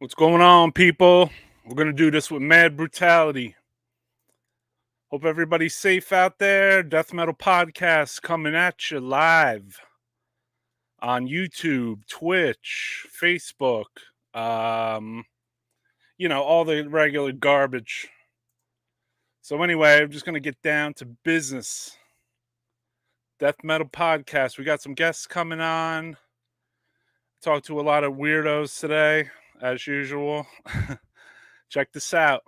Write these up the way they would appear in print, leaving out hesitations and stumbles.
What's going on, people? We're going to do this with mad brutality. Hope everybody's safe out there. Death Metal Podcast coming at you live on YouTube, Twitch, Facebook, all the regular garbage. So anyway, I'm just going to get down to business. Death Metal Podcast. We got some guests coming on. Talked to a lot of weirdos today, as usual. Check this out.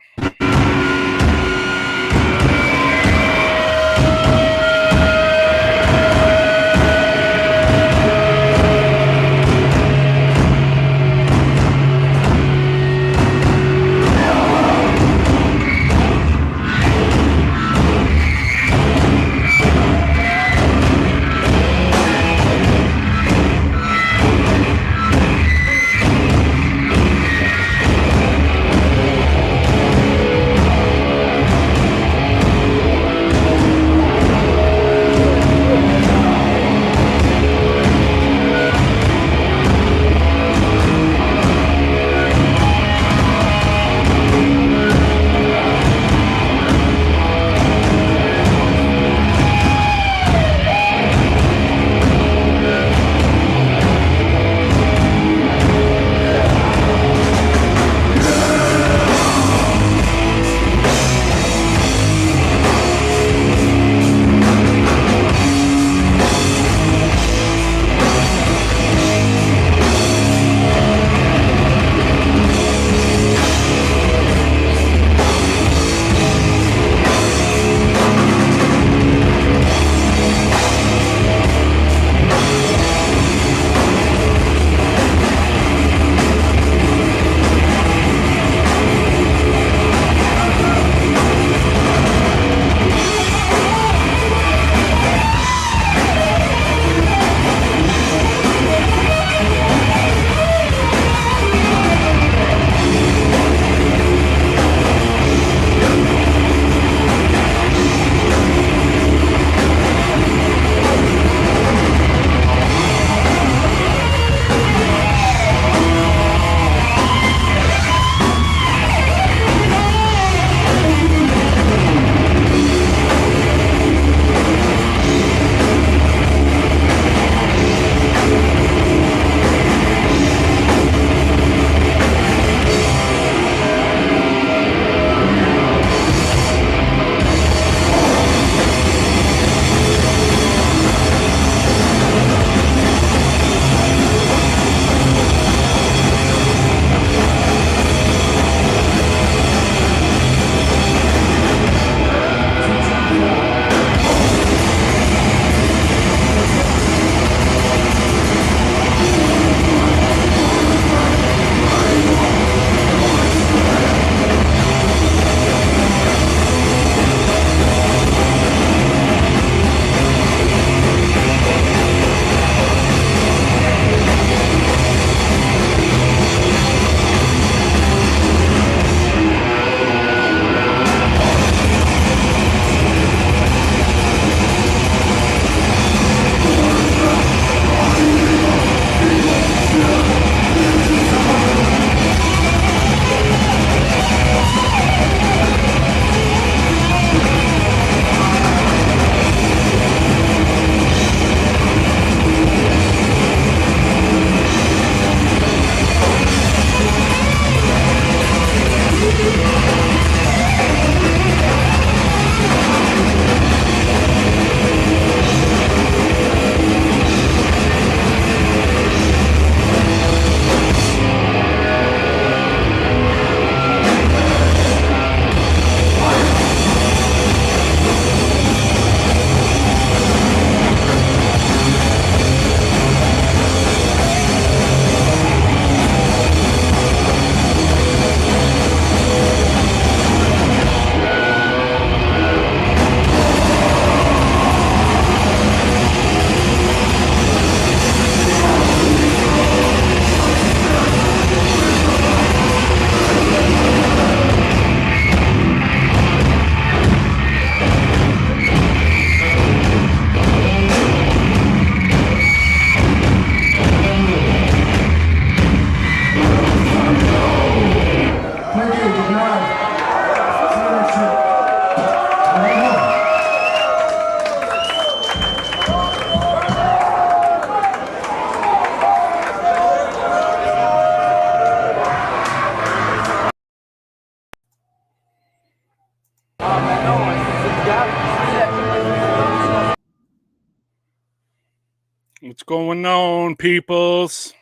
What's going on, peoples?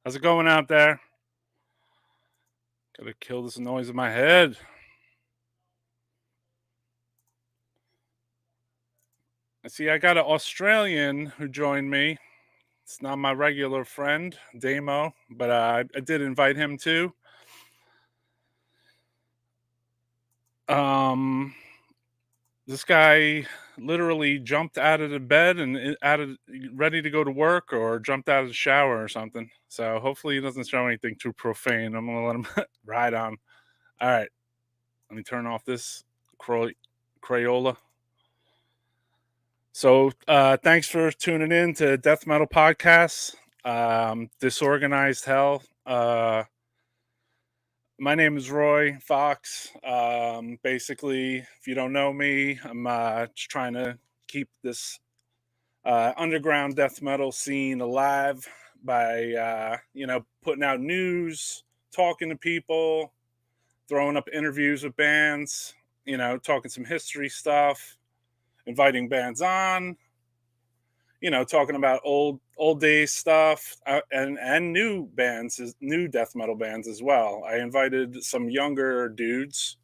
How's it going out there? Gotta kill this noise in my head. I see I got an Australian who joined me. It's not my regular friend, Damo, but I did invite him too. This guy literally jumped out of the bed and ready to go to work, or jumped out of the shower or something. So hopefully he doesn't show anything too profane. I'm gonna let him ride on. All right, let me turn off this Crayola. So thanks for tuning in to Death Metal Podcasts. Disorganized Hell. My name is Roy Fox. Basically, if you don't know me, I'm just trying to keep this underground death metal scene alive by, putting out news, talking to people, throwing up interviews with bands, talking some history stuff, inviting bands on, talking about old days stuff, and new bands, new death metal bands as well. I invited some younger dudes,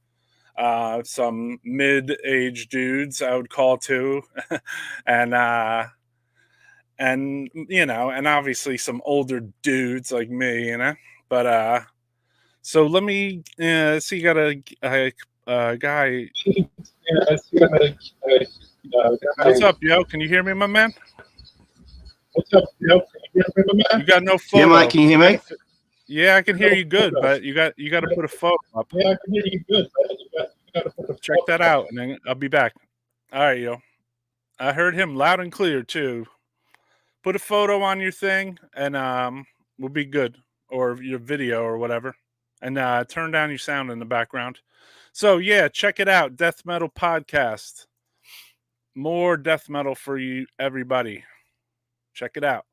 some mid-aged dudes, I would call too, and obviously some older dudes like me, But so let me see. You got a guy. What's up, yo? Can you hear me, my man? What's up, yo? Can you hear me, my man? You got no photo. Yeah, Mike, can you hear me? Yeah, I can hear you good, but you got to put a photo up. Yeah, I can hear you good, but you got to put a Check that out, and then I'll be back. All right, yo. I heard him loud and clear too. Put a photo on your thing, and we'll be good, or your video or whatever, and turn down your sound in the background. So yeah, check it out, Death Metal Podcast. More death metal for you, everybody. Check it out.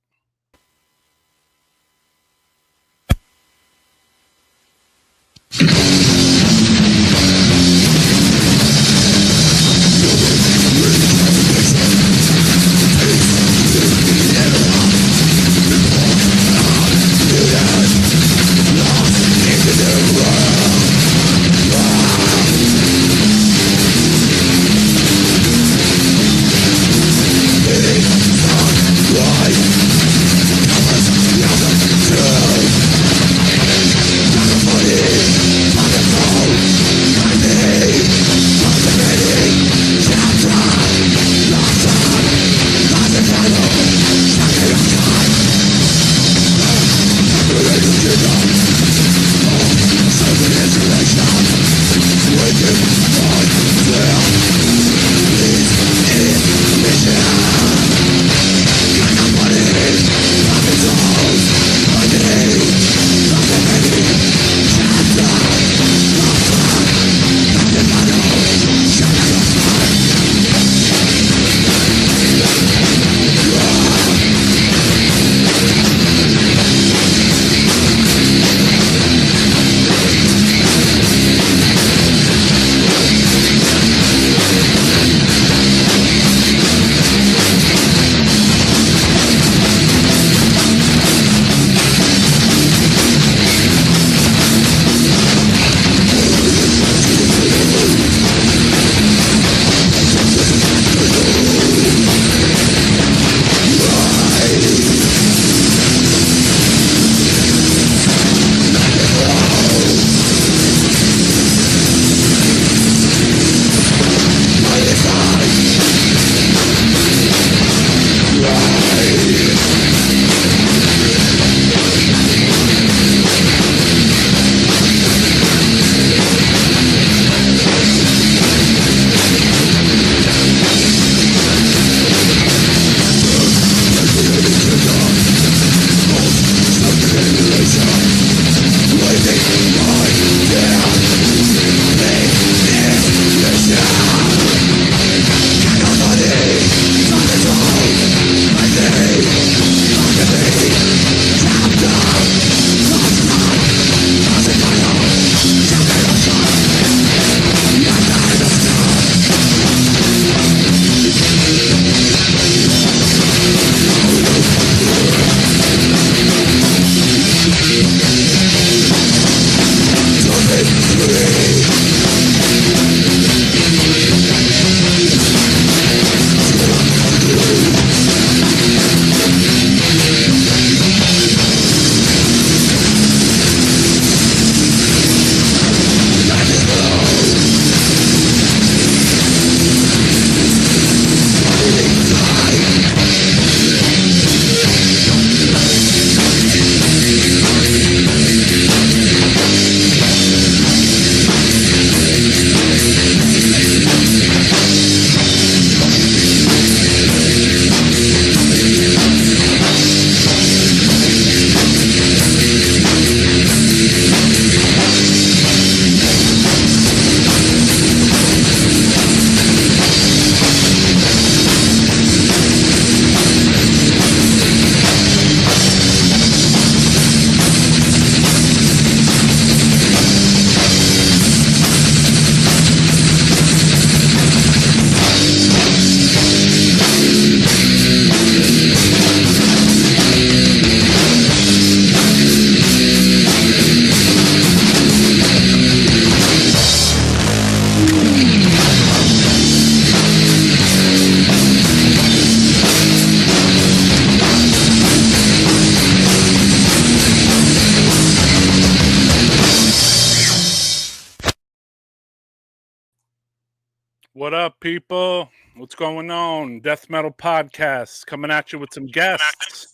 What up, people? What's going on? Death Metal Podcast coming at you with some guests.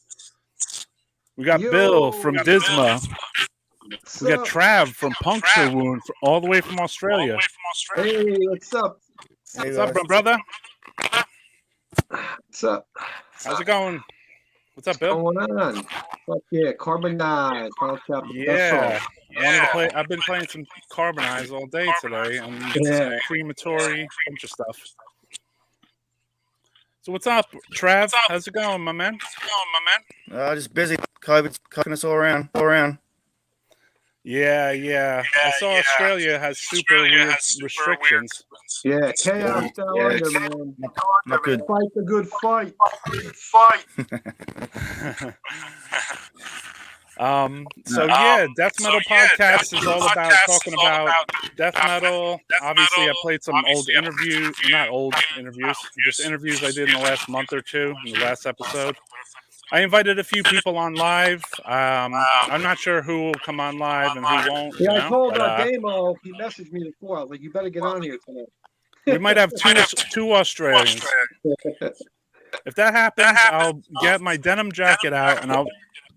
We got Bill from DISMA. We got Trav from Puncture Wound, all the way from Australia. Hey, what's up? What's up, my brother? What's up? How's it going? What's up, Bill? What's going on? Fuck yeah, Carbonized. Yeah. I've been playing some Carbonized all day today, and some Crematory, bunch of stuff. So what's up, Trav? How's it going, my man? Just busy. COVID's cooking us all around. Yeah. I saw Australia has super weird restrictions. Yeah, chaos down under, man. Not good. Fight the good fight. Death Metal Podcast is all about talking about death metal. Obviously, I played some old interviews, not old interviews, just interviews I did in the last month or two, in the last episode. I invited a few people on live. I'm not sure who will come on live and who won't. Yeah, I told Damo, he messaged me before. I was like, you better get on here tonight. We might have two Australians. If that happens, I'll get my denim jacket out and I'll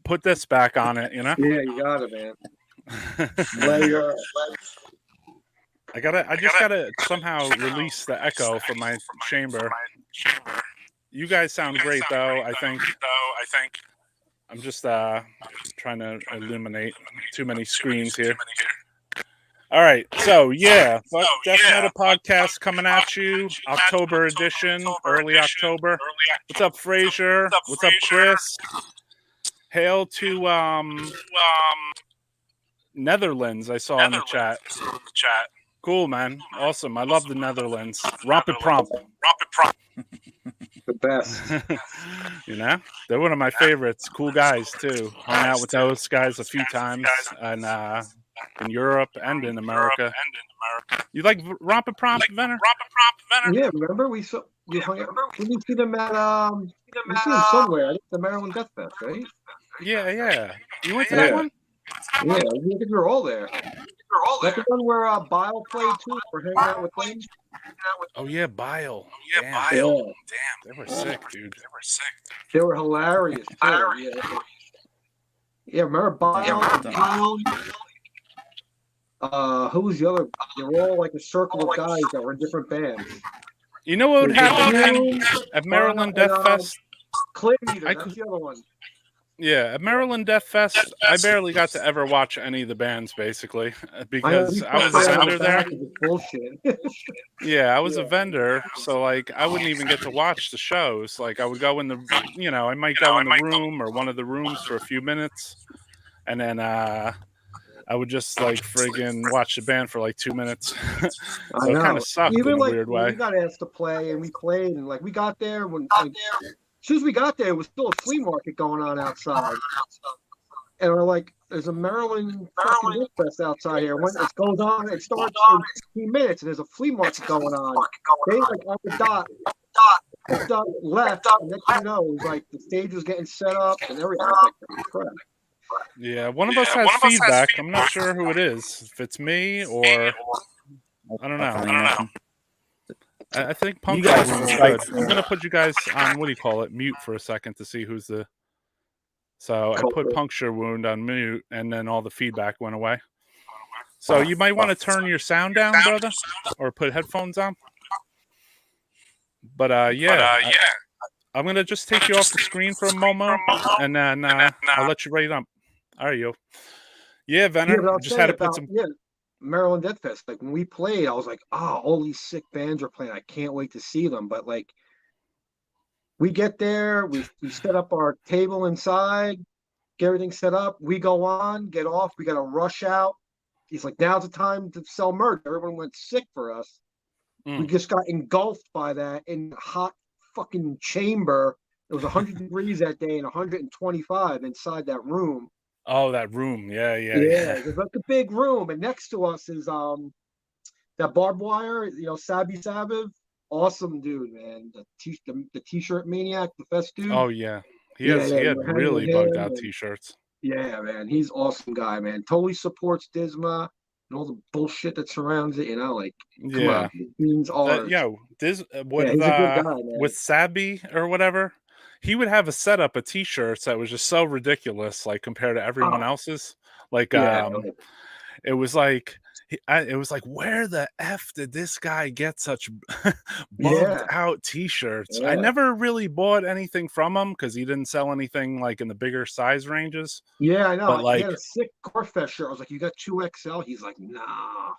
put this back on it, you know? Yeah, you got it, man. I just gotta somehow release the echo from my chamber. You guys sound great, though. I think. I'm just trying to illuminate too many screens here. All right, so Death Metal Podcast coming at you, October edition, early October. What's up, Fraser? What's up, Chris? Hail to Netherlands. I saw in the chat. Cool, man. Awesome. I love the Netherlands. Rompet Prompt. The best. You know, they're one of my favorites. Cool guys too. Hung out with those guys a few times, and in Europe and in America. You like Rompet Prompt, Venner? Yeah, remember we hung out. Did we see them at we see them somewhere? I think the Maryland Deathfest, right? Yeah. You went to that one? Yeah, I think we were all there. That's the one where Bile played too. We're hanging out with them. Oh yeah, Bile. Damn. They were sick, dude. They were hilarious too. Yeah, remember Bile? Who was the other? They were all like a circle of guys that were in different bands. You know what would happen at Maryland Deathfest? Clint Eater, that's the other one. Yeah, at Maryland Deathfest, I barely got to ever watch any of the bands, basically, because I was a vendor there. Bullshit. Yeah, I was a vendor, so like I wouldn't even get to watch the shows. Like I would go in the, I might go in the room or one of the rooms for a few minutes, and then I would just like friggin' watch the band for like 2 minutes. So it kind of sucked in a weird way. We got asked to play, and we played, and like we got there when. As soon as we got there, it was still a flea market going on outside. And we're like, there's a Maryland fucking Deathfest outside here. When it goes on, it starts in 15 minutes, and there's a flea market going on. They like on the dot left, and next thing you know, it was like the stage was getting set up and everything. Like, crap. Yeah, one of us has feedback. I'm not sure who it is. If it's me or I don't know. I think Puncture is good. I'm gonna put you guys on mute for a second to see who's the. So I put Puncture Wound on mute, and then all the feedback went away. So you might want to turn your sound down, brother, or put headphones on. But I'm gonna just take you off the screen for a moment, and then I'll let you right up. There you go. Yeah, Venner. Just had to put some. Maryland Deathfest. Like when we played, I was like, all these sick bands are playing. I can't wait to see them. But like, we get there, we set up our table inside, get everything set up. We go on, get off. We got to rush out. He's like, now's the time to sell merch. Everyone went sick for us. We just got engulfed by that in a hot fucking chamber. It was 100 degrees that day and 125 inside that room. Oh, that room. Yeah. It's like a big room, and next to us is that barbed wire. Sabi Saviv, awesome dude, man. The t-shirt maniac, the fest dude. Oh yeah, he had really bugged out t-shirts. Yeah, man, he's awesome guy, man. Totally supports DISMA. and all the bullshit that surrounds it. You know, like come Yeah. on, the teams are. Yo, Yeah, he's a good guy, man. with Sabi or whatever, he would have a setup of t-shirts that was just so ridiculous, like compared to everyone Oh. else's. Like, Yeah, it was like it was like, where the f did this guy get such bugged out t-shirts? I Yeah. never really bought anything from him because he didn't sell anything like in the bigger size ranges. Yeah, I know. But He like, had a sick Corfest shirt. I was like, "You got 2XL?" He's like, "Nah."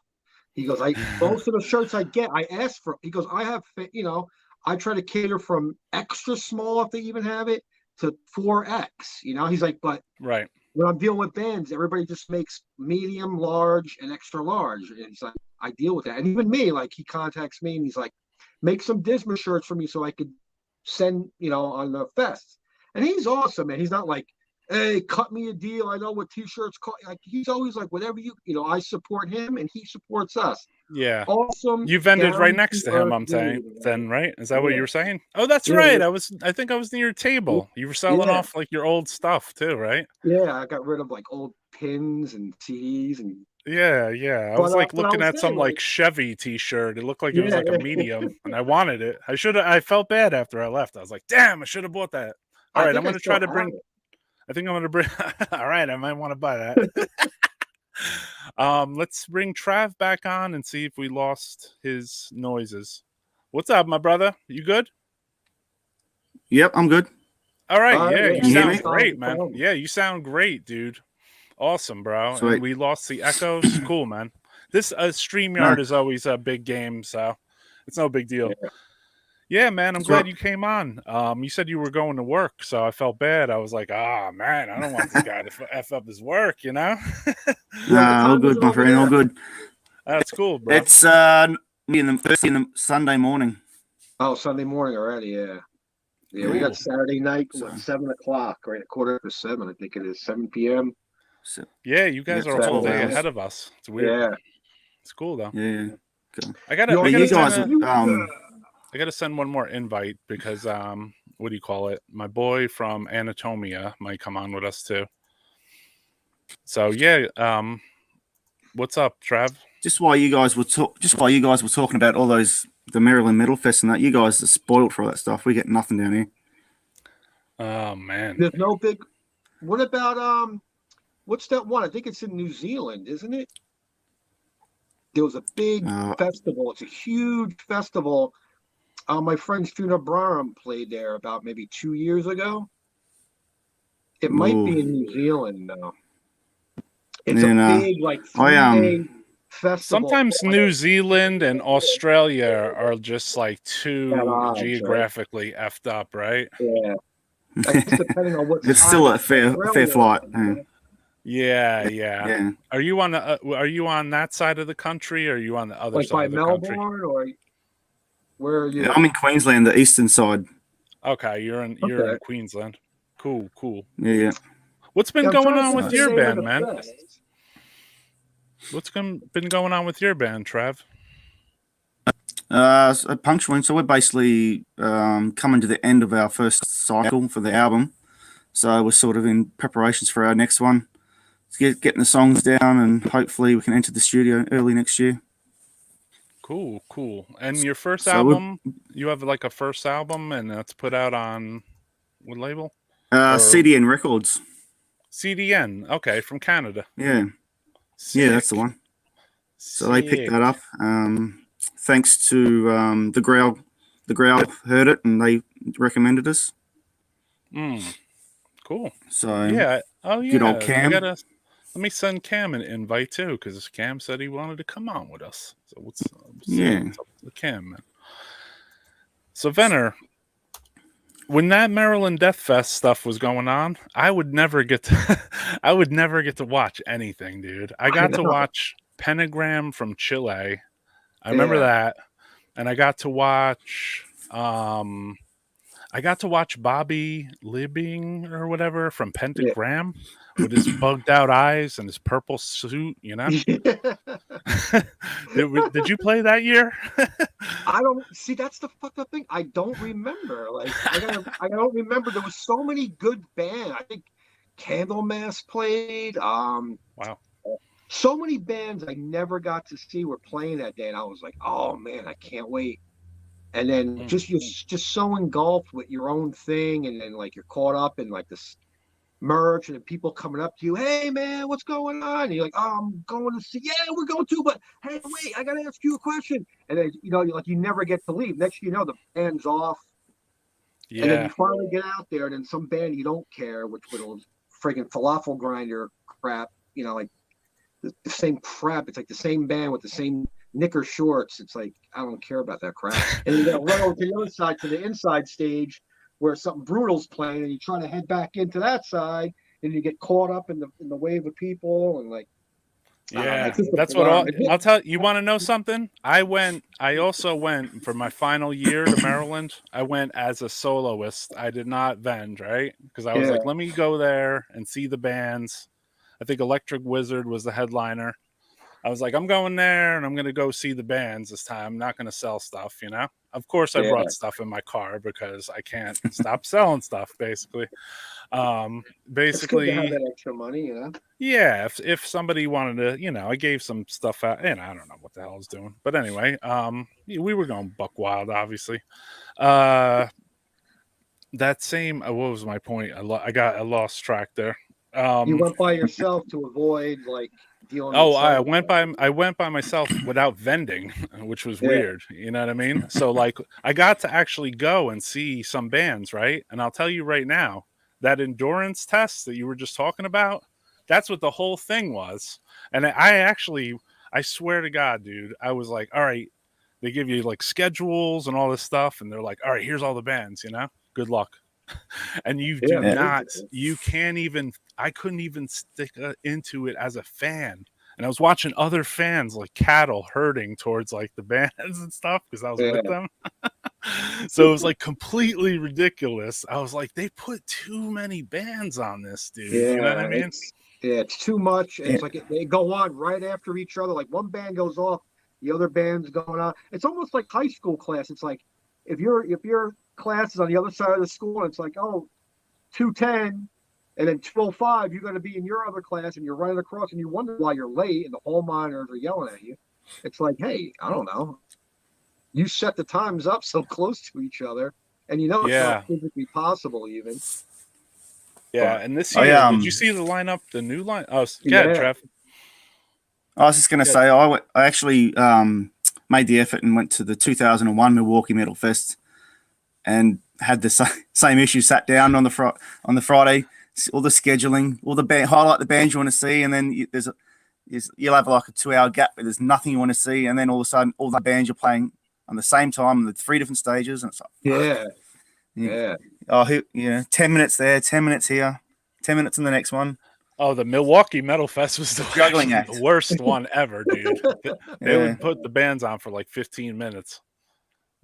He goes, "I most of the shirts I get, I ask for." He goes, "I have, you know, I try to cater from extra small if they even have it to 4X." You know, he's like, "But right. when I'm dealing with bands, everybody just makes medium, large, and extra large." And he's like, "I deal with that." And even me, like, he contacts me and he's like, "Make some DISMA shirts for me so I could send, you know, on the fest." And he's awesome, man. He's not like, "Hey, cut me a deal. I know what t-shirts cost." Like, he's always like, "Whatever you know, I support him and he supports us." Yeah. Awesome. You vended right down next to earth him, I'm saying, dude, then, right? Is that what Yeah. you were saying? Oh, that's Yeah, right. yeah. I think I was near your table. You were selling Yeah. off like your old stuff too, right? Yeah, I got rid of like old pins and CDs and Yeah, yeah. I was like but I looking was at some saying, like like, Chevy t-shirt. It looked like it was yeah, like a medium and I wanted it. I felt bad after I left. I was like, damn, I should have bought that. All I right, I'm think I gonna still try to have bring it. I think I'm gonna bring all right, I might want to buy that. Let's bring Trav back on and see if we lost his noises. What's up, my brother? You good? Yep, I'm good. All right, All right, yeah, yeah, you Can you hear sound me? great, man. Problem. Yeah, you sound great, dude. Awesome, bro. And Sweet. we lost the echoes. Cool, man. This StreamYard is always a big game, so it's no big deal. Yeah, man, I'm glad you came on. You said you were going to work, so I felt bad. I was like, man, I don't want this guy to f up his work, you know? All good, my friend. All good. That's cool, bro. It's in the Sunday morning. Oh, Sunday morning already, yeah. Yeah, we Cool. got Saturday night, So- 7 o'clock, right? 7:15, I think it is, 7 p.m. So, Yeah, you guys Yeah, are a whole 12 day hours. ahead of us. It's weird. Yeah. It's cool though. yeah. I gotta Yo, But I you gotta guys, send um, I gotta send one more invite because what do you call it? My boy from Anatomia might come on with us too. So yeah, what's up, Trav? just while you guys were talking about all those the Maryland Metal Fest and that, you guys are spoiled for all that stuff. We get nothing down here. Oh man. There's no big. What about what's that one? I think it's in New Zealand, isn't it? There was a big festival. It's a huge festival. My friend Funa Brahm played there about maybe 2 years ago. It might be in New Zealand though. It's a big like 3-day festival. Sometimes New Zealand and Australia are just like too odds, geographically effed up, right? Yeah. I guess depending on what It's side still of a fair Australia flight. you're on. Yeah. Are you on that side of the country, or are you on the other Like side by of the Melbourne, country? or where are you? Yeah, I'm in Queensland, the eastern side. Okay, you're in Queensland. Cool. Yeah. What's been I'm going trying to on think with of the your name of band, the man? fest. What's been going on with your band, Trav? Puncturing. So we're basically coming to the end of our first cycle for the album. So we're sort of in preparations for our next one. Getting the songs down, and hopefully we can enter the studio early next year. Cool. And your first So album, you have like a first album, and that's put out on what label? CDN Records. CDN. Okay, from Canada. Yeah. Sick. Yeah, that's the one. So they picked that up. Thanks to the Growl heard it and they recommended us. Cool. So yeah. Oh yeah. Good old Cam. Let me send Cam an invite too, because Cam said he wanted to come on with us. So what's up with Cam, man? So Venner, when that Maryland Deathfest stuff was going on, I would never get to watch anything, dude. I got to watch Pentagram from Chile. I remember that. And I got to watch Bobby Liebing or whatever from Pentagram with his bugged out eyes and his purple suit, you know? Did you play that year? I don't see. That's the fucked up thing. I don't remember. Like I don't remember. There was so many good bands. I think Candlemass played. Wow. So many bands I never got to see were playing that day, and I was like, oh man, I can't wait. And then you're just so engulfed with your own thing, and then like you're caught up in like this merch and then people coming up to you, hey man, what's going on? And you're like, oh, I'm going to see, yeah, we're going to, but hey, wait, I gotta ask you a question. And then you're like, you never get to leave. Next thing you know, the band's off. Yeah. And then you finally get out there, and then some band you don't care, which was friggin' falafel grinder crap, like the same crap. It's like the same band with the same knicker shorts. It's like, I don't care about that crap. And you got to run over to the other side, to the inside stage, where something brutal's playing, and you try to head back into that side, and you get caught up in the wave of people, and like, yeah, that's what I'll tell you. Want to know something? I also went for my final year to Maryland. I went as a soloist. I did not vend, right? Because I was like, let me go there and see the bands. I think Electric Wizard was the headliner. I was like, I'm going there and I'm going to go see the bands this time. I'm not going to sell stuff, Of course, I brought stuff in my car because I can't stop selling stuff, basically. Basically, have that extra money, Yeah, if somebody wanted to, I gave some stuff out, and I don't know what the hell I was doing. But anyway, we were going buck wild, obviously. That same, what was my point? I lost track there. You went by yourself to avoid like dealing. I went by myself without vending, which was weird. You know what I mean? So like, I got to actually go and see some bands, right? And I'll tell you right now, that endurance test that you were just talking about, that's what the whole thing was. And I swear to God, dude, I was like, all right, they give you like schedules and all this stuff, and they're like, all right, here's all the bands, good luck. And you can't even, I couldn't even stick into it as a fan. And I was watching other fans like cattle herding towards like the bands and stuff because I was with them. So it was like completely ridiculous. I was like, they put too many bands on this, dude. You know what I mean? It's too much. It's like they go on right after each other. Like one band goes off, the other band's going on. It's almost like high school class. It's like if your class is on the other side of the school, and it's like, 2:10, and then 2:05, you're going to be in your other class, and you're running across, and you wonder why you're late, and the hall monitors are yelling at you. It's like, hey, I don't know. You set the times up so close to each other, and it's not physically possible even. Yeah, and this year, did you see the lineup, the new line? Oh, yeah, Trev. I was just going to say, I actually made the effort and went to the 2001 Milwaukee Metal Fest and had the same issue. Sat down on the Friday, all the scheduling, all the highlight the bands you want to see, and then you'll have like a 2-hour gap where there's nothing you want to see, and then all of a sudden, all the bands you're playing on the same time in the 3 different stages, and it's like, yeah. 10 minutes there, 10 minutes here, 10 minutes in the next one. Oh, the Milwaukee Metal Fest was the worst one ever, dude. They would put the bands on for like 15 minutes.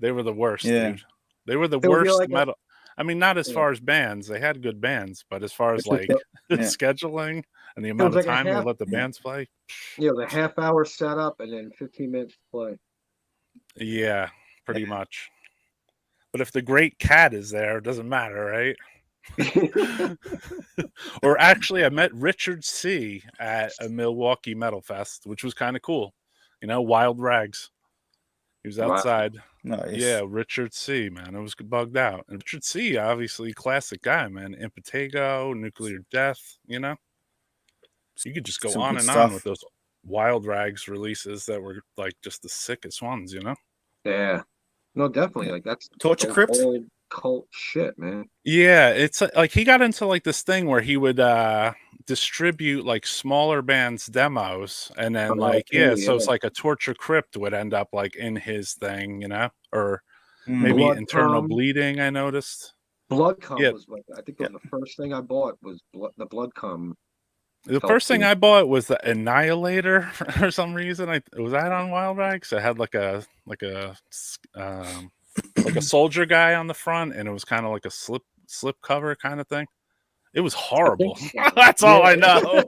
They were the worst, dude. They were the worst like metal. I mean, not as far as bands. They had good bands, but as far as like scheduling and the amount of time they let the bands play. Yeah, the half-hour setup and then 15 minutes to play. Yeah, pretty much. But if the Great Cat is there, it doesn't matter, right? Or actually, I met Richard C. at a Milwaukee Metal Fest, which was kind of cool. Wild Rags. He was outside. Wow. Nice. Yeah, Richard C. Man, it was bugged out. And Richard C. obviously classic guy, man. Impetigo, Nuclear Death. You could just go on and on with those Wild Rags releases that were like just the sickest ones. Yeah. No, definitely. Like that's Torture Crypt. Cult shit, man. Yeah, it's like he got into like this thing where he would distribute like smaller bands demos, and then so it's like a Torture Crypt would end up like in his thing, or maybe Blood Internal Bleeding. I noticed Blood Cum was like, I think it was the first thing I bought was the Blood Cum. The first thing I bought was the Annihilator for some reason. Was that on Wild Rags? It had like a soldier guy on the front, and it was kind of like a slip cover kind of thing. It was horrible. That's all I know.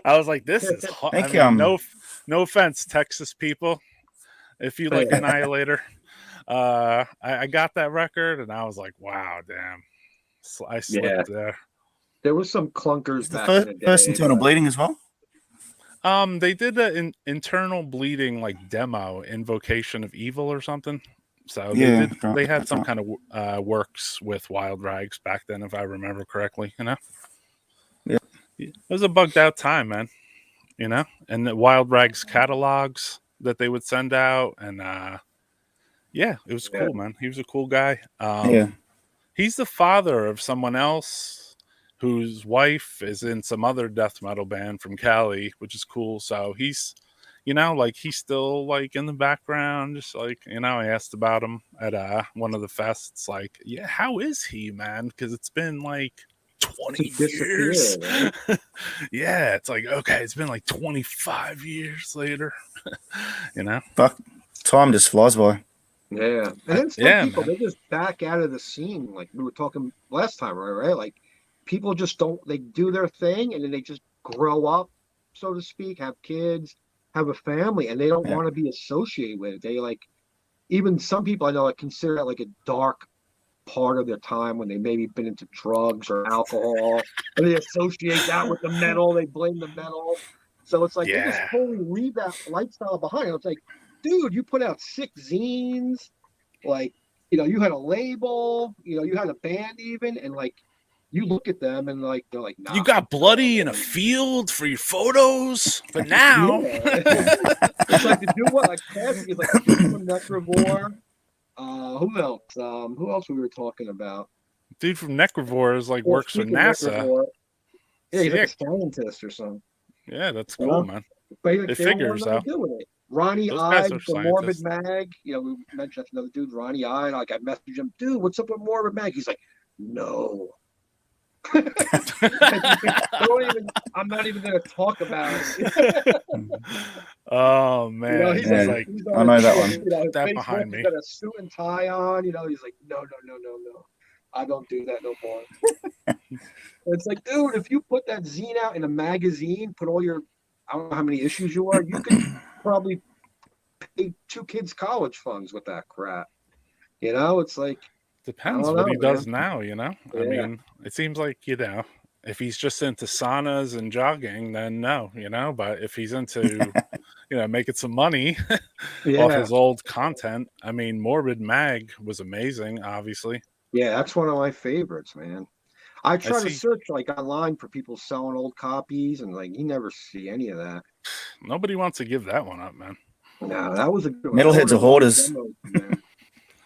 I was like, this is no offense, Texas people, if you like Annihilator. I got that record and I was like, wow, damn. I slipped there. There was some clunkers back in the day. First Internal Bleeding as well. They did an internal bleeding like demo, Invocation of Evil or something. So Yeah, they had that's some right. kind of works with Wild Rags back then, if I remember correctly. You know, Yeah. it was a bugged out time, man. You know, and the Wild Rags catalogs that they would send out, and yeah, it was Yeah. cool, man. He was a cool guy. Yeah. He's the father of someone else whose wife is in some other death metal band from Cali, which is cool. So he's, you know, like he's still like in the background, just like, you know, I asked about him at one of the fests, like, yeah, how is he, man? Because it's been like 20 Just years. disappeared, right? Yeah, it's like, okay, it's been like 25 years later, you know? Fuck, time just flies by. Yeah. And then some Yeah, people, man. they just back out of the scene. Like we were talking last time, right? Like people just don't, they do their thing and then they just grow up, so to speak, have kids, have a family, and they don't Yeah. want to be associated with it. They like, even some people I know like consider that like a dark part of their time when they maybe been into drugs or alcohol, and they associate that with the metal. They blame the metal. So it's like they just Yeah. totally leave that lifestyle behind. It's like, dude, you put out 6 zines, like, you know, you had a label, you know, you had a band even, and like you look at them and like they're like, You nah. got bloody in a field for your photos, but now Yeah. It's like the dude what like classic is like the dude from Necrovore. Who else? Who else we were talking about? dude from Necrovore is like Well, works for speaking of NASA. Necrovore, yeah, he's like a Sick. scientist or something. Yeah, that's You cool, know? man. But like, It they don't want figures nothing though. to do with it. Ronnie Those guys Ide are from Morbid scientists. Mag. You know, we mentioned that's another dude, Ronnie Ide. Like I messaged him, dude, what's up with Morbid Mag? He's like, no. I'm not even gonna talk about it. Oh You know, man, he's Yeah, he's like, like, he's I on know his, that one. you know, his put that Facebook, behind he's me. got a suit and tie on, you know, he's like, no. I don't do that no more. It's like, dude, if you put that zine out in a magazine, put all your, I don't know how many issues you are, you could probably pay 2 kids' college funds with that crap. You know, it's like, I Depends don't what know, he man. does now, you know? I Yeah. mean, it seems like, you know, if he's just into saunas and jogging, then no, you know, but if he's into, you know, making some money off Yeah. his old content, I mean, Morbid Mag was amazing, obviously. Yeah, that's one of my favorites, man. I I try to see search like online for people selling old copies, and like you never see any of that. nobody wants to give that one up, man. No, that was a good one. I Metalheads ordered are a lot of hoarders. demos from there.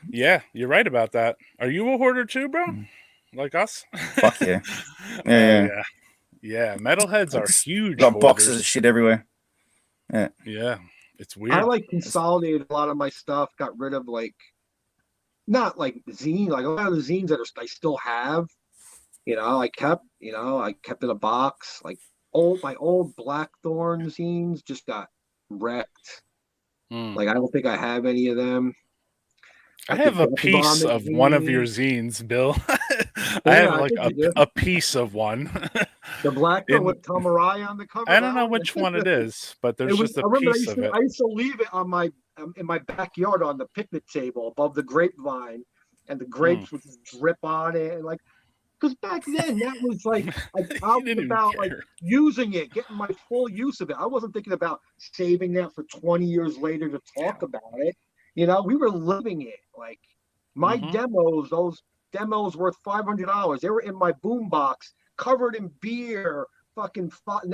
Yeah, you're right about that. Are you a hoarder too, bro? Mm. Like us? Fuck yeah. Oh Yeah. yeah. Yeah, metalheads I are just huge got boxes of hoarders. shit everywhere. Yeah. Yeah, it's I weird. like consolidated a lot of my stuff, got rid of like not like zine, like a lot of the zines that I still have, I kept in a box. Like my old Blackthorn zines just got wrecked. Mm. Like I don't think I have any of them. I Like the have a Death piece Vomit of one of your zine. zines, Bill. I Yeah, have I like think you do. a piece of one. The Blackthorn In with Tamarai on the cover. I don't That know one? which one it is, but It there's was. just a I remember piece of it. I used to leave it on my in my backyard on the picnic table above the grapevine, and the Mm. grapes would just drip on it, and like because back then that was like I You was didn't even about like care. using it, getting my full use of it. I wasn't thinking about saving that for 20 years later to talk about it. You know, we were living it. Like my Mhm. demos, those demos worth $500. They were in my boombox, covered in beer, fucking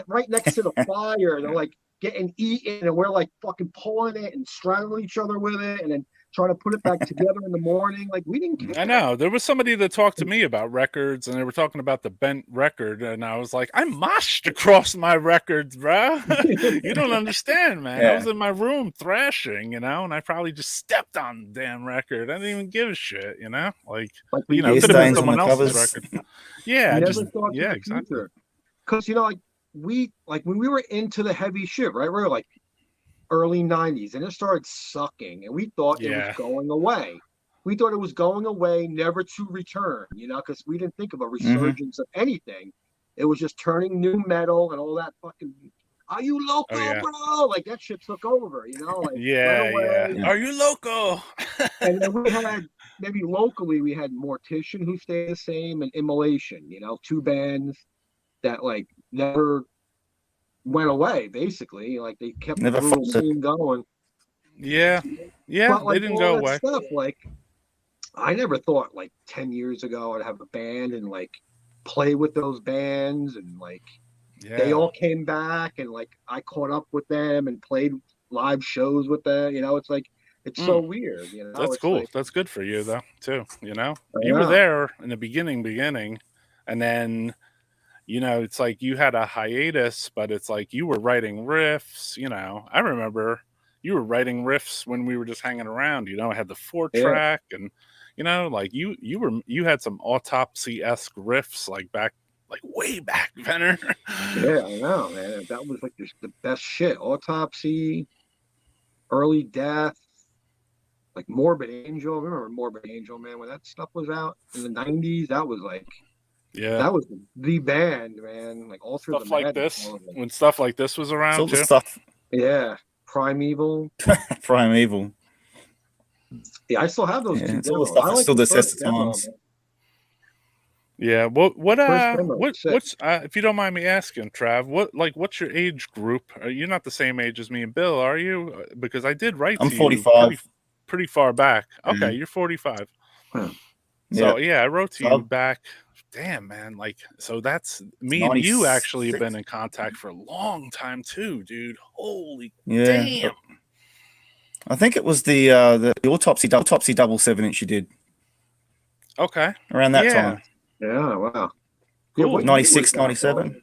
right next to the fire. They're like getting eaten, and we're like fucking pulling it and straddling each other with it, and then trying to put it back together in the morning. Like we didn't care. I know. There was somebody that talked to me about records, and they were talking about the bent record, and I was like, I moshed across my records, bro. You don't understand, man. I Yeah. was in my room thrashing, you know, and I probably just stepped on the damn record. I didn't even give a shit, you know? Like, Like you know, Beer it could have been stains on the someone else's covers. record. Yeah, we I never just, thought to yeah, the exactly. future. Because like when we were into the heavy shit, right? We were like early 90s, and it started sucking, and we thought it was Yeah. going away. We thought it was going away, never to return, because we didn't think of a Mm-hmm. resurgence of anything. It was just turning new metal and all that fucking, are you loco, Oh, yeah. bro? Like that shit took over, like right Yeah, away. yeah. Are you loco? And then we had, maybe locally, we had Mortician, who stayed the same, and Immolation, two bands that like never went away. Basically, like they kept Never the brutal found it. scene going. Yeah, But they like didn't all go that away. stuff, like I never thought like 10 years ago I'd have a band and like play with those bands, and like they Yeah. all came back, and like I caught up with them and played live shows with them. It's like it's so weird. That's It's cool. like That's good for you though, too. I You were know. there in the beginning, and then it's like you had a hiatus, but it's like you were writing riffs. I remember you were writing riffs when we were just hanging around. I had the 4-track, and like you had some Autopsy-esque riffs like way back, Venner. Yeah, I know, man. That was like the best shit. Autopsy, Early Death, like Morbid Angel. I remember Morbid Angel, man, when that stuff was out in the 90s. That was like Yeah, that was the band, man. Like all through the stuff like madness. this when stuff like this was around Sort of too. stuff. Yeah, Primeval. Primeval. Yeah, I still have those Yeah, two it's all the demos. stuff I that like still the does test first of demo, times. man. Yeah. What First demo was sick. what's if you don't mind me asking, Trav, what's your age group? You're not the same age as me and Bill, are you? Because I did write I'm to you 45. pretty far back. Okay, Mhm. you're 45. Huh. So Yeah. I wrote to So- you back. Damn, man, like so that's me and 96. you actually have been in contact for a long time too, dude. Holy Yeah. damn. I think it was the autopsy double 7-inch you did Okay. around that Yeah. time. Yeah, wow. Yeah, Cool. what year was 96, that, 97.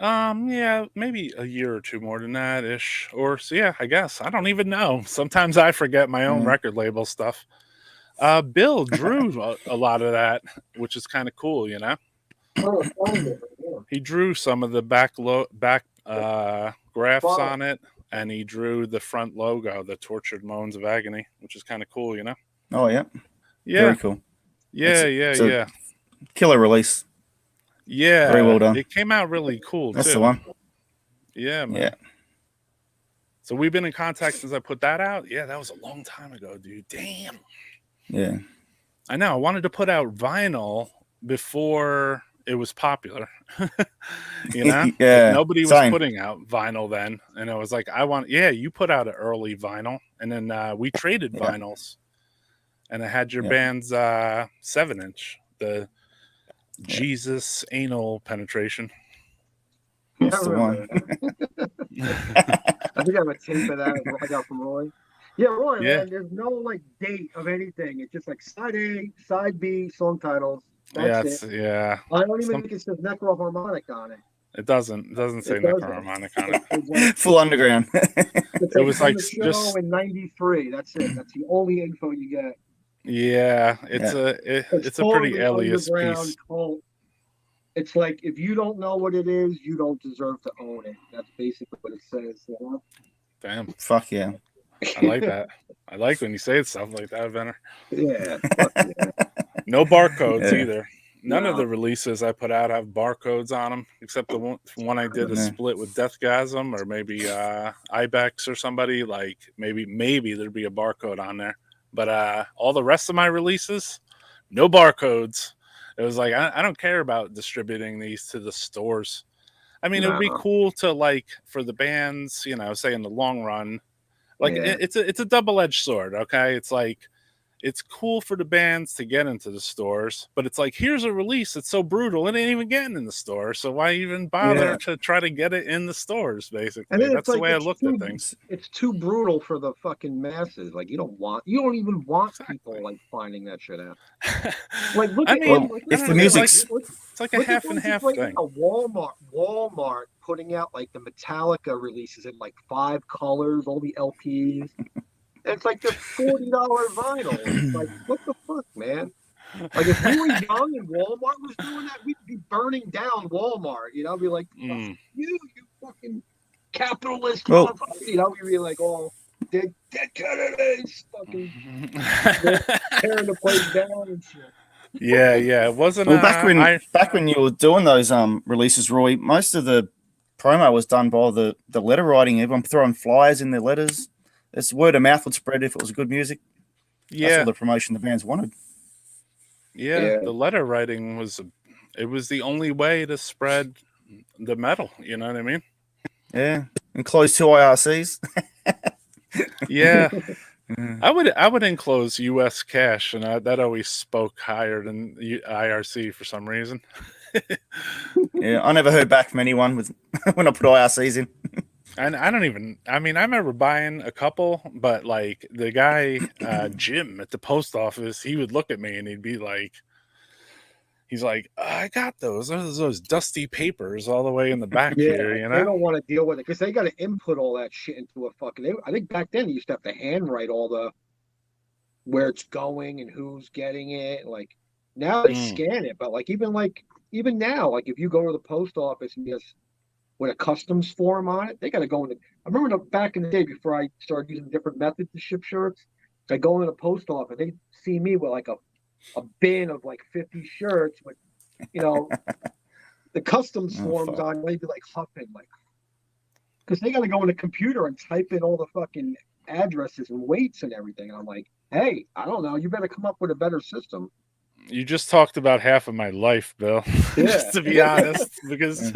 Yeah, maybe a year or two more than that ish. Or so yeah, I guess. I don't even know. Sometimes I forget my own Yeah. record label stuff. Bill drew a lot of that, which is kind of cool, Oh, yeah. He drew some of the back graphs on it, and he drew the front logo, the Tortured Moans of Agony, which is kind of cool, Oh yeah. Yeah. Very cool. Yeah, It's a yeah. Killer release. Yeah. Very well done. It came out really cool That's too. the one. Yeah, man. Yeah. So we've been in contact since I put that out. Yeah, that was a long time ago, dude. Damn. Yeah. I know. I wanted to put out vinyl before it was popular. Yeah. Like nobody was Same. putting out vinyl then. And I was like, you put out an early vinyl. And then we traded Yeah. vinyls. And I had your Yeah. band's 7-inch, the Jesus Anal Penetration. Yeah, That's I the remember one. that. I think I have a tape of that I got from Roy. Yeah, Roy, Yeah. man, there's no like date of anything. It's just like side A, side B, song titles. Yeah, That's it. yeah. I don't even think it says Necroharmonic on it. It doesn't say It doesn't. Necroharmonic on it. It's like, Full underground. it's It was on like the show just in '93. That's it. That's the only info you get. yeah. It's a pretty totally alias underground piece. cult. It's like if you don't know what it is, you don't deserve to own it. That's basically what it says. Damn, Fuck yeah. I like that. I like when you say stuff like that, Venner. Yeah. Fuck yeah. No barcodes Yeah. either. None of No. the releases I put out have barcodes on them, except the one I did a Yeah. split with Deathgasm or maybe Ibex or somebody. Like maybe there'd be a barcode on there, but all the rest of my releases, no barcodes. It was like I don't care about distributing these to the stores. I mean, it would be No. cool to like for the bands, say in the long run. Like Yeah. it's a double-edged sword, okay? It's like it's cool for the bands to get into the stores, but it's like here's a release that's so brutal it ain't even getting in the store. So why even bother Yeah. to try to get it in the stores? And Basically, then that's it's the like way I it's looked at things. It's too brutal for the fucking masses. Like you don't even want Exactly. people like finding that shit out. Like look I at mean, like, if look the at, music's- it's like a look at half and places half like thing. now, Walmart putting out like the Metallica releases in like 5 colors, all the LPs. It's like the $40 vinyl. It's like, what the fuck, man? Like if we were young and Walmart was doing that, we'd be burning down Walmart. Be like, fuck Mm. you fucking capitalist Well- motherfucker. We'd be like, oh, dead Kennedys, fucking tearing the place down and shit. Yeah. It wasn't. Well, back when you were doing those releases, Roy, most of the promo was done by the letter writing. Everyone throwing flyers in their letters. It's word of mouth would spread if it was good music. That's yeah, all the promotion the bands wanted. yeah. Yeah. The letter writing was the only way to spread the metal. You know what I mean? Yeah, and close 2 IRCs. Yeah, Yeah. I would enclose U.S. cash, and that always spoke higher than IRC for some reason. Yeah, I never heard back from anyone with when I put IRCs in. And I don't even. I mean, I remember buying a couple, but like the guy Jim at the post office, he would look at me and he'd be like, he's like, I got those. Those dusty papers all the way in the back Yeah, here, you they know? don't want to deal with it because they got to input all that shit into a fucking. I think back then you used to have to handwrite all the where it's going and who's getting it. Like now they Mm. scan it, but even now, like if you go to the post office and just with a customs form on it, they got to go in. I remember back in the day before I started using different methods to ship shirts. I go into the post office, they see me with like a bin of like 50 shirts with, you know, the customs forms fuck. on. They'd be like huffing, like, because they got to go in the computer and type in all the fucking addresses and weights and everything. And I'm like, hey, I don't know. You better come up with a better system. You just talked about half of my life, Bill. Yeah. Just to be honest, because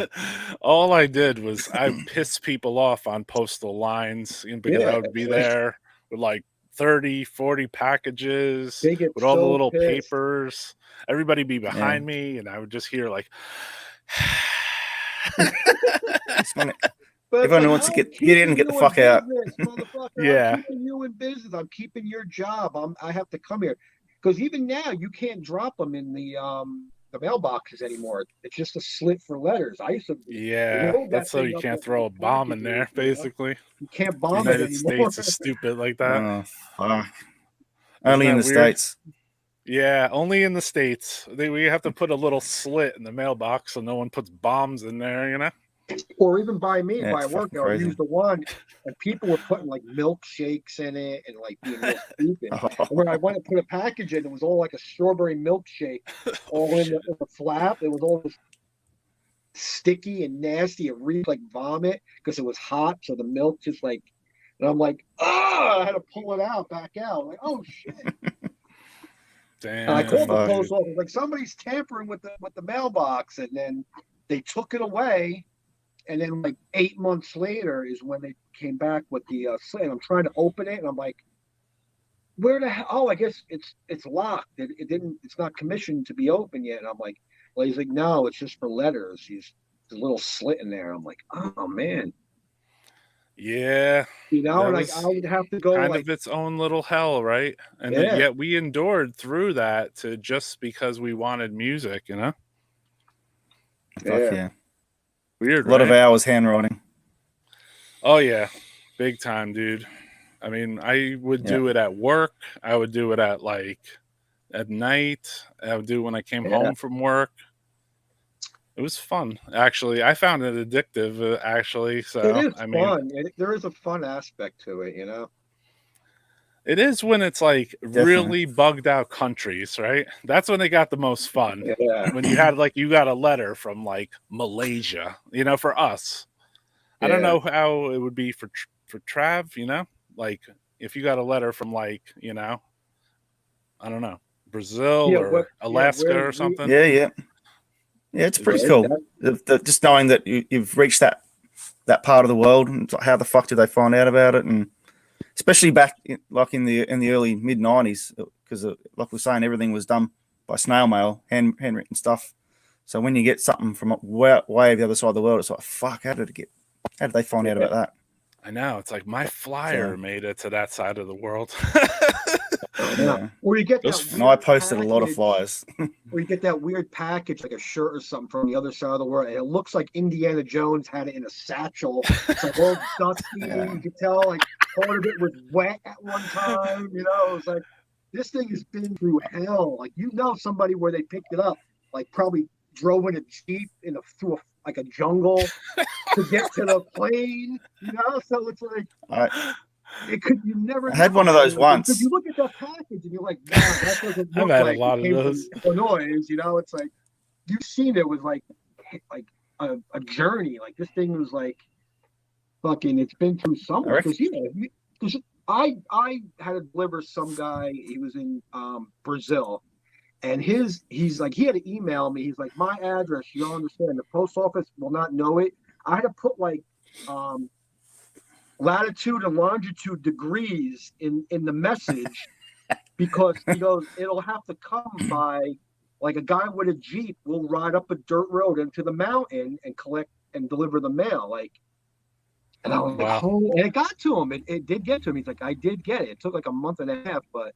all I did was I piss people off on postal lines because I would be there with like 30, 40 packages They get with all the so little pissed. papers. Everybody be behind me, and I would just hear like. It's funny. But Everyone like, wants to I'm get in and get the keeping fuck you in out. business, motherfucker. Yeah. I'm keeping you in business. I'm keeping your job. I have to come here because even now you can't drop them in the mailboxes anymore. It's just a slit for letters. I used to Yeah, load that that's so thing you up can't with throw a bomb in there, packages, you know? basically. You can't The bomb it United anymore. States is stupid like that. Oh fuck! Isn't Only in that the weird? States. Yeah, only in the States. We have to put a little slit in the mailbox so no one puts bombs in there, you know? Or even by me, Yeah, by it's work, fucking I would crazy. use the one, and people were putting like milkshakes in it and like being real stupid. And when I went to put a package in, it was all like a strawberry milkshake, all in the flap. It was all just sticky and nasty. It reeked like vomit because it was hot. So the milk just like, and I'm like, oh, I had to pull it out, back out. Like, oh shit. And I Damn. called the fuck? post office, like somebody's tampering with the mailbox, and then they took it away. And then like 8 months later is when they came back with the slit. I'm trying to open it, and I'm like, where the hell? Oh, I guess it's locked. It didn't. It's not commissioned to be open yet. And I'm like, well, he's like, no, it's just for letters. There's a little slit in there. I'm like, oh man, Yeah, you know. that And was I would have to go kind like, of its own little hell, right? And yeah, yet we endured through that to just because we wanted music, you know? Fuck yeah. yeah! Weird, A lot of right? hours handwriting. Oh yeah, big time, dude. I mean, I would Yeah. do it at work. I would do it at night. I would do it when I came Yeah. home from work. It was fun, actually. I found it addictive, actually. It So, is I mean, fun. There is a fun aspect to it, you know. it is when it's like Definitely. really bugged out countries, right? That's when they got the most fun. Yeah. When you had like you got a letter from like Malaysia, you know, for us. I don't Yeah. know how it would be for Trav, you know, like if you got a letter from like, you know, I don't know, Brazil Yeah. or Alaska Where or something. Yeah. It's pretty Yeah, cool. Just knowing that you've reached that part of the world, and it's like, how the fuck did they find out about it? And especially back like in the early mid '90s, because like we're saying, everything was done by snail mail, handwritten stuff. So when you get something from way the other side of the world, it's like, fuck, how did they find out about that? I know. It's like my flyer made it to that side of the world. Yeah. Or you get Those- that And I weird posted a lot of package, flyers. or you get that weird package, like a shirt or something from the other side of the world, and it looks like Indiana Jones had it in a satchel. It's like all dusty. Yeah. You could tell like part of it was wet at one time. You know, it was like this thing has been through hell. Like somebody where they picked it up, like probably drove in a jeep through like a jungle to get to the plane. You know, so it's like. You never. I had one of those once. Because you look at that package and you're like, wow, that doesn't I've look had like a lot it of came those. from Illinois. You know, it's like you've seen it with like a journey. Like this thing was like fucking. It's been through something. Because because I had to deliver some guy. He was in Brazil, and he's like he had to email me. He's like, my address. You don't understand. The post office will not know it. I had to put like latitude and longitude degrees in the message because he goes, it'll have to come by like a guy with a Jeep will ride up a dirt road into the mountain and collect and deliver the mail. Like, and I was like, oh, and it got to him. It did get to him. He's like, I did get it. It took like a month and a half, but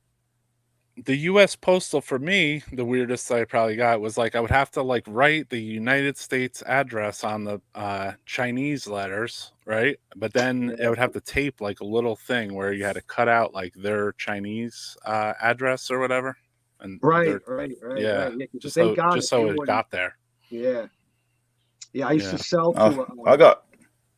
the U.S. Postal for me, the weirdest I probably got was like I would have to like write the United States address on the Chinese letters, right? But then it would have to tape like a little thing where you had to cut out like their Chinese address or whatever. And right. Yeah, Just so it got there. Yeah, I used to sell to I got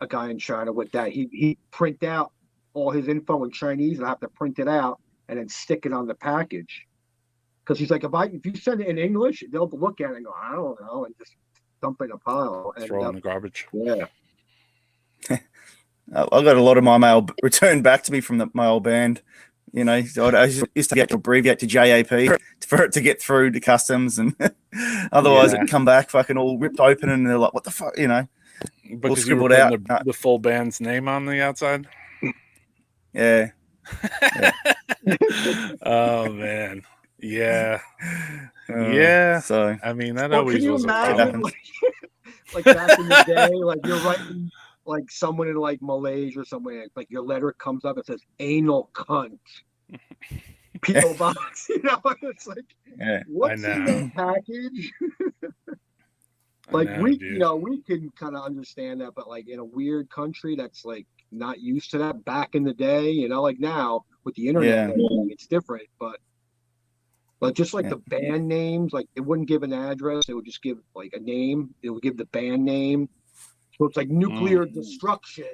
a guy in China with that. He print out all his info in Chinese, and I have to print it out and then stick it on the package. Because he's like, if you send it in English, they'll look at it and go, I don't know, and just dump it in a pile. And throw it in the garbage. Yeah. I got a lot of my mail returned back to me from my old band. You know, so I used to get to abbreviate to JAP for it to get through to customs, and otherwise it'd come back fucking all ripped open, and they're like, "What the fuck?" You know, because you were putting the full band's name on the outside. Yeah. Oh man, yeah. So I mean, that always was a problem. Like back in the day, like you're writing like someone in like Malaysia or somewhere, like your letter comes up and says "anal cunt." P.O. box, you know, it's like, what's in that package? Like we can kind of understand that, but like in a weird country that's like not used to that back in the day, you know, like now with the internet, it's different. But like just like the band names, like it wouldn't give an address; it would just give like a name. It would give the band name. So it's like nuclear destruction,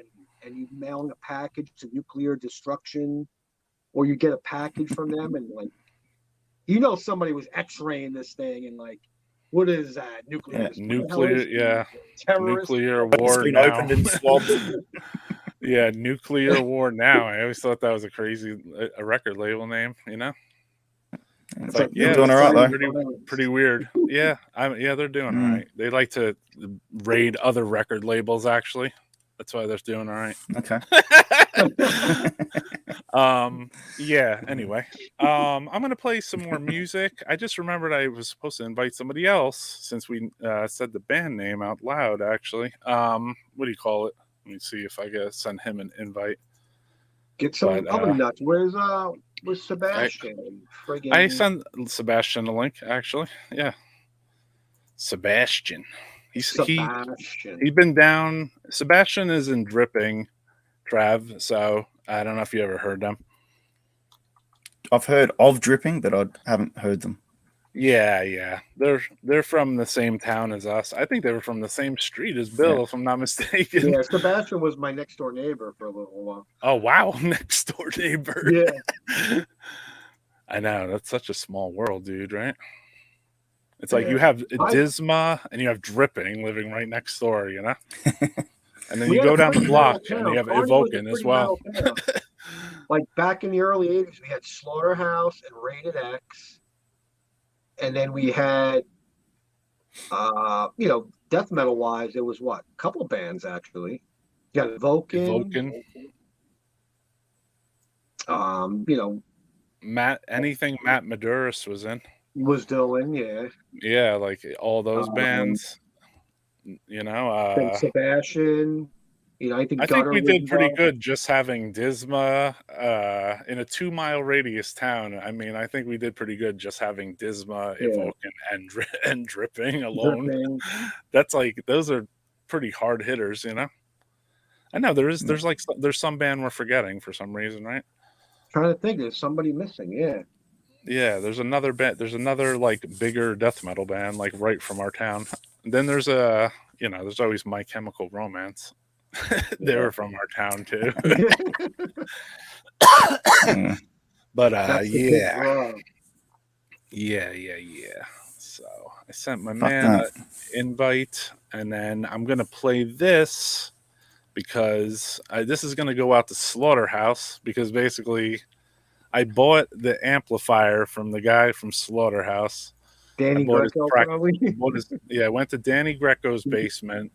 and you mail a package to nuclear destruction, or you get a package from them, and like, you know, somebody was X-raying this thing, and like, what is that? Nuclear war now. Opened and swabbed. Yeah, nuclear war now. I always thought that was a crazy record label name, you know. It's like, doing all right, pretty weird. Yeah, they're doing all right. They like to raid other record labels, actually. That's why they're doing all right. Okay. Anyway, I'm gonna play some more music. I just remembered I was supposed to invite somebody else since we said the band name out loud. Actually, what do you call it? Let me see if I can send him an invite. Get some other nuts. Where's Sebastian? I sent Sebastian a link, actually. Yeah. Sebastian. He's been down. Sebastian is in Dripping, Trav, so I don't know if you ever heard them. I've heard of Dripping, but I haven't heard them. Yeah. They're from the same town as us. I think they were from the same street as Bill, if I'm not mistaken. Yeah, Sebastian was my next door neighbor for a little while. Oh wow, next door neighbor. Yeah. I know, that's such a small world, dude, right? It's like you have Disma and you have Dripping living right next door, you know? And then you go down the block and you have Evoken as well. Like back in the early 80s, we had Slaughterhouse and Rated X. And then we had, death metal wise, there was a couple bands actually. You got Evoken. Matt Maduris was in. Was doing, yeah. Yeah, like all those bands, you know. Sebastian. I think we did pretty good just having Disma in a 2-mile radius town. I mean, I think we did pretty good just having Disma, Evoken, and Dripping alone. That's like, those are pretty hard hitters, you know. I know there's some band we're forgetting for some reason, right? Trying to think, there's somebody missing, yeah. Yeah, there's another band. There's another like bigger death metal band like right from our town. And then there's there's always My Chemical Romance. They were from our town too. But yeah. So I sent my man an invite, and then I'm gonna play this because this is gonna go out to Slaughterhouse, because basically I bought the amplifier from the guy from Slaughterhouse. Danny Greco, probably. I went to Danny Greco's basement.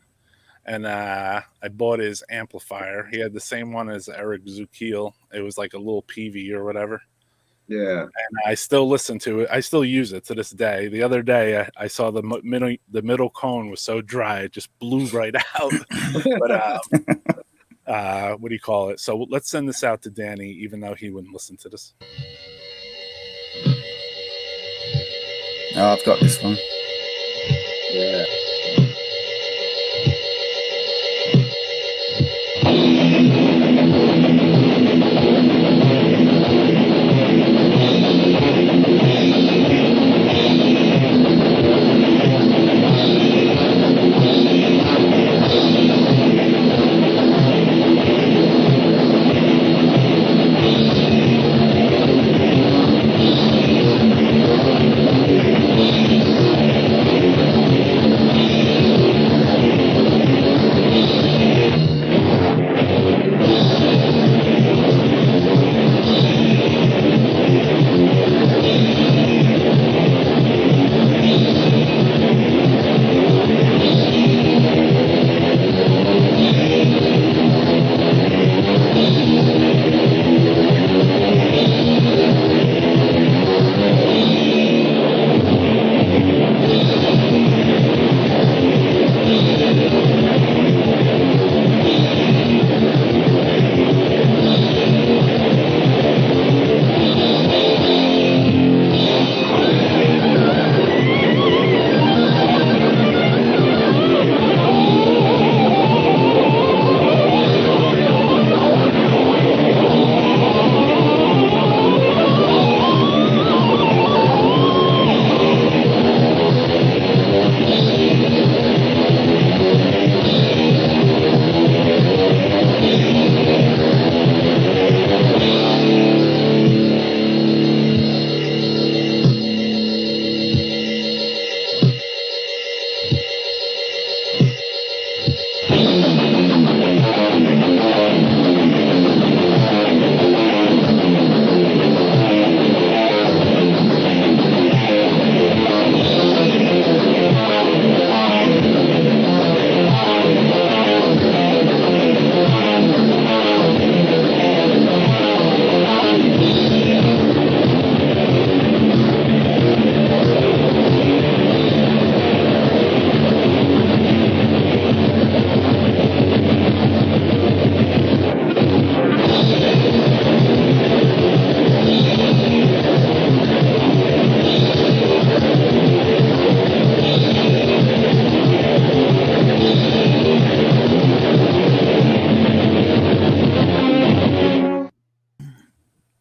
and I bought his amplifier. He had the same one as Eric Zukiel. It was like a little PV or whatever. Yeah. And I still listen to it. I still use it to this day. The other day, I saw the middle cone was so dry, it just blew right out. But what do you call it? So let's send this out to Danny, even though he wouldn't listen to this. Oh, I've got this one. Yeah.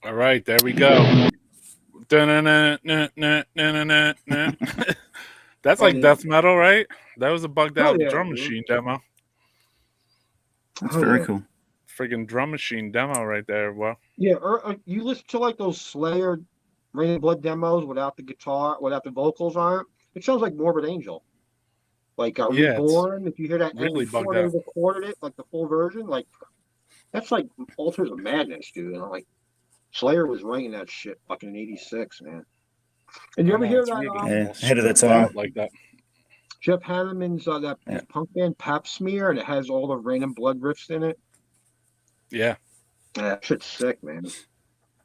All right, there we go. That's like death metal, right? That was a bugged out yeah, drum dude. machine demo. That's Oh, very yeah. cool. Friggin' drum machine demo right there. Well, Yeah, you listen to like those Slayer Rain and Blood demos without the guitar, without the vocals on it. It sounds like Morbid Angel. Like Yeah, it's Reborn, if you hear that really before bugged they out. recorded it, like the full version, like that's like Altars of Madness, dude. You know, like Slayer was writing that shit fucking in '86, man. And you I ever know, hear it's that? weird to Yeah, almost ahead of their strip it time. out like that. Jeff Hanneman's that Yeah. punk band Pap Smear, and it has all the Rain and Blood riffs in it. Yeah, Yeah, that shit's sick, man.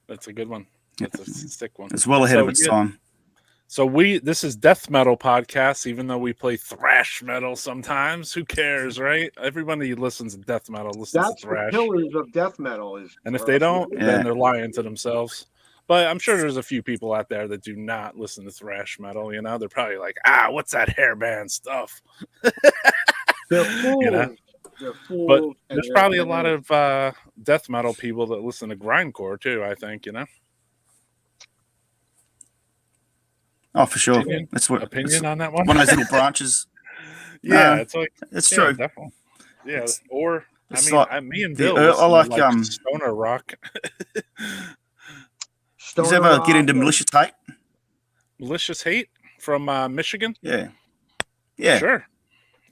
that's a good one. That's a sick one. It's well ahead of So, its yeah. time. So this is death metal podcast, even though we play thrash metal sometimes. Who cares, right? Everybody who listens to death metal listens That's to the thrash. pillars of death metal. And if they don't, Yeah. then they're lying to themselves. But I'm sure there's a few people out there that do not listen to thrash metal. You know, they're probably like, what's that hairband stuff? They're fools. You know? They're fools. But and there's they're probably a lot fans. of death metal people that listen to grindcore too, I think, you know? Oh, for sure. Opinion? That's what Opinion on that one? one of those little branches. Yeah, Nah, it's like, It's yeah, true. definitely. Yeah, It's- or, it's I mean, like me and the- Bill I listen like, to like stoner rock. Does Stoner ever get rock into and- malicious hate? Malicious Hate from Michigan? Yeah. Yeah. Sure.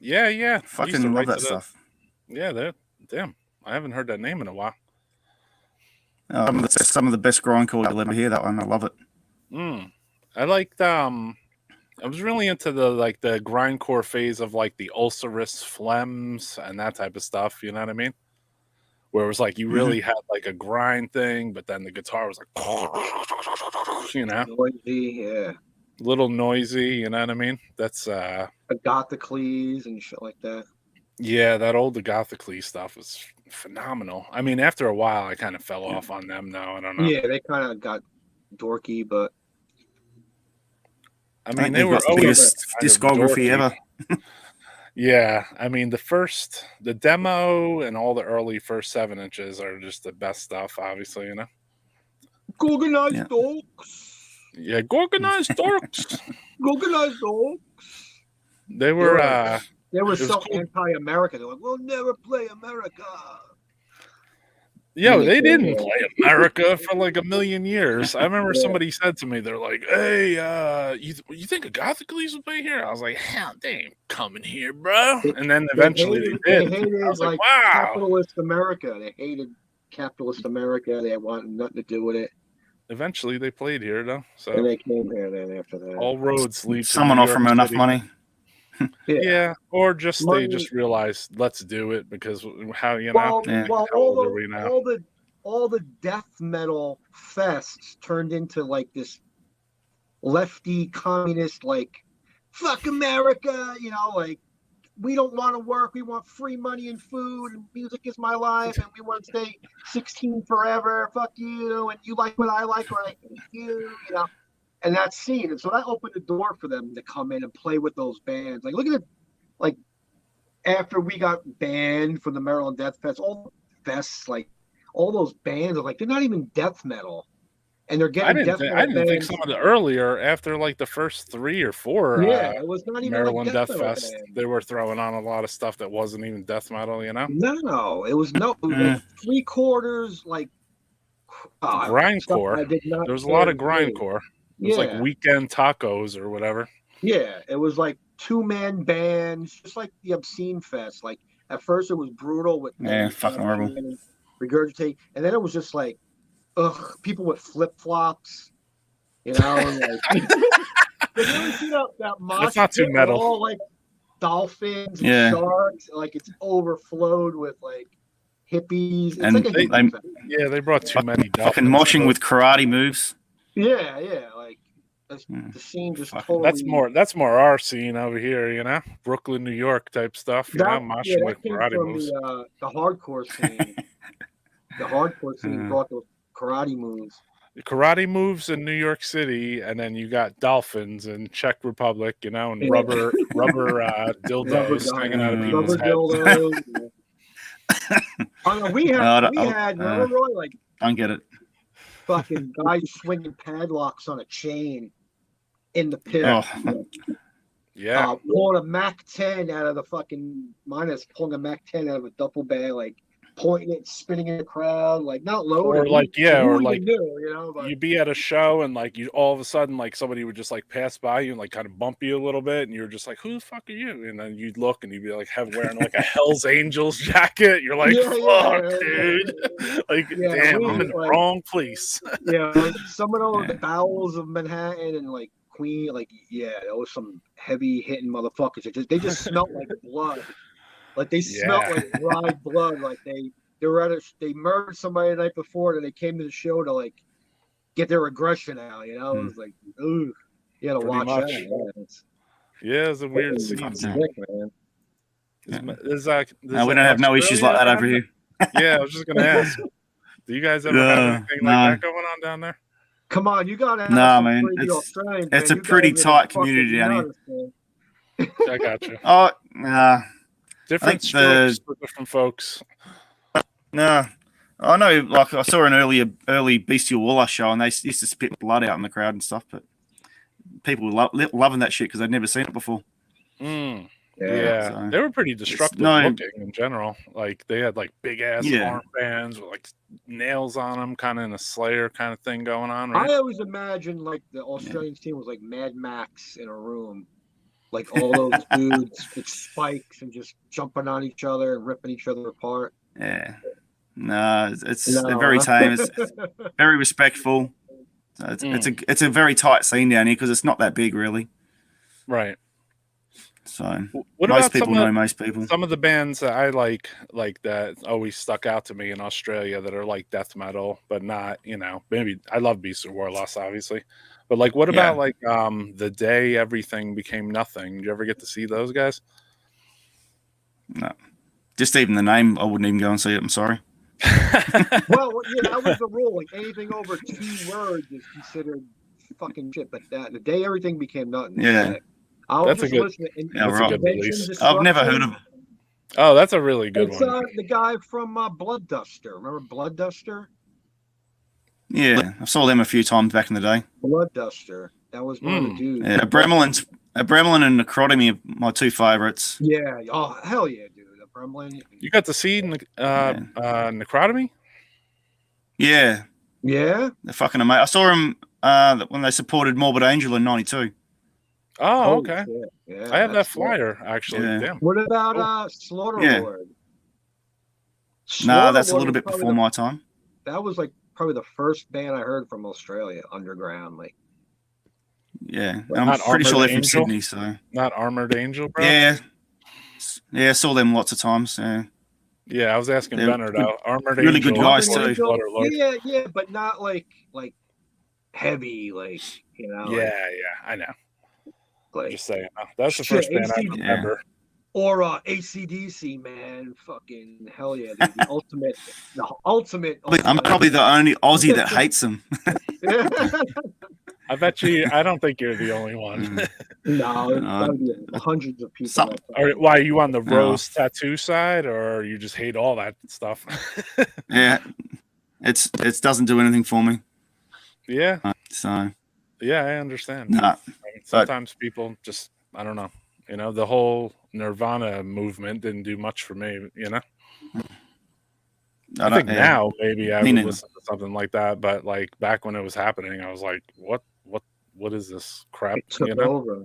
Yeah. I used to Fucking write love that to stuff. Yeah, damn. I haven't heard that name in a while. Some of the best grindcore you'll ever hear, that one. I love it. I liked I was really into the grindcore phase of like the ulcerous phlegms and that type of stuff. You know what I mean? Where it was like you really had like a grind thing, but then the guitar was like, Noisy, yeah. a little noisy. You know what I mean? That's Agathocles and shit like that. yeah, that old Agathocles stuff was phenomenal. I mean, after a while, I kind of fell off on them. Though I don't know. Yeah, they kind of got dorky, but I think mean, they they've were got the always biggest kind of discography dorky. ever. Yeah, I mean the demo and all the early first 7 inches are just the best stuff, obviously, you know. organized Yeah. dogs. Yeah, Gorgonized Dorks. Organized dogs. They were They were was so cool. anti-American. They're like, "We'll never play America." yo, they they came didn't here. play America for like a million years. I remember Yeah. somebody said to me, they're like, "Hey, you think Agathocles would play here?" I was like, "Hell, they ain't coming here, bro." And then eventually they did. I was like, "Wow." capitalist America. They hated capitalist America. They wanted nothing to do with it. Eventually they played here though. And So they came here then after that. all roads lead to Someone New offer York them enough City. money. Yeah, or just they Money- just realized let's do it because how you know Well, Yeah. well, how old are we now? all the death metal fests turned into like this lefty communist, like fuck America, like we don't want to work, we want free money and food, and music is my life, and we want to stay 16 forever. Fuck you, and you like what I like, or I hate you, and that scene. And so that opened the door for them to come in and play with those bands. Like, look at it, like after we got banned from the Maryland Death Fest, all the fests, like all those bands are like they're not even death metal, and they're getting I death didn't metal think bands. some of the earlier after like the first 3 or 4 Yeah, it was not even Maryland like death Death metal Fest, bands. they were throwing on a lot of stuff that wasn't even death metal, you know. No, it was no, it was like 3/4 like Grindcore. I did not. There was a care lot of to read. grindcore. It was like Weekend Tacos or whatever. Yeah, it was like 2-man bands, just like the Obscene Fest. Like at first it was brutal with Fucking horrible. regurgitate, and then it was just like, people with flip flops, and like, did you ever see that mosh That's not too pit metal. with all like dolphins and Yeah. sharks? Like it's overflowed with like hippies. It's And like a they- hippie fest. Yeah, they brought too many Fucking dolphins. moshing with karate moves. Yeah, like the scene just totally. That's more our scene over here, you know, Brooklyn, New York type stuff. You know, moshing that with came karate from moves. the hardcore scene. The hardcore scene brought those karate moves. Karate moves in New York City, and then you got dolphins in Czech Republic, you know, and Yeah. rubber dildos hanging out of people's Rubber heads. dildos. We had remember, Roy, like Don't get it. fucking guys swinging padlocks on a chain in the pit. Oh. Yeah, Pulling a Mac 10 out of the fucking pulling a Mac 10 out of a duffel bag, like pointing it, spinning in the crowd, like not loaded. or like But you'd be at a show and like you all of a sudden like somebody would just like pass by you and like kind of bump you a little bit, and you're just like, "Who the fuck are you?" And then you'd look and you'd be like wearing like a Hell's Angels jacket. You're like, "Fuck, dude!" Like, damn, I'm in the wrong place. Like some of those bowels of Manhattan and like Queen, like there was some heavy hitting motherfuckers. They just smelled like blood. Like they smelled like dry blood. Like they they murdered somebody the night before, and they came to the show to like get their aggression out. It was like, ooh, you had to watch much. that. Yeah, it's a weird scene. Sick, man. No, we don't have no issues like that over here. Yeah, I was just gonna ask. Do you guys ever have anything like that going on down there? Come on, you gotta have Nah, some man, crazy it's- Australians, it's man. a You pretty guys are tight fucking community down here. nuts, man. I got you. Oh, Different think strokes for different folks. no. I know, like, I saw an early Bestial Waller show, and they used to spit blood out in the crowd and stuff, but people were loving that shit because they'd never seen it before. Yeah, so they were pretty destructive looking in general. Like they had like big ass armbands with like nails on them, kind of in a Slayer kind of thing going on. Right? I always imagined like the Australian team was like Mad Max in a room, like all those dudes with spikes and just jumping on each other and ripping each other apart. Yeah. No, they're very tame. It's very respectful. So it's a very tight scene down here because it's not that big, really. Right. So What most about people know most people. some of the bands that I like that always stuck out to me in Australia that are like death metal, but not, maybe I love Beast of Warloss, obviously. But like what about Yeah. like the day everything became nothing? Did you ever get to see those guys? No. Just even the name, I wouldn't even go and see it. I'm sorry. Well, yeah, that was the rule. Like anything over 2 words is considered fucking shit. But the day everything became nothing. Yeah. I was That's a just good- listening. Yeah, That's a right. good Invention, release. I've never Destruction. heard of it. Oh, that's a really good It's one. the guy from Blood Duster. Remember Blood Duster? Yeah, I saw them a few times back in the day. Blood Duster. That was one of the Mm. dudes. Yeah, a Bremlin and Necrotomy are my 2 favorites. Yeah. Oh, hell yeah, dude. A Gremlin. You got to see Necrotomy? Yeah, Yeah. they're fucking amazing. I saw them when they supported Morbid Angel in '92. Oh, Holy okay. shit. Yeah, I have that that's sick. flyer actually. Yeah. Damn. What about Cool. Slaughter Yeah. Lord? Nah, that's a Lord little was bit probably before my time. that was like probably the first band I heard from Australia, underground. Like, Yeah, But I'm not pretty sure Armored they're from Angel? Sydney. So Not Armored Angel, bro? yeah, saw them lots of times. Yeah, Yeah, I was asking They're Benner good- though. Armored really Angel. good guys, Armored too. Angel, Slaughter Lord. yeah, but not like heavy, like Yeah, I know. like Just saying. That's the shit, first band I AC remember. or AC/DC, man. Fucking hell yeah, dude. The ultimate. I'm probably the only Aussie that hates them. Yeah. I bet you. I don't think you're the only one. No, there's gotta be hundreds of people. Some- that Or why are you on the No. rose tattoo side, or you just hate all that stuff? Yeah, it doesn't do anything for me. Yeah, So yeah, I understand. nah, I mean, sometimes people just, I don't know. The whole Nirvana movement didn't do much for me. I think now maybe I Me would neither. listen to something like that, but like back when it was happening, I was like, what is this crap? it took over.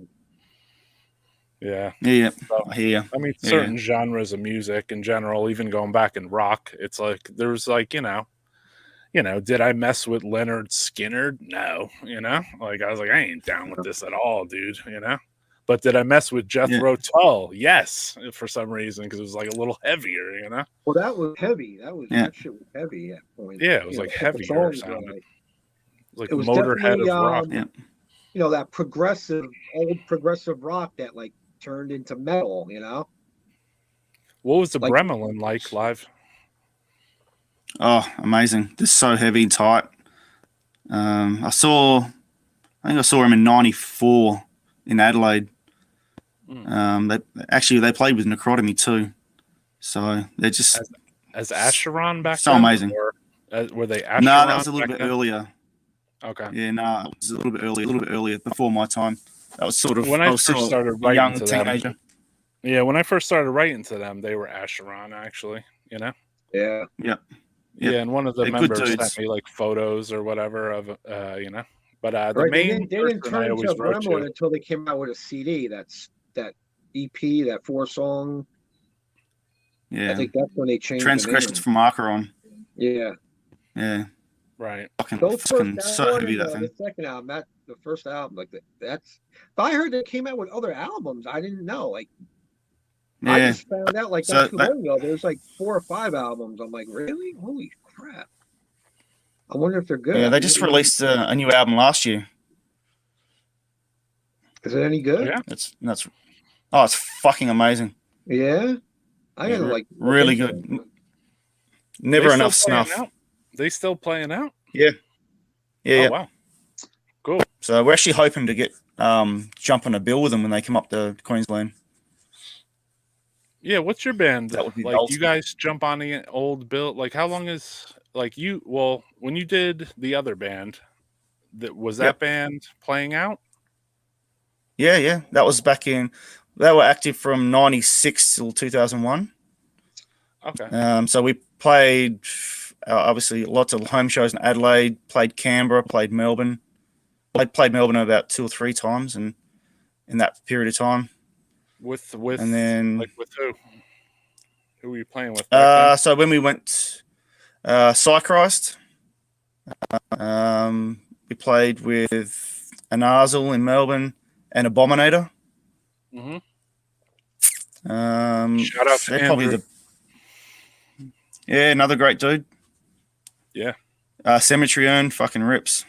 Yeah. Yeah, So, I hear you. I mean, Yeah. certain genres of music in general, even going back in rock, it's like there's like, did I mess with Leonard Skinner? No, like I was like, I ain't down with this at all, dude, But did I mess with Jethro Tull? Yes, for some reason, because it was like a little heavier, Well, that was heavy. That shit was heavy at point. Yeah, it was like heavier sounding. Like it was Motorhead of rock. That old progressive rock that like turned into metal. What was the Like- Bremelin like live? Oh, amazing! They're so heavy and tight. I think I saw him in '94 in Adelaide. They played with Necrotomy too, so they're just as Acheron back so then? amazing. Or, were they Acheron? No, that was a little back bit then? earlier. Okay. Yeah, no, it was a little bit earlier before my time. That was sort of When I first still started a writing young to them, teenager. Yeah, when I first started writing to them, they were Acheron, actually. Yeah. Yep. Yeah, and one of the They're good members dudes. sent me like photos or whatever of, But the Right. main They didn't person I turn into always a wrote Gremlin to. until they came out with a CD. That's that EP, that 4-song. Yeah, I think that's when they changed Transgressions the from Acheron. name. Yeah. Yeah, Right. Those fucking first so album, heavy that thing. the second album, the first album, like that's. But I heard they came out with other albums. I didn't know. Like, I Yeah, just found out like So not too that- long ago. There's like 4 or 5 albums. I'm like, really? Holy crap! I wonder if they're good. yeah. They just released a new album last year. Is it any good? Yeah. It's fucking amazing. Yeah. I gotta Yeah, like really look good. into it. Never They enough still playing snuff. out? They still playing out? Yeah. Oh, wow. Cool. So we're actually hoping to get jump on a bill with them when they come up to Queensland. Yeah, what's your band? That would be Like, you ultimate. guys jump on the old bill? Like, how long is, like, when you did the other band, was that Yep. band playing out? Yeah. That was back in. They were active from '96 till 2001. Okay. So we played obviously lots of home shows in Adelaide. Played Canberra. Played Melbourne. Played Melbourne about 2 or 3 times, and in that period of time. With And then like with who? Who were you playing with back then? so when we went Psychrist, we played with Anazal in Melbourne and Abominator. Mhm. Um, Shout out to they're probably Andrew. another great dude. Yeah. Cemetery Urn fucking rips.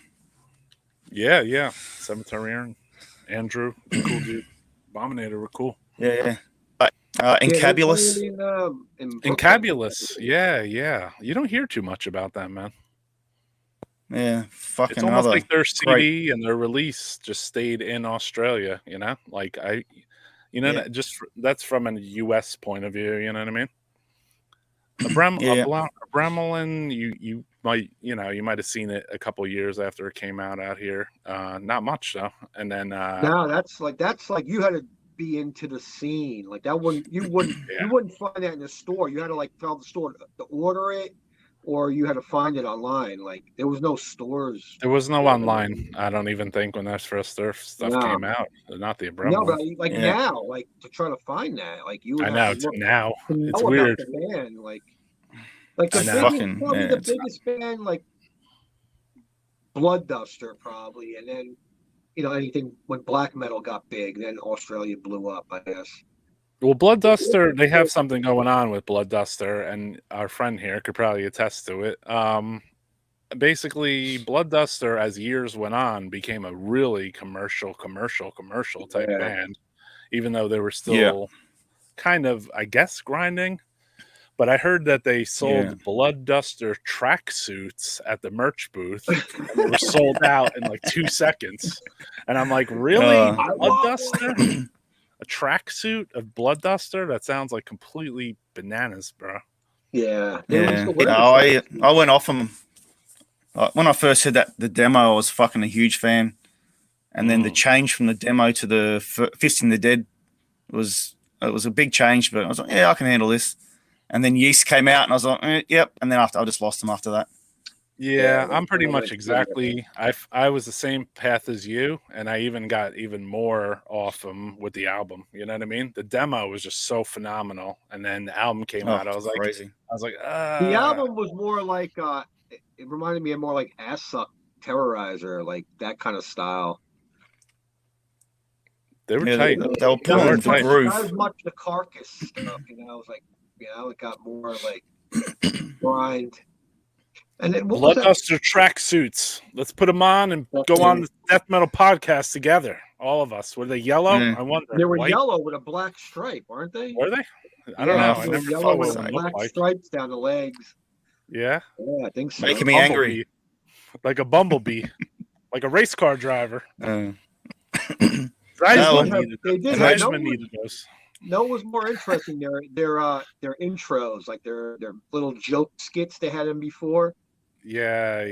Yeah. Cemetery Urn. Andrew, cool dude. Abominator were cool. Yeah. Yeah, they're Encabulous. playing in Brooklyn. Encabulous. Yeah. You don't hear too much about that, man. Yeah, It's fucking almost another like their great. CD and their release just stayed in Australia, you know? Like Yeah. that's from a US point of view, you know what I mean? A Yeah. Bremelin, you might you might have seen it a couple years after it came out here. Not much though. And then No, that's like you had to be into the scene. Like that wouldn't you Yeah. wouldn't find that in the store. You had to like tell the store to order it, or you had to find it online. Like there was no stores. There was no online. I don't even think when that first stuff No. came out. Not the No, Bremelin. but like Yeah. now, like to try to find that, like you would I have know to look now. to know It's about weird. the band. Like the I know. biggest, Fucking, probably yeah, the it's- biggest band, like Blood Duster, probably, and then anything when black metal got big, then Australia blew up, I guess. Well, Blood Duster, they have something going on with Blood Duster, and our friend here could probably attest to it. Basically, Blood Duster, as years went on, became a really commercial type Yeah. band, even though they were still kind of, I guess, grinding. But I heard that they sold Blood Duster tracksuits at the merch booth, and they were sold out in like 2 seconds. And I'm like, really, Blood Duster? A tracksuit of Blood Duster? That sounds like completely bananas, bro. Yeah. Yeah. I went off them when I first heard that the demo. I was fucking a huge fan, and then the change from the demo to the Fisting the Dead was a big change. But I was like, yeah, I can handle this. And then Yeast came out, and I was like, yep. And then I just lost them after that. Yeah, I'm pretty much exactly. I was the same path as you, and I even got even more off them with the album. You know what I mean? The demo was just so phenomenal, and then the album came out. I was crazy. like, the album was more like it reminded me of more like Ass Suck Terrorizer, like that kind of style. They were tight. They were pulling the groove. Not as much the Carcass stuff, it was like it got more like grind. And then Blood Duster tracksuits. Let's put them on and go on the death metal podcast together. All of us. Were they yellow? I wonder. They were yellow with a black stripe, weren't they? Were they? I don't know. I never yellow saw with what black stripes down the legs. Yeah. Yeah, I think so. Making me angry. Like a bumblebee. Like a race car driver. They needed those. No, it was more interesting. Their intros, like their little joke skits they had in before. Yeah.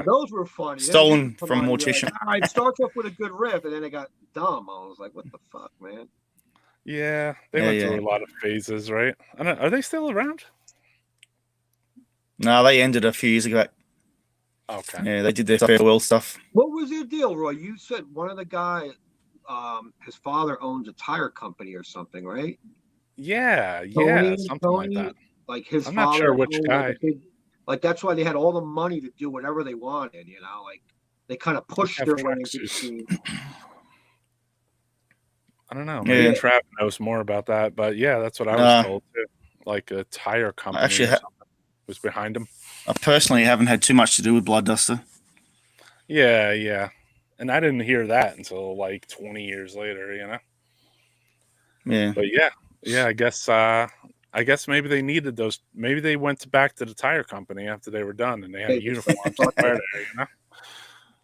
Those were funny. Stolen from Mortician. Like, it starts off with a good riff, and then it got dumb. I was like, "What the fuck, man?" Yeah, they went through a lot of phases, right? I don't. Are they still around? No, they ended a few years ago. Okay. Yeah, they did their farewell stuff. What was your deal, Roy? You said one of the guys, his father owns a tire company or something, right? Yeah, something like that. Like his I'm father. not sure which guy. Like that's why they had all the money to do whatever they wanted, like they kind of pushed their way into the scene. I don't know. Maybe Trav knows more about that, but yeah, that's what I was told too. Like a tire company actually was behind him. I personally haven't had too much to do with Blood Duster. Yeah. And I didn't hear that until like 20 years later, Yeah. But yeah, I guess maybe they needed those. Maybe they went back to the tire company after they were done, and they had uniforms to wear there.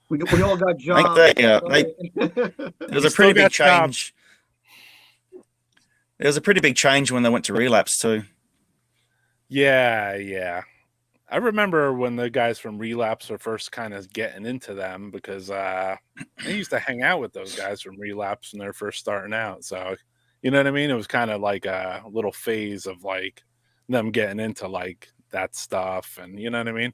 We all got jobs. It was a pretty big change. There was a pretty big change when they went to Relapse too. Yeah. I remember when the guys from Relapse were first kind of getting into them because I used to hang out with those guys from Relapse when they were first starting out. So. You know what I mean? It was kind of like a little phase of like them getting into like that stuff. And you know what I mean?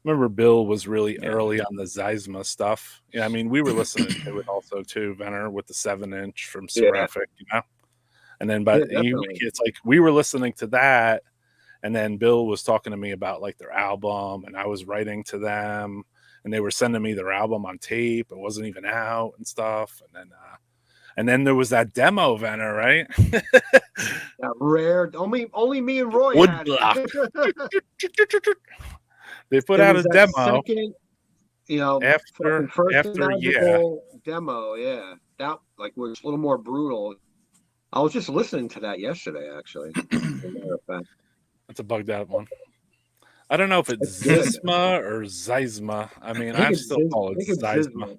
Remember Bill was really early on the DISMA stuff. Yeah, I mean, we were listening to it also too, Venner, with the 7-inch from Seraphic, And then it's like we were listening to that, and then Bill was talking to me about like their album, and I was writing to them, and they were sending me their album on tape. It wasn't even out and stuff. And then And then there was that demo Venner, right? That rare. Only me and Roy had Woodblock. it. They put It out was a that demo second, you know, after fucking first after magical demo. Yeah, that like was a little more brutal. I was just listening to that yesterday, actually. As a matter of fact. That's a bugged out one. I don't know if it's It's good. Zisma or Zizma. I mean, I I think it's still call I it think it's Zizma. Zizma.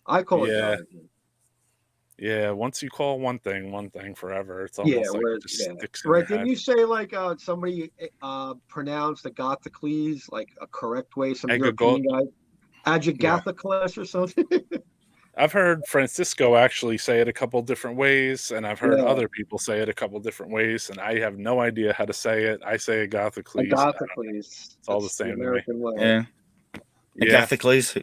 I call it Yeah. Zizma. Yeah, once you call one thing forever, it's Yeah, almost like where it just yeah. sticks in Right. your Didn't head. you say like somebody pronounced Agathocles like a correct way? Some European guy, Agathocles or something. I've heard Francisco actually say it a couple different ways, and I've heard other people say it a couple different ways, and I have no idea how to say it. I say Agathocles. Agathocles. It's all the same to me. American way. Yeah. Yeah. Agathocles.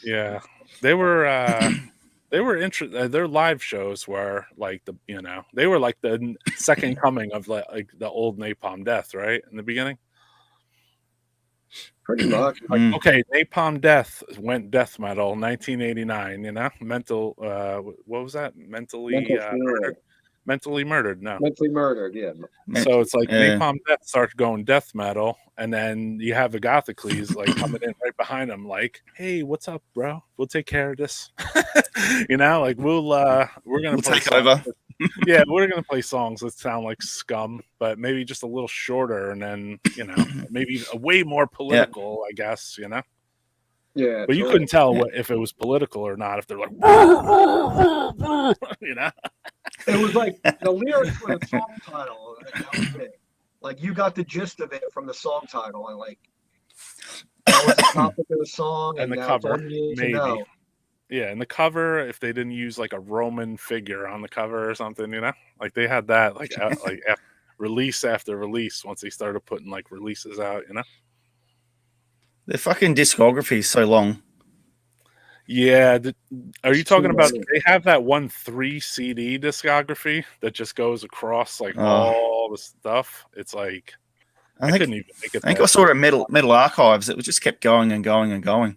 Yeah, they were interesting. Their live shows were like they were like the second coming of like the old Napalm Death, right in the beginning. Pretty much. Mm. Okay, Napalm Death went death metal, 1989. Mental. What was that? Mentally murdered. Mentally murdered. No. Mentally murdered. Yeah. So it's like Yeah. Napalm Death starts going death metal, and then you have Agathocles like coming in right behind him, like, "Hey, what's up, bro? We'll take care of this." Like we're gonna play take over. Yeah, we're gonna play songs that sound like Scum, but maybe just a little shorter, and then maybe a way more political, I guess. Yeah. But you right. couldn't tell if it was political or not if they're like, It was like the lyrics for the song title. That was it. Like you got the gist of it from the song title, and like that was the topic of the song, and the that's all cover, you need to maybe. know. Yeah, and the cover, if they didn't use like a Roman figure on the cover or something, like they had that like release after release once they started putting like releases out, Their fucking discography is so long. Yeah, are you It's talking too about? many. They have that 3 CD discography that just goes across like all the stuff. It's like I couldn't even make it. I think I saw it at Metal Archives. It just kept going and going and going.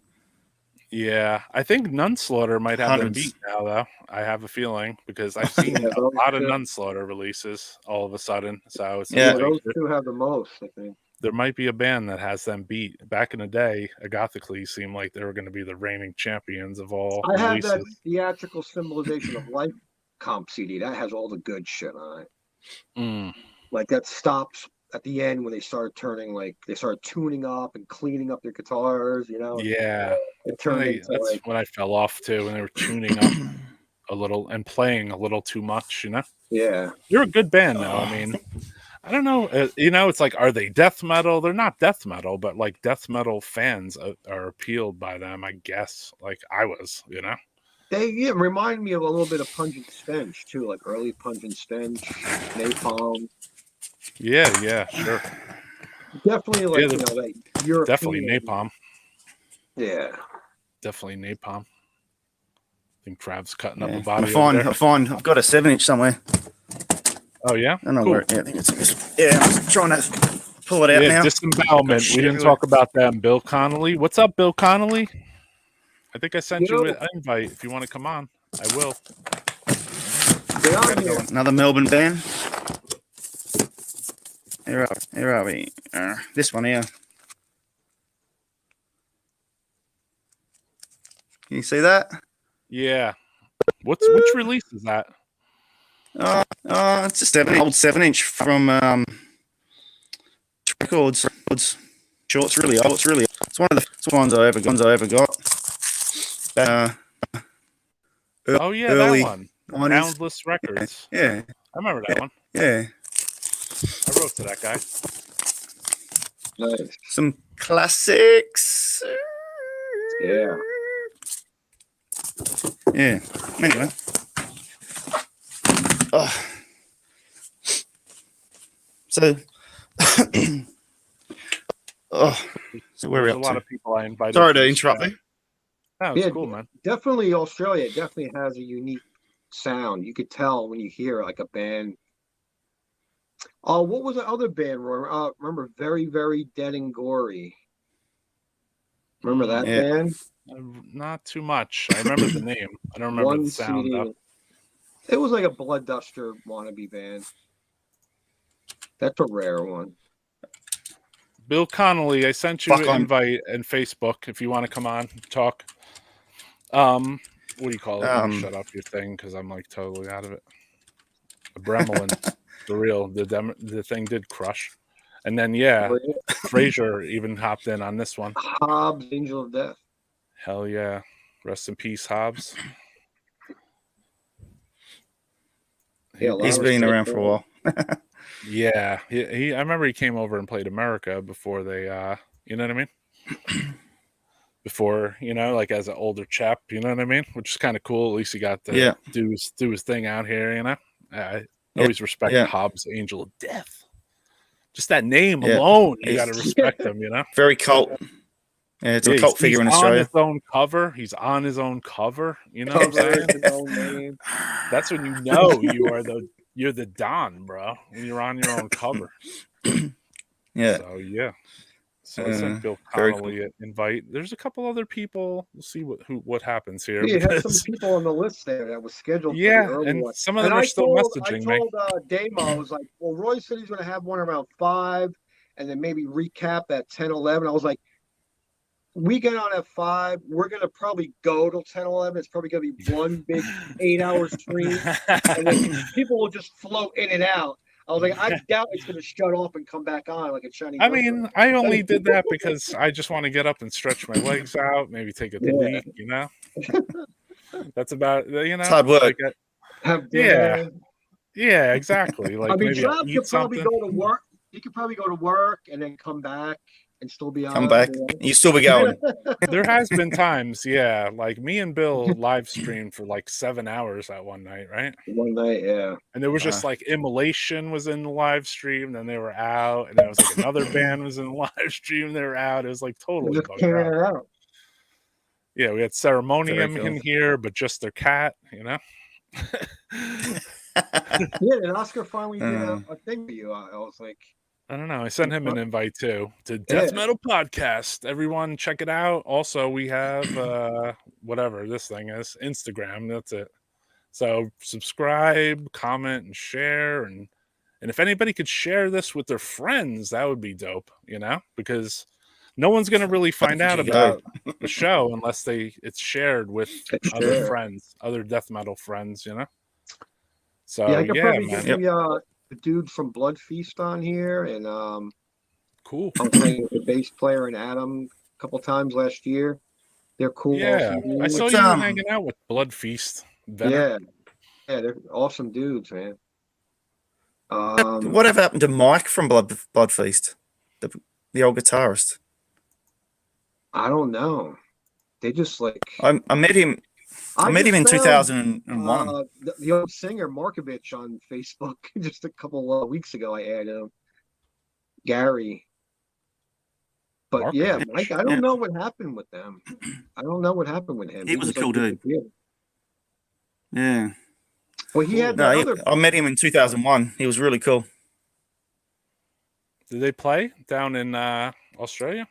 Yeah, I think Nunslaughter might have them beat now, though. I have a feeling because I've seen a lot of Nunslaughter releases all of a sudden. So it's Yeah, like, those two have the most, I think. there might be a band that has them beat. Back in the day, Agathocles seemed like they were going to be the reigning champions of all I have releases. that theatrical symbolization of life comp CD. That has all the good shit on it. Like that stops at the end when they started tuning up and cleaning up their guitars, Yeah, It turned into that's like when I fell off too, when they were tuning up a little and playing a little too much. Yeah. You're a good band, though. I mean, I don't know. It's like, are they death metal? They're not death metal, but like death metal fans are appealed by them, I guess. Like I was, They remind me of a little bit of Pungent Stench too, like early Pungent Stench, Napalm. Yeah, sure. Definitely like that European. Definitely Napalm. Yeah. Definitely Napalm. I think Trav's cutting up a I body. find I've got a 7-inch somewhere. Oh yeah? I don't know Cool. where. Yeah, I think it's this. Yeah, I was trying to pull it out now. Disembowelment. We didn't talk about them. Bill Connolly. What's up, Bill Connolly? I think I sent you an invite. If you want to come on, I will. Get on here. Another Melbourne band. Here are we? This one here. Can you see that? Yeah. Which release is that? It's just an old 7-inch from Records. Sure, it's really old. It's one of the first ones I ever got. Oh yeah, early that one. 90s. Boundless Records. Yeah. I remember that one. Yeah. I wrote to that guy. Nice. Some classics. Yeah. Yeah. Anyway. Oh. So. So where are we There's up a lot to? of people I invited. Sorry to interrupt you. No, it's cool, man. Definitely Australia definitely has a unique sound. You could tell when you hear like a band. Oh, what was the other band, Roy? Remember Very, Very Dead and Gory. Remember that Yeah. band? Not too much. I remember the name. I don't remember One the sound CD. though. It was like a Blood Duster wannabe band. That's a rare one. Bill Connolly, I sent you Fuck an on. invite and Facebook if you want to come on talk. What do you call it? Let me shut up your thing because I'm like totally out of it. A Bremelin, for real. The thing did crush, and then Frazier even hopped in on this one. Hobbs, Angel of Death. Hell yeah! Rest in peace, Hobbs. Yeah, a lot He's of been respect around for a while. Yeah, he. I remember he came over and played America before they. You know what I mean? Before, like as an older chap, you know what I mean? Which is kind of cool. At least he got to do his thing out here, you know? I always respect Hobbs, Angel of Death. Just that name alone, you got to respect him, you know? Very cult. Yeah, it's a cult figure in Australia. He's on his own cover. He's on his own cover. You know what I'm saying? his own name. That's when you know you're the Don, bro. When you're on your own cover. Yeah. So yeah. So I sent Bill very Connolly an invite. There's a couple other people. We'll see what happens here. You had some people on the list there that was scheduled. Yeah, for the early and one. some of them are still messaging me. I told Damo, I was like, well, Roy said he's going to have one around 5 and then maybe recap at 10, 11. I was like, we get on at 5. We're going to probably go till 10, 11. It's probably going to be one big 8-hour stream. And then people will just float in and out. I was like, I doubt it's going to shut off and come back on like a Chinese. I mean, I only did that because I just want to get up and stretch my legs out, maybe take a leak, you know? That's about, you know? It's hard work. Yeah, exactly. Like, I mean, maybe Trav could probably go to work. He could probably go to work and then come back and still be on. Come back. You still be going. There has been times, like me and Bill live streamed for like 7 hours that one night, right? One night, yeah. And there was just like Immolation was in the live stream, then they were out, and then it was like another band was in the live stream, they were out. It was like totally just came out. Yeah, we had Ceremonium in here, but just their cat, you know. Yeah, and Oscar finally did a thing for you. I was like, I don't know. I sent him an invite too to Death Metal Podcast. Everyone, check it out. Also, we have whatever this thing is, Instagram. That's it. So subscribe, comment, and share, and if anybody could share this with their friends, that would be dope. You know, because no one's gonna really find out about the show unless it's shared with other friends, other death metal friends. You know. So I could probably man. get the dude from Blood Feast on here, and cool. I'm playing with the bass player and Adam a couple times last year. They're cool. Yeah, I saw you hanging out with Blood Feast. Yeah, they're awesome dudes, man. Whatever happened to Mike from Blood Feast, the old guitarist? I don't know. They just like I met him. I met him in 2001. The old singer Markovich on Facebook just a couple of weeks ago. I added him, Gary. But Markovich. Mike, I don't know what happened with them. I don't know what happened with him. He was a cool dude. Yeah. Well, he had I met him in 2001. He was really cool. Did they play down in Australia?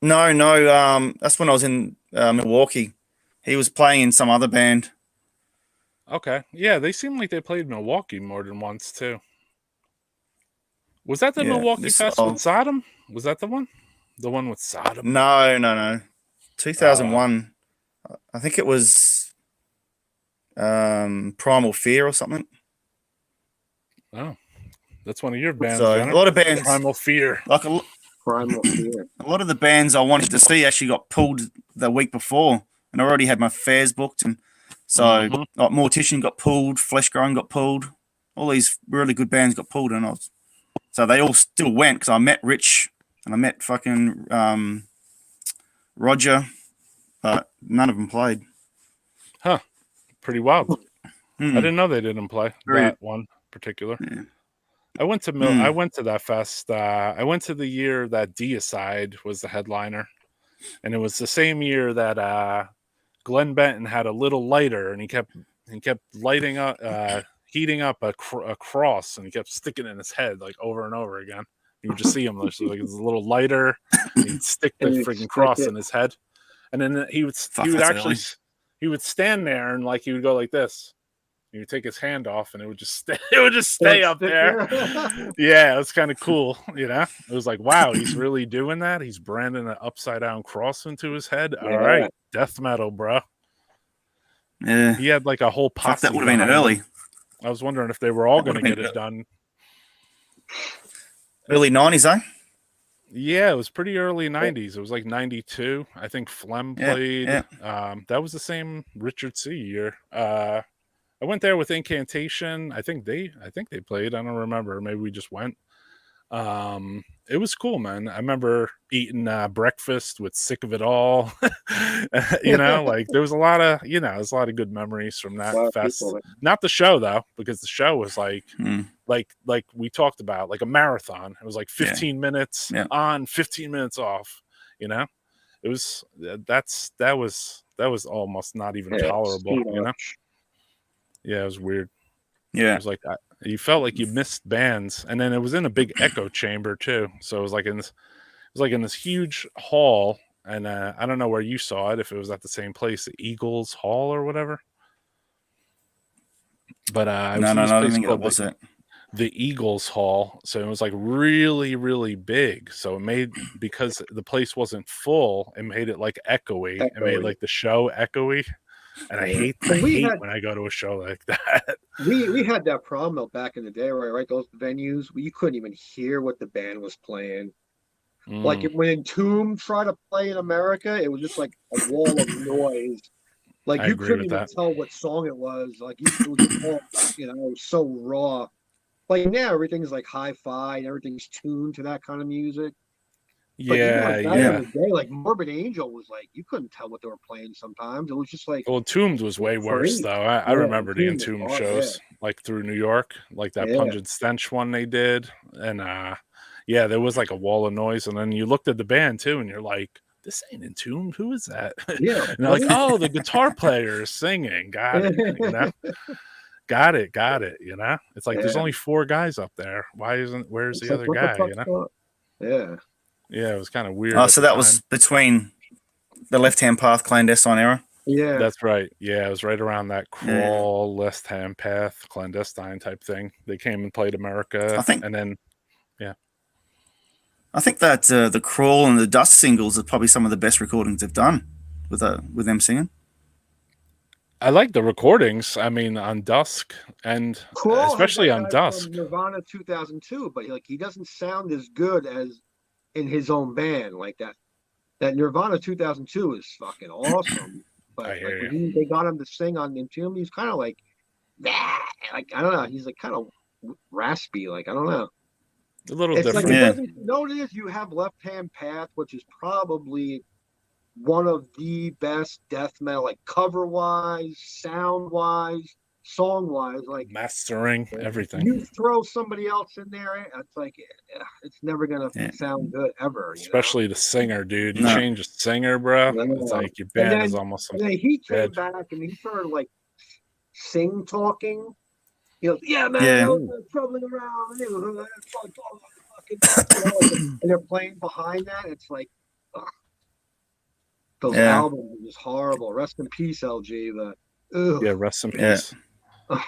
No. That's when I was in Milwaukee. He was playing in some other band. Okay. Yeah, they seem like they played Milwaukee more than once, too. Was that the Milwaukee Fest with Sodom? Was that the one? The one with Sodom? No. 2001. I think it was Primal Fear or something. Oh. That's one of your bands. So, a lot of bands. Primal Fear. Primal Fear. A lot of the bands I wanted to see actually got pulled the week before. And I already had my fares booked, and so like Mortician got pulled, Flesh Growing got pulled, all these really good bands got pulled, and so they all still went because I met Rich and I met fucking Roger, but none of them played. Huh? Pretty wild. I didn't know they didn't play that one particular. Yeah. I went to I went to that fest. I went to the year that Deicide was the headliner, and it was the same year that Glenn Benton had a little lighter, and he kept lighting up, heating up a cross, and he kept sticking it in his head like over and over again. You would just see him like it's a little lighter. He'd stick the And he'd freaking stick cross it. in his head, and then he would Fuck, that's actually early. he would stand there and like he would go like this. He would take his hand off, and it would just stay. It would just stay up Stick there. there. Yeah, it was kind of cool. You know, it was like, wow, he's really doing that. He's branding an upside down cross into his head. All Yeah. right, death metal, bro. Yeah. He had like a whole Fuck, posse. that would have been behind him. early. I was wondering if they were all That going to would've get been it done. Early 90s, eh? Yeah, it was pretty early 90s. It was like 92. I think Flem Yeah, played. yeah. That was the same Richard C. year. I went there with Incantation. I think they played. I don't remember. Maybe we just went. It was cool, man. I remember eating breakfast with Sick of It All. You know, like there was a lot of, there's a lot of good memories from that fest. Not the show though, because the show was like like we talked about, like a marathon. It was like 15 minutes on, 15 minutes off. You know, it was that was almost not even tolerable. You know, yeah, it was weird. Yeah. It was like you felt like you missed bands, and then it was in a big echo chamber too. So it was like in this huge hall, and I don't know where you saw it, if it was at the same place, the Eagles Hall or whatever. But it was No, I don't think called that was it. the Eagles Hall. So it was like really, really big. So it made, because the place wasn't full, it made it like echoey. It made like the show echoey. And I hate when I go to a show like that. We had that problem though back in the day, right? Those venues where you couldn't even hear what the band was playing. Like when Entomb tried to play in America, it was just like a wall of noise. Like I you agree couldn't with even that. tell what song it was. Like it was just all, it was so raw. Like now everything's like hi-fi and everything's tuned to that kind of music. But Yeah, back in the day, like Morbid Angel was like, you couldn't tell what they were playing sometimes. It was just like, well, Entombed was way worse though. I remember the Entombed shows like through New York, like that Pungent Stench one they did, and yeah, there was like a wall of noise, and then you looked at the band too, and you're like, this ain't Entombed. Who is that? Yeah, and they're like, oh, the guitar player is singing. Got it. You know? Got it. You know, it's like there's only 4 guys up there. Where's the other guy? You know? Yeah. Yeah, it was kind of weird. Oh, so that was between the Left Hand Path clandestine era? Yeah. That's right. Yeah, it was right around that crawl, Left Hand Path, clandestine type thing. They came and played America. I think, and then, I think that the Crawl and the Dust singles are probably some of the best recordings they've done with them singing. I like the recordings. I mean, on Dusk, and Crawl especially on from Dusk. Nirvana 2002, but like he doesn't sound as good as in his own band. Like that Nirvana 2002 is fucking awesome. But like they got him to sing on Entombed, he's kind of like I don't know. He's like kind of raspy. Like I don't know. A little It's different. like you know, it is. You have Left Hand Path, which is probably one of the best death metal, like cover wise, sound wise, song wise, like mastering everything. You throw somebody else in there, it's like it's never gonna sound good ever. Especially the singer, dude. You change a singer, bro. It's like your band is almost. And then he came back and he started like sing talking. He goes, yeah, man, troubling around, and they're playing behind that. It's like those albums are just horrible. Rest in peace, LG. Yeah, rest in peace. All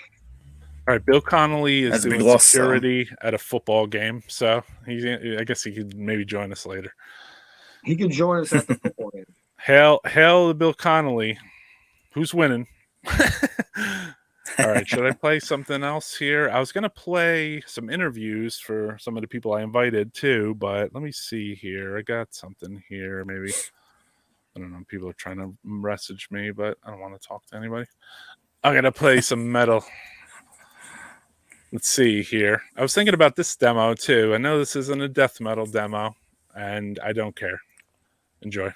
right, Bill Connolly is doing security at a football game, so I guess he could maybe join us later. He could join us at the football game. Hail to Bill Connolly. Who's winning? All right, should I play something else here? I was going to play some interviews for some of the people I invited too, but let me see here. I got something here, maybe. I don't know. People are trying to message me, but I don't want to talk to anybody. I'm going to play some metal. Let's see here. I was thinking about this demo too. I know this isn't a death metal demo, and I don't care. Enjoy.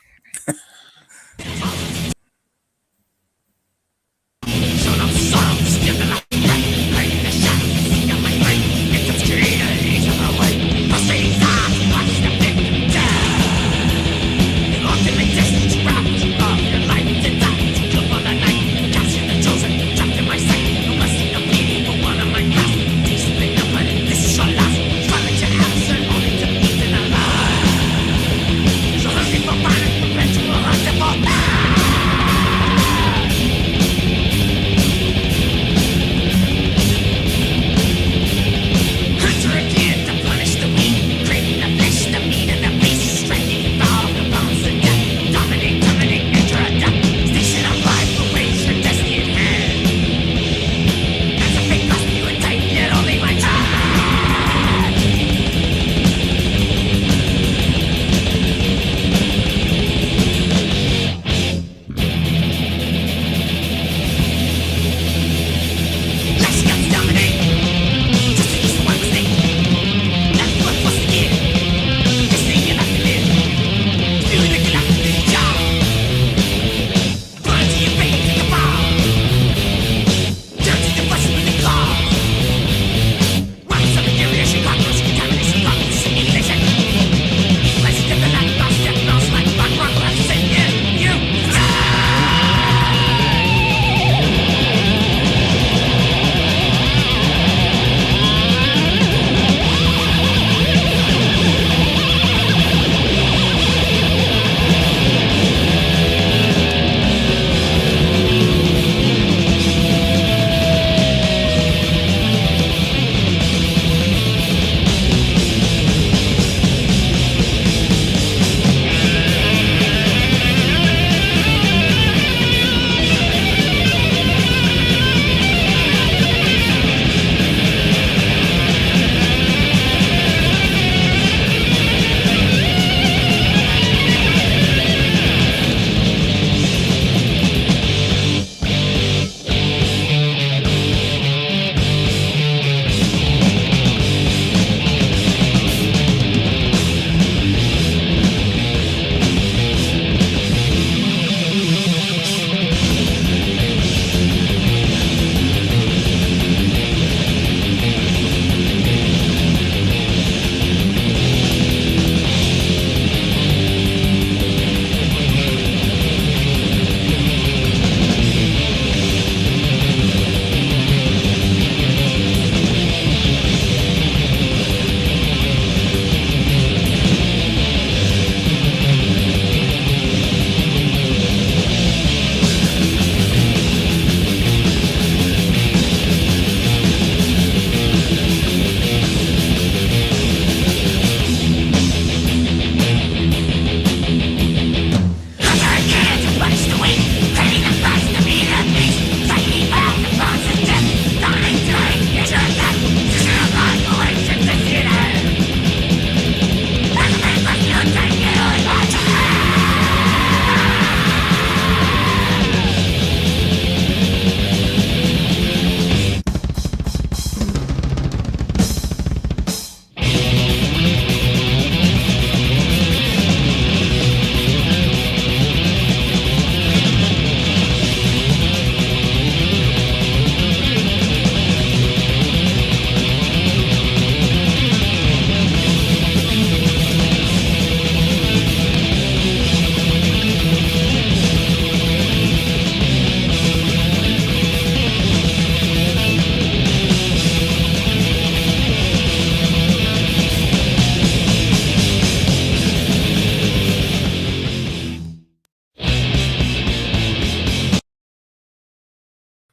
This is your last, try to answer, only to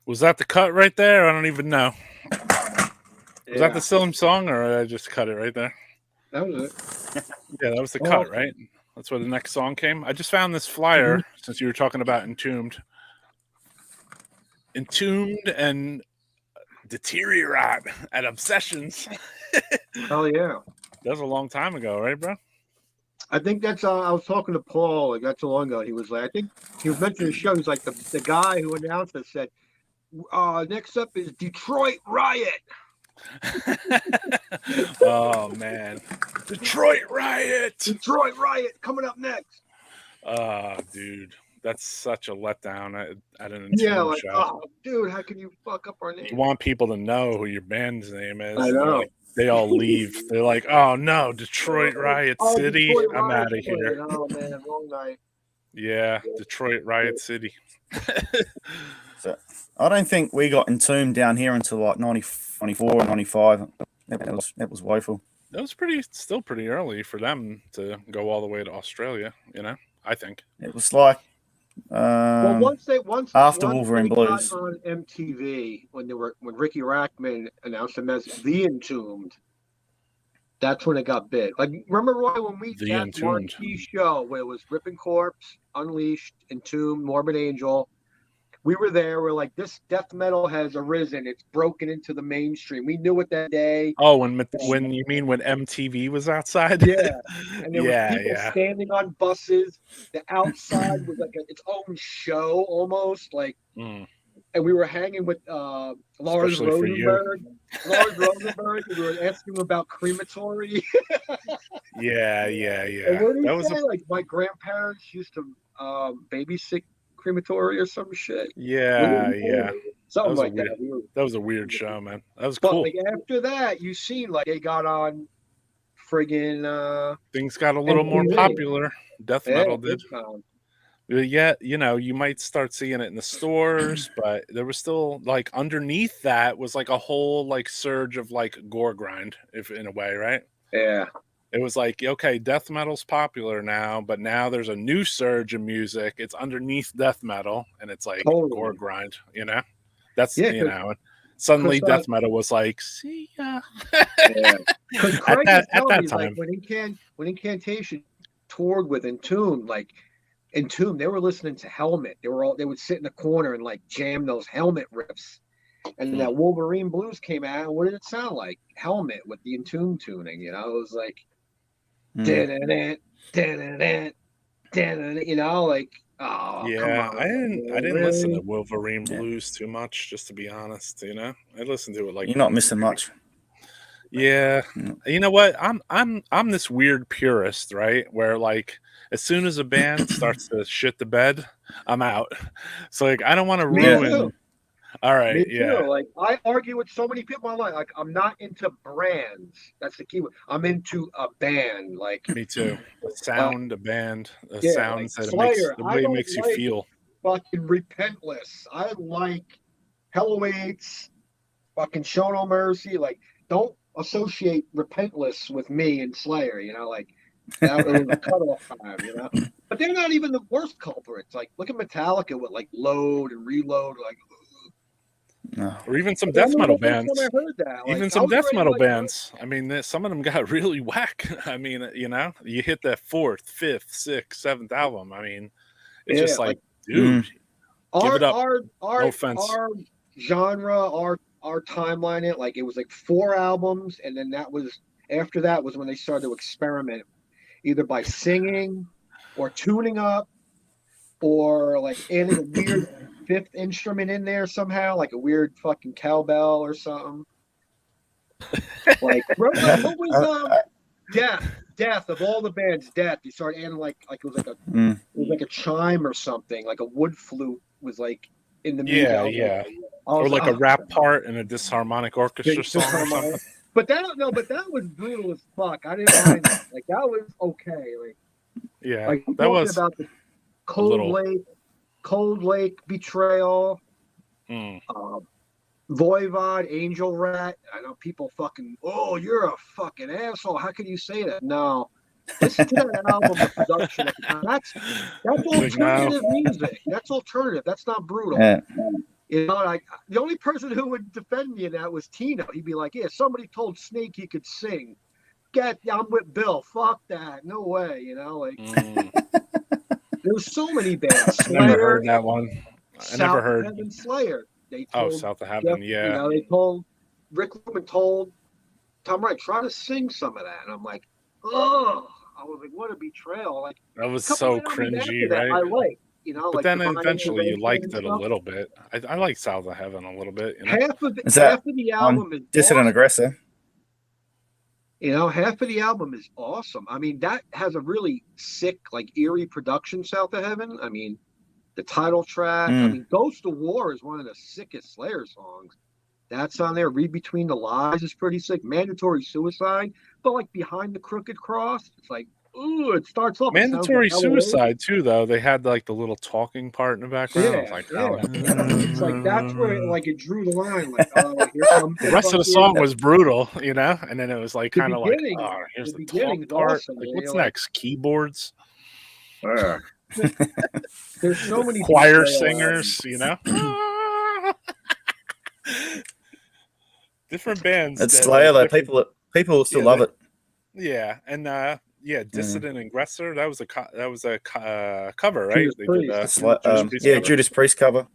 Was that the cut right there? I don't even know. Was that Yeah, the same song, or did I just cut it right there? that was it. Yeah, that was the Oh. cut, right? That's where the next song came. I just found this flyer since you were talking about Entombed. Entombed and Deteriorate at Obsessions. Hell yeah. That was a long time ago, right, bro? I think that's I was talking to Paul like not too long ago. He was like, I think he was mentioning the show. He's like the guy who announced it said, next up is Detroit Riot. Oh man. Detroit Riot. Detroit Riot coming up next. Dude. That's such a letdown at an Yeah, Entombed like, show. oh dude, how can you fuck up our name? You want people to know who your band's name is. I and they're know. like, they all leave. They're like, oh no, Detroit Riot City. Detroit I'm Riot out of played. here. Oh man, wrong night. Yeah, Detroit Riot City. So I don't think we got Entombed down here until like 94 or 95. That was woeful. That was still pretty early for them to go all the way to Australia, I think. It was like Well, once after once Wolverine they Blues. got on MTV when Ricky Rackman announced them as the Entombed, that's when it got big. Like, remember Roy when we The that Entombed. marquee show where it was Ripping Corpse, Unleashed, Entombed, Morbid Angel. We were there. We're like, this death metal has arisen. It's broken into the mainstream. We knew it that day. Oh, when you mean when MTV was outside? Yeah, and there Yeah, was people yeah. standing on buses. The outside was like its own show almost, like. Mm. And we were hanging with Lars Especially for you. Rosenberg. Lars Rosenberg. We were asking him about crematory. Yeah. And what did he That was say? Like, my grandparents used to babysit crematory or some shit. yeah. Something was a like that. That was a weird show, man. That was But cool. like after that, you seen like they got on friggin' Things got a little more MTV. popular. Death metal did. big time. Yeah, you might start seeing it in the stores, but there was still like underneath that was like a whole like surge of like gore grind, if in a way, right? Yeah. It was like, okay, death metal's popular now, but now there's a new surge of music. It's underneath death metal, and it's like Totally. gore grind, That's Yeah, suddenly 'cause, death metal was like, see ya. Yeah. Because Craig at was telling that me, time. like when Incantation toured with Entombed, like Entombed, they were listening to Helmet. They would sit in the corner and like jam those Helmet riffs. And that Wolverine Blues came out, and what did it sound like? Helmet with the Entombed tuning, It was like like, oh, Yeah, come on, I didn't really? listen to Wolverine Blues too much, just to be honest. I listened to it like You're not missing much. Yeah, you know what? I'm this weird purist, right? Where like as soon as a band starts to shit the bed, I'm out. So like I don't want to Me ruin. too. All right, Me yeah, too. Like I argue with so many people online. Like I'm not into brands. That's the key word. I'm into a band. Like me too. The sound, a band, the yeah, sounds like that Slayer, the way it don't makes you like feel. fucking Repentless. I like Hell Awaits, fucking Show No Mercy. Like don't associate Repentless with me and Slayer. Like that was a cutoff time. But they're not even the worst culprits. Like look at Metallica with like Load and Reload. Like. No. Or even some death metal bands. I heard that. Like, Even some death metal bands. I mean, some of them got really whack. I mean, you hit that 4th, 5th, 6th, 7th album. I mean, it's just like, dude, give it up. No offense. Our genre, our timeline, it was like 4 albums, and then after that was when they started to experiment, either by singing or tuning up, or like adding a weird 5th instrument in there somehow, like a weird fucking cowbell or something. Like what was Death of all the bands, Death. You started adding like it was like a chime or something, like a wood flute was like in the music. Yeah. Or like a rap part in a disharmonic orchestra song or something. But that was brutal as fuck. I didn't mind that. Like that was okay. Like that was about the Cold Lake Betrayal, Voivod, Angel Rat. I know people fucking, you're a fucking asshole. How can you say that? No. Listen to that album, the production. That's alternative music. That's alternative. That's not brutal. Yeah. You know, like the only person who would defend me in that was Tino. He'd be like, "Yeah, somebody told Snake he could sing. I'm with Bill. Fuck that. No way." You know, like there was so many bands. I never Slayer, heard that one. I never South heard. of Heaven, Slayer. They Oh, told South of Jeff, Heaven, yeah. You know, they told Rick Rubin told Tom Wright, try to sing some of that, and I'm like, oh, I was like, what a betrayal. Like That was a couple so albums cringy, after that, right? I like, you know, But like then Divine eventually you Intervention liked and it a stuff. little bit. I like South of Heaven a little bit. You know? Half of the album is Dissident awesome. Aggressor. You know, half of the album is awesome. I mean, that has a really sick, like eerie production, South of Heaven. I mean, the title track. I mean, Ghost of War is one of the sickest Slayer songs. That's on there. Read Between the Lies is pretty sick. Mandatory Suicide, but like Behind the Crooked Cross, it's like, ooh, it starts off. Mandatory it like Suicide too, though. They had like the little talking part in the background. Yeah, I was like, yeah. oh. It's like that's where it drew the line. Like, oh, here comes The rest of the song was brutal, you know, and then it was like The kind of like, beginning- oh, here's the the beginning's talk part. awesome, Like, man. what's You're like- next? Keyboards, There's so many choir betrayal singers, you know. Different bands. It's that, Slayer, though. different- People still Yeah, love it. Yeah, and yeah, Dissident Aggressor. That was a cover, right? Judas They Priest. did It's like, Priest yeah, cover. Judas Priest cover.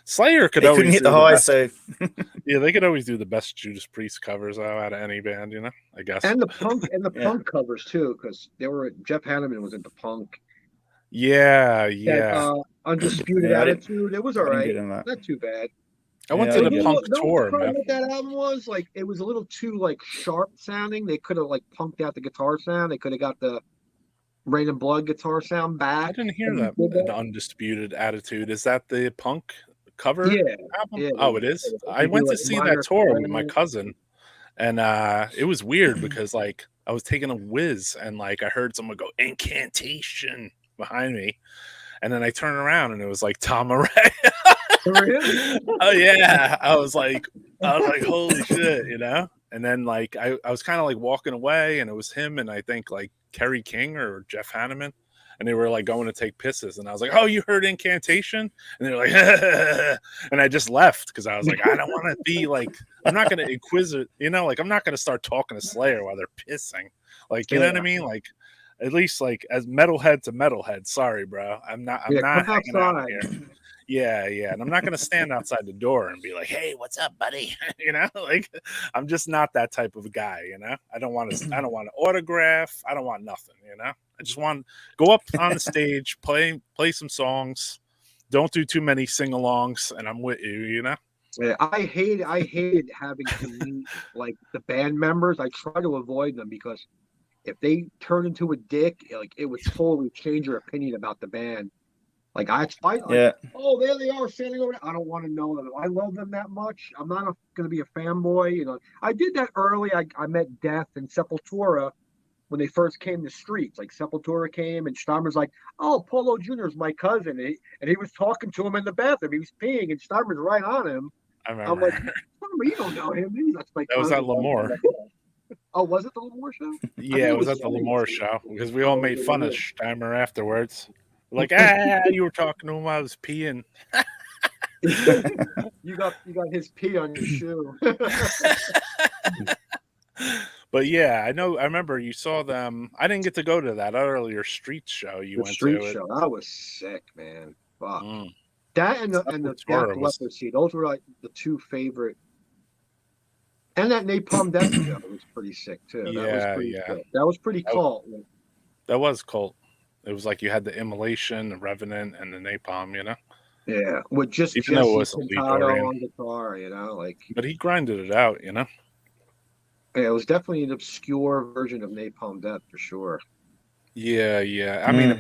Slayer could They always couldn't hit do the highs, best- so Yeah, they could always do the best Judas Priest covers out of any band, you know. I guess. and the punk Yeah. punk covers too, because they were Jeff Hanneman was into punk. Yeah, That yeah. Undisputed Yeah, I didn't- Attitude. It was all I didn't right. get in that. Not too bad. I went Yeah, to I the get it. punk No, tour, the problem man. with that album was like it was a little too like sharp sounding. They could have like punked out the guitar sound. They could have got the Rain and Blood guitar sound back. I didn't hear And that. they did The Undisputed Attitude. Is that the punk cover Yeah, album? yeah, Oh, they- it is. they I do, went to like, see Minor that tour with Threat. my cousin, and it was weird because like I was taking a whiz and like I heard someone go incantation behind me, and then I turned around and it was like Tom Araya. Really? Oh yeah, I was like holy shit, you know. And then like I was kind of like walking away, and it was him and I think like Kerry King or Jeff Hanneman, and they were like going to take pisses, and I was like, oh, you heard incantation? And they were like, and I just left because I was like, I don't want to be like, I'm not gonna inquisitive, you know, like I'm not gonna start talking to Slayer while they're pissing, like, you know what I mean, like. At least like as metalhead to metalhead. Sorry, bro. I'm not Yeah, not come hanging out outside. here. Yeah. And I'm not gonna stand outside the door and be like, hey, what's up, buddy? You know, like I'm just not that type of guy, you know. I don't want to autograph. I don't want nothing, you know. I just want to go up on the stage, play some songs, don't do too many sing-alongs, and I'm with you, you know. Yeah, I hated having to meet like the band members. I try to avoid them because if they turn into a dick, like it would totally change your opinion about the band. Like Yeah. oh, there they are standing over there. I don't want to know them. I love them that much. I'm not going to be a fanboy. You know, I did that early. I met Death and Sepultura when they first came to Streets. Like Sepultura came and Steimer's like, oh, Polo Jr. is my cousin. And he was talking to him in the bathroom. He was peeing and Steimer's right on him. I I'm remember. like, Steimer, you don't know him. That's my That was cousin. at L'Amour. Oh, was it the L'Amour show? Yeah, it was at the L'Amour show because we all made fun of Steimer afterwards. Like, you were talking to him while I was peeing. You got his pee on your shoe. But yeah, I remember you saw them. I didn't get to go to that earlier street show you The went street to. show. That was sick, man. Fuck. Mm. That and the Tour Death was- Leprosy. Those were like the two favorite. And that Napalm Death show was pretty sick too. That was Yeah, pretty yeah. sick. That was pretty cult. That was cult. It was like you had the Immolation, the Revenant, and the Napalm, you know. Yeah, with just Even though it Jesse was a lead Pintado organ. on guitar, you know, like But he grinded it out, you know. yeah, it was definitely an obscure version of Napalm Death for sure. Yeah. I mean, it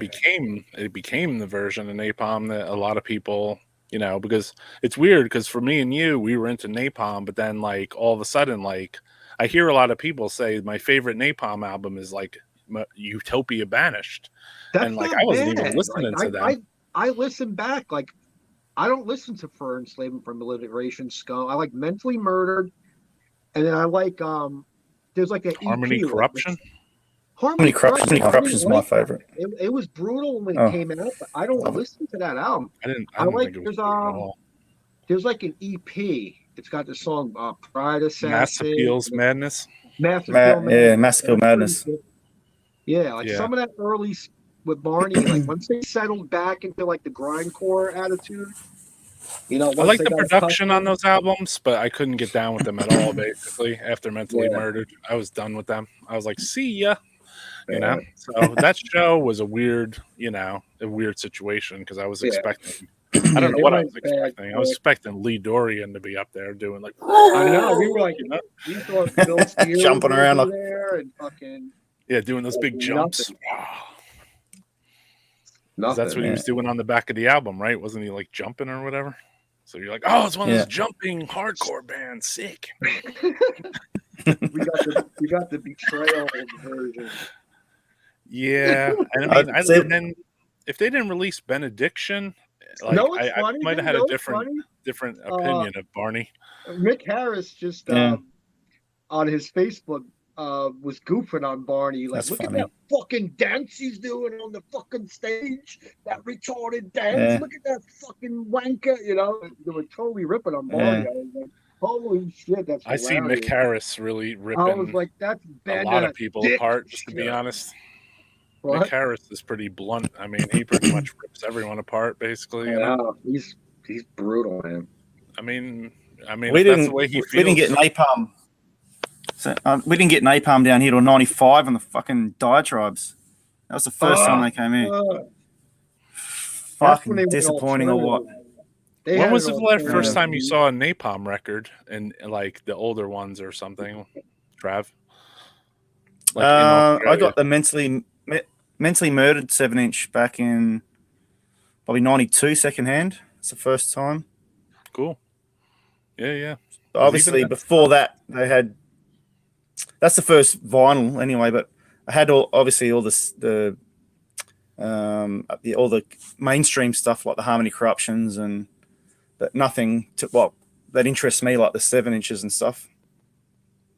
became the version of Napalm that a lot of people, you know, because it's weird because for me and you, we were into Napalm, but then like all of a sudden, like I hear a lot of people say my favorite Napalm album is like Utopia Banished. That's And, like, not I wasn't even bad. listening to them. I listen back. Like, I don't listen to For Enslavement from Alliteration, Scum. I like Mentally Murdered, and then I like there's like a Harmony EP, like, Corruption. Harmony Corruption is my favorite. It was brutal when it Oh. came out, but I don't listen to that album. I I don't like think it was there's good at all. there's like an EP. It's got the song Pride Mass Assassin. Appeals Madness. Mass Appeal Madness. Mass Appeal That's Madness. pretty cool. Yeah, like Yeah. some of that early with Barney, like once they settled back into like the grindcore attitude, you know, I once like they the got production on accustomed- those albums, but I couldn't get down with them at all. Basically, after Mentally Yeah. Murdered, I was done with them. I was like, "See ya," you Yeah. know. So that show was a weird situation because I was Yeah. expecting. I don't know They what I went was bad expecting. I was quick. expecting Lee Dorian to be up there doing like. I know. We were like, You know? we thought Bill Steele Jumping was around gonna like- be there and fucking Yeah, doing those big jumps. nothing. Wow. 'Cause Nothing. that's what he was doing on the back of the album, right? Wasn't he like jumping or whatever? So you're like, oh, it's one of those jumping hardcore bands. Sick. we got the betrayal version. Yeah, and I mean, I'd say- and then if they didn't release Benediction, like No, it's I funny. might have man. had a No, it's funny. different opinion of Barney. Mick Harris just Yeah. on his Facebook was goofing on Barney. Like, That's look funny. at that fucking dance he's doing on the fucking stage. That retarded dance. Yeah. Look at that fucking wanker. You know, they were totally ripping on Barney. Yeah. I was like, holy shit, that's I see hilarious. Mick Harris really I was ripping like, that's a lot of people dick apart. Just to be shit. honest, What? Mick Harris is pretty blunt. I mean, he pretty much rips everyone apart, basically. You know? Yeah, he's brutal, man. I mean, We if that's didn't. the way he We feels. didn't get napalm. So, we didn't get napalm down here till '95 on the fucking diatribes. That was the first time they came in. That's when Fucking they went disappointing or what? alternative. They When had was an the alternative. first time you saw a Napalm record and like the older ones or something, Trav? Like in I Australia? got the mentally murdered 7-inch back in probably '92 secondhand. It's the first time. Cool. Yeah. But obviously, before that, they had. That's the first vinyl, anyway. But I had all the mainstream stuff like the Harmony Corruptions but nothing that interests me like the 7 inches and stuff.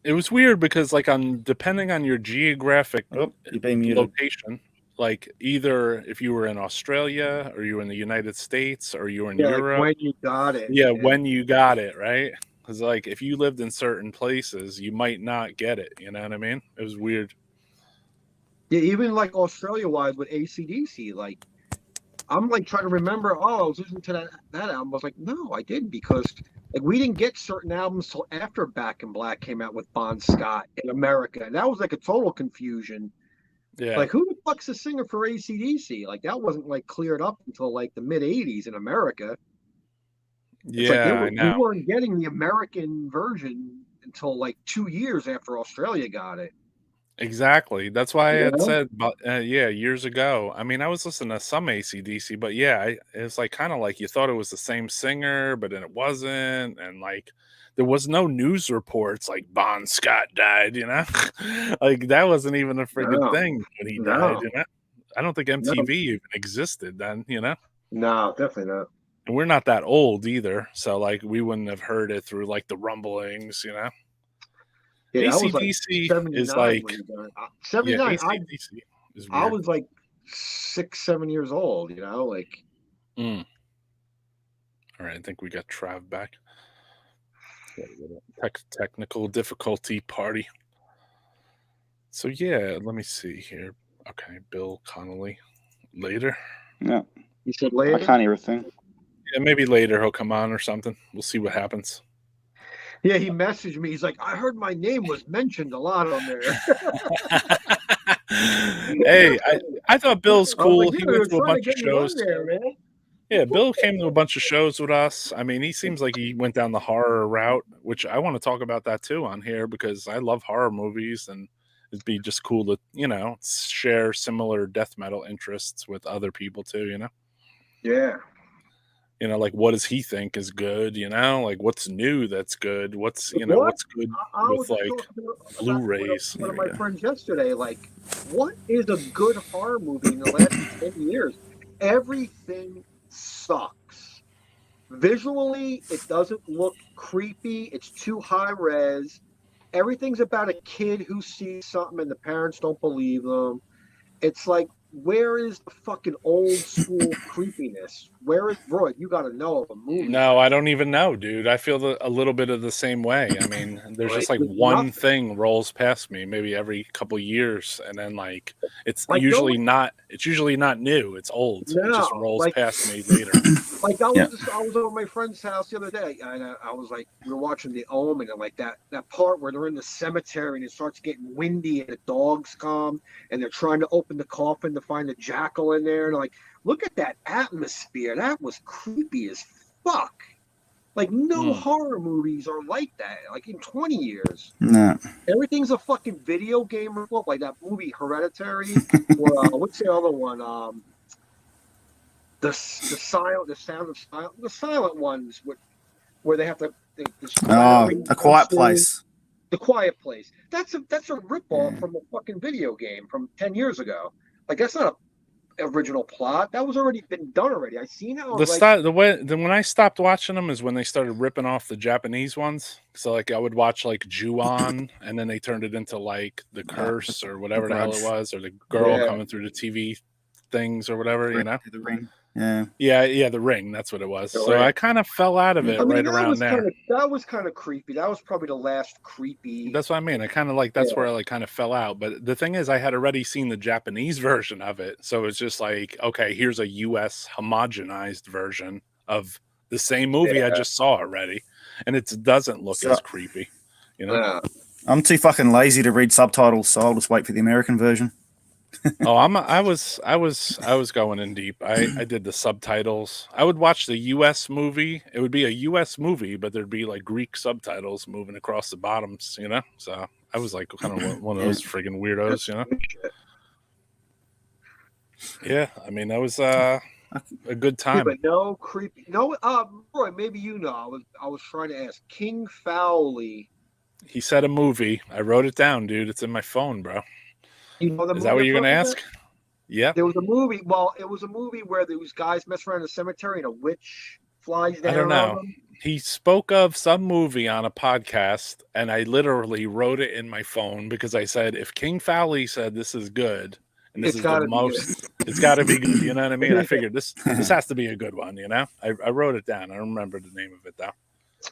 It was weird because like depending on your geographic Oh, you're being muted. location, like either if you were in Australia or you were in the United States or you were in Yeah, like Europe. when you got it. Yeah, when you got it, right? Because like if you lived in certain places, you might not get it. You know what I mean? It was weird. Yeah, even like Australia wide with AC/DC, like I'm like trying to remember. Oh, I was listening to that album. I was like, no, I didn't, because like we didn't get certain albums till after Back in Black came out with Bon Scott in America, and that was like a total confusion. Yeah. Like, who the fuck's the singer for AC/DC? Like, that wasn't like cleared up until like the mid '80s in America. It's like I know. we weren't getting the American version until like 2 years after Australia got it. Exactly. That's why I You had know? said, years ago. I mean, I was listening to some AC/DC, but yeah, it's like kind of like you thought it was the same singer, but then it wasn't, and like there was no news reports like Bon Scott died. You know, like that wasn't even a friggin' No. thing when he No. died. You know, I don't think MTV even existed then. You know. No, definitely not. And we're not that old either, so like we wouldn't have heard it through like the rumblings, you know. Yeah, I was like AC/DC 79 is like when he died. yeah, 79. AC/DC is I weird. was like 6, 7 years old. You know, like All right, I think we got Trav back. Technical difficulty party. So yeah, let me see here. Okay, Bill Connolly later. Yeah, you said I later. can't hear a thing. Yeah, maybe later he'll come on or something. We'll see what happens. Yeah, he messaged me. He's like, I heard my name was mentioned a lot on there. Hey, I thought Bill's I was cool. like, He yeah, went to a they're trying bunch of get me on shows. there, man. Yeah, Bill came to a bunch of shows with us. I mean, he seems like he went down the horror route, which I want to talk about that too on here because I love horror movies and it'd be just cool to, share similar death metal interests with other people too, Yeah. Like what does he think is good, like what's new that's good, what's What? what's good I with was like talking about Blu-rays. one of my friends yesterday. Like, what is a good horror movie in the last 10 years? Everything sucks. Visually, it doesn't look creepy. It's too high res. Everything's about a kid who sees something and the parents don't believe them. It's like where is the fucking old school creepiness? Where is Roy? You got to know of a movie. No, I don't even know, dude. I feel a little bit of the same way. I mean, there's just like There's one nothing. thing rolls past me, maybe every couple years, and then like it's Like, usually not. It's usually not new. It's old. It just No, rolls like- past me later. Like I Yeah. was over at my friend's house the other day, and I was like, we were watching The Omen, and like that part where they're in the cemetery and it starts getting windy and the dogs come and they're trying to open the coffin to find the jackal in there, and like, look at that atmosphere. That was creepy as fuck. Like no horror movies are like that. Like in 20 years, No. everything's a fucking video game ripoff. Like that movie Hereditary, or what's the other one? The sound of silence, the silent ones where they have to. Oh, A Quiet Place. The Quiet Place. That's a ripoff from a fucking video game from 10 years ago. Like that's not a original plot. That was already been done already. I seen it. When I stopped watching them is when they started ripping off the Japanese ones. So like I would watch like Ju-on, and then they turned it into like The Curse or whatever the hell it was, or the girl coming through the TV things or whatever, you know. The Ring. Yeah. Yeah, The Ring. That's what it was. So I kind of fell out of it around there. That was kind of creepy. That was probably the last creepy. That's what I mean. I kind of like that's where I like kind of fell out. But the thing is, I had already seen the Japanese version of it, so it's just like, okay, here's a U.S. homogenized version of the same movie I just saw already, and it doesn't look as creepy, you know. Yeah. I'm too fucking lazy to read subtitles, so I'll just wait for the American version. Oh, I was going in deep. I did the subtitles. I would watch the U.S. movie. It would be a U.S. movie, but there'd be like Greek subtitles moving across the bottoms, you know. So I was like kind of one of those friggin' weirdos, you know. Yeah, I mean that was a good time. Yeah, but no creepy. No, Roy, maybe you know. I was trying to ask King Fowley. He said a movie. I wrote it down, dude. It's in my phone, bro. You know the Is that what you're gonna ask? Yeah. There was a movie. Well, it was a movie where those guys mess around in a cemetery and a witch flies down. I don't know. on them. He spoke of some movie on a podcast, and I literally wrote it in my phone because I said, if King Fowley said this is good, and this is the most, it's got to be good. You know what I mean? I figured this has to be a good one. You know, I wrote it down. I don't remember the name of it though.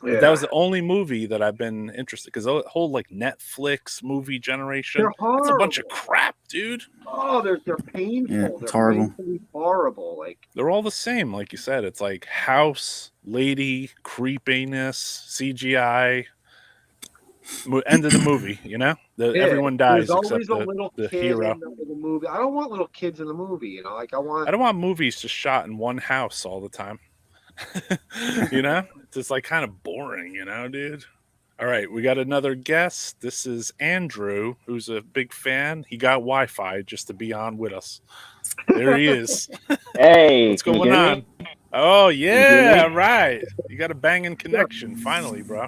Yeah. But that was the only movie that I've been interested, because the whole like Netflix movie generation, it's a bunch of crap, dude. Oh, they're painful. Yeah, they're horrible. Horrible. Like they're all the same, like you said. It's like house, lady, creepiness, CGI. End of the movie, you know. Everyone dies except the hero. In the movie. I don't want little kids in the movie. You know, like I don't want movies just shot in one house all the time. You know, it's just like kind of boring, you know, dude. All right, we got another guest. This is Andrew, who's a big fan. He got Wi-Fi just to be on with us. There he is. Hey, what's going on? Oh yeah, right. You got a banging connection finally, bro.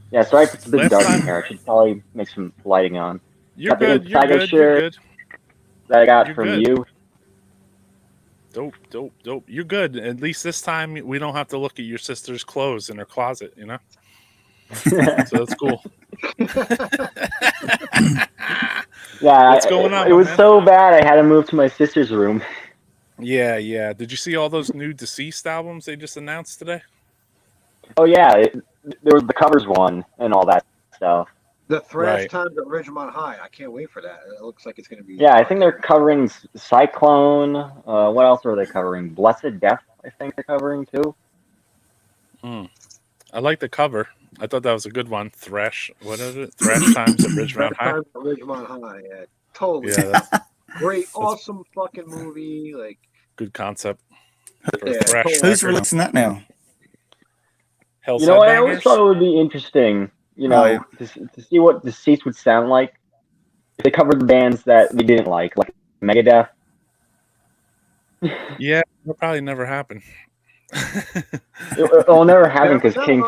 Yeah, sorry if it's a bit dark in here. I should probably make some lighting on. You're good. You're good. That I got from you. Dope. You're good. At least this time we don't have to look at your sister's clothes in her closet, you know? So that's cool. Yeah, what's going on? It was so bad I had to move to my sister's room. Yeah. Did you see all those new Deceased albums they just announced today? Oh, yeah. There was the covers one and all that stuff. The Thrash Times at Ridgemont High. I can't wait for that. It looks like it's going to be. Yeah, I think they're covering Cyclone. What else are they covering? Blessed Death, I think they're covering too. I like the cover. I thought that was a good one. Thrash. What is it? Thrash Times at Ridgemont High. Times at Ridgemont High. Yeah, totally. Yeah, great, awesome fucking movie. Like good concept. Who's releasing that now? You know, I always thought it would be interesting. You know, to see what Deceased would sound like if they covered the bands that they didn't like Megadeth. Yeah, it'll probably never happen. It'll never happen because King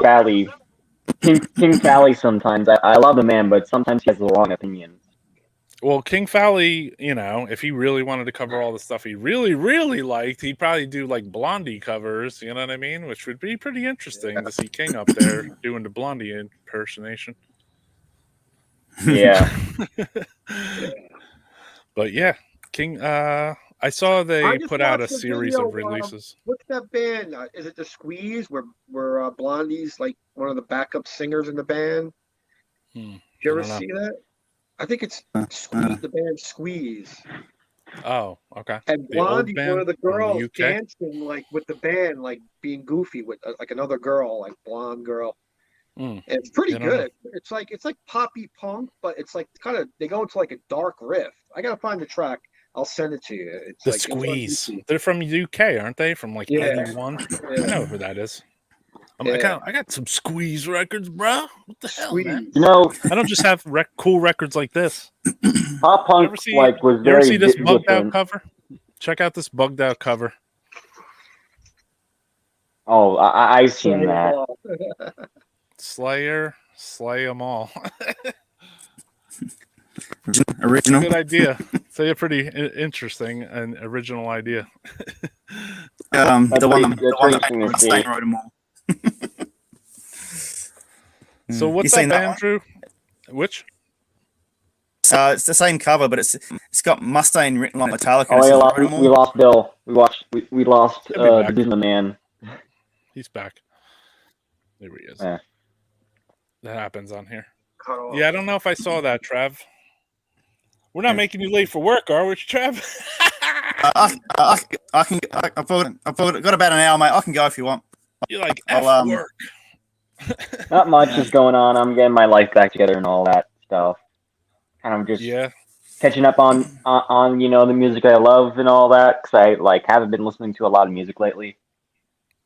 Fowley sometimes, I love the man, but sometimes he has the wrong opinions. Well, King Fowley, you know, if he really wanted to cover all the stuff he really, really liked, he'd probably do like Blondie covers, you know what I mean? Which would be pretty interesting to see King up there doing the Blondie impersonation. Yeah. But yeah, King. I saw they I just put out a watched the series video, of releases. What's that band? Is it the Squeeze? Where Blondie's like one of the backup singers in the band? Did you ever see that? I think it's Squeeze, the band Squeeze. Oh, okay. And The old Blondie's band one of the from the girls UK? dancing like with the band, like being goofy with like another girl, like blonde girl. And it's pretty I don't know. good. It's like poppy punk, but it's like kind of they go into like a dark riff. I gotta find the track. I'll send it to you. It's The like Squeeze. It's on YouTube. They're from the UK, aren't they? From like Yeah. 81. Yeah. I know who that is. Yeah. I got some Squeeze records, bro. What the hell, man? Squeeze. You know, I don't just have cool records like this. pop punk was You ever very see this bugged out different. cover? Check out this bugged out cover. Oh, I've seen that. Slayer, slay them all. Original. Good idea. Say a pretty interesting and original idea. The one pretty interesting to see. Mustaine wrote them all. So what's You that seen that band, one? Drew? Which? It's the same cover, but it's got Mustaine written like Metallica. Oh, and it yeah, says, "Wrote 'em all." we lost Bill. We lost He'll be back. the DISMA man. He's back. There he is. Yeah. That happens on here. Cut off. Yeah, I don't know if I saw that, Trav. We're not making you late for work, are we, Trav? I've got about an hour, mate. I can go if you want. You're like, I'll, F work. Not much is going on. I'm getting my life back together and all that stuff. Kind of just Yeah. catching up on the music I love and all that, because I like haven't been listening to a lot of music lately.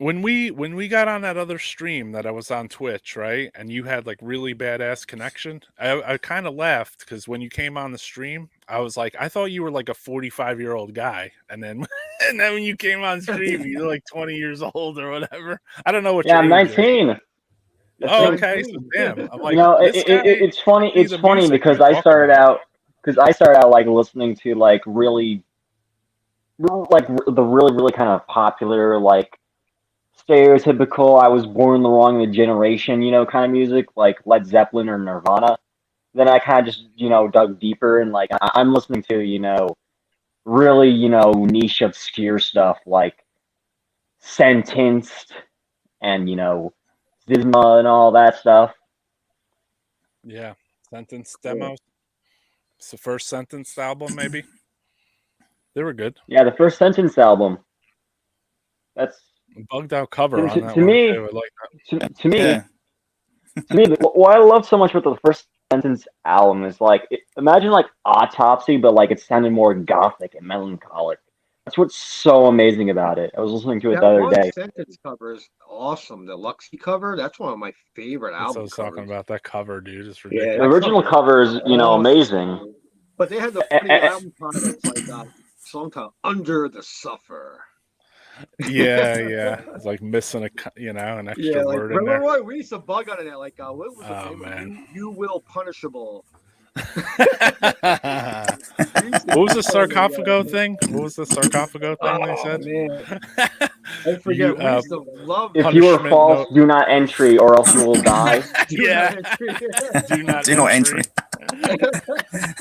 When we got on that other stream that I was on Twitch, right, and you had like really badass connection, I kind of laughed because when you came on the stream, I was like, I thought you were like a 45-year-old guy, and then when you came on stream, you're like 20 years old or whatever. I don't know what. Yeah, I'm your age is. 19. Oh, okay. So damn, I'm like, It's funny. he's It's funny music because you're I talking started about. out like listening to like really, like the really kind of popular like stereotypical I was born the wrong generation, kind of music like Led Zeppelin or Nirvana. Then I kind of just, dug deeper and like I'm listening to, really, niche obscure stuff like Sentenced and, DISMA and all that stuff. Yeah, Sentence demos. It's the first Sentence album, maybe. They were good. Yeah, the first Sentence album. That's Bugged out cover on that to one. me. Too. I like that. To me, Yeah. to me, what I love so much with the first Sentence album is like, imagine like Autopsy, but like it sounded more gothic and melancholic. That's what's so amazing about it. I was listening to it the other day. Sentence cover is awesome. The Luxy cover, that's one of my favorite That's what I album was covers. talking about. That cover, dude, is Yeah, ridiculous. The original cover is, amazing. But they had the funny album title. It's like song title, Under the Suffer. Yeah. It's like missing an extra Like, word in there. remember we used to bug on it. Like, what was the Oh, name? man. You Will Punishable. What was the sarcophago thing? What was the sarcophago thing they said? Man. I forget. We used to love If you are Punishment false, note. do not entry, or else you will die. Yeah. Do not entry.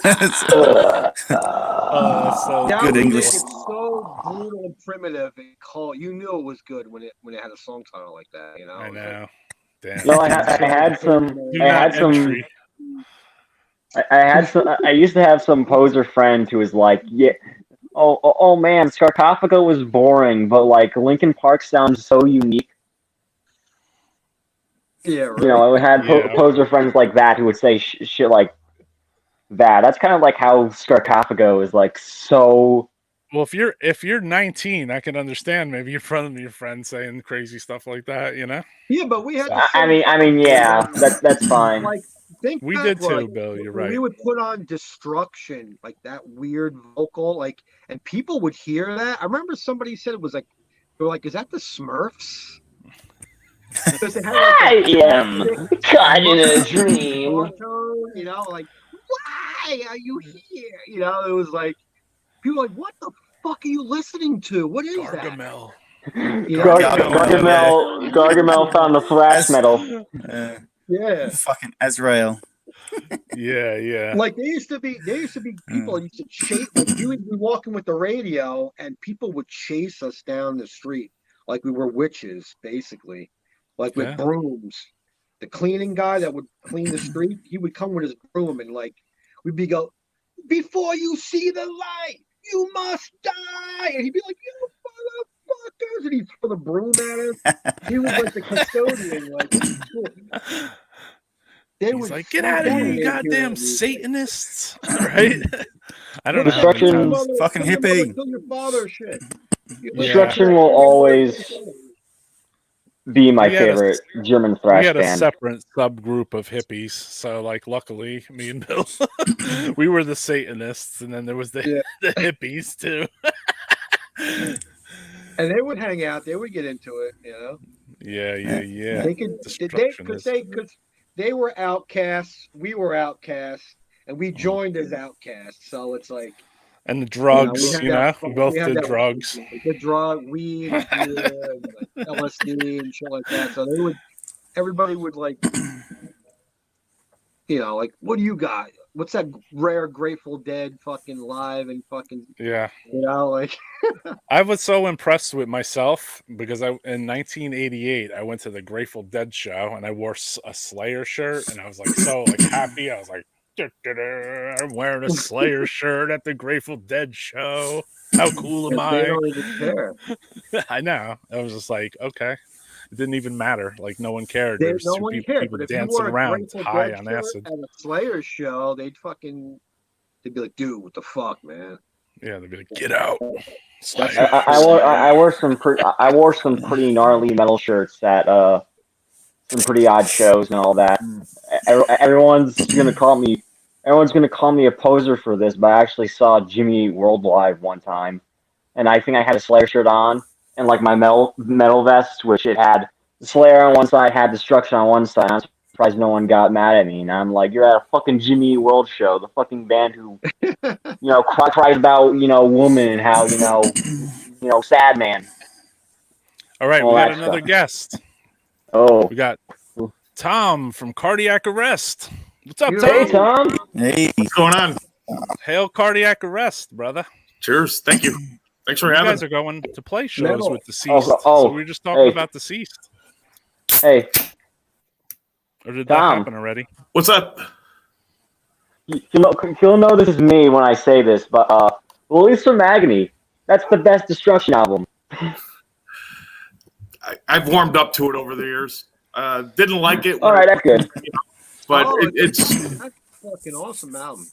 That's so That Good would English. make it so brutal and primitive and you knew it was good when it had a song title like that, I know. Damn. No, I had some. Do I had not some. entry. I used to have some poser friend who was like, yeah, oh man, Sarcophago was boring, but like Linkin Park sounds so unique. Yeah, right. I had poser friends like that who would say shit like that. That's kind of like how Sarcophago is like so. Well, if you're 19, I can understand maybe you're front of your friends saying crazy stuff like that, Yeah, but we had. I mean, yeah, that's fine. Like, we did too, Bill. You're right. We would put on Destruction, like that weird vocal, like, and people would hear that. I remember somebody said it was like, they were like, "Is that the Smurfs?" Because they had, like, I am caught in a dream. Like, why are you here? It was like, people were like, what the fuck are you listening to? What is Gargamel. Gargamel found the thrash metal. Yeah. Fucking Azrael. Yeah. Like there used to be people that used to chase. Like you would be walking with the radio, and people would chase us down the street like we were witches, basically, like with Yeah. brooms. The cleaning guy that would clean the street, he would come with his broom, and like we'd be go, before you see the light, you must die, and he'd be like, you motherfuckers, and he'd throw the broom at us. He was like the custodian, like. They He's would like, get out of here, you goddamn Satanists! Right? I don't know. How many Destruction- times- Fucking hippie. Kill your father, shit. Destruction will always be my We had a- favorite German We thrash had a band. separate subgroup of hippies, so like luckily, me and Bill, we were the Satanists, and then there was the hippies too. And they would hang out. They would get into it, you know. Yeah. They could, because they were outcasts. We were outcasts, and we joined as outcasts. So it's like, And the drugs, we had we both had did that- drugs. the drug, weed, beer, and, like, LSD, and shit like that. So everybody would like, like, what do you got? What's that rare Grateful Dead fucking live and fucking, Yeah. like. I was so impressed with myself because in 1988 I went to the Grateful Dead show and I wore a Slayer shirt and I was like so like happy. I was like, I'm wearing a Slayer shirt at the Grateful Dead show. How cool am They I? don't even care. I know. I was just like, okay. It didn't even matter. Like no one cared. No There's two one people cared. But if you dancing wore a around Grateful high Dead on shirt acid. at a Slayer show, they'd be like, dude, what the fuck, man? Yeah, they'd be like, get out. I wore some pretty gnarly metal shirts at some pretty odd shows and all that. Everyone's gonna call me a poser for this, but I actually saw Jimmy Eat World live one time, and I think I had a Slayer shirt on and like my metal vest, which it had Slayer on one side, had Destruction on one side. I'm surprised no one got mad at me. And I'm like, you're at a fucking Jimmy Eat World show, the fucking band who cries about woman and how sad man. All right, all we got that another stuff. guest. Oh, We got Tom from Cardiac Arrest. What's up, hey Tom? Tom. Hey, What's going on? Hail Cardiac Arrest, brother. Cheers. Thank you. Thanks for You having guys me. are going to play shows Metal. with Deceased. Oh, So we were just talking hey. about Deceased. Hey, Or did that Tom. happen already? What's up? you'll know this is me when I say this, but Release from Agony. That's the best Destruction album. I've warmed up to it over the years. Didn't like it, All right, that's good. but Oh, it's that's a fucking awesome album.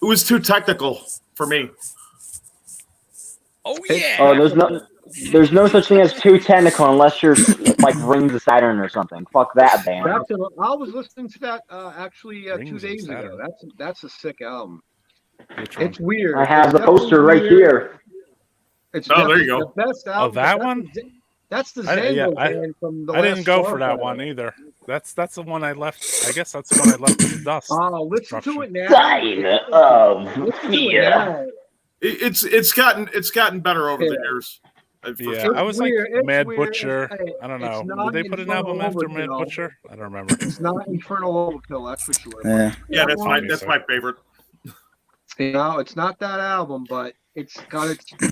it was too technical for me. Oh, There's no such thing as too technical unless you're like Rings of Saturn or something. Fuck that band. I was listening to that actually 2 Rings of days ago. Saturn. That's a sick album. Which one? It's weird. I have It's the poster definitely right weird. here. It's Oh, there definitely you go. the best album. that one? That's the I- yeah, Zango I- band from the I didn't last go for that Starfire. one either. That's the one I left. I guess that's the one I left in the dust. Oh, listen to it now. Sign of Listen to it fear. now. It's gotten better over the Yeah. years. For Yeah, sure. I was weird, like it's Mad weird. Butcher. I don't It's know. not Did they put an album Infernal after Mad Overkill. Butcher? I don't remember. It's not Infernal Overkill, that's for sure. yeah. Yeah, that's one- my favorite. It's not that album, but it's got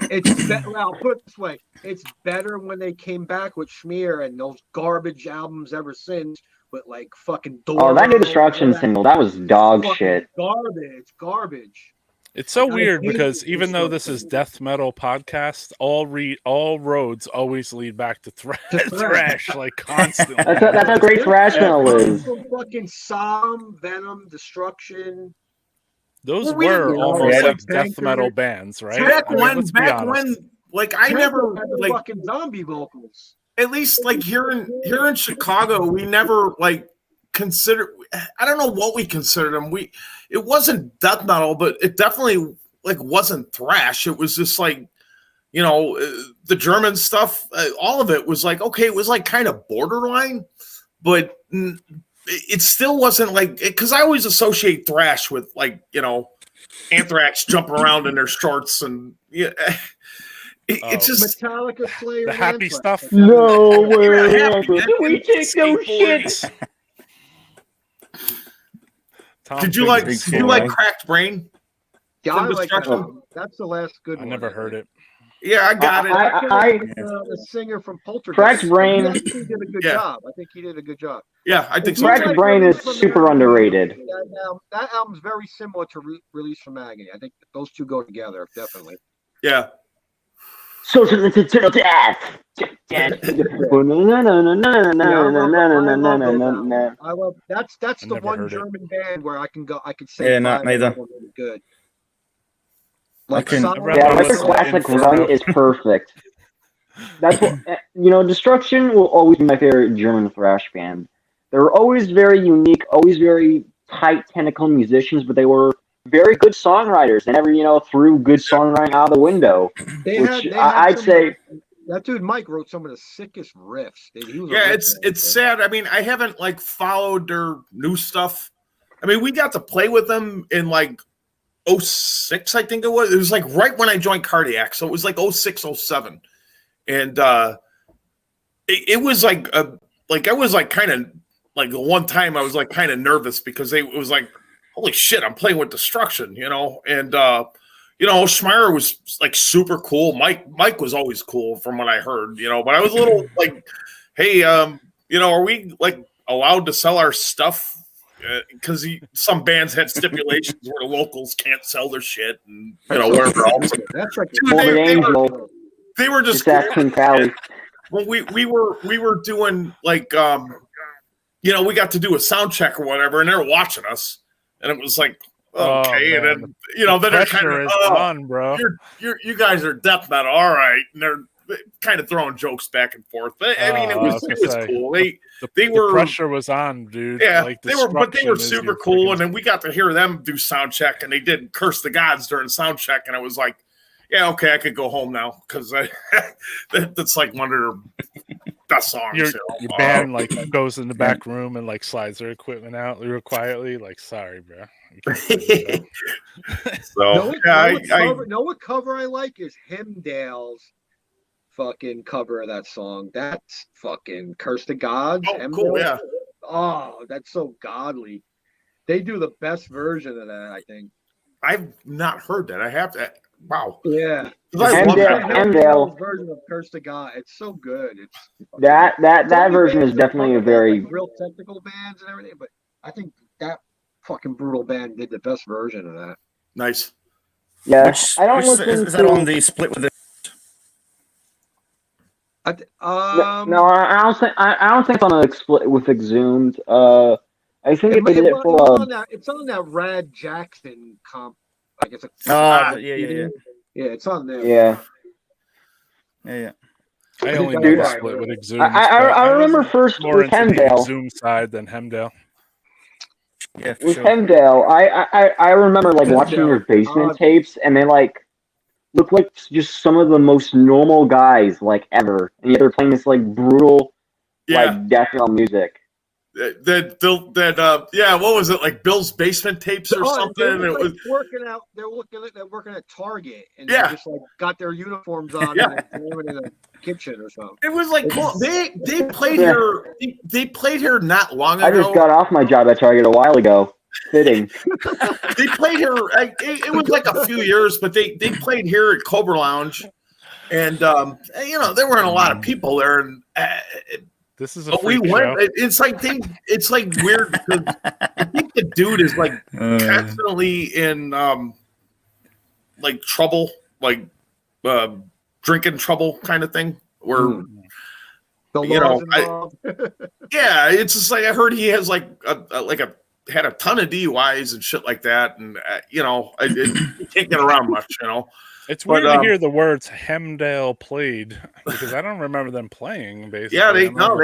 it's well, I'll put it this way. It's better when they came back with Schmear and those garbage albums ever since with like fucking Oh, that new Destruction Doro, single, that was dog fucking shit. Garbage. It's so I weird hate because it. even though this is death metal podcast, all roads always lead back to thrash, like constantly. That's how great thrash metal is. Fucking Sodom, Venom, Destruction. Those Well, we were didn't- almost Yeah. like death metal bands, right? Back I mean, when, let's be honest. like I never had the like fucking zombie vocals. at least like here in Chicago, we never like considered. I don't know what we considered them. It wasn't death metal, but it definitely like wasn't thrash. It was just like the German stuff. All of it was like okay. It was like kind of borderline, but it still wasn't like because I always associate thrash with like Anthrax jumping around in their shorts and it's just Metallica, Slayer, The and happy Anthrax. stuff. No way. happy. We take no shit. Tom Did you like? Figgins. Did you like Cracked Brain? Yeah, From I like that. Destruction? That's the last good I one. never heard it. Yeah, I got it. The singer from Poltergeist. Cracked Brain. He actually did a good job. I think he did a good job. Yeah, I think so. Cracked Brain is super underrated. That album's very similar to Release from Agony. I think those two go together, definitely. Yeah. So to the eternal death. I love that's I the never one heard it. German band where I can say Yeah, not neither. good. Like Yeah, like a classic run is perfect. That's what Destruction will always be my favorite German thrash band. They were always very unique, always very tight, technical musicians, but they were very good songwriters. They never, threw good songwriting out of the window. I'd say that dude Mike wrote some of the sickest riffs. It's sad. I mean, I haven't followed their new stuff. I mean, we got to play with them in 06, I think it was. It was right when I joined Cardiac, so it was 06, 07. And it was I was kind of the one time I was kind of nervous because it was holy shit, I'm playing with Destruction, and Schmeier was super cool. Mike was always cool from what I heard, but I was a little hey, are we allowed to sell our stuff? Because some bands had stipulations where the locals can't sell their shit and wherever else. That's like they were just cool. Well, we were doing we got to do a sound check or whatever, and they were watching us, and it was okay, and then then they're kind of on, bro. You guys are death metal, all right, and they're kind of throwing jokes back and forth. But I mean, it was cool. The pressure was on, dude. Yeah, they were super cool, and then we got to hear them do sound check, and they did Curse the Gods during sound check, and I was like, yeah, okay, I could go home now because that's one of their best songs. Your band goes in the back room and slides their equipment out real quietly. Sorry, bro. So what cover I like is Hemdale's fucking cover of that song. That's fucking Curse the Gods. Oh, cool, yeah. Oh, that's so godly. They do the best version of that, I think. I've not heard that. I have to. Wow. Yeah. Hemdale version of Curse the God. It's so good. It's that version is definitely a very real technical bands and everything, but I think that fucking brutal band did the best version of that. Nice. Yeah. Is that on the split with the? No, I don't think it's on a split with Exhumed. I think they did it for. It's on that Rad Jackson comp. I guess. Yeah. Yeah, it's on there. Yeah. I only know the split with Exhumed. I remember first more with into Hemdale. the Exhumed side than Hemdale. Yeah, with Hemdale, I remember watching your basement tapes, and they look like just some of the most normal guys ever, and yet they're playing this brutal death metal music. What was it, Bill's basement tapes or something? They're working out. They're working at Target, and they just got their uniforms on and they're in the kitchen or something. It was cool. They played here. They played here not long ago. I just got off my job at Target a while ago. Fitting. They played here. It was a few years, but they played here at Cobra Lounge, and there weren't a lot of people there, and. This is a but we went. Show. It's weird because I think the dude is constantly in trouble, drinking trouble kind of thing. Where yeah, it's just I heard he has had a ton of DUIs and shit like that, and he can't get around much, It's weird to hear the words Hemdale played because I don't remember them playing. Basically, yeah, we went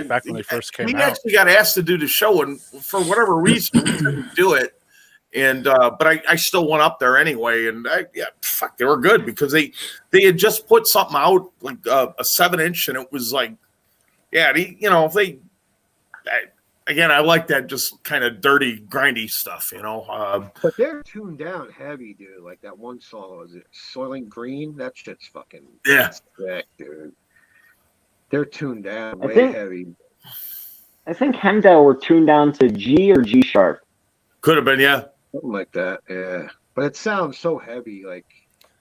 back when they first came out. We actually got asked to do the show, and for whatever reason, we couldn't do it. And but I still went up there anyway, and they were good because they had just put something out a 7-inch, and it was again, I like that just kind of dirty, grindy stuff, But they're tuned down heavy, dude. Like that one song, was it Soiling Green? That shit's fucking sick, dude. They're tuned down heavy. I think Hemdale were tuned down to G or G sharp. Could have been, yeah. Something like that, yeah. But it sounds so heavy, like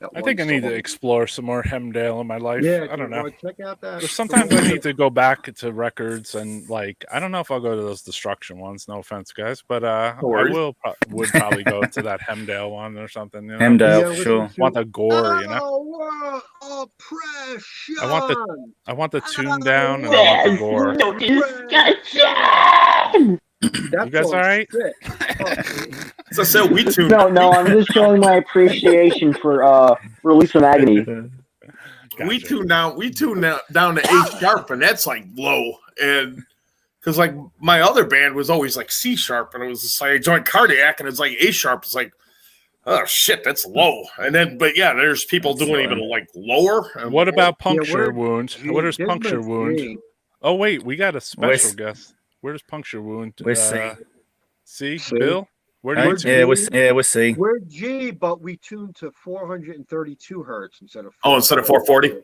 that I think I one need to song. explore some more Hemdale in my life. Yeah, I don't know. Check out that. There's sometimes I need to go back to records and like I don't know if I'll go to those Destruction ones. No offense, guys, but I worries. would probably go to that Hemdale one or something. You know? Hemdale, Yeah, for listen sure. to- Want the gore, you know? Our oppression. I want the tune down and I want the gore. No discussion! That You guys song's all right? sick. As I said, we tuned. No, I'm just showing my appreciation for Release from Agony. We Gotcha. tuned down. We tuned down to A sharp, and that's like low. And because like my other band was always like C sharp, and it was just like I joined Cardiac, and it's like A sharp. It's like, oh shit, that's low. And then, but yeah, there's people doing even like lower. And What about Yeah, Puncture where- Wound? Gee, What is Disma's Puncture Wound? G. Oh wait, we got a special Where's- guest. Where does Puncture Wound? We're C. C. C. Bill. Where do Right? you We're tune? G. We're C. We're G, but we tuned to 432 hertz instead of. Oh, instead of 440?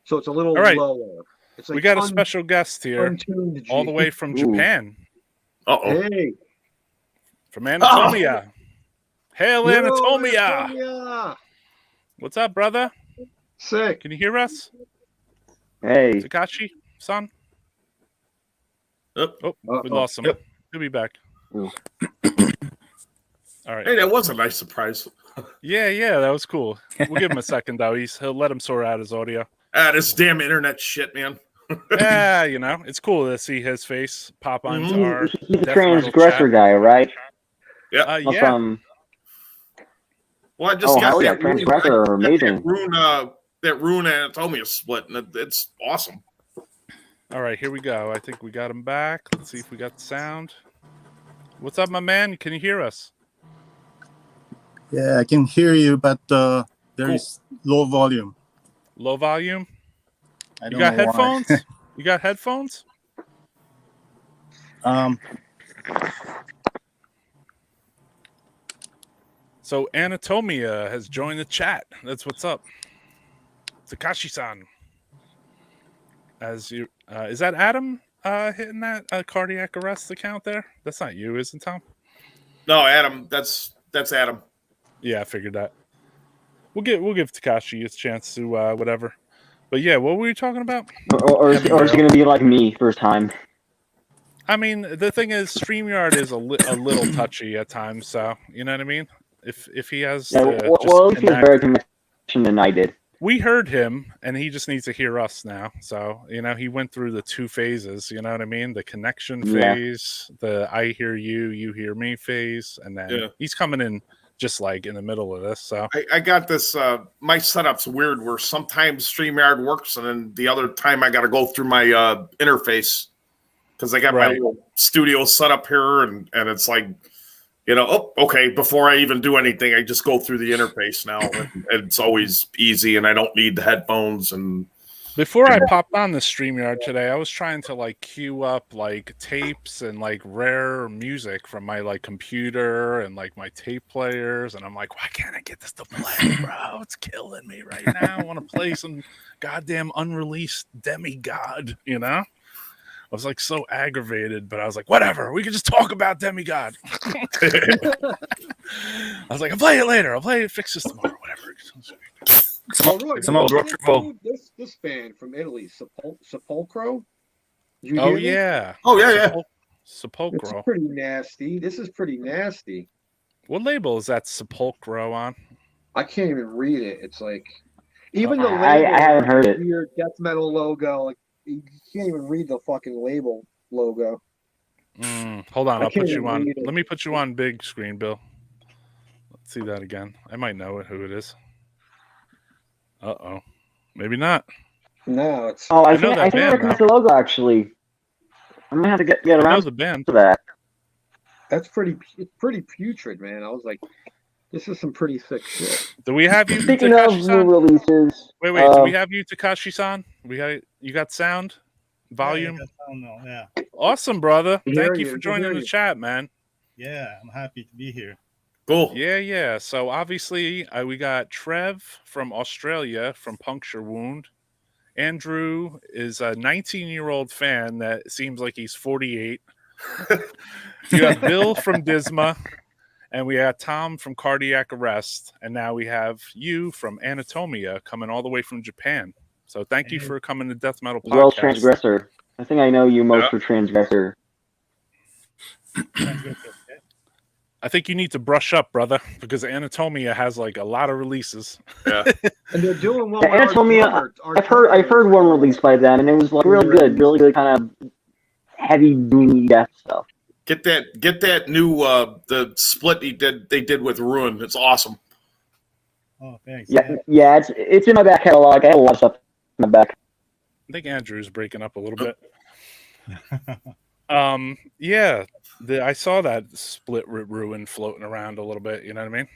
So it's a little All right. lower. It's like We got a special guest here, untuned G. all the way from Ooh. Japan, Uh-oh. Hey, from Anatomia. Hail yo, Anatomia! Anatomia! What's up, brother? Sick. Can you hear us, Hey, Takashi, son? Yep. Oh, we Uh-oh. lost him. Yep. He'll be back. Ooh. All right. Hey, that was a nice surprise. Yeah, that was cool. We'll give him a second though. He'll let him sort out his audio. This damn internet shit, man. Yeah, you know, it's cool to see his face pop onto Mhm. our he's the death metal transgressor chat. guy, right? Yeah. From Well, I just got hell yeah, that transgressor are amazing. that rune Anatomia split, and it's awesome. All right, here we go. I think we got him back. Let's see if we got the sound. What's up, my man? Can you hear us? Yeah, I can hear you, but there Cool. is low volume. Low volume? I You don't got know headphones? You got headphones? why. So Anatomia has joined the chat. That's what's up. Takashi-san. As you is that Adam hitting that cardiac arrest account there? That's not you, is it, Tom? No, Adam, that's Adam. Yeah, I figured that. We'll give Takashi his chance to whatever. But yeah, what were you talking about? Or is it going to be like me first time? I mean, the thing is, StreamYard is a little touchy at times. So you know what I mean. If he has, Yeah, to well, just at least he has connect- better connection than I did. we heard him, and he just needs to hear us now. So you know, he went through the two phases. You know what I mean? The connection Yeah. phase, the I hear you, you hear me phase, and then he's coming in just like in the middle of this. So I got this. My setup's weird, where sometimes StreamYard works, and then the other time I got to go through my interface because I got my Right. little studio set up here, and it's like, you know, oh, okay. Before I even do anything, I just go through the interface now, and it's always easy, and I don't need the headphones. And before I popped on the StreamYard today, I was trying to like queue up like tapes and like rare music from my like computer and like my tape players, and I'm like, why can't I get this to play, bro? It's killing me right now. I want to play some goddamn unreleased Demigod, you know? I was like so aggravated, but I was like, whatever, we can just talk about Demigod. I was like, I'll play it later. I'll play it, fix this tomorrow, whatever. Oh, Roy, Some old you rock and roll. This band from Italy, Sepulcro. Did you Oh hear this? yeah. oh yeah, It's Sepulcro. pretty nasty. This is pretty nasty. What label is that Sepulcro on? I can't even read it. It's like even the I label, haven't heard it. weird death metal logo. Like you can't even read the fucking label logo. Hold on, I I'll put can't you even on. read it. Let me put you on big screen, Bill. Let's see that again. I might know who it is. Maybe not. No, it's Oh, I know think that I band, recognize the logo actually. I'm gonna have to get I know around the band. to that. that's pretty. It's pretty putrid, man. I was like, this is some pretty sick shit. Do we have you, Speaking of new Takashi-san? releases, Wait. Do we have you, Takashi-san? You got sound, volume. Yeah, Awesome, brother. We hear Thank you you, for we joining hear the you. chat, man. yeah, I'm happy to be here. cool. Yeah. So obviously, we got Trev from Australia from Puncture Wound. Andrew is a 19-year-old fan that seems like he's 48. You have Bill from DISMA, and we have Tom from Cardiac Arrest, and now we have you from Anatomia coming all the way from Japan. So thank you for coming to Death Metal As well as Podcast. Transgressor. I think I know you most for Transgressor. I think you need to brush up, brother, because Anatomia has like a lot of releases. Yeah. And they're doing one. Yeah, Anatomia, I've heard one released by them, and it was like really good kind of heavy doom death stuff. Get that new the split they did with Ruin. It's awesome. Oh, thanks. Yeah, it's in my back catalog. I have a lot of stuff in my back. I think Andrew's breaking up a little bit. I saw that split Ruin floating around a little bit. You know what I mean?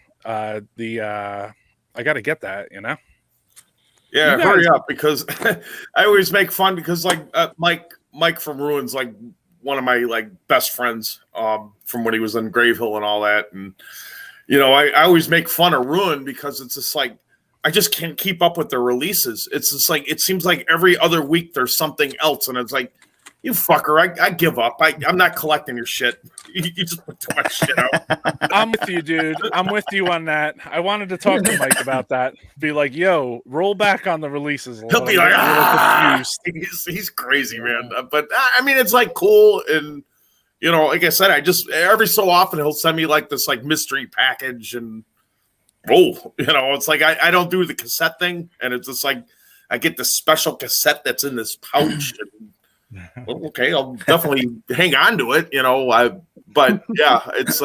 I got to get that. You know? Yeah, hurry up, because I always make fun because like Mike from Ruin's like one of my like best friends from when he was in Grave Hill and all that, and you know I always make fun of Ruin because it's just like I just can't keep up with their releases. It's just like it seems like every other week there's something else, and it's like, you fucker, I give up. I'm not collecting your shit. You just put too much shit out. I'm with you, dude. I'm with you on that. I wanted to talk to Mike about that. Be like, yo, roll back on the releases a little. He'll be like, he's crazy, man. But I mean, it's like cool, and you know, like I said, I just every so often he'll send me like this like mystery package, and you know, it's like I don't do the cassette thing, and it's just like I get this special cassette that's in this pouch. Well, okay, I'll definitely hang on to it, you know. But yeah, it's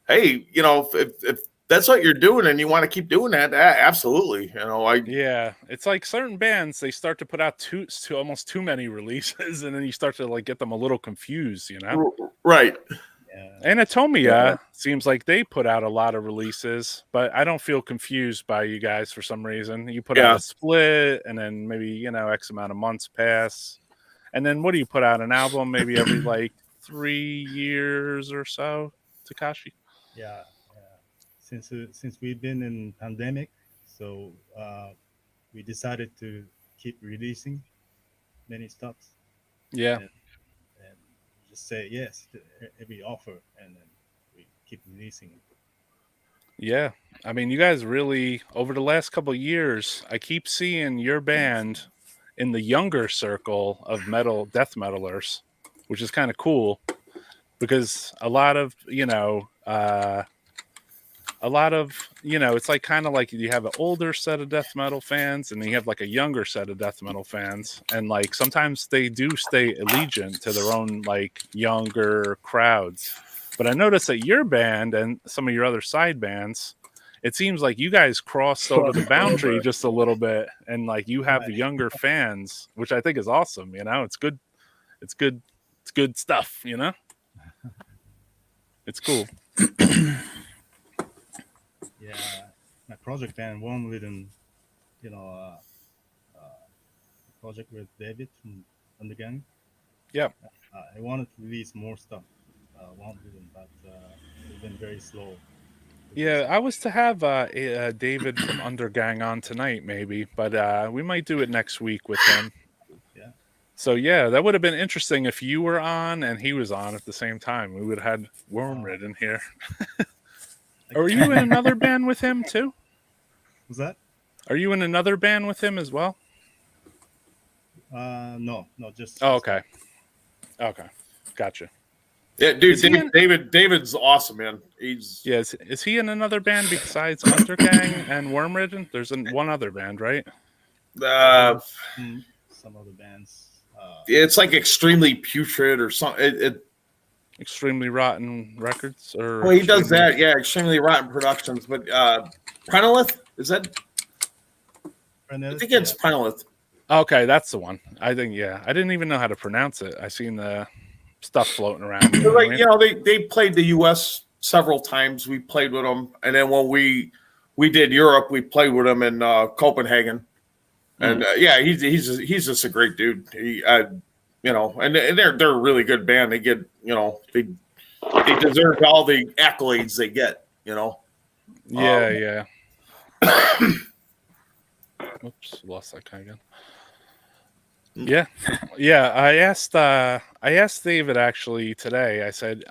hey, you know, if that's what you're doing and you want to keep doing that, absolutely, you know. Yeah, it's like certain bands, they start to put out almost too many releases, and then you start to like get them a little confused, you know. Right. Anatomia seems like they put out a lot of releases, but I don't feel confused by you guys for some reason. You put out a split, and then maybe, you know, X amount of months pass. And then what do you put out, an album maybe every like 3 years or so, Takashi? Yeah. Since we've been in pandemic, so we decided to keep releasing many stuffs. Yeah. And just say yes to every offer, and then we keep releasing it. Yeah. I mean, you guys really, over the last couple of years, I keep seeing your band in the younger circle of death metalers, which is kind of cool, because a lot of, it's like kind of like you have an older set of death metal fans, and then you have like a younger set of death metal fans, and like sometimes they do stay allegiant to their own like younger crowds. But I noticed that your band and some of your other side bands, it seems like you guys crossed over the boundary just a little bit, and like you have the younger fans, which I think is awesome. You know, it's good stuff. You know, it's cool. Yeah, my project band Warm Rhythm, you know, project with David from Undergang. Yeah, I wanted to release more stuff, Warm Rhythm, but it's been very slow. Yeah, I was to have David from Undergang on tonight, maybe, but we might do it next week with him. Yeah. So yeah, that would have been interesting if you were on and he was on at the same time. We would have had Wormrid in here. Are you in another band with him too? Was that? Are you in another band with him as well? No, just. Oh, okay. Okay, gotcha. Yeah, dude, David's awesome, man. Is he in another band besides Undergang and Wormridden? There's one other band, right? Some other bands. It's like Extremely Putrid or something. Extremely Rotten Records, or well, he does that, yeah. Extremely Rotten Productions, but Prenolith, is that? Prenolith, I think it's Prenolith. Okay, that's the one. I think, yeah. I didn't even know how to pronounce it. I seen the stuff floating around. You know, they played the U.S. several times. We played with them, and then when we did Europe, we played with them in Copenhagen. And yeah, he's just a great dude. You know, and they're a really good band. They get, you know, they deserve all the accolades they get. You know. Yeah. Oops, lost that guy again. Yeah, yeah. I asked David actually today. I said,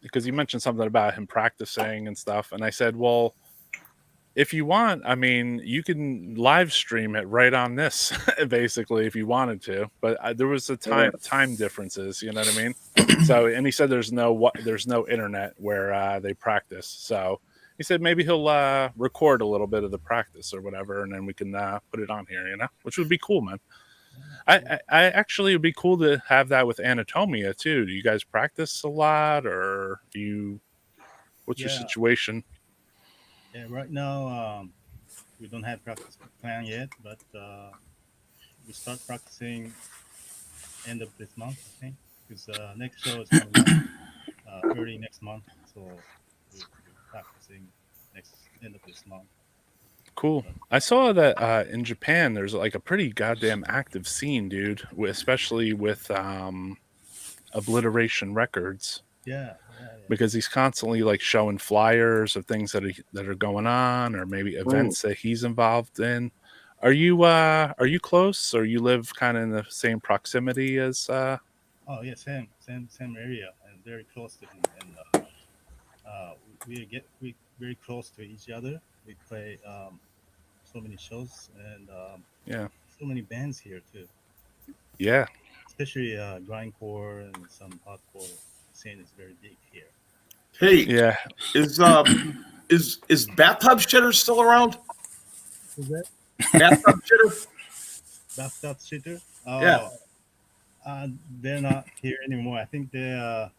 because you mentioned something about him practicing and stuff, and I said, well, if you want, I mean, you can live stream it right on this, basically, if you wanted to. But there was a time differences. You know what I mean? So, and he said there's no internet where they practice. So he said maybe he'll record a little bit of the practice or whatever, and then we can put it on here. You know, which would be cool, man. I actually it'd be cool to have that with Anatomia too. Do you guys practice a lot, or do you? What's your Yeah. situation? Yeah, right now we don't have practice plan yet, but we start practicing end of this month, I think, because next show is coming up early next month, so we're practicing next end of this month. Cool. I saw that in Japan there's like a pretty goddamn active scene, dude, especially with Obliteration Records. Yeah. Because he's constantly like showing flyers of things that are going on, or maybe events that he's involved in. Are you close, or you live kind of in the same proximity as? Oh yeah, same area, and very close to him, and we very close to each other. We play so many shows, and so many bands here too. Yeah, especially grindcore and some hardcore scene is very big here. Hey, yeah. Is bathtub shitter still around? Is that Bathtub shitter? bathtub shitter? Yeah. They're not here anymore. I think they're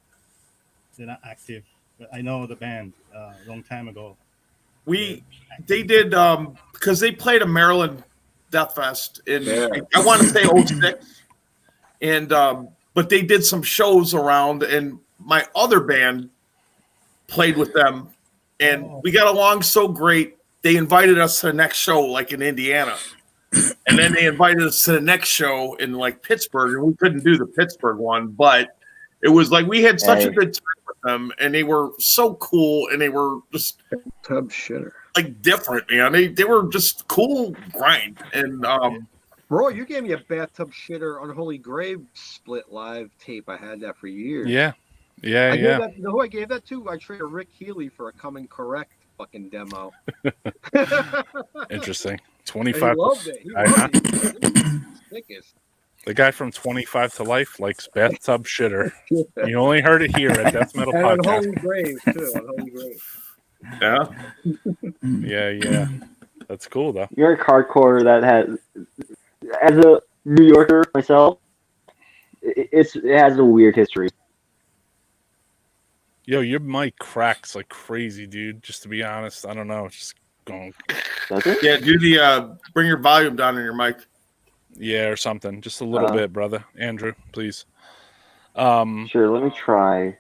not active. But I know the band a long time ago. They did because they played a Maryland Deathfest in I want to say 06. And but they did some shows around, and my other band played with them, and we got along so great. They invited us to the next show, like in Indiana, and then they invited us to the next show in like Pittsburgh, and we couldn't do the Pittsburgh one, but it was like we had such a good time with them, and they were so cool, and they were just Tub shitter. like different, man. They were just cool grind, and Roy, you gave me a bathtub shitter Unholy Grave split live tape. I had that for years. Yeah. You know who I gave that to? I traded Rick Healy for a Coming Correct fucking demo. Interesting. And 25. he loved it. He loved it. Sickest. The guy from 25 to Life likes bathtub shitter. You only heard it here at Death Metal And Podcast. Unholy Grave too. Unholy Grave. Yeah. That's cool though. You're a hardcore that has, as a New Yorker myself, it has a weird history. Yo, your mic cracks like crazy, dude. Just to be honest, I don't know. It's just going. Does it? yeah, do the bring your volume down on your mic. Yeah, or something. Just a little bit, brother. Andrew, please. Sure, let me try.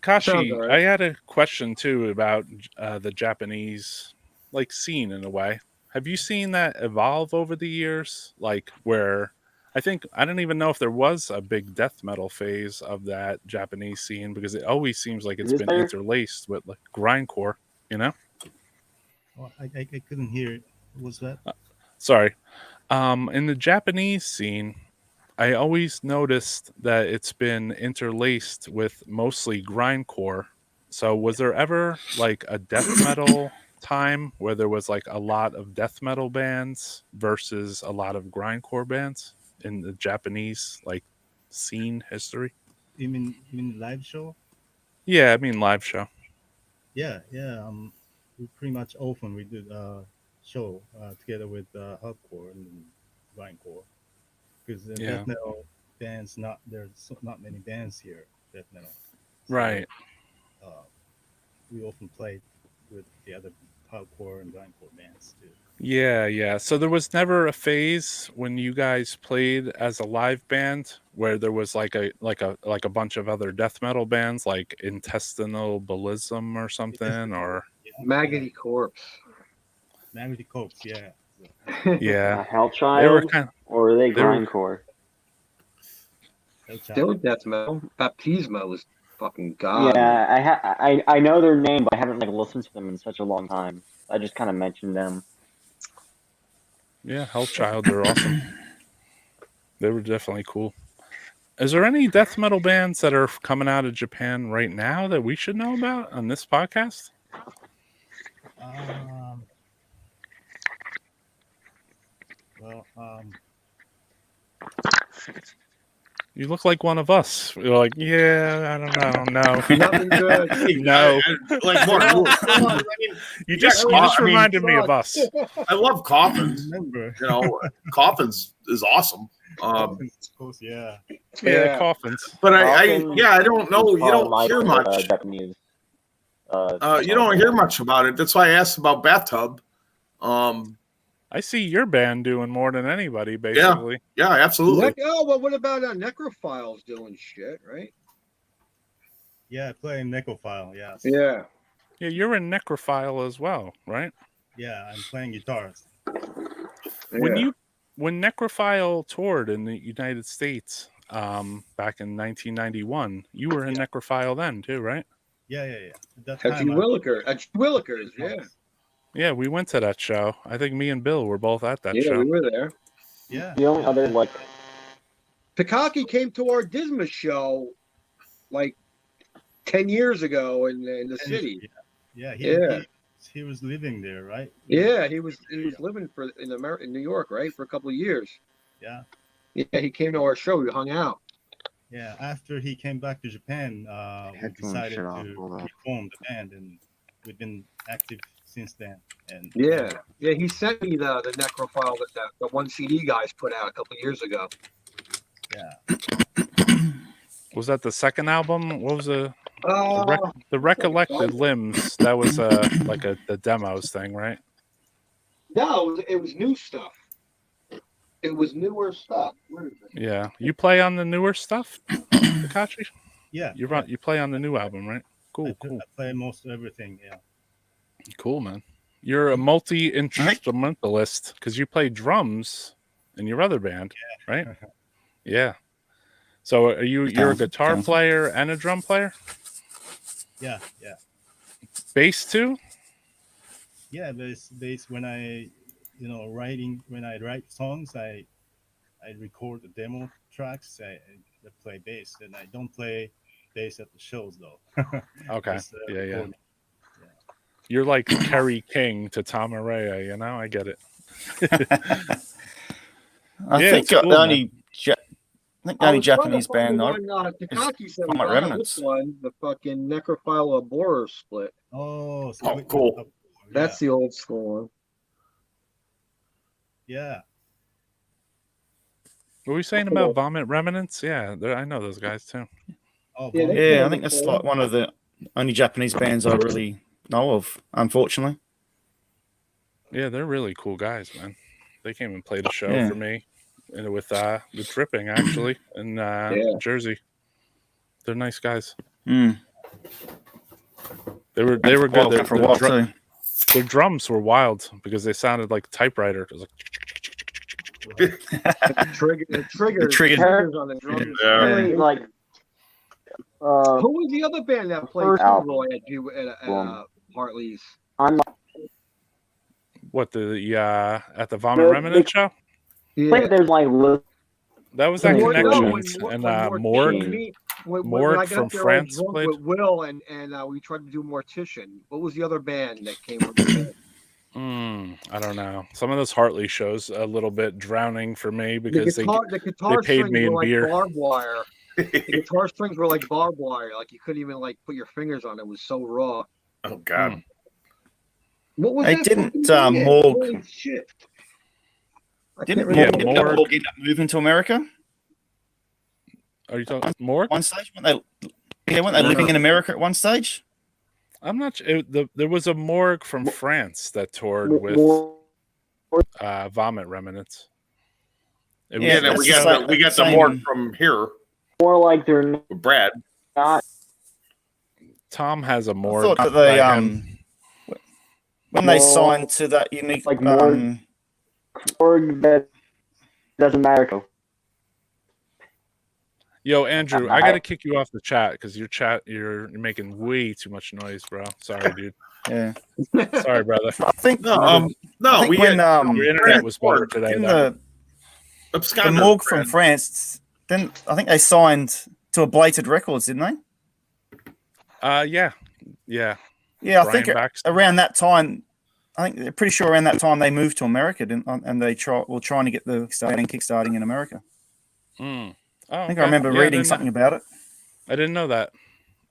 Takashi, right. I had a question too about the Japanese like scene in a way. Have you seen that evolve over the years? Like where I don't even know if there was a big death metal phase of that Japanese scene, because it always seems like it's been interlaced with like grindcore, you know? Oh, I couldn't hear it. What was that? Sorry. In the Japanese scene, I always noticed that it's been interlaced with mostly grindcore. So was there ever like a death metal time where there was like a lot of death metal bands versus a lot of grindcore bands in the Japanese like scene history? You mean live show? Yeah, I mean live show. Yeah. We pretty much often we do show together with hardcore and grindcore, because death metal bands there's not many bands here death metal. So, Right. We often played with the other hardcore and grindcore bands too. Yeah. So there was never a phase when you guys played as a live band where there was like a bunch of other death metal bands like Intestinal Ballism or something, or Maggoty Corpse. Maggoty Corpse, yeah. yeah. Hellchild? They were kind of, or are they grindcore? They were death metal. Baptisma was fucking god. Yeah, I know their name, but I haven't like listened to them in such a long time. I just kind of mentioned them. yeah, Hellchild, they're awesome. They were definitely cool. Is there any death metal bands that are coming out of Japan right now that we should know about on this podcast? Well, You look like one of us. You're like, yeah, I don't know, no, Nothing good. no. Like Mark, I mean, You just reminded me of us. I love Coffins. remember. You know, Coffins is awesome. Of course, yeah. Yeah, coffins. But Coffins I don't know. You don't like hear much. Japanese. You don't hear much about it. That's why I asked about Bathtub. I see your band doing more than anybody, basically. Yeah, absolutely. Oh, well, what about Necrophiles doing shit, right? Yeah, playing Necrophile, yes. Yeah. Yeah, you're in Necrophile as well, right? Yeah, I'm playing guitars. When Necrophile toured in the United States back in 1991, you were in Necrophile then too, right? Yeah. At that At time, Willikers, yeah. Yeah, we went to that show. I think me and Bill were both at that Yeah, show. we were there. yeah. The only other like Takaki came to our DISMA show like 10 years ago in the city. Yeah, he was living there, right? Yeah, he was living in New York, right, for a couple of years. Yeah. Yeah, he came to our show. We hung out. Yeah, after he came back to Japan, we decided to reform the band, and we've been active since then. And Yeah, he sent me the Necrophile that the one CD guys put out a couple of years ago. yeah, Was that the second album? What was the Uh, Recollected Limbs? That was the demos thing, right? no, it was new stuff. It was newer stuff. Where is it? Yeah. You play on the newer stuff, Takashi? yeah. You play on the new album, right? Cool. I play most everything. Yeah. Cool, man. You're a multi-instrumentalist because you play drums in your other band, right? Yeah. So you're a guitar player and a drum player? Yeah. Bass too? Yeah, bass. When I write songs, I record the demo tracks. I play bass, and I don't play bass at the shows though. Okay. Just, Yeah. recording. You're like Kerry King to Tom Araya, I get it. I Yeah, think it's cool, the only Japanese band though. Takaki said Vomit Remnants. this one, the fucking Necrophile Borer split. Oh, Cool. That's the old school one. Yeah. What were you saying about Vomit Remnants? Yeah, I know those guys too. Oh, Yeah, Yeah, I think that's like one of the only Japanese bands I really know of, unfortunately. Yeah, they're really cool guys, man. They came and played a show Yeah. for me with Tripping actually in Jersey. They're nice guys. Mm. They were good. Well, for a while too. Their drums were wild because they sounded like a typewriter. It was like The triggers on the drums. Yeah. really, like Who was the other band that played First album. Roy at Hartley's? I'm what at the Vomit Remnant show. like there's like That was that Morgue- Connections when and Morgue Morgue. came to me, when Morgue I got from up there, France I was drunk played. with Will and we tried to do Mortician. What was the other band that came with the I don't know. Some of those Hartley shows a little bit drowning for me because the guitar paid strings me in were like beer. barbed wire. The guitar strings were like barbed wire. Like you couldn't even like put your fingers on it. It was so raw. Oh God. What was Hey, that? didn't, fucking band? Morgue- Holy shit. I Didn't can't remember. Morgue end up moving to America? Are you talking Morgue? One stage, weren't they living in America at one stage? I'm not sure. There was a Morgue from France that toured with Vomit Remnants. It Yeah, was- then that's we got the same- Morgue from here more like they're with Brad. not. Tom has a I Morgue. thought that they by him. when they Well, signed to that unique like Morgue. Or that doesn't matter. Yo, Andrew, I gotta kick you off the chat because you're making way too much noise, bro. Sorry, dude. Yeah, Sorry, brother. I think No, I think we when Your internet was better today. in though. the Absconder, Morgue from Brad. France. Then I think they signed to Ablated Records, didn't they? Yeah. Yeah, I Brian think Baxter. around that time. I think they're pretty sure around that time they moved to America, and they were trying to get the kickstarting in America. Oh, I think I remember reading something about it. I didn't know that.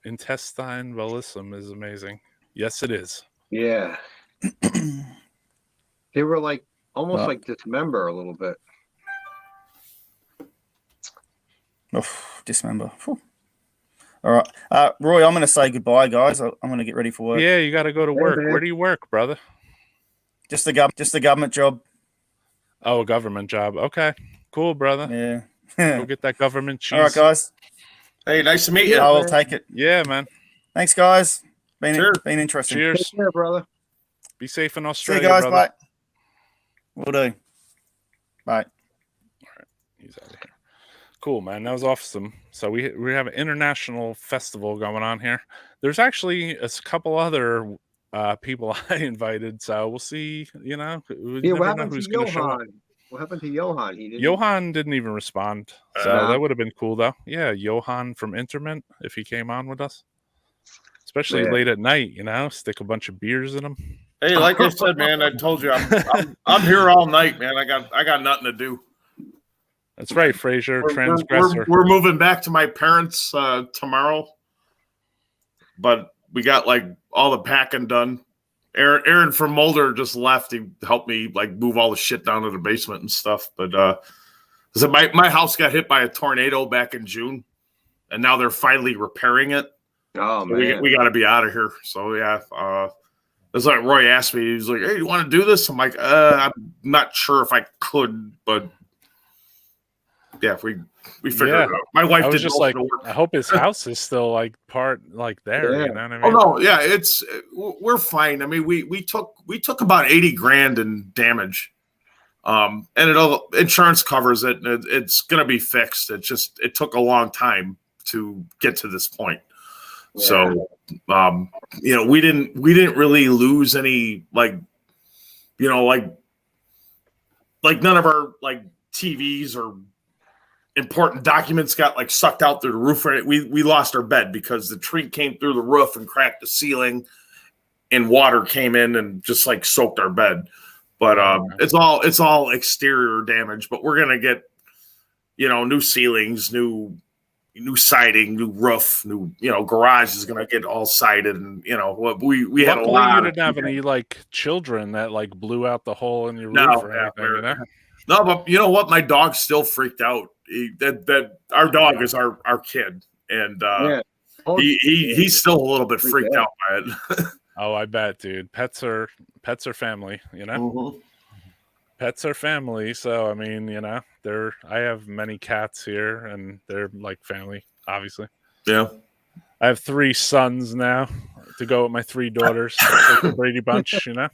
Intestine Velisum is amazing. Yes, it is. Yeah. They were like almost like Dismember a little bit. Dismember. Whew. All right, Roy, I'm going to say goodbye, guys. I'm going to get ready for work. Yeah, you got to go to work. man. Where do you work, brother? Just a government job. Oh, a government job. Okay, cool, brother. Yeah. Go get that government cheese. All right, guys. Hey, nice to meet you. I will take it. Yeah, man. Thanks, guys. Been Cheers. interesting. Cheers. Take care, brother. Be safe in See Australia, you guys. brother. Bye. Will do. Bye. He's out of here. Cool, man. That was awesome. So we have an international festival going on here. There's actually a couple other people I invited, so we'll see. You know, we Yeah, what never know happened who's to going to show up. Johan? What happened to Johan? He didn't. Johan didn't even respond, so No. that would have been cool, though. Yeah, Johan from Interment, if he came on with us, especially Yeah. late at night. You know, stick a bunch of beers in him. Hey, like I said, man, I told you I'm here all night, man. I got nothing to do. That's right, Fraser, We're- transgressor. We're moving back to my parents tomorrow, but we got like all the packing done. Aaron from Mulder just left. He helped me like move all the shit down to the basement and stuff. But so my house got hit by a tornado back in June, and now they're finally repairing it. Oh So man. we got to be out of here. So yeah, it's like Roy asked me. He was like, "Hey, you want to do this?" I'm like, I'm not sure if I could, but yeah, we figured it out. My wife I was did just most like, of the work. I hope his house is still like part like there. Yeah. You know what I mean? Oh no, yeah, we're fine. I mean, we took about 80 grand in damage, and insurance covers it. And it's gonna be fixed. It took a long time to get to this point. Yeah. So, you know, we didn't really lose any like none of our like TVs or important documents got like sucked out through the roof. We lost our bed because the tree came through the roof and cracked the ceiling, and water came in and just like soaked our bed. But it's all exterior damage. But we're gonna get, you know, new ceilings, new siding, new roof, new, you know, garage is gonna get all sided, and you know we had a Luckily, lot. you didn't have any like children that like blew out the hole in your No, roof or yeah, anything. You know? No, but you know what? My dog still freaked out. That our dog is our kid, and Yeah. he's still a little bit freaked out by it. Oh, I bet, dude. Pets are family. You know, pets are family. So I mean, you know, I have many cats here, and they're like family, obviously. Yeah. I have 3 sons now to go with my 3 daughters. Like the Brady Bunch, you know.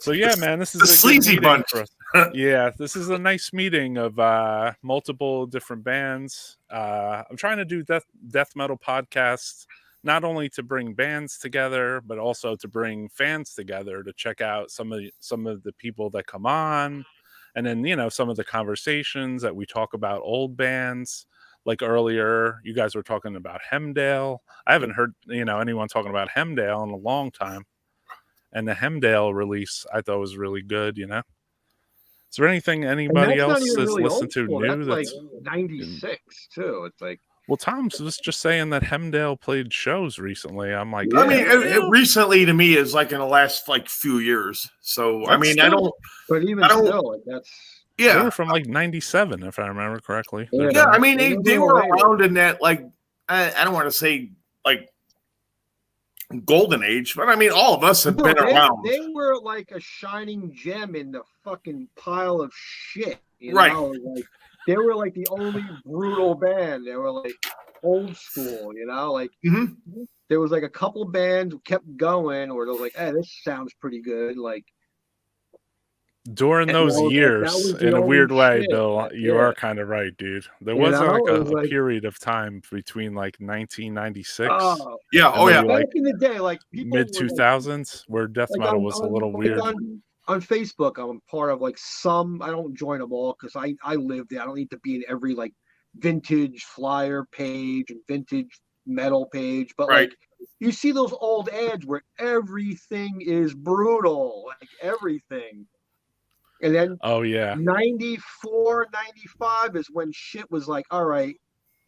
So yeah, man, this is The a good sleazy meeting bunch. for us. Yeah, this is a nice meeting of multiple different bands. I'm trying to do death metal podcasts, not only to bring bands together, but also to bring fans together to check out some of the people that come on, and then, you know, some of the conversations that we talk about old bands. Like earlier, you guys were talking about Hemdale. I haven't heard, you know, anyone talking about Hemdale in a long time. And the Hemdale release, I thought was really good. You know, is there anything anybody else has listened to new? That's like 96 too. It's like, well, Tom was just saying that Hemdale played shows recently. I'm like, I mean, it recently to me is like in the last like few years. So I mean, I don't. but even I don't- still, like that's they Yeah, were from like 97, if I remember correctly. Yeah. yeah. I mean, they were Later. around in that like I don't want to say like golden age, but I mean, all of us have No, been around. They were like a shining gem in the fucking pile of shit. You Right. know? Like, they were like the only brutal band. They were like old school, you know? Like, Mhm. there was like a couple bands who kept going, or they were like, hey, this sounds pretty good. Like, During And those that was years, the in a only weird way, shit. Bill, you Yeah. are kind of right, dude. There You was know, like it was a like- period of time between like 1996, Yeah. Oh And yeah. maybe, like, back in the day, like people mid 2000s, where death like metal on- was a on- little like weird. on Facebook, I'm part of like some. I don't join them all because I live there. I don't need to be in every like vintage flyer page and vintage metal page. But Right. like you see those old ads where everything is brutal, like everything. And then Oh yeah. 94, 95 is when shit was like, all right,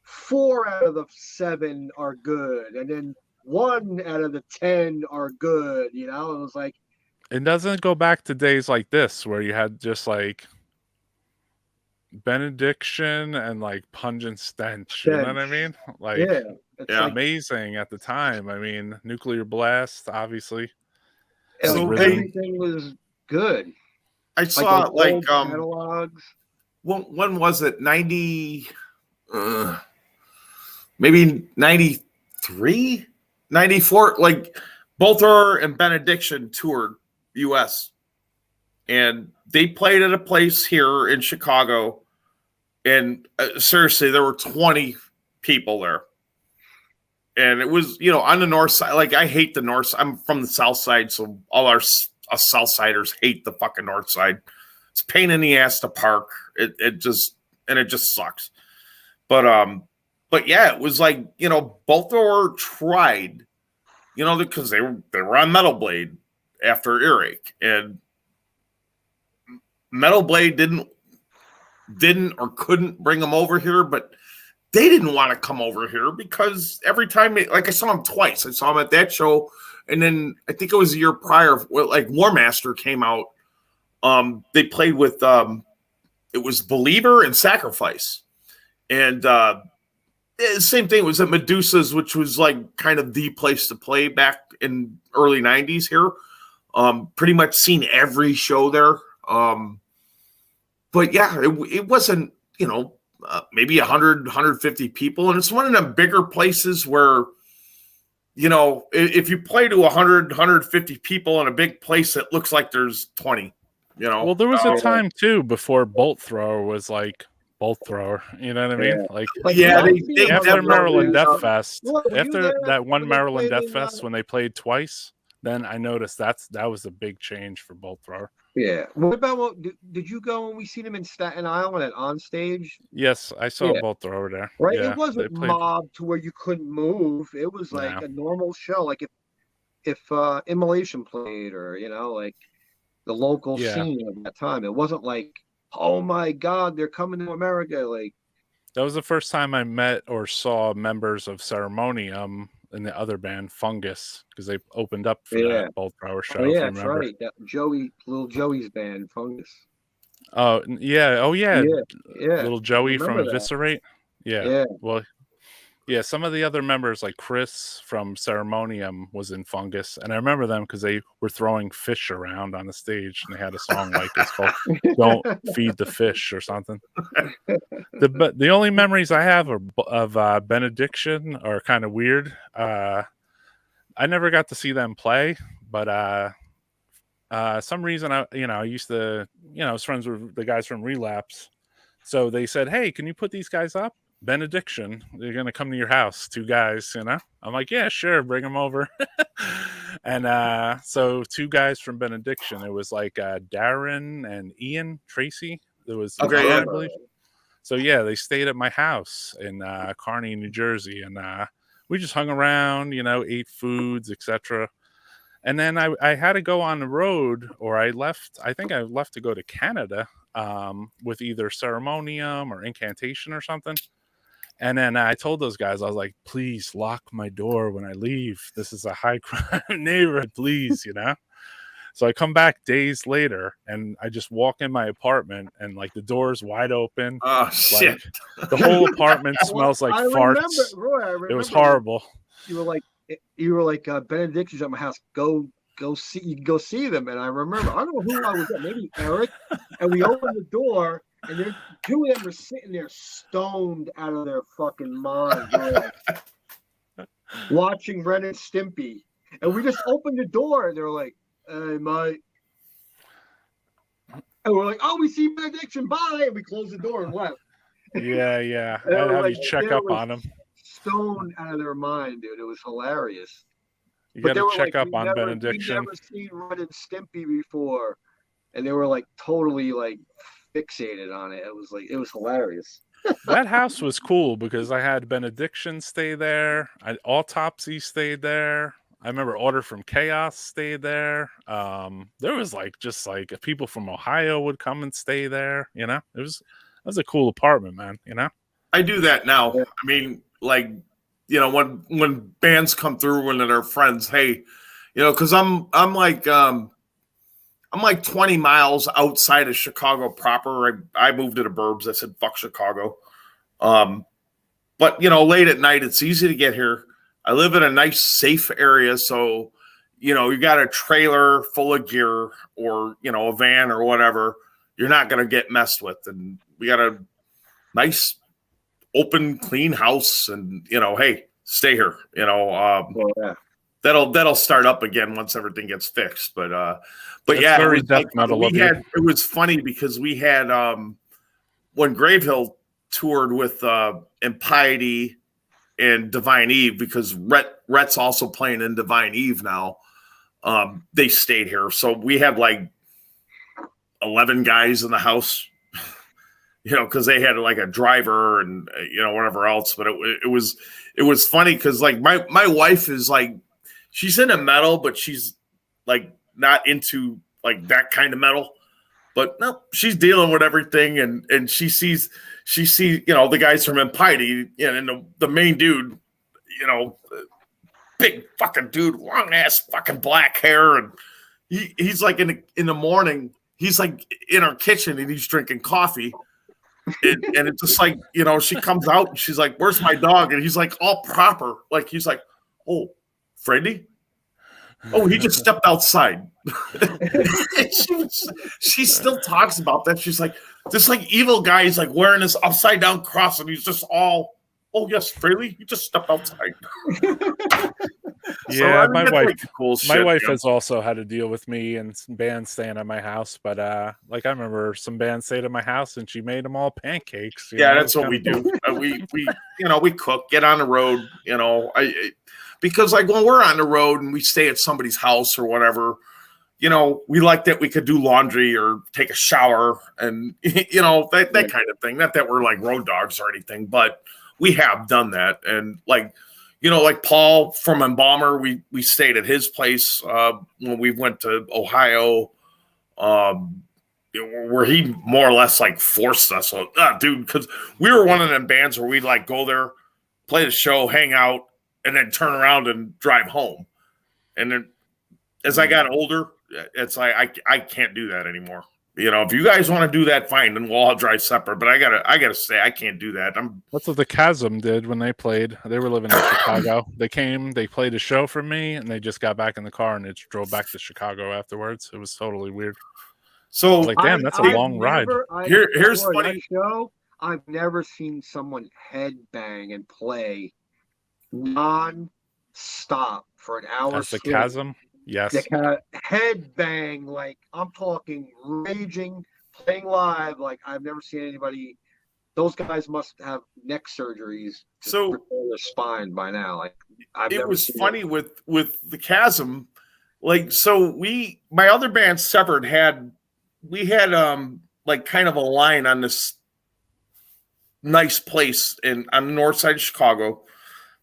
4 out of the 7 are good, and then 1 out of the 10 are good. You know, it was like, It doesn't go back to days like this where you had just like benediction and like pungent stench. You know what I mean? Like yeah, it's Yeah. like amazing at the time. I mean, nuclear blast, obviously. So like, they- everything was good. I Like saw those like old catalogs. when was it? 90 maybe 93, 94. Like both her and Benediction toured US, and they played at a place here in Chicago, and seriously there were 20 people there, and it was, you know, on the north side. Like I hate the north. I'm from the south side, so all us south siders hate the fucking north side. It's a pain in the ass to park. It just sucks. But yeah, it was like, you know, both were tried, you know, because they were on Metal Blade after Earache, and Metal Blade didn't or couldn't bring them over here, but they didn't want to come over here because every time like I saw them twice. I saw them at that show, and then I think it was a year prior, like War Master came out. They played with it was Believer and Sacrifice, and same thing. It was at Medusa's, which was like kind of the place to play back in early 90s here. Pretty much seen every show there. But yeah, it wasn't, you know, maybe 100, 150 people. And it's one of them bigger places where, you know, if you play to 100, 150 people in a big place, it looks like there's 20, you know. Well, there was a time too before Bolt Thrower was like Bolt Thrower. You know what I mean? Yeah. Like Yeah, they after have Maryland Death. Death Fest, Were you after there that one when they Maryland played Death in, Fest when they played twice, then I noticed that was a big change for Bolt Thrower. Yeah. What about did you go when we seen him in Staten Island at On Stage? Yes, I saw Yeah. Bolt Thrower there. Right. Yeah, It wasn't they played. mobbed to where you couldn't move. It was like No. a normal show. Like if Immolation played, or you know, like the local Yeah. scene at that time. It wasn't like, oh my God, they're coming to America. Like That was the first time I met or saw members of Ceremonium in the other band Fungus, because they opened up for Yeah. that Bolt Thrower show. oh if yeah, you that's remember. right. That little Joey's band, Fungus. Oh yeah. Oh yeah. Yeah. Little Joey from remember that. Eviscerate. Yeah. Yeah. Well, yeah, some of the other members, like Chris from Ceremonium, was in Fungus, and I remember them because they were throwing fish around on the stage, and they had a song like it's called "Don't Feed the Fish" or something. The only memories I have of Benediction are kind of weird. I never got to see them play, but some reason I used to, I was friends with the guys from Relapse, so they said, "Hey, can you put these guys up? Benediction, they're gonna come to your house, 2 guys." I'm like, "Yeah, sure, bring them over." And so 2 guys from Benediction. It was like Darren and Ian Tracy. There was the Okay, drummer, yeah. I believe. So yeah, they stayed at my house in Kearney, New Jersey, and we just hung around, ate foods, etc. And then I had to go on the road, or I think I left to go to Canada with either Ceremonium or Incantation or something. And then I told those guys, I was like, "Please lock my door when I leave. This is a high crime neighborhood, please," So I come back days later, and I just walk in my apartment, and like the door's wide open. Oh shit! Like, the whole apartment smells like I farts. remember, Roy, I remember It was horrible. You were like Benediction's at my house. Go see them. And I remember, I don't know who I was at, maybe Eric. And we opened the door, and then 2 of them were sitting there stoned out of their fucking mind, watching Ren and Stimpy. And we just opened the door, and they were like, "Hey, mate." And we're like, "Oh, we see Benediction, bye." And we closed the door and left. Yeah. And I'd have like, you check they up were on them. Stoned out of their mind, dude. It was hilarious. You But got they to were check like, up on Benediction. "We've never seen Ren and Stimpy before." and they were like totally like fixated on it. It was hilarious. That house was cool because I had Benediction stay there. Autopsy stayed there. I remember Order from Chaos stayed there. There was just people from Ohio would come and stay there. It was a cool apartment, man. I do that now. Yeah. I mean, when bands come through when they're friends, hey, because I'm like 20 miles outside of Chicago proper. I moved to the burbs. I said, fuck Chicago. But late at night, it's easy to get here. I live in a nice, safe area. So, you got a trailer full of gear or, a van or whatever, you're not going to get messed with. And we got a nice, open, clean house and, hey, stay here, Yeah. That'll start up again once everything gets fixed. But That's yeah, very death metal of you. it was funny because we had, when Gravehill toured with Impiety and Divine Eve, because Rhett's also playing in Divine Eve now. They stayed here, so we had 11 guys in the house, because they had a driver and whatever else. But it was funny because my wife is she's into metal, but she's not into that kind of metal. But no, she's dealing with everything, and she sees the guys from Impiety, and the main dude, big fucking dude, long ass fucking black hair, and he's in the morning, he's in our kitchen and he's drinking coffee, and it's just she comes out and she's like, "Where's my dog?" And he's all proper, he's "Oh, Freddie." Oh, he just stepped outside. she still talks about that. She's this evil guy is wearing this upside down cross, and he's just all, "Oh yes, Freely, you just stepped outside." Yeah, so, my wife. Cool my wife has also had to deal with me and some bands staying at my house. But I remember some bands stayed at my house, and she made them all pancakes. Yeah, that's what we do. We cook, get on the road. Because when we're on the road and we stay at somebody's house or whatever, we like that we could do laundry or take a shower and, that kind of thing. Not that we're road dogs or anything, but we have done that. And Paul from Embalmer, we stayed at his place when we went to Ohio, where he more or less forced us. So, dude, because we were one of them bands where we'd go there, play the show, hang out, and then turn around and drive home. And then as I got older, it's I can't do that anymore. If you guys want to do that, fine, then we'll all drive separate. But I gotta say, I can't do that. That's what the Chasm did when they played. They were living in Chicago. They came, they played a show for me, and they just got back in the car and they just drove back to Chicago afterwards. It was totally weird. So I was damn, that's a long ride. Here's funny. Show, I've never seen someone headbang and play non-stop for an hour. That's the Chasm. Yes. Headbang, I'm talking raging, playing live. I've never seen anybody. Those guys must have neck surgeries to repair their spine by now. It was funny with the Chasm. My other band Severed had kind of a line on this nice place on the north side of Chicago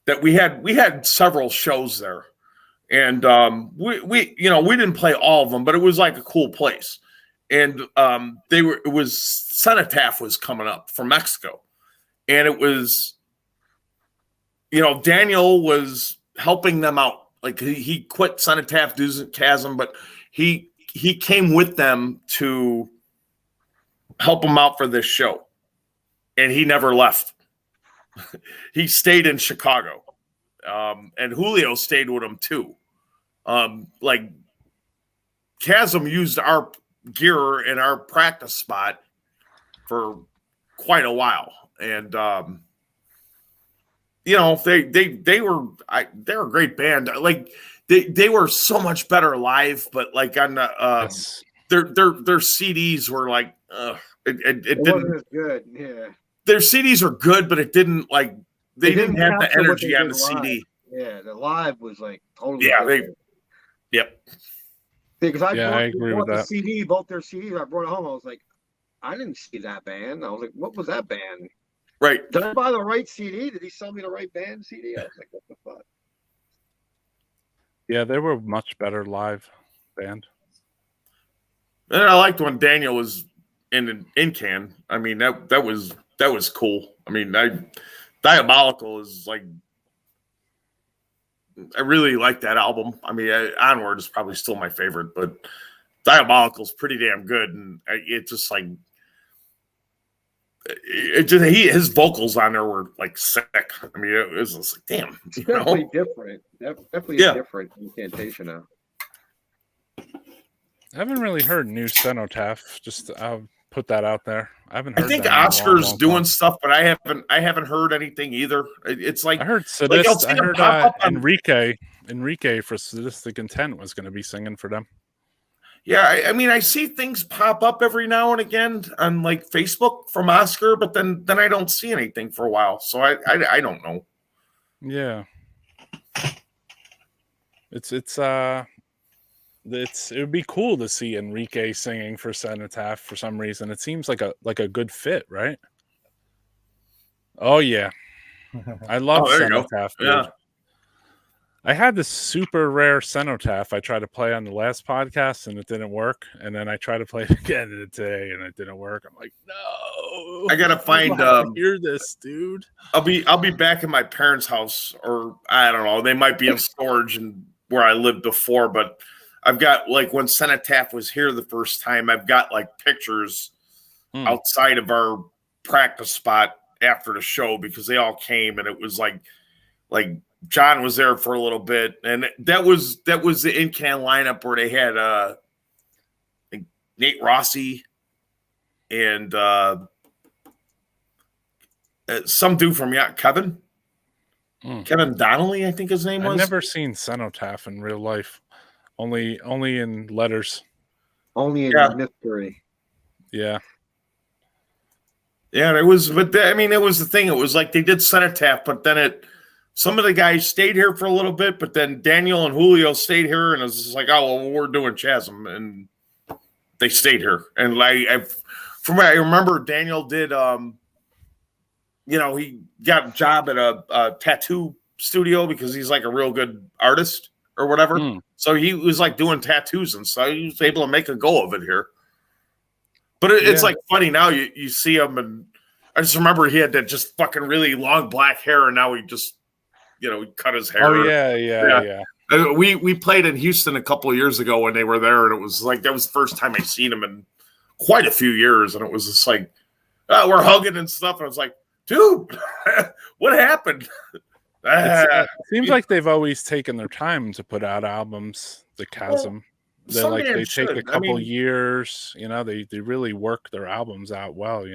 that we had several shows there. And we didn't play all of them, but it was a cool place. And Cenotaph was coming up from Mexico. And it was, Daniel was helping them out. He quit Cenotaph, Chasm, but he came with them to help them out for this show. And he never left. He stayed in Chicago. And Julio stayed with him too. Chasm used our gear in our practice spot for quite a while. And, they were a great band. They were so much better live, but on the, Yes. their CDs were it didn't, wasn't as good. Yeah. Their CDs are good, but it didn't they didn't have the energy on the live. CD. Yeah, the live was totally. Yeah, different. Yep. Because I Yeah, I agree with bought the that. CD, both their CDs. I brought it home. I was like, I didn't see that band. I was like, what was that band? Right. Did I buy the right CD? Did he sell me the right band CD? I was like, what the fuck? Yeah, they were much better live band. And I liked when Daniel was in can. I mean, that was cool. I mean, Diabolical is like, I really like that album. I mean, Onward is probably still my favorite, but Diabolical is pretty damn good, and it just like his vocals on there were like sick. I mean, it was just like, damn. It's definitely different. Definitely a different incantation now. I haven't really heard new Cenotaph. Just I'll put that out there. I haven't heard. I think that in a long, Oscar's long doing time. stuff, but I haven't heard anything either. It's like I heard like I'll Sickest. see I them heard pop up on- Enrique for Sadistic Intent was going to be singing for them. Yeah, I mean, I see things pop up every now and again on like Facebook from Oscar, but then I don't see anything for a while, so I don't know. Yeah, it would be cool to see Enrique singing for Cenotaph for some reason. It seems like a good fit, right? Oh yeah, I love Cenotaph, dude. Yeah. I had this super rare Cenotaph I tried to play on the last podcast and it didn't work. And then I tried to play it again today and it didn't work. I'm like, no. I gotta find hear this, dude. I'll be back in my parents' house, or I don't know. They might be in storage and where I lived before, but I've got like when Cenotaph was here the first time, I've got like pictures outside of our practice spot after the show because they all came and it was like John was there for a little bit, and that was the in-can lineup where they had Nate Rossi and some dude from Kevin Donnelly, I think his name was. I've never seen Cenotaph in real life, only in letters, only in mystery. Yeah. Yeah, it was, but it was the thing. It was like they did Cenotaph, but then some of the guys stayed here for a little bit, but then Daniel and Julio stayed here, and it was just like, oh, well, we're doing Chasm, and they stayed here. And from what I remember, Daniel did, he got a job at a tattoo studio because he's like a real good artist or whatever. So he was like doing tattoos and stuff. He was able to make a go of it here. But it's like funny now. You see him, and I just remember he had that just fucking really long black hair, and now he just. He cut his hair. Oh yeah. We played in Houston a couple of years ago when they were there, and it was like that was the first time I seen him in quite a few years, and it was just like we're hugging and stuff, and I was like, dude, what happened? It seems like they've always taken their time to put out albums. The Chasm, they take a couple years. They really work their albums out well.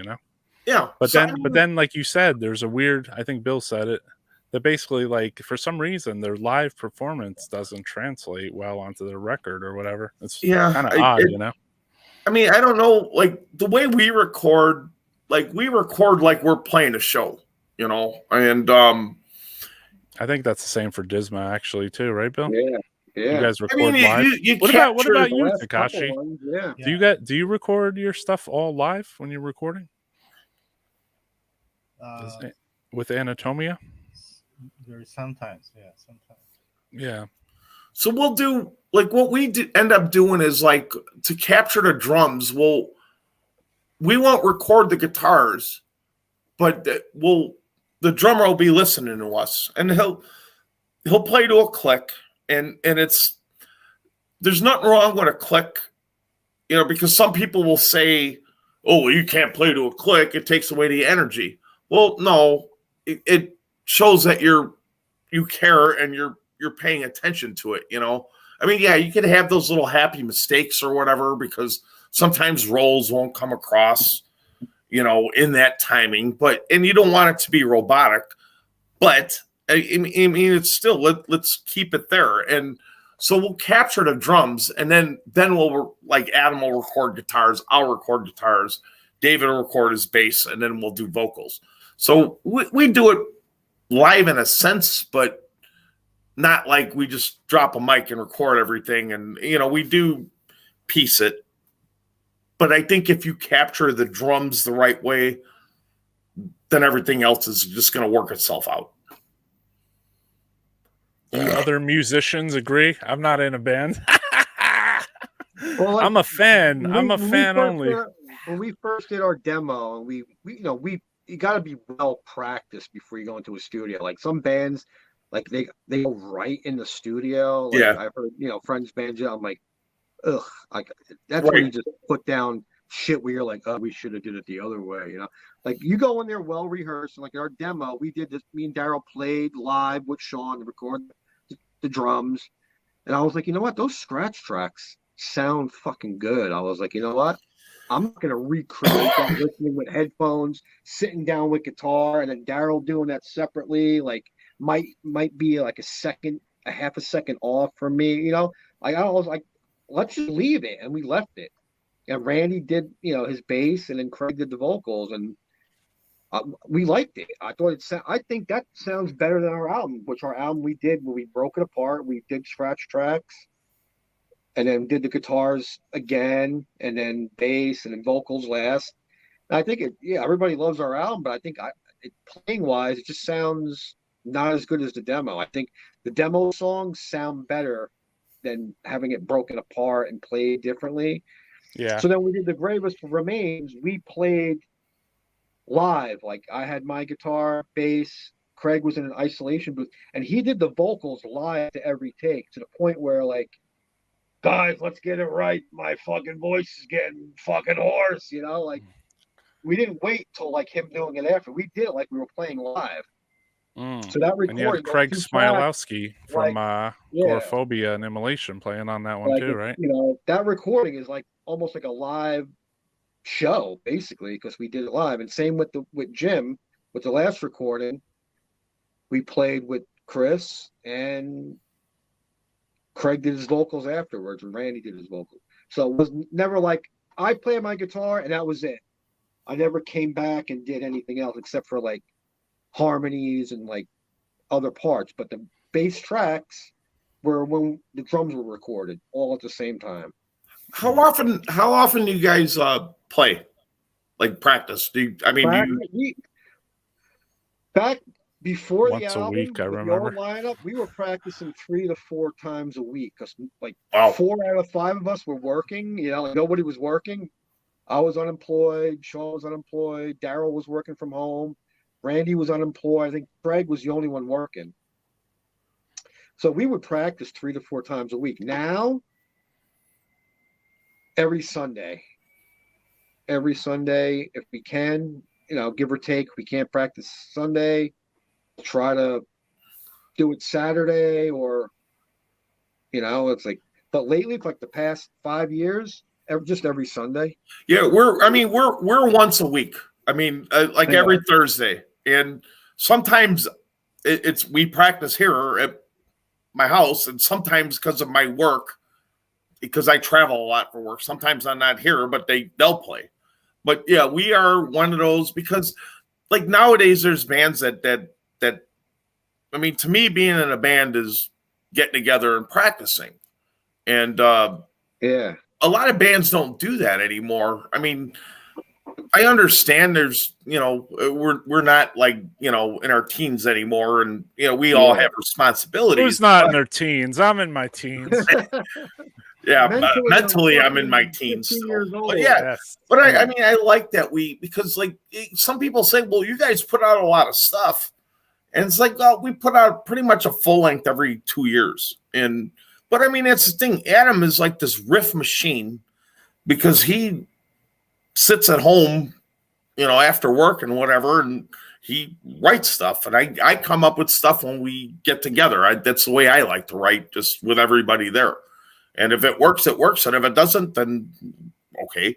Yeah, but then, like you said, there's a weird. I think Bill said it. That basically, like, for some reason, their live performance doesn't translate well onto their record or whatever. It's kind of odd, I mean, I don't know, like, the way we record like we're playing a show, and I think that's the same for DISMA, actually, too, right, Bill? Yeah. You guys record live. What about you, Takashi? Yeah. Do you record your stuff all live when you're recording? With Anatomia? There's sometimes. Yeah. So we'll do like what we end up doing is like to capture the drums. We won't record the guitars, but the drummer will be listening to us, and he'll play to a click, and there's nothing wrong with a click, because some people will say, "Oh, well, you can't play to a click; it takes away the energy." Well, no, it shows that you care and you're paying attention to it. I mean, yeah, you could have those little happy mistakes or whatever because sometimes rolls won't come across, in that timing. And you don't want it to be robotic, but I mean, it's still let's keep it there. And so we'll capture the drums, and then we'll like Adam will record guitars, I'll record guitars, David will record his bass, and then we'll do vocals. So we do it live in a sense, but not like we just drop a mic and record everything. And, we do piece it. But I think if you capture the drums the right way, then everything else is just going to work itself out. Do other musicians agree? I'm not in a band. Well, like, I'm a fan. when I'm we- a when we fan first only. did- When we first did our demo, and you got to be well practiced before you go into a studio. Like some bands, like they go right in the studio. Like Yeah. I've heard, friends banjo. I'm like, ugh, like that's when you just put down shit where you're like, oh, we should have did it the other way. Like you go in there well rehearsed. Like our demo, we did this. Me and Daryl played live with Sean to record the drums, and I was like, you know what, those scratch tracks sound fucking good. I was like, you know what, I'm not gonna recreate that listening with headphones, sitting down with guitar, and then Daryl doing that separately. Like might be like a half a second off for me. Like I was like, let's just leave it, and we left it. And Randy did, his bass, and then Craig did the vocals, and we liked it. I thought I think that sounds better than our album, which our album we did when we broke it apart. We did scratch tracks, and then did the guitars again, and then bass, and then vocals last. And I think everybody loves our album, but I think playing wise, it just sounds not as good as the demo. I think the demo songs sound better than having it broken apart and played differently. Yeah. So then we did The Gravest Remains. We played live. Like I had my guitar, bass. Craig was in an isolation booth, and he did the vocals live to every take, to the point where, like, guys, let's get it right. My fucking voice is getting fucking hoarse. Like we didn't wait till like him doing it after. We did it like we were playing live. So that And you had recording, Craig those two tracks, Smilowski from Agoraphobia and Immolation playing on that one like, too, right? That recording is like almost like a live show, basically, because we did it live. And same with Jim, with the last recording, we played with Chris, and Craig did his vocals afterwards, and Randy did his vocals. So it was never like I played my guitar and that was it. I never came back and did anything else except for like harmonies and like other parts. But the bass tracks were when the drums were recorded all at the same time. How often do you guys play? Like practice? Back before Once the a album, week, I with the remember. old lineup, we were practicing 3 to 4 times a week, because like Wow. 4 out of 5 of us were working. Like nobody was working. I was unemployed. Sean was unemployed. Daryl was working from home. Randy was unemployed. I think Craig was the only one working. So we would practice 3 to 4 times a week. Now, every Sunday, if we can, give or take. If we can't practice Sunday, we'll try to do it Saturday, or it's like. But lately, like the past 5 years, just every Sunday. Yeah, we're once a week. Every Thursday, and sometimes we practice here at my house, and sometimes because of my work, because I travel a lot for work, sometimes I'm not here, but they'll play. But yeah, we are one of those, because like nowadays there's bands that to me, being in a band is getting together and practicing. And a lot of bands don't do that anymore. I understand there's, we're not like, in our teens anymore, and we all have responsibilities. Who's not in their teens? I'm in my teens. Yeah, mentally I'm in my teens still. But but I like that because like some people say, well, you guys put out a lot of stuff, and it's like, well, we put out pretty much a full length every 2 years, but that's the thing. Adam is like this riff machine, because he sits at home, after work and whatever, and he writes stuff, and I come up with stuff when we get together. That's the way I like to write, just with everybody there. And if it works, it works. And if it doesn't, then okay.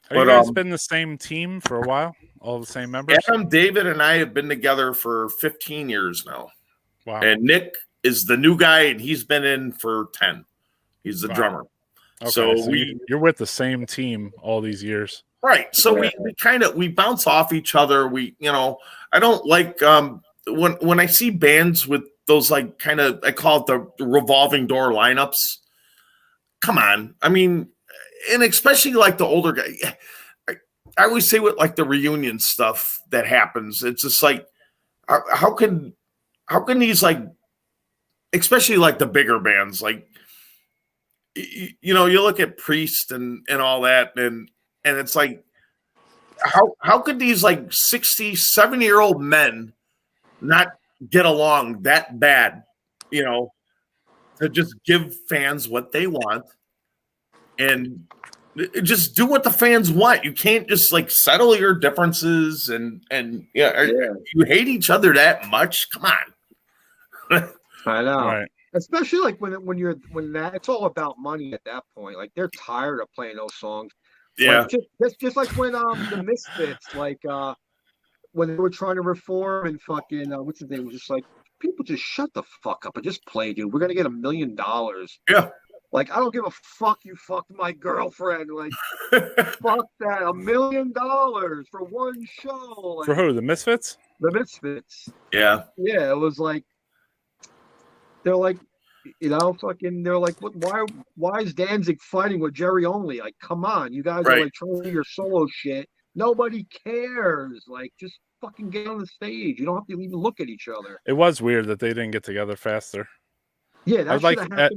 Have you guys been the same team for a while? All the same members? Adam, David, and I have been together for 15 years now. Wow. And Nick is the new guy, and he's been in for 10. He's the drummer. Okay, so you're with the same team all these years. Right. So we bounce off each other. I don't like when I see bands with those like kind of, I call it the revolving door lineups. Come on. and especially like the older guy. I always say with like the reunion stuff that happens, it's just like, how can these like, especially like the bigger bands, like, you know, you look at Priest and all that, and it's like, how could these like 67-year-old men not get along that bad, you know, to just give fans what they want and just do what the fans want. You can't just like settle your differences and you hate each other that much. Come on. I know. Right. Especially like when it's all about money at that point. Like they're tired of playing those songs. Yeah. Like, just like when the Misfits, like when they were trying to reform and fucking what's the name? Was just like, people just shut the fuck up and just play, dude. We're gonna get $1 million. Yeah. Like, I don't give a fuck you fucked my girlfriend. Like, fuck that. $1 million for one show. Like, For who? The Misfits? the Misfits. Yeah. Yeah, it was like, they're like, you know, fucking, they're like, what? Why is Danzig fighting with Jerry Only? Like, come on, you guys are like trying to do your solo shit. Nobody cares. Like, just fucking get on the stage. You don't have to even look at each other. It was weird that they didn't get together faster. Yeah, that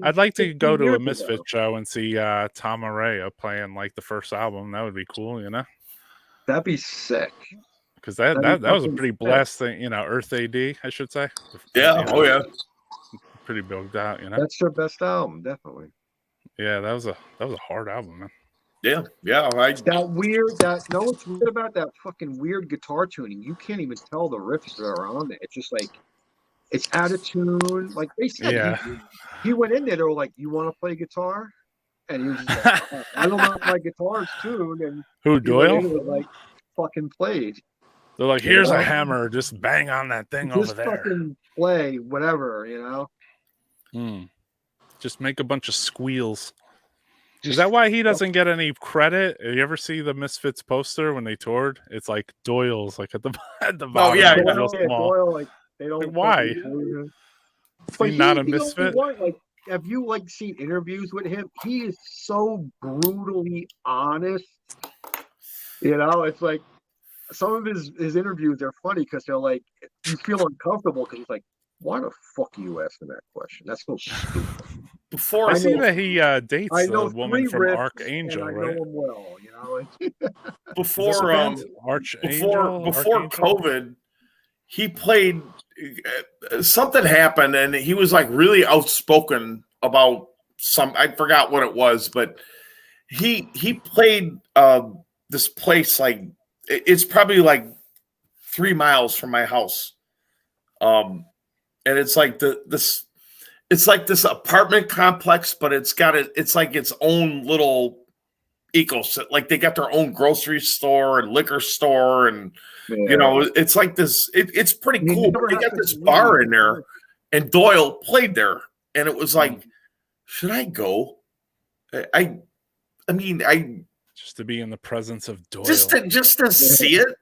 I'd like to go to a 15 years Misfit ago. show and see Tom Araya playing like the first album. That would be cool, you know? That'd be sick. Because that That'd be was a fucking pretty sick. blast thing, you know, Earth AD, I should say. Yeah. You know, Oh yeah. pretty bugged out, you know? That's their best album, definitely. Yeah, that was a hard album, man. Yeah. Yeah. That weird, what's weird about that fucking weird guitar tuning? You can't even tell the riffs that are on it. It's just like, it's out of tune. Like they said, Yeah. he went in there, they were like, you want to play guitar? And he was just like, I don't know if my guitar's tuned. And Who, he went in Doyle? and was like, fucking played. They're like, here's Yeah. a hammer, just bang on that thing over Just there. fucking play, whatever, you know? Just make a bunch of squeals. Is that why he doesn't get any credit? You ever see the Misfits poster when they toured? It's like Doyle's like at the bottom. yeah, like, yeah. real small. Doyle, like, they don't. Like, why? Is he not a misfit? Like, have you like seen interviews with him? He is so brutally honest. You know, it's like some of his interviews are funny because they're like, you feel uncomfortable because he's like, why the fuck are you asking that question? That's so stupid. Before I see that he dates I a know woman 3 from riffs, Archangel, and I right? know him well, you know. before Archangel, before COVID, he played. Something happened, and he was like really outspoken about some. I forgot what it was, but he played this place like it's probably like 3 miles from my house, and it's like it's like this apartment complex, but it's like its own little ecosystem. Like they got their own grocery store and liquor store, and you know, it's like this. It's pretty cool. But they got this bar in there, and Doyle played there, and it was like, should I go? I mean, just to be in the presence of Doyle, just to see it,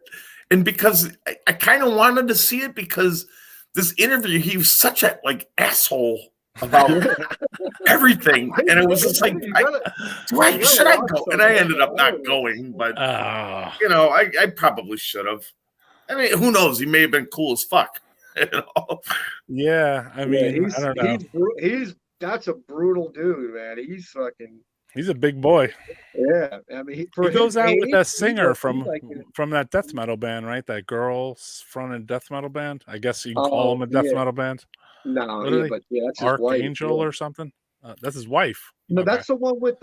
and because I kind of wanted to see it because this interview, he was such a like asshole about everything, and it was just like, should I go? And I ended up not going, but you know, I probably should have. I mean, who knows? He may have been cool as fuck. You know? Yeah, I mean, I don't know. That's a brutal dude, man. He's a big boy. Yeah, I mean, he goes out with that singer from that death metal band, right? That girl-fronted death metal band. I guess you can call him a death metal band. No, but that's his Archangel wife, or something. That's his wife. No, that's the one with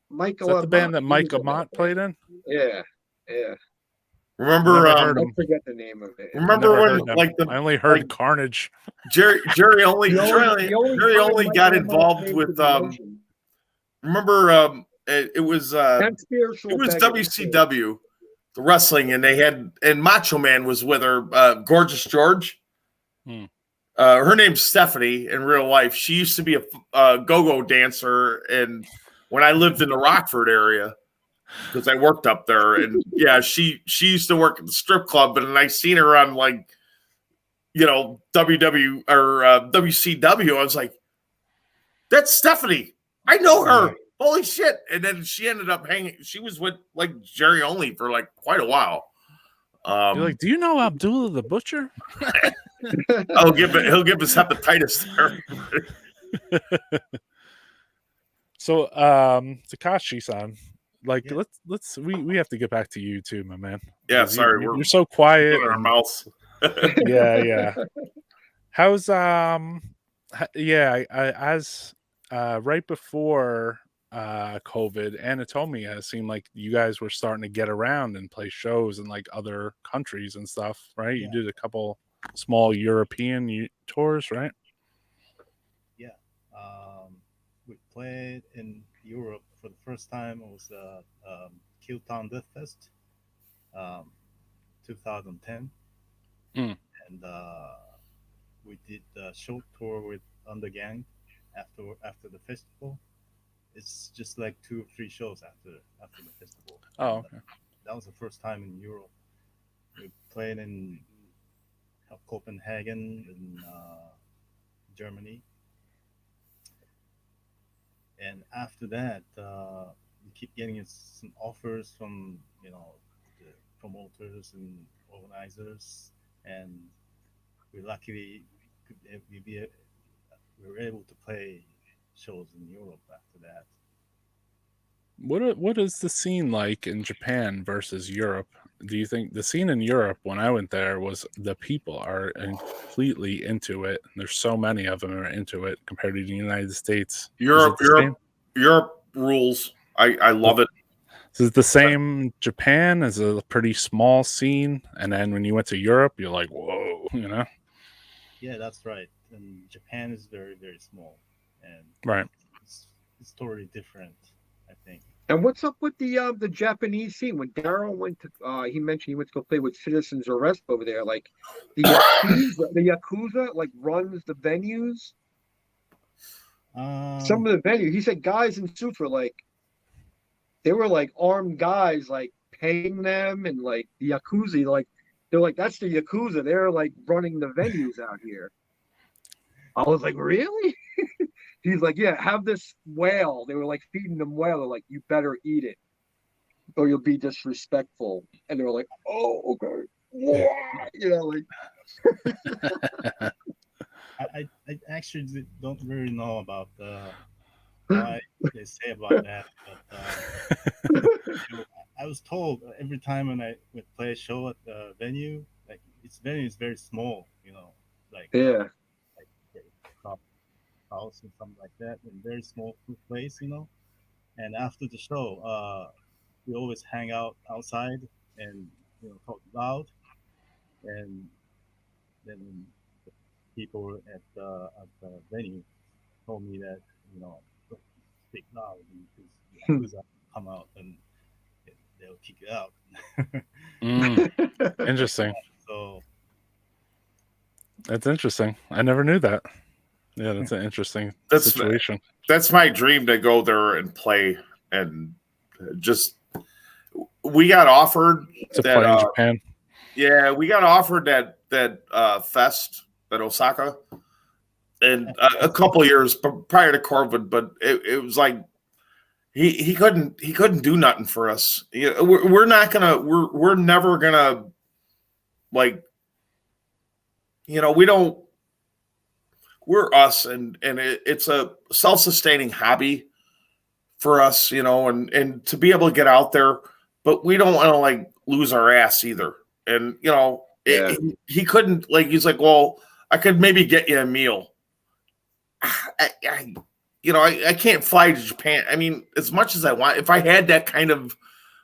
Michael. Is that the band that Mike Amott played in? Yeah. Remember, I forget the name of it. Remember when, like, I only heard Carnage. Jerry only got involved with. Remember, it was WCW, the wrestling, and they had Macho Man was with her, Gorgeous George. Her name's Stephanie in real life. She used to be a go-go dancer, and when I lived in the Rockford area, because I worked up there, and yeah, she used to work at the strip club, and I seen her on like, you know, WCW. I was like, that's Stephanie. I know her. holy shit. And then she ended up hanging. She was with like Jerry Only for like quite a while. You're like, do you know Abdullah the Butcher? He'll give us hepatitis there. So, Takashi-san, like, Yeah. we have to get back to you too, my man. Yeah, Because sorry, you're so quiet. in our mouths. Yeah. How's as right before COVID, Anatomia seemed like you guys were starting to get around and play shows in like other countries and stuff, right? Yeah. You did a couple small European tours, right? Yeah. We played in Europe for the first time. It was Town Deathfest, 2010, Mm. and we did a short tour with Undergang after the festival. It's just like 2 or 3 shows after the festival. Oh, And, okay. that was the first time in Europe. We played in Copenhagen in Germany. And after that, we keep getting some offers from the promoters and organizers, and we luckily we were able to play shows in Europe after that. What is the scene like in Japan versus Europe? Do you think the scene in Europe when I went there was the people are completely into it? There's so many of them are into it compared to the United States. Europe rules. I love it. Is it the same in Japan? Is it a pretty small scene? And then when you went to Europe, you're like, whoa, you know? Yeah, that's right. And Japan is very, very small, and Right. it's totally different, I think. And what's up with the Japanese scene? When Daryl went to, he mentioned he went to go play with Citizens Arrest over there. Like the Yakuza like runs the venues. Some of the venues, he said, guys in suits were like, they were like armed guys, like paying them, and like the Yakuza, like they're like, that's the Yakuza. They're like running the venues out here. I was like, really? He's like, yeah, have this whale. They were like feeding them whale. They're like, you better eat it or you'll be disrespectful. And they were like, oh, okay. Yeah. You know, like. I actually don't really know about why they say about that, but I was told every time when I would play a show at the venue, like its venue is very small, like Yeah. like house and something like that, and very small place, And after the show, we always hang out outside and talk loud, and then the people at the venue told me that don't speak loud because the Yakuza come out and they'll kick you out. Interesting. So That's interesting. I never knew that. Yeah, that's an interesting situation. That's my dream, to go there and play, and just we got offered to play in Japan. Yeah, we got offered that fest at Osaka, and a couple of years prior to COVID, but it was like he couldn't do nothing for us. We're never gonna, like, we don't. We're us, and it's a self-sustaining hobby for us, and to be able to get out there, but we don't want to like lose our ass either. And he couldn't, like, he's like, well, I could maybe get you a meal. I can't fly to Japan. I mean, as much as I want, if I had that kind of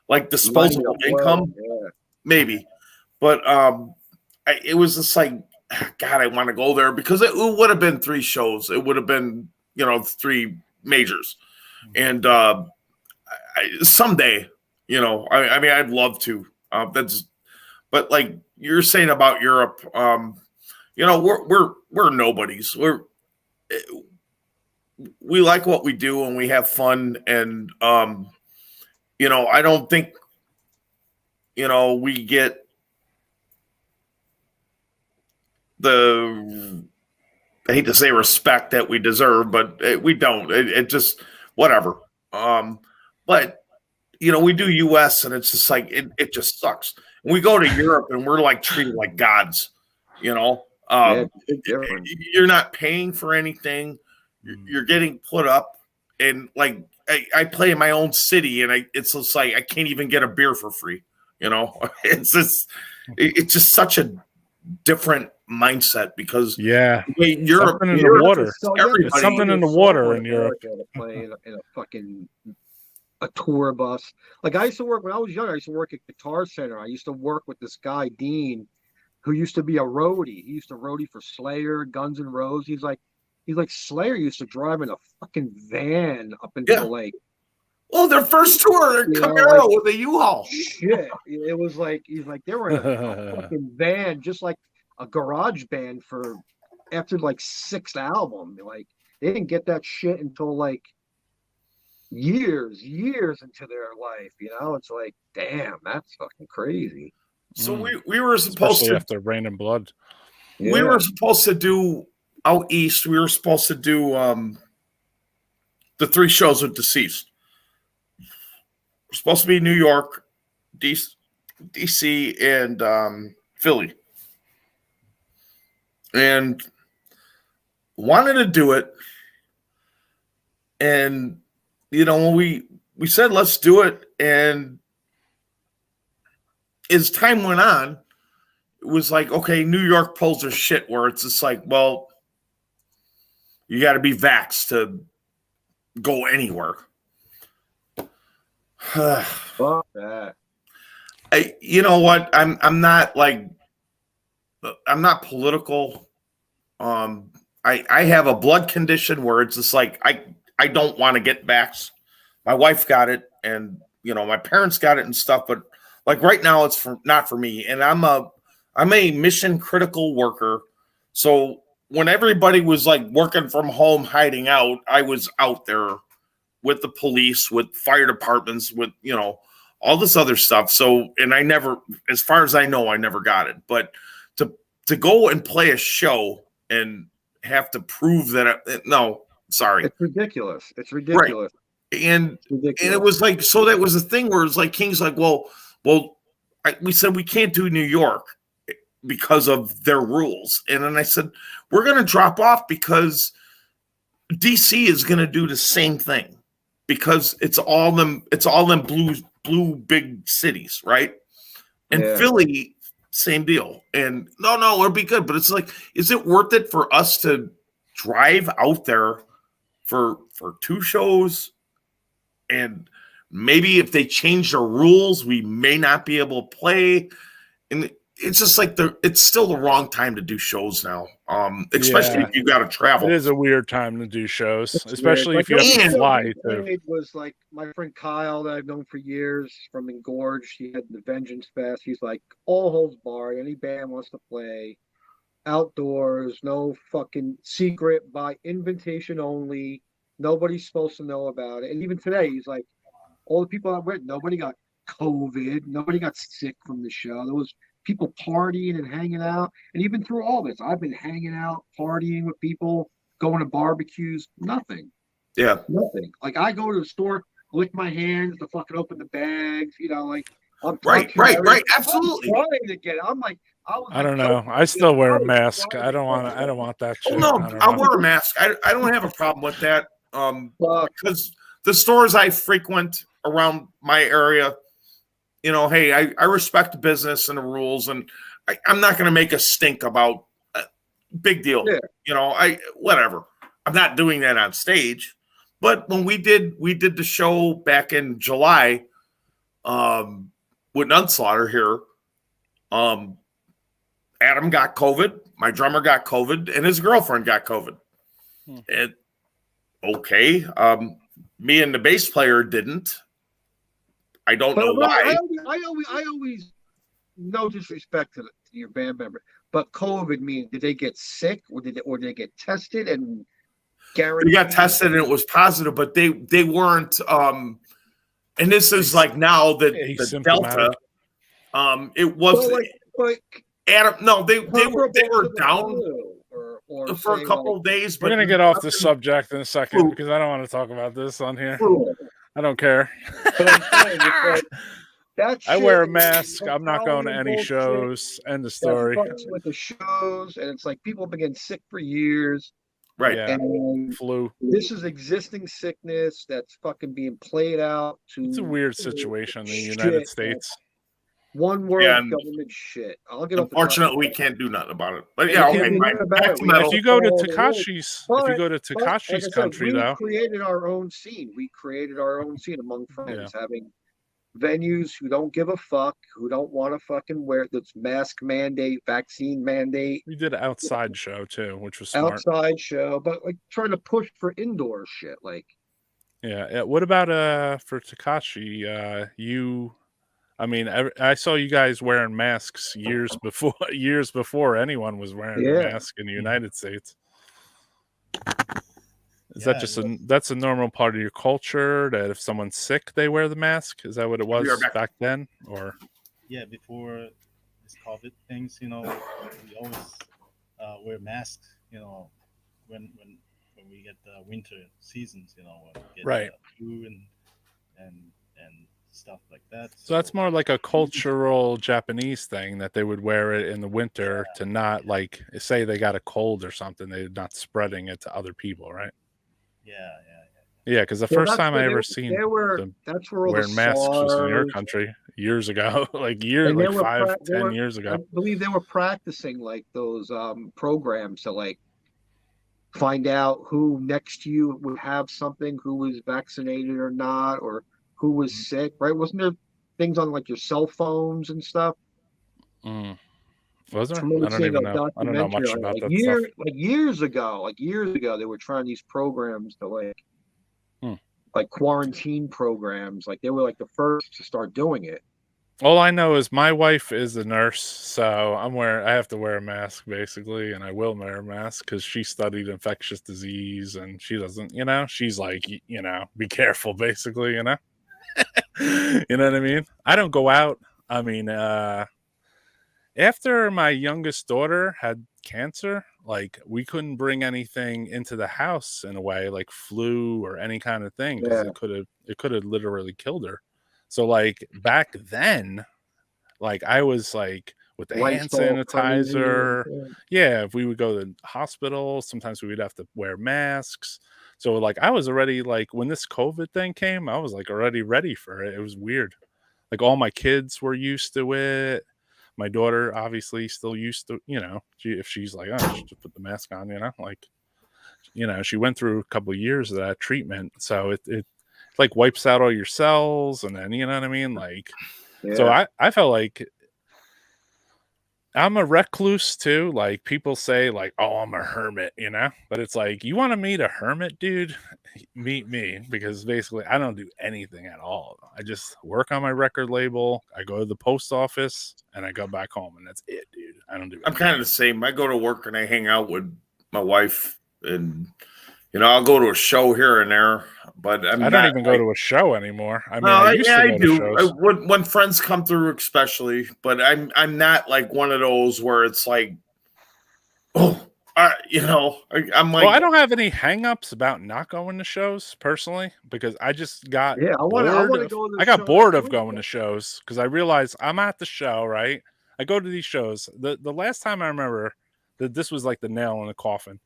like disposable income, maybe. But it was just like, God, I want to go there, because it would have been 3 shows. It would have been, 3 majors. And someday, I mean, I'd love to. But like you're saying about Europe, we're nobodies. We like what we do and we have fun. And, I don't think, we get I hate to say respect that we deserve, but we don't. It just, whatever. But we do US and it's just like it just sucks. And we go to Europe and we're like treated like gods, Big difference. You're not paying for anything. You're getting put up, and like I play in my own city, and it's just like I can't even get a beer for free. It's just such a different mindset because in Europe, something in the water. Everybody, something in the water in Europe. Playing in a fucking tour bus. Like I used to work when I was young. I used to work at Guitar Center. I used to work with this guy Dean, who used to be a roadie. He used to roadie for Slayer, Guns N' Roses. He's like Slayer used to drive in a fucking van up into the lake. Oh, their first tour, Camaro with a U-Haul. Shit, it was like they were in a fucking van, just like a garage band after like 6th album. Like they didn't get that shit until like years into their life. It's like, damn, that's fucking crazy. So we were supposed to after Rain and Blood. Yeah. We were supposed to do out east. We were supposed to do the 3 shows with Deceased. We're supposed to be New York, DC, and Philly, and wanted to do it. And when we said let's do it, and as time went on, it was like, okay, New York pulls their shit where it's just like, well, you got to be vaxxed to go anywhere. Fuck that. You know what? I'm not political. I have a blood condition where it's just like I don't want to get vaxxed. My wife got it, and my parents got it and stuff, but like right now it's not for me. And I'm a mission critical worker. So when everybody was like working from home, hiding out, I was out there with the police, with fire departments, with, all this other stuff. So, and I never, as far as I know, I never got it. But to go and play a show and have to prove that, no, sorry. It's ridiculous. It's ridiculous. Right. And it was like, so that was a thing where it's like, King's like, we said we can't do New York because of their rules. And then I said, we're going to drop off because DC is going to do the same thing because it's all them blue big cities, right? And Philly, same deal. And no, it'll be good. But it's like, is it worth it for us to drive out there for 2 shows? And maybe if they change the rules, we may not be able to play. And it's just like it's still the wrong time to do shows now. Especially if you got to travel. It is a weird time to do shows, especially if you have to fly. It was like my friend Kyle that I've known for years from Engorged. He had the Vengeance Fest. He's like, all holds barred. Any band wants to play outdoors, no fucking secret, by invitation only. Nobody's supposed to know about it. And even today, he's like, all the people I went, nobody got COVID. Nobody got sick from the show. There was people partying and hanging out. And even through all this, I've been hanging out, partying with people, going to barbecues, nothing. Yeah. Nothing. Like I go to the store, lick my hands to fucking open the bags, like I'm right. Absolutely. I'm trying to get it. I'm like, I don't know. I still wear a mask. I don't want that shit. Well, no, I'll wear a mask. I don't have a problem with that. Because the stores I frequent around my area, hey, I respect the business and the rules, and I'm not going to make a stink about big deal. Yeah. Whatever. I'm not doing that on stage. But when we did the show back in July, with Nunslaughter here, Adam got COVID, my drummer got COVID, and his girlfriend got COVID. And okay, me and the bass player didn't. I don't know why. I always, no disrespect to your band member, but COVID means did they get sick or did they get tested and guaranteed? They got tested and it was positive, but they weren't. And this is like now the Delta. It wasn't. Adam, no, they were down for a couple of days. We're gonna get off this subject in a second because I don't want to talk about this on here. I don't care. But I'm saying, it's like, that I shit wear a is mask. I'm not going to totality any bullshit shows. End of that story. fucks with the shows, and it's like people have been getting sick for years, Right. Yeah. and Flu. this is existing sickness that's fucking being played out to It's a weird situation in the shit, United States. one world Yeah, and government shit. I'll get off the Unfortunately, we topic. can't do nothing about it. But We yeah, can't okay, do fine. nothing about Back it. to We have metal. If you go to follow the rules. Takashi's, But, if you go to but like I Takashi's said, country, we though, created our own scene. We created our own scene among friends, having venues who don't give a fuck, who don't want to fucking wear this mask mandate, vaccine mandate, we did an outside show too, which was smart. outside show, but like trying to push for indoor shit. Like, Yeah. What about for Takashi? I mean, I saw you guys wearing masks years before anyone was wearing a mask in the United States. Is that just that's a normal part of your culture that if someone's sick they wear the mask? Is that what it was back then? Or yeah, before this COVID things, we always wear masks, when we get the winter seasons, when we get flu and stuff like that. So that's more like a cultural Japanese thing that they would wear it in the winter to not, like, say they got a cold or something, they're not spreading it to other people, right? Yeah, because the first time I ever seen that's where all wearing the masks was in your SARS country years ago, like 10 years ago. I believe they were practicing like those programs to like find out who next to you would have something, who was vaccinated or not, or who was sick, right? Wasn't there things on like your cell phones and stuff? Was there? I don't even know. I don't know much about that stuff. Like years ago, they were trying these programs to like quarantine programs. Like they were like the first to start doing it. All I know is my wife is a nurse, so I have to wear a mask basically, and I will wear a mask because she studied infectious disease, and she doesn't, she's like, be careful, basically, you know what I mean? I don't go out. I mean, after my youngest daughter had cancer, like we couldn't bring anything into the house in a way, like flu or any kind of thing, because it could have literally killed her. So like back then, like I was like with the hand sanitizer. Yeah, if we would go to the hospital, sometimes we would have to wear masks. So like I was already like, when this COVID thing came, I was like already ready for it. It was weird. Like all my kids were used to it. My daughter obviously still used to, if she's like, oh, she just put the mask on, like, she went through a couple of years of that treatment. So it like wipes out all your cells, and then, you know what I mean? Like, so I felt like I'm a recluse too. Like people say like, oh, I'm a hermit, but it's like, you want to meet a hermit, dude? Meet me, because basically I don't do anything at all. I just work on my record label. I go to the post office and I go back home, and that's it, dude. I don't do anything. I'm kind of the same. I go to work and I hang out with my wife, and I'll go to a show here and there, but I don't even go to a show anymore. I mean, I used to go to shows. When friends come through, especially. But I'm not like one of those where it's like, I'm like. Well, I don't have any hang-ups about not going to shows personally, because I just got bored. I got bored of going to shows because I realized I'm at the show, right? I go to these shows. The last time I remember that this was like the nail in the coffin.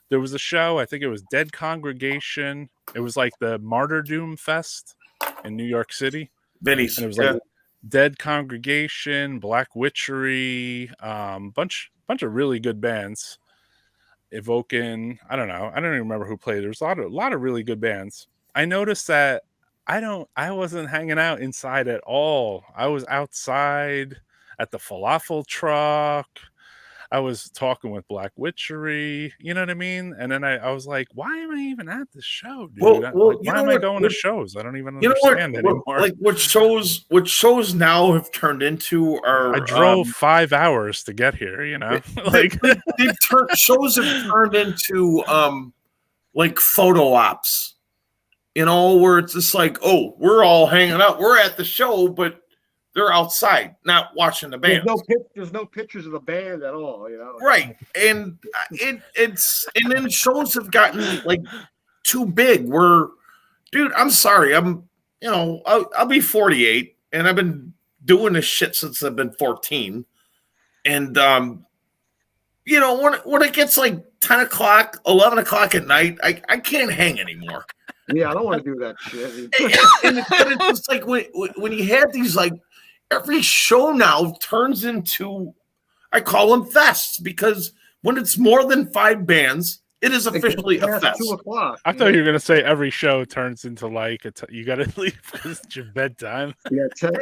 There was a show, I think it was Dead Congregation. It was like the Martyrdom Fest in New York City. Benny's. And it was like Dead Congregation, Black Witchery, bunch of really good bands. Evoking, I don't know. I don't even remember who played. There's a lot of really good bands. I noticed that I wasn't hanging out inside at all. I was outside at the falafel truck. I was talking with Black Witchery, you know what I mean? And then I was like, why am I even at this show, dude? Why am I going to shows? I don't even understand anymore. Like what shows now have turned into are. I drove 5 hours to get here, like shows have turned into like photo ops, where it's just like, oh, we're all hanging out, we're at the show, but they're outside, not watching the band. There's no pictures of the band at all, Right, and and then shows have gotten like too big. Where, dude, I'm sorry, I'm I'll be 48, and I've been doing this shit since I've been 14. And when it gets like 10 o'clock, 11 o'clock at night, I can't hang anymore. Yeah, I don't want to do that shit. And it's just like when you had these, like, every show now turns into, I call them fests, because when it's more than 5 bands, it is officially a fest. 2 o'clock. I thought you were gonna say every show turns into like you gotta leave because it's your bedtime. Yeah, 10,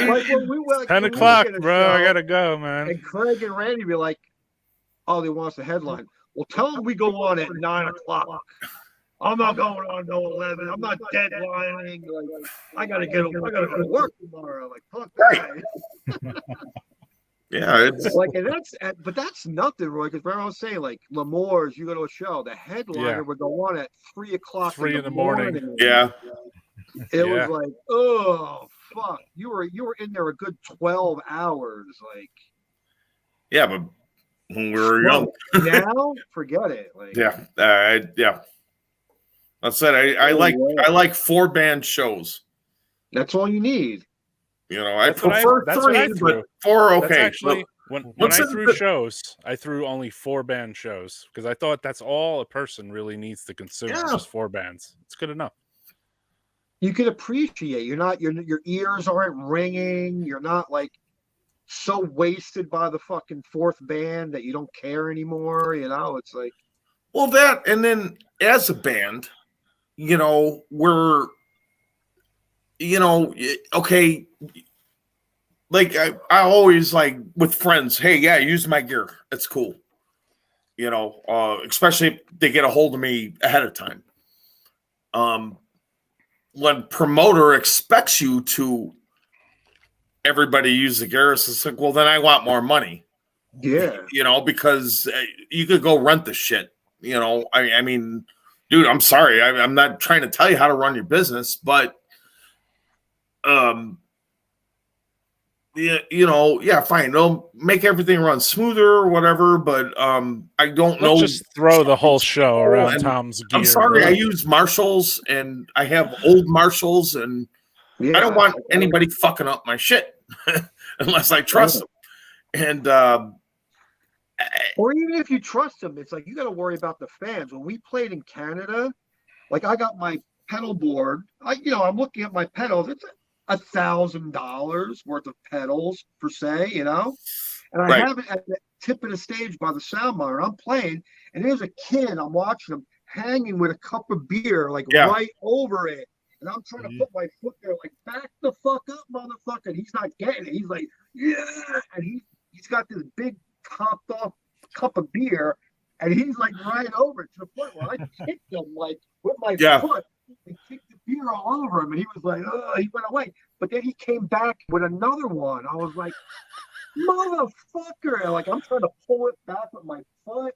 like when we were, 10 o'clock, bro. I gotta go, man. And Craig and Randy be like, "Oh, they want us to headline." Well, tell them we go on at 9 o'clock. I'm not going on no 11. I'm not deadlining. Like, I gotta go to work tomorrow. Like, fuck that. Yeah, it's like, but that's nothing, Roy. Because remember I was saying, like, L'Amour's, you go to a show, the headliner would go on at 3 o'clock. 3 in the morning. Yeah. It was like, oh fuck, you were in there a good 12 hours, like. Yeah, but when we were young, now forget it. Like, yeah. I said I like 4-band shows. That's all you need. I prefer 3, but 4 okay. That's actually, when I threw shows, I threw only 4-band shows because I thought that's all a person really needs to consume, just 4 bands. It's good enough. You can appreciate. You're not your ears aren't ringing. You're not like so wasted by the fucking 4th band that you don't care anymore. It's like, well, that, and then as a band, we're, okay. Like I always, like, with friends, hey, yeah, use my gear. It's cool. Especially if they get a hold of me ahead of time. When promoter expects you to everybody use the gear, it's like, well, then I want more money. Yeah. Because you could go rent the shit. I mean, dude, I'm sorry. I'm not trying to tell you how to run your business, but fine. They'll make everything run smoother or whatever, but I don't know. Just throw the whole show around Tom's gear. I'm sorry, bro. I use Marshalls, and I have old Marshalls, and I don't want anybody fucking up my shit unless I trust them. And or even if you trust them, it's like you got to worry about the fans. When we played in Canada, like, I got my pedal board. I'm looking at my pedals. It's $1,000 worth of pedals per se, and I have it at the tip of the stage by the sound monitor. I'm playing, and there's a kid. I'm watching him hanging with a cup of beer, like, right over it, and I'm trying to put my foot there, like, back the fuck up, motherfucker. And he's not getting it. He's like, yeah, and he's got this big topped off cup of beer, and he's like right over it to the point where I kicked him, like, with my foot. And kicked the beer all over him, and he was like, oh, he went away. But then he came back with another one. I was like, motherfucker. Like, I'm trying to pull it back with my foot.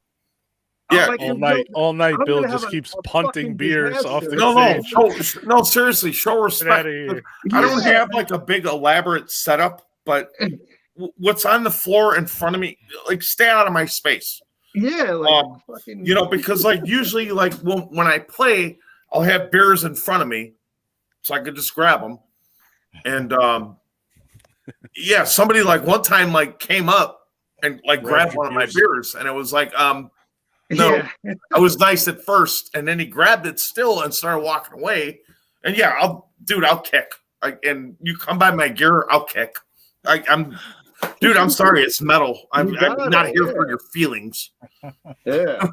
Yeah, like, all night Bill just keeps punting beers off the stage. No, seriously, show respect. I don't have like a big elaborate setup, but what's on the floor in front of me, like, stay out of my space. Yeah, like, because, like, usually, like, when I play, I'll have beers in front of me, so I could just grab them. And somebody, like, one time, like, came up and, like, grabbed one of my beers, and it was like, no, I was nice at first, and then he grabbed it still and started walking away. And I'll kick. And you come by my gear, I'll kick. I'm sorry, it's metal. I'm not here for your feelings. Yeah,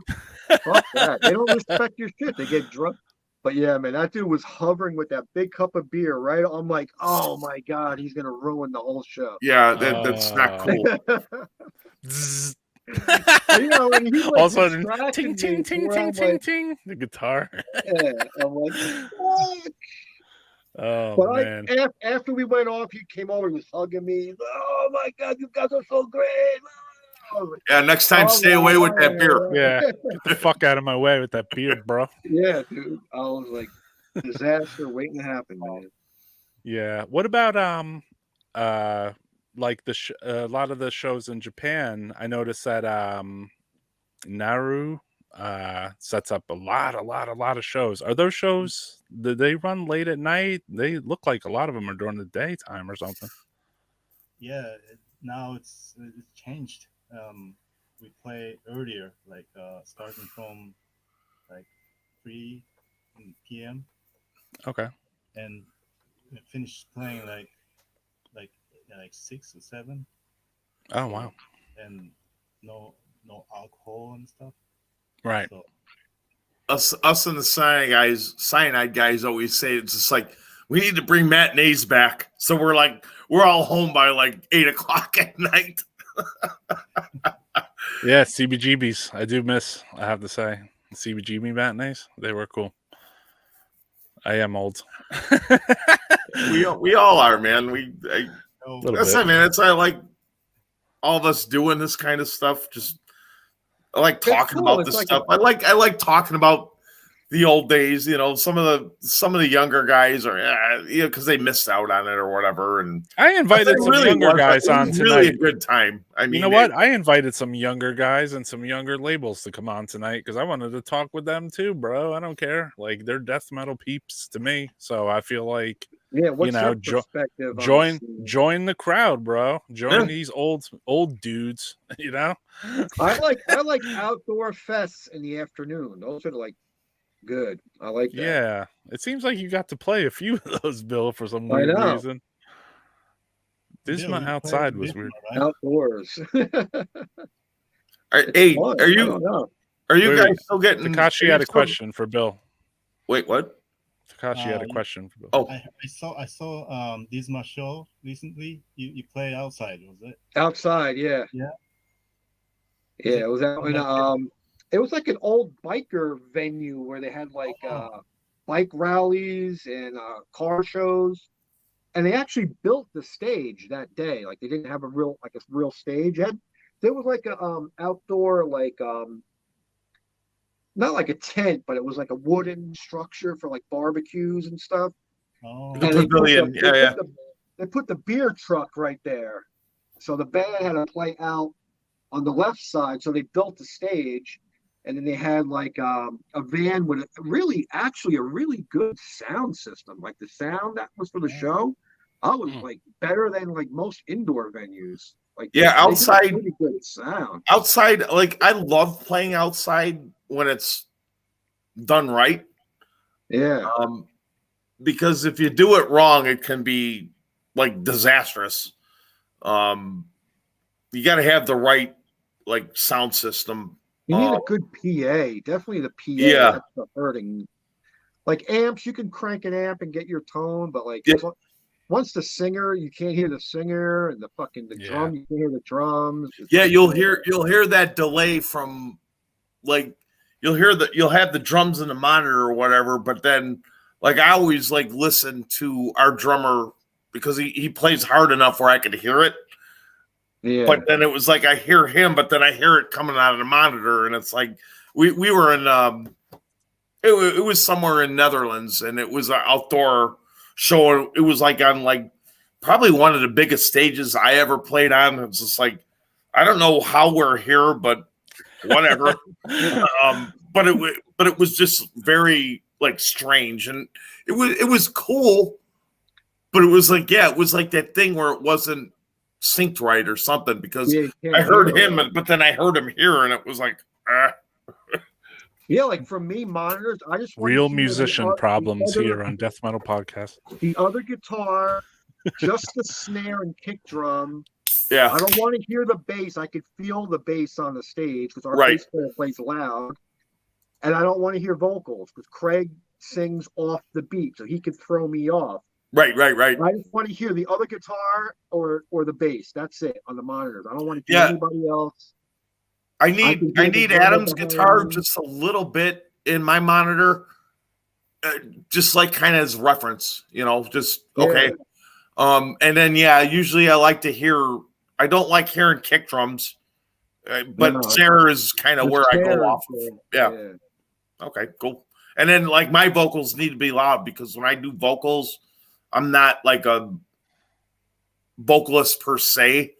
fuck that. They don't respect your shit. They get drunk. But yeah, man, that dude was hovering with that big cup of beer, right? I'm like, oh my god, he's gonna ruin the whole show. Yeah, that's not cool. And he, like, all of a sudden, ting, ting, ting, ting, ting, ting, the guitar. Yeah, I'm like, fuck. Oh, but man. After we went off, he came over, he was hugging me. Oh my god, you guys are so great. Yeah, next time, stay away with that beer. Yeah, get the fuck out of my way with that beer, bro. Yeah, dude. I was like, disaster waiting to happen, man. Yeah. What about like a lot of the shows in Japan? I noticed that Naru sets up a lot of shows. Are those shows? Do they run late at night? They look like a lot of them are during the daytime or something. Yeah, now it's changed. We play earlier, like starting from like 3 p.m. Okay. and we finish playing like 6 or 7. Oh wow. And no alcohol and stuff. Right. So Us and the cyanide guys always say it's just like we need to bring matinees back. So we're all home by like 8 o'clock at night. Yeah, CBGBs. I do miss, I have to say, CBGB matinees. They were cool. I am old. We all are, man. Little That's bit. it, man. I like all of us doing this kind of stuff. Just I like talking cool. about It's this like stuff. I like talking about the old days. You know, some of the younger guys are because they missed out on it or whatever. And I invited some younger guys on tonight. Really a good time. I mean, you know what? I invited some younger guys and some younger labels to come on tonight because I wanted to talk with them too, bro. I don't care. Like they're death metal peeps to me, so I feel like what's know, your perspective? join the crowd, bro. Join these old dudes. You know. I like outdoor fests in the afternoon. Those are like good. I like that. Yeah, it seems like you got to play a few of those, Bill, for some weird reason. DISMA outside was weird. Right? Outdoors. Hey, are you guys still getting? Takashi had a question for Bill. Wait, what? Takashi had a question for Bill. Oh, I saw DISMA show recently. You play outside, was it? Outside, yeah. Yeah. Yeah, it was out in it was like an old biker venue where they had like bike rallies and car shows. And they actually built the stage that day. Like they didn't have a real stage. There was like a outdoor not like a tent, but it was like a wooden structure for like barbecues and stuff. Oh, the pavilion. They put the beer truck right there. So the band had to play out on the left side. So they built the stage, and then they had like a van with a really good sound system. Like the sound that was for the show, I was like better than like most indoor venues. Like outside, pretty good sound. Outside, like I love playing outside when it's done right. Yeah. Because if you do it wrong, it can be like disastrous. You got to have the right like sound system. You need a good PA. Definitely the PA. Yeah. That's the hurting. Like amps, you can crank an amp and get your tone, but like once the singer, you can't hear the singer, and the drum, you can't hear the drums. You'll hear that delay from like you'll have the drums in the monitor or whatever, but then like I always like listen to our drummer because he plays hard enough where I could hear it. Yeah. But then it was like I hear him, but then I hear it coming out of the monitor, and it's like we were in it was somewhere in Netherlands, and it was an outdoor show. It was like on like probably one of the biggest stages I ever played on. It's just like I don't know how we're here, but whatever. But it was just very like strange, and it was cool, but it was like it was like that thing where it wasn't synced right or something because I heard him, but then I heard him here, and it was like. Yeah, like for me, monitors. I just real musician problems here on Death Metal Podcast. The other guitar, just the snare and kick drum. Yeah, I don't want to hear the bass. I could feel the bass on the stage because our bass player plays loud, and I don't want to hear vocals because Craig sings off the beat, so he could throw me off. Right. I just want to hear the other guitar or the bass. That's it on the monitors. I don't want to hear anybody else. I need Adam's guitar just a little bit in my monitor, just like kind of as reference, just okay. And then usually I like to hear. I don't like hearing kick drums, but snare is kind of where I go off of. Yeah. Okay, cool. And then like my vocals need to be loud because when I do vocals, I'm not like a vocalist per se,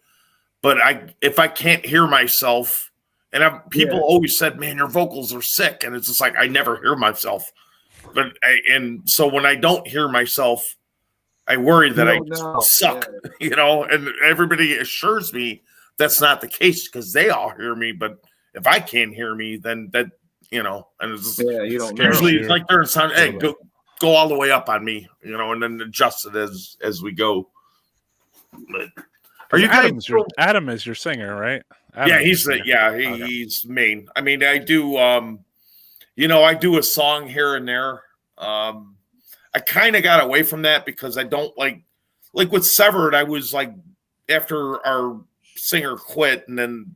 but if I can't hear myself. And people always said, "Man, your vocals are sick," and it's just like I never hear myself. And so when I don't hear myself, I worry that I suck, and everybody assures me that's not the case because they all hear me. But if I can't hear me, then that, and it's just, you don't usually it's like they're sound, hey, go all the way up on me, and then adjust it as we go. But are you Adam is your singer, right? Adam he's main. I mean, I do, I do a song here and there. I kind of got away from that because I don't like with Severed. I was like, after our singer quit and then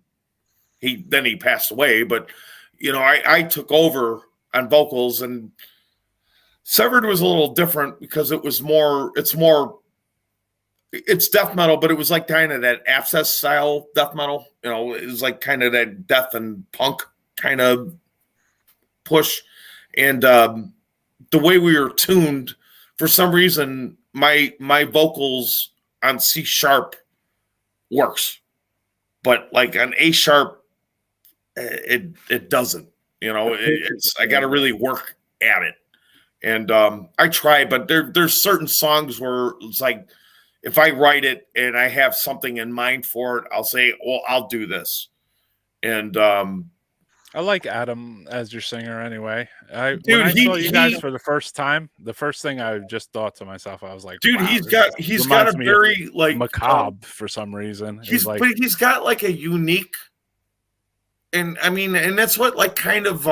he passed away, but I took over on vocals, and Severed was a little different because it's death metal, but it was like kind of that Abscess style death metal. It was like kind of that death and punk kind of push. And the way we were tuned, for some reason, my vocals on C sharp works, but like on A sharp, it doesn't. I got to really work at it, and I try, but there's certain songs where it's like, if I write it and I have something in mind for it, I'll say, well, I'll do this. And I like Adam as your singer anyway. When I saw you guys for the first time, the first thing I just thought to myself, I was like, dude, wow, he's got a very like macabre for some reason. But he's got like a unique, and I mean, and that's what like kind of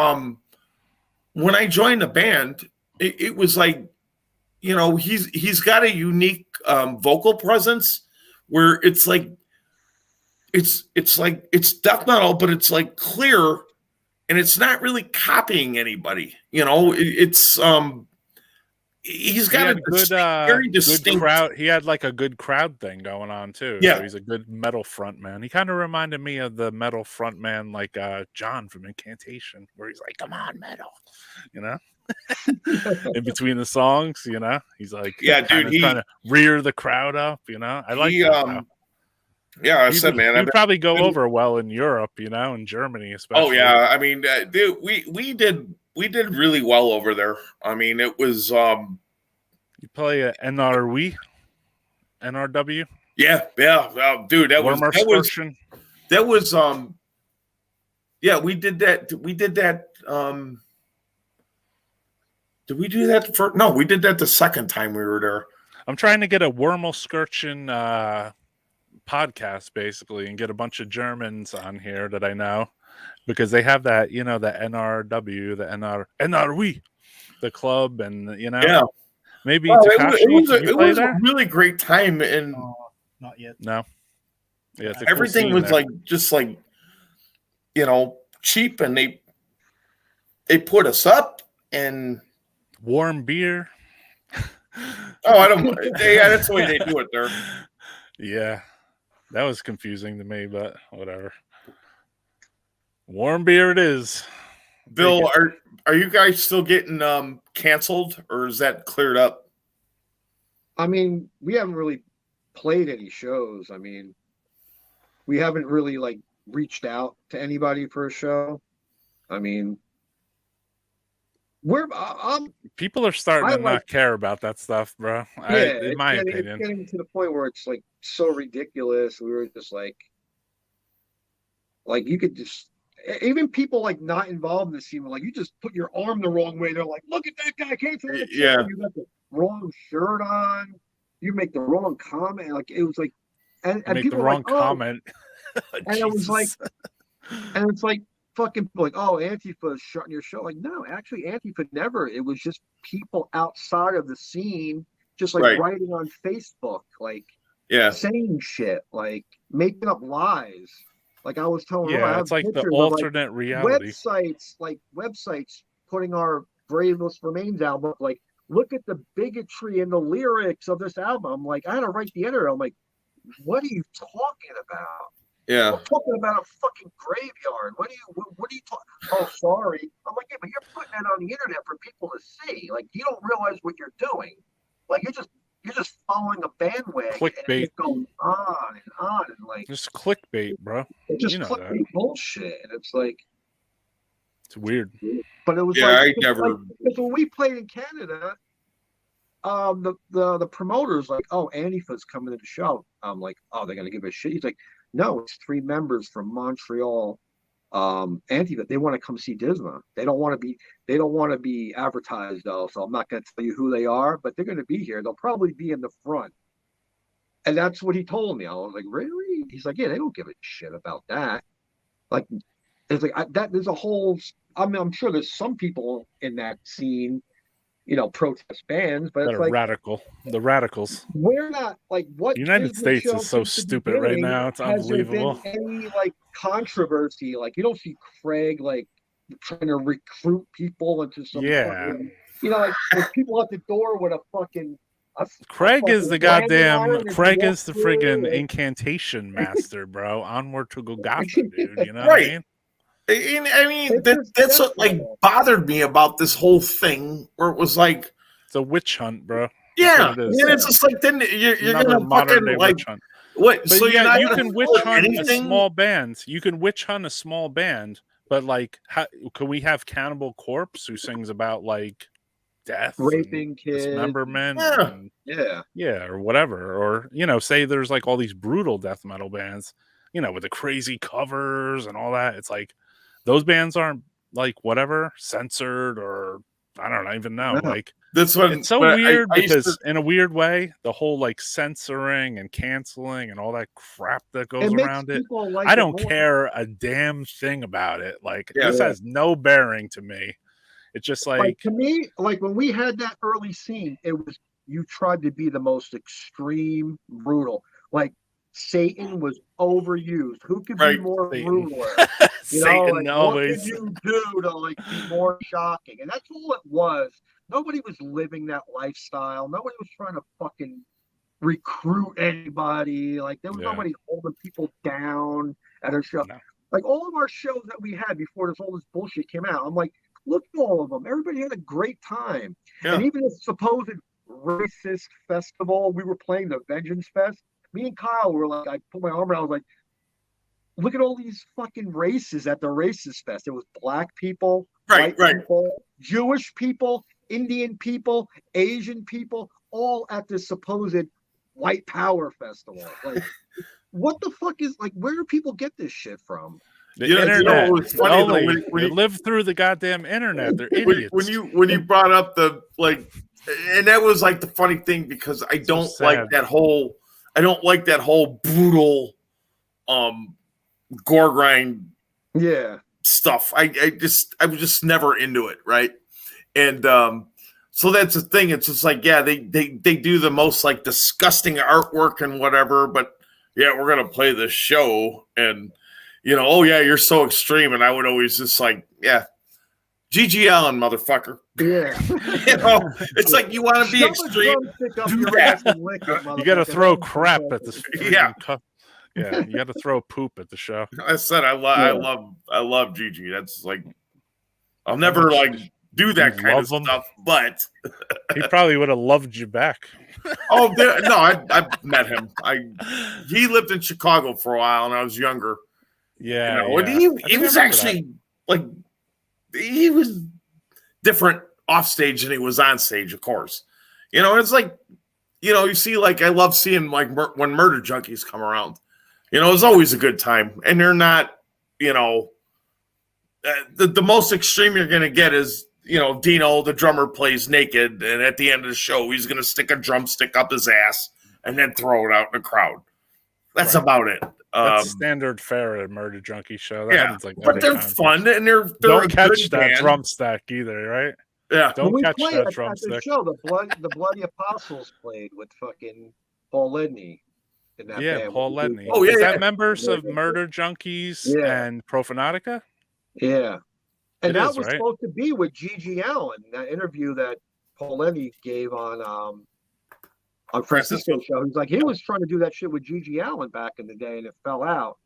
when I joined the band, it was like, he's got a unique vocal presence where it's like it's death metal, but it's like clear, and it's not really copying anybody. It's he's got a good, very distinct crowd. He had like a good crowd thing going on too. Yeah, so he's a good metal front man. He kind of reminded me of the metal front man, like John from Incantation, where he's like, "Come on, metal," in between the songs, he's like, yeah, dude, he's trying to rear the crowd up. I like that. Yeah, I said, man, he'd probably go over well in Europe, in Germany, especially. Oh yeah, I mean, dude, we did really well over there. I mean, it was. You play a NRW? Yeah, dude, that was. Yeah, we did that. We did that. Did we do that for? No, we did that the second time we were there. I'm trying to get a Wormelskirchen podcast basically, and get a bunch of Germans on here that I know, because they have that, the NRW, the NRW, the club, and yeah, maybe Takashi. It was a really great time, and not yet. No, yeah, everything was like just like cheap, and they put us up and warm beer. Oh, I don't. Yeah, that's the way they do it there. Yeah, that was confusing to me, but whatever. Warm beer it is. Bill, are you guys still getting canceled, or is that cleared up? I mean, we haven't really played any shows. I mean, we haven't really like reached out to anybody for a show. I mean, people are starting to not care about that stuff, bro. In my opinion, it's getting to the point where it's like so ridiculous. We were just like you could just, even people like not involved in the scene were like, you just put your arm the wrong way. They're like, look at that guy came from the show. You got the wrong shirt on. You make the wrong comment. Like it was like, and people the wrong comment. And it was like, and it's like fucking like, oh, Antifa is shutting your show. Like, no, actually, Antifa never. It was just people outside of the scene, just like writing on Facebook, like saying shit, like making up lies. Like I was telling, it's like the alternate reality. Websites putting our Bravest Remains album, like, look at the bigotry in the lyrics of this album. I'm like, I had to write the editor. I'm like, what are you talking about? Yeah, we're talking about a fucking graveyard. What are you talking? Oh, sorry. I'm like, yeah, but you're putting that on the internet for people to see. Like, you don't realize what you're doing. Like, you're just following a bandwagon, and Clickbait. it's going on and on, and like Just clickbait, bro. it's just You know clickbait that. bullshit. And it's like, It's weird. but it was Yeah, like, I never. because when we played in Canada, the promoters like, oh, Antifa's coming to the show. I'm like, oh, they're gonna give a shit. He's like, no, it's 3 members from Montreal. Antifa, they want to come see Disma. They don't want to be advertised though, so I'm not going to tell you who they are, but they're going to be here. They'll probably be in the front. And that's what he told me. I was like, really? He's like, yeah, they don't give a shit about that. Like, it's like that. There's a whole. I mean, I'm sure there's some people in that scene, protest bands, but That it's are like radical. The radicals. we're not like what The United Disney States show is so since the stupid right beginning, now. It's has there unbelievable. been any like controversy? Like you don't see Craig like trying to recruit people into some fucking, like people at the door with a fucking. Craig is the landing goddamn. iron and Craig walk is the through friggin' and- incantation master, bro. Onward to Golgotha, dude. You know Right. what I mean? I mean, that's what like bothered me about this whole thing, where it was like, It's a witch hunt, bro. yeah, what it is. and it's just like then you're Another gonna modern fucking day like witch hunt. what? But So you're yeah, not you gonna can witch put hunt anything? a small band. You can witch hunt a small band, but like, can we have Cannibal Corpse who sings about like death, raping kids, dismemberment, Yeah. and, yeah, or whatever, or say there's like all these brutal death metal bands, with the crazy covers and all that. It's like those bands aren't like whatever censored, or I don't even know. No. Like That's what it's so but weird I used because to- in a weird way, the whole like censoring and canceling and all that crap that goes it makes around it. people like I it don't more. care a damn thing about it. Like Yeah. this has no bearing to me. It's just Like to me, like when we had that early scene, it was you tried to be the most extreme, brutal. Like Satan was overused. Who could Right, be more Satan. brutal? Satan Like, always. what could you do to like be more shocking? And that's all it was. Nobody was living that lifestyle. Nobody was trying to fucking recruit anybody. Like there was Yeah. nobody holding people down at a show. No. Like all of our shows that we had before all this bullshit came out, I'm like, look at all of them. Everybody had a great time. Yeah. And even this supposed racist festival, we were playing the Vengeance Fest. Me and Kyle were like, I put my arm around, I was like, look at all these fucking races at the racist fest. It was black people, Right, white right. people, Jewish people, Indian people, Asian people, all at this supposed white power festival. Like, what the fuck is like? Where do people get this shit from? The You know internet. what's funny, though, Only when they you- live through the goddamn internet. They're idiots. when you brought up the like, and that was like the funny thing because I don't sad. like that whole brutal gore grind Yeah, stuff. I was just never into it, right? And so that's the thing. It's just like, yeah, they do the most like disgusting artwork and whatever, but yeah, we're gonna play this show, and oh yeah, you're so extreme, and I would always just like, yeah, G.G. Allen, motherfucker. yeah. It's like you want to be Shove a extreme. drumstick up do your that. ass and lick it, You got to motherfucker. throw That's crap what at this. Yeah. Yeah, you got to throw poop at the show. I said I love Gigi. That's like I'll never much like do that you kind love of him? stuff. But He probably would have loved you back. no, I met him. He lived in Chicago for a while, and I was younger. Yeah, And I he think I was remember actually like he was different off stage than he was on stage, of course. It's like you see, like I love seeing like when Murder Junkies come around. It's always a good time, and they're not. The most extreme you're gonna get is Dino, the drummer, plays naked, and at the end of the show, he's gonna stick a drumstick up his ass and then throw it out in the crowd. That's Right. about it. That's standard fare at a Murder Junkie show. That Yeah, happens like but every they're time. fun, and they're a Don't catch good that band. drumstick either, right? Yeah, Don't When we catch played that at the drumstick. show, the Bloody Apostles played with fucking Paul Ledney in that Yeah, band. Paul Ledney. Oh, yeah, Is yeah. that members of Murder Junkies Yeah. and Profanatica? Yeah. And It that is, was right? supposed to be with G.G. Allen, that interview that Paul Ledney gave on Francisco's show. He's like, he was trying to do that shit with G.G. Allen back in the day, and it fell out.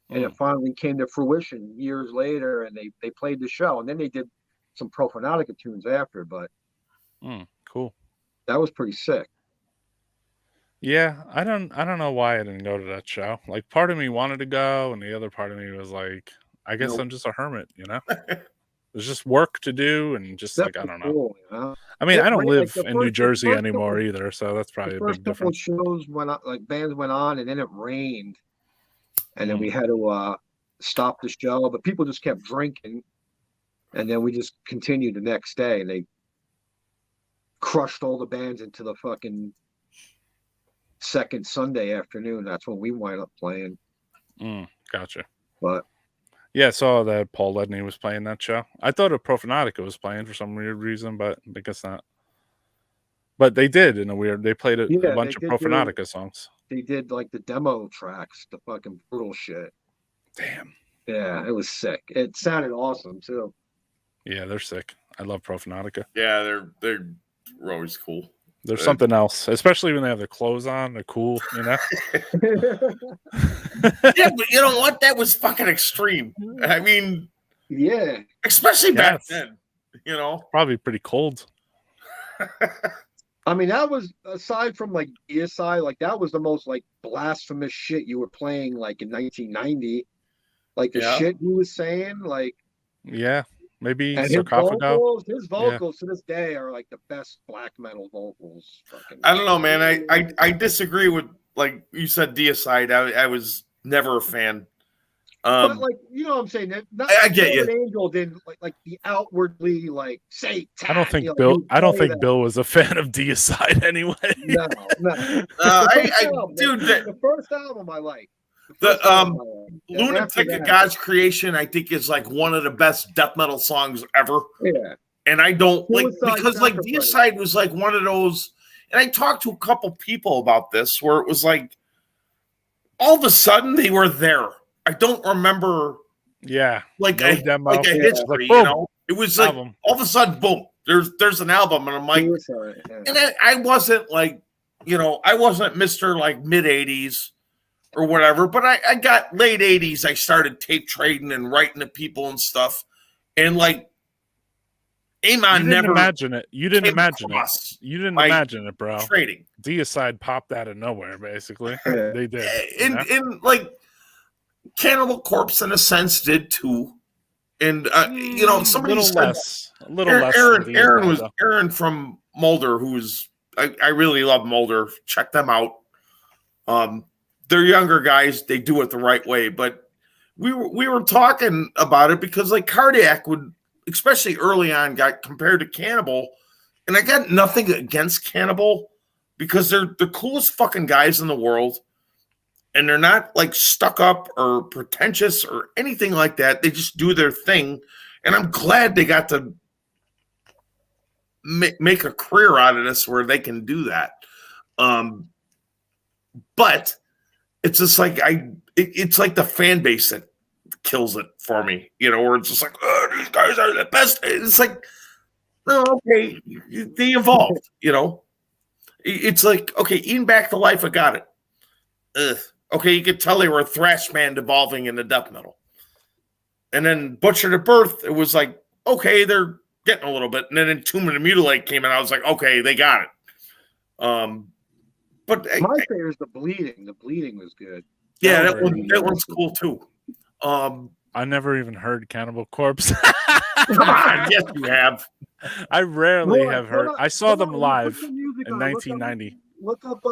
And it finally came to fruition years later, and they played the show. And then they did some Profanatica tunes after, but Cool. that was pretty sick. Yeah, I don't know why I didn't go to that show. Like, part of me wanted to go, and the other part of me was like, I guess Nope. I'm just a hermit, you know? There's just work to do, and just like, I Definitely don't know. cool, you know? I mean, I don't Like live the in New first Jersey anymore couple, either, so that's the probably a first big couple of difference. shows went on, like bands went on, and then it rained, and then Mm. we had to stop the show, but people just kept drinking, and then we just continued the next day, and they crushed all the bands into the fucking second Sunday afternoon. That's when we wind up playing. Gotcha. But Yeah, I saw that Paul Ledney was playing that show. I thought a Profanatica was playing for some weird reason, but I guess not. But they did in a weird. They played a yeah, bunch they of did Profanatica songs. they did like the demo tracks, the fucking brutal shit. Damn. Yeah, it was sick. It sounded awesome too. Yeah, they're sick. I love Profanatica. Yeah, they're always cool. There's something else, especially when they have their clothes on. They're cool, you know. Yeah, but you know what? That was fucking extreme. I mean, Yeah, especially back Yes. then. You know, Probably pretty cold. I mean that was aside from like ESI, like that was the most like blasphemous shit you were playing like in 1990. Like the Yeah. shit he was saying, like Yeah, maybe and Sarcophago. his vocals to this day are like the best black metal vocals. Fucking, I don't know, man. I disagree with, like you said, Deicide. I was never a fan. but like you know what I'm saying, not, I get you. An Angel didn't like the outwardly like say. I don't think Bill. I don't think Bill was a fan of Deicide anyway. No. Dude, the first album I like. Lunatic of God's Creation, I think, is like one of the best death metal songs ever. Yeah. And I don't like, because like Sacrifice. Deicide was like one of those, and I talked to a couple people about this where it was like all of a sudden they were there. I don't remember. Yeah. Like no demo. like a history, Like, you know? It was like album. all of a sudden, boom, there's an album, and I'm like, and I wasn't like, you know, I wasn't Mr. like mid 80s or whatever, but I got late 80s. I started tape trading and writing to people and stuff, and like Amon never imagine it. You didn't came imagine across it. You didn't my imagine it, bro. trading. Deicide popped out of nowhere, basically. They did. And like Cannibal Corpse, in a sense, did too. And you know, somebody said a little less. Aaron from Mulder, who's I really love Mulder. Check them out. They're younger guys. They do it the right way. But we were talking about it because like Cardiac would, especially early on, got compared to Cannibal, and I got nothing against Cannibal because they're the coolest fucking guys in the world. And they're not like stuck up or pretentious or anything like that. They just do their thing. And I'm glad they got to make a career out of this where they can do that. But it's just like it's like the fan base that kills it for me, you know, where it's just like, oh, these guys are the best. It's like, no, okay, they evolved, you know. It's like, okay, Eating Back to Life, I got it. Ugh. Okay, you could tell they were a thrash band evolving into death metal. And then Butcher to Birth, it was like, okay, they're getting a little bit. And then Entombment and Mutilate came in. I was like, okay, they got it. But my favorite is The Bleeding. The Bleeding was good. Yeah, that one's cool too. I never even heard Cannibal Corpse. Come on, yes, you have. I rarely have heard. I saw them live in 1990. Look up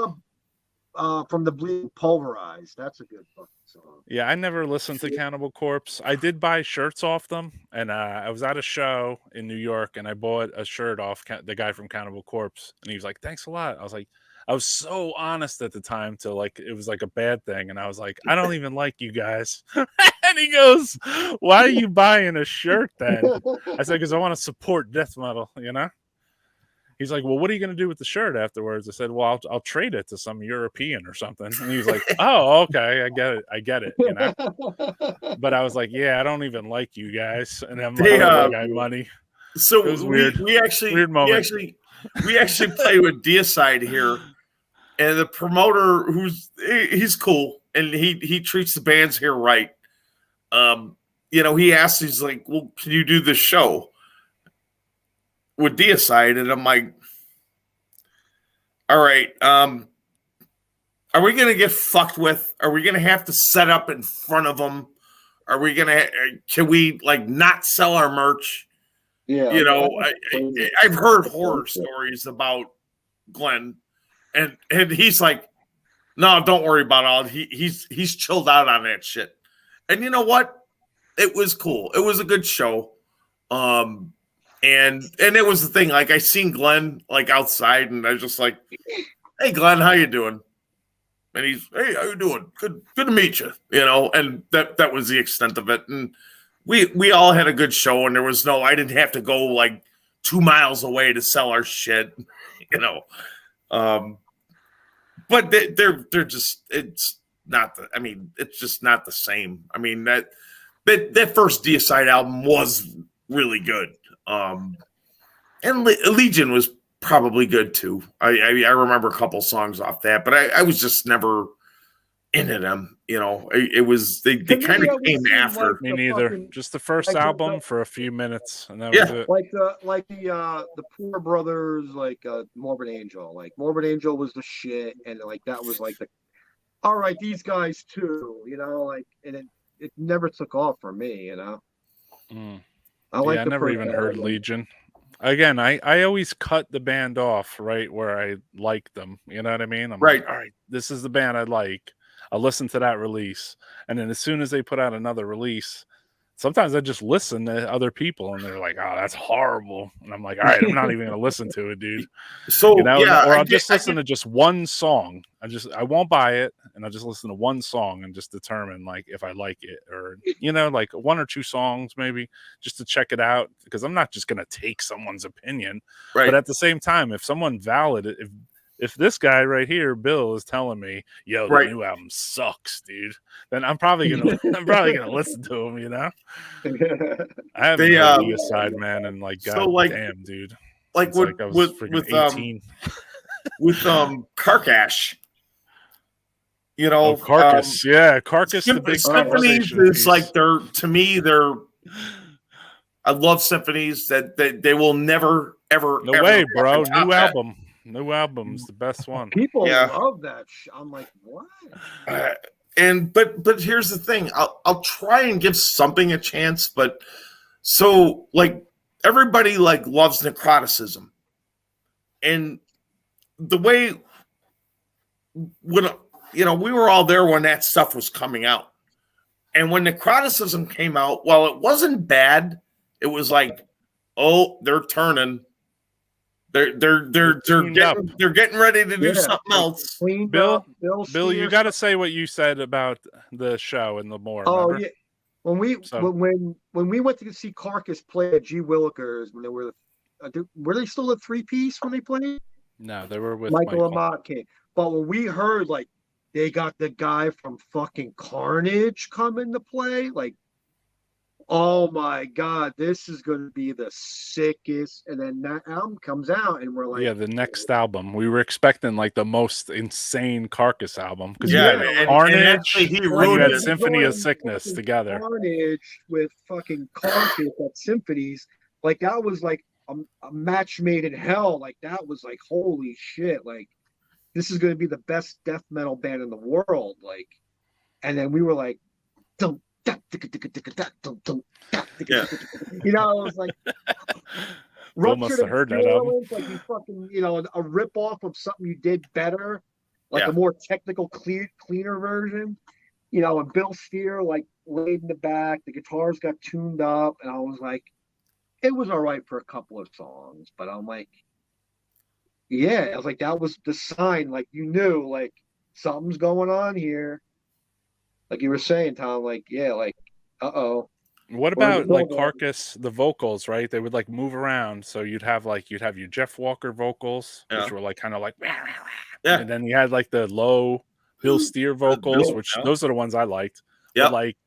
From the Bleeding, Pulverized. That's a good fucking song. Yeah, I never listened to Cannibal Corpse. I did buy shirts off them, and I was at a show in New York, and I bought a shirt off the guy from Cannibal Corpse, and he was like, "Thanks a lot." I was like, I was so honest at the time to like it was like a bad thing, and I was like, "I don't even like you guys." And he goes, "Why are you buying a shirt then?" I said, "Because I want to support death metal," you know. He's like, "Well, what are you going to do with the shirt afterwards?" I said, "Well, I'll trade it to some European or something." And he was like, "Oh, okay, I get it, you know." But I was like, "Yeah, I don't even like you guys," and I'm like, "I got money." So it was weird. We actually play with Deicide here, and the promoter he's cool and he treats the bands here right. You know, he asked, he's like, "Well, can you do this show with Deicide?" And I'm like, all right, Are we gonna get fucked with? Are we gonna have to set up in front of them? Are we gonna? Can we like not sell our merch? Yeah, You know, I've heard horror Bullshit. stories about Glenn, and he's like, no, don't worry about all. He's chilled out on that shit. And you know what? It was cool. It was a good show. And it was the thing. Like I seen Glenn like outside, and I was just like, "Hey, Glenn, how you doing?" And he's, "Hey, how you doing? Good to meet you." You know, and that was the extent of it. And we all had a good show, and there was no. I didn't have to go like 2 miles away to sell our shit. You know, but they're just it's not. It's just not the same. I mean that first Deicide album was really good. And Legion was probably good too. I remember a couple songs off that, but I was just never into them. You know, it was they kind of came after. Me neither. Just the first album for a few minutes, and that was it. Like the Poor Brothers, like Morbid Angel. Like Morbid Angel was the shit, and like that was like the all right, these guys too. You know, like and it never took off for me. You know. I never even heard Legion. Again, I always cut the band off right where I like them. You know what I mean? I'm like, all right, this is the band I like. I'll listen to that release. And then as soon as they put out another release, sometimes I just listen to other people and they're like, oh, that's horrible. And I'm like, all right, I'm not even going to listen to it, dude. So, you know, or I'll just listen to just one song. I won't buy it. And I'll just listen to one song and just determine like if I like it or, you know, like 1 or 2 songs maybe just to check it out. Because I'm not just going to take someone's opinion. Right. But at the same time, if someone valid, if this guy right here, Bill, is telling me, "Yo, the new album sucks, dude," then I'm probably gonna listen to him. You know, I haven't heard Deicide, man, and like, God damn, dude, like with 18. with Carcass, you know, Carcass, Carcass. The big Symphonies is like they're. I love Symphonies that they will never ever. No way, bro! New album. New album's the best one. People love that. I'm like, what? But here's the thing. I'll try and give something a chance. But so like everybody like loves necroticism, and the way when you know we were all there when that stuff was coming out, and when necroticism came out, while it wasn't bad, it was like, oh, they're turning. They're getting ready to do something else. Bill, you got to say what you said about the show and the more. Oh remember? yeah, when we went to see Carcass play at G. Willikers when they were they still a 3-piece when they played? No, they were with Michael Amott came. But when we heard like they got the guy from fucking Carnage coming to play, like. Oh my God, this is going to be the sickest. And then that album comes out, and we're like, the next album. We were expecting like the most insane Carcass album because you had Carnage, you had Symphony of Sickness together. Carnage with fucking Carcass at Symphonies, like that was like a match made in hell. Like that was like holy shit. Like this is going to be the best death metal band in the world. Like, and then we were like, don't. You know, it was like Bill must have heard that album. Like you fucking, you know, a rip off of something you did better, like a more technical, cleaner version. You know, and Bill Steer like laid in the back, the guitars got tuned up, and I was like, it was all right for a couple of songs, but I'm like, I was like, that was the sign, like you knew, like something's going on here. Like you were saying, Tom, like, uh-oh. What about like Carcass, the vocals, right? They would like move around. So you'd have your Jeff Walker vocals, which were like kind of like, and then you had like the low Bill Steer vocals, which those are the ones I liked. Yeah. Like,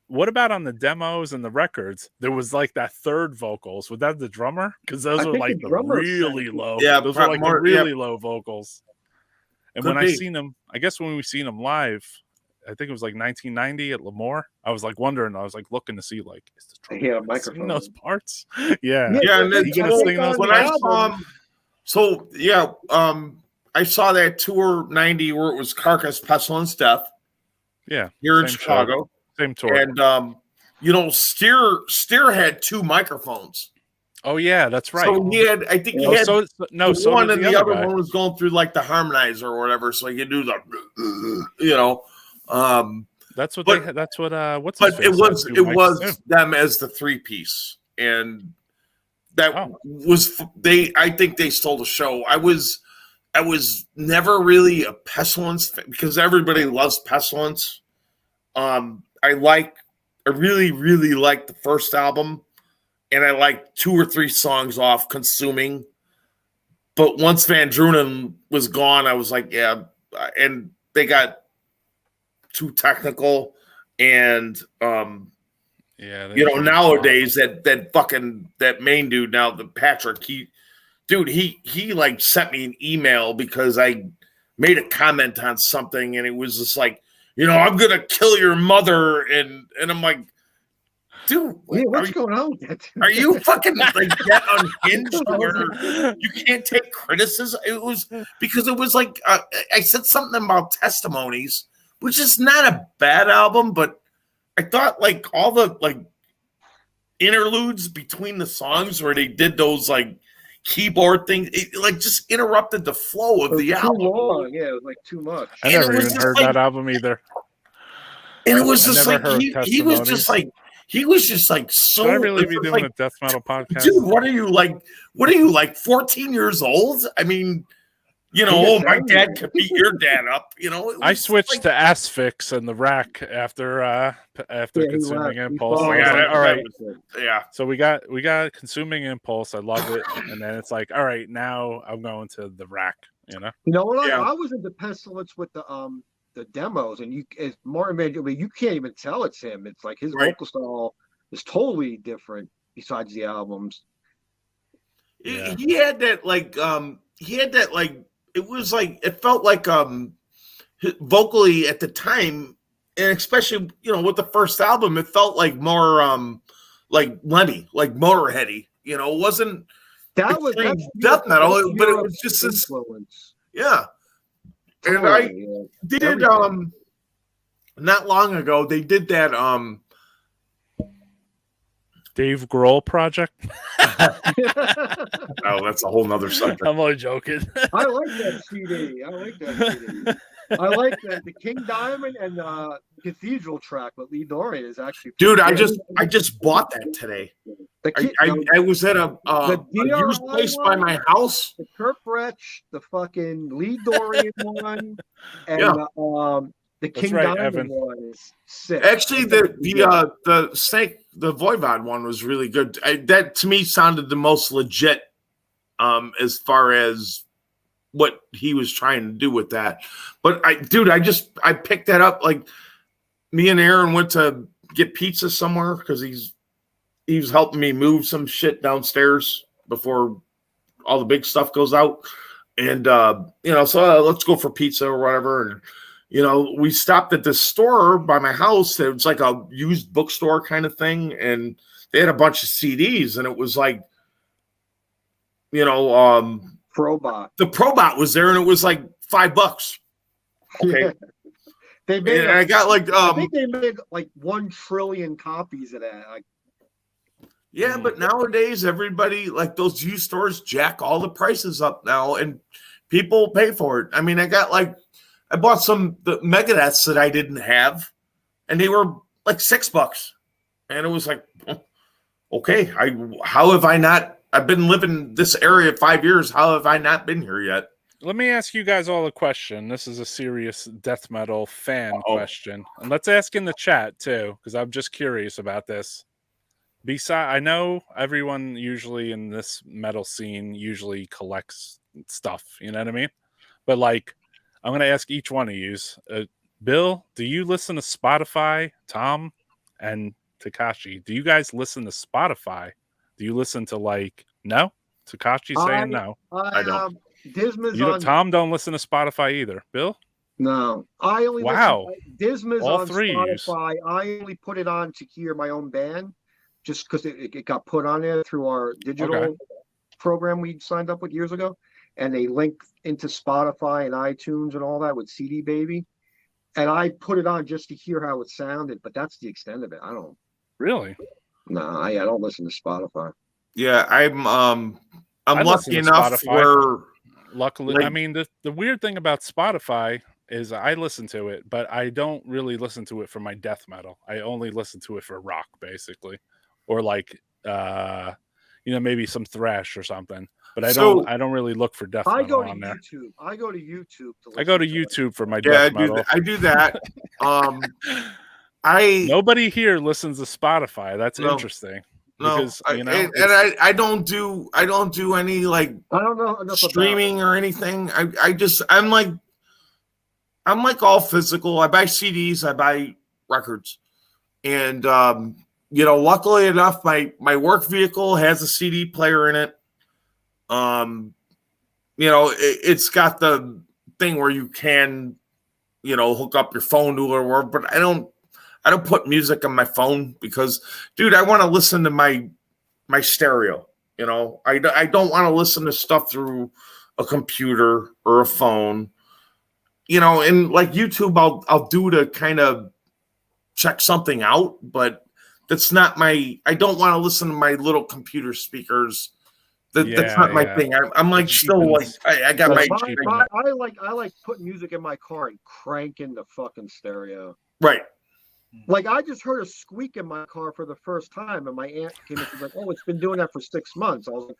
what about on the demos and the records? There was like that third vocals. Was that the drummer? Because those were like the really low. Yeah, those were like the really low vocals. And when I seen them, I guess when we seen them live, I think it was like 1990 at Lemoore. I was like wondering. I was like looking to see like, is the drummer sing those parts? Yeah. And then, when I saw him, I saw that tour 90 where it was Carcass, Pestilence, Death Yeah, here in same show. Chicago. Same tour. And you know, Steer had 2 microphones. Oh yeah, that's right. So he had, I think he Oh, had so one, did and the other one was going through like the harmonizer or whatever, so he could do the, you know. That's what but- they. That's what. What's But his it face was had, too, Mike was Sim. them as the 3-piece, and that Oh. was they. I think they stole the show. I was never really a Pestilence fan because everybody loves Pestilence. I really like the first album, and I like 2 or 3 songs off Consuming. But once Van Drunen was gone, I was like, yeah, and they got too technical, and Yeah, they you know, changed nowadays that main dude now, the Patrick, he like sent me an email because I made a comment on something, and it was just like, you know, I'm gonna kill your mother, and I'm like, dude, Yeah, what's going on with that? are you fucking like that unhinged where you can't take criticism? It was because it was like I said something about Testimonies, which is not a bad album, but I thought like all the like interludes between the songs where they did those like keyboard things, it like just interrupted the flow of the Too album. long. Yeah, it was like too much. I And it never was even just heard like- that album either. And it was I just never like heard he was just Testimonies. like he was just like so. Should I really it's be just doing like, a death metal podcast? dude, what are you like? What are you like? 14 years old? I mean, you know, He oh, gets my angry. dad could beat your dad up. You know, it I was switched like, to Asphyx and the Rack after Yeah, he Consuming left. He Impulse. followed I was yeah, like, that- all right. yeah. So we got Consuming Impulse. I love it. And then it's like, all right, now I'm going to the Rack. You know. You know what? Yeah. I was into Pestilence with the demos, and as Martin made, I mean, you can't even tell it's him. It's like his Right. vocal style is totally different besides the albums. Yeah. He had that like it was like it felt like vocally at the time, and especially you know with the first album, it felt like more like Lemmy, like Motorheady. You know, it wasn't That was extreme that's death metal, that's but it your was just this influence. yeah. And Totally, yeah. They did Everything. not long ago they did that Dave Grohl project. oh that's a whole nother subject. I'm only joking. I like that CD. I like that CD. I like that the King Diamond and the Cathedral track with Lee Dorian is actually Dude, I pretty just bought that today. the, Ki- I was at a used DRI place by one? my house. the Kurt Bretsch, the fucking Lee Dorian one, and Yeah. the King right, Diamond Evan. one is sick. Actually, the Snake, the Voivod one was really good. That to me sounded the most legit, as far as what he was trying to do with that. But I picked that up. Like me and Aaron went to get pizza somewhere because he was helping me move some shit downstairs before all the big stuff goes out. And you know, so let's go for pizza or whatever. And you know, we stopped at this store by my house. It was like a used bookstore kind of thing, and they had a bunch of CDs, and it was like, you know, Probot. the Probot was there, and it was like $5. Okay, They made. and I got like I think they made like 1 trillion copies of that. Like, yeah, but nowadays everybody like those used stores jack all the prices up now, and people pay for it. I mean, I bought the Megadeths that I didn't have, and they were like $6, and it was like, okay, how have I not? I've been living this area 5 years. How have I not been here yet? Let me ask you guys all a question. This is a serious death metal fan Uh-oh. question. And let's ask in the chat too, because I'm just curious about this. I know everyone usually in this metal scene usually collects stuff, you know what I mean? But like, I'm going to ask each one of you. Bill, do you listen to Spotify? Tom and Takashi, do you guys listen to Spotify? Do you listen to no? Takashi saying no. I don't. Disma's Tom don't listen to Spotify either. Bill? No, I only Wow. Disma's All on three use. Spotify. I only put it on to hear my own band, just because it got put on there through our digital Okay. program we signed up with years ago. and they link into Spotify and iTunes and all that with CD Baby. And I put it on just to hear how it sounded, but that's the extent of it. I don't. Really? No, I don't listen to Spotify. Yeah, I'm I lucky listen to enough Spotify. where Luckily, like- I mean, the weird thing about Spotify is I listen to it, but I don't really listen to it for my death metal. I only listen to it for rock, basically, or like maybe some thrash or something. But I don't really look for death I metal go to on there. YouTube. I go to YouTube. I go to YouTube for my yeah, death metal. I do that. Nobody here listens to Spotify. That's No. interesting. No, Because I don't do any like I don't know enough streaming or anything. I'm like all physical. I buy CDs, I buy records, and luckily enough, my work vehicle has a CD player in it. It's got the thing where you can, hook up your phone to it or whatever, but I don't put music on my phone because, dude, I want to listen to my stereo. I don't want to listen to stuff through a computer or a phone. And like YouTube, I'll do to kind of check something out, but that's not I don't want to listen to my little computer speakers. That's not my thing. I'm like still like I got my I like putting music in my car and cranking the fucking stereo. Right. Like I just heard a squeak in my car for the first time, and my aunt came in. She's like, "Oh, it's been doing that for 6 months." I was like,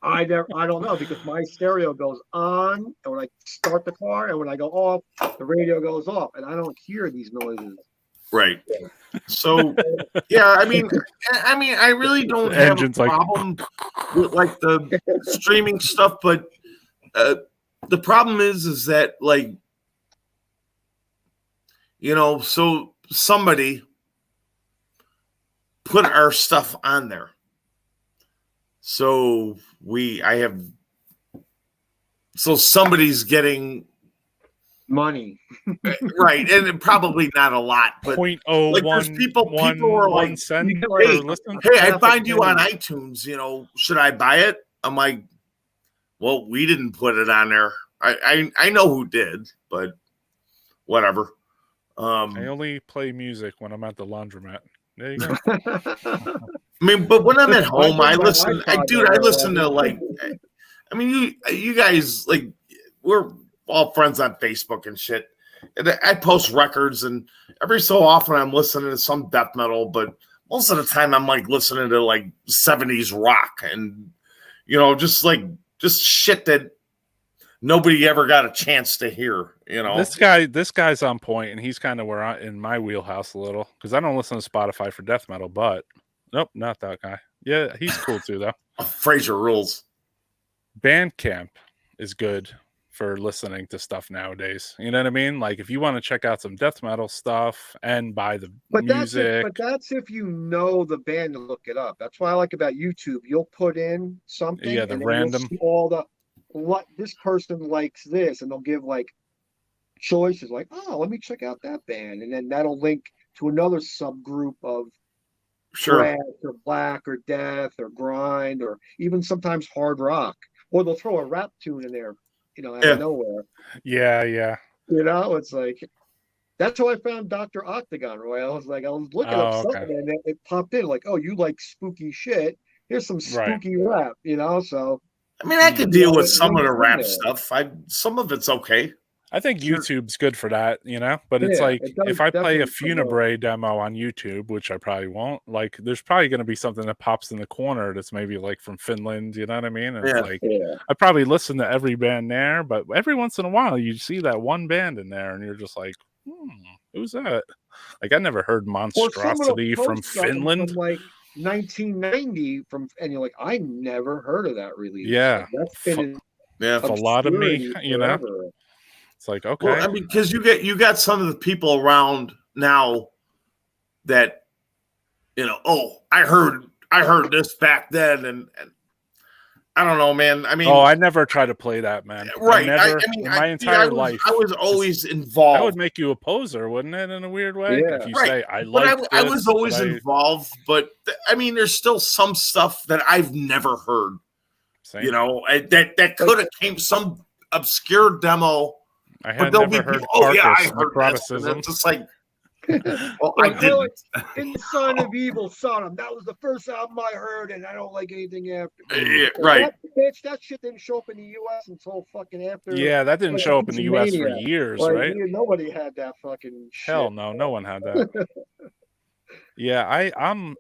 I don't know, because my stereo goes on, and when I start the car, and when I go off, the radio goes off, and I don't hear these noises. Right. So yeah, I mean, I really don't have a problem with like the streaming stuff, but the problem is that like so somebody put our stuff on there. So somebody's getting money. Right, and probably not a lot, but 0.01 like there's people are like, hey, I find you on iTunes, should I buy it? I'm like, well, we didn't put it on there. I know who did, but whatever. I only play music when I'm at the laundromat. There you go. I mean, but when I'm at home, I listen to like, I mean, you guys, like, we're all friends on Facebook and shit. And I post records, and every so often I'm listening to some death metal, but most of the time I'm like listening to like 70s rock and, just shit that nobody ever got a chance to hear, This guy's on point, and he's kind of in my wheelhouse a little, because I don't listen to Spotify for death metal, but nope, not that guy. Yeah, he's cool too, though. Fraser rules. Bandcamp is good for listening to stuff nowadays. You know what I mean? Like if you want to check out some death metal stuff and buy the music. That's if you know the band to look it up. That's what I like about YouTube. You'll put in something. Yeah, the random. All the what this person likes this, and they'll give like choices like, oh, let me check out that band, and then that'll link to another subgroup of thrash or black or death or grind or even sometimes hard rock, or they'll throw a rap tune in there, out of nowhere. Yeah. It's like that's how I found Dr. Octagon, Roy. I was looking up something, and it popped in like, oh, you like spooky shit? Here's some spooky rap, So I mean, I could deal with some of the rap stuff. Some of it's okay. I think YouTube's good for that, But it's like if I play a Funebre demo on YouTube, which I probably won't, like there's probably going to be something that pops in the corner that's maybe like from Finland, you know what I mean? And it's like I probably listen to every band there, but every once in a while you see that one band in there, and you're just like, who's that? Like I never heard Monstrosity from Finland. From like 1990 and you're like, I never heard of that release. Yeah, that's been a lot of me, forever. It's like, okay. Well, I mean, because you got some of the people around now that I heard this back then, and I don't know, man. I mean, I never try to play that, man. Right. My entire life, I was always involved. That would make you a poser, wouldn't it? In a weird way, if you say I like. I was always involved, but I mean, there's still some stuff that I've never heard. Same. You know, that could have came some obscure demo. I But had there'll never be heard people, oh yeah, I Parker's heard this. And necroticism. it's just like, well, Well, I didn't. In the Son of Evil, Sodom. That was the first album I heard, and I don't like anything after. Yeah, right. That shit didn't show up in the U.S. until fucking after. Yeah, that didn't like, show up in the U.S. for Mania. years, Like, right? nobody had that fucking shit. Hell no one had that. Yeah,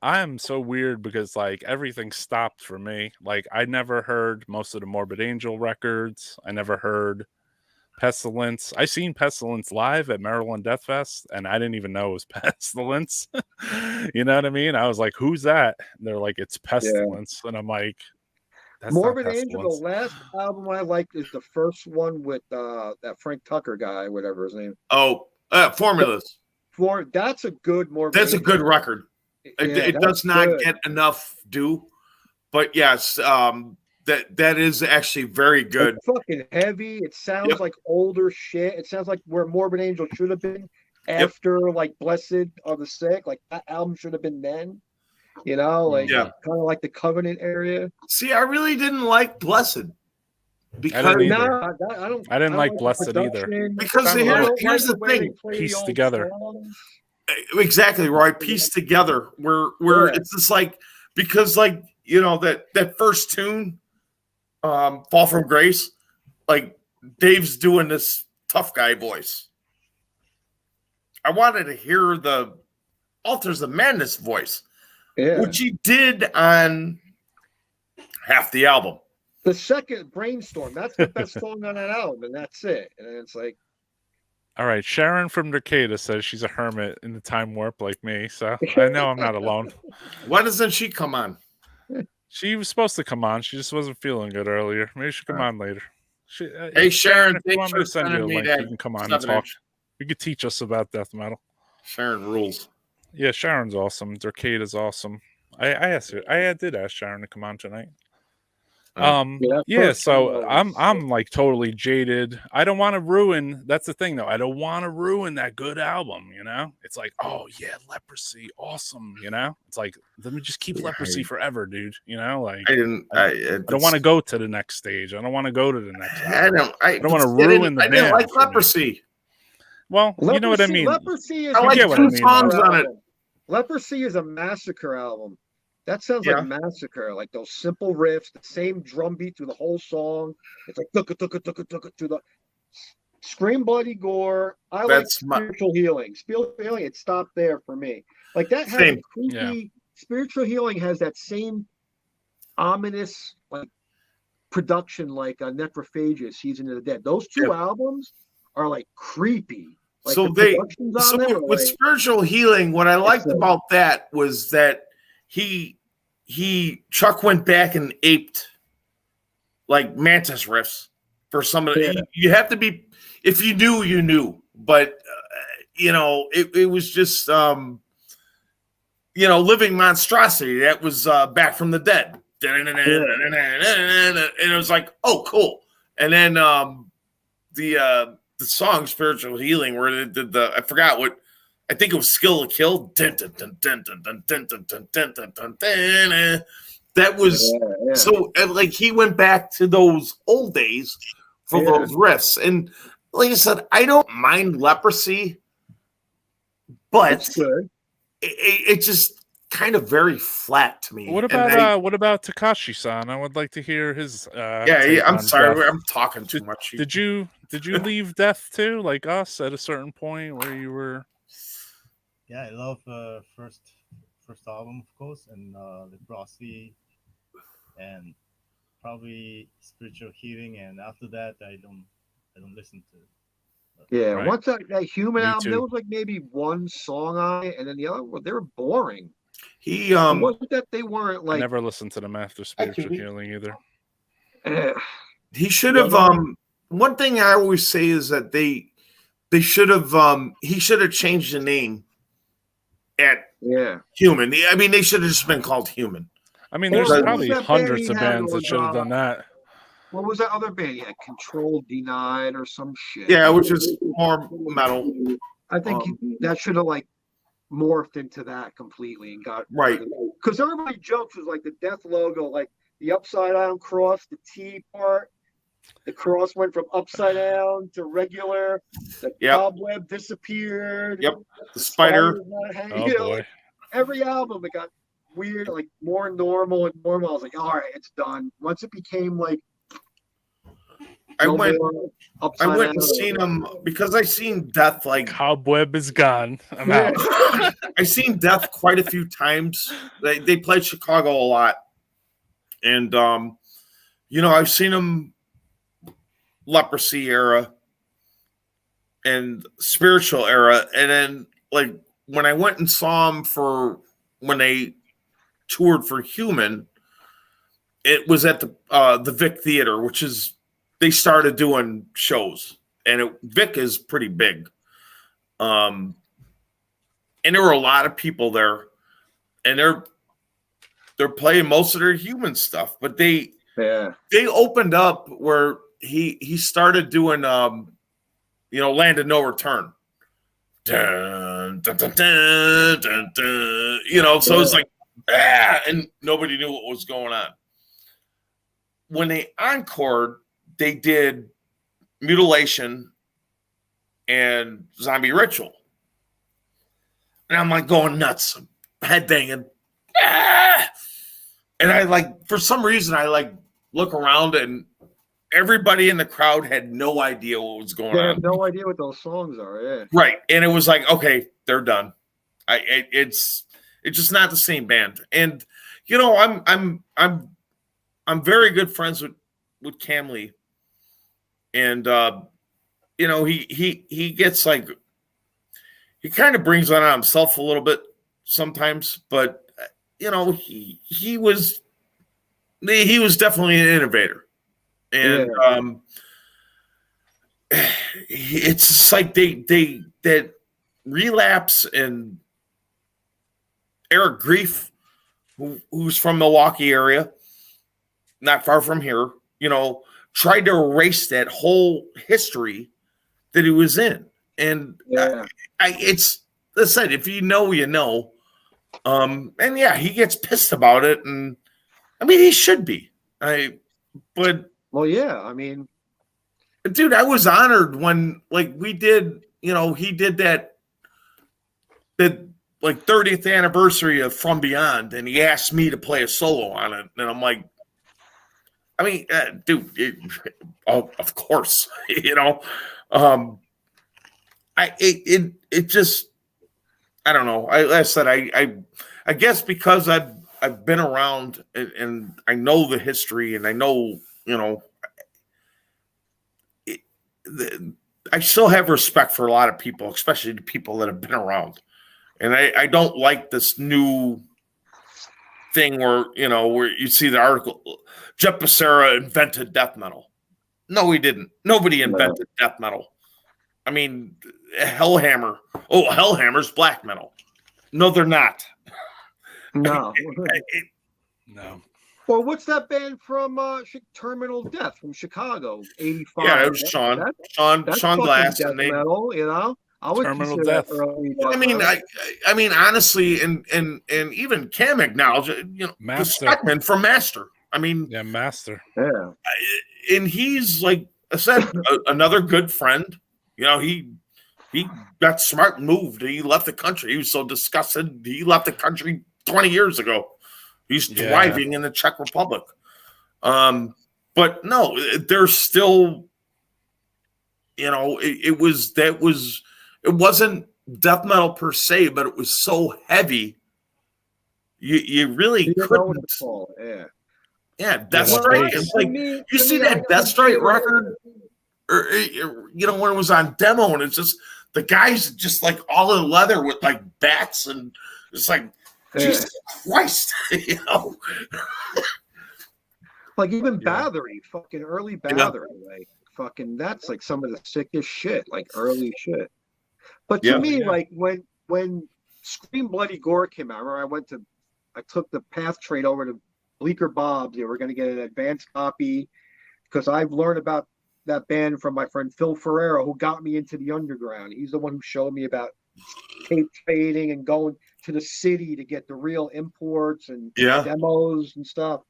I'm so weird because like everything stopped for me. Like I never heard most of the Morbid Angel records. I never heard Pestilence. I seen Pestilence live at Maryland Deathfest, and I didn't even know it was Pestilence. You know what I mean? I was like, "Who's that?" And they're like, "It's Pestilence," and I'm like, "That's Morbid not Angel, Pestilence." the last album I liked is the first one with that Frank Tucker guy, whatever his name. Oh, Formulas. That's a good Morbid That's a Angel. good record. It does not get enough due, but yes, that is actually very good. It's fucking heavy. It sounds like older shit. It sounds like where Morbid Angel should have been after like Blessed of the Sick. Like that album should have been then. You know, like kind of like the Covenant area. See, I really didn't like Blessed because I didn't like Blessed either. Because here's the thing: Pieced together. Exactly right. Pieced together. Where it's just like because like you know that first tune, "Fall from Grace," like Dave's doing this tough guy voice. I wanted to hear the Altars of Madness voice, which he did on half the album. The second Brainstorm, that's the best song on that album, and that's it. And it's like, all right, Sharon from Mercata says she's a hermit in the time warp like me, so I know I'm not alone. Why doesn't she come on? She was supposed to come on. She just wasn't feeling good earlier. Maybe she'll come on later. Hey, Sharon, if you want me to send you a link, you can come on and talk. You could teach us about death metal. Sharon rules. Yeah, Sharon's awesome. Dercada's awesome. I asked her. I did ask Sharon to come on tonight. So I'm like totally jaded. I don't want to ruin. That's the thing, though. I don't want to ruin that good album. You know, it's like, oh yeah, Leprosy, awesome. You know, it's like let me just keep Leprosy forever, dude. You know, like I don't want to go to the next stage. I don't want to go to the next. I don't want to ruin the band. I didn't like Leprosy. Well, you know what I mean. Leprosy is I like 2 songs on it. Leprosy is a massacre album. That sounds like Massacre, like those simple riffs, the same drum beat through the whole song. It's like through the Scream Bloody Gore. I like Spiritual Healing. Spiritual Healing, it stopped there for me. Like that has creepy. Spiritual Healing has that same ominous like production like Necrophagia, Season of the Dead. Those 2 albums are like creepy. Like with Spiritual Healing, what I liked about that was that Chuck went back and aped like Mantis riffs for some of the, you have to be, if you knew, you knew, but you know, it was just, you know, Living Monstrosity. That was Back from the Dead. And it was like, oh, cool. And then the song Spiritual Healing where they did I forgot what, I think it was Skill to Kill. That was so like he went back to those old days for those riffs. And like I said, I don't mind Leprosy, but it just kind of very flat to me. What about Takashi-san? I would like to hear his. I'm sorry, I'm talking too much. Did you leave Death too, like us, at a certain point where you were? Yeah, I love first album, of course, and Leprosy, and probably Spiritual Healing, and after that, I don't listen to it. Once that Human album, there was like maybe 1 song on it, and then the other, they were boring. It wasn't that they weren't like. I never listened to them after Spiritual Healing either. He should have. One thing I always say is that they should have. He should have changed the name. Human. I mean, they should have just been called Human. I mean, there's probably hundreds of bands that should have done that. What was that other band? Yeah, Control Denied or some shit. Yeah, which is more metal. I think that should have like morphed into that completely and got right because everybody jokes was like the Death logo, like the upside down cross, the T part. The cross went from upside down to regular. The Yep. cobweb disappeared. Yep. The spider. spider's not hanging. Oh You know, boy. like, every album it got weird, like more normal and normal. I was like, all right, it's done. Once it became like I no went more upside and down. seen them because I seen Death like Cobweb is gone. I'm Yeah. out. I seen Death quite a few times. They played Chicago a lot, and I've seen them Leprosy era and Spiritual era, and then like when I went and saw them for when they toured for Human, it was at the Vic Theater, which is they started doing shows, and Vic is pretty big. And there were a lot of people there, and they're playing most of their Human stuff, but they opened up where he started doing Land of No Return. Dun, dun, dun, dun, dun, dun, so it's like and nobody knew what was going on. When they encored, they did Mutilation and Zombie Ritual. And I'm like going nuts, headbanging. And I for some reason, I look around and everybody in the crowd had no idea what was going on. They have no idea what those songs are. Yeah. Right. And it was like, okay, they're done. It's just not the same band. And, I'm very good friends with Cam Lee. And, he gets he kind of brings that on himself a little bit sometimes, but he was definitely an innovator. And it's just like that Relapse and Eric Grief, who's from Milwaukee area, not far from here, tried to erase that whole history that he was in. And it's, as I said, if you know, you know. And yeah, he gets pissed about it, and I mean he should be. Well, yeah, I mean, dude, I was honored when we did, he did that 30th anniversary of From Beyond, and he asked me to play a solo on it, and I'm like, I mean, dude, of course, it just, I don't know. Like I said, I guess because I've been around and I know the history, and I know, I still have respect for a lot of people, especially the people that have been around. And I don't like this new thing where you see the article, Jeff Becerra invented death metal. No, he didn't. Nobody invented death metal. I mean, Hellhammer's black metal. No, they're not. No. No. Well, what's that band from Terminal Death from Chicago, 85? Yeah, it was Sean Glass. Death metal, I would Terminal consider Death. that early I mean, I mean, honestly, and even Cam acknowledged, Master. Speckman from Master. I mean, Yeah, Master. Yeah. And he's like I said, another good friend. He got smart and moved. He left the country. He was so disgusted. He left the country 20 years ago. He's thriving in the Czech Republic. But no, there's still, it wasn't death metal per se, but it was so heavy. You really couldn't. Yeah, Death Strike. You see that Death Strike record, or when it was on demo, and it's just the guys just all in leather with bats, and it's Jesus Christ, even Bathory, fucking early Bathory, that's some of the sickest shit, early shit. But to me, when Scream Bloody Gore came out, I remember I took the Path Trade over to Bleecker Bob's. They were going to get an advanced copy because I've learned about that band from my friend Phil Ferrero, who got me into the underground. He's the one who showed me about tape trading and going to the city to get the real imports and demos and stuff.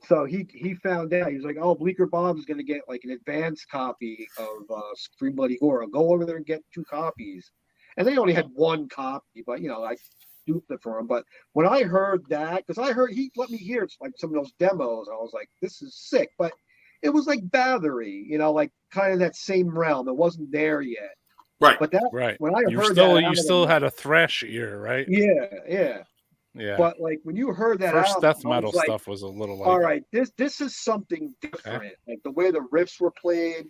So he found out. He was like, "Oh, Bleecker Bob's going to get like an advanced copy of Scream Bloody Gore. I'll go over there and get 2 copies." And they only had 1 copy, but I duped it for him. But when I heard that, because I heard he let me hear like some of those demos, I was like, "This is sick." But it was like Bathory, like kind of that same realm. It wasn't there yet. Right. But that Right. when I You heard still that, you still had a thrash ear, right? yeah. Yeah. But like when you heard that First album, death metal I was like, stuff was a little like, all right, this is something different. Like the way the riffs were played,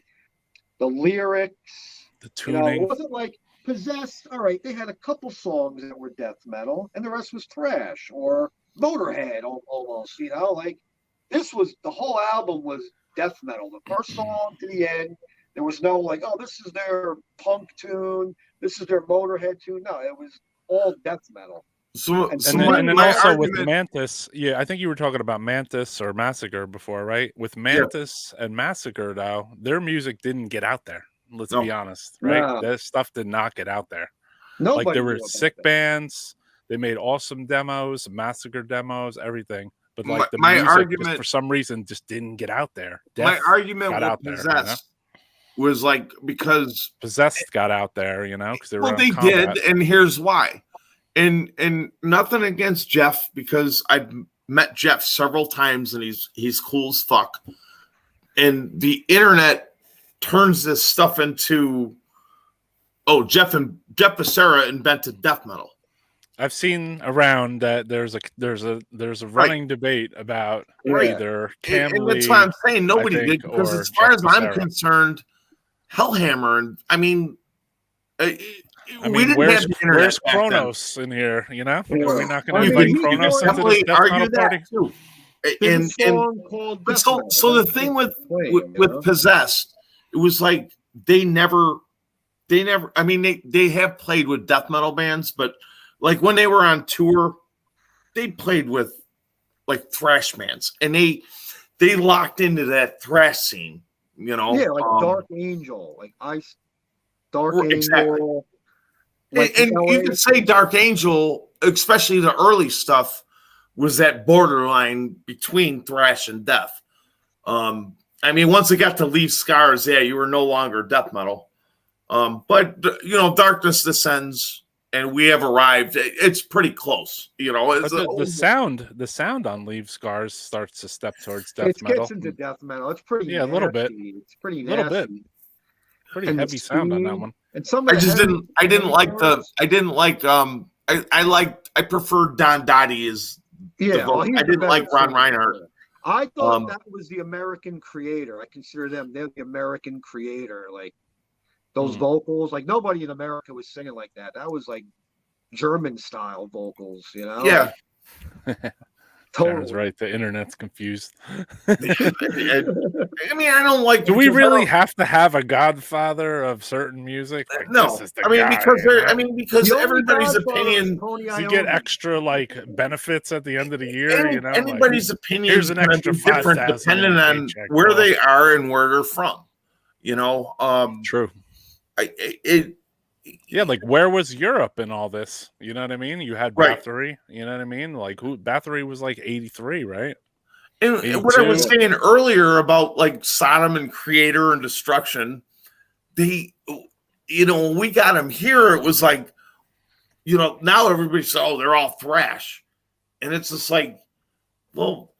the lyrics, the it tuning. wasn't like Possessed. All right, they had a couple songs that were death metal, and the rest was thrash or Motorhead almost. Like this was the whole album was death metal. The first song to the end, there was no like, oh, this is their punk tune, this is their Motorhead tune. No, it was all death metal. So And my then also with argument, Mantis, yeah, I think you were talking about Mantis or Massacre before, right? With Mantis and Massacre, though, their music didn't get out there. Let's be honest, right? No. That stuff did not get out there. Nobody Like there knew were about sick that. bands, they made awesome demos, Massacre demos, everything. But like the my music, argument- just for some reason, just didn't get out there. my Death argument got with out there, Possessed was like because Possessed got out there, because they were well on they combat. did, and here's why. And nothing against Jeff, because I've met Jeff several times and he's cool as fuck. And the internet turns this stuff into, oh, Jeff Becerra invented death metal. I've seen around that there's a running debate about either Cam And Lee, that's why I'm saying nobody I think, did, because or as far Jeff as I'm Becerra. concerned, Hellhammer, and I mean, I we mean, didn't where's have the internet where's back then. Kronos in here? Are we not going I to mean, invite he Kronos could into this death argue metal that party? too. There's a And song called Death Metal. so the thing with Possessed, it was like they never. I mean, they have played with death metal bands, but like when they were on tour, they played with like thrash bands, and they locked into that thrash scene. Yeah, like Dark Angel, like Ice, Dark Angel. Exactly. Like and you could say Dark Angel, especially the early stuff, was that borderline between thrash and death. I mean, once it got to Leave Scars, you were no longer death metal. But Darkness Descends, and We Have Arrived. It's pretty close. But the sound on Leave Scars starts to step towards death metal. It gets into death metal. It's pretty a little bit. It's pretty little bit. nasty. Pretty heavy sound on that one. And some I preferred Don Dottie as I didn't like Ron Reinhardt. I thought that was the American creator. I consider they're the American creator. Like those vocals, like nobody in America was singing like that. That was like German style vocals, Yeah. Totally. Darren's right. The internet's confused. I mean, I don't like. Do we really have to have a godfather of certain music? Like, no, this is the I mean guy, because everybody's opinion. Does he get extra like benefits at the end of the year? Anybody's opinion is an going to extra be different depending on where they are and where they're from. True. Yeah, like where was Europe in all this? You know what I mean? You had Bathory, you know what I mean? Like Bathory was like 83, right? And what I was saying earlier about like Sodom and Creator and Destruction, when we got them here, it was like, now everybody says, oh, they're all thrash. And it's just like, well,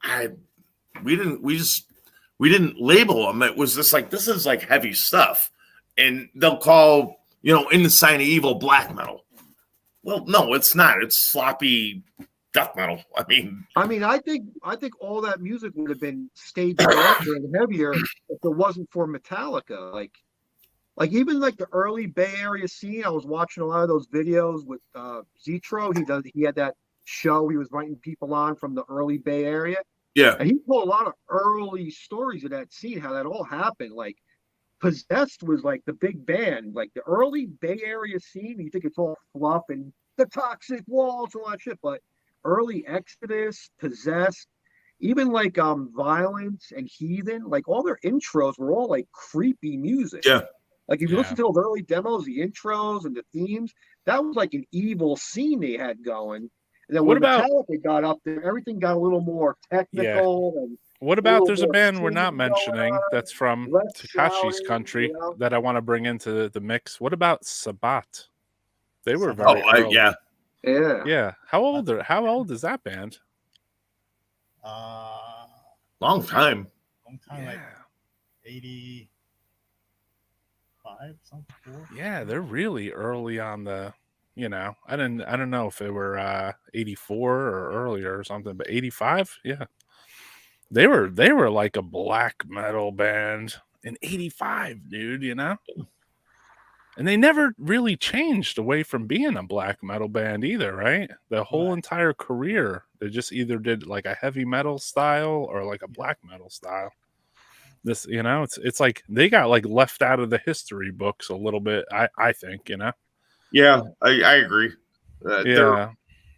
we didn't label them. It was just like, this is like heavy stuff. And they'll call, In the Sign of Evil black metal. Well, no, it's not. It's sloppy death metal. I think all that music would have been stayed darker and heavier if it wasn't for Metallica. Like even like the early Bay Area scene. I was watching a lot of those videos with Zetro. He had that show he was writing people on from the early Bay Area. Yeah, and he told a lot of early stories of that scene, how that all happened. Like Possessed was like the big band, like the early Bay Area scene. You think it's all fluff and the Toxic Waltz and all that shit, but early Exodus, Possessed, even like Violence and Heathen, like all their intros were all like creepy music. Yeah. Like if you listen to those early demos, the intros and the themes, that was like an evil scene they had going. And then when Metallica got up there, everything got a little more technical and What about little there's a bit of band we're singing not going mentioning on, that's from less Takashi's shouting, country you know? that I want to bring into the mix? What about Sabat? They were Sabat. very early. yeah. Yeah. Yeah. How old is that band? Long time. Long time, like 85, something. Yeah, they're really early on the. I don't know if they were 84 or earlier or something, but 85, yeah. They were like a black metal band in 85, dude, And they never really changed away from being a black metal band either, right? The whole Right. entire career, they just either did like a heavy metal style or like a black metal style. This, it's like they got like left out of the history books a little bit, I think, Yeah, I agree. Yeah.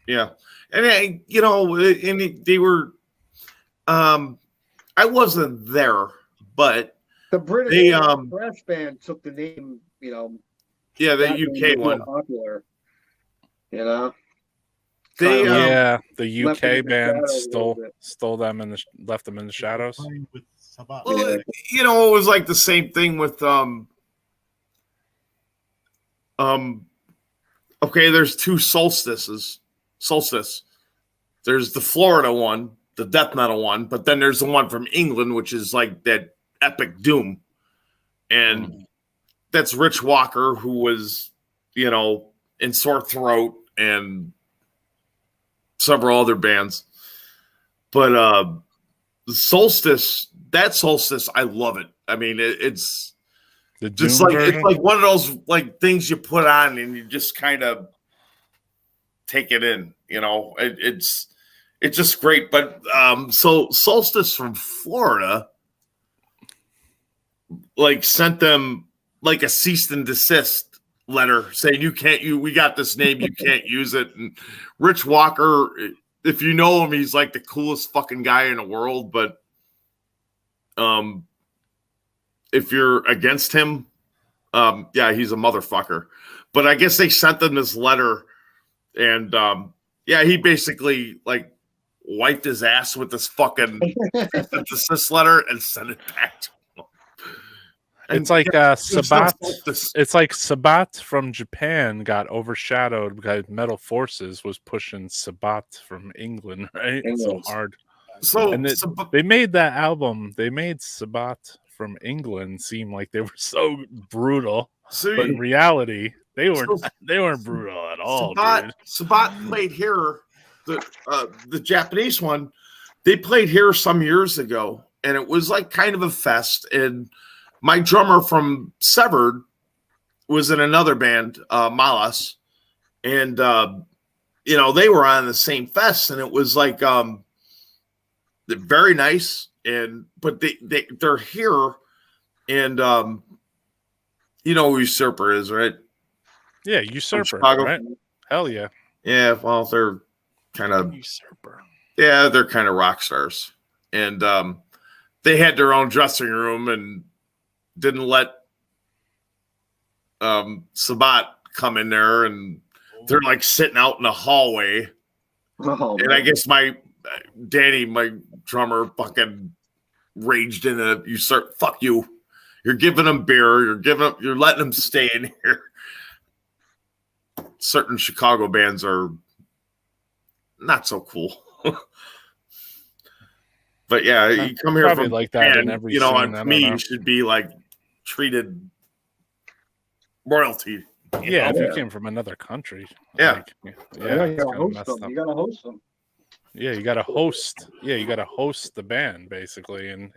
Yeah. And they were I wasn't there, but The British They, thrash band took the name, yeah, the that name UK became one. popular. They Kind of, Yeah, the left them UK in the band shadows a little bit. stole them and left them in the shadows. Playing with Sabat. well, Yeah. it was like the same thing with okay, there's two solstices. Solstice. There's the Florida one, the death metal one, but then there's the one from England, which is like that epic doom. And that's Rich Walker, who was, in Sore Throat and several other bands. But the Solstice, I love it. I mean, it's The just Doom like version? it's like one of those like things you put on and you just kind of take it in. It's just great. But so Solstice from Florida like sent them like a cease and desist letter saying we got this name, you can't use it. And Rich Walker, if you know him, he's like the coolest fucking guy in the world, but if you're against him, yeah, he's a motherfucker. But I guess they sent them this letter, and yeah, he basically like wiped his ass with this fucking desist letter and sent it back to him. It's like Sabat. It's like Sabat from Japan got overshadowed because Metal Forces was pushing Sabat from England, right? It's so hard. So And they made that album. They made Sabat from England seem like they were so brutal, but in reality, they weren't brutal at all, dude. Sabat played here. The Japanese one, they played here some years ago, and it was like kind of a fest. And my drummer from Severed was in another band, Malas, and they were on the same fest, and it was like very nice. But they're here, and you know who Usurper is, right? Yeah, Usurper, Chicago. right? Hell yeah. Yeah, well, they're kind of Usurper. Yeah, they're kind of rock stars, and they had their own dressing room and didn't let Sabat come in there, and they're like sitting out in the hallway. Oh, and I guess Danny, my drummer, fucking raged in a usurp. Fuck you! You're giving them beer. You're letting them stay in here. Certain Chicago bands are not so cool. But yeah, you come here Probably from like that in Japan, every scene, and I to me, don't know. you should be like treated royalty. Yeah, if you came from another country. Yeah. Like, yeah, you it's gotta kinda host messed them. up. You gotta host them. Yeah, you got to host. Yeah, you got to host the band basically, and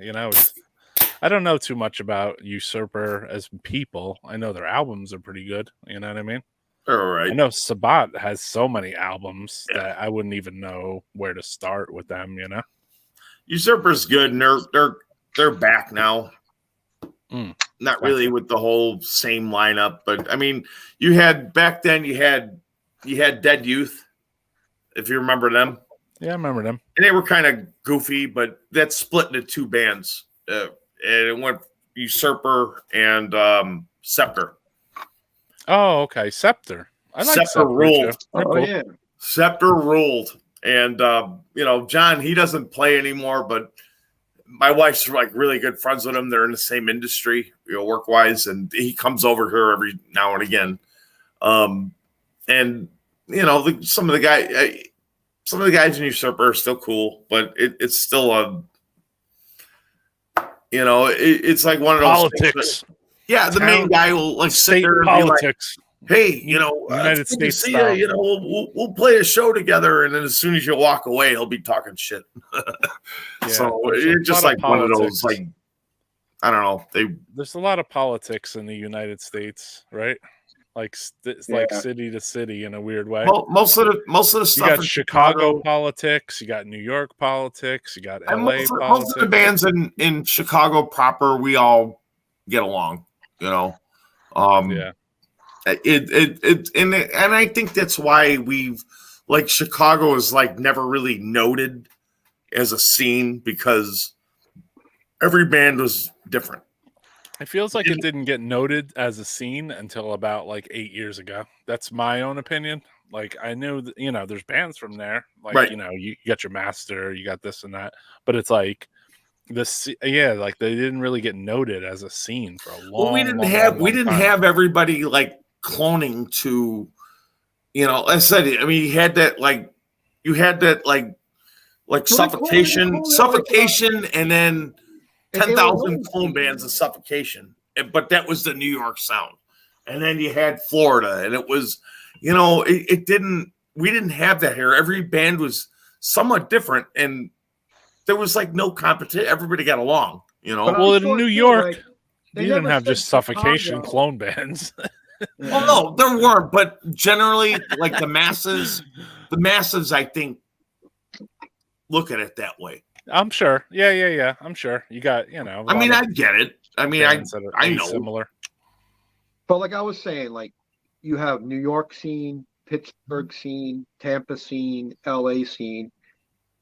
I don't know too much about Usurper as people. I know their albums are pretty good. You know what I mean? All right. I know Sabat has so many albums that I wouldn't even know where to start with them. Usurper's good, and they're back now. Not really with the whole same lineup, but I mean, you had back then. You had Dead Youth, if you remember them. Yeah, I remember them. And they were kind of goofy, but that's split into two bands. And it went Usurper and Scepter. Oh, okay. Scepter. I like Scepter ruled. too. They're cool. Yeah. Scepter ruled. And, John, he doesn't play anymore, but my wife's like really good friends with him. They're in the same industry, work wise, and he comes over here every now and again. And some of the guys in Usurper are still cool, but it's still it's like one of those Politics. The main guy will like sit State there and politics. be like, "Hey, United it's good to States see style. you. We'll play a show together." And then as soon as you walk away, he'll be talking shit. So there's a it's just lot of like one of politics. those, like, I don't know. There's a lot of politics in the United States, right? Like like city to city in a weird way. Most of the You stuff got in Chicago politics, you got New York politics, you got and LA most of politics. the bands in Chicago proper, we all get along. Yeah. And I think that's why we've like Chicago is like never really noted as a scene because every band was different. It feels like it didn't get noted as a scene until about like 8 years ago. That's my own opinion. Like I knew that, there's bands from there. Like, Right. You got your Master, you got this and that. But it's like like they didn't really get noted as a scene for a long Well, we didn't have everybody like cloning to, I said, I mean, you had that like suffocation, and then 10,000 clone bands of suffocation. But that was the New York sound. And then you had Florida, and it was, we didn't have that here. Every band was somewhat different, and there was like no competition. Everybody got along, Well, in New York, they you didn't never have said just suffocation Chicago. clone bands. Well, no, there weren't, but generally, like the masses, I think, look at it that way. I'm sure. Yeah. I'm sure. You got, I mean, I get it. I mean, I know. Similar. But like I was saying, like you have New York scene, Pittsburgh scene, Tampa scene, LA scene.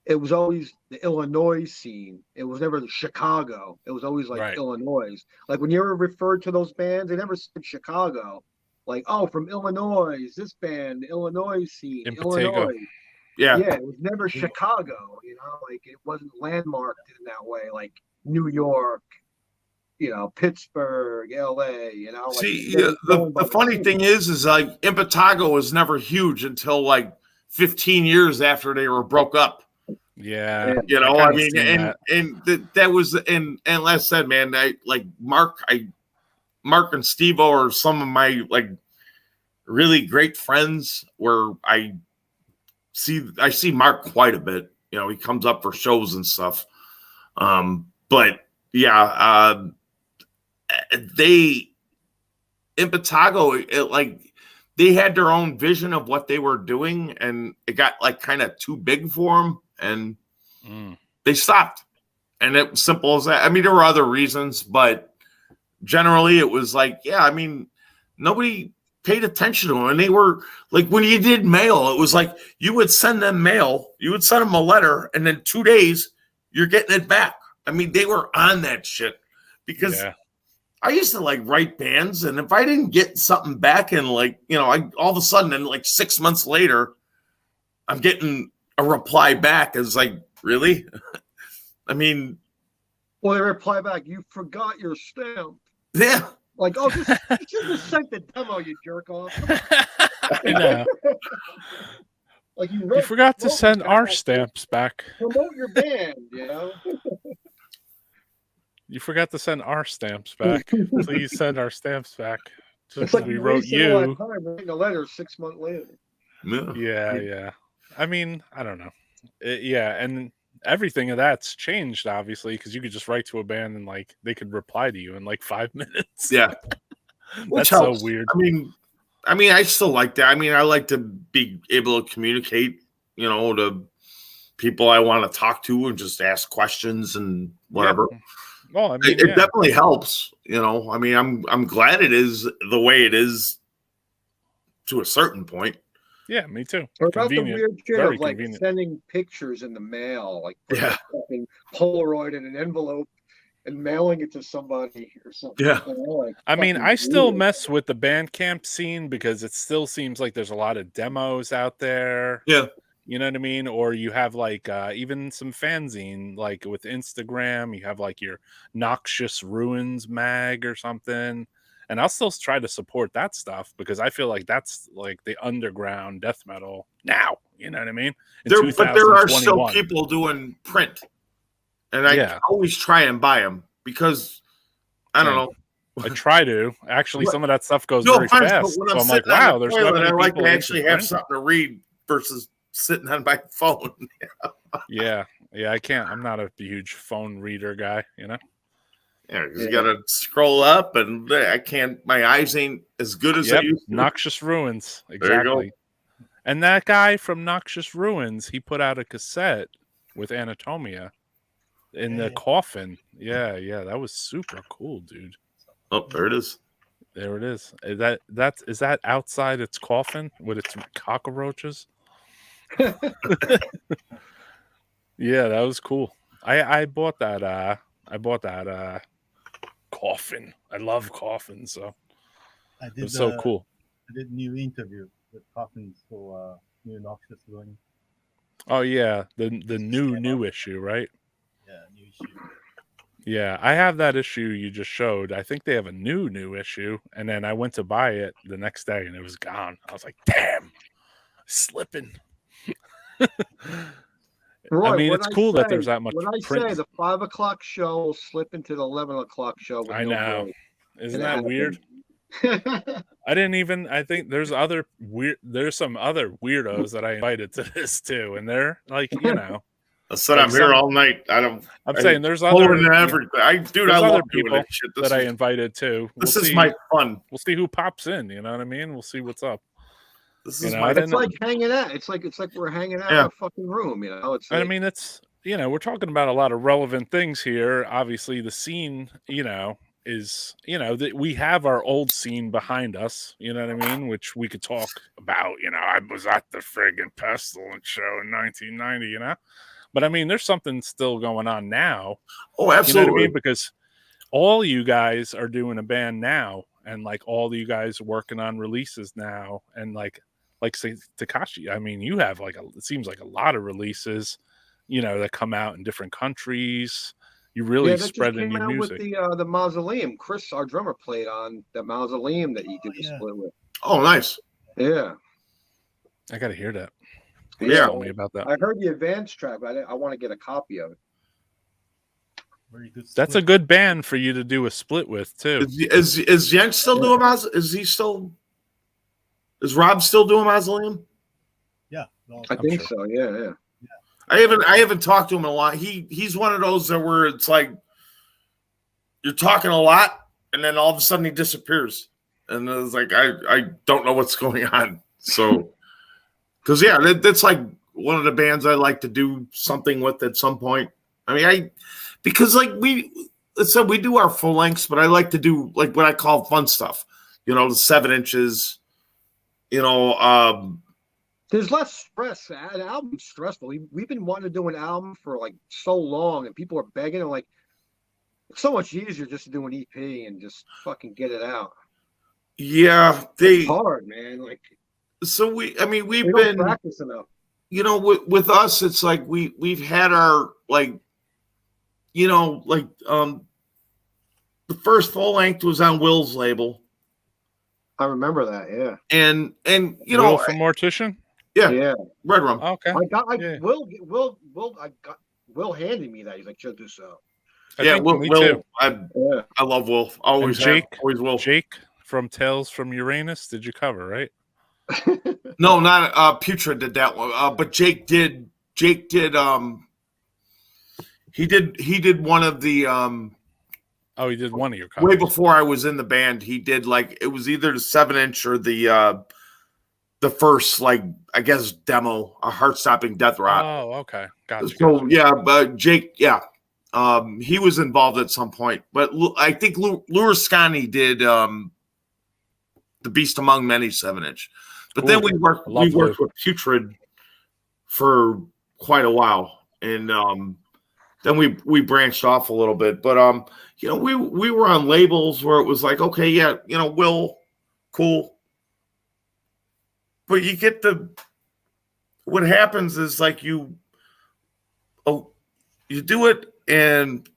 It was always the Illinois scene. It was never the Chicago. It was always like Right. Illinois. Like when you were referred to those bands, they never said Chicago. Like, oh, from Illinois, this band, Illinois scene, In Patego. Illinois. Yeah. Yeah, it was never Chicago, like it wasn't landmarked in that way, like New York, Pittsburgh, LA, like See, the funny thing is like Impetigo was never huge until like 15 years after they were broke up. Yeah. I mean, that was, and like I said, man, I like Mark and Steve-O are some of my like really great friends where I see Mark quite a bit. He comes up for shows and stuff. But yeah, Impetigo, they had their own vision of what they were doing, and it got like kind of too big for them, and they stopped. And it was simple as that. I mean, there were other reasons, but generally it was like, yeah, I mean, nobody paid attention to them. And they were like, when you did mail, it was like you would send them mail, you would send them a letter, and then 2 days you're getting it back. I mean, they were on that shit because I used to like write bands, and if I didn't get something back in like, I all of a sudden, then like 6 months later, I'm getting a reply back. It's like, really? I mean, well, they reply back, you forgot your stamp. Yeah. Like, oh, you just sent the demo, you jerk off. I know. Like you forgot to send our stamps back. Promote your band, You forgot to send our stamps back. Please send our stamps back. It's like we wrote you. All that time writing a letter 6 months later. Yeah. I mean, I don't know. And everything of that's changed, obviously, because you could just write to a band and like they could reply to you in like 5 minutes. Yeah. That's so weird. I mean, I still like that. I mean, I like to be able to communicate, to people I want to talk to and just ask questions and whatever. Yeah. Well, I mean, it definitely helps. I mean, I'm glad it is the way it is to a certain point. Yeah, me too. Or about the weird shit Very of like convenient. sending pictures in the mail, like putting Polaroid in an envelope and mailing it to somebody or something. Yeah. I mean, I still mess with the Bandcamp scene because it still seems like there's a lot of demos out there. Yeah. You know what I mean? Or you have like even some fanzine, like with Instagram, you have like your Noxious Ruins mag or something. And I'll still try to support that stuff because I feel like that's like the underground death metal now. You know what I mean? But there are still 2021. people doing print, and I Yeah. always try and buy them because I don't know. I try to. Actually, some of that stuff goes No very offense, but fast. when So I'm I'm like, sitting on wow, the there's that toilet, many I like people to into actually have print. something to read versus sitting on my phone. Yeah, I can't. I'm not a huge phone reader guy, you know? Yeah, because you got to scroll up, and I can't. My eyes ain't as good as they used to. Noxious Ruins. There you go. Exactly. And that guy from Noxious Ruins, he put out a cassette with Anatomia in the coffin. Yeah, that was super cool, dude. Oh, there it is. There it is. Is that outside its coffin with its cockroaches? Yeah, that was cool. I bought that coffin. I love coffins, so I it did was so cool. I did new interview with Coffins for new Noxious Ruin. Oh yeah, the new issue, right? Yeah, new issue. Yeah, I have that issue you just showed. I think they have a new issue, and then I went to buy it the next day, and it was gone. I was like, "Damn, slipping." Roy, I mean, what'd it's I cool that say? there's that much What I print. say, the 5 o'clock show will slip into the 11 o'clock show. With I no know. break. Isn't And it that weird? I didn't even. I think there's other weird. There's some other weirdos that I invited to this too, and they're like, you know. I said Like I'm here all night. I'm saying there's pulling other everything. I there's love other doing people this shit. that I invited too. This is my fun. We'll see who pops in. You know what I mean? We'll see what's up. This You is know, my. It's like hanging out. It's like we're hanging out in a fucking room. You know, it's. I Like, mean, it's, you know, we're talking about a lot of relevant things here. Obviously, the scene, you know, is, you know, that we have our old scene behind us. You know what I mean? Which we could talk about. You know, I was at the friggin' Pestilence show in 1990. You know, but I mean, there's something still going on now. Oh, absolutely. You know what I mean? Because all you guys are doing a band now, and like all you guys are working on releases now, and like say Takashi, I mean, you have like it seems like a lot of releases, you know, that come out in different countries. You really spreading your music. With the Mausoleum. Chris, our drummer, played on the Mausoleum that you did the split with. Oh, nice. Yeah, I got to hear that. Yeah, tell me about that. I heard the advanced track, but I want to get a copy of it. Very good. That's a good band for you to do a split with too. Is Jens still doing Mausoleum? Is Rob still doing Mausoleum? Yeah, I think so. Yeah. I haven't talked to him in a lot. He's one of those that where it's like you're talking a lot, and then all of a sudden he disappears, and it's like I don't know what's going on. So, because that's like one of the bands I like to do something with at some point. I mean, because like we do our full lengths, but I like to do like what I call fun stuff. You know, the 7 inches. You know, there's less stress. An album's stressful. We've been wanting to do an album for like so long, and people are begging. And like, it's so much easier just to do an EP and just fucking get it out. Yeah, it's hard, man. Like, so we've been practicing enough. You know, with us, it's like we've had our like, you know, like the first full length was on Will's label. I remember that, yeah. And you Will know, from Mortician? Yeah. Red Rum. Okay. I got Will handed me that. He's like, check this out. Will. I love Will. Always always Will. Jake from Tales from Uranus. Did you cover, right? No, not Putrid did that one. But Jake did he did one of the oh, he did one of your covers. Way before I was in the band. He did like it was either the 7-inch or the first, like, I guess, demo, a Heart-Stopping Death Rot. Oh, okay. Gotcha. So, yeah, but Jake, he was involved at some point. But I think Luriscani did the Beast Among Many 7-inch. But then we worked with Putrid for quite a while. And then we branched off a little bit. But, you know, we were on labels where it was like, okay, yeah, you know, Will, cool. But you get what happens is like you do it and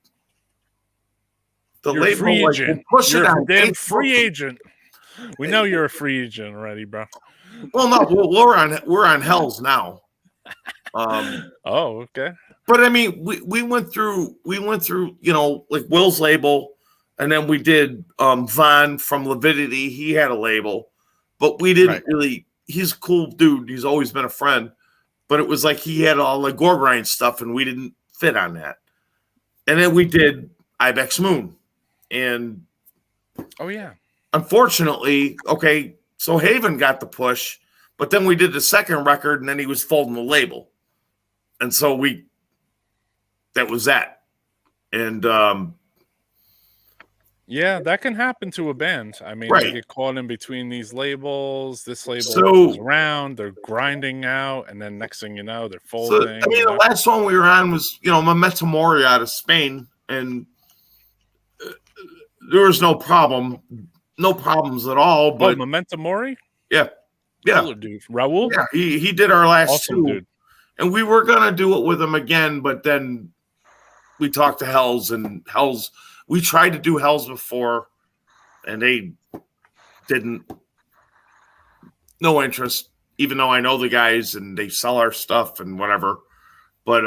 the You're a label free like agent. will push You're it a on damn Facebook. free agent. We know you're a free agent already, bro. Well, no, we're on Hell's now. Oh, okay. But I mean, we went through like Will's label, and then we did Von from Lividity. He had a label, but we didn't really. He's a cool dude. He's always been a friend, but it was like he had all the gore grind stuff, and we didn't fit on that. And then we did Ibex Moon, and oh yeah, unfortunately, okay, so Haven got the push, but then we did the second record, and then he was folding the label, and so that was that. And yeah, that can happen to a band. I mean, they get caught in between these labels. This label goes around, they're grinding out, and then next thing you know, they're folding. So, I mean, the last one we were on was, Memento Mori out of Spain, and there was no problems at all. But Memento Mori? Yeah. Killer dude. Raul? Yeah, he did our last two. Dude. And we were going to do it with him again, but then we talked to Hells, and we tried to do Hells before, and they didn't. No interest, even though I know the guys and they sell our stuff and whatever. But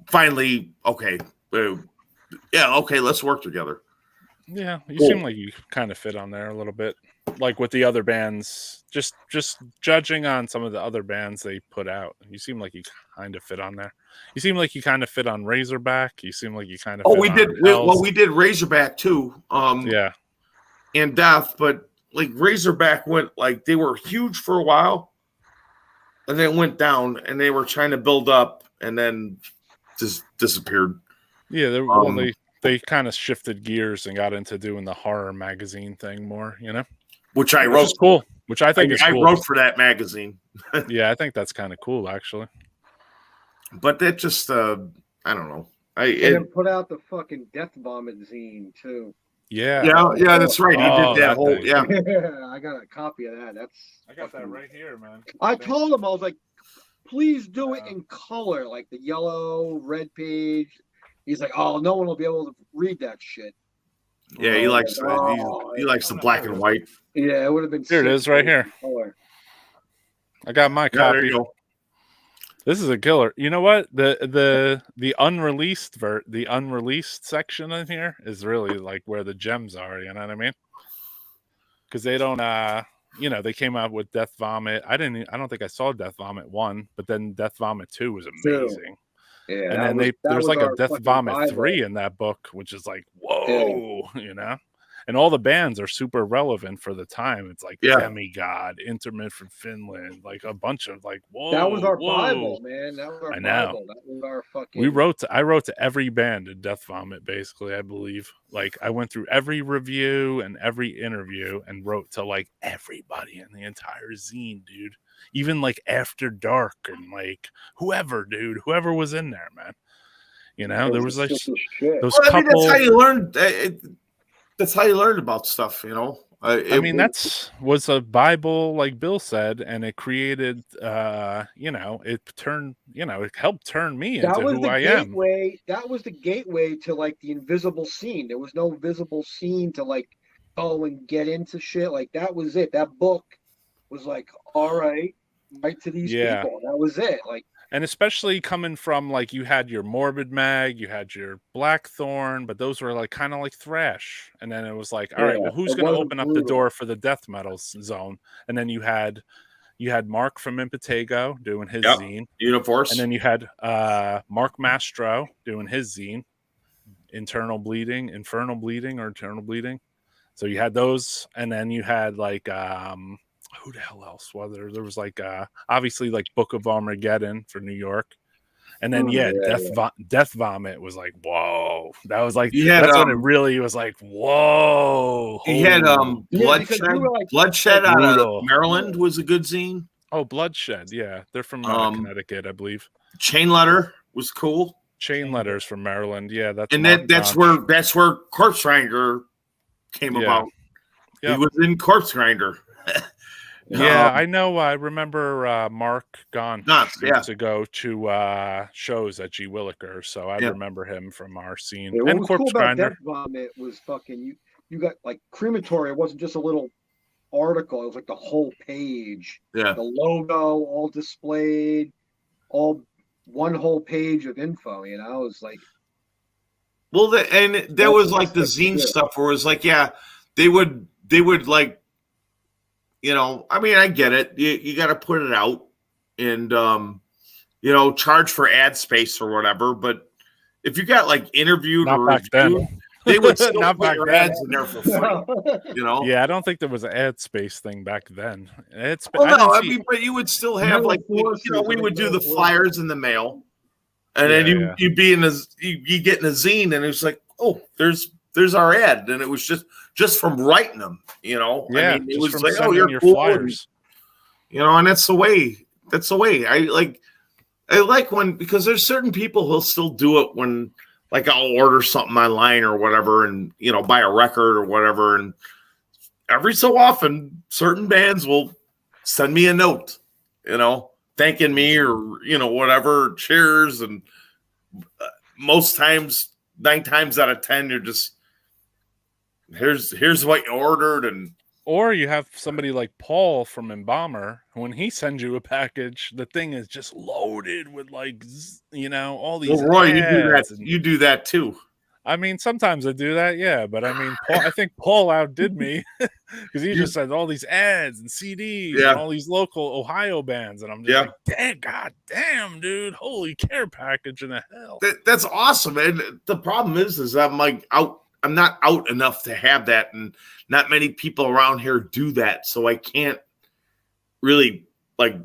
finally, okay. Okay, let's work together. Yeah, you seem like you kind of fit on there a little bit. Like with the other bands, just judging on some of the other bands they put out, you seem like you kind of fit on there. You seem like you kind of fit on Razorback. You seem like you kind of we did Razorback too. Yeah, and Death, but like Razorback went like they were huge for a while, and then went down, and they were trying to build up, and then just disappeared. Yeah, they kind of shifted gears and got into doing the horror magazine thing more, which I wrote. Which is cool. Which I think is cool. I wrote for that magazine. Yeah, I think that's kind of cool, actually. But that just, I don't know. And put out the fucking Death Vomit zine too. Yeah, that's right. He did that whole. Yeah, I got a copy of that. I got that right here, man. I told him, I was like, please do it in color, like the yellow, red page. He's like, oh, no one will be able to read that shit. Yeah, he likes the black and white. Yeah, it would have been. Here it is, right here. Color. I got my copy. There you go. This is a killer. You know what? The unreleased the unreleased section in here is really like where the gems are. You know what I mean? Because they don't. They came out with Death Vomit. I don't think I saw Death Vomit 1, but then Death Vomit 2 was amazing. Yeah, and then there's like a Death Vomit 3 in that book, which is like, whoa, and all the bands are super relevant for the time. It's like Demigod, Interment from Finland, like a bunch of like, whoa. That was our Bible, man. That was our Bible. That was our fucking. I wrote to every band in Death Vomit, basically, I believe. Like I went through every review and every interview and wrote to like everybody in the entire zine, dude. Even like After Dark and like whoever was in there, man. There was like those couple. That's how you learned. That's how you learned about stuff, that was a Bible, like Bill said, and it created, it helped turn me into who I am. That was the gateway to like the invisible scene. There was no visible scene to like go and get into shit. Like that was it. That book was like, all right to these people. That was it. Like, and especially coming from like you had your Morbid Mag, you had your Blackthorn, but those were like kind of like thrash. And then it was like, all right, well, who's going to open up the door for the death metal zone? And then you had Mark from Impetigo doing his zine, Uniforce, and then you had Mark Mastro doing his zine, Infernal Bleeding. So you had those, and then you had like who the hell else? Well, there was like obviously like Book of Armageddon for New York, and then Death Vomit was like, whoa, that was like that's when it really was like, whoa. He had Bloodshed out of Maryland was a good zine. Oh, Bloodshed, yeah, they're from Connecticut, I believe. Chain Letter was cool. Chain Letters from Maryland, yeah, that's where Corpse Grinder came about. Yep. He was in Corpse Grinder. Yeah, I know. I remember Mark Gaunt Nuts, yeah. used to go to shows at G. Willikers, so I Yeah. remember him from our scene. Yeah, what And was cool Corpse about Grinder. Death Vomit was fucking you got like crematory. It wasn't just a little article. It was like the whole page. Yeah. The logo all displayed, all one whole page of info. You know, it was like, Well, and there was like the zine stuff where it was like, yeah, they would like, you know, I mean, I get it. You got to put it out and, you know, charge for ad space or whatever. But if you got like interviewed Not or back then. reviewed, they would still Not put back your then. ads in there for free. You know? Yeah, I don't think there was an ad space thing back then. It's Well, no, I mean, but you would still have Metal like, you know, Forces, we would do Metal the Forces. flyers in the mail, and then you'd be in you get in a zine, and it was like, oh, there's our ad, and it was just from writing them, you know. Yeah, I mean, it just was from like, oh, sending you're your cool, flyers. and, you know, and that's the way. That's the way. I like when, because there's certain people who'll still do it when, like, I'll order something online or whatever, and, you know, buy a record or whatever, and every so often, certain bands will send me a note, you know, thanking me or, you know, whatever, cheers. And most times, 9 times out of 10, you're just, here's what you ordered. And Or you have somebody like Paul from Embalmer. When he sends you a package, the thing is just loaded with, like, you know, all these. well, Roy, ads you do that too. I mean, sometimes I do that, yeah. But I mean, Paul, I think Paul outdid me because he just said all these ads and CDs and all these local Ohio bands, and I'm just like, dang, god damn, dude, holy care package in the hell. That's awesome. And the problem is I'm like I'm not out enough to have that, and not many people around here do that, so I can't really like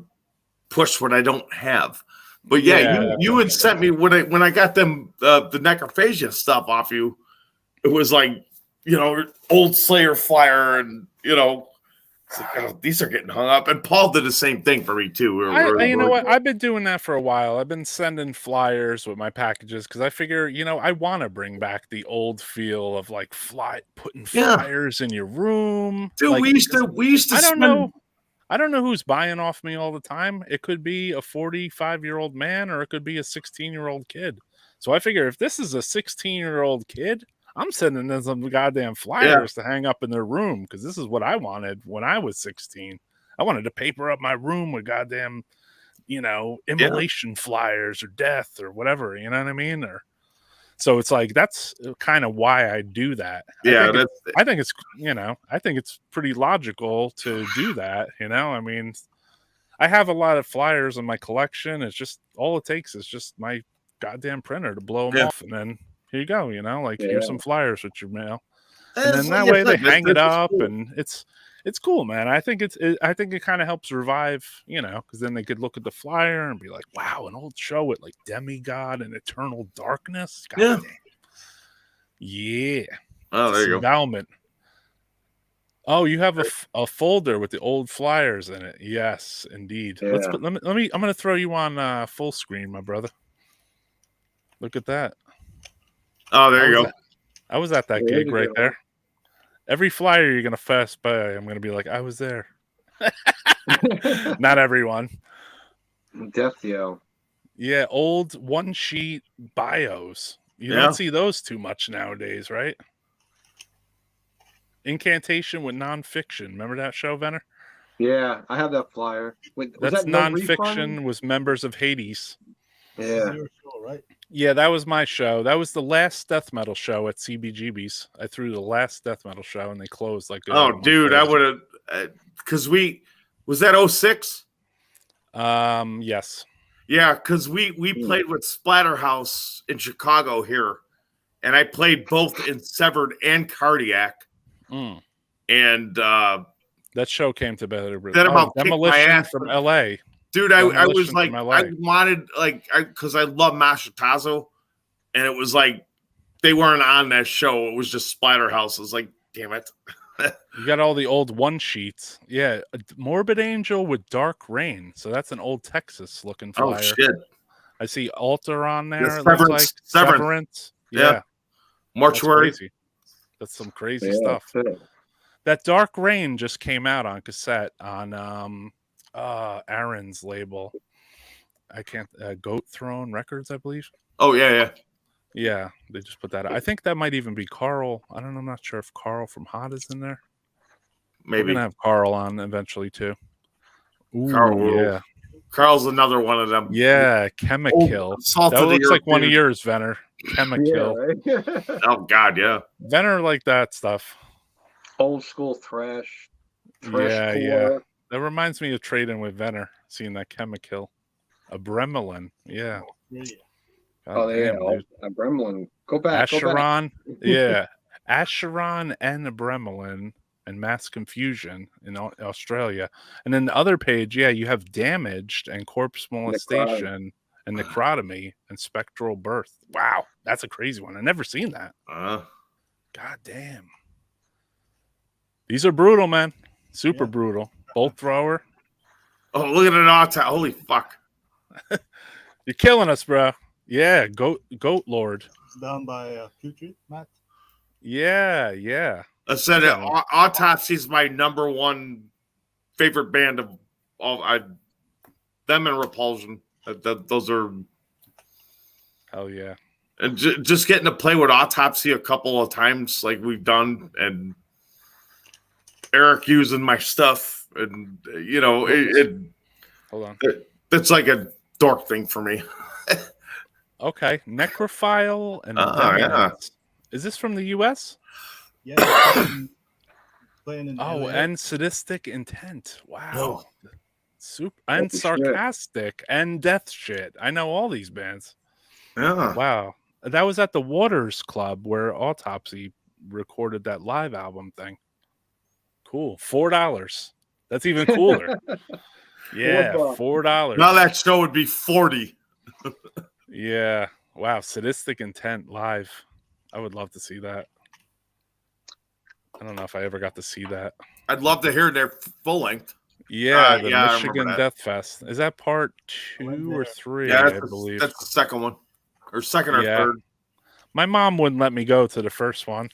push what I don't have. But you had sent me when I got them the necrophagia stuff off you. It was like, you know, old Slayer flyer, and you know, it's like, oh, these are getting hung up. And Paul did the same thing for me too. You know what? I've been doing that for a while. I've been sending flyers with my packages because I figure, you know, I want to bring back the old feel of like putting flyers in your room. Dude, like, we used to. I don't know who's buying off me all the time. It could be a 45-year-old man, or it could be a 16-year-old kid. So I figure if this is a 16-year-old kid, I'm sending them some goddamn flyers to hang up in their room, because this is what I wanted when I was 16. I wanted to paper up my room with goddamn, you know, immolation flyers or death or whatever. You know what I mean? So it's like, that's kind of why I do that. Yeah, I think it's, you know, I think it's pretty logical to do that. You know, I mean, I have a lot of flyers in my collection. It's just, all it takes is just my goddamn printer to blow them off, and then here you go. You know, like here's some flyers with your mail, and then that way they hang it up, and it's cool, man. I think I think it kind of helps revive, you know, because then they could look at the flyer and be like, wow, an old show with like Demigod and Eternal Darkness. God damn. Yeah. Oh, there you go. Endowment. Oh, you have a folder with the old flyers in it. Yes, indeed. Yeah. I'm going to throw you on full screen, my brother. Look at that. Oh, there you go. I was at that gig right there. Every flyer you're going to pass by, I'm going to be like, I was there. Not everyone. Deathio. Yeah, old one-sheet bios. You don't see those too much nowadays, right? Incantation with nonfiction. Remember that show, Venner? Yeah, I have that flyer. That's nonfiction, was Members of Hades. Yeah. Your show, right? Yeah, that was my show. That was the last death metal show at CBGB's. I threw the last death metal show, and they closed like. Oh, dude, I would have, because was that 06? Yes. Yeah, because we played with Splatterhouse in Chicago here, and I played both in Severed and Cardiac, and that show came to better. That about Demolition from LA. Dude, I was like, I wanted, like, because I love Mashitazo, and it was like they weren't on that show. It was just Splatterhouse. I was like, damn it. You got all the old one sheets. Yeah, Morbid Angel with Dark Rain. So that's an old Texas looking flyer. Oh, shit. I see Altar on there. Yeah, Severance. Yeah. Mortuary. That's some crazy stuff. That Dark Rain just came out on cassette on Aaron's label. I can't Goat Throne Records, I believe. Oh yeah. Yeah, they just put that out. I think that might even be Carl. I don't know. I'm not sure if Carl from Hot is in there. We're Maybe gonna have Carl on eventually too. Ooh, Carl. yeah, Carl's another one of them. yeah. Chemikill. Salt That of the looks earth, like one of dude. yours, Venner. Chemikill. Yeah, right. Oh God, yeah. Venner like that stuff. Old school thrash. Yeah, yeah. Core. That reminds me of trading with Venner, seeing that Chemikill. A Bremelin. Yeah. Brilliant. Oh God yeah, damn, dude. a Gremlin. Go back. Acheron. Yeah. Acheron and the Bremelin and Mass Confusion in Australia. And then the other page, yeah, you have Damaged and Corpse Molestation and Necrotomy and Spectral Birth. Wow. That's a crazy one. I've never seen that. God damn. These are brutal, man. Super brutal. Bolt thrower. Oh, look at an autopsy. Holy fuck. You're killing us, bro. Yeah, Goat Lord. It's done by Putrid, Matt. Yeah, yeah. I said Autopsy is my number one favorite band of all. Them and Repulsion. Those are. Hell yeah. And just getting to play with Autopsy a couple of times, like we've done, and Eric using my stuff, and Hold on. It's like a dork thing for me. Okay, Necrophile and yeah. Is this from the U.S.? Yeah. Playing in Oh, LA. and Sadistic Intent. Wow. No. Super and Holy shit. Sarcastic and Death Shit. I know all these bands. Yeah. Wow. That was at the Waters Club where Autopsy recorded that live album thing. Cool. $4. That's even cooler. Yeah, $4. Now that show would be 40. Yeah. Wow. Sadistic Intent live. I would love to see that. I don't know if I ever got to see that. I'd love to hear their full length. Yeah, the yeah, I Michigan remember that. Deathfest. Is that part 2 or 3? Yeah, I believe. that's the second one. Or second or Yeah. third. My mom wouldn't let me go to the first one.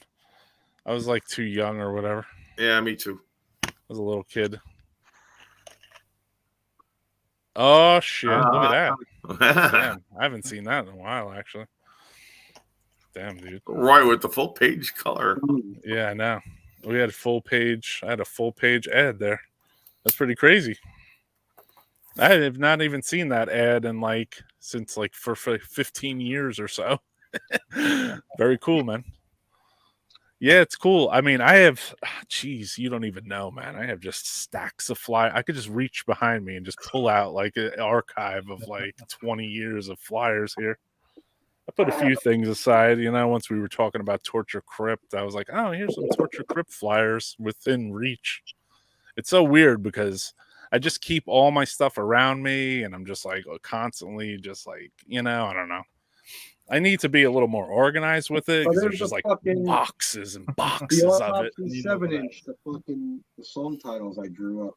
I was like too young or whatever. Yeah, me too. I was a little kid. Oh shit! Look at that. Damn, I haven't seen that in a while, actually. Damn, dude. Right, with the full page color. Yeah, I know. We had a full page. I had a full page ad there. That's pretty crazy. I have not even seen that ad in since for 15 years or so. Very cool, man. Yeah, it's cool. I mean, I have, geez, you don't even know, man. I have just stacks of flyers. I could just reach behind me and just pull out an archive of 20 years of flyers here. I put a few things aside, once we were talking about Torture Crypt, I was like, oh, here's some Torture Crypt flyers within reach. It's so weird because I just keep all my stuff around me and I'm just constantly just I don't know. I need to be a little more organized with it because there's just boxes and boxes of it. The 7-inch, the song titles I drew up.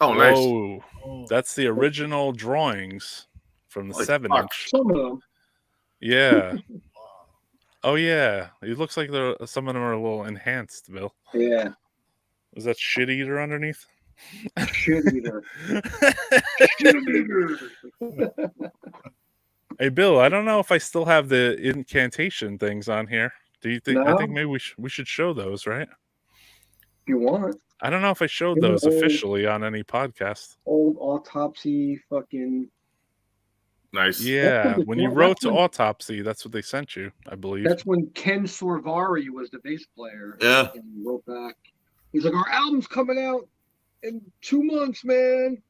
Oh, nice. Whoa. That's the original drawings from the 7-inch. Some of them. Yeah. Oh, yeah. It looks like some of them are a little enhanced, Bill. Yeah. Was that Shit Eater underneath? Shit Eater. Shit Eater. Hey, Bill, I don't know if I still have the incantation things on here. Do you think? No? I think maybe we should show those, right? If you want. I don't know if I showed those officially on any podcast. Old Autopsy fucking. Nice. Yeah, when you wrote to Autopsy, that's what they sent you, I believe. That's when Ken Sorvari was the bass player. Yeah. And he wrote back. He's like, our album's coming out in 2 months, man.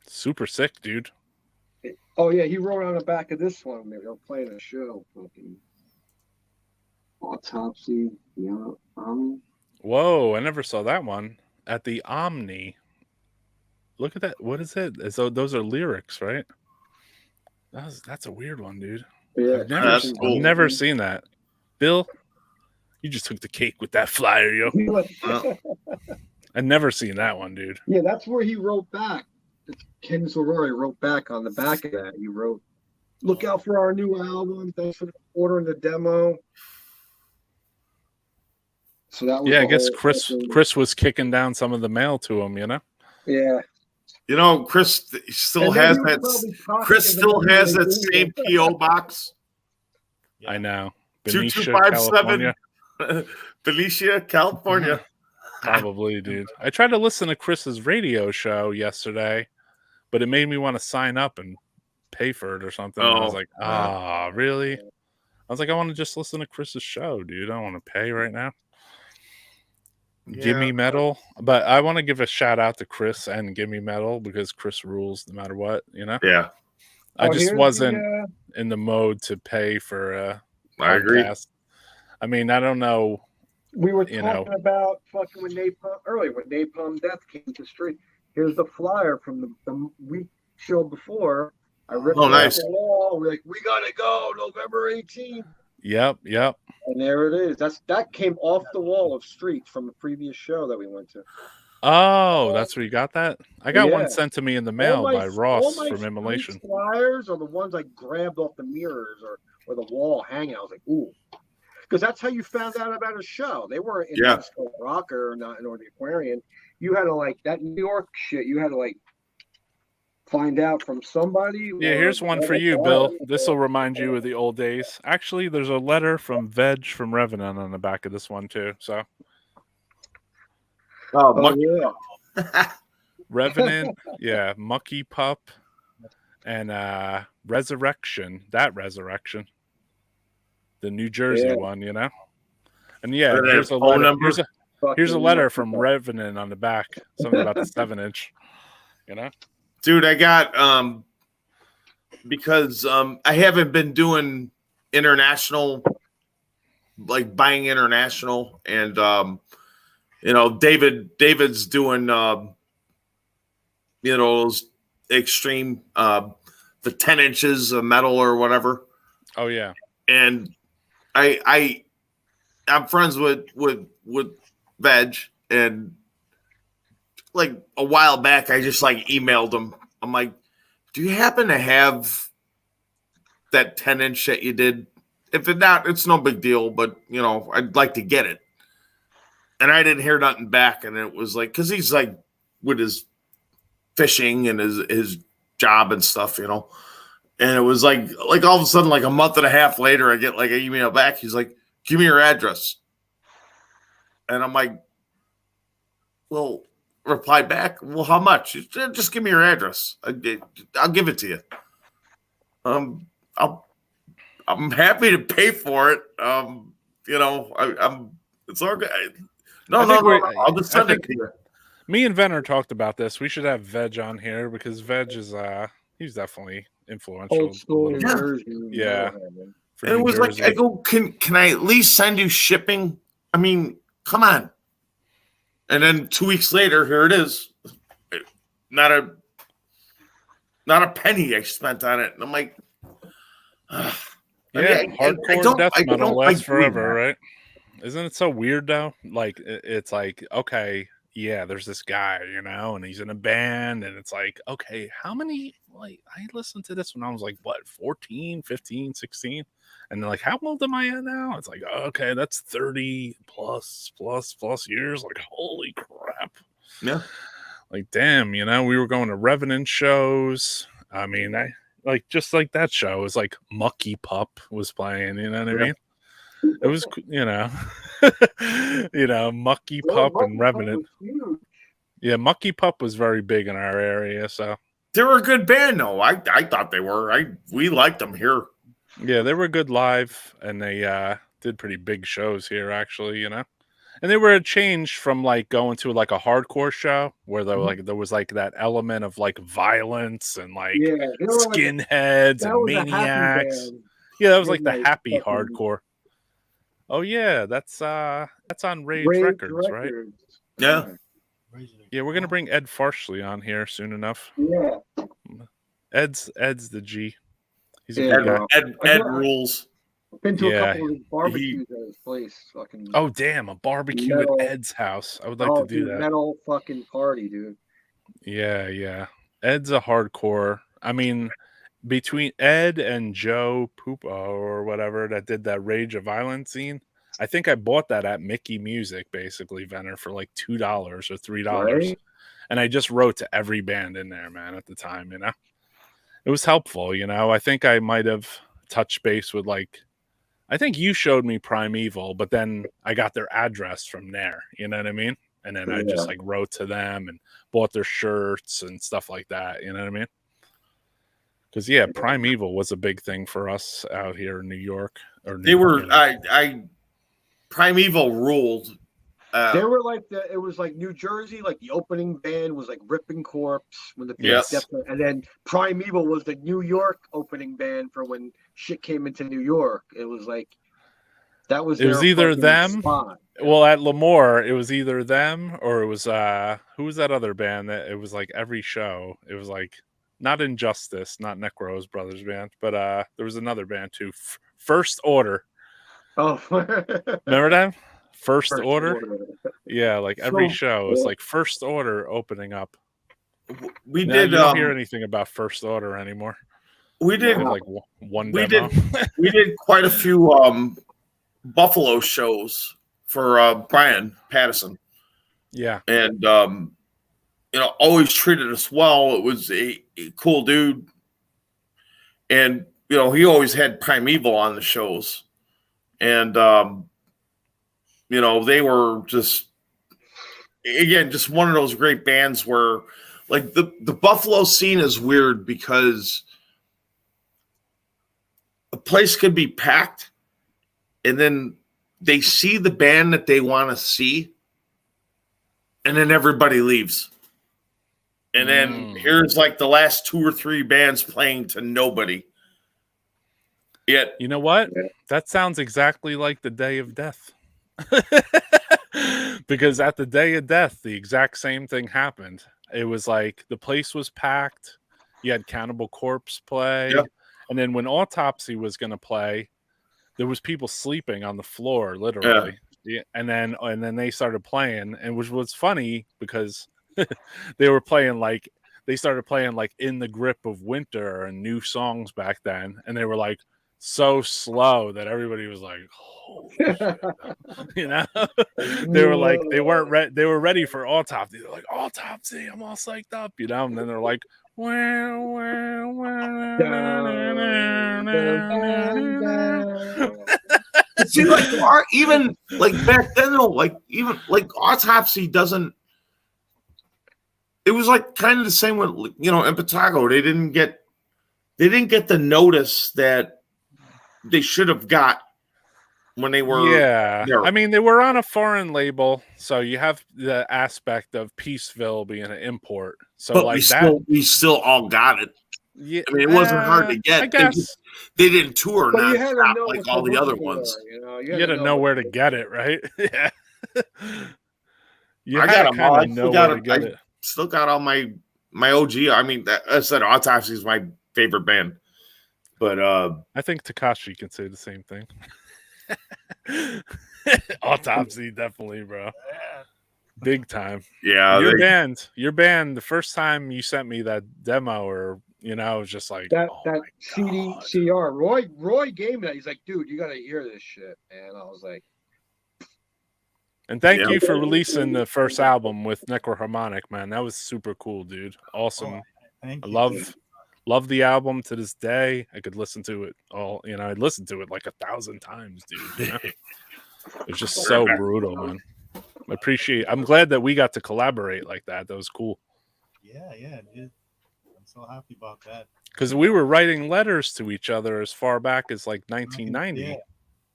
Super sick, dude. Oh yeah, he wrote on the back of this one. They were playing a show. Fucking Autopsy. Yeah. Whoa, I never saw that one at the Omni. Look at that. What is it? So those are lyrics, right? That's a weird one, dude. Yeah. I've never seen that. Bill, you just took the cake with that flyer, yo. I've never seen that one, dude. Yeah, that's where he wrote back. Ken Sorori wrote back on the back of that. He wrote, "Look out for our new album. Thanks for ordering the demo." So that was Yeah, I the guess whole Chris fucking- Chris was kicking down some of the mail. Yeah, I guess Chris was kicking down some of the mail to him. You know. Yeah. You know, Chris still And then has he was that. probably talking Chris to still them has when that they same PO box. Yeah. I know. Benicia, 2257, California. Benicia, California. Probably, dude. I tried to listen to Chris's radio show yesterday, but it made me want to sign up and pay for it or something. And I was Oh, like, yeah. really? I was like, I want to just listen to Chris's show, dude. I don't want to pay right now. Gimme Metal. But I want to give a shout out to Chris and Gimme Metal because Chris rules no matter what, you know? Yeah. I just here's wasn't in the mode to pay for a I agree. podcast. I mean, I don't know. We were You talking about fucking when Napalm Death came to the street. Here's the flyer from the week show before. I ripped it off the wall. We're like, we gotta go November 18th. Yep. And there it is. That came off the wall of streets from the previous show that we went to. Oh, that's where you got that? I got one Yeah. sent to me in the mail by Ross from street Immolation. flyers are the ones I grabbed off the mirrors or the wall hanging. I was like, ooh. Because that's how you found out about a show. They weren't in the Rocker or not or the Aquarian. You had to like that New York shit. You had to like find out from somebody. Yeah, here's one for you, Bill. This will remind you of the old days. Actually, there's a letter from Veg from Revenant on the back of this one too. So, yeah. Revenant, yeah, Mucky Pup, and Resurrection. That Resurrection, the New Jersey one, you know. And yeah, here's a letter. Here's a letter from Revenant on the back. Something about the 7-inch, you know. Dude, I got because I haven't been doing international, like buying international, and you know, David's doing you know, those extreme the 10 inches of metal or whatever. Oh yeah. And I'm friends with Veg, and like a while back I just like emailed him. I'm like, do you happen to have that 10-inch that you did? If it not, it's no big deal, but you know, I'd like to get it. And I didn't hear nothing back, and it was like, because he's like with his fishing and his job and stuff, you know. And it was like all of a sudden, like a month and a half later, I get like an email back. He's like, give me your address. And I'm like, well, reply back. Well, how much? Just give me your address. I'll give it to you. I'm happy to pay for it. You know, it's all good. No, I'll just send it to you. Me and Venner talked about this. We should have Veg on here because Veg is he's definitely influential. Old school Yeah. version. Yeah. And it was like, I go, can I at least send you shipping? I mean, come on. And then 2 weeks later, here it is. Not a penny I spent on it. And I'm like, hardcore death metal lasts forever, right? Isn't it so weird though? Like it's like, okay, yeah, there's this guy, you know, and he's in a band, and it's like, okay, how many, like, I listened to this when I was like, what, 14, 15, 16? And they're like, how old am I at now? It's like, okay, that's 30 plus years. Like, holy crap. Yeah. Like, damn, you know, we were going to Revenant shows. I mean, I like, just like that show was like Mucky Pup was playing, you know what I mean? It was, you know, you know, Mucky Pup and Revenant. Yeah, Mucky Pup was very big in our area, so they were a good band, though. I thought they were. We liked them here. Yeah, they were good live, and they did pretty big shows here, actually, you know. And they were a change from like going to like a hardcore show where there was like that element of like violence and like skinheads and maniacs. Yeah, that was like the happy hardcore. Oh yeah, that's on Rage Records, right? Yeah. Yeah, we're gonna bring Ed Farsley on here soon enough. Yeah. Ed's the G. He's a good guy. Ed rules. I've been to a couple of barbecues at his place. Fucking. Oh damn, a barbecue at Ed's house. I would like to do that. Metal fucking party, dude. Yeah. Ed's a hardcore. I mean, between Ed and Joe Pupo or whatever that did that Rage of Violence scene, I think I bought that at Mickey Music, basically, Venner, for like $2 or $3. Right? And I just wrote to every band in there, man, at the time, you know? It was helpful, you know? I think I might have touched base with, like, I think you showed me Primeval, but then I got their address from there, you know what I mean? And then I just, like, wrote to them and bought their shirts and stuff like that, you know what I mean? Because, yeah, Primeval was a big thing for us out here in New York. Or They were, you know. Primeval ruled. They were like it was like New Jersey, like the opening band was like Ripping Corpse when the and then Primeval was the New York opening band for when shit came into New York. It was like that was. It was either them. spot. Well, at Lemoore, it was either them or it was who was that other band that it was like every show. It was like not Injustice, not Necro's brothers band, but there was another band too, First Order. Oh, remember that? First Order? Yeah, like every show it's like First Order opening up. We now, did. You don't hear anything about First Order anymore. We did like one demo. We did quite a few Buffalo shows for Brian Pattison. Yeah, and you know, always treated us well. It was a cool dude, and you know, he always had Primeval on the shows, and you know, they were just, again, just one of those great bands where, like, the Buffalo scene is weird because a place could be packed and then they see the band that they want to see and then everybody leaves. And then here's like the last 2 or 3 bands playing to nobody. Yet, you know what? That sounds exactly like the Day of Death. Because at the Day of Death, the exact same thing happened. It was like the place was packed. You had Cannibal Corpse play. Yep. And then when Autopsy was going to play, there was people sleeping on the floor, literally. Yeah. And then they started playing, and which was funny because they were playing like, they started playing like In the Grip of Winter and new songs back then. And they were like so slow that everybody was like, holy shit. You know, they were like, they weren't ready. They were ready for Autopsy. They're like, Autopsy, I'm all psyched up, you know. And then they're like, see, like, even like back then, though, like even like Autopsy doesn't. It was like kind of the same with, you know, Impetigo. They didn't get the notice that they should have got when they were. Yeah, I mean, they were on a foreign label, so you have the aspect of Peaceville being an import. So, but like we still all got it. Yeah, I mean, it wasn't hard to get. I guess they didn't tour But you had to know like what all to the look other for, ones. You know, you had to know where to get it, right? Yeah. I got them all. I know where to get it. Still got all my OG. I mean, I said Autopsy is my favorite band, but I think Takashi can say the same thing. Autopsy, definitely, bro. Big time. Yeah, your band. The first time you sent me that demo, or you know, I was just like that CDCR. Roy gave me that. He's like, dude, you got to hear this shit, and I was like. And thank you for releasing the first album with Necroharmonic, man. That was super cool, dude. Awesome. I love the album to this day. I could listen to it all. You know, I'd listen to it like 1,000 times, dude. You know? It's just so brutal, man. I'm glad that we got to collaborate like that. That was cool. Yeah, dude. I'm so happy about that. Because we were writing letters to each other as far back as like 1990. Yeah.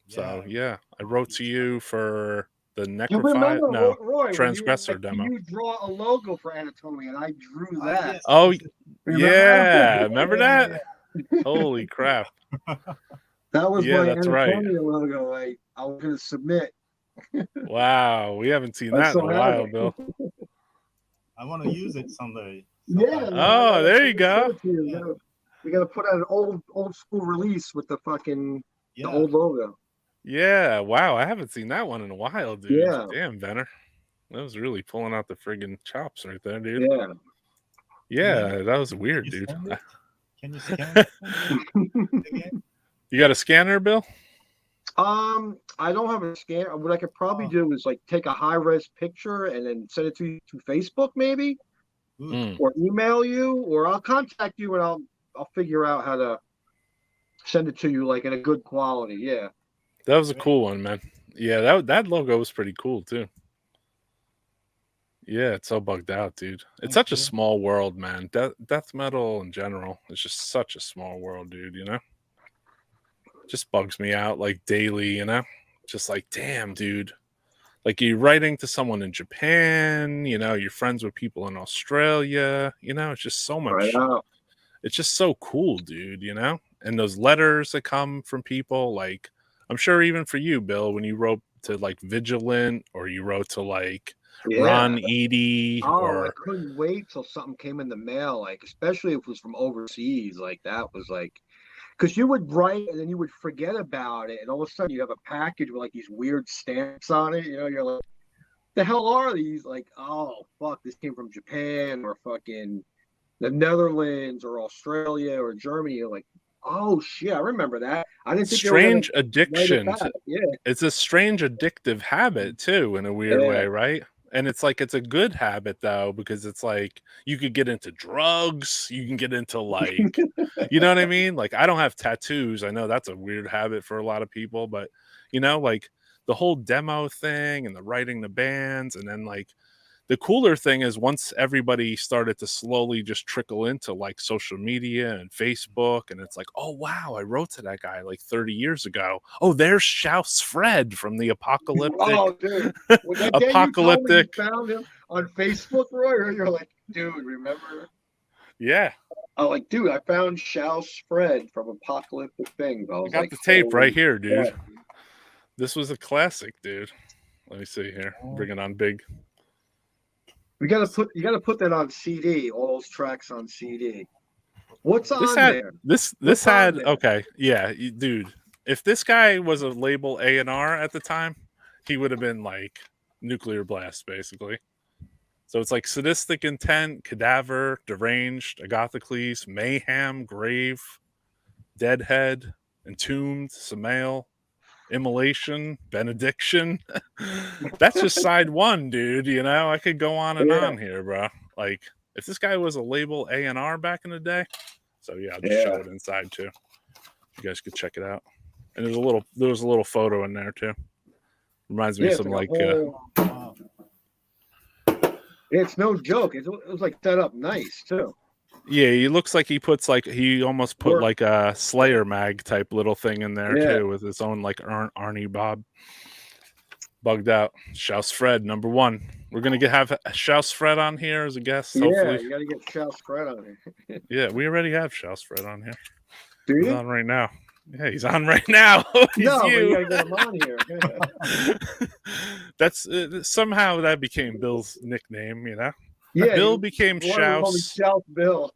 So yeah, I wrote to you for the NECROPHILE, Roy, Transgressor demo. You draw a logo for Anatomia, and I drew that. Yes. Oh, yeah. Remember that? Holy crap. That was my right. Anatomia logo. I was going to submit. Wow. We haven't seen that in a while, Bill. I want to use it someday. Yeah. Oh, there you go. We got to put out an old school release with the fucking the old logo. Yeah, wow, I haven't seen that one in a while, dude. Yeah. Damn, Venner. That was really pulling out the friggin' chops right there, dude. Yeah. Yeah, that was weird, dude. Can you scan it again? You got a scanner, Bill? I don't have a scan. What I could probably do is like take a high res picture and then send it to Facebook maybe, Mm. or email you, or I'll contact you and I'll figure out how to send it to you like in a good quality. Yeah. That was a cool one, man. Yeah, that logo was pretty cool too. Yeah, it's so bugged out, dude. It's such a small world, man. Death metal in general is just such a small world, dude. You know, just bugs me out like daily. You know, just like damn, dude. Like you're writing to someone in Japan. You know, you're friends with people in Australia. You know, it's just so much. Right out. It's just so cool, dude. You know, and those letters that come from people, like I'm sure even for you, Bill, when you wrote to like Vigilant or you wrote to like Yeah. Ron Eady Oh, I or couldn't wait till something came in the mail, like especially if it was from overseas. Like that was like, because you would write and then you would forget about it, and all of a sudden you have a package with like these weird stamps on it. You know, you're like, the hell are these? Like, oh fuck, this came from Japan or fucking the Netherlands or Australia or Germany. You're like, oh shit, I remember that. I didn't think they were gonna strange write it addiction. back. Yeah, It's a strange addictive habit too, in a weird yeah, way, right? And it's like it's a good habit though, because it's like you could get into drugs, you can get into like, you know what I mean? Like I don't have tattoos. I know that's a weird habit for a lot of people, but you know, like the whole demo thing and the writing the bands, and then like the cooler thing is once everybody started to slowly just trickle into like social media and Facebook, and it's like, oh wow, I wrote to that guy like 30 years ago. Oh, there's Shouse Fred from the apocalyptic Oh, dude. When that day you told me you apocalyptic. found him on Facebook, Roy, you're like, dude, remember? Yeah, I'm like, dude, I found Shouse Fred from Apocalyptic Things. I I was got like, the tape right holy here, dude. shit. This was a classic, dude. Let me see here. Bring it on big. You gotta put that on CD, all those tracks on CD. What's This on had there? this What's on had there? okay, yeah, dude. If this guy was a label A&R at the time, he would have been like Nuclear Blast, basically. So it's like Sadistic Intent, Cadaver, Deranged, Agathocles, Mayhem, Grave, Deadhead, Entombed, Samael, Immolation, Benediction. That's just side one, dude. You know, I could go on and Yeah. on here, bro. Like, if this guy was a label A&R back in the day, so yeah, I'll just Yeah. show it inside too. You guys could check it out. And there was a little photo in there too. Reminds me Yeah, of it's some like like a whole, it's no joke. It was like set up nice too. yeah, he looks like he puts like he almost put Work. like a Slayer mag type little thing in there Yeah. too with his own like Arnie Bob. Bugged out. Shouse Fred, number one. We're gonna have Shouse Fred on here as a guest, Yeah, hopefully. you gotta get Shouse Fred on here. Yeah, we already have Shouse Fred on here. Do He's you? on right now. Yeah, he's on right now. He's No, but you you. gotta get him on here. That's somehow that became Bill's nickname, you know. Yeah, Bill you became wanted to call me Shouse, Shouse Bill.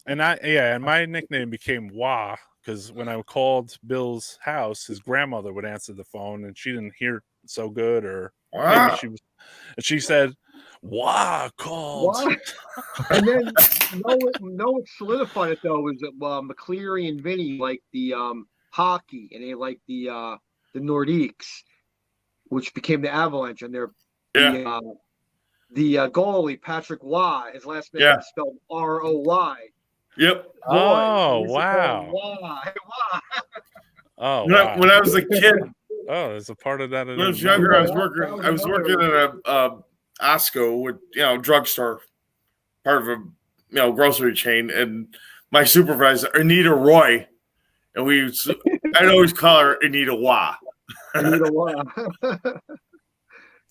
and my nickname became Wah because when I called Bill's house, his grandmother would answer the phone and she didn't hear so good, or maybe Wow. she was, and she said, "Wah called." What? And then what solidified it though was that McCleary and Vinny like the hockey, and they like the Nordiques, which became the Avalanche, and they're the goalie Patrick Waugh, his last name is spelled ROY. Yep. Oh, We used to call him wow. Waugh. Hey, Waugh. Oh, When, wow. when I was a kid, Oh, there's a part of that. when I was younger, I was working at a Osco with drugstore, part of a grocery chain, and my supervisor Anita Roy, and I'd always call her Anita Wah. Anita Waugh.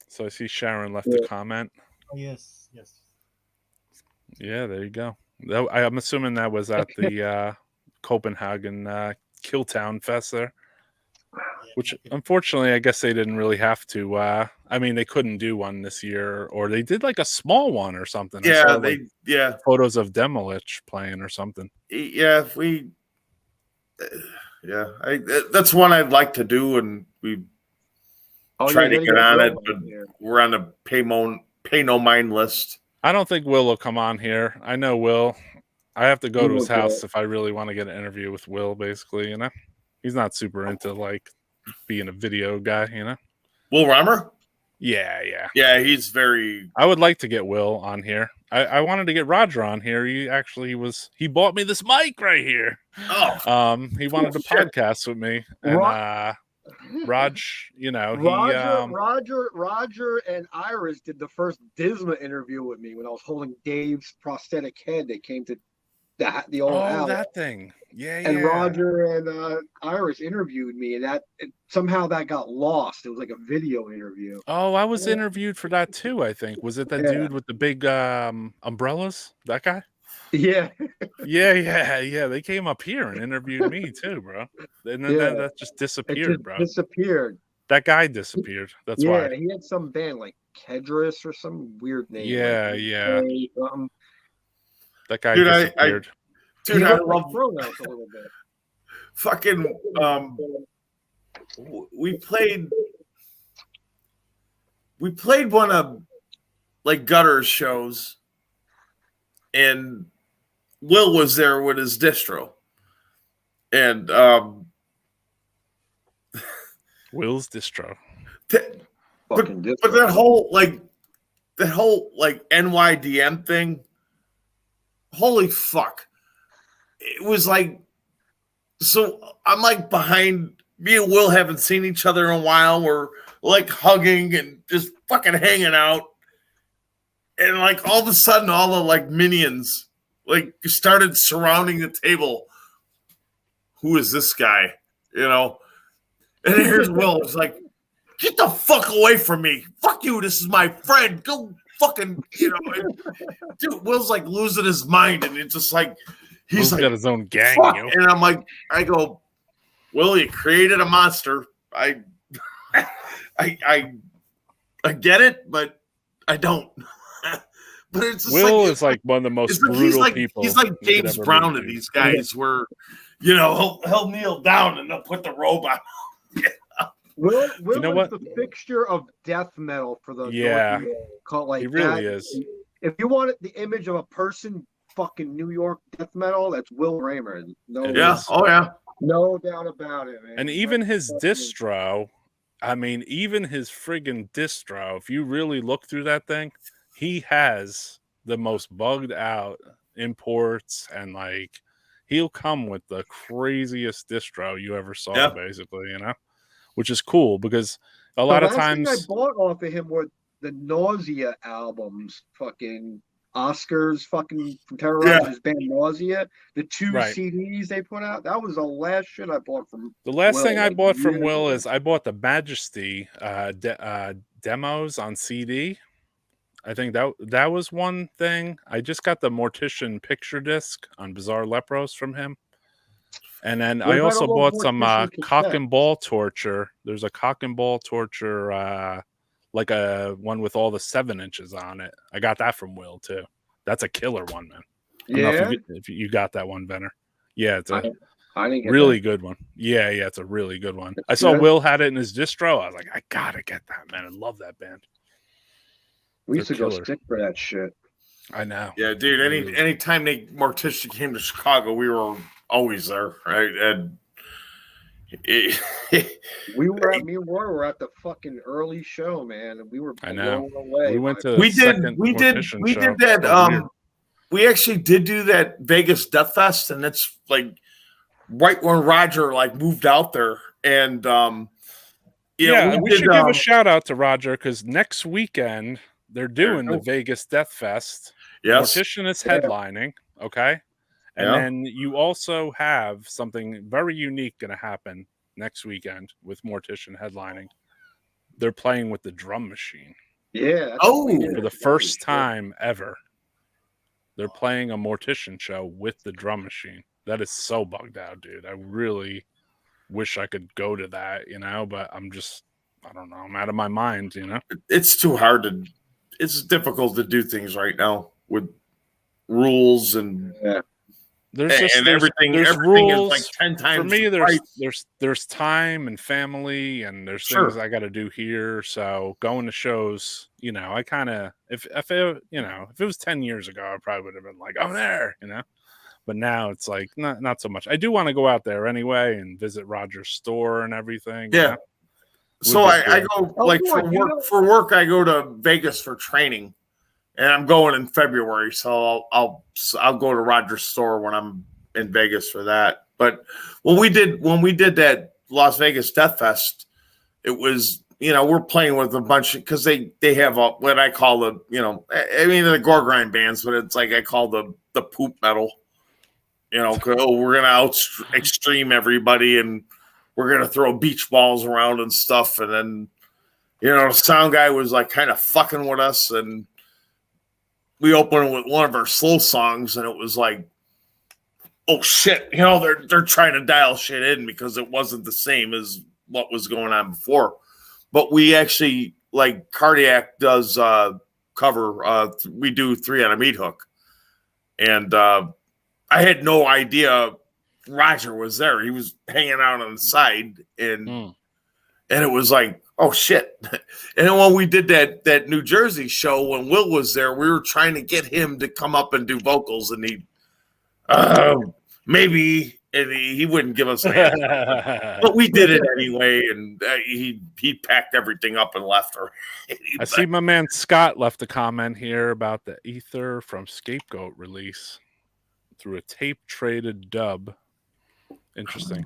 So I see Sharon left a comment. Oh, yes. Yeah, there you go. I'm assuming that was at the Copenhagen Killtown Fest there. Which, unfortunately, I guess they didn't really have to. I mean, they couldn't do one this year, or they did like a small one or something. I saw, photos of Demolich playing or something. Yeah, that's one I'd like to do, and we try to get on it, but we're on the pay no mind list. I don't think Will come on here. I know Will. I have to go to his house if I really want to get an interview with Will. Basically, he's not super into like being a video guy, you know. Will Reimer? Yeah. Yeah, he's very. I would like to get Will on here. I wanted to get Roger on here. He bought me this mic right here. Oh, He wanted to shit. podcast with me, and Raj, Roger and Iris did the first DISMA interview with me when I was holding Dave's prosthetic head. They came to the old house. That thing. Yeah. And Roger and Iris interviewed me, and somehow that got lost. It was like a video interview. Oh, I was interviewed for that too, I think. Was it that dude with the big umbrellas? That guy? Yeah. Yeah. They came up here and interviewed me too, bro. And then that just disappeared, bro. Disappeared. That guy disappeared. That's why. Yeah, he had some band like Kedris or some weird name. Yeah. That guy Dude, disappeared. Dude, I love pronouns a little bit. Fucking we played one of like Gutter's shows, and Will was there with his distro, and Will's distro. But that whole NYDM thing, holy fuck. It was like, so I'm like behind, me and Will haven't seen each other in a while. We're like hugging and just fucking hanging out. And like all of a sudden, all the like minions like started surrounding the table. Who is this guy? You know? And then here's Will. It's like, get the fuck away from me. Fuck you. This is my friend. Go fucking, you know. And, dude, Will's like losing his mind. And it's just like, he's Will's like, got his own gang. yo. And I'm like, I go, Will, you created a monster. I get it, but I don't. But it's just Will is like one of the most brutal people. He's like James Brown to these guys, where you know he'll kneel down and they'll put the robe on. Will you know is what? the fixture of death metal for the cult. Like he really is. If you wanted the image of a person, fucking New York death metal, that's Will Raymer. No, no doubt about it, man. And even his distro, I mean, even his friggin' distro, if you really look through that thing, he has the most bugged out imports, and like he'll come with the craziest distro you ever saw, basically, you know, which is cool because a lot of times I bought off of him were the Nausea albums, fucking Oscars, fucking from Terrorize his band Nausea, the two CDs they put out. That was the last shit I bought from. The last thing I bought from Will is I bought the Majesty demos on CD. I think that was one thing. I just got the Mortician picture disc on Bizarre Lepros from him. And then I also bought some cock and ball torture. There's a cock and ball torture, like a one with all the 7 inches on it. I got that from Will too. That's a killer one, man. I don't know if you got that one, Benner. Yeah, it's a really good one. Yeah, it's a really good one. I saw Will had it in his distro. I was like, I gotta get that, man. I love that band. We used to go sick for that shit. I know. Yeah, dude. Anytime Mortician came to Chicago, we were always there, right? And me and Roy were at the fucking early show, man, and we were blown away. We went to we did that. We actually did do that Vegas Deathfest, and it's like right when Roger like moved out there, and we should give a shout out to Roger because next weekend they're doing the Vegas Deathfest. Yes, Mortician is headlining. Okay. And then you also have something very unique going to happen next weekend with Mortician headlining. They're playing with the drum machine. Yeah. For the first time ever, they're playing a Mortician show with the drum machine. That is so bugged out, dude. I really wish I could go to that, you know, but I don't know. I'm out of my mind, you know. It's too hard it's difficult to do things right now with rules and everything rules. is like 10 times. For me, there's time and family, and there's things I got to do here. So going to shows, you know, I kind of if it was 10 years ago, I probably would have been like, oh, there, you know. But now it's like not so much. I do want to go out there anyway and visit Roger's store and everything. Yeah. So I go like for work. I go to Vegas for training, and I'm going in February. So I'll go to Roger's store when I'm in Vegas for that. But when we did that Las Vegas Deathfest, it was, we're playing with a bunch of, because they have what I call the, I mean, the gore grind bands, but it's like I call the poop metal. We're gonna out extreme everybody, and we're gonna throw beach balls around and stuff. And then, the sound guy was like kind of fucking with us, and we opened with one of our slow songs, and it was like, oh shit, they're trying to dial shit in because it wasn't the same as what was going on before. But we actually, like, Cardiac does cover. We do 3 on a Meat Hook, and I had no idea Roger was there. He was hanging out on the side, and it was like, oh shit. And then when we did that New Jersey show, when Will was there, we were trying to get him to come up and do vocals, and he maybe, and he wouldn't give us a hand. But we did it anyway, and he packed everything up and left her. I see my man Scott left a comment here about the Ether from Scapegoat release through a tape traded dub. Interesting.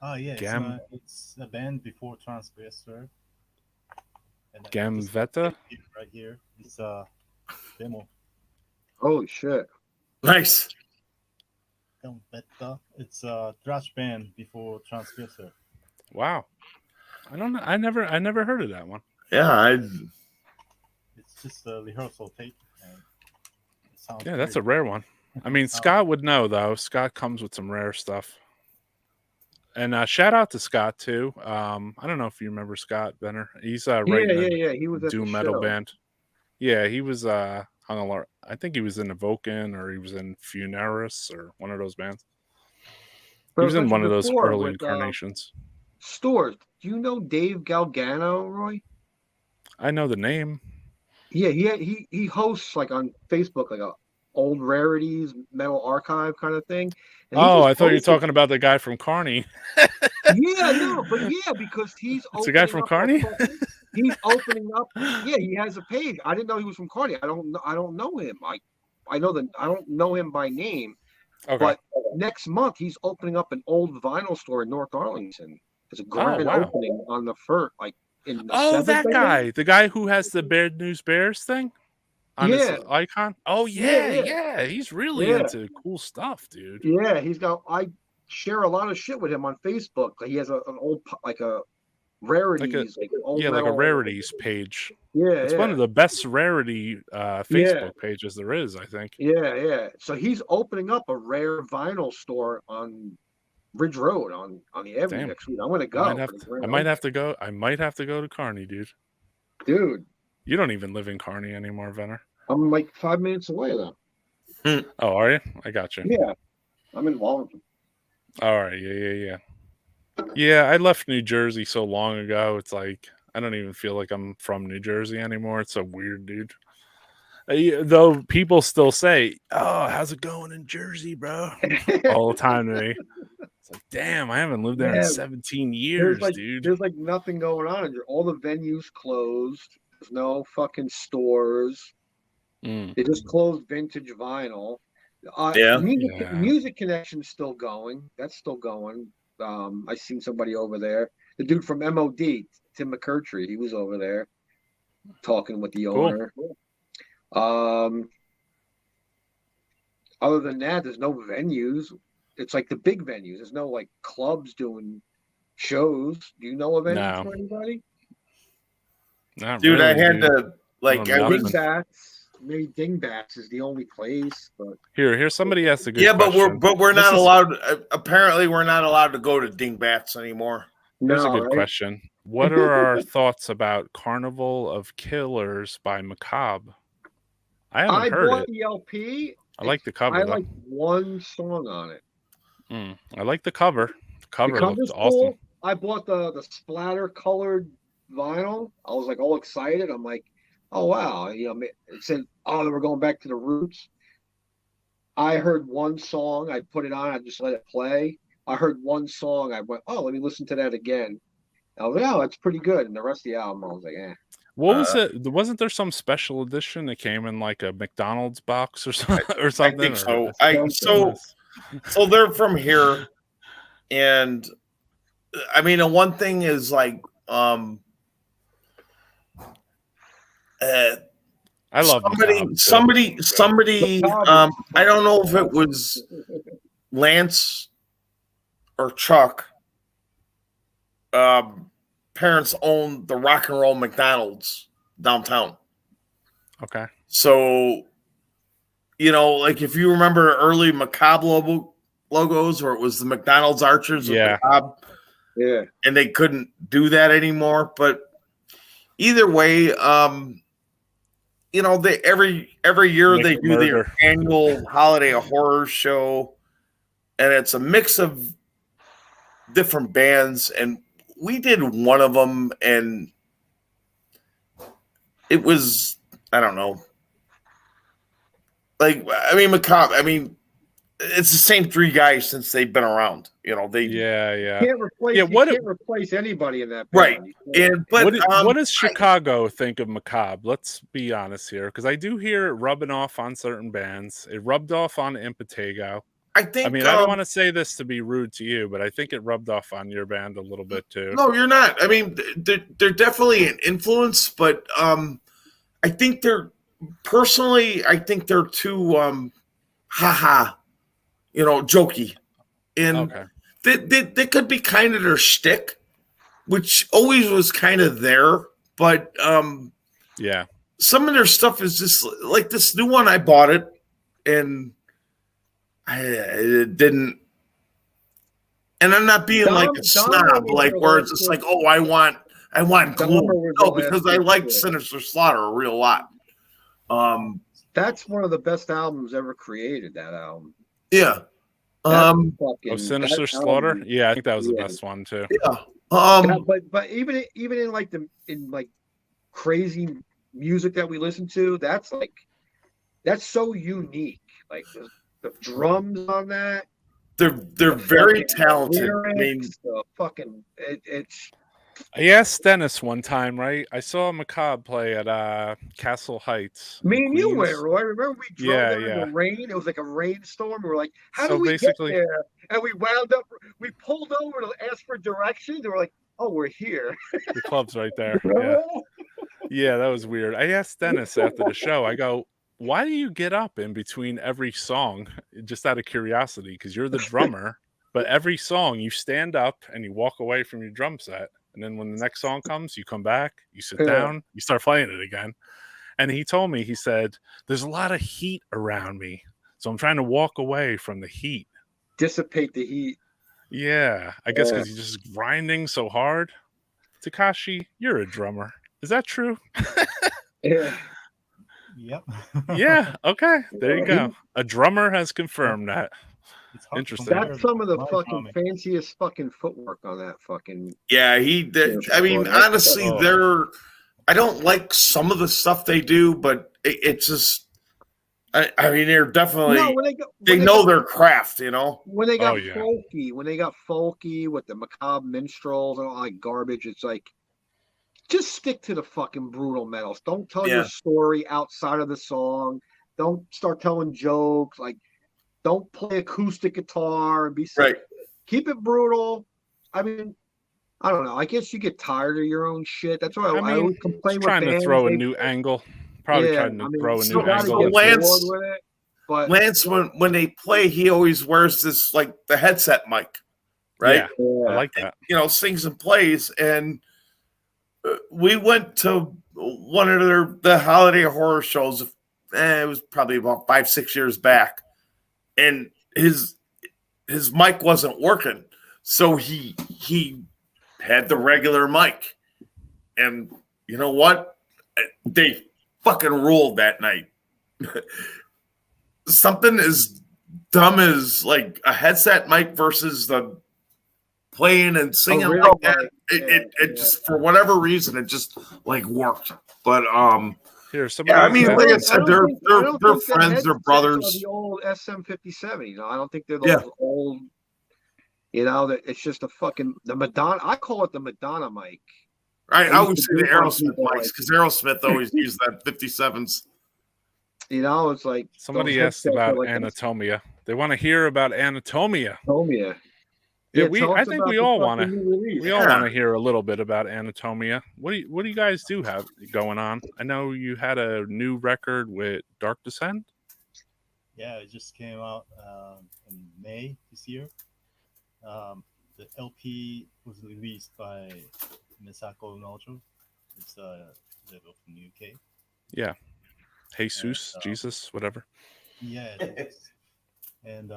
Oh yeah, it's a band before Transgressor. Gamvetta? Right here. It's a demo. Holy shit. Nice. Gamvetta. It's a thrash band before Transgressor. Wow. I don't know. I never heard of that one. Yeah, It's just a rehearsal tape. Yeah, that's a rare one. I mean, Scott would know, though. Scott comes with some rare stuff. And shout out to Scott, too. I don't know if you remember Scott Benner. He's writing yeah. He was at doom the metal show. band. Yeah, he was hung a lot. I think he was in Evoken, or he was in Funeris, or one of those bands. He was in one of those early incarnations. Stores. Do you know Dave Galgano, Roy? I know the name. Yeah, he hosts like on Facebook like a old rarities metal archive kind of thing. And oh, I thought you were talking about the guy from Carney. Yeah, no, but yeah, because he's it's a guy from Carney. He's opening up. Yeah, he has a page. I didn't know he was from Carney. I don't know him. I know that I don't know him by name. Okay. But next month he's opening up an old vinyl store in North Arlington. There's a grand opening on the first, like in the 7th, that guy, the guy who has the Bad News Bears thing on his icon. Oh yeah. He's really into cool stuff, dude. Yeah, I share a lot of shit with him on Facebook. He has an old like a rarities, like a rarities page. Yeah, it's one of the best rarity Facebook pages there is, I think. Yeah. So he's opening up a rare vinyl store on Ridge Road on the Avenue next week. I'm gonna go. I might have to go. I might have to go to Kearney, dude. Dude, you don't even live in Kearney anymore, Venner. I'm like 5 minutes away though. Oh, are you? I got you. Yeah, I'm in Wallington. All right. Yeah. Yeah, I left New Jersey so long ago. It's like I don't even feel like I'm from New Jersey anymore. It's so weird, dude. Though people still say, "Oh, how's it going in Jersey, bro?" all the time to me. It's like, damn, I haven't lived there in 17 years, dude. There's like nothing going on. All the venues closed. There's no fucking stores. They just closed Vintage Vinyl. Music Connection's still going. That's still going. I seen somebody over there. The dude from MOD, Tim McCurtry, he was over there talking with the owner. Other than that, there's no venues. It's like the big venues. There's no like clubs doing shows. Do you know of any for anybody? Not dude, really, I had to like Dingbats. Maybe Dingbats is the only place. But here, somebody asked a good question. but we're not allowed. Apparently, we're not allowed to go to Dingbats anymore. Here's a good question. What are our thoughts about Carnival of Killers by Macabre? I haven't heard bought it. The LP. I like the cover. I like one song on it. I like the cover. The cover looks awesome. Cool. I bought the splatter colored vinyl. I was like all excited. I'm like, oh wow, it said, oh, we're going back to the roots. I heard one song, I put it on, I just let it play. I heard one song, I went, oh, let me listen to that again. I was like, oh, it's pretty good. And the rest of the album, I was like, eh. What was it? Wasn't there some special edition that came in like a McDonald's box or something? Or something? I think so. So they're from here, and I mean, the one thing is like, I love somebody. Macabre. I don't know if it was Lance or Chuck. Parents owned the Rock and Roll McDonald's downtown. Okay. So, you know, like if you remember early Macabre logos where it was the McDonald's Archers, Yeah. Macabre, Yeah. and they couldn't do that anymore. But either way, you know, they every year they do their annual holiday horror show, and it's a mix of different bands, and we did one of them, and it was, I don't know. Like, I mean, Macabre, I mean, it's the same three guys since they've been around. You know, they Can't replace anybody in that band. right. And but what does Chicago think of Macabre? Let's be honest here, because I do hear it rubbing off on certain bands. It rubbed off on Impetigo. I think. I mean, I don't want to say this to be rude to you, but I think it rubbed off on your band a little bit too. No, you're not. I mean, they're definitely an influence, but I think they're personally, I think they're too you know, jokey, and they could be kind of their shtick, which always was kind of there, but yeah, some of their stuff is just like this new one. I bought it, and it didn't. And I'm not being like a snob, like where it's just like, oh, I want glue. No, because I like Sinister Slaughter a real lot. That's one of the best albums ever created. That album. Yeah. Sinister Slaughter. Album, yeah, I think that was the best one too. Yeah. But even in like crazy music that we listen to, that's so unique. Like the drums on that. They're very talented. Lyrics, I mean, it's. I asked Dennis one time, right? I saw Macabre play at Castle Heights. Me and you went, Roy. Remember we drove there in the rain? It was like a rainstorm. We were like, how do we get there? And we we pulled over to ask for directions. And we're like, oh, we're here. The club's right there. Yeah. Yeah, that was weird. I asked Dennis after the show, I go, why do you get up in between every song? Just out of curiosity, because you're the drummer. But every song you stand up and you walk away from your drum set. And then when the next song comes, you come back, you sit down, you start playing it again. And he told me, he said, there's a lot of heat around me. So I'm trying to walk away from the heat. Dissipate the heat. Yeah. I guess because he's just grinding so hard. Takashi, you're a drummer. Is that true? Yeah. Yep. Yeah. Okay. There you go. A drummer has confirmed that. Interesting. That's some of the fucking fanciest fucking footwork on that fucking. Yeah, he did. I mean, honestly, I don't like some of the stuff they do, but it's just. I mean, they're definitely. No, they know their craft, you know. When they got folky with the Macabre minstrels and all that garbage, it's like, just stick to the fucking brutal metals. Don't tell your story outside of the song. Don't start telling jokes. Like, don't play acoustic guitar and be sick. Right. Keep it brutal. I mean, I don't know. I guess you get tired of your own shit. That's why I always complain. Trying to throw a new angle. Probably trying to throw a new angle. Lance, when they play, he always wears this like the headset mic, right? Yeah, I like that. You know, sings and plays. And we went to one of the holiday horror shows. It was probably about 5-6 years back. And his mic wasn't working, so he had the regular mic. And you know what? They fucking ruled that night. Something as dumb as like a headset mic versus the playing and singing like that. It just for whatever reason it just like worked. But Here, somebody. Yeah, I mean, said- like I I said, don't they're think- I don't they're think the friends, they're headsets brothers. Are the old SM57. You know, I don't think they're those Yeah. old. You know, that it's just the Madonna. I call it the Madonna mic. I used always to say the do it on Aerosmith people, mics like- because Aerosmith always used that 57s. You know, it's like Somebody those asked headsets are about like Anatomia. They want to hear about Anatomia. Anatomia. Yeah, tell I us think about we the all fucking want to. new release. We all Yeah. want to hear a little bit about Anatomia. What do you guys do have going on? I know you had a new record with Dark Descent. Yeah, it just came out in May this year. The LP was released by Misako Nojo. It's a label from the UK. Yeah, Jesus, And, Jesus, whatever. Yeah, it is. And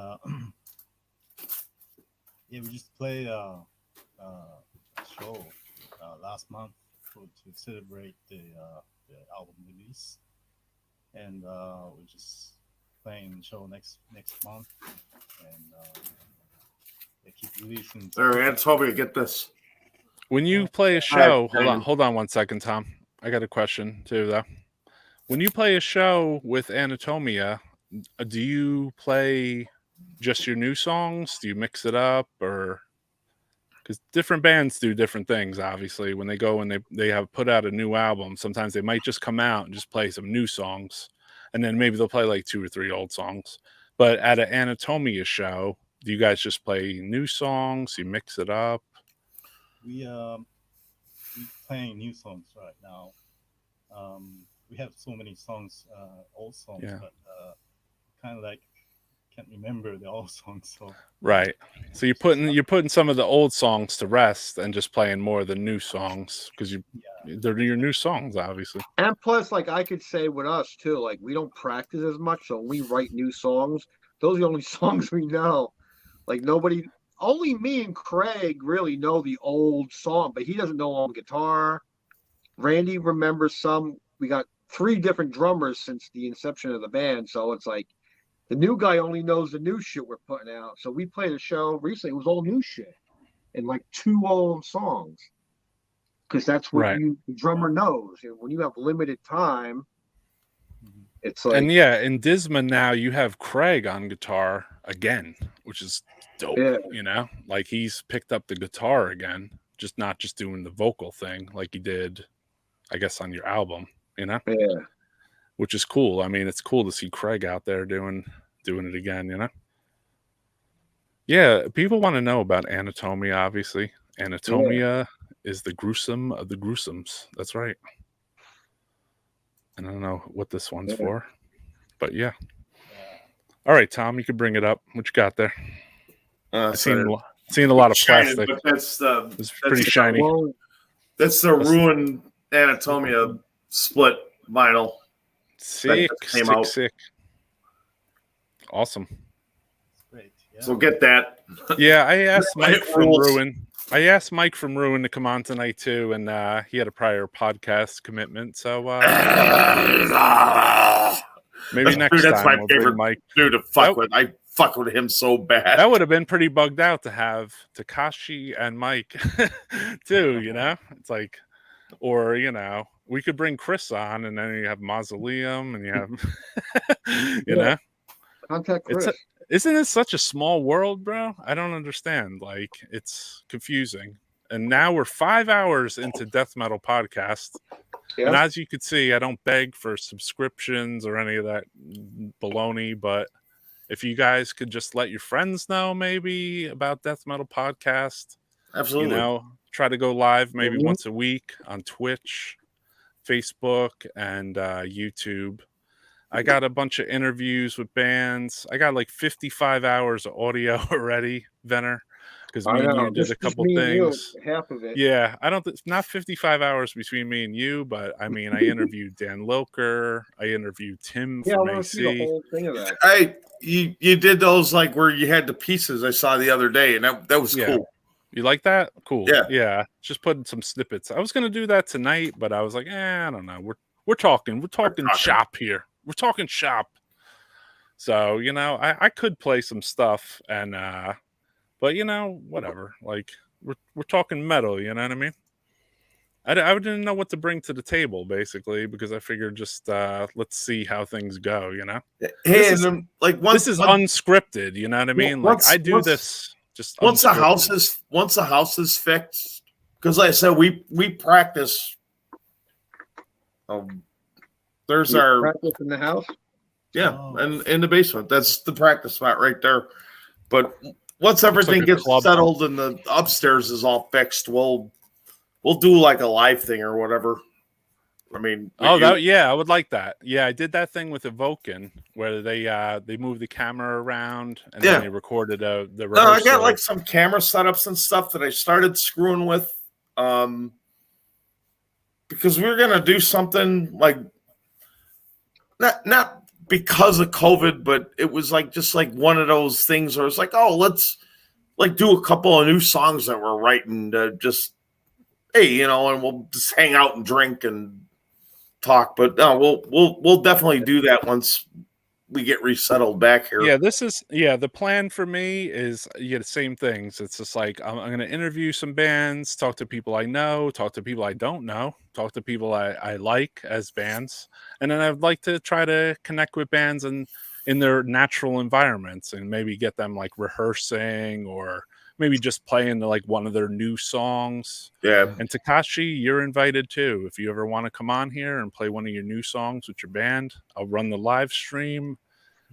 yeah, we just played a show last month to celebrate the album release, and we're just playing the show next month, and they keep releasing. There, Anatomia, get this. When you play a show, hold on 1 second, Tom. I got a question too, though. When you play a show with Anatomia, do you play just your new songs? Do you mix it up, or because different bands do different things? Obviously, when they go and they have put out a new album, sometimes they might just come out and just play some new songs, and then maybe they'll play like 2 or 3 old songs. But at an Anatomia show, do you guys just play new songs? You mix it up? We playing new songs right now. We have so many songs, old songs, Yeah. but kind of like can't remember the old songs. So Right. So you're putting some of the old songs to rest and just playing more of the new songs because they're your new songs, obviously. And plus, like I could say with us too, like we don't practice as much, so when we write new songs, those are the only songs we know. Like only me and Craig really know the old song, but he doesn't know on guitar. Randy remembers some. We got 3 different drummers since the inception of the band, so it's like the new guy only knows the new shit we're putting out. So we played a show recently; it was all new shit and like 2 old songs, because that's what Right. the drummer knows. And when you have limited time, it's like, And yeah, in Disma now you have Craig on guitar again, which is dope. Yeah. You know, like he's picked up the guitar again, just not just doing the vocal thing like he did, I guess, on your album. You know, yeah, which is cool. I mean, it's cool to see Craig out there doing it again. You know. Yeah, people want to know about Anatomia. Obviously, Anatomia is the gruesome of the gruesomes. That's right. And I don't know what this one's for, but yeah. All right, Tom, you can bring it up. What you got there? I've seen a lot of Shining, plastic. but that's It's pretty shiny. well, That's the ruined Anatomia split vinyl. Sick, just came sick, out. sick. Awesome. it's great. Yeah. So get that. Yeah, I asked Mike It from rules. Ruin. I asked Mike from Ruin to come on tonight too, and he had a prior podcast commitment. So maybe next Dude, that's time my we'll bring favorite Mike. dude to fuck with. I fuck with him so bad. That would have been pretty bugged out to have Takashi and Mike too, you know? It's like, or, you know, we could bring Chris on and then you have Mausoleum and you have, you know? contact Chris. Isn't this such a small world, bro? I don't understand. Like, it's confusing. And now we're 5 hours into Death Metal Podcast. And as you could see, I don't beg for subscriptions or any of that baloney, but if you guys could just let your friends know maybe about Death Metal Podcast, Absolutely. you know, try to go live maybe Mhm. once a week on Twitch, Facebook, and YouTube. I got a bunch of interviews with bands. I got like 55 hours of audio already, Venner, because me and you did a couple me and you, things. half of it. Yeah, I don't. Not 55 hours between me and you, but I mean, I interviewed Dan Loker. I interviewed Tim Yeah, I from want to see the AC. whole thing of that. You did those like where you had the pieces I saw the other day, and that was Yeah. cool. You like that? Cool. Yeah. Yeah. Just putting some snippets. I was gonna do that tonight, but I was like, I don't know. We're talking shop here. We're talking shop. So, you know, I could play some stuff and but you know, whatever. Like we're talking metal, you know what I mean? I didn't know what to bring to the table, basically, because I figured just let's see how things go, you know? Hey, This and is- then, like once This is unscripted, you know what I mean? Like I do this just once the house unscripted. is fixed, because like I said, we practice. There's You our practice in the house. yeah, Oh. and in the basement. That's the practice spot right there. But once everything like a gets club. settled and the upstairs is all fixed, we'll do like a live thing or whatever. I mean, I would like that. Yeah, I did that thing with Evoken where they moved the camera around and then they recorded the rehearsal. No, I got like some camera setups and stuff that I started screwing with, because we were gonna do something like not because of COVID, but it was like just like one of those things where it's like, oh, let's like do a couple of new songs that we're writing to just hey, and we'll just hang out and drink and talk. But no, we'll definitely do that once we get resettled back here. Yeah, the plan for me is the same things. It's just like I'm going to interview some bands, talk to people I know, talk to people I don't know, talk to people I like as bands, and then I'd like to try to connect with bands in their natural environments and maybe get them like rehearsing or maybe just playing like one of their new songs. Yeah. And Takashi, you're invited too. If you ever want to come on here and play one of your new songs with your band, I'll run the live stream.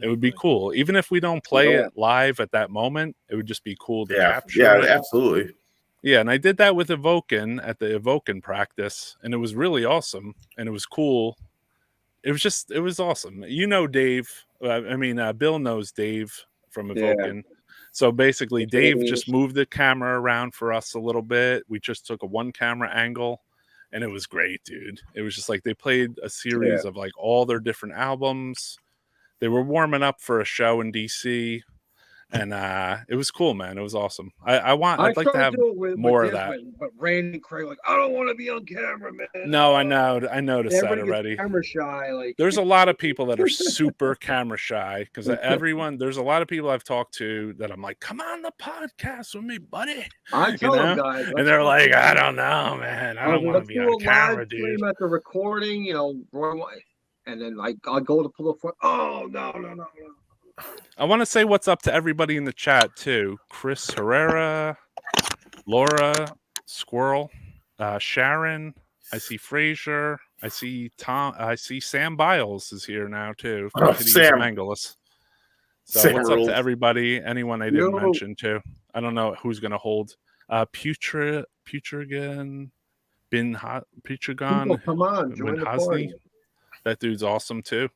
It would be cool. Even if we don't play it live at that moment, it would just be cool to capture it. Yeah, absolutely. Yeah, and I did that with Evoken at the Evoken practice, and it was really awesome, and it was cool. It was awesome. You know Dave. Bill knows Dave from Evoken. Yeah. So basically, Dave just moved the camera around for us a little bit. We just took a one camera angle, and it was great, dude. It was just like they played a series of like all their different albums. They were warming up for a show in DC, and it was cool, man. It was awesome. I'd like to have more of that. But Randy and Craig like, I don't want to be on camera, man. No, I noticed that already. Camera shy, like there's a lot of people that are super camera shy because there's a lot of people I've talked to that I'm like, come on the podcast with me, buddy. I tell them guys, and they're like, I don't know, man. I don't want to be on camera, dude. At the recording, and then I'll go to pull the phone. Oh no. I want to say what's up to everybody in the chat too. Chris Herrera, Laura, Squirrel, Sharon. I see Frazier. I see Tom. I see Sam Biles is here now too. Sam Mangalis. So what's up to everybody? Anyone I didn't mention too. I don't know who's gonna hold. Putragan, Putragon. Come on, join the party. That dude's awesome too.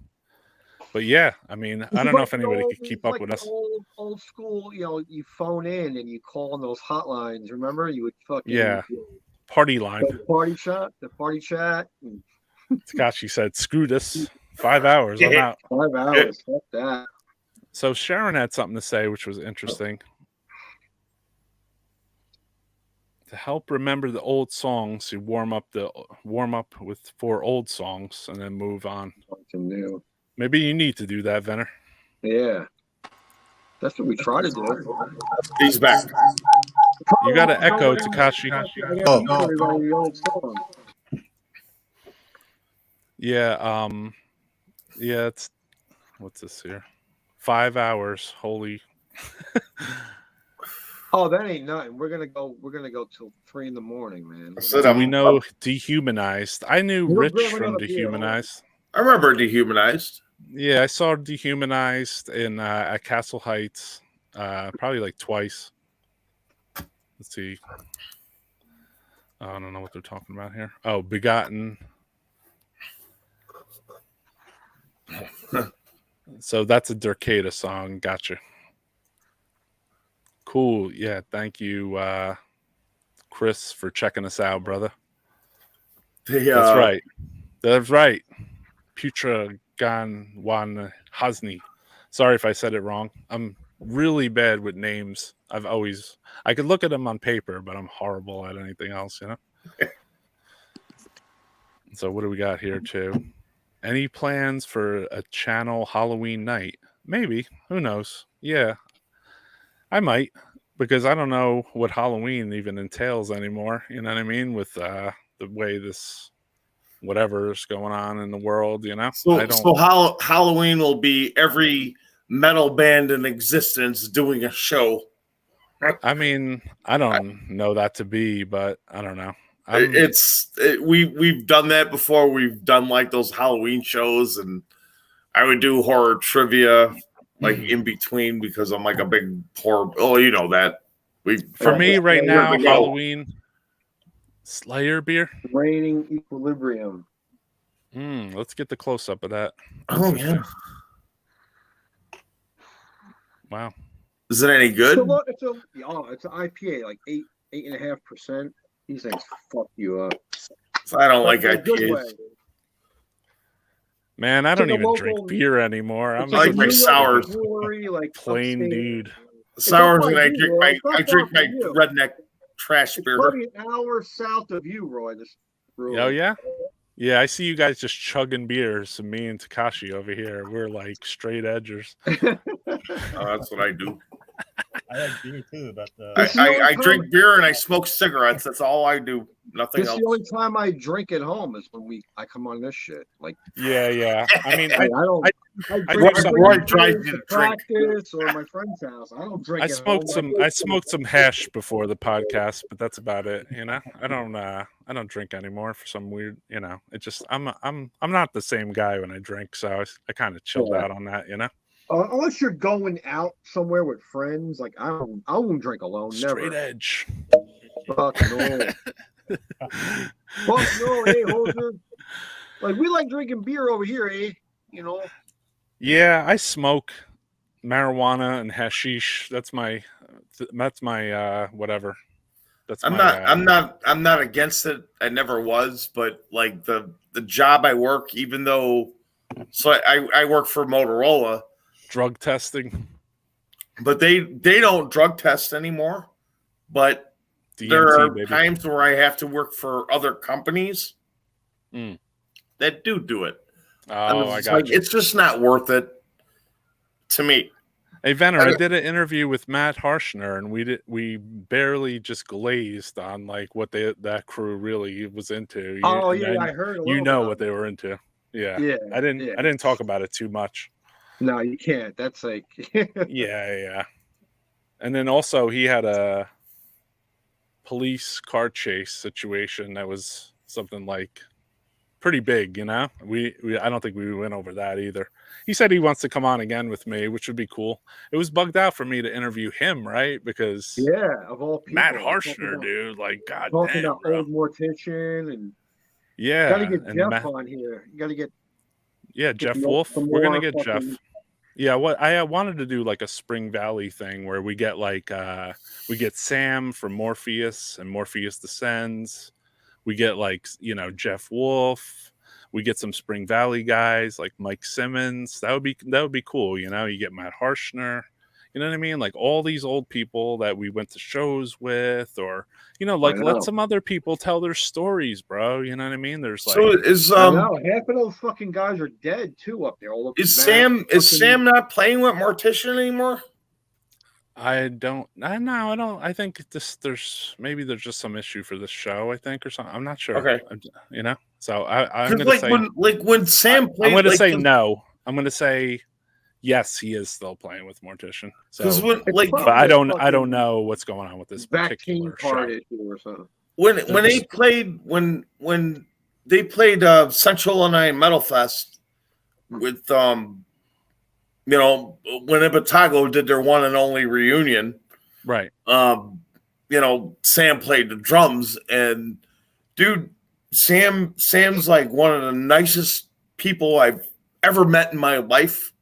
But yeah, I mean, I don't know if anybody could keep up with us. Old school, you phone in and you call on those hotlines. Remember, you would fucking party line, the party chat. Takashi said, "Screw this, 5 hours, I'm out." 5 hours, fuck that. So Sharon had something to say, which was interesting. To help remember the old songs, you warm up with 4 old songs and then move on. Something new. Maybe you need to do that, Venner. Yeah. That's what we try to do. He's back. You got to echo, Takashi. Yeah, it's what's this here? 5 hours. Holy. Oh, that ain't nothing. We're gonna go till 3 in the morning, man. So we know Dehumanized. I knew Rich from Dehumanized. I remember Dehumanized. Yeah, I saw Dehumanized at Castle Heights, probably like twice. Let's see. I don't know what they're talking about here. Oh, Begotten. So that's a Dercada song. Gotcha. Cool. Yeah, thank you, Chris, for checking us out, brother. That's right. That's right. Putragan Hasni. Sorry if I said it wrong. I'm really bad with names. I could look at them on paper, but I'm horrible at anything else, So what do we got here too? Any plans for a channel Halloween night? Maybe. Who knows? Yeah. I might, because I don't know what Halloween even entails anymore. You know what I mean? With the the way this whatever is going on in the world, I don't. So Halloween will be every metal band in existence doing a show. I mean, I don't know that to be, but I don't know. We've done that before. We've done like those Halloween shows, and I would do horror trivia like in between because I'm like a big horror. Oh, you know that. For me right now, Halloween Slayer beer, Reigning Equilibrium. Let's get the close up of that. Oh yeah. Wow. Is it any good? It's an IPA, like 8.5%. These things fuck you up. I don't like IPAs. Man, I don't even drink beer anymore. I'm like my sours. Like plain dude. Sours, and I drink my redneck trash beer. Probably an hour south of you, Roy. Oh yeah. Yeah, I see you guys just chugging beers. And me and Takashi over here, we're like straight edgers. That's what I do. I like beer too, but I drink beer and I smoke cigarettes. That's all I do. Nothing else. The only time I drink at home is when I come on this shit. Like, yeah. I mean, I drive to practice or my friend's house. I don't drink. I smoked some hash before the podcast, but that's about it. I don't drink anymore for some weird. It just I'm not the same guy when I drink, so I kind of chilled out on that. Unless you're going out somewhere with friends, like I won't drink alone. Straight never. Edge. Fuck no. Fuck no, hey Holzer. Like we like drinking beer over here, eh? Yeah, I smoke marijuana and hashish. That's my whatever. I'm not against it. I never was, but like the job I work, even though, so I work for Motorola. Drug testing, but they don't drug test anymore. But DMT, there are times where I have to work for other companies that do it. Oh, I got you. It's just not worth it to me. Hey Venner, I did an interview with Matt Harshner, and we barely just glazed on like what that crew really was into. I heard. What they were into. Yeah. I didn't talk about it too much. No, you can't. That's like yeah. And then also he had a police car chase situation that was something like pretty big, I don't think we went over that either. He said he wants to come on again with me, which would be cool. It was bugged out for me to interview him, right? Because of all people, Matt Harshner, dude, like God talking damn, about old mortician and gotta get Jeff on here. You gotta get Jeff Wolf. We're gonna get Jeff. Yeah, what I wanted to do like a Spring Valley thing where we get like we get Sam from Morpheus and Morpheus Descends. We get like Jeff Wolf. We get some Spring Valley guys like Mike Simmons. That would be cool. You get Matt Harshner. You know what I mean? Like all these old people that we went to shows with, or let some other people tell their stories, bro. You know what I mean? There's like half of those fucking guys are dead too up there. Is Sam not playing with Mortician anymore? I don't. I think there's just some issue for this show. I think or something. I'm not sure. Okay. So I'm gonna say when Sam played. I'm gonna say no. I'm gonna say. Yes, he is still playing with Mortician. So, but I don't know what's going on with this particular show. Or something. When they played Central Illinois Metal Fest with when Ibatago did their one and only reunion, right? Sam played the drums, and dude, Sam's like one of the nicest people I've ever met in my life.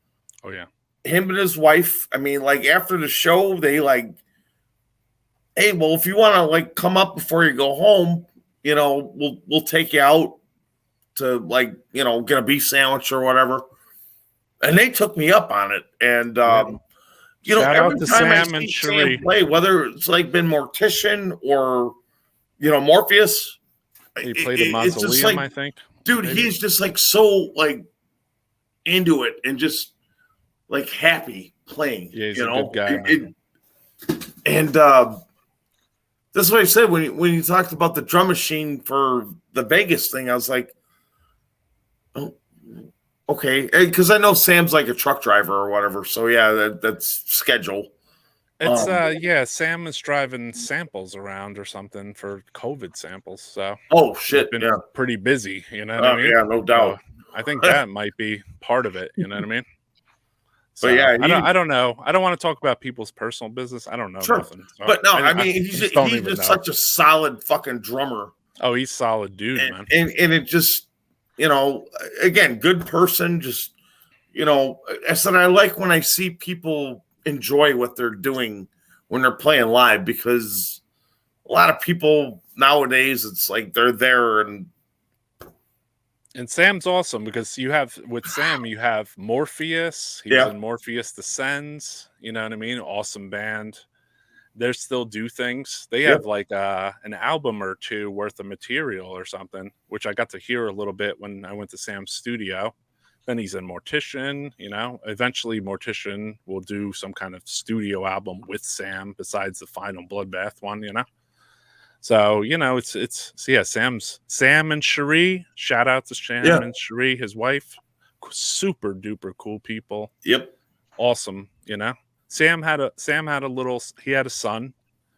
Oh yeah, him and his wife. I mean, like after the show, they like, hey, well, if you want to like come up before you go home, we'll take you out to like get a beef sandwich or whatever. And they took me up on it. And shout every out to time Sam I and see Cherie. Sam play, whether it's like been Mortician or Morpheus, he played a Mausoleum, like, I think. Dude, maybe. He's just like so like into it and just like happy playing. Yeah, he's a good guy. And That's what I said when you talked about the drum machine for the Vegas thing. I was like, oh, okay, because I know Sam's like a truck driver or whatever. So yeah, that's schedule. It's yeah, Sam is driving samples around or something for COVID samples. So oh he's shit, been yeah, pretty busy. You know what I mean? yeah, no doubt. So I think that might be part of it. You know what I mean? So But yeah, I don't know. I don't want to talk about people's personal business. I don't know sure. nothing. So But no, I mean he's just don't he's even just know. such a solid fucking drummer. Oh, he's solid dude, man. And it just, you know, again, good person. Just, you know, I said I like when I see people enjoy what they're doing when they're playing live, because a lot of people nowadays, it's like they're there and Sam's awesome because you have with Sam, you have Morpheus. He's Yeah. in Morpheus Descends. You know what I mean? Awesome band. They still do things. They have like an album or two worth of material or something, which I got to hear a little bit when I went to Sam's studio. Then he's in Mortician, you know. Eventually Mortician will do some kind of studio album with Sam besides the final Bloodbath one, you know. So, you know, it's so yeah, Sam and Cherie. Shout out to Sam and Cherie, his wife. Super duper cool people. Yep. Awesome, you know. Sam had a son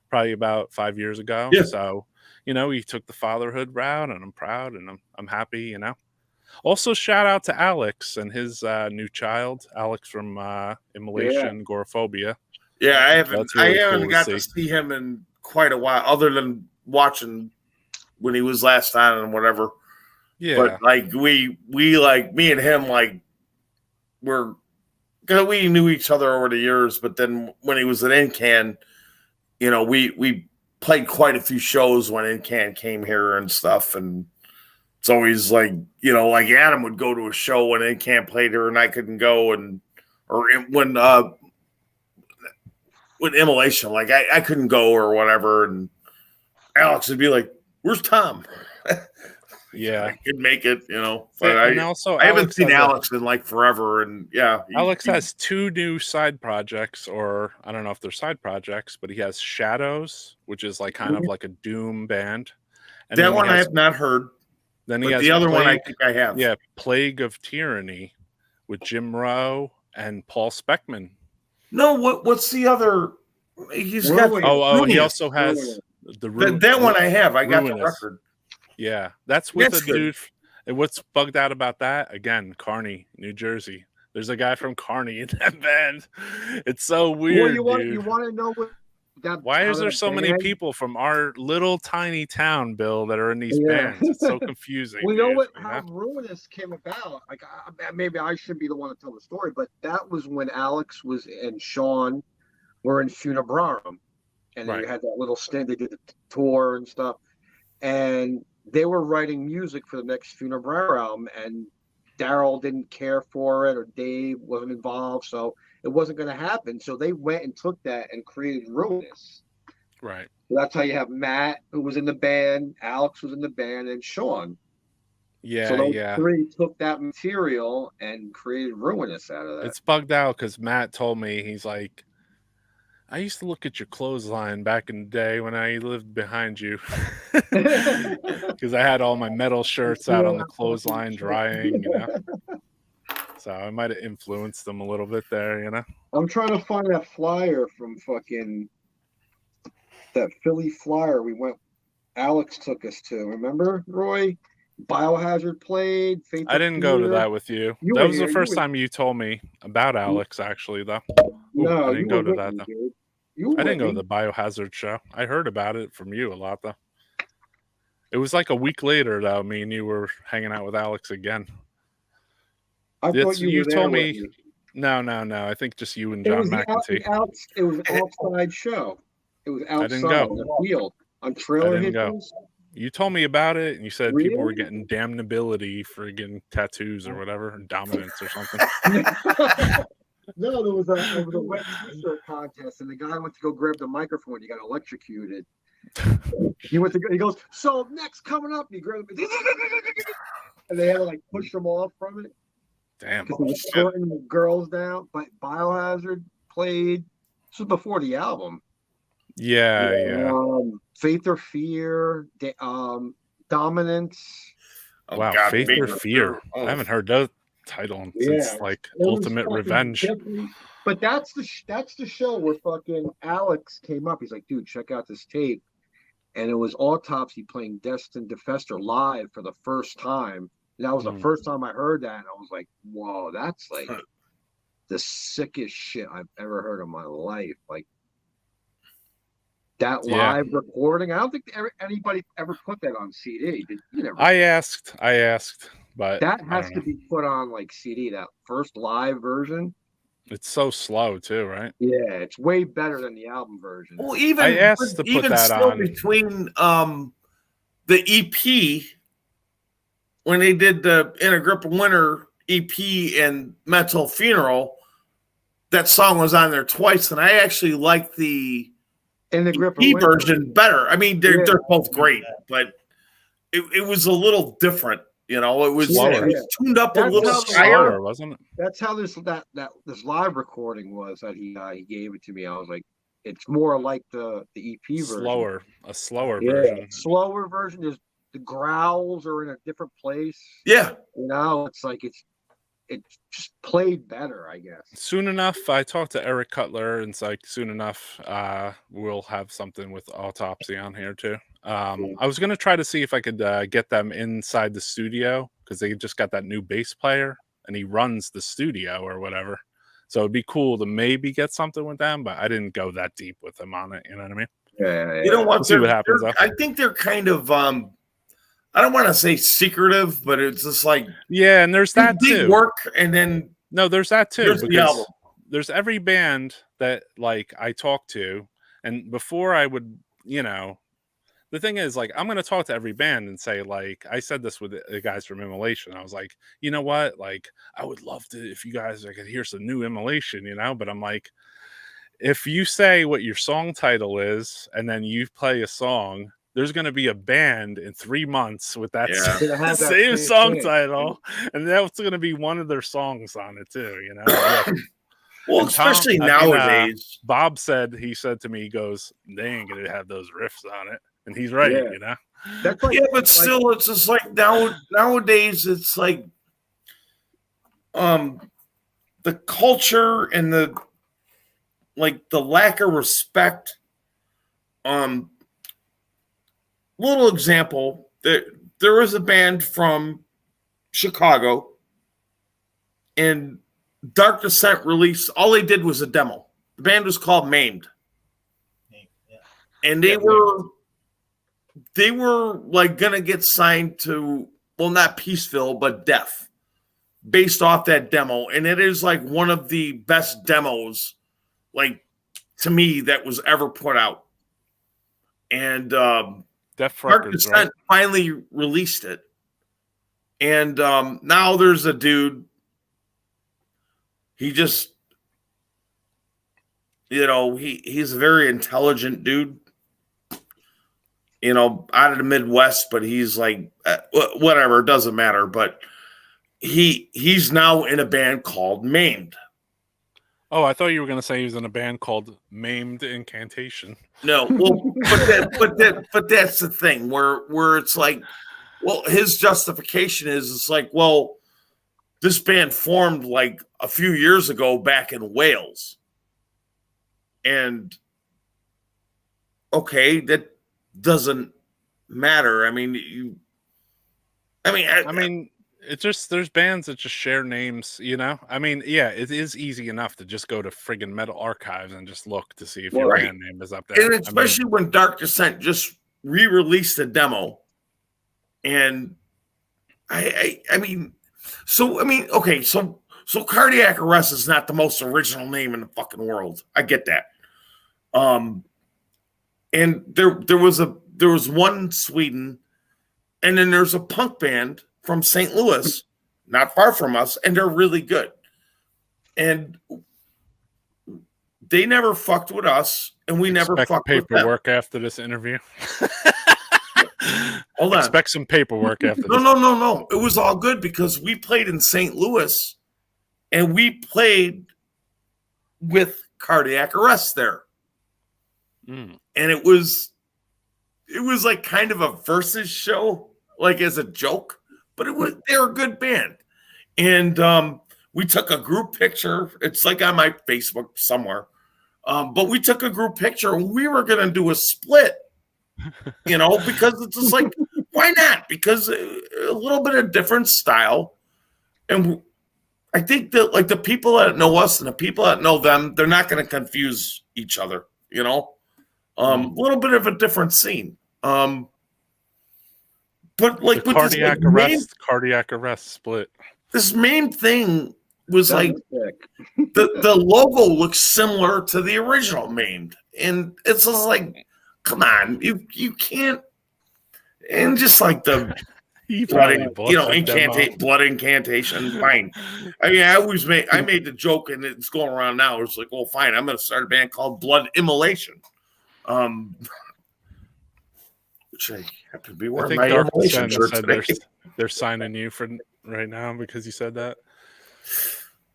probably about 5 years ago. Yeah. So, you know, he took the fatherhood route, and I'm proud and I'm happy, you know. Also, shout out to Alex and his new child, Alex from Immolation Agoraphobia. Yeah, I haven't Really got to see him in quite a while, other than watching when he was last on and whatever. Yeah. But like we like me and him, like we knew each other over the years, but then when he was at NCAN, you know, we played quite a few shows when NCAN came here and stuff, and it's always like, you know, like Adam would go to a show when NCAN played here and I couldn't go, or when Immolation, like I couldn't go or whatever, and Alex would be like, "Where's Tom?" Yeah, I could make it, you know. But and also I haven't seen Alex in like forever, and yeah, Alex has two new side projects, or I don't know if they're side projects, but he has Shadows, which is like kind of like a doom band. And that one I have not heard. Then he has the other one I think I have. Yeah, Plague of Tyranny with Jim Rowe and Paul Speckman. No, what's the other? He's got. He also has that one I have. I got the record. Yeah, that's with a dude. And what's bugged out about that? Again, Kearney, New Jersey. There's a guy from Kearney in that band. It's so weird. Well, you want to know what? Why is there so many people from our little tiny town, Bill, that are in these bands? It's so confusing. We know how Ruinous came about. Like, maybe I should be the one to tell the story, but that was when Alex and Sean were in Funebrarum, and they had that little stint. They did the tour and stuff, and they were writing music for the next Funebrarum, and Daryl didn't care for it, or Dave wasn't involved, so it wasn't going to happen. So they went and took that and created Ruinous. Right. So that's how you have Matt, who was in the band, Alex was in the band, and Sean. Yeah, so those three took that material and created Ruinous out of that. It's bugged out because Matt told me, he's like, I used to look at your clothesline back in the day when I lived behind you, because I had all my metal shirts out on the clothesline drying, you know. So I might have influenced them a little bit there, you know. I'm trying to find that flyer from that Philly flyer Alex took us to. Remember, Roy? Biohazard played. I didn't go to that with you. That was the first time you told me about Alex, actually, though. No, I didn't go to that, though. I didn't go to the Biohazard show. I heard about it from you a lot, though. It was like a week later, though, me and you were hanging out with Alex again. I thought you told me. No. I think just you and John McEntee. It was an outside show. It was outside I didn't go. in the field on trailer hitches. You told me about it, and you said people were getting damnability for getting tattoos or whatever, or dominance or something. No, there was a wet t-shirt contest, and the guy went to go grab the microphone. He got electrocuted. He goes, so next coming up, and he grabbed it, and they had to like push him off from it. Damn. Because he was sorting the girls down. But Biohazard played. This was before the album. Yeah. Faith or Fear, Dominance. Oh, Wow, God, Faith or Fear. Oh. I haven't heard that title Yeah, since like it was Ultimate fucking Revenge. different. But that's the show where fucking Alex came up. He's like, dude, check out this tape. And it was Autopsy playing Destined Defester live for the first time. And that was the first time I heard that. And I was like, whoa, that's like the sickest shit I've ever heard in my life. Like that live recording. I don't think anybody ever put that on CD. Did you never? I asked, but That has to be put on like CD, that first live version. It's so slow too, right? Yeah, it's way better than the album version. Well, even I asked to put even that still on. between the EP when they did the In a Grip of Winter EP and Mental Funeral, that song was on there twice, and I actually like the In the Grip of EP Winter version better. I mean, they're both great, but it was a little different. You know, it was tuned up a little higher, wasn't it? That's how this live recording was that he gave it to me. I was like, it's more like the EP version. A slower version. Slower version is the growls are in a different place. Yeah. You know, it's like it's just played better, I guess. Soon enough, I talked to Eric Cutler, and it's like soon enough, we'll have something with Autopsy on here too. I was gonna try to see if I could get them inside the studio because they just got that new bass player, and he runs the studio or whatever. So it'd be cool to maybe get something with them, but I didn't go that deep with them on it. You know what I mean? Yeah. You know what? We'll see what happens. I think they're kind of I don't want to say secretive, but it's just like and there's that too. Work and then there's that too. Here's the album. There's every band that like I talk to, and before I would, the thing is like I'm gonna talk to every band and say like I said this with the guys from Immolation. I was like, you know what, like I would love to if you guys could hear some new Immolation, but I'm like, if you say what your song title is and then you play a song, there's going to be a band in 3 months with that same song title, and that's going to be one of their songs on it too, Well, especially nowadays. Bob said to me, he goes, they ain't going to have those riffs on it, and he's right, That's like, but still, it's just like nowadays, it's like the culture and the lack of respect. Little example, there was a band from Chicago, and Dark Descent released, all they did was a demo. The band was called Maimed. And they were like gonna get signed to, well, not Peaceville, but Death, based off that demo. And it is like one of the best demos, like to me, that was ever put out. And Dark Descent finally released it. And now there's a dude, he just, he's a very intelligent dude, out of the Midwest, but he's like, whatever, it doesn't matter. But he's now in a band called Maimed. Oh, I thought you were going to say he was in a band called Maimed Incantation. No, well, but that's the thing where it's like, well, his justification is it's like, well, this band formed like a few years ago back in Wales, and okay, that doesn't matter. I mean, it's just there's bands that just share names, I mean, it is easy enough to just go to friggin' Metal Archives and just look to see if your band name is up there. And especially when Dark Descent just re-released a demo, and so Cardiac Arrest is not the most original name in the fucking world. I get that. And there was one in Sweden, and then there's a punk band from St. Louis, not far from us, and they're really good. And they never fucked with us, and we never fucked with them. Paperwork after this interview. Hold on. Expect some paperwork after this. No. It was all good because we played in St. Louis, and we played with Cardiac Arrest there. And it was it was like kind of a versus show, like as a joke, but they're a good band. And we took a group picture. It's like on my Facebook somewhere. But we took a group picture and we were going to do a split, because it's just like, why not? Because a little bit of different style. And I think that like the people that know us and the people that know them, they're not going to confuse each other, a little bit of a different scene. But like the with cardiac arrest split. This main thing was That like was sick. the logo looks similar to the original maimed, and it's just like, come on, you can't. And just like the blood incantation, fine. I mean, I made the joke, and it's going around now. It's like, well, fine, I'm going to start a band called Blood Immolation, which I happen to be I wearing think my Dark immolation Descent shirt said today. they're signing you for right now because you said that.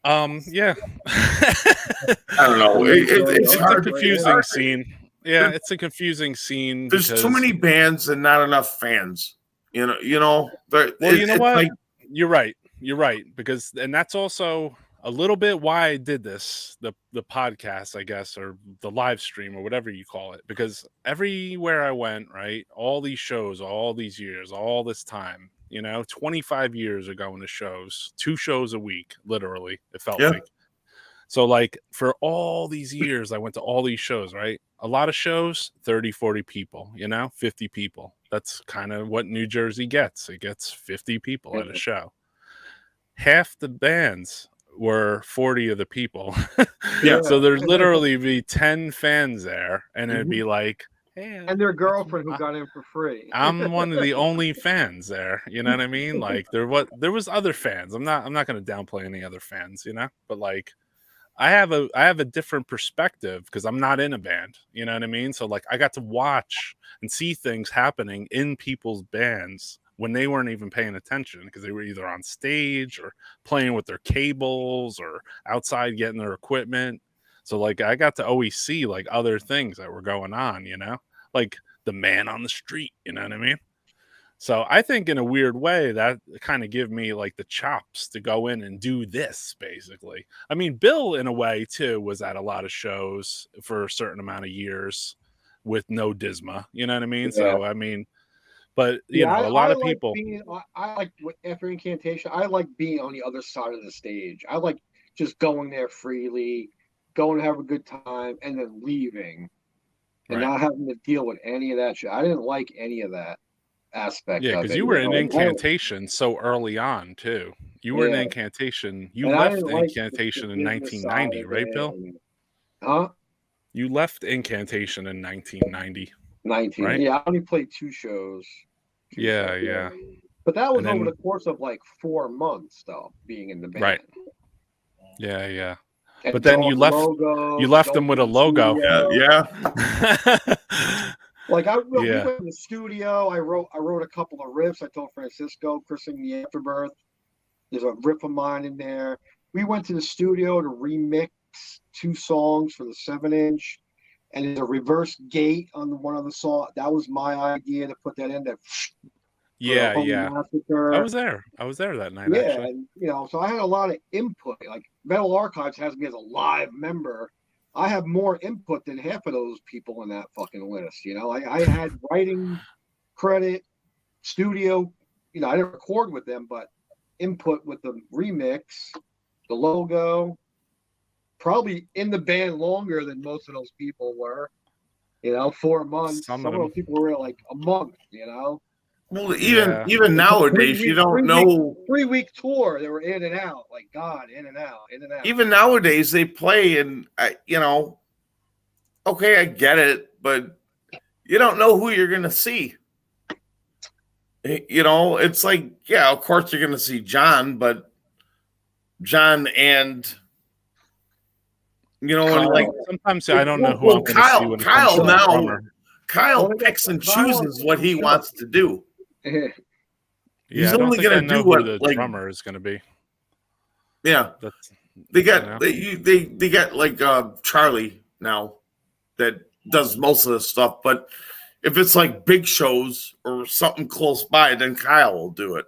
Yeah. I don't know. It's a hard. confusing scene. Yeah, it's a confusing scene. There's too many bands and not enough fans. Well, you know what? Like, you're right. You're right, because that's also a little bit why I did this, the podcast, I guess, or the live stream or whatever you call it, because everywhere I went, right, all these shows, all these years, all this time, 25 years of going to shows, 2 shows a week, literally, it felt like. So like for all these years, I went to all these shows, right? A lot of shows, 30, 40 people, 50 people. That's kind of what New Jersey gets. It gets 50 people at a show. Half the bands were 40 of the people. So there'd literally be 10 fans there, and it'd be like, hey, and their girlfriend who got in for free. I'm one of the only fans there. You know what I mean? Like there was other fans. I'm not going to downplay any other fans, but like I have a different perspective because I'm not in a band. You know what I mean? So like I got to watch and see things happening in people's bands when they weren't even paying attention because they were either on stage or playing with their cables or outside getting their equipment. So like I got to always see like other things that were going on, like the man on the street, you know what I mean? So I think in a weird way that kind of give me like the chops to go in and do this basically. I mean, Bill in a way too was at a lot of shows for a certain amount of years with no DISMA, you know what I mean? Yeah. So I mean, but a lot of people. I like after incantation. I like being on the other side of the stage. I like just going there freely, going to have a good time, and then leaving, and not having to deal with any of that shit. I didn't like any of that aspect. Yeah, because you were in incantation so early on too. You were in incantation. You left incantation in 1990, right, Bill? Huh? You left incantation in 1990. 19. Right? Yeah, I only played 2 shows. Yeah. But that was over the course of like 4 months, though, being in the band. Right. Yeah. And but then you left them with a logo. Yeah. Like we went in the studio. I wrote a couple of riffs. I told Francisco, Christening the Afterbirth. There's a riff of mine in there. We went to the studio to remix 2 songs for the 7-inch. And there's a reverse gate on one of the songs. That was my idea to put that in there. Yeah. I was there that night. Actually. And, so I had a lot of input. Like Metal Archives has me as a live member. I have more input than half of those people in that fucking list. I had writing credit, studio. I didn't record with them, but input with the remix, the logo. Probably in the band longer than most of those people were. 4 months. Some of those people were like a month. Well, even nowadays, you don't know. 3-week tour, they were in and out, like God, in and out. Even nowadays, they play, and okay, I get it, but you don't know who you're gonna see. It's like, yeah, of course you're gonna see John, but John and Kyle, like sometimes I don't know who I'm going to see when Kyle now. Kyle picks and chooses what he wants to do. He's only going to do what the drummer is going to be. Yeah, they got like Charlie now that does most of the stuff, but if it's like big shows or something close by, then Kyle will do it.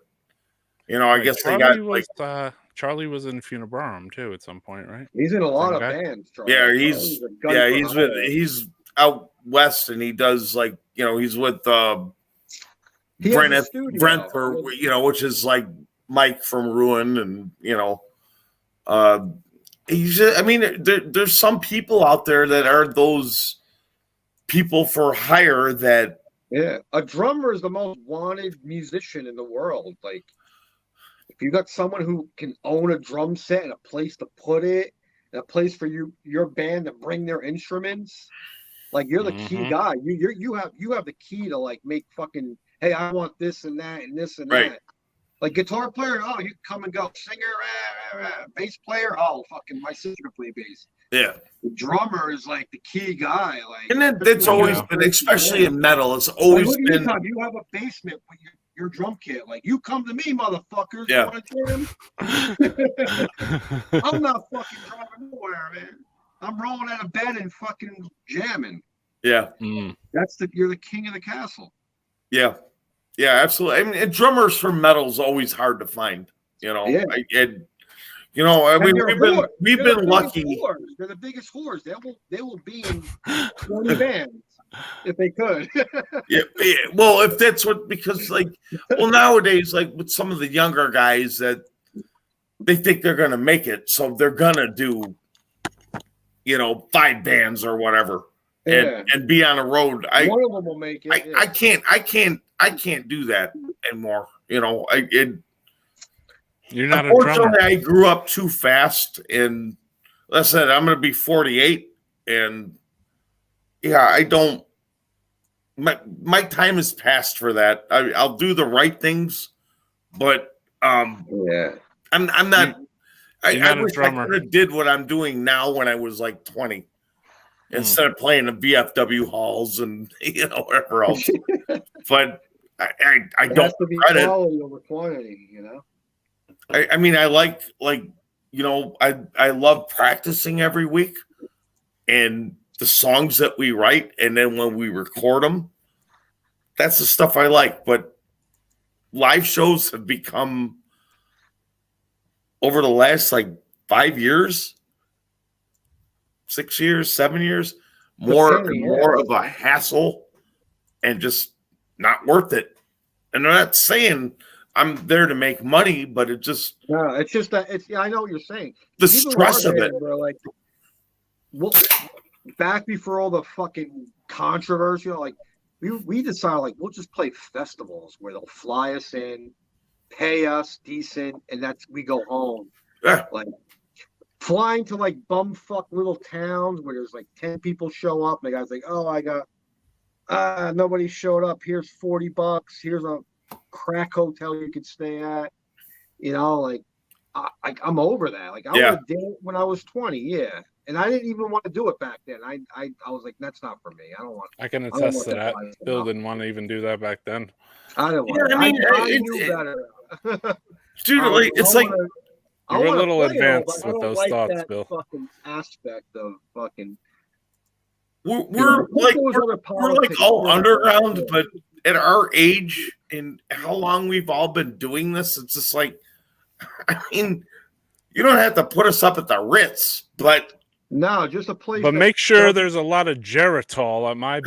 You know, I guess Charlie was in Funebrarum too at some point, right? He's in a lot of guy? bands. Charlie. Yeah, Charlie's he's out west, and he does like, you know, he's with He has a Brent, studio. or, you know, which is like Mike from Ruin, and you know, I mean, there's some people out there that are those people for hire that. Yeah, a drummer is the most wanted musician in the world. Like, if you got someone who can own a drum set and a place to put it, and a place for your band to bring their instruments, like you're the key guy. You have the key to like make fucking, hey, I want this and that and this and Right. that. Like guitar player, oh, you come and go. Singer, bass player, oh, fucking my sister can play bass. Yeah. The drummer is like the key guy. Like, And that's always been, especially in metal, it's like, always look at you, been. Tom, you have a basement with your drum kit. Like, you come to me, motherfuckers. Yeah. You want to jam? I'm not fucking driving nowhere, man. I'm rolling out of bed and fucking jamming. Yeah. You're the king of the castle. Yeah. Yeah, absolutely. I mean, and drummers for metal is always hard to find. You know, Yeah. you know, I And mean, they're we've They're been the lucky. biggest whores. They're the biggest whores. They will be in 20 bands if they could. Yeah, well, if that's what, because like, well, nowadays, like with some of the younger guys that they think they're gonna make it, so they're gonna do, you know, 5 bands or whatever, and be on a road. One of them will make it. I can't do that anymore. You know, You're not a drummer. unfortunately, I grew up too fast, and like I said, I'm going to be 48, and yeah, I don't. My time is past for that. I'll do the right things, but I'm not. I wish I could have did what I'm doing now when I was like 20, instead of playing the VFW halls and you know whatever else. But I don't regret it. Over quantity, you know. I mean, I like you know, I love practicing every week and the songs that we write, and then when we record them, that's the stuff I like. But live shows have become, over the last like 5 years, 6 years, 7 years, more and more of a hassle and just not worth it. And I'm not saying I'm there to make money, but it just it's just that I know what you're saying. The stress of it. We're like, well, back before all the fucking controversy, like we decided like we'll just play festivals where they'll fly us in, pay us decent, and we go home. Yeah. Like flying to like bumfuck little towns where there's like 10 people show up, and the guy's like, oh, I got nobody showed up. Here's $40. Here's a crack hotel you could stay at. You know, like I'm over that. Like I would have did it when I was 20, yeah. And I didn't even want to do it back then. I was like, that's not for me. I don't want. I can attest to that. Bill didn't want to even do that back then. I don't want. I mean, I knew better. Dude, like, it's like you're a little advanced with those thoughts, Bill. Fucking aspect of fucking. We're like all underground, but at our age and how long we've all been doing this, it's just like, I mean, you don't have to put us up at the Ritz, but no, just a place. But make sure there's a lot of Geritol at my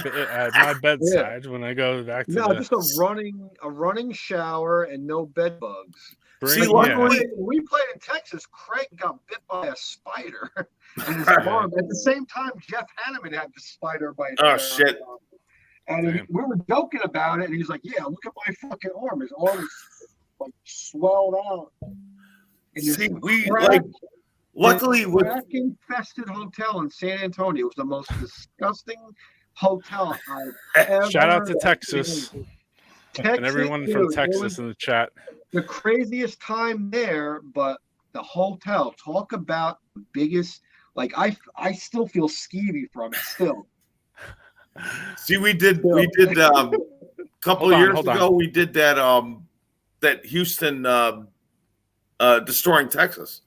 bedside when I go back to. No, just a running shower and no bed bugs. See, luckily, when we played in Texas, Craig got bit by a spider. And his arm. At the same time, Jeff Hanneman had the spider bite. Oh shit! And we were joking about it, and he's like, "Yeah, look at my fucking arm. His arm is like swelled out." And see, luckily with crack-infested hotel in San Antonio, it was the most disgusting hotel I've ever. Shout out to Texas. And everyone dude, from Texas in the chat. The craziest time there, but the hotel. Talk about the biggest. Like I still feel skeevy from it still. See, we did a couple of years ago. We did that Houston Destroying Texas,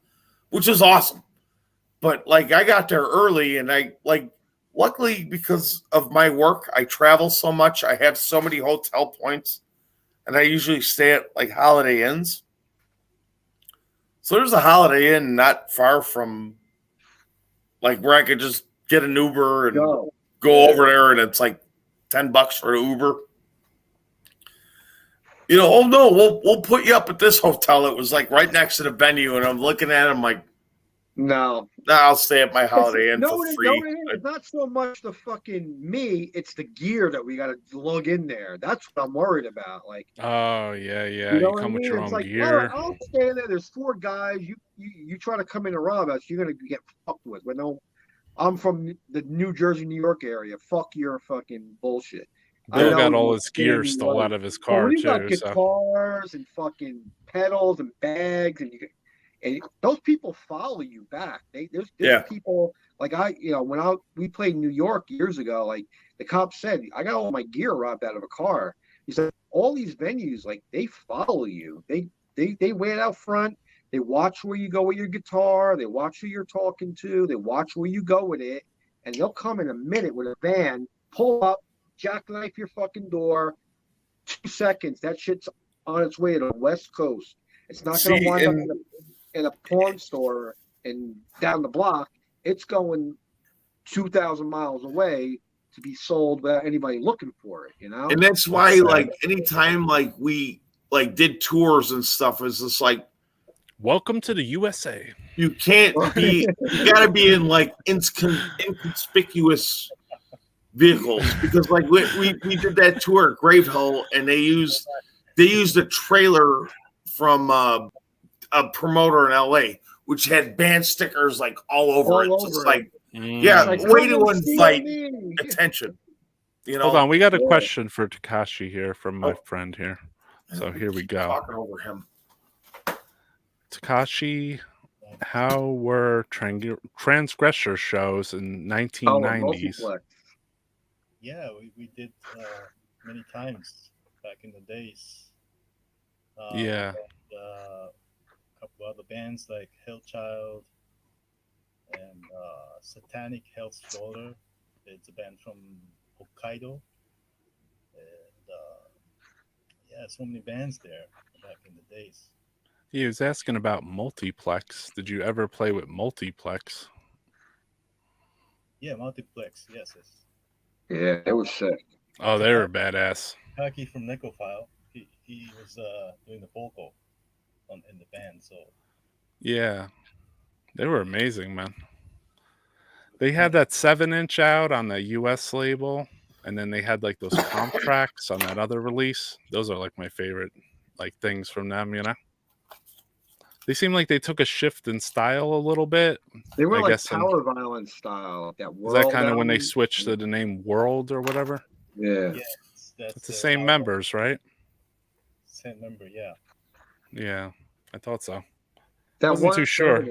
which was awesome. But like I got there early, and I like luckily, because of my work, I travel so much. I have so many hotel points, and I usually stay at like Holiday Inns. So there's a Holiday Inn not far from like where I could just get an Uber and go over there, and it's like $10 for an Uber. You know, oh no, we'll put you up at this hotel. It was like right next to the venue, and I'm looking at it, I'm like, No. I'll stay at my Holiday Inn for free. It's not so much the fucking me, it's the gear that we gotta lug in there. That's what I'm worried about. Like, oh yeah, you know you come with your it's own like, gear. I'll stay there. There's 4 guys. You try to come in and rob us, you're gonna get fucked with. But no, I'm from the New Jersey, New York area. Fuck your fucking bullshit. Bill got all his gear stole out of his car when you too. got guitars and fucking pedals and bags, and those people follow you back. There's people like when we played in New York years ago. Like the cop said, I got all my gear robbed out of a car. He said all these venues, like they follow you. They wait out front. They watch where you go with your guitar. They watch who you're talking to. They watch where you go with it, and they'll come in a minute with a van, pull up, jackknife your fucking door. 2 seconds, that shit's on its way to the West Coast. It's not going to wind up in a porn store and down the block. It's going 2,000 miles away to be sold without anybody looking for it, you know? And that's why, like, anytime, like, we, like, did tours and stuff, it's just like, welcome to the USA. You can't be, you got to be in, like, inconspicuous vehicles, because, like, we did that tour at Gravehill, and they used a trailer from a promoter in LA, which had band stickers like all over it. It's like, way to invite attention. You know. Hold on, we got a question for Takashi here from my friend here. So here we go. Talking over him. Takashi, how were transgressor shows in 1990s? Yeah, we did many times back in the days. Yeah. And, a couple other bands like Hellchild and Satanic Health Slaughter. It's a band from Hokkaido. And so many bands there back in the days. He was asking about Multiplex. Did you ever play with Multiplex? Yeah, Multiplex. Yes. Yeah, it was sick. Oh, they were badass. Taki from Necrophile. He was doing the vocal in the band. So yeah, they were amazing, man. They had that 7-inch out on the US label, and then they had like those comp tracks on that other release. Those are like my favorite like things from them, you know. They seem like they took a shift in style a little bit. They were like Power Violence style. That Is that kind of when they switched to the name World or whatever? Yeah. It's the same members, right? Same member, yeah. Yeah, I thought so. That wasn't too sure.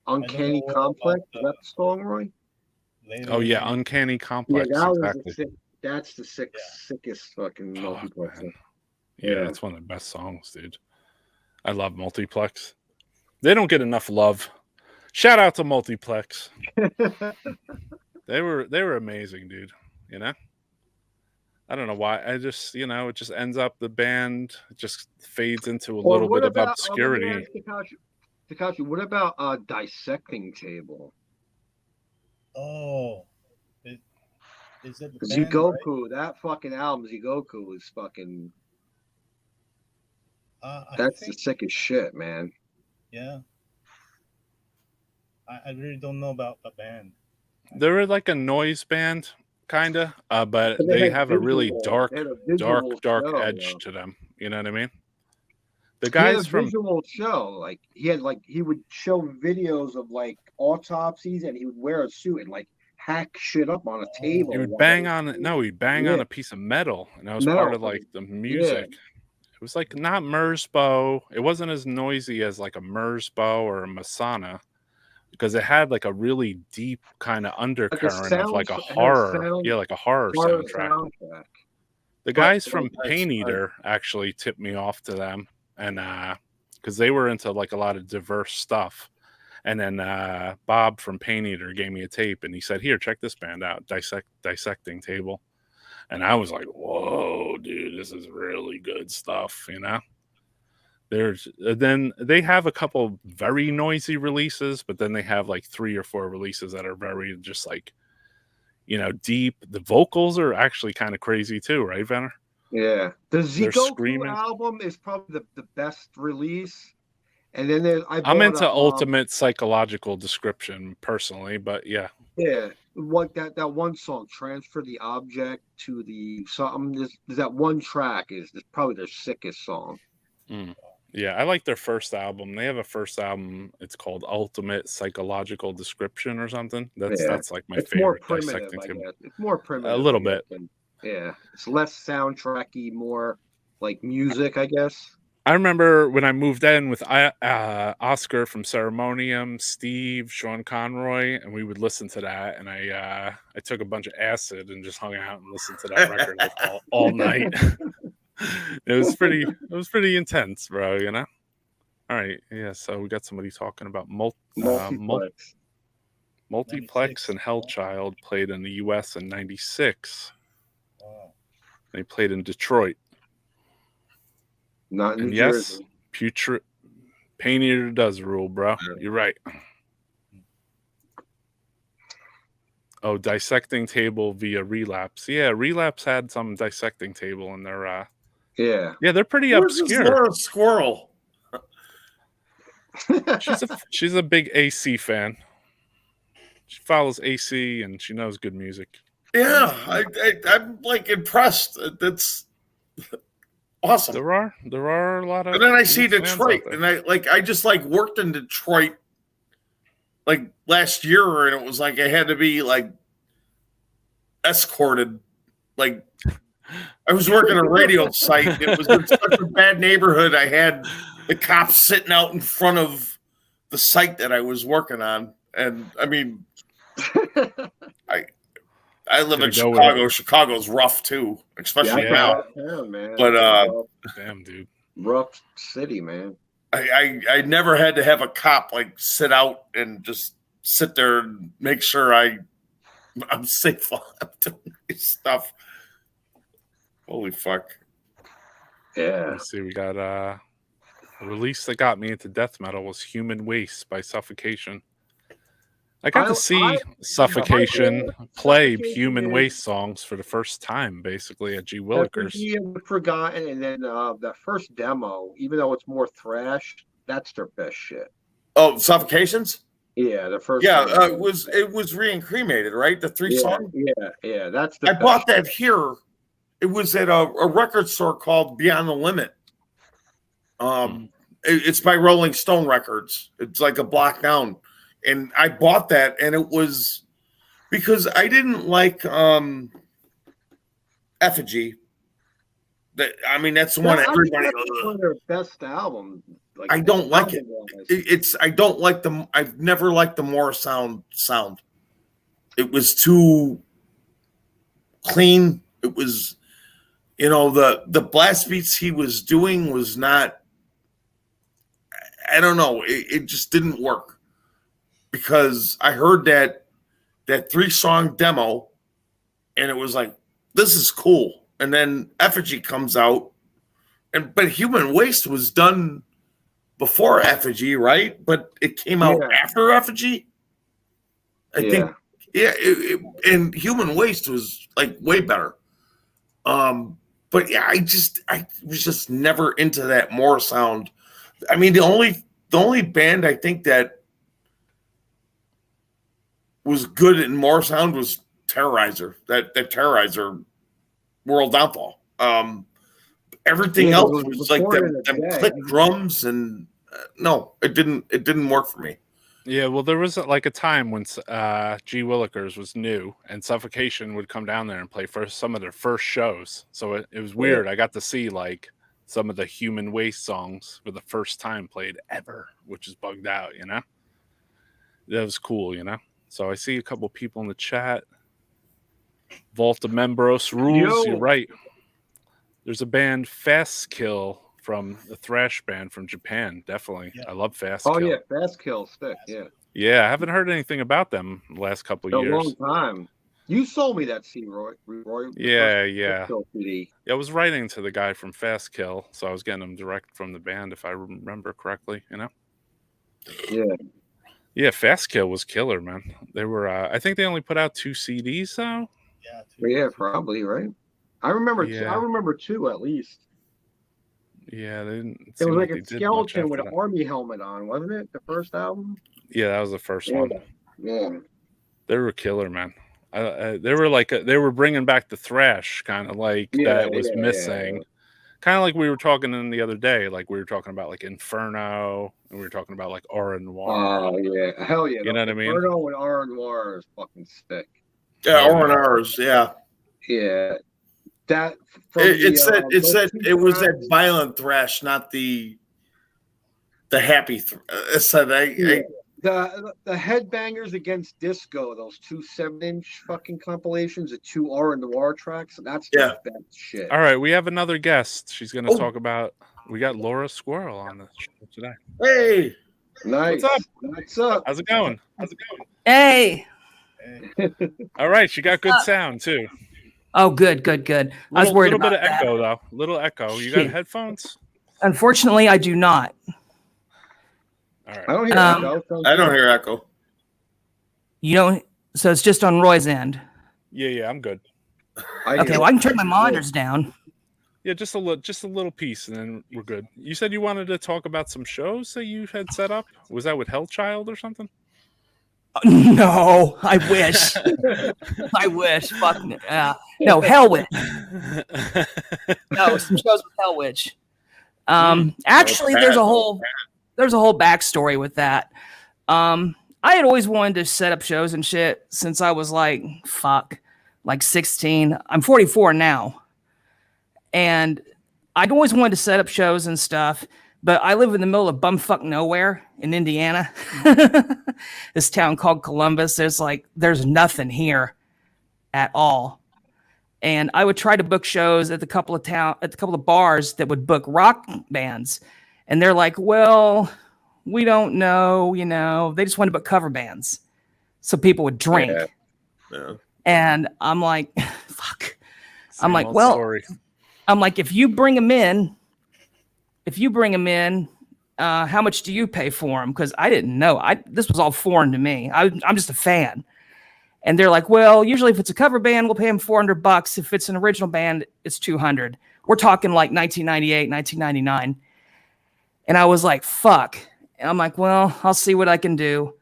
Uncanny Complex. Is that the song, Roy? Oh yeah, Uncanny Complex. Yeah, exactly. That's the sickest fucking Multiplex. Yeah, it's one of the best songs, dude. I love Multiplex. They don't get enough love. Shout out to Multiplex. They were amazing, dude. You know? I don't know why. I just, it just ends up the band just fades into a little bit of obscurity. Takashi, what about Dissecting Table? Oh, is it the Zigoku? Right? That fucking album, Zigoku, is fucking. That's the sickest shit, man. Yeah. I really don't know about the band. They were like a noise band, kind of, but they have a really dark edge to them. You know what I mean? The guys from visual show, like he would show videos of like autopsies, and he would wear a suit and like hack shit up on a table. He would bang on it. No, he'd bang on a piece of metal, and that was part of like the music. Yeah. It was like not Merzbow. It wasn't as noisy as like a Merzbow or a Masana, because it had like a really deep kind of undercurrent of like a horror. Like a horror soundtrack. The guys from Pain Eater actually tipped me off to them, and because they were into like a lot of diverse stuff. And then Bob from Pain Eater gave me a tape, and he said, "Here, check this band out, Dissecting Table." And I was like, "Whoa, dude, this is really good stuff," you know. Then they have a couple very noisy releases, but then they have like 3 or 4 releases that are very just like, you know, deep. The vocals are actually kind of crazy too, right, Venner? Yeah, the They're Zico screaming. album is probably the best release. And then there's I'm into ultimate psychological description personally, but yeah. Yeah, what that one song, Transfer the Object to the something. There's that one track is probably their sickest song. Yeah, I like their first album. They have a first album. It's called Ultimate Psychological Description or something. That's like my favorite. More primitive, I guess. It's more primitive. A little bit. Yeah, it's less soundtracky, more like music, I guess. I remember when I moved in with Oscar from Ceremonium, Steve, Sean Conroy, and we would listen to that. And I took a bunch of acid and just hung out and listened to that record like all night. It was pretty intense, bro. You know. All right, yeah. So we got somebody talking about Multiplex and Hellchild played in the U.S. in '96. Wow. They played in Detroit. Not in New Jersey. Yes, Pain Eater does rule, bro. You're right. Oh, Dissecting Table via Relapse. Yeah, Relapse had some Dissecting Table in their Yeah, they're pretty Where's obscure. this Laura Squirrel? She's a big AC fan. She follows AC and she knows good music. Yeah, I'm like impressed. That's awesome. There are a lot of. And then I see Detroit, and I just like worked in Detroit like last year, and it was like I had to be like escorted. Like I was working a radio site. It was in such a bad neighborhood. I had the cops sitting out in front of the site that I was working on, and I mean, I live in Chicago. Chicago's rough too, especially now. Yeah, man. But damn, dude, rough city, man. I never had to have a cop like sit out and just sit there and make sure I'm safe while I'm doing this stuff. Holy fuck! Yeah. Let's see. We got a release that got me into death metal was Human Waste by Suffocation. I got to see Suffocation play Human Waste songs for the first time, basically, at G. Willikers. Forgotten, and then that first demo, even though it's more thrash, that's their best shit. Oh, Suffocations? Yeah, the first. Yeah, it was re-cremated, right? The 3 song. Yeah, that's the. I bought that here. It was at a record store called Beyond the Limit. It's by Rolling Stone Records. It's like a block down. And I bought that, and it was because I didn't like Effigy. That's the one everybody. One of their best album. Like, I don't like it. I don't like them. I've never liked the Morse sound. It was too clean. It was, the blast beats he was doing was not. I don't know. It just didn't work. Because I heard that 3-song demo, and it was like, this is cool. And then Effigy comes out, but Human Waste was done before Effigy, right? But it came out after Effigy. I think, and Human Waste was like way better. But yeah, I was just never into that more sound. I mean, the only band I think that was good in more sound was Terrorizer. That Terrorizer World Downfall. Everything else was like them click drums, and no, it didn't work for me. Yeah, well, there was like a time when G. Willikers was new, and Suffocation would come down there and play for some of their first shows. So it was weird. I got to see like some of the Human Waste songs for the first time played ever, which is bugged out. That was cool. So I see a couple people in the chat. Volta Membros rules. You're right. There's a band, Fast Kill, from the thrash band from Japan. Definitely, Yeah. I love Fast Oh Kill. yeah, Fast Kill, sick. Yeah, Yeah, I haven't heard anything about them the last couple a years. long time. You sold me that CD, Roy. The Yeah, first yeah. Fast Kill CD. I was writing to the guy from Fast Kill, so I was getting them direct from the band, if I remember correctly. You know. Yeah. Yeah, Fast Kill was killer, man. They were. I think they only put out 2 CDs though. Yeah, probably right. I remember. Yeah. I remember 2 at least. Yeah, they didn't. It seem was like they a did much skeleton with after an that. army helmet on, wasn't it? The first album. Yeah, that was the first Yeah. one. Yeah. They were killer, man. They were like they were bringing back the thrash, kind of like that was missing. Yeah. Kind of like we were talking in the other day, like we were talking about like Inferno, and we were talking about like Aura Noir. Oh yeah, hell yeah! You know what I mean? Inferno and R Noir is fucking sick. Yeah, R&Rs, yeah. Yeah, that. It said it was that violent thrash, not the happy. It said the Headbangers Against Disco, those 2 7-inch fucking compilations, the 2 R Noir tracks. That's the best shit. All right, we have another guest. She's going to talk about. We got Laura Squirrel on the show today. Hey, nice. What's up? What's up? How's it going? Hey. All right, she got good sound too. Oh, good. I was worried about about a little bit of that. echo though. Little echo. You got Shit. headphones? Unfortunately, I do not. All right. I don't hear echo. I don't hear echo. You don't. So it's just on Roy's end. Yeah, I'm good. Okay, well I can turn my monitors down. Yeah, just a little piece, and then we're good. You said you wanted to talk about some shows that you had set up. Was that with Hellchild or something? No, I wish. I wish. Fuck no, Hellwitch. No, some shows with Hellwitch. Actually, there's a whole backstory with that. I had always wanted to set up shows and shit since I was like 16. I'm 44 now, and I'd always wanted to set up shows and stuff. But I live in the middle of bumfuck nowhere in Indiana. This town called Columbus. There's nothing here at all. And I would try to book shows at the couple of bars that would book rock bands. And they're like, well, we don't know, they just want to book cover bands. So people would drink. Yeah. And I'm like, fuck. Same I'm like, old well, story. I'm like, if you bring them in, how much do you pay for them? Because I didn't know. This was all foreign to me. I'm just a fan. And they're like, well, usually if it's a cover band, we'll pay them $400. If it's an original band, it's $200. We're talking like 1998, 1999. And I was like, fuck. And I'm like, well, I'll see what I can do.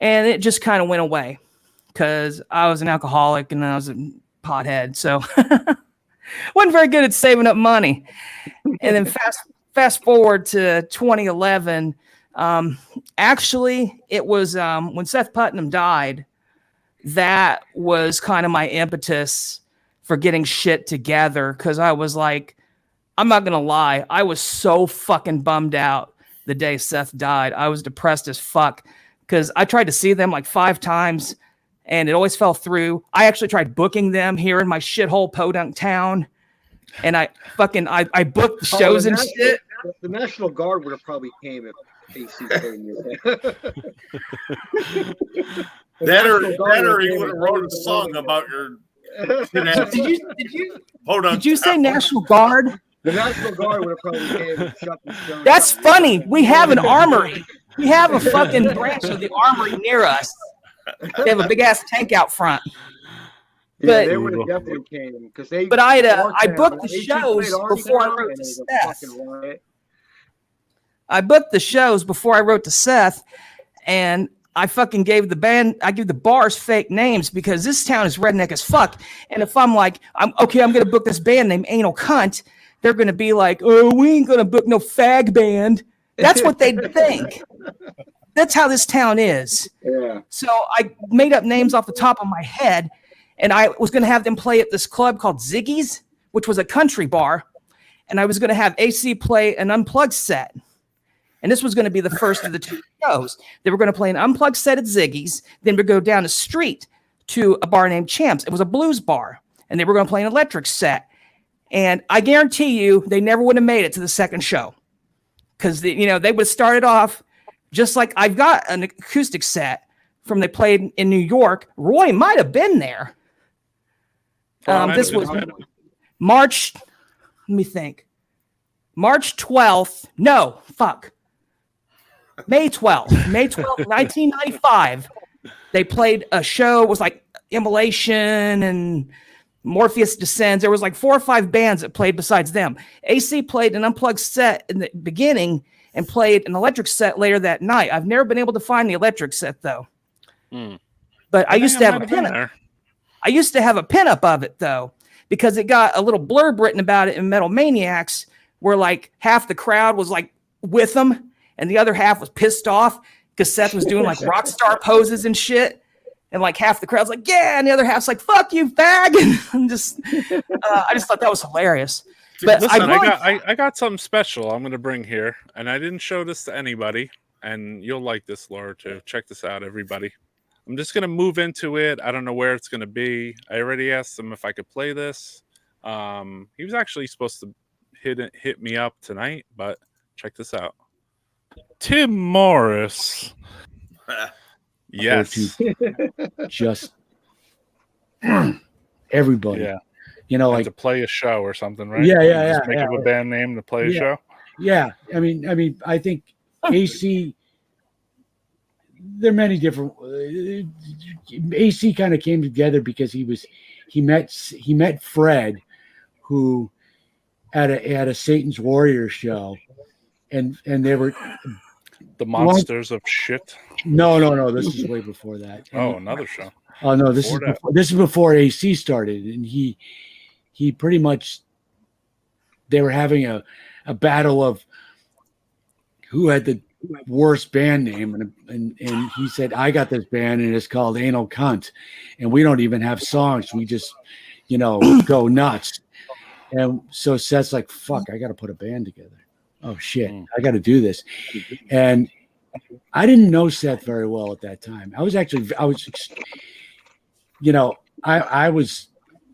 And it just kind of went away because I was an alcoholic and I was a pothead. So wasn't very good at saving up money. And then fast forward to 2011. Actually, it was when Seth Putnam died. That was kind of my impetus for getting shit together because I was like, I'm not gonna lie, I was so fucking bummed out the day Seth died. I was depressed as fuck because I tried to see them like 5 times and it always fell through. I actually tried booking them here in my shithole podunk town, and I booked shows and shit. The National Guard would have probably came if AC came here. That or he would have wrote a song about your. Did you say National Guard? The National Guard would have probably came and shut the show. That's funny. We have an armory. We have a fucking branch of the armory near us. They have a big ass tank out front. Yeah, they would have definitely came because they. But I booked the shows before I wrote to Seth. I booked the shows before I wrote to Seth, and I fucking gave the bars fake names because this town is redneck as fuck. And if I'm like, I'm gonna book this band named Anal Cunt, they're gonna be like, oh, we ain't gonna book no fag band. That's what they'd think. That's how this town is. Yeah. So I made up names off the top of my head, and I was gonna have them play at this club called Ziggy's, which was a country bar, and I was gonna have AC play an unplugged set. And this was going to be the first of the 2 shows. They were going to play an unplugged set at Ziggy's. Then we'd go down the street to a bar named Champs. It was a blues bar. And they were going to play an electric set. And I guarantee you, they never would have made it to the second show because they would have started off just like I've got an acoustic set from they played in New York. Roy might have been there. This was March. Let me think. March 12th. No, fuck. May 12th, 1995. They played a show. It was like Immolation and Morpheus Descends. There was like 4 or 5 bands that played besides them. AC played an unplugged set in the beginning and played an electric set later that night. I've never been able to find the electric set though. But I used to have a pinup. I used to have a pinup of it though, because it got a little blurb written about it in Metal Maniacs, where like half the crowd was like with them and the other half was pissed off because Seth was doing like rock star poses and shit. And like half the crowd's like, yeah, and the other half's like, fuck you, fag. And I just thought that was hilarious. But listen, I got something special I'm going to bring here, and I didn't show this to anybody, and you'll like this, Laura, too. Check this out, everybody. I'm just going to move into it. I don't know where it's going to be. I already asked him if I could play this. He was actually supposed to hit me up tonight, but check this out. Tim Morris. Yes. Just everybody. Yeah. Like to play a show or something, right? Yeah. Just make up a band name to play a show. Yeah. I mean, I think AC. There are many different. AC kind of came together because he met Fred, who at a Satan's Warrior show, and they were the Monsters of Shit. No. This is way before that. Another show. Oh no, this is before AC started, and he pretty much, they were having a battle of who had the worst band name, and he said, I got this band and it's called Anal Cunt, and we don't even have songs, we just go nuts. And so Seth's like, fuck, I got to put a band together. Oh shit, I got to do this. And I didn't know Seth very well at that time. I was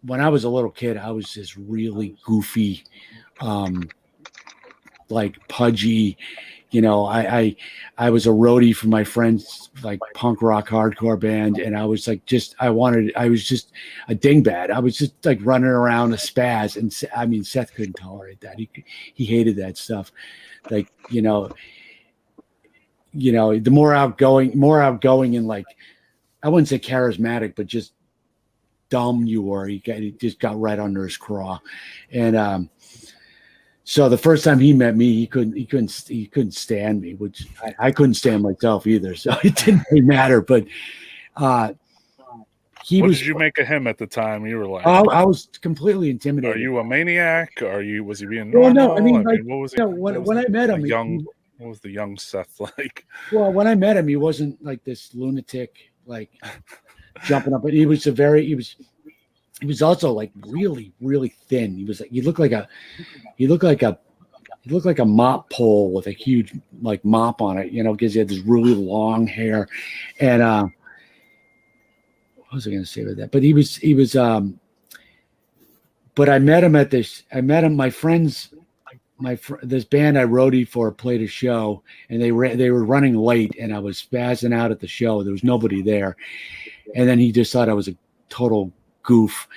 when I was a little kid, I was this really goofy, like pudgy, I was a roadie for my friend's like punk rock hardcore band. And I was like, I was just a dingbat. I was just like running around a spaz. And I mean, Seth couldn't tolerate that. He hated that stuff. Like, the more outgoing and like, I wouldn't say charismatic, but just dumb you were. He just got right under his craw. And so the first time he met me, he couldn't stand me, which I couldn't stand myself either. So it didn't really matter. But what did you make of him at the time? You were like, I was completely intimidated. Are you a maniac? Was he being normal? Well, no, I mean, what was he? When I met him, what was the young Seth like? Well, when I met him, he wasn't like this lunatic, like jumping up. But he was also like really, really thin. He was like, he looked like a mop pole with a huge like mop on it, because he had this really long hair. And what was I going to say with that? But he was but I met him this band I roadie for played a show, and they were running late, and I was spazzing out at the show. There was nobody there. And then he just thought I was a total goof.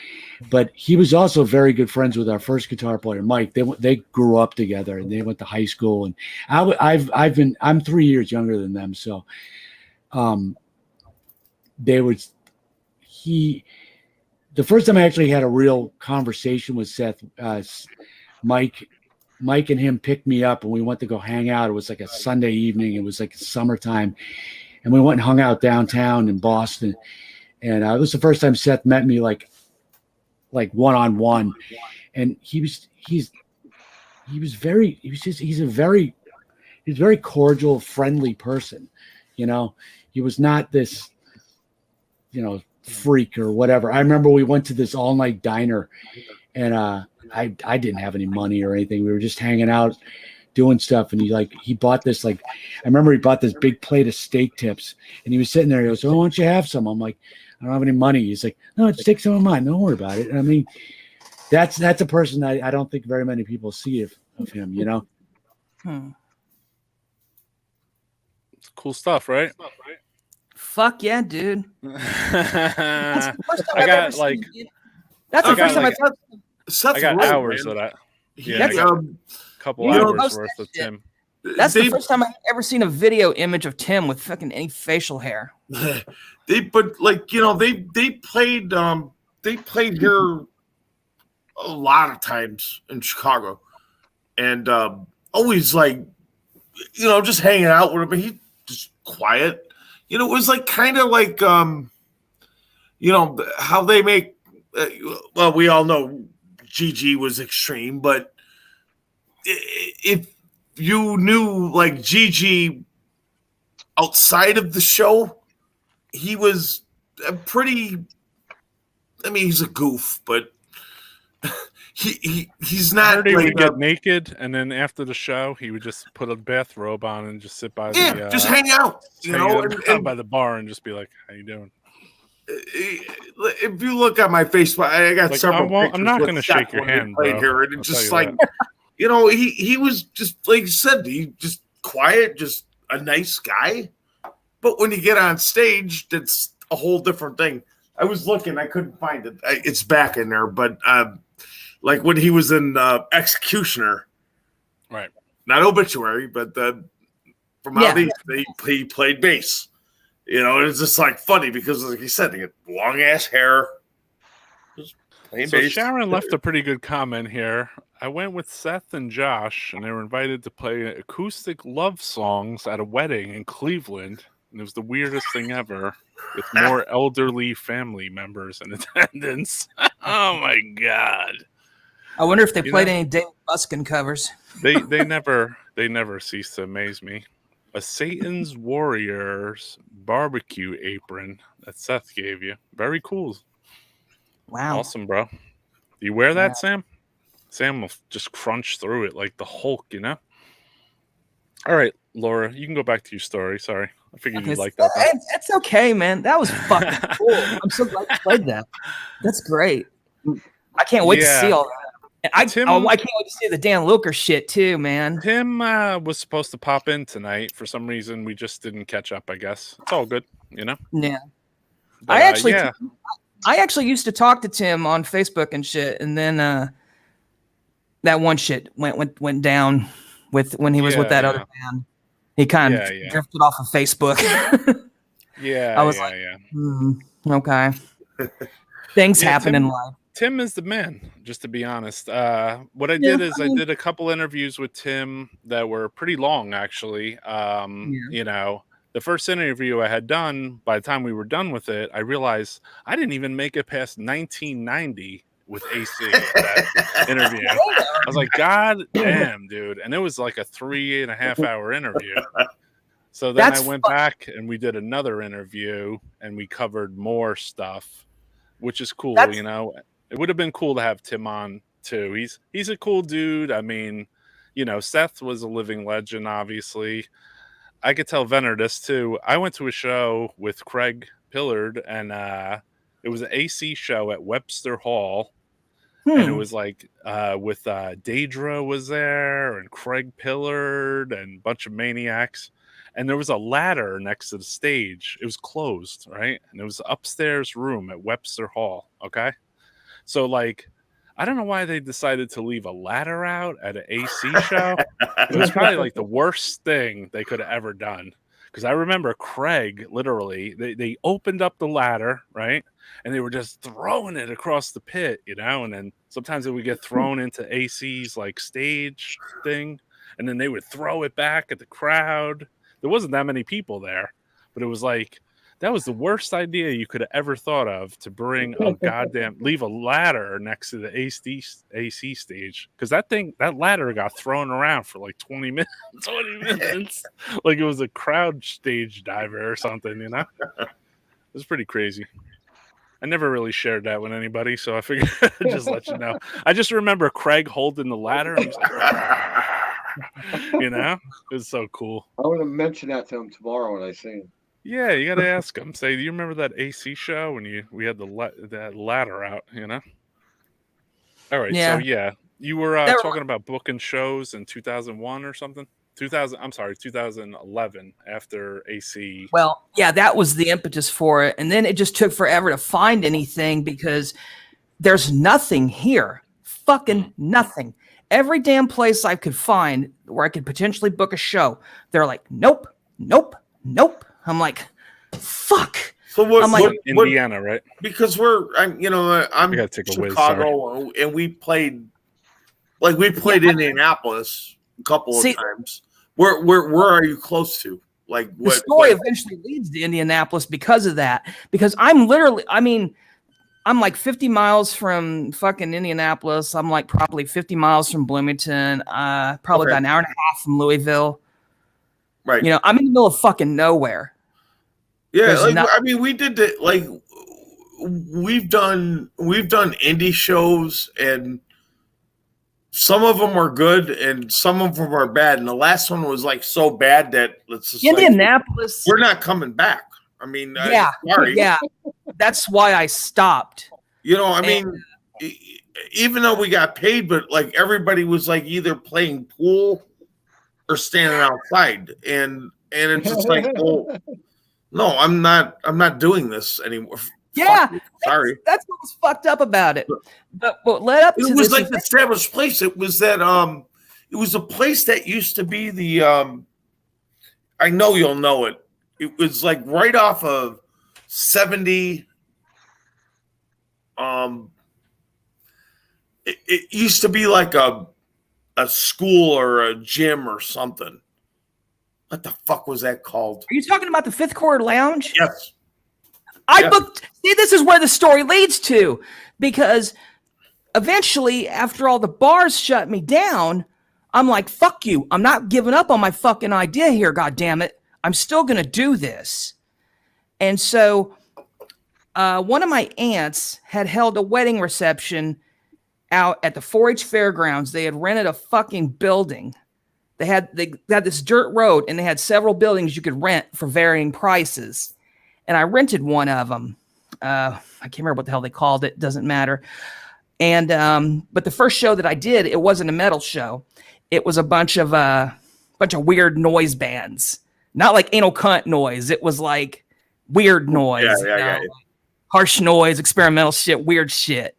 But he was also very good friends with our first guitar player, Mike. They grew up together, and they went to high school. And I'm 3 years younger than them, so the first time I actually had a real conversation with Seth, Mike and him picked me up, and we went to go hang out. It was like a Sunday evening. It was like summertime, and we went and hung out downtown in Boston. And it was the first time Seth met me like one-on-one. And he's a very cordial, friendly person. He was not this, freak or whatever. I remember we went to this all-night diner, and I didn't have any money or anything. We were just hanging out, doing stuff. And he bought this, I remember he bought this big plate of steak tips, and he was sitting there. He goes, "Oh, why don't you have some?" I'm like, "I don't have any money." He's like, "No, just take some of mine. Don't worry about it." And I mean, That's a person I don't think very many people see of him. You know. It's cool stuff, right? Fuck yeah, dude. That's the first time I I've got ever seen like him. That's the I got first time like Seth I got Rogen, hours man. of that. He, Yeah, I got a couple You hours post worth that of shit. Tim. That's the first time I've ever seen a video image of Tim with fucking any facial hair. but like they played here a lot of times in Chicago, and always like just hanging out with him. But he just quiet. It was like kind of like how they make. Well, we all know Gigi was extreme, but if you knew like Gigi outside of the show, he was a pretty. I mean, he's a goof, but he's not. I heard he like, would get naked, and then after the show, he would just put a bathrobe on and just sit by the just hang out, and by the bar and just be like, "How you doing?" If you look at my Facebook, I got Like, several. I'm not going going to to shake your hand, bro. here, and I'll it's just tell you like that. he was just like you said, he just quiet, just a nice guy. But when you get on stage, that's a whole different thing. I was looking, I couldn't find it. It's back in there, but like when he was in Executioner, right? Not Obituary, but from how he played bass. It's just like funny because, like you said, he had long ass hair. So Sharon left a pretty good comment here. I went with Seth and Josh, and they were invited to play acoustic love songs at a wedding in Cleveland. And it was the weirdest thing ever, with more elderly family members in attendance. Oh my god! I wonder if they played any Dave Buskin covers. They never cease to amaze me. A Satan's Warriors barbecue apron that Seth gave you. Very cool. Wow. Awesome, bro. Do you wear that, Sam? Sam will just crunch through it like the Hulk, All right, Laura, you can go back to your story. Sorry. I figured you'd like that. It's okay, man. That was fucking cool. I'm so glad you played that. That's great. I can't wait to see all that. And I can't wait to see the Dan Lilker shit too, man. Tim was supposed to pop in tonight. For some reason, we just didn't catch up, I guess. It's all good, Yeah. But, I actually used to talk to Tim on Facebook and shit, and then that one shit went down when he was with that other band. He kind of drifted off of Facebook. I was okay. Things happen in life. Tim is the man, just to be honest. What I did is I did a couple interviews with Tim that were pretty long, actually. The first interview I had done, by the time we were done with it, I realized I didn't even make it past 1990 with AC that interview. I was like, God damn, dude. And it was like a 3.5 hour interview. So then I went back and we did another interview and we covered more stuff, which is cool, It would have been cool to have Tim on too. He's a cool dude. I mean, Seth was a living legend, obviously. I could tell Venner this too. I went to a show with Craig Pillard, and it was an AC show at Webster Hall. And it was like with Daedra was there, and Craig Pillard, and a bunch of maniacs. And there was a ladder next to the stage. It was closed, right? And it was an upstairs room at Webster Hall, okay? So, like, I don't know why they decided to leave a ladder out at an AC show. It was probably like the worst thing they could have ever done. Because I remember Craig, literally, they opened up the ladder, right? And they were just throwing it across the pit, and then sometimes it would get thrown into AC's like stage thing. And then they would throw it back at the crowd. There wasn't that many people there, but it was like, that was the worst idea you could have ever thought of, to bring leave a ladder next to the AC stage. Because that ladder got thrown around for like 20 minutes. Like it was a crowd stage diver or something, It was pretty crazy. I never really shared that with anybody, so I figured I'd just let you know. I just remember Craig holding the ladder. And he was like, it was so cool. I want to mention that to him tomorrow when I see him. Yeah, you got to ask him. Say, do you remember that AC show when we had that ladder out? All right. Yeah. So yeah, you were There were- talking about booking shows in 2001 or something. 2011 after AC. Well, yeah, that was the impetus for it. And then it just took forever to find anything because there's nothing here. Fucking nothing. Every damn place I could find where I could potentially book a show, they're like, nope, nope, nope. I'm like, fuck. So what? I'm like- what Indiana, right? because I'm gotta take a whiz, Chicago, and we played Indianapolis a couple of times. Where are you close to? Like The story eventually leads to Indianapolis because of that. Because I'm like 50 miles from fucking Indianapolis. I'm like probably 50 miles from Bloomington. Probably about an hour and a half from Louisville. Right. You know, I'm in the middle of fucking nowhere. Yeah, There's we did that. Like we've done indie shows, and some of them are good, and some of them are bad. And the last one was like so bad that let's just Indianapolis. we're not coming back. I mean, Yeah, sorry. yeah. That's why I stopped. You know, I mean, even though we got paid, but like everybody was like either playing pool or standing outside, and it's just like, well, no, I'm not doing this anymore. Yeah, sorry. That's what was fucked up about it. But what led up to It was this like the established place. It was that it was a place that used to be the I know you'll know it. It was like right off of 70. It used to be like a school or a gym or something. What the fuck was that called? Are you talking about the Fifth Quarter Lounge? Yes. I booked. See, this is where the story leads to, because eventually, after all the bars shut me down, I'm like, "Fuck you! I'm not giving up on my fucking idea here. God damn it! I'm still gonna do this." And so, one of my aunts had held a wedding reception out at the 4-H fairgrounds. They had rented a fucking building. They had this dirt road, and they had several buildings you could rent for varying prices. And I rented one of them. I can't remember what the hell they called it. Doesn't matter. And but the first show that I did, it wasn't a metal show. It was a bunch of weird noise bands. Not like anal cunt noise. It was like weird noise. Yeah. Harsh noise, experimental shit, weird shit.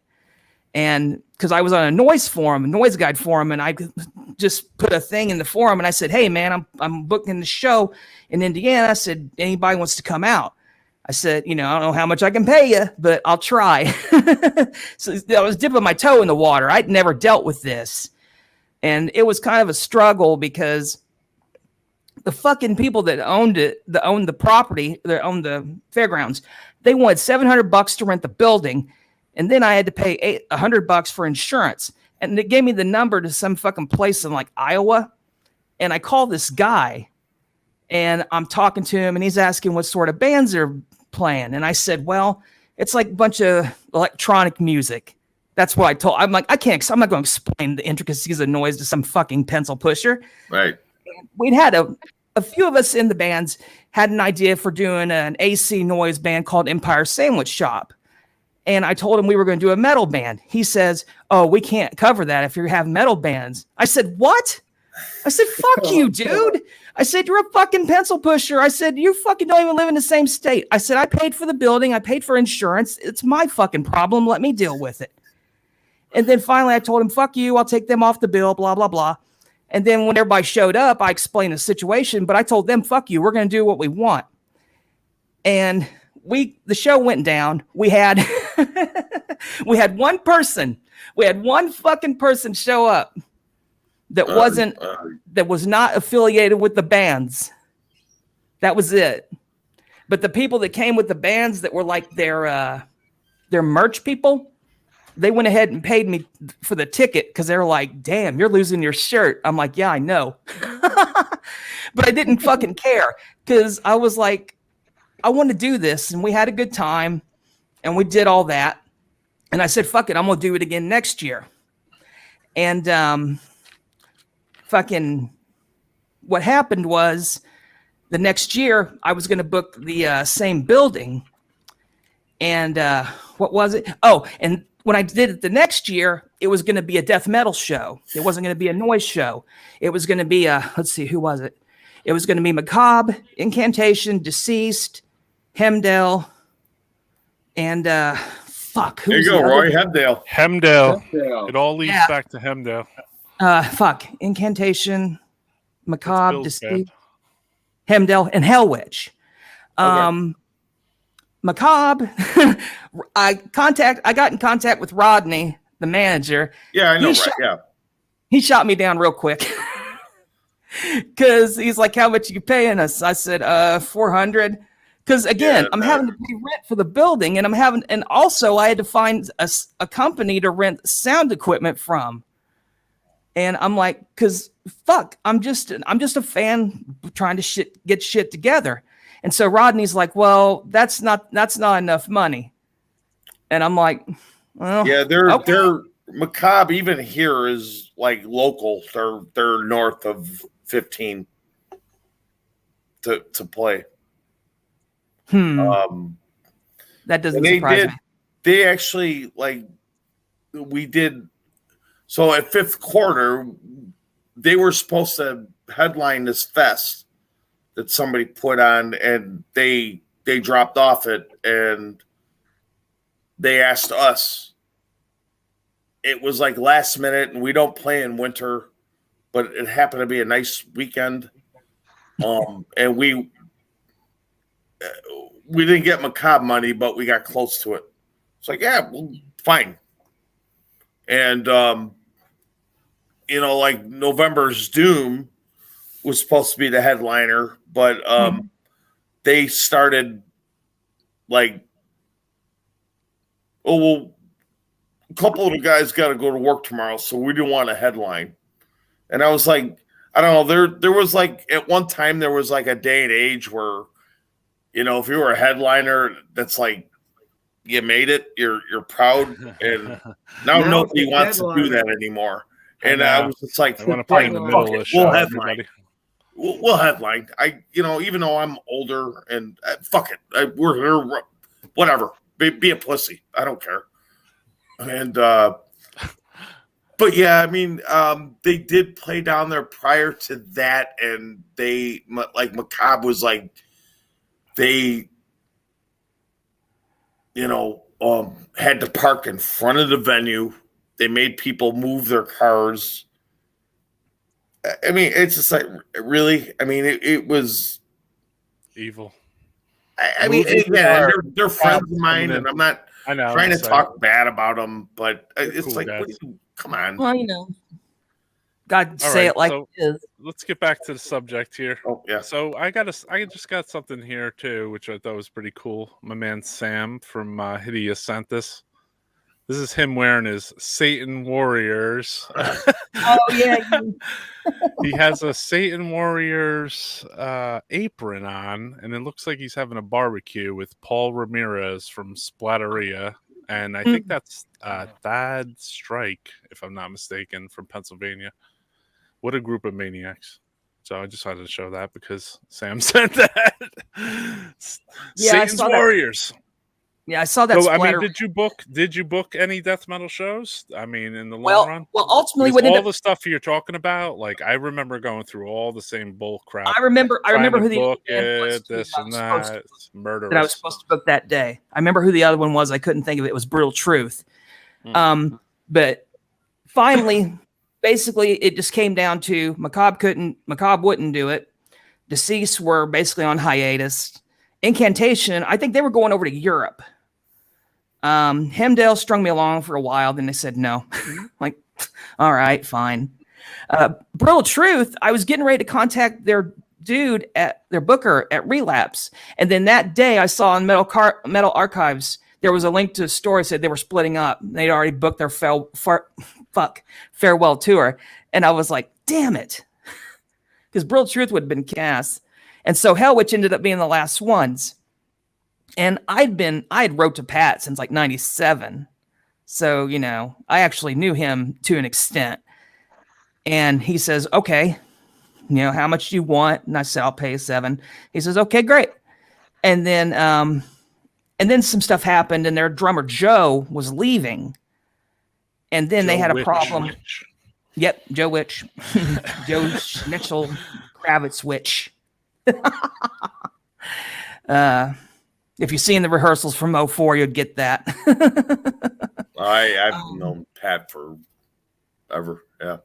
And because I was on a noise guide forum, and I just put a thing in the forum, and I said, "Hey man, I'm booking the show in Indiana." I said, "Anybody wants to come out?" I said, "I don't know how much I can pay you, but I'll try." So I was dipping my toe in the water. I'd never dealt with this. And it was kind of a struggle because the fucking people that owned the property, that owned the fairgrounds, they wanted $700 to rent the building. And then I had to pay $100 for insurance. And it gave me the number to some fucking place in like Iowa. And I called this guy, and I'm talking to him, and he's asking what sort of bands they're playing. And I said, well, it's like a bunch of electronic music. That's what I told. I'm like, I'm not going to explain the intricacies of noise to some fucking pencil pusher. Right. We'd had a few of us in the bands had an idea for doing an AC noise band called Empire Sandwich Shop. And I told him we were going to do a metal band. He says, "Oh, we can't cover that if you have metal bands." I said, "What?" I said, "Fuck you, dude." I said, "You're a fucking pencil pusher." I said, "You fucking don't even live in the same state." I said, "I paid for the building. I paid for insurance. It's my fucking problem. Let me deal with it." And then finally I told him, "Fuck you. I'll take them off the bill, blah, blah, blah." And then when everybody showed up, I explained the situation, but I told them, "Fuck you. We're going to do what we want." And the show went down. We had one fucking person show up that was not affiliated with the bands. That was it. But the people that came with the bands that were like their merch people, they went ahead and paid me for the ticket because they're like, "Damn, you're losing your shirt." I'm like, "Yeah, I know." But I didn't fucking care because I was like, I want to do this. And we had a good time and we did all that. And I said, "Fuck it, I'm going to do it again next year." And fucking what happened was the next year I was going to book the same building. And what was it? Oh, and when I did it the next year, it was going to be a death metal show. It wasn't going to be a noise show. It was going to be let's see, who was it? It was going to be Macabre, Incantation, Deceased, Hemdale, and fuck. There you go, Roy. Hemdale. Hemdale. It all leads back to Hemdale. Fuck. Incantation, Macabre, Bill's Deceased, Hemdale, and Hell Witch. Macabre. I got in contact with Rodney, the manager. Yeah, I know, right? He shot me down real quick. Because he's like, how much are you paying us? I said, 400. Because again, I'm having to pay rent for the building, and also I had to find a company to rent sound equipment from. And I'm like, because fuck, I'm just a fan trying to get shit together. And so Rodney's like, well, that's not enough money. And I'm like, well, yeah, they're Macabre even here is like local. They're north of 15 to play. That doesn't surprise me. They actually we did. So at fifth quarter, they were supposed to headline this fest that somebody put on, and they dropped off it, and they asked us. It was like last minute, and we don't play in winter, but it happened to be a nice weekend. And we didn't get Macabre money, but we got close to it. It's like, yeah, well, fine. And like November's Doom was supposed to be the headliner, but they started like, oh, well, a couple of the guys got to go to work tomorrow, so we didn't want a headline. And I was like, I don't know, there was like, at one time, there was like a day and age where, if you were a headliner, that's like, you made it, you're proud, and now nobody wants to do that anymore. And I was just like, I want to play in the middle of the show. We'll headline. We'll headline. Even though I'm older and fuck it, we're here, whatever. Be a pussy. I don't care. And but yeah, I mean, they did play down there prior to that, and they like Macabre was like they, had to park in front of the venue. They made people move their cars. I mean, it's just like, really? I mean, it was evil. I mean, again, they're friends of mine, and I'm not trying to talk bad about them, but it's cool like, guys. Come on. Well, God say it like it is. Let's get back to the subject here. Oh, yeah. So I just got something here too, which I thought was pretty cool. My man Sam from Hideous sent this. This is him wearing his Satan Warriors. Oh yeah. He has a Satan Warriors apron on, and it looks like he's having a barbecue with Paul Ramirez from Splatteria. And I think that's Thad Strike, if I'm not mistaken, from Pennsylvania. What a group of maniacs. So I just wanted to show that because Sam sent that. Yeah, Satan's Warriors. Yeah, I saw that. So, I mean, did you book any death metal shows? I mean, in the long run? Well, ultimately, with all the stuff you're talking about, like I remember going through all the same bull crap. I remember who the book other was this and that. Murderous. That I was supposed to book that day. I remember who the other one was. I couldn't think of it. It was Brutal Truth. But finally, basically, it just came down to Macabre wouldn't do it. Deceased were basically on hiatus. Incantation, I think they were going over to Europe. Hemdale strung me along for a while, then they said no. Like, all right, fine. Brutal Truth, I was getting ready to contact their dude at their booker at Relapse, and then that day I saw on Metal Archives there was a link to a store that said they were splitting up. They'd already booked their farewell tour, and I was like, damn it, because Brutal Truth would have been cast, and so Hell Witch ended up being the last ones. And I had wrote to Pat since like 97. So, I actually knew him to an extent. And he says, okay, how much do you want? And I said, I'll pay $7. He says, okay, great. And then some stuff happened, and their drummer Joe was leaving. And then they Joe Witch. had a problem. Yep, Joe Witch. Joe Schnitzel Kravitz Witch. If you've seen the rehearsals from 04, you'd get that. I've known Pat forever. Yeah.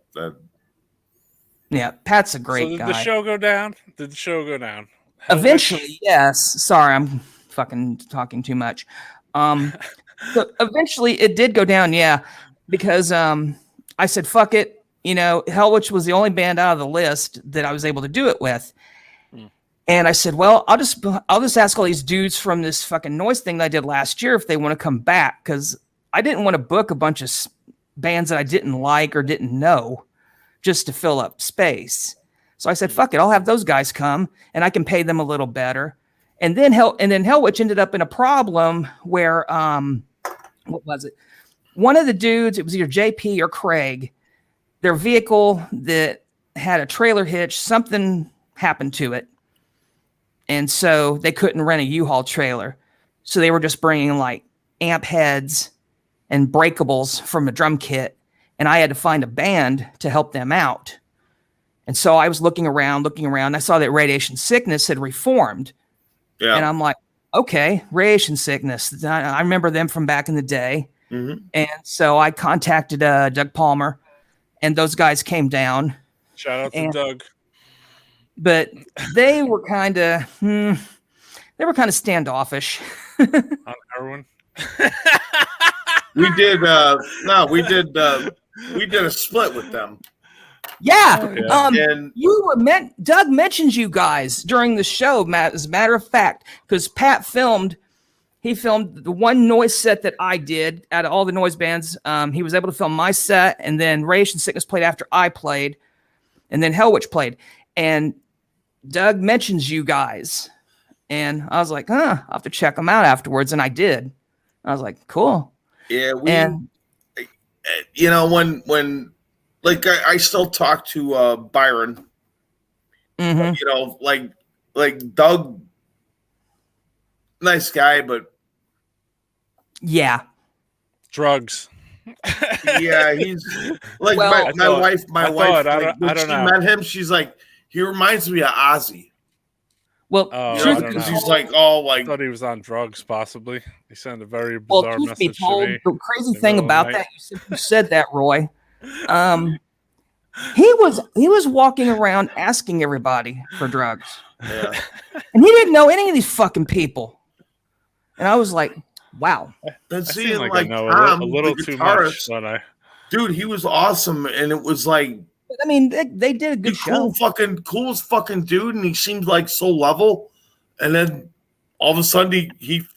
Yeah, Pat's a great So did guy. the show go down? Did the show go down? Eventually, yes. Sorry, I'm fucking talking too much. So eventually it did go down, yeah, because I said, fuck it. You know, Hellwitch was the only band out of the list that I was able to do it with. And I said, well, I'll just ask all these dudes from this fucking noise thing that I did last year if they want to come back, because I didn't want to book a bunch of bands that I didn't like or didn't know just to fill up space. So I said, fuck it, I'll have those guys come and I can pay them a little better. And then Hellwitch ended up in a problem where what was it? One of the dudes, it was either JP or Craig, their vehicle that had a trailer hitch, something happened to it. And so they couldn't rent a U-Haul trailer. So they were just bringing like amp heads and breakables from a drum kit. And I had to find a band to help them out. And so I was looking around. I saw that Radiation Sickness had reformed. Yeah. And I'm like, okay, Radiation Sickness. I remember them from back in the day. Mm-hmm. And so I contacted Doug Palmer, and those guys came down. Shout out to Doug. But they were kind of standoffish. On heroin. We did a split with them. Yeah. And Doug mentions you guys during the show, Matt, as a matter of fact, because Pat filmed the one noise set that I did out of all the noise bands. He was able to film my set, and then Radiation Sickness played after I played, and then Hellwitch played. And Doug mentions you guys. And I was like, I'll have to check them out afterwards. And I did. I was like, cool. Yeah, when like I still talk to Byron. Mm-hmm. You know, like Doug, nice guy, but yeah, drugs. Yeah, he's like my wife. My wife, when she met him, she's like, he reminds me of Ozzy. Well, he's like all like. I thought he was on drugs, possibly. He sent a very bizarre message to me. The crazy thing about that, you said that, Roy. He was walking around asking everybody for drugs, and he didn't know any of these fucking people. And I was like, "Wow." And seeing like like I know Tom, a little the too much, guitarist, dude, he was awesome, and it was like. I mean, they did a good show. Coolest fucking dude, and he seemed like so level. And then all of a sudden, he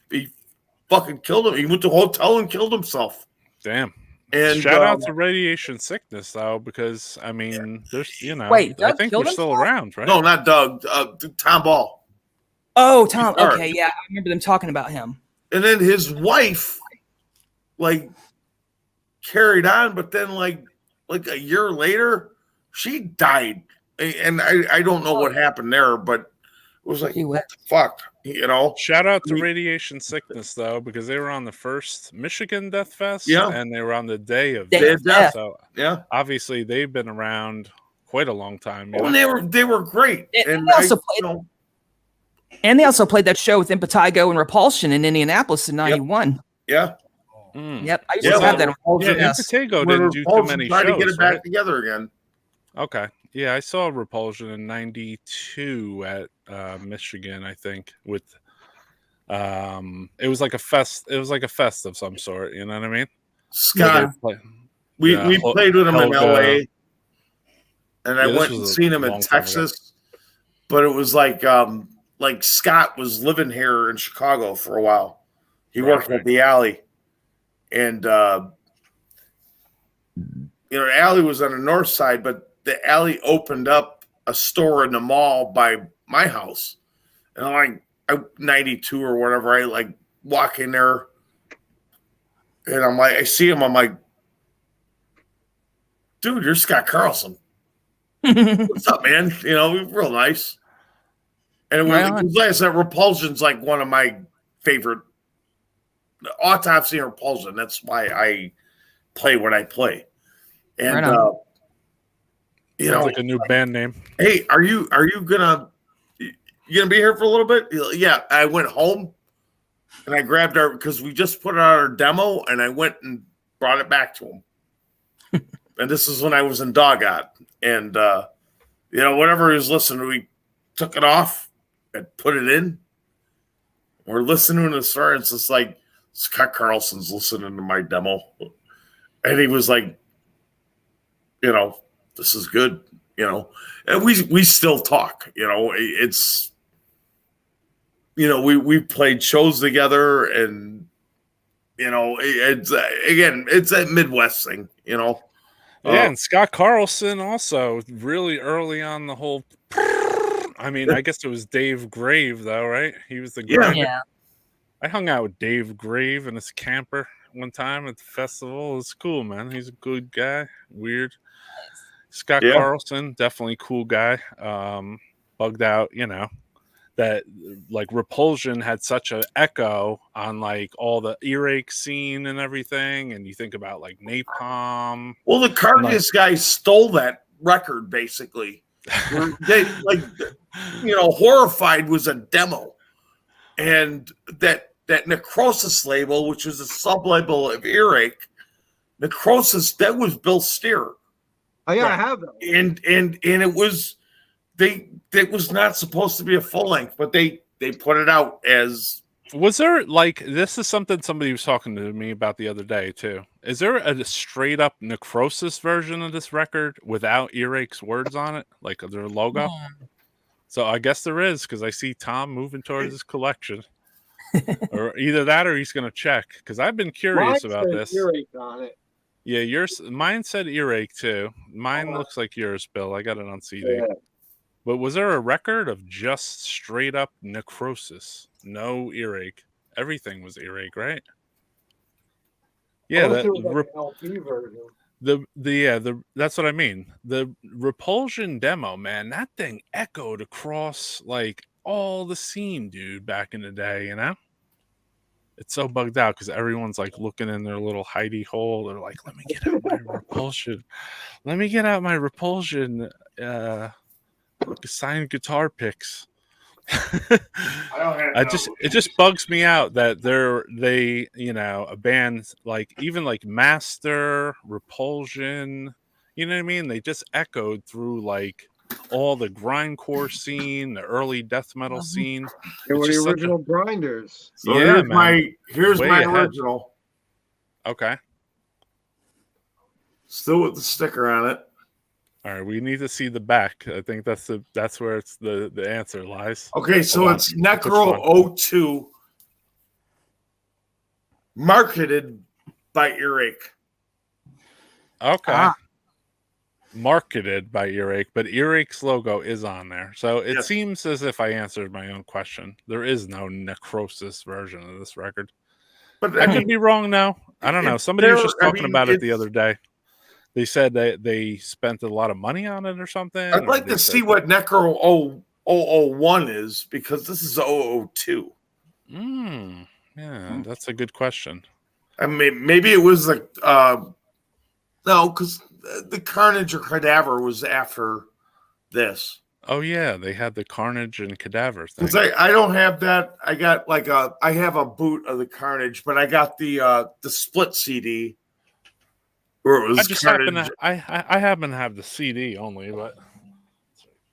fucking killed him. He went to a hotel and killed himself. Damn. And shout out to Radiation Sickness though, because I mean, there's Wait, I think we're still around, right? No, not Doug. Tom Ball. Oh, Tom. Okay, yeah, I remember them talking about him. And then his wife, like, carried on, but then like a year later, she died, and I don't know what happened there, but it was like, what the fuck, you know? Shout out to Radiation Sickness though, because they were on the first Michigan Deathfest, and they were on the day of Deathfest. So yeah, obviously they've been around quite a long time. And they were great, and they also played that show with Impetigo and Repulsion in Indianapolis in '91. Yeah. Yep, I used to have that. Impetigo didn't do too many shows. To get it back together again. Okay. Yeah, I saw Repulsion in '92 at Michigan, I think, with it was like a fest. It was like a fest of some sort, you know what I mean? Scott. We played with him in LA. And I went and seen him in Texas. But it was like Scott was living here in Chicago for a while. He worked at the Alley. And the Alley was on the north side, but the Alley opened up a store in the mall by my house. And I'm like, 92 or whatever, I like walk in there and I'm like, I see him. I'm like, dude, you're Scott Carlson. What's up, man? Real nice. And it was like I said, Repulsion's like one of my favorite. Autopsy and Repulsion. That's why I play what I play. And Right on. you Sounds know, like a new band name. hey, are you gonna be here for a little bit? Yeah, I went home and I grabbed because we just put out our demo, and I went and brought it back to him. And this is when I was in Doggott, and whatever he was listening, we took it off and put it in. We're listening to the and it's just like Scott Carlson's listening to my demo, and he was like, this is good, and we still talk, it's, we played shows together, and, it's again, it's a Midwest thing, Yeah, and Scott Carlson also really early on the whole. I mean, I guess it was Dave Grave though, right? He was the grinder. Yeah. I hung out with Dave Grave in his camper one time at the festival. It was cool, man. He's a good guy. Weird. Scott Carlson, definitely cool guy. Bugged out, that like Repulsion had such an echo on like all the earache scene and everything, and you think about like Napalm. Well, the Carcass guys stole that record basically. They Horrified was a demo, and that Necrosis label, which was a sub label of Earache, Necrosis, that was Bill Steer. Oh yeah, I have that. And it was it was not supposed to be a full length, but they put it out as. Was there like, this is something somebody was talking to me about the other day too. Is there a straight up Necrosis version of this record without Earache's words on it, like their logo? So I guess there is, because I see Tom moving towards his collection, or either that or he's going to check, because I've been curious about this. Earache on it. Yeah, mine said Earache too. Mine looks like yours, Bill. I got it on CD. Yeah. But was there a record of just straight up Necrosis? No Earache. Everything was Earache, right? Yeah, LP version. that's what I mean. The Repulsion demo, man, that thing echoed across like all the scene, dude, back in the day, It's so bugged out because everyone's like looking in their little hidey hole. They're like, let me get out my Repulsion. Let me get out my Repulsion signed guitar picks. It just bugs me out that they a band like even like Master, Repulsion, you know what I mean? They just echoed through like all the grindcore scene, the early death metal scene. They were the original grinders. So here's my original. Okay. Still with the sticker on it. All right, we need to see the back. I think that's where it's the answer lies. Okay, so it's Necro 02, marketed by Earache. Okay. Marketed by Earache, but Earache's logo is on there. So it seems as if I answered my own question. There is no Necrosis version of this record. But I could be wrong now. I don't know. Somebody was just talking about it the other day. They said that they spent a lot of money on it or something. I'd like to see what Necro 001 is, because this is 002. Yeah, that's a good question. I mean, maybe it was like no, because the Carnage or Cadaver was after this. Oh yeah, they had the Carnage and Cadaver thing. I don't have that. I got I have a boot of the Carnage, but I got the split CD. Where it was I happen to have the CD only, but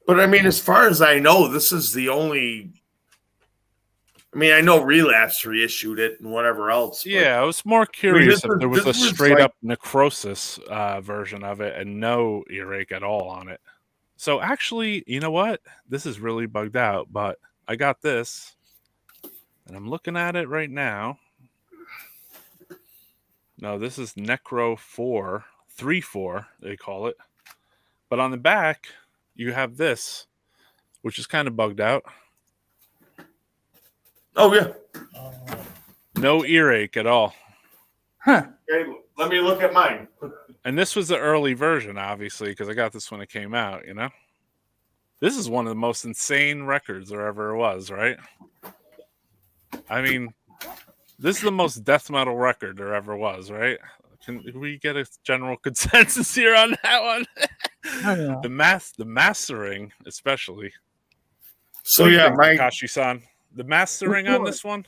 I mean, as far as I know, this is the only. I mean, I know Relapse reissued it and whatever else. Yeah, I was more curious if there was a straight up Necrosis version of it and no Earache at all on it. So actually, you know what? This is really bugged out, but I got this, and I'm looking at it right now. No, this is Necro 3-4, they call it. But on the back, you have this, which is kind of bugged out. Oh, yeah. No Earache at all. Huh. Okay, let me look at mine. And this was the early version, obviously, because I got this when it came out, This is one of the most insane records there ever was, right? I mean, this is the most death metal record there ever was, right? Can we get a general consensus here on that one? I don't know. The mastering, especially. So What do you yeah, think, Takashi-san? The mastering on this one?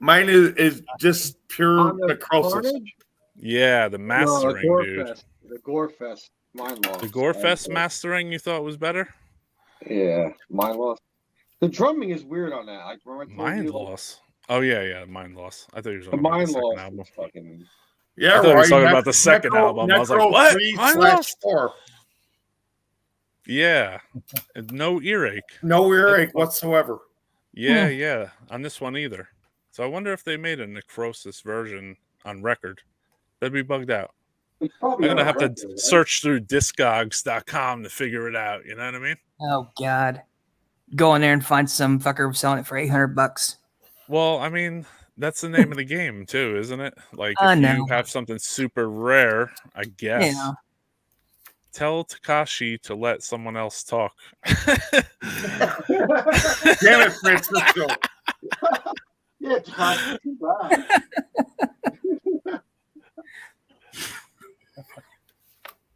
mine is just pure On the necrosis. Carnage? Yeah, the No, mastering, the dude. Gorefest. The Gorefest. Mine lost. The Gorefest mastering you thought was better? Yeah, mine lost. The drumming is weird on that. Like, remember I told Mind you, loss. Oh yeah, mind loss. I thought you were the talking about the mine second loss album. is fucking. Yeah, I thought he was right. talking about the second album. I was like, what? Mind loss? 3/4. Yeah. And no earache. No earache whatsoever. Yeah. On this one either. So I wonder if they made a necrosis version on record. That'd be bugged out. I'm gonna have to search through discogs.com to figure it out. You know what I mean? Oh God, go in there and find some fucker selling it for $800. Well, I mean, that's the name of the game too, isn't it? Like I if know. you have something super rare, I guess. Yeah. Tell Takashi to let someone else talk. Damn it, Francisco. Yeah, Josh, too bad.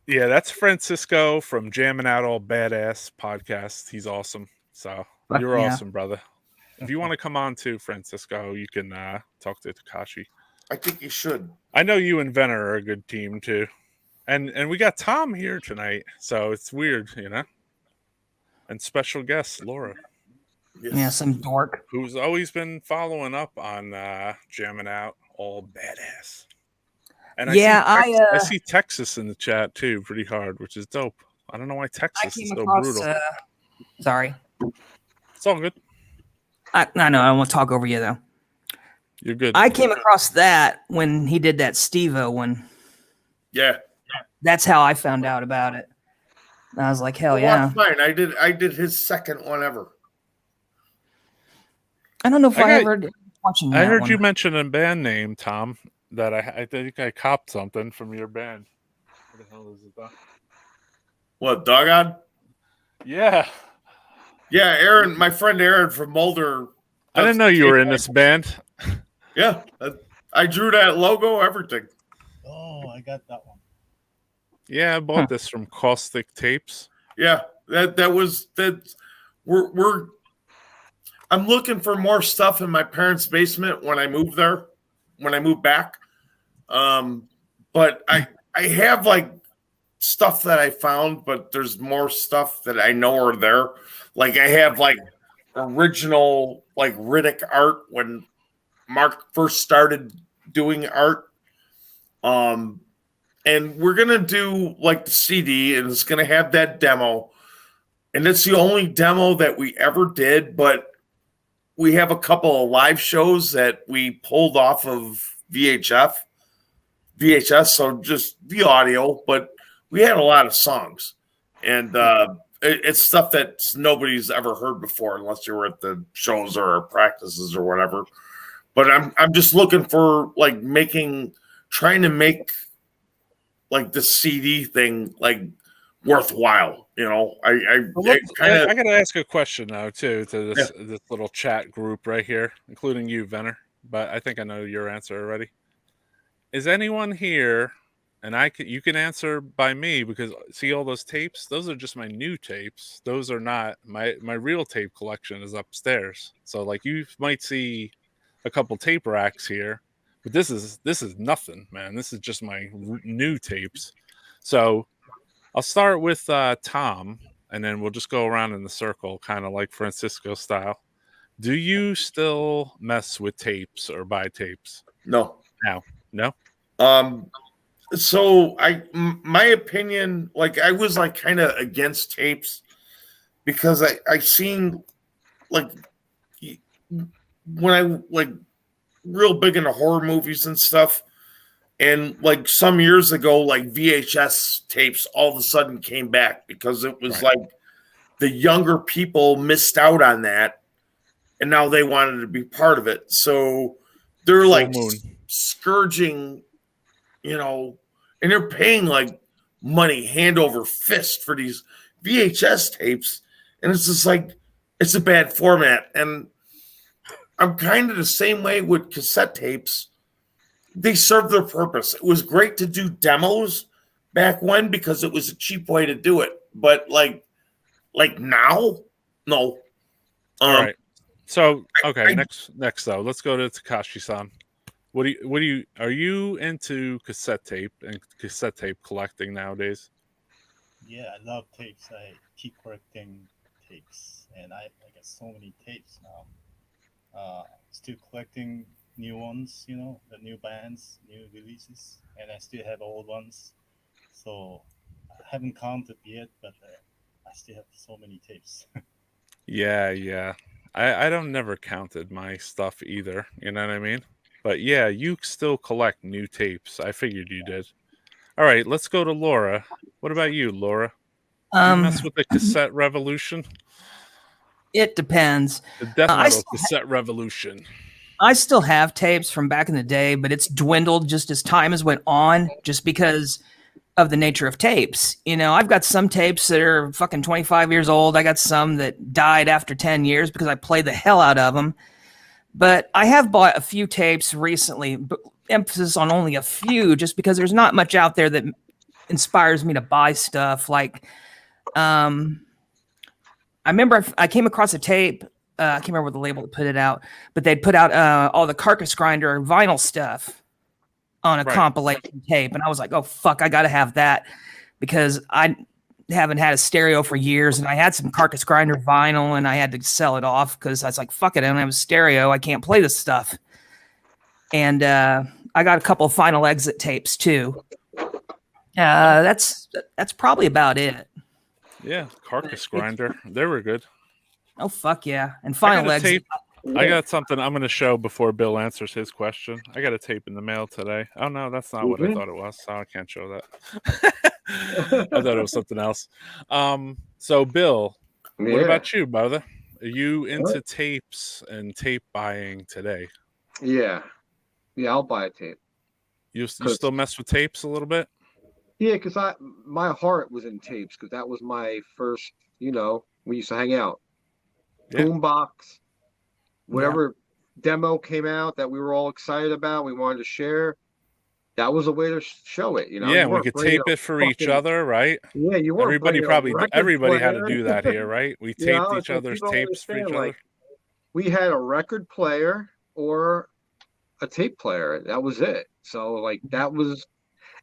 Yeah, that's Francisco from Jamming Out All Badass podcast. He's awesome. So Fuck you're yeah. awesome, brother. If you want to come on too, Francisco, you can talk to Takashi. I think you should. I know you and Venner are a good team too. And we got Tom here tonight, so it's weird, you know. And special guest Laura. Yes. Yeah, some dork. Who's always been following up on Jamming Out All Badass. And I see Texas in the chat too, pretty hard, which is dope. I don't know why Texas is so brutal. Sorry. It's all good. I know. I don't want to talk over you though. You're good. I came across that when he did that Steve-O one. Yeah. That's how I found out about it. I was like, hell yeah. Fine. I did his second one ever. I don't know if I ever did watching that I heard one. you mention a band name, Tom, that I think I copped something from your band. What the hell is it, Doc? What, Doggone? Yeah. Yeah, Aaron, my friend Aaron from Mulder. I didn't know you were in this band. Yeah. I drew that logo, everything. Oh, I got that one. Yeah, I bought this from Caustic Tapes. Yeah, we're I'm looking for more stuff in my parents' basement when I move there, when I move back. But I have like stuff that I found, but there's more stuff that I know are there. Like I have like original like Riddick art when Mark first started doing art. And we're gonna do like the CD, and it's gonna have that demo. And it's the only demo that we ever did, but we have a couple of live shows that we pulled off of VHS, so just the audio, but we had a lot of songs. And it's stuff that nobody's ever heard before unless you were at the shows or practices or whatever. But I'm just looking for like trying to make like the CD thing like worthwhile, you know. I gotta ask a question now too to this little chat group right here, including you, Venner. But I think I know your answer already. Is anyone here? And you can answer by me because see all those tapes? Those are just my new tapes. Those are not my real tape collection is upstairs. So like you might see a couple tape racks here, but this is nothing, man. This is just my new tapes. So I'll start with Tom, and then we'll just go around in the circle, kind of like Francisco style. Do you still mess with tapes or buy tapes? No. No. So my opinion, like I was like kind of against tapes because I seen like when I like real big into horror movies and stuff, and like some years ago, like VHS tapes all of a sudden came back because it was like the younger people missed out on that, and now they wanted to be part of it. So they're like scourging, you know, and they're paying like money hand over fist for these VHS tapes. And it's just like, it's a bad format. And I'm kind of the same way with cassette tapes. they served their purpose. It was great to do demos back when because it was a cheap way to do it. But like now, no. All right. So okay, next though, let's go to Takashi-san. Are you into cassette tape and cassette tape collecting nowadays? Yeah, I love tapes. I keep collecting tapes, and I got so many tapes now. Still collecting new ones, you know, the new bands, new releases, and I still have old ones. So I haven't counted yet, but I still have so many tapes. Yeah. I don't never counted my stuff either. You know what I mean? But yeah, you still collect new tapes. I figured you did. All right, let's go to Laura. What about you, Laura? You mess with the cassette revolution? It depends. The death metal cassette revolution. I still have tapes from back in the day, but it's dwindled just as time has went on, just because of the nature of tapes. You know, I've got some tapes that are fucking 25 years old. I got some that died after 10 years because I played the hell out of them. But I have bought a few tapes recently, but emphasis on only a few, just because there's not much out there that inspires me to buy stuff. Like, I remember I came across a tape. I can't remember what the label that put it out, but they'd put out all the Carcass Grinder vinyl stuff on a compilation tape. And I was like, oh, fuck, I got to have that because I haven't had a stereo for years. And I had some Carcass Grinder vinyl and I had to sell it off because I was like, fuck it, I don't have a stereo. I can't play this stuff. And I got a couple of Final Exit tapes too. That's probably about it. Yeah, Carcass Grinder. They were good. Oh, fuck yeah. And Final Exit. I got something I'm going to show before Bill answers his question. I got a tape in the mail today. Oh, no, that's not what I thought it was. So I can't show that. I thought it was something else. So, Bill, what about you, brother? Are you into tapes and tape buying today? Yeah, I'll buy a tape. You still mess with tapes a little bit? Yeah, because my heart was in tapes because that was my first, you know, we used to hang out. Yeah. Boombox. Whatever demo came out that we were all excited about, we wanted to share. That was a way to show it, you know. Yeah, we could tape it for each other, right? Yeah, you weren't. Everybody had to do that here, right? We taped each other's tapes for each other. We had a record player or a tape player. That was it. So like that was,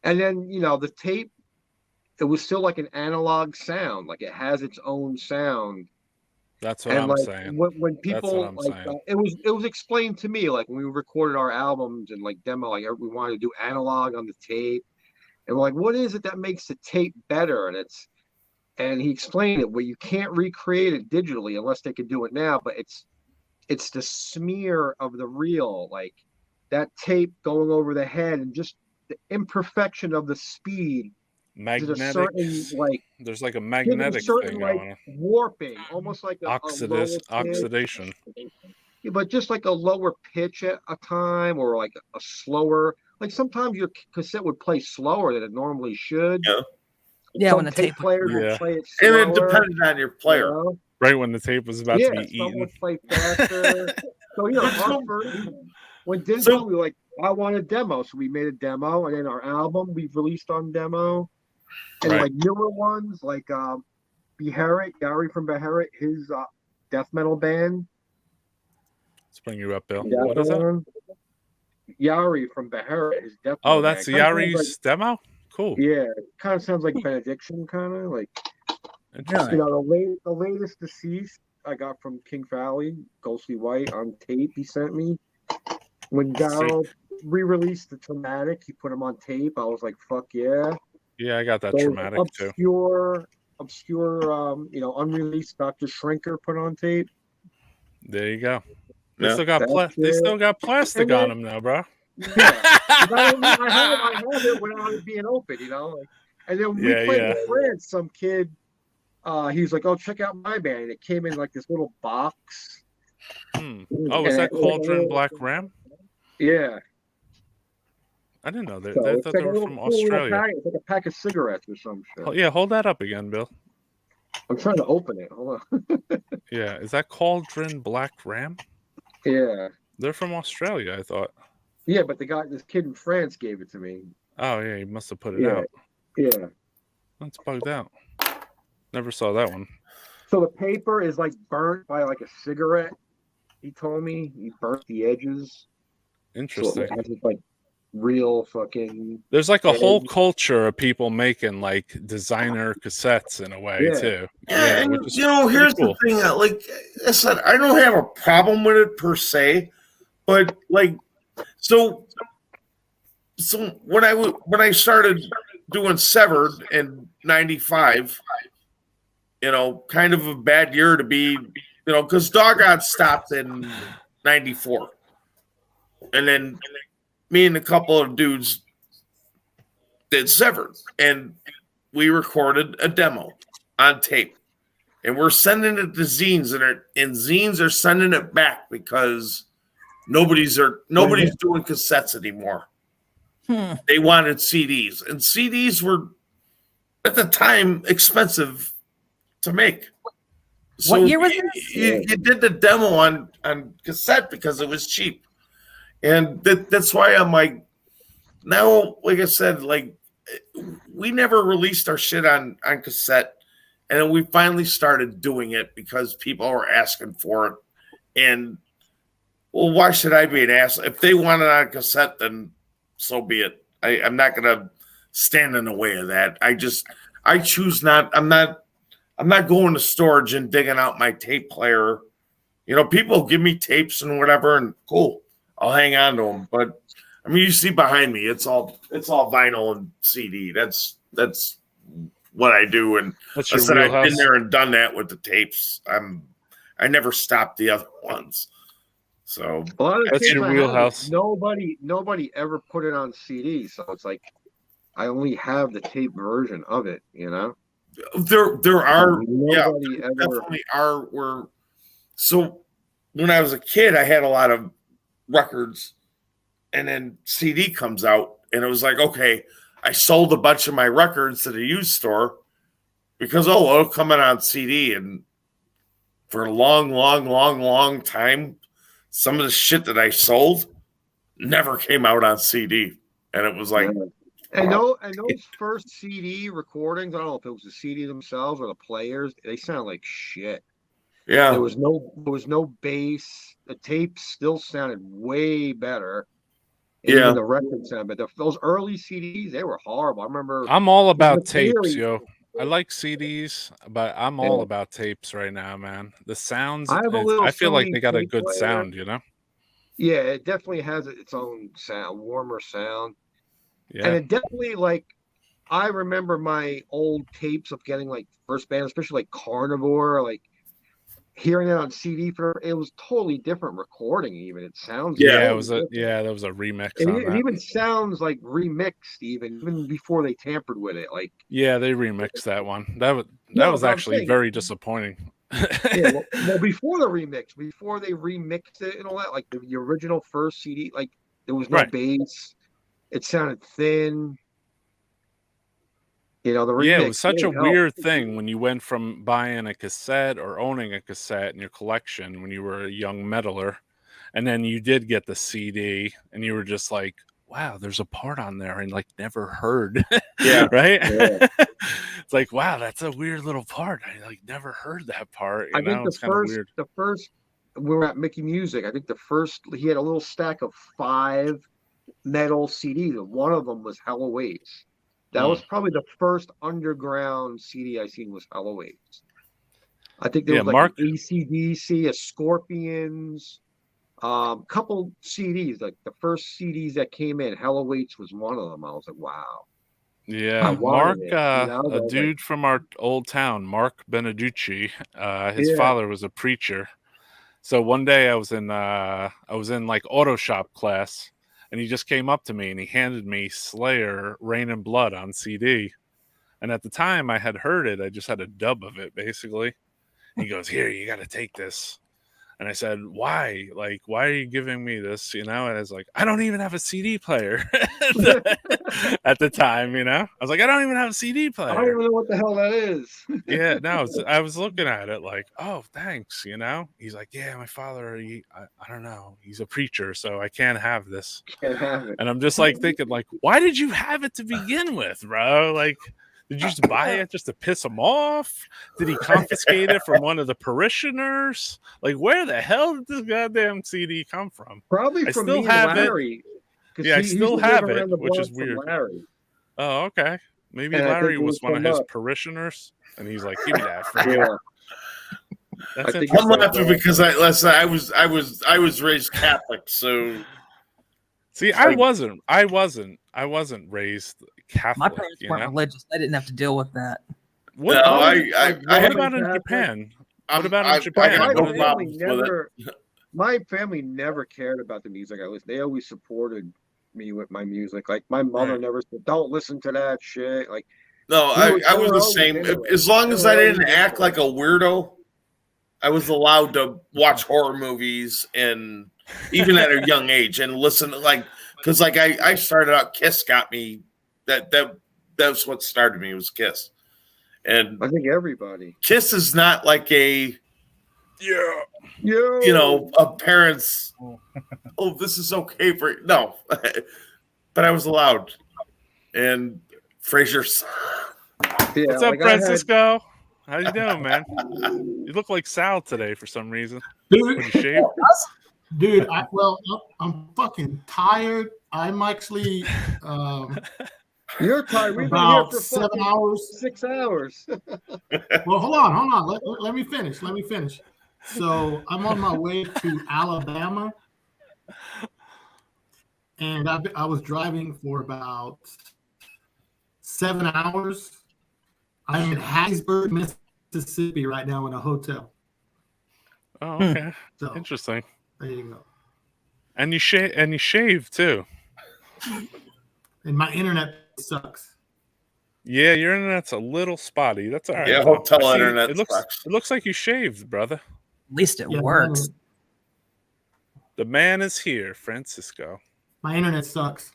and then you know the tape. It was still like an analog sound. Like it has its own sound. That's what I'm saying. When people it was explained to me like when we recorded our albums and like demo, like we wanted to do analog on the tape, and we're like, what is it that makes the tape better? And he explained it where you can't recreate it digitally unless they could do it now, but it's the smear of the reel, like that tape going over the head and just the imperfection of the speed. There's like a magnetic thing going on. Warping, almost like oxidation. Yeah, but just like a lower pitch at a time, or like a slower. Like sometimes your cassette would play slower than it normally should. Yeah, when the tape players would play it slower. And it depended on your player. You know? Right when the tape was about to be eaten. Some would play faster. So you know, when Disney, we were like, I want a demo, so we made a demo, and then our album we released on demo. And like newer ones, like Beharit, Yari from Beharit, his death metal band. Let's bring you up, Bill. What is that? Yari from Beharit, his death metal Oh, that's Yari's demo? Cool. Yeah, it kind of sounds like Benediction, kind of like. You know, the latest Deceased I got from King Valley, Ghostly White on tape he sent me. When Daryl re-released the Traumatic, he put them on tape. I was like, fuck yeah. Yeah, I got that Traumatic too. Obscure, you know, unreleased Dr. Shrinker put on tape. There you go. They still got plastic on them now, bro. Yeah, I had it when I was being open, you know. Like, and then we played in France. Some kid, he was like, "Oh, check out my band." And it came in like this little box. Oh, is that Cauldron Black Ram? Yeah. I didn't know that. I thought they were from Australia. It's like a pack of cigarettes or some shit. Oh, yeah, hold that up again, Bill. I'm trying to open it. Hold on. Yeah, is that Cauldron Black Ram? Yeah. They're from Australia, I thought. Yeah, but this kid in France gave it to me. Oh yeah, you must have put it Yeah. out. Yeah. That's bugged out. Never saw that one. So the paper is like burnt by like a cigarette. He told me he burnt the edges. So Interesting. it has like real fucking. There's like a whole edge. culture of people making like designer cassettes in a way Yeah. too. Yeah, and which is here's cool. the thing. Like I said, I don't have a problem with it per se, but like, so when I started doing Severed in '95, kind of a bad year to be, because Doggone stopped in '94, and then me and a couple of dudes did Severed, and we recorded a demo on tape. And we're sending it to zines, and zines are sending it back because nobody's doing cassettes anymore. They wanted CDs, and CDs were at the time expensive to make. So What year was this? You did the demo on cassette because it was cheap, and that's why I'm like, now, like I said, like we never released our shit on cassette. And then we finally started doing it because people were asking for it. And, well, why should I be an ass? If they want it on cassette, then so be it. I'm not going to stand in the way of that. I choose not. I'm not going to storage and digging out my tape player. People give me tapes and whatever, and cool, I'll hang on to them. But I mean, you see behind me, it's all vinyl and CD. That's what I do, and That's I your said I've wheelhouse. been there and done that with the tapes. I never stopped the other ones. So A lot of the That's tapes your I have, wheelhouse. nobody ever put it on CD, so it's like I only have the tape version of it. there are Nobody ever. definitely are where. So when I was a kid, I had a lot of records, and then CD comes out, and it was like, okay, I sold a bunch of my records to the used store because it'll come in on CD, and for a long time, some of the shit that I sold never came out on CD, and it was like, And those first CD recordings, I don't know if it was the CD themselves or the players, they sound like shit. yeah, There was no bass. The tapes still sounded way better. And Yeah. even the record sound, but those early CDs, they were horrible. I remember I'm all about the tapes, theory- yo. I like CDs, but I'm all about tapes right now, man. The sounds, I have a little I feel like Sony they got a tape good player. sound, Yeah, it definitely has its own sound, warmer sound. Yeah. And it definitely, like, I remember my old tapes of getting like first band, especially like Carnivore, like hearing it on CD it was totally different recording. Even it sounds Yeah, totally different. that was a remix And on it that. even sounds like remixed, even before they tampered with it. Like, Yeah, they remixed that one. That was No, was but I'm actually saying- very disappointing. yeah, well, before the remix, before they remixed it and all that, like the original first CD, like there was no Right. bass. It sounded thin. The remix. Yeah, it was such a really helped. weird thing when you went from buying a cassette or owning a cassette in your collection when you were a young meddler, and then you did get the CD, and you were just like, "Wow, there's a part on there I like never heard." Yeah. Right? Yeah. It's like, wow, that's a weird little part. I like never heard that part. I think It's kind of weird. the first we were at Mickey Music. I think the first he had a little stack of 5 metal CDs, and one of them was Hello Waits. That was probably the first underground CD I seen was Hello Waits. I think there Yeah, was like Mark- an AC/DC, a Scorpions, couple CDs. Like the first CDs that came in, Hello Waits was one of them. I was like, wow. Yeah, I Mark, wanted it, I was a like- dude from our old town, Mark Beneducci. His Yeah. father was a preacher. So one day I was in like auto shop class, and he just came up to me and he handed me Slayer, Rain and Blood on CD. And at the time I had heard it, I just had a dub of it basically. He goes, "Here, you got to take this." And I said, why? Like, why are you giving me this? And I was like, I don't even have a CD player at the time, I was like, I don't even have a CD player. I don't even know what the hell that is. Yeah, no, I was looking at it like, oh, thanks, He's like, yeah, my father, I don't know, he's a preacher, so I can't have this. Can't have it. And I'm just like thinking, like, why did you have it to begin with, bro? Like, did you just buy it just to piss him off? Did he confiscate it from one of the parishioners? Like, where the hell did this goddamn CD come from? Probably I from still me have and Larry. Yeah, I still have it, which is from weird. Larry. Oh, okay. Maybe And I Larry think it was was one of from his us. parishioners, and he's like, "Give me that." For you. Yeah. That's I think interesting. I'm laughing because I was raised Catholic, so See, I wasn't raised Catholic. My parents weren't religious. I didn't have to deal with that. What, No, what I about in Catholic. Japan? I'm- What about I- in Japan? I got My no What do they- problem. family with never. My family never cared about the music I listened. They always supported me with my music. Like my mother Right. never said, "Don't listen to that shit." Like No, They were- I they was were the always same. into it. As long They as were I didn't always act into like it. a weirdo, I was allowed to watch horror movies and even at a young age and listen to because I started out. Kiss got me. That's what started me was Kiss, and I think everybody. Kiss is not like a Yo, a parent's. Oh, this is okay for no, but I was allowed, and Fraser's. yeah, What's up, like I had- Francisco? How you doing, man? You look like Sal today for some reason. Dude, When you shave. dude, I'm fucking tired. I'm actually You're tired. We've been here about for 7 fucking hours. 6 hours. Well, hold on. Let me finish. So I'm on my way to Alabama, and I was driving for about 7 hours. I'm in Hattiesburg, Mississippi right now in a hotel. Oh, okay. So Interesting. there you go. And you shave too. And my internet sucks. Yeah, your internet's a little spotty. That's all right. Yeah, though. hotel I see- internet It looks sucks. it looks like you shaved, brother. At least it Yeah, works. The man is here, Francisco. My internet sucks.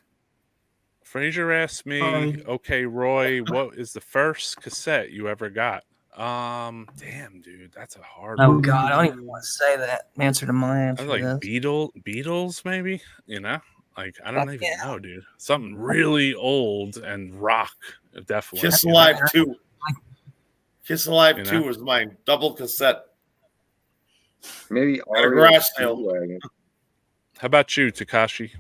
Fraser asked me, Sorry. okay, Roy, what is the first cassette you ever got? Damn, dude, that's a hard Oh one. God, I don't even want to say that. Answer to my I answer. was like to this. Beatles, maybe. Like I don't Fuck even yeah. know, dude. Something really old and rock, definitely. Kiss you know? Alive 2. Kiss Alive You 2 know? was mine. Double cassette. Maybe At a REO garage sale. Speedwagon. How about you, Takashi?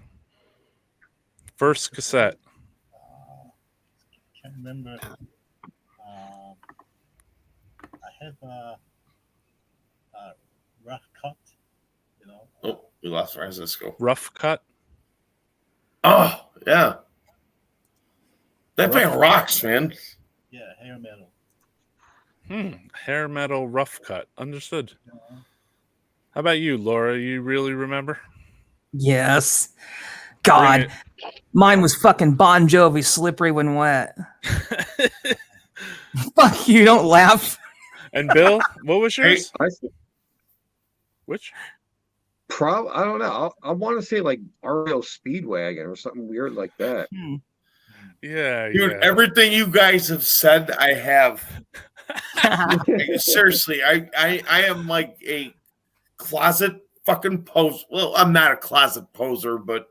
First cassette. Can't remember. I have a rough cut, Oh, we lost Francisco. Rough Cut. Oh, yeah. That band rocks, man. Yeah, hair metal. Hair metal rough cut. Understood. How about you, Laura? You really remember? Yes. Bring God, it. mine was fucking Bon Jovi, "Slippery When Wet." Fuck you! Don't laugh. And Bill, what was yours? I Which? I don't know. I want to say like REO Speedwagon or something weird like that. Yeah, Dude, yeah. everything you guys have said, I have. Seriously, I am like a closet fucking poser. Well, I'm not a closet poser, but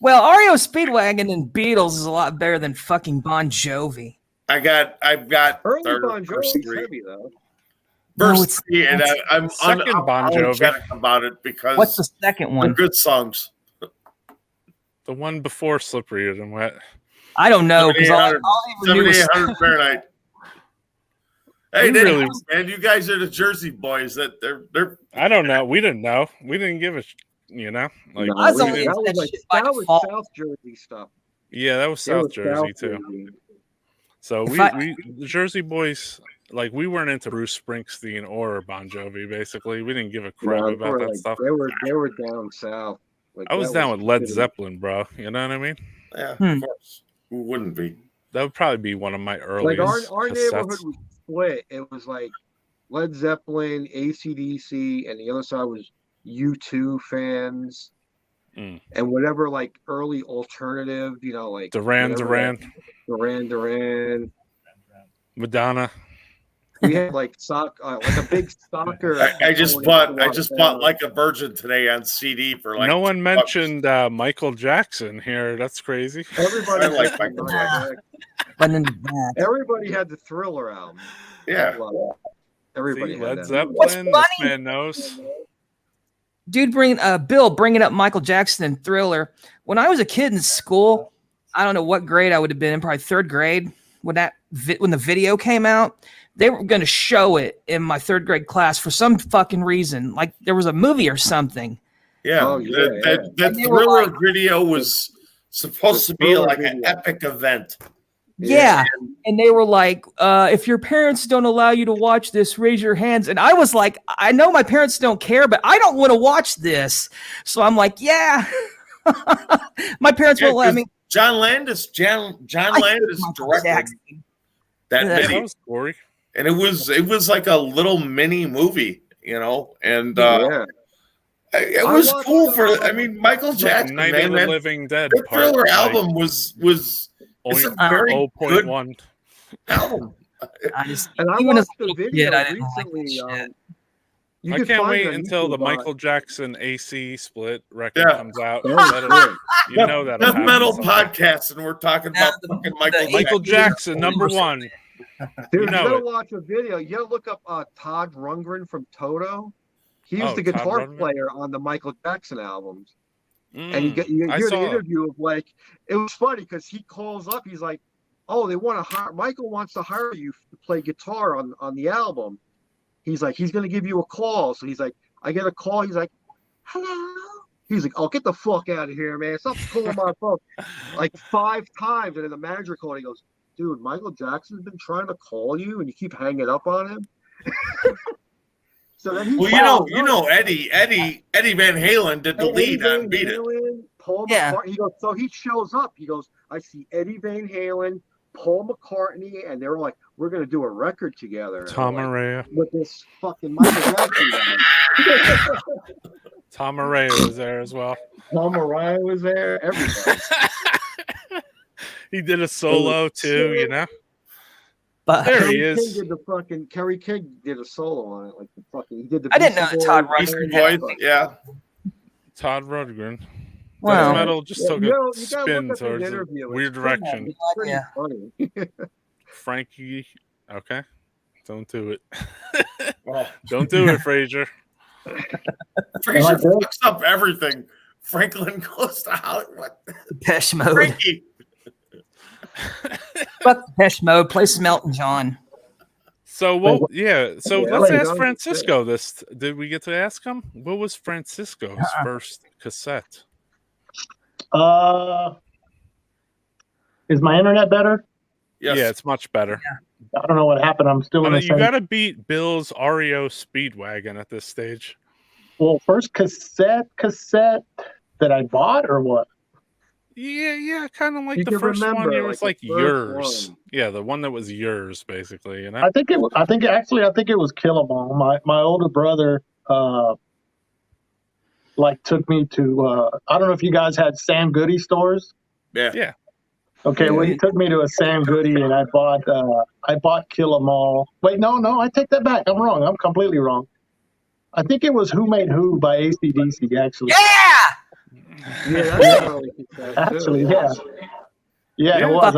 Well, REO Speedwagon and Beatles is a lot better than fucking Bon Jovi. I've got Early third, Bon first Jovi's three. heavy though. No, First it's- three, and I'm Second Bon Jovi. unapologetic about it because What's the second they're one? good songs. The one before Slippery and Wet. I don't know because all I 7800 ever knew was 7800 Fahrenheit. Hey, You they, really- man, you guys are the Jersey boys. That they're I don't know. We didn't know. We didn't give a Like No, I was we only didn't- into that like, shit by that was default. South Jersey stuff. yeah, that was It was South Jersey too. Jersey. So If we the Jersey boys, like we weren't into Bruce Springsteen or Bon Jovi. Basically, we didn't give a crap No, they about were that like- stuff. They were down south. Like, I was that down with Led pretty- Zeppelin, bro. You know what I mean? yeah, Hmm. of course. Who wouldn't be? That would probably be one of my Like earliest our cassettes. neighborhood was split. It was like Led Zeppelin, AC/DC, and the other side was U2 fans, and whatever like early alternative, like Duran Duran, Madonna. We had like like a big soccer. I just bought Like a Virgin today on CD for like. No one mentioned Michael Jackson here. That's crazy. Everybody I like Michael Jackson. Everybody had the Thriller album. Yeah. Everybody had Led that. Zeppelin. This man knows. Dude, Bill bringing up Michael Jackson and Thriller. When I was a kid in school, I don't know what grade I would have been in, probably third grade. When the video came out, they were going to show it in my third grade class for some fucking reason. Like there was a movie or something. Yeah, that Thriller video was supposed to be like an epic event. Yeah. And they were like, if your parents don't allow you to watch this, raise your hands. And I was like, I know my parents don't care, but I don't want to watch this. So I'm like, yeah. My parents won't let me. John Landis directed that video. Story. And it was like a little mini movie, and it was cool Michael Jackson, Night of the Living Dead. The Thriller album was it's a very 0.1 album. And I watched the video recently. I can't wait until the Michael Jackson AC split record comes out. You know that Death Metal Podcast, and we're talking about fucking Michael Jackson, number one. Dude, you gotta watch a video. You gotta look up Todd Rundgren from Toto. He was the guitar player on the Michael Jackson albums. And you hear the interview of like, it was funny because he calls up, he's like, oh, Michael wants to hire you to play guitar on the album. He's like, he's gonna give you a call. So he's like, I get a call, he's like, hello. He's like, oh, get the fuck out of here, man. Stop calling my phone. Like 5 times. And then the manager called, he goes, dude, Michael Jackson's been trying to call you and you keep hanging up on him. So then Eddie Van Halen did the lead on Beat It. Paul McCartney. He goes, so he shows up. He goes, I see Eddie Van Halen, Paul McCartney, and they were like, we're gonna do a record together. Tom Araya. With this fucking Michael Jackson guy. Tom Araya was there as well. Tom Araya was there. Everybody. He did a solo too, But there he is. Kerry King did a solo on it, he did the. I didn't know that Todd Rundgren. Yeah. Todd Rundgren. Wow. Metal just took a spin towards a weird direction. It's pretty funny. Frankie, okay, don't do it. Don't do it, Fraser. Fraser fucks up everything. Franklin goes to Hollywood. Depeche Mode. Frankie. Fuck Depeche Mode. Play some Elton John. So let's ask Francisco this. Did we get to ask him? What was Francisco's first cassette? Is my internet better? Yes. Yeah, it's much better. I don't know what happened. I'm still in the You got to beat Bill's REO Speedwagon at this stage. Well, first cassette that I bought or what? Yeah, kind of like the first one. It was like yours. One. Yeah, the one that was yours, basically. I think it was Kill 'Em All. My older brother took me to I don't know if you guys had Sam Goody stores. Yeah. Okay, well, he took me to a Sam Goody and I bought Kill 'Em All. Wait, no, I take that back. I'm wrong. I'm completely wrong. I think it was Who Made Who by AC/DC, actually. Actually, yeah. Yeah, it was.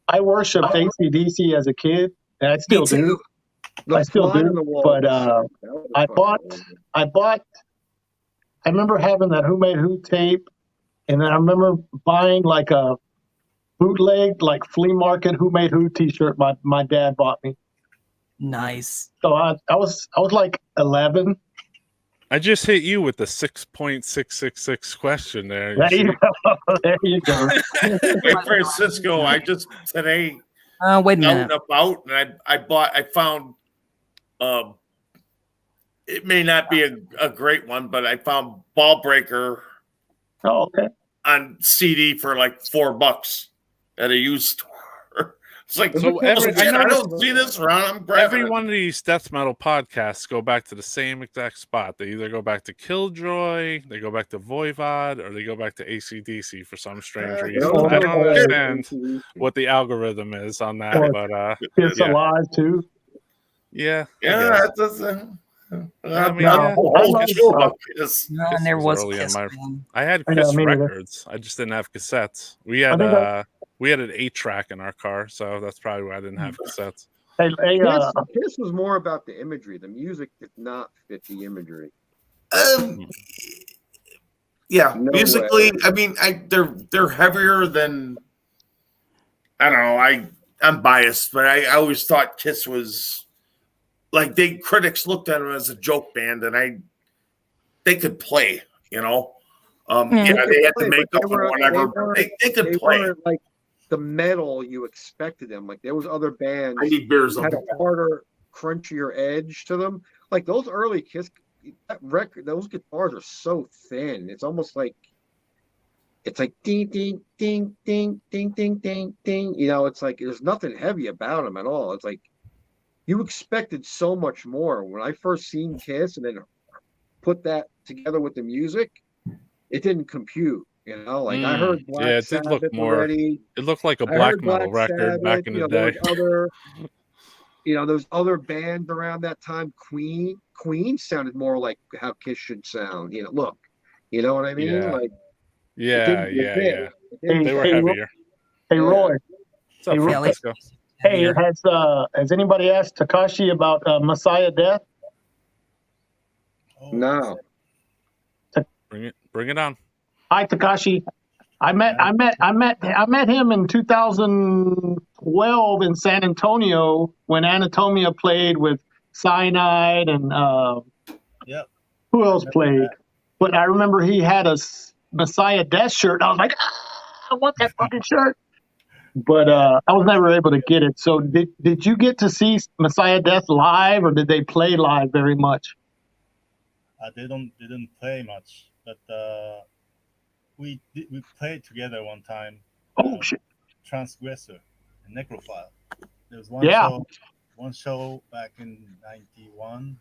I worshipped AC/DC as a kid, and I still do. I still do. But I remember having that Who Made Who tape, and then I remember buying like a bootleg, like flea market Who Made Who T-shirt my dad bought me. Nice. So I was like 11. I just hit you with the 6.666 question there. There you go. Hey, Francisco, I just today wait a minute. About and I found it may not be a great one, but I found Ball Breaker on CD for like $4 at a used store. It's like, So I don't see this run. I'm grabbing every it. one of these death metal podcasts go back to the same exact spot. They either go back to Killjoy, they go back to Voivod, or they go back to AC/DC for some strange reason. I don't understand what the algorithm is on that, but it's alive too. Yeah, that doesn't. I mean, I'm sure about this. No, and there was early in Kiss. my. Man. I had I know, Kiss me neither. records. I just didn't have cassettes. We had an 8-track in our car, so that's probably why I didn't have cassettes. Kiss was more about the imagery. The music did not fit the imagery. Yeah, No musically, way. I mean, they're heavier than. I don't know. I'm biased, but I always thought Kiss was like critics looked at them as a joke band, and they could play, you know. They had the makeup or whatever, but they could play. Weren't like the metal you expected them. Like there was other bands I need beers that had a harder, crunchier edge to them. Like those early Kiss those guitars are so thin. It's almost like it's like ding ding ding ding ding ding ding ding. You know, it's like there's nothing heavy about them at all. It's like you expected so much more. When I first seen Kiss and then put that together with the music, it didn't compute. You know, like I heard Black Sabbath it did look more. already. It looked like a black metal record back in the day. There's other bands around that time. Queen sounded more like how Kiss should sound. You know, look, you know what I mean? Yeah. Like, yeah. They were heavier. Hey, Roy. What's up, Francisco? Hey, has anybody asked Takashi about Messiah Death? No. Bring it on. Hi, Takashi. I met him in 2012 in San Antonio when Anatomia played with Cyanide and who else played? But I remember he had a Messiah Death shirt. I was like, I want that fucking shirt. But I was never able to get it. So did you get to see Messiah Death live, or did they play live very much? They didn't play much, but we played together one time. Oh shit! Transgressor and Necrophile. There was one show back in '91.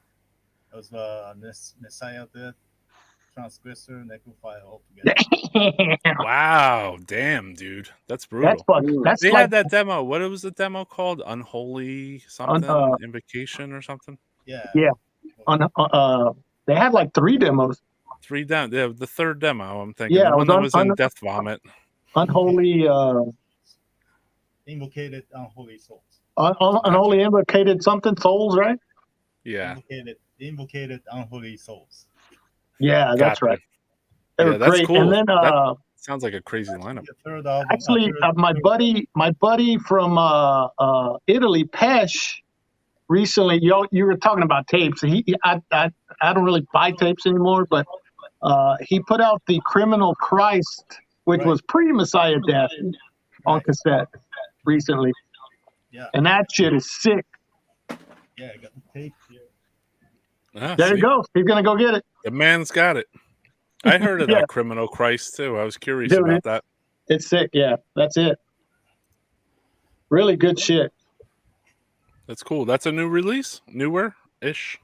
It was Messiah Death, Transgressor, Necrophile all together. Wow, damn, dude, that's brutal. They had that demo. What was the demo called? Unholy something, Invocation or something. Yeah. They had like 3 demos. 3 demos. Yeah, the third demo. I'm thinking. Yeah, the one that was in Death Vomit. Unholy. Invocated Unholy Souls. Unholy Invocated something souls, right? Yeah. Invocated Unholy Souls. Yeah, that's right. They were that's great. cool. And then that sounds like a crazy lineup. Actually, my buddy from Italy, Pesh, recently, you were talking about tapes. I don't really buy tapes anymore, but he put out the Criminal Christ, which was pre-Messiah Death on cassette recently. Yeah. And that shit is sick. Yeah, I got the tape here. There you go. He's going to go get it. The man's got it. I heard of that Criminal Christ, too. I was curious about that. It's sick, yeah. That's it. Really good shit. That's cool. That's a new release? Newer-ish?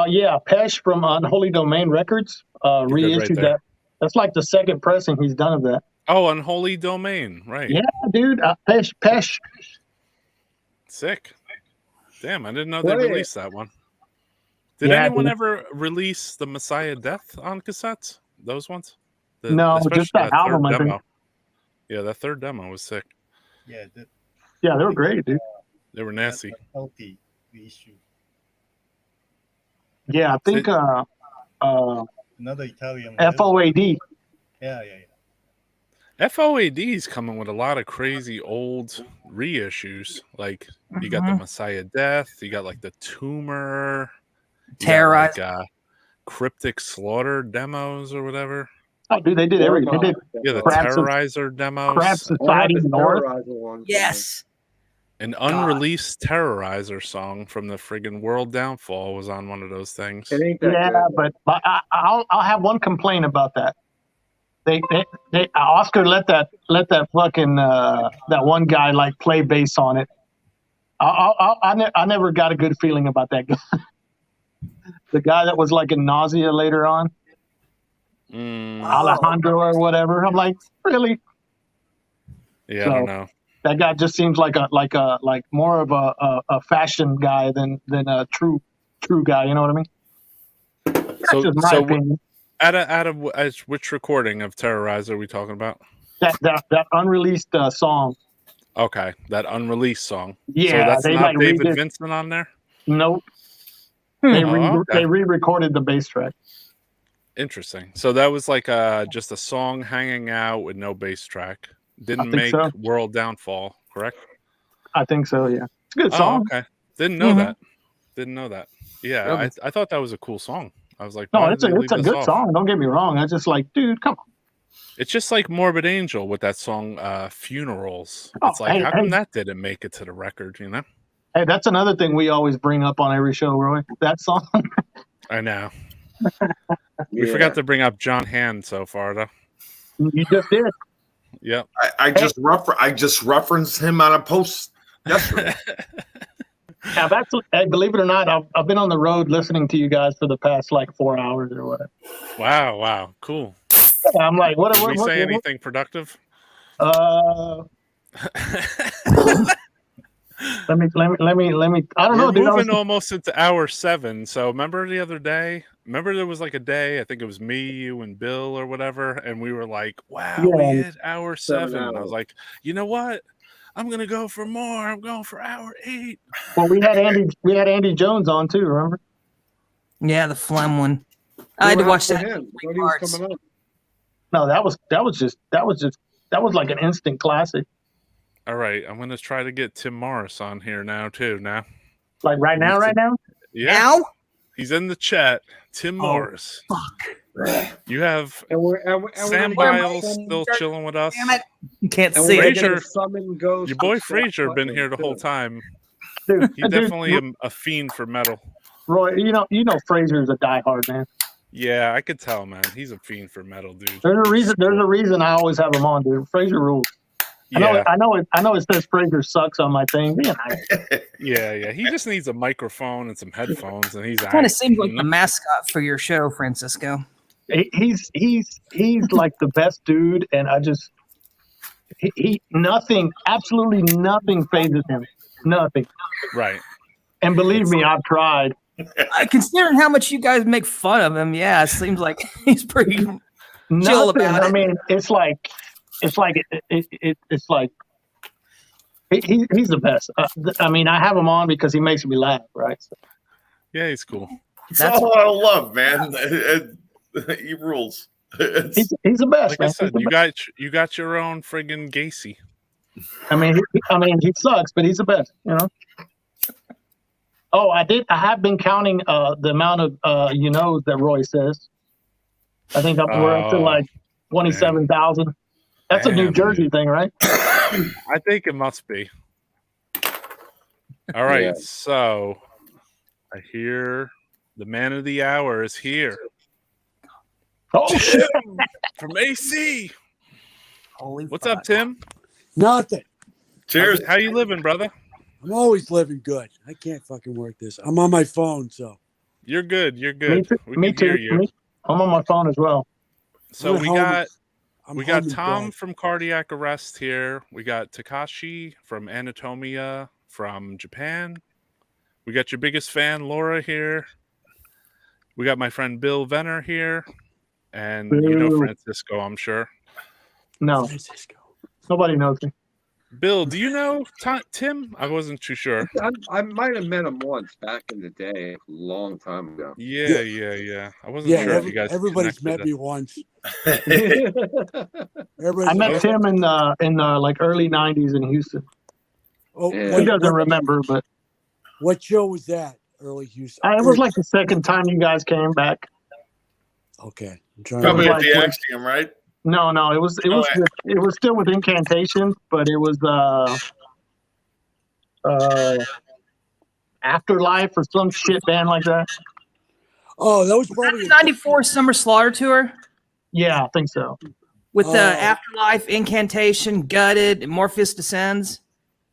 Yeah, Pesh from Unholy Domain Records reissued that. That's like the second pressing he's done of that. Oh, Unholy Domain, right. Yeah, dude. Pesh. Sick. Damn, I didn't know they released that one. Did anyone ever release the Messiah Death on cassettes? Those ones? No, just that album, I think. Yeah, that third demo was sick. Yeah, they were great, dude. They were nasty. LP reissue. Yeah, I think another Italian. FOAD. Yeah. FOAD is coming with a lot of crazy old reissues. Like you got the Messiah Death, you got like the Tumor, Terrorize, like, Cryptic Slaughter demos or whatever. Oh, dude, they did everything. They did the Terrorizer demos. Crab Society North. Yes. An unreleased Terrorizer song from the friggin' World Downfall was on one of those things. It ain't that good. But I'll have one complaint about that. They Oscar let that fucking that one guy like play bass on it, I never got a good feeling about that guy. The guy that was like in Nausea later on, Alejandro or whatever. I'm like, really? Yeah, So, I don't know. That guy just seems like more of a fashion guy than a true guy. You know what I mean? That's just my opinion. Out of which recording of Terrorize are we talking about? That unreleased song. Okay, that unreleased song. Yeah, so that's they not like David redid. Vincent on there. Nope. Okay. They re-recorded the bass track. Interesting. So that was like just a song hanging out with no bass track. Didn't make so. World Downfall, correct? I think so. Yeah, it's a good song. Okay. Didn't know that. Didn't know that. Yeah, I thought that was a cool song. I was like, no, it's a good song. Don't get me wrong. I just like, dude, come on. It's just like Morbid Angel with that song Funerals. It's like, how come that didn't make it to the record, you know? Hey, that's another thing we always bring up on every show, Roy. That song. I know. We forgot to bring up John Hand so far, though. You just did. Yep. I just referenced him on a post yesterday. Now believe it or not, I've been on the road listening to you guys for the past like 4 hours or whatever. Wow, cool. I'm like, what? Did we say anything productive? Let me. I don't know. We're moving almost into hour 7. So remember the other day? Remember there was like a day, I think it was me, you, and Bill or whatever, and we were like, "Wow, we hit hour 7." And I was like, "You know what? I'm gonna go for more. I'm going for hour 8." Well, we had Andy Jones on too. Remember? Yeah, the phlegm one. I had to watch that. No, that was like an instant classic. All right, I'm gonna try to get Tim Morris on here now too. Like right now. Yeah. Now? He's in the chat. Tim Morris. Fuck. You have Sam Biles still chilling with us. Damn it. You can't see Frazier, it. your boy Frazier been here the whole time. Dude, He's definitely a fiend for metal. Roy, you know Frazier's a diehard man. Yeah, I could tell, man. He's a fiend for metal, dude. There's a reason I always have him on, dude. Frazier rules. Yeah. I know it says Frazier sucks on my thing. Yeah. He just needs a microphone and some headphones, and he's kind of seems like the mascot for your show, Francisco. He's like the best dude, and absolutely nothing phases him. Nothing. Right. And believe me, I've tried. Considering how much you guys make fun of him, yeah, it seems like he's pretty chill about it. I mean, it's like he's the best. I mean, I have him on because he makes me laugh, right? So. Yeah, he's cool. That's all I love, man. He rules. He's the best. Like I said, you got your own friggin' Gacy. I mean, he sucks, but he's the best. You know. Oh, I have been counting the amount of that Roy says. I think we're up to like 27,000. That's a New Jersey thing, right? I think it must be. All right, so I hear the man of the hour is here. Oh shit! From AC. Holy What's up, Tim? Nothing. Cheers. How you living, brother? I'm always living good. I can't fucking work this. I'm on my phone, so. You're good. You're good. Me too. I'm on my phone as well. So we got Tom from Cardiac Arrest here. We got Takashi from Anatomia from Japan. We got your biggest fan, Laura, here. We got my friend Bill Venner here. And you know Francisco, I'm sure. No. Francisco. Nobody knows me. Bill, do you know Tim? I wasn't too sure. I might have met him once back in the day, a long time ago. Yeah. I wasn't sure if you guys. Everybody's met me once. I met Tim in like early '90s in Houston. Oh, he doesn't remember, but what show was that? Early Houston. It was like the second time you guys came back. Okay, I'm trying. Probably at the Axiom, right? No, it was still with Incantation, but it was Afterlife or some shit band like that. Oh, that was probably '94 Summer Slaughter Tour. Yeah, I think so. With the Afterlife, Incantation, Gutted, and Morpheus Descends.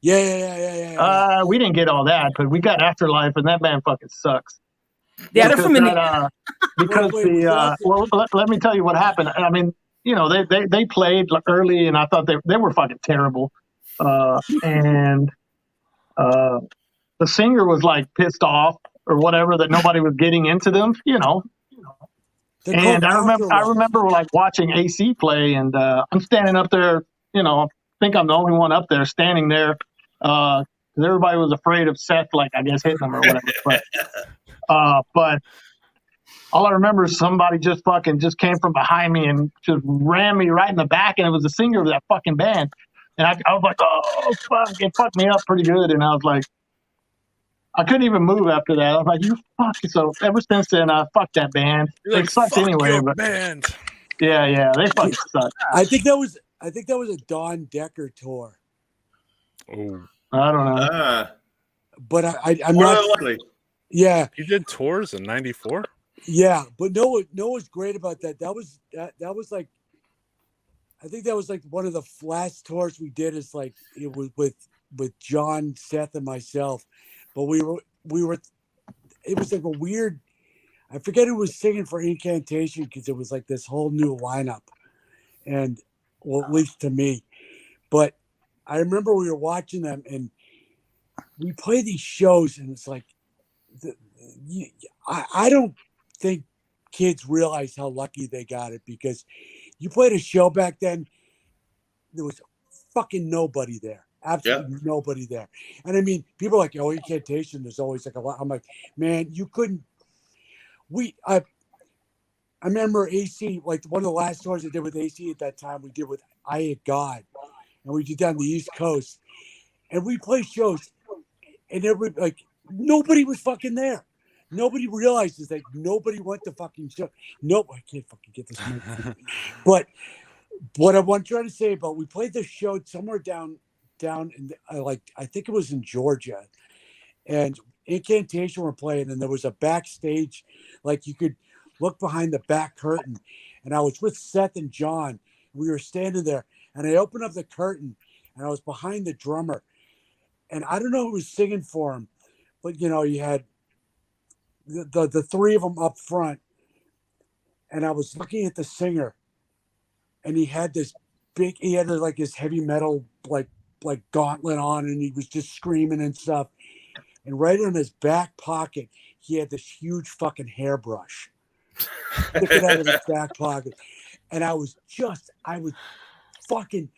Yeah. We didn't get all that, but we got Afterlife, and that band fucking sucks. Yeah, they're Because from Indiana. because let me tell you what happened. I mean, you know, they played early, and I thought they were fucking terrible. And the singer was like pissed off or whatever that nobody was getting into them, you know. And I remember like watching AC play, and I'm standing up there, you know, I think I'm the only one up there standing there, because everybody was afraid of Seth, like I guess hitting them or whatever. But all I remember is somebody just came from behind me and just rammed me right in the back, and it was the singer of that fucking band. And I was like, oh fuck, it fucked me up pretty good, and I was like, I couldn't even move after that. I was like, you fuck. So ever since then, I fucked that band. They sucked anyway. But band. Yeah, they fucking suck. I think that was a Don Decker tour. Oh, I don't know. But I'm not. Likely. Yeah, he did tours in '94. Yeah, but no, what's great about that? That was like, I think that was like one of the last tours we did. Is like it was with John, Seth, and myself. But we were. It was like a weird. I forget who was singing for Incantation because it was like this whole new lineup, and well, at least to me. But I remember we were watching them, and we play these shows, and it's like, I don't think kids realize how lucky they got it, because you played a show back then, there was fucking nobody there. Absolutely nobody there. And I mean, people are like, oh, Incantation, there's always like a lot. I'm like, man, you couldn't. I remember AC, like one of the last tours I did with AC at that time, we did with I Hate God. And we did down the East Coast. And we played shows, and nobody was fucking there. Nobody realizes that nobody went to fucking show. Nope, I can't fucking get this. But what I want to try to say about, we played the show somewhere down in I think it was in Georgia, and Incantation were playing, and there was a backstage, like you could look behind the back curtain, and I was with Seth and John. We were standing there, and I opened up the curtain, and I was behind the drummer, and I don't know who was singing for him, but you know, you had the three of them up front, and I was looking at the singer, and he had like his heavy metal like gauntlet on, and he was just screaming and stuff. And right in his back pocket, he had this huge fucking hairbrush sticking out of his back pocket. And I was fucking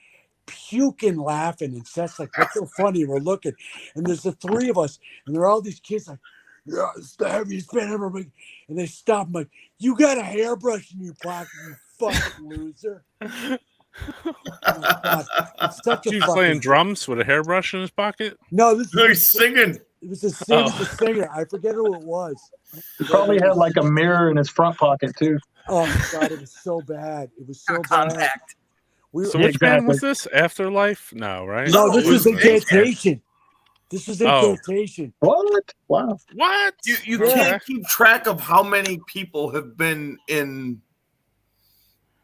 puking laughing. And Seth's like, what's so funny? We're looking. And there's the three of us. And there are all these kids like, yeah, it's the heaviest band ever. And they stop. I'm like, you got a hairbrush in your pocket, you fucking loser. Oh God, it's such a He was playing drums with a hairbrush in his pocket? No, he's singing. It was the singer. I forget who it was. He probably had like a mirror in his front pocket too. Oh my God, it was so bad. It was so bad. So which band was this? Afterlife? No, right? No, this was Incantation. This was Incantation. What? Wow. What? You can't keep track of how many people have been in.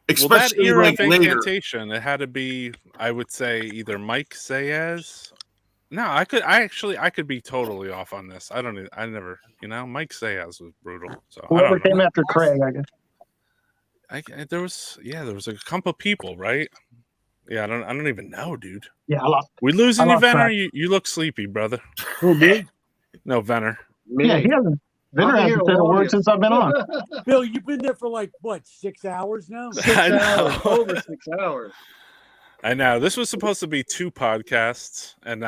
Especially well, that era like of later. Incantation, it had to be, I would say, either Mike Sayers. No, I could be totally off on this. I never, Mike Sayers was brutal. So whoever came after Craig, I guess. There was a couple people, right? Yeah, I don't even know, dude. Yeah, I lost. We losing you, Venner? track. You look sleepy, brother. Who, me? No, Venner. Yeah, he hasn't. Venner hasn't said a word since I've been on. Bill, you've been there for like what, 6 hours now? 6 hours, over 6 hours. I know. This was supposed to be 2 podcasts, and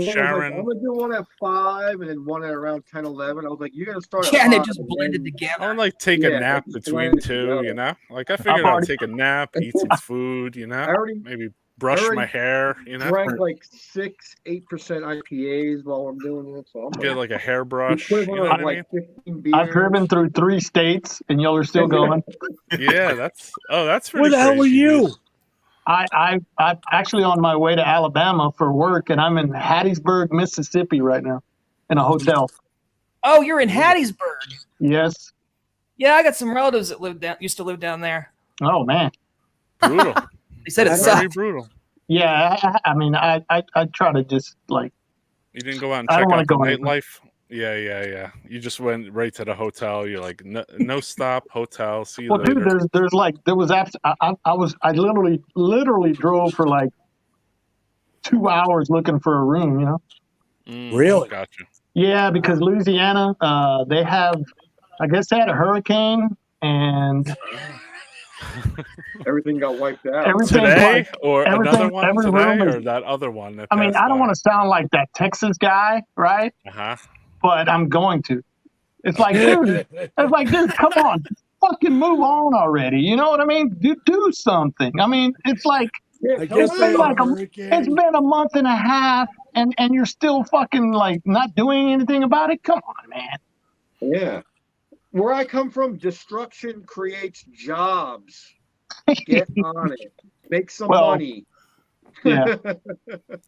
Sharon. I'm gonna do one at 5 and then one at around 10, 11. I was like, you gotta start. Yeah, and it just blended together. I would take a nap between 2. Like I figured I'd take a nap, eat some food. Maybe brush my hair. Drank like 6-8% IPAs while I'm doing it. So I'm get like a hairbrush. You know what I mean? 15 beers. I've driven through 3 states, and y'all are still going. Yeah, that's pretty. Where the hell were you? I'm actually on my way to Alabama for work, and I'm in Hattiesburg, Mississippi right now in a hotel. Oh, you're in Hattiesburg. Yes. Yeah, I got some relatives that used to live down there. Oh man, brutal. They said it's very brutal. Yeah, I mean, I try to just like. You didn't go out and I check don't wanna out the go anywhere. nightlife? Yeah. You just went right to the hotel. You're like, no stop, hotel, see you Well, later. dude, I literally drove for like 2 hours looking for a room, you know? Really? Gotcha. Yeah, because Louisiana, I guess they had a hurricane and Everything got wiped out. everything, Today or everything, another one every today room is. or that other one that I mean, passed I don't by? want to sound like that Texas guy, right? Uh-huh. But I'm going to. It's like, dude, come on, fucking move on already. You know what I mean? Do something. I mean, it's like I guess it's they been had like a it's hurricane. been a month and a half, and you're still fucking like not doing anything about it. Come on, man. Yeah. Where I come from, destruction creates jobs. Get on it. Make some Well, money. Yeah.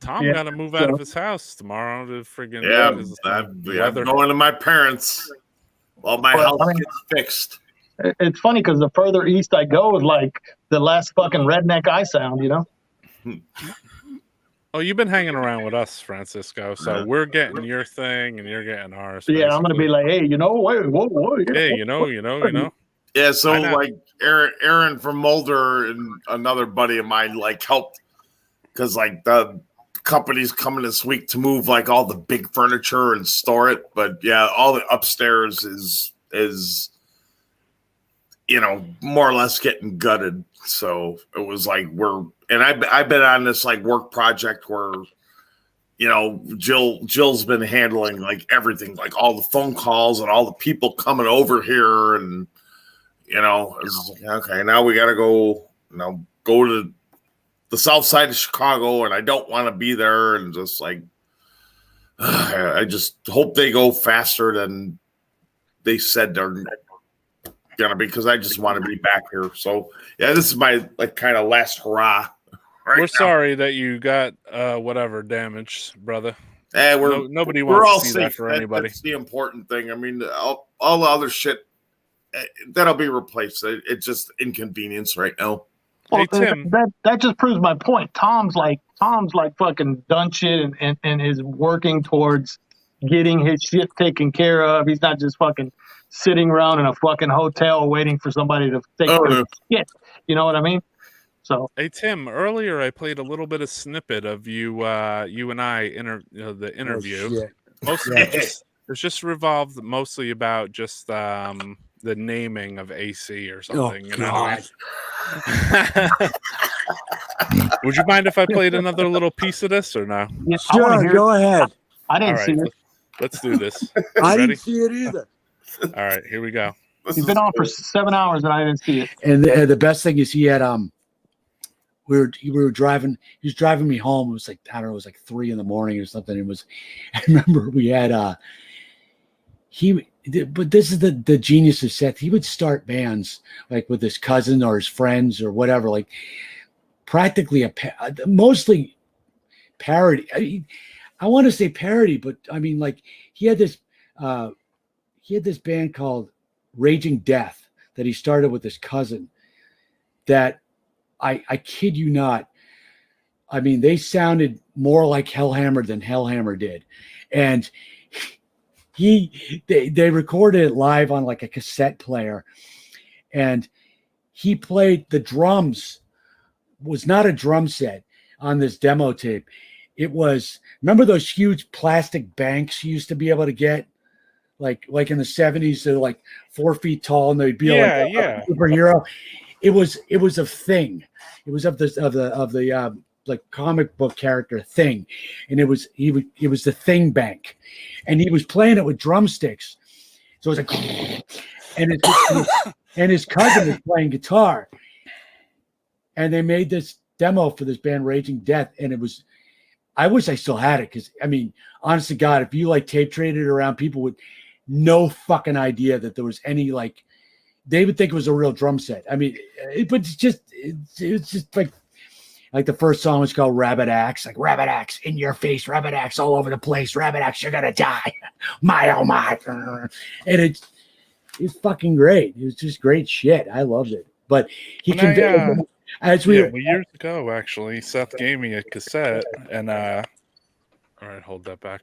Tom Yeah, got to move out of so- his house tomorrow to friggin' Yeah, because I'm weather. going to my parents while my Well, house I mean- gets fixed. It's funny because the further east I go, like the less fucking redneck I sound. You know? Oh, you've been hanging around with us, Francisco. So Yeah. we're getting your thing and you're getting ours. Yeah, I'm gonna be basically. like, hey, you know, whoa, yeah, Hey, you know. Yeah, so I know. like Aaron from Mulder and another buddy of mine like helped because like the company's coming this week to move like all the big furniture and store it. But yeah, all the upstairs is you know more or less getting gutted. So it was like I've been on this like work project where you know Jill's been handling like everything, like all the phone calls and all the people coming over here and. You know, it's like, okay, now we got to go to the south side of Chicago, and I don't want to be there. And just like, I just hope they go faster than they said they're gonna be, because I just want to be back here. So yeah, this is my like kind of last hurrah. Right We're now. sorry that you got whatever damage, brother. Nobody we're wants all to see safe. that for anybody. That's the important thing. I mean, all the other shit that'll be replaced. It's just inconvenience right now. Hey, Tim. That just proves my point. Tom's like fucking done shit and is working towards getting his shit taken care of. He's not just fucking sitting around in a fucking hotel waiting for somebody to take care of his shit. You know what I mean? So Hey Tim, earlier I played a little bit of snippet of you and I the interview. shit. Mostly Yeah. it's just revolved mostly about just the naming of AC or something. You know what I mean? Would you mind if I played another little piece of this or no? yeah, I wanna Sure, hear go it. ahead. I didn't All see right, it. let's do this. I Ready? didn't see it either. All right, here we go. He's been on for 7 hours and I didn't see it. And the best thing is he had we were driving. He was driving me home. It was like, I don't know, it was like 3 a.m. or something. It was. I remember we had but this is the genius of Seth. He would start bands like with his cousin or his friends or whatever, like practically mostly parody. I want to say parody, but I mean, like he had this band called Raging Death that he started with his cousin. That I kid you not. I mean, they sounded more like Hellhammer than Hellhammer did, and they recorded it live on like a cassette player, and he played the drums. Was not a drum set on this demo tape. It was, remember those huge plastic banks you used to be able to get, like in the 70s. They're like 4 feet tall, and they'd be like a superhero. It was a thing. It was of the like comic book character Thing, and it was the Thing bank, and he was playing it with drumsticks. So it was like, and his cousin was playing guitar, and they made this demo for this band Raging Death, and it was. I wish I still had it, because I mean, honest to God, if you like tape traded around people with no fucking idea that there was any like. They would think it was a real drum set. I mean, but it's just like the first song was called Rabbit Axe, like Rabbit Axe in your face, Rabbit Axe all over the place, Rabbit Axe, you're gonna die, my oh my, and it's fucking great. It was just great shit. I loved it. But he As we years ago, actually, Seth gave me a cassette, and all right, hold that back.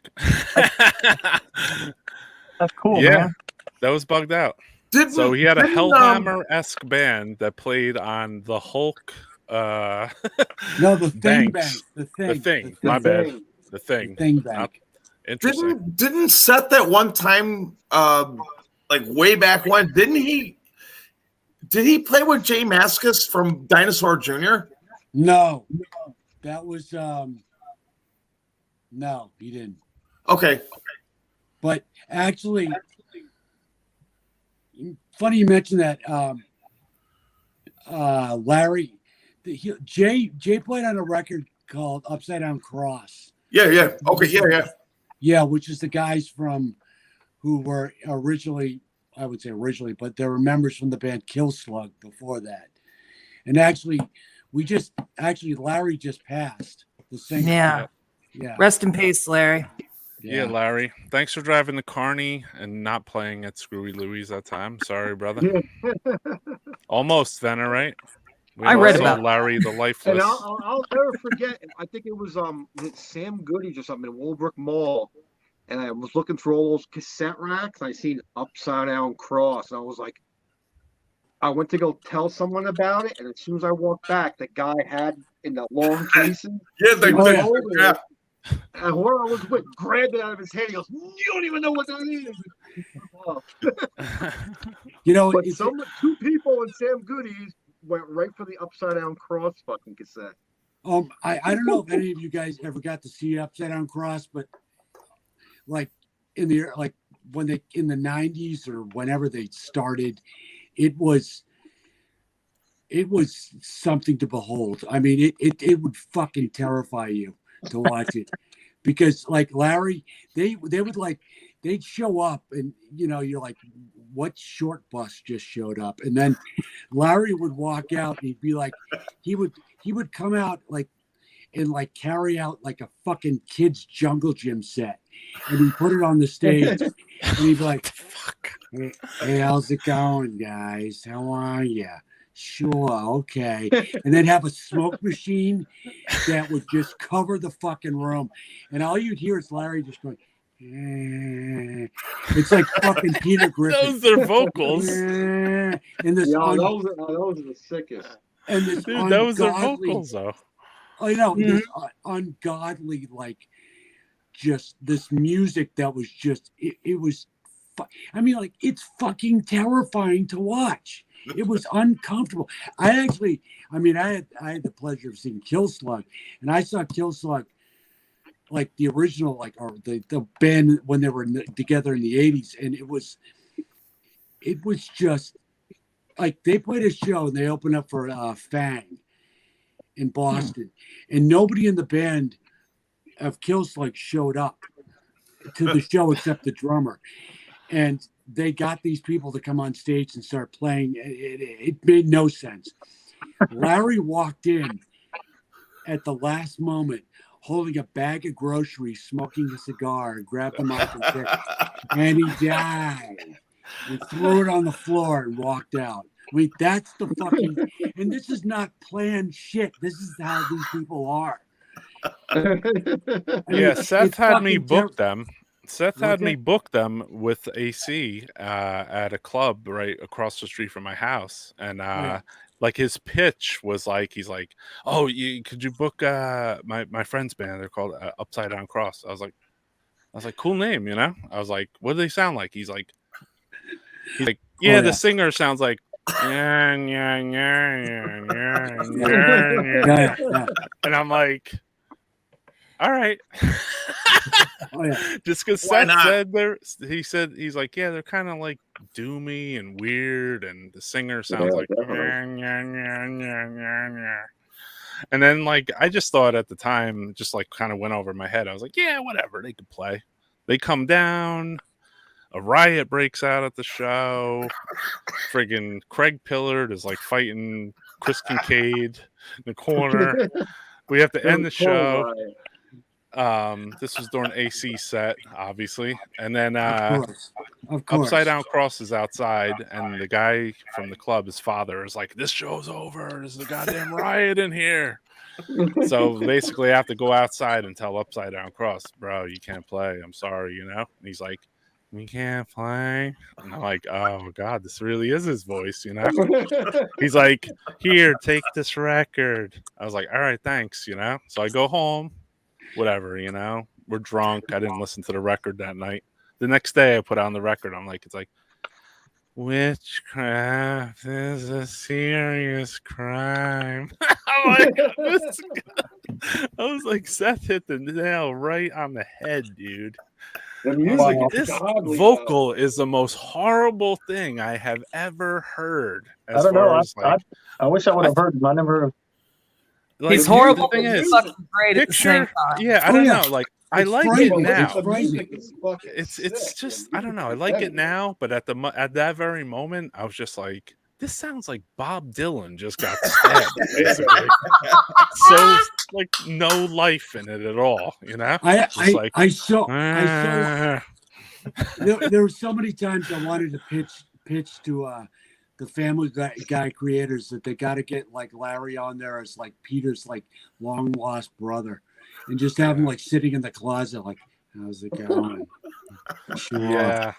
That's cool, Yeah, man. that was bugged out. Didn't, So he had a didn't, Hellhammer-esque band that played on the Hulk. No, the Thing Banks. Bank. The Thing. My bad. The Thing. Thing Not- Bank. Interesting. didn't Seth at one time, like way back when, did he play with Jay Mascis from Dinosaur Jr.? No, that was no, he didn't. Okay. But actually, funny you mentioned that. Larry, Jay played on a record called Upside Down Cross. Yeah. Okay. Yeah. Yeah, which is the guys from who were originally, I would say originally, but there were members from the band Kill Slug before that. And actually, Larry just passed. The singer. Yeah. Yeah. Rest in peace, Larry. Yeah, Larry. Thanks for driving the Carney and not playing at Screwy Louie's that time. Sorry, brother. Almost, Venner, right? I read also about Larry the Lifeless. And I'll never forget. I think it was Sam Goodies or something in Willowbrook Mall, and I was looking through all those cassette racks. And I seen Upside Down Cross, and I was like, I went to go tell someone about it, and as soon as I walked back, the guy had in the long casing. Yeah, he went over it, and whoever I was with grabbed it out of his hand. He goes, "You don't even know what that is." You know, but two people in Sam Goodies went right for the Upside Down Cross fucking cassette. I don't know if any of you guys ever got to see Upside Down Cross, but like in the when they in the 90s or whenever they started, it was something to behold. I mean, it would fucking terrify you to watch it, because like Larry, they would they'd show up and you're like, what short bus just showed up? And then Larry would walk out and he'd be like, he would come out and carry out like a fucking kids jungle gym set, and he'd put it on the stage and he'd be like, hey, how's it going, guys? How are you? Sure, okay. And then have a smoke machine that would just cover the fucking room, and all you'd hear is Larry just going, it's like fucking Peter Griffin. Those are vocals. And this those are the sickest. And this Dude, those are vocals, though. I know, this ungodly, just this music that was just, it was, I mean, it's fucking terrifying to watch. It was uncomfortable. I had the pleasure of seeing Kill Slug, and I saw Kill Slug, like the original, or the band when they were together in the 80s, and it was just like they played a show and they opened up for Fang in Boston, and nobody in the band of Kill Slug showed up to the show except the drummer, and they got these people to come on stage and start playing. It made no sense. Larry walked in at the last moment, holding a bag of groceries, smoking a cigar, and grabbed them off his head, and he died and threw it on the floor and walked out. I mean, that's the fucking, and this is not planned shit. This is how these people are. Yeah, Seth had me book them. Seth had me book them with AC at a club right across the street from my house, and like his pitch was like, he's like, "Oh, could you book my friend's band? They're called Upside Down Cross." I was like, cool name, I was like, what do they sound like? He's like, yeah, the singer sounds like. And I'm like, all right. Just because Seth said he's like, yeah, they're kind of like doomy and weird, and the singer sounds like and then I just thought at the time, just kind of went over my head. I was like, yeah, whatever, they could play. They come down, a riot breaks out at the show. Friggin' Craig Pillard is fighting Chris Kincaid in the corner. We have to end the show. This was during AC set, obviously, and then Of course. Upside Down Cross is outside, and the guy from the club, his father, is like, "This show's over. There's a goddamn riot in here." So basically, I have to go outside and tell Upside Down Cross, "Bro, you can't play. I'm sorry, you know." And he's like, "We can't play." And I'm like, "Oh God, this really is his voice, you know." He's like, "Here, take this record." I was like, "All right, thanks," you know. So I go home, whatever, you know. We're drunk. I didn't listen to the record that night. The next day, I put on the record. I'm like, it's like, "Witchcraft is a serious crime." I'm like, I was like, Seth hit the nail right on the head, dude. The I music was like, is this godly, vocal is the most horrible thing I have ever heard. I As don't know. far as like, I wish I would have heard him. I never heard. like, He's horrible, The thing but he's is, fucking great at the same picture, time. yeah, I Oh, don't yeah. know. Like, I It's like it frightening. now. It's frightening. It's just, I don't know. I like it now, but at that very moment, I was just like, this sounds like Bob Dylan just got stabbed, basically. So like no life in it at all, you know. I saw there were so many times I wanted to pitch to the Family Guy creators that they got to get like Larry on there as like Peter's like long lost brother, and just have him like sitting in the closet like, "How's it going? Sure. Yeah,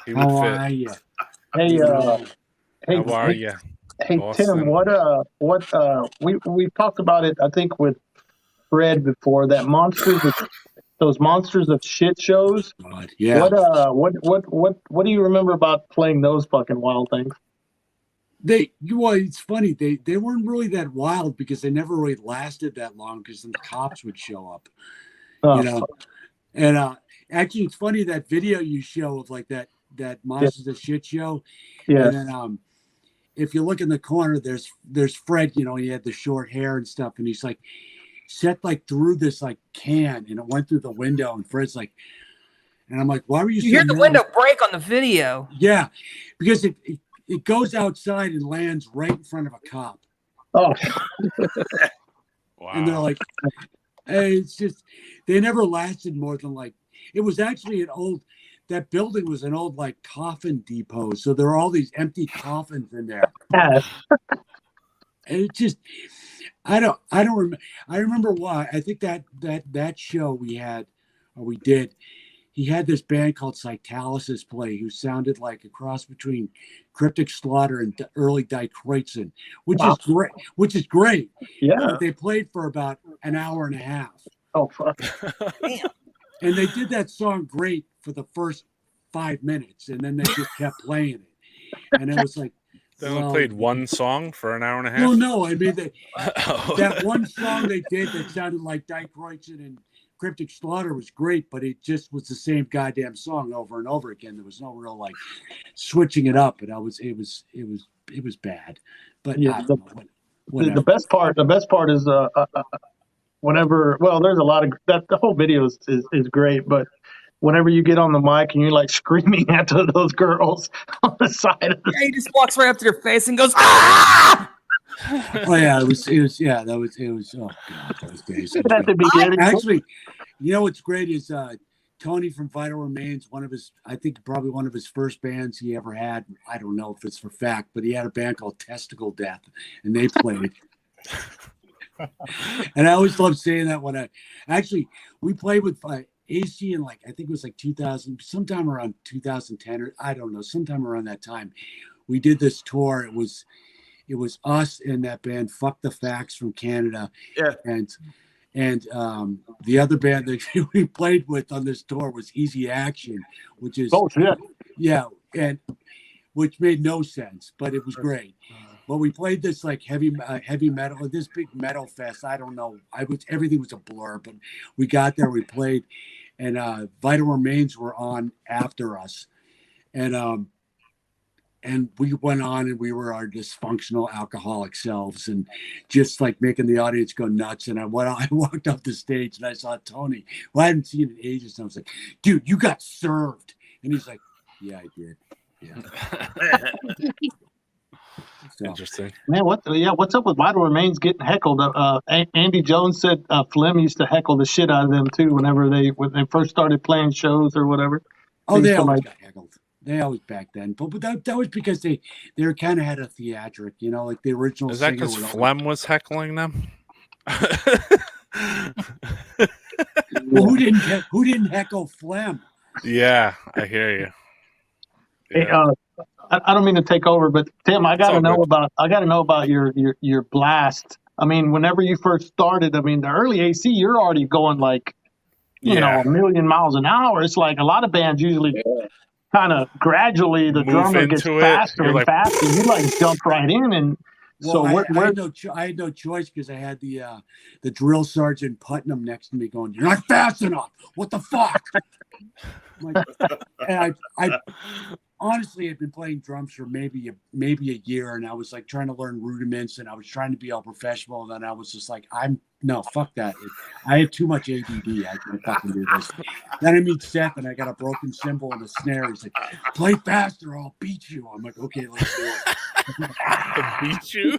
he would How fit. are you? Hey, hey, How are you? Hey Tim, we talked about it, I think, with Fred before, that those monsters of shit shows. God, yeah. What do you remember about playing those fucking wild things? It's funny, they weren't really that wild because they never really lasted that long because then the cops would show up. Oh, you know. And actually it's funny that video you show of like that Monsters of Shit show. Yeah. And then if you look in the corner, there's Fred, you know, he had the short hair and stuff, and he's like Seth like threw this like can and it went through the window, and Fred's like, and I'm like, "Why were you You hear the nervous?" window break on the video. Yeah, because it goes outside and lands right in front of a cop. Oh. Wow. And they're like, hey, it's just, they never lasted more than like, it was actually that building was an old like coffin depot. So there were all these empty coffins in there. Yeah. And it just, I don't remember. I remember why. I think that show we did, he had this band called Cytalysis play, who sounded like a cross between Cryptic Slaughter and early Die Kreutzen, which is great. Yeah. But they played for about an hour and a half. Oh, fuck. Damn. And they did that song great for the first 5 minutes, and then they just kept playing it. And it was like, They only played one song for an hour and a half. well, no, I mean that one song they did that sounded like Die Kreutzen and Cryptic Slaughter was great, but it just was the same goddamn song over and over again. There was no real like switching it up, and it was bad. But Yeah, whatever. the best part is whenever, well, there's a lot of that, the whole video is great, but whenever you get on the mic and you're like screaming at those girls on the side of the, Yeah, he just walks right up to their face and goes, "Ah!" Oh yeah, it was oh god, those days. at the beginning. Actually, you know what's great is Tony from Vital Remains, I think probably one of his first bands he ever had. I don't know if it's for fact, but he had a band called Testicle Death, and they played. And I always love saying that when we played with AC in like, I think it was like 2000, sometime around 2010, or I don't know, sometime around that time. We did this tour. It was us and that band Fuck the Facts from Canada. Yeah. And the other band that we played with on this tour was Easy Action, which is yeah, and which made no sense, but it was great. But we played this like heavy metal, this big metal fest. I don't know. Everything was a blur, but we got there, we played, and Vital Remains were on after us, and we went on and we were our dysfunctional alcoholic selves and just like making the audience go nuts. And I walked up the stage and I saw Tony, who I hadn't seen in ages. And I was like, "Dude, you got served." And he's like, "Yeah, I did." Yeah. So. Interesting. Man, what's up with Vital Remains getting heckled? Andy Jones said Flem used to heckle the shit out of them too when they first started playing shows or whatever. Oh, they always got heckled. They always back then, but that was because they were kind of had a theatric, you know, like the original. Is that singer because would Flem was heckling them? Well, who didn't heckle Flem? Yeah, I hear you. Hey, Yeah. I don't mean to take over, but Tim, I got to know about your blast. I mean, whenever you first started, I mean, the early AC, you're already going like, you know, a million miles an hour. It's like a lot of bands usually kind of gradually the Move drummer gets into it. faster You're and like, faster. You like jump right in, and Well, so I had no choice because I had the drill sergeant Putnam next to me going, "You're not fast enough. What the fuck?" And I honestly had been playing drums for maybe a year, and I was like trying to learn rudiments, and I was trying to be all professional. And then I was just like, no, fuck that. I had too much ADD. I can't fucking do this. Then I meet Seth, and I got a broken cymbal and a snare. He's like, "Play faster, I'll beat you." I'm like, "Okay, let's do it." beat you?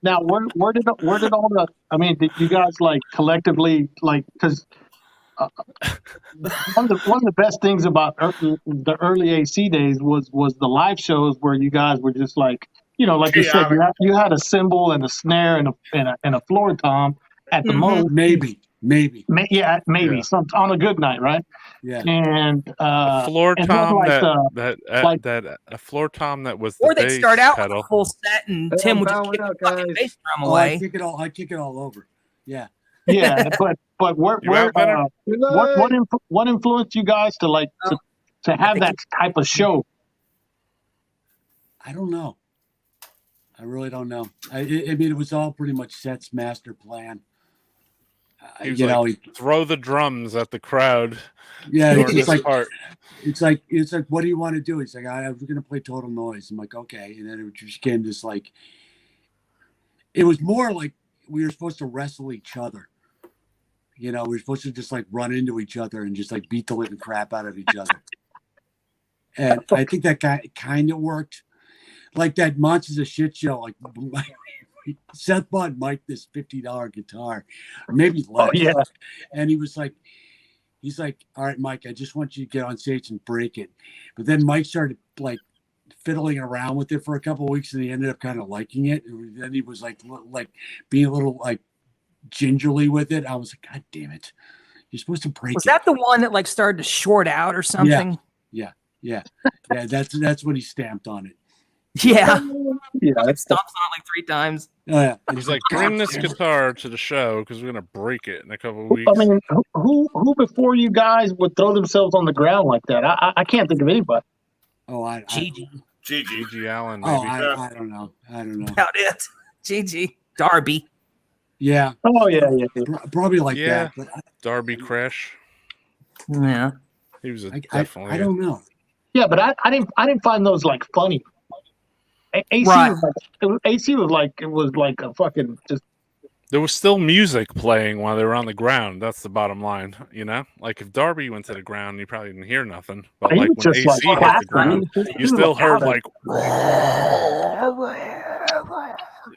now where did all the? I mean, did you guys like collectively like because. One of the best things about the early AC days was the live shows where you guys were just like, you know, like you said, you had a cymbal and a snare and a floor tom at the most. Maybe. Maybe. Yeah. Some on a good night, right? Yeah. And a floor and tom like a floor tom that was the Or they'd bass start out pedal. with a full set, and Tim would just kick the fucking bass drum Oh, away. I kick it all over. Yeah. Yeah, but what influenced you guys to to have that type of show? I don't know. I really don't know. I mean, it was all pretty much Seth's master plan. He was like, throw the drums at the crowd. Yeah, it's like part. It's like, what do you want to do? He's like, I was going to play Total Noise. I'm like, okay, and then it just became this like. It was more like we were supposed to wrestle each other. You know, we were supposed to just like run into each other and just like beat the living crap out of each other. And I think that kind of worked. Like that Monsters of Shit show, like Seth bought Mike this $50 guitar, or maybe less. Oh, yeah. And he's like, all right, Mike, I just want you to get on stage and break it. But then Mike started like fiddling around with it for a couple of weeks, and he ended up kind of liking it. And then he was like being a little like gingerly with it. I was like, God damn it, you're supposed to break it. Was that the one that like started to short out or something? Yeah. That's when he stamped on it. Yeah. Yeah, Stomps on it like 3 times. Oh, yeah. He's like, bring this guitar to the show because we're gonna break it in a couple of weeks. I mean, who before you guys would throw themselves on the ground like that? I can't think of anybody. Oh, Gigi Allen. Oh, Maybe. I don't know. About it. Gigi. Darby. Yeah. Oh yeah. Probably like Yeah. that. But Darby Crash. Yeah. He was I don't know. Yeah, but I didn't find those like funny. AC Right. was like a fucking just. There was still music playing while they were on the ground. That's the bottom line, you know. Like if Darby went to the ground, you probably didn't hear nothing. But like when AC hit the ground, you still heard like,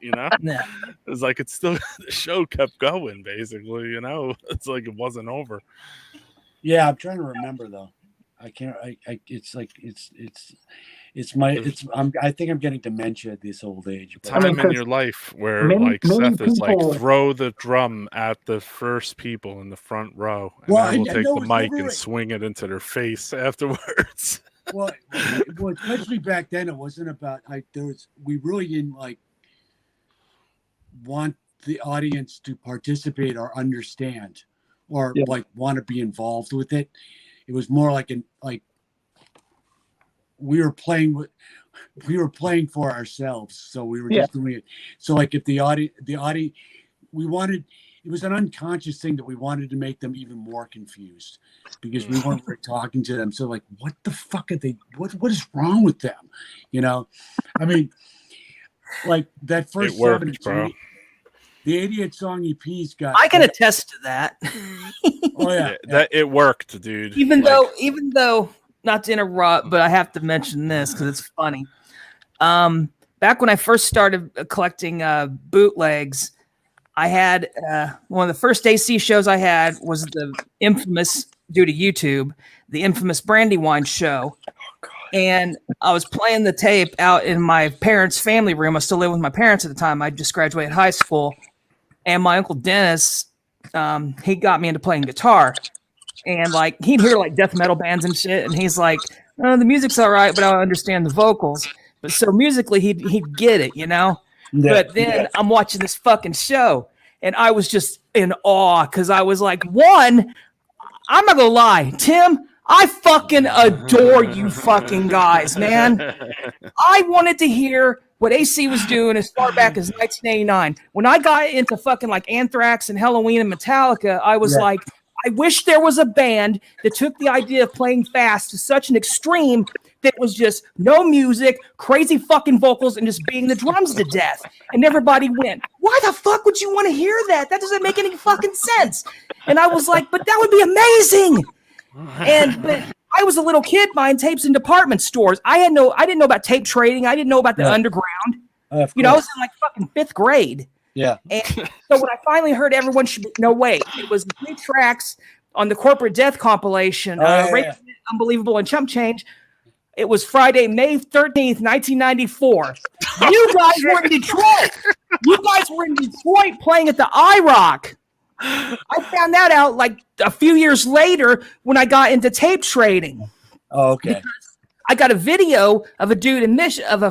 you know. Yeah. It was like it's still the show kept going. Basically, you know, it's like it wasn't over. Yeah, I'm trying to remember though. I can't. It's like I think I'm getting dementia at this old age. But Time in your life where like Seth is like, throw the drum at the first people in the front row, and then we'll take the mic and swing it into their face afterwards. Well, especially back then, it wasn't about we really didn't like want the audience to participate or understand or like want to be involved with it. It was more like we were playing for ourselves, so we were just doing it. So like if the audience, we wanted, it was an unconscious thing that we wanted to make them even more confused because we weren't talking to them. So like, what the fuck are they? What is wrong with them? You know, I mean, like that first it worked, bro. The 88 song EP's got. I can attest to that. Oh yeah, that it worked, dude. Even though, not to interrupt, but I have to mention this because it's funny. Back when I first started collecting bootlegs, I had one of the first AC shows I had was the infamous, due to YouTube, the infamous Brandywine show. And I was playing the tape out in my parents' family room. I was still living with my parents at the time. I just graduated high school. And my Uncle Dennis, he got me into playing guitar. And like he'd hear like death metal bands and shit. And he's like, oh, the music's all right, but I don't understand the vocals. But so musically, he'd get it, you know? Yeah. But then I'm watching this fucking show. And I was just in awe because I was like, one, I'm not going to lie, Tim, I fucking adore you fucking guys, man. I wanted to hear what AC was doing as far back as 1989. When I got into fucking like Anthrax and Halloween and Metallica, I was like, I wish there was a band that took the idea of playing fast to such an extreme that was just no music, crazy fucking vocals, and just beating the drums to death. And everybody went, why the fuck would you want to hear that? That doesn't make any fucking sense. And I was like, but that would be amazing. But I was a little kid buying tapes in department stores. I didn't know about tape trading. I didn't know about the underground. I was in like fucking 5th grade. Yeah. And so when I finally heard Everyone Should No Wait, it was 3 tracks on the Corporate Death compilation, Rape, Unbelievable, and Chump Change. It was Friday, May 13th, 1994. You guys were in Detroit. You guys were in Detroit playing at the IROC. I found that out like a few years later when I got into tape trading. Oh, okay. Because I got a video of a dude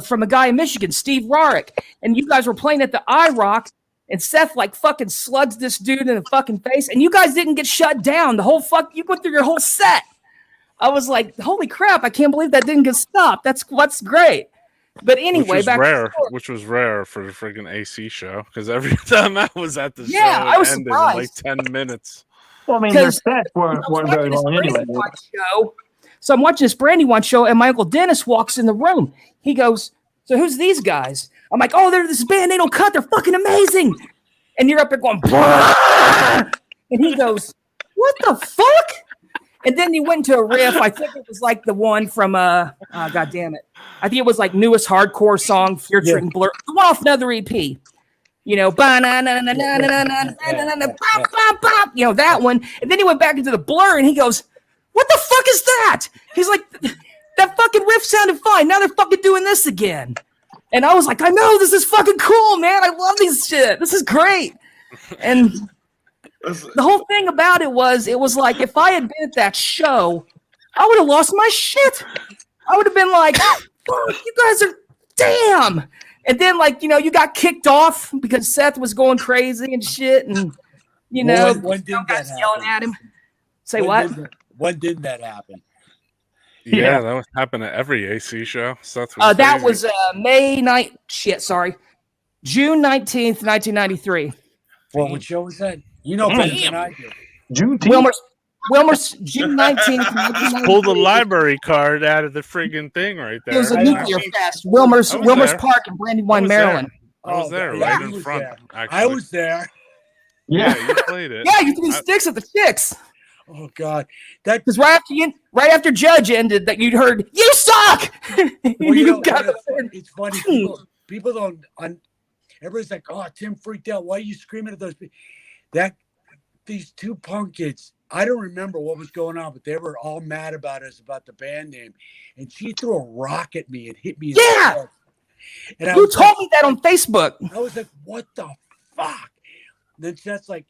from a guy in Michigan, Steve Rarick, and you guys were playing at the IROC, and Seth like fucking slugs this dude in the fucking face, and you guys didn't get shut down. You went through your whole set. I was like, holy crap, I can't believe that didn't get stopped. That's great. But anyway, which was rare for the friggin' AC show, because every time I was at the show, I was ended surprised. in like 10 minutes. Well, I mean, their sets weren't very long anyway. So I'm watching this Brandywine show, and my Uncle Dennis walks in the room. He goes, so who's these guys? I'm like, oh, they're this band, they don't cut, they're fucking amazing. And you're up there going, and he goes, what the fuck? And then he went into a riff. I think it was like the one from God damn it. I think it was like newest hardcore song featuring Blur. The one off another EP. You know, you know, that one. And then he went back into the Blur and he goes, what the fuck is that? He's like, that fucking riff sounded fine. Now they're fucking doing this again. And I was like, I know, this is fucking cool, man. I love this shit. This is great. And the whole thing about it was like, if I had been at that show, I would have lost my shit. I would have been like, fuck, you guys are damn. And then, like, you know, you got kicked off because Seth was going crazy and shit. And, you know, when did that yelling at him. Say when did that happen? Yeah, that would happen at every AC show. Seth was that was June 19th, 1993. Well, what show was that? You know better than I do. Wilmer's June 19th. Just pull the library card out of the friggin' thing right there. It was a nuclear fest. Wilmer's Park in Brandywine, Maryland. I was there, right in front. Actually, I was there. Yeah, you played it. Yeah, you threw sticks at the chicks. Oh God, because right after Judge ended, that you'd heard "You suck." It's funny. People don't. Everybody's like, "Oh, Tim freaked out. Why are you screaming at those people?" These 2 punk kids. I don't remember what was going on, but they were all mad about us about the band name, and she threw a rock at me and hit me. In the head. And you told me that on Facebook. I was like, "What the fuck?" And then that's like,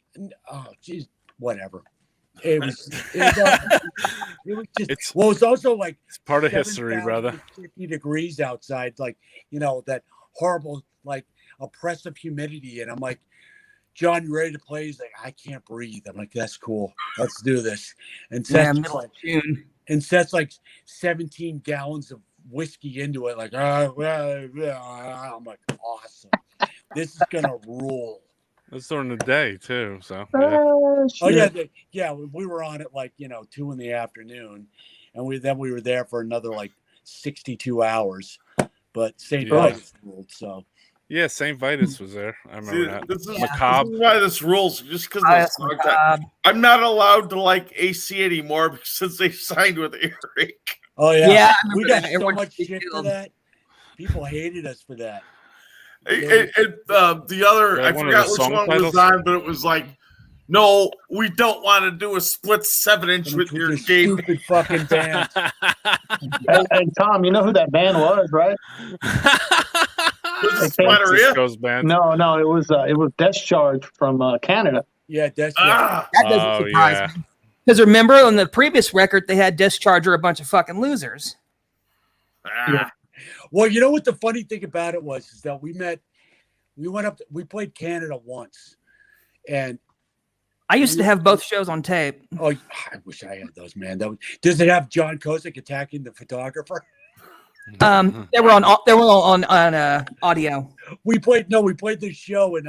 "Oh, geez, whatever." It was just. It was also like it's part of history, brother. 50 degrees outside, like, you know, that horrible, like, oppressive humidity, and I'm like, John, you ready to play? He's like, I can't breathe. I'm like, that's cool. Let's do this. And Seth's like 17 gallons of whiskey into it. Like, I'm like, awesome. This is gonna rule. It's during the day too, so. Yeah. We were on at like 2 in the afternoon, and we were there for another like 62 hours. But St. Vitus ruled, so. Yeah, St. Vitus was there. I remember that. This is why this rules, just because I'm not allowed to like AC anymore since they signed with Eric. Oh yeah, yeah. We got so much shit for that. People hated us for that. The other, I forgot which one was on, but it was like, no, we don't want to do a split 7-inch with your stupid fucking band. And Tom, you know who that band was, right? Was it Hey, Spideria? Francisco's band. No, it was Discharge from Canada. Yeah, that's Ah, That doesn't Oh, surprise yeah. me. Because remember on the previous record, they had Discharger a bunch of fucking losers. ah. Well, you know what the funny thing about it was is that we went up, we played Canada once, and I used to have both shows on tape. oh, I wish I had those, man. Does it have John Kosick attacking the photographer? They were on audio. We played this show, and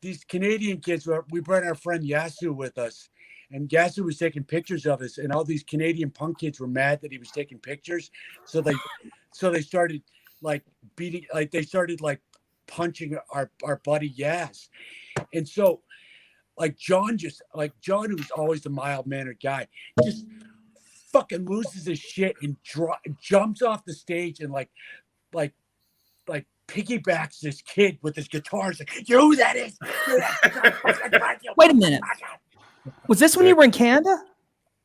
these Canadian kids we brought our friend Yasu with us, and Yasu was taking pictures of us, and all these Canadian punk kids were mad that he was taking pictures, so they started like beating, like they started like punching our buddy Yas, and so like John, who's always the mild-mannered guy, just fucking loses his shit and jumps off the stage and like piggybacks this kid with his guitar. He's like, you know who that is? Wait a minute. Was this when you were in Canada?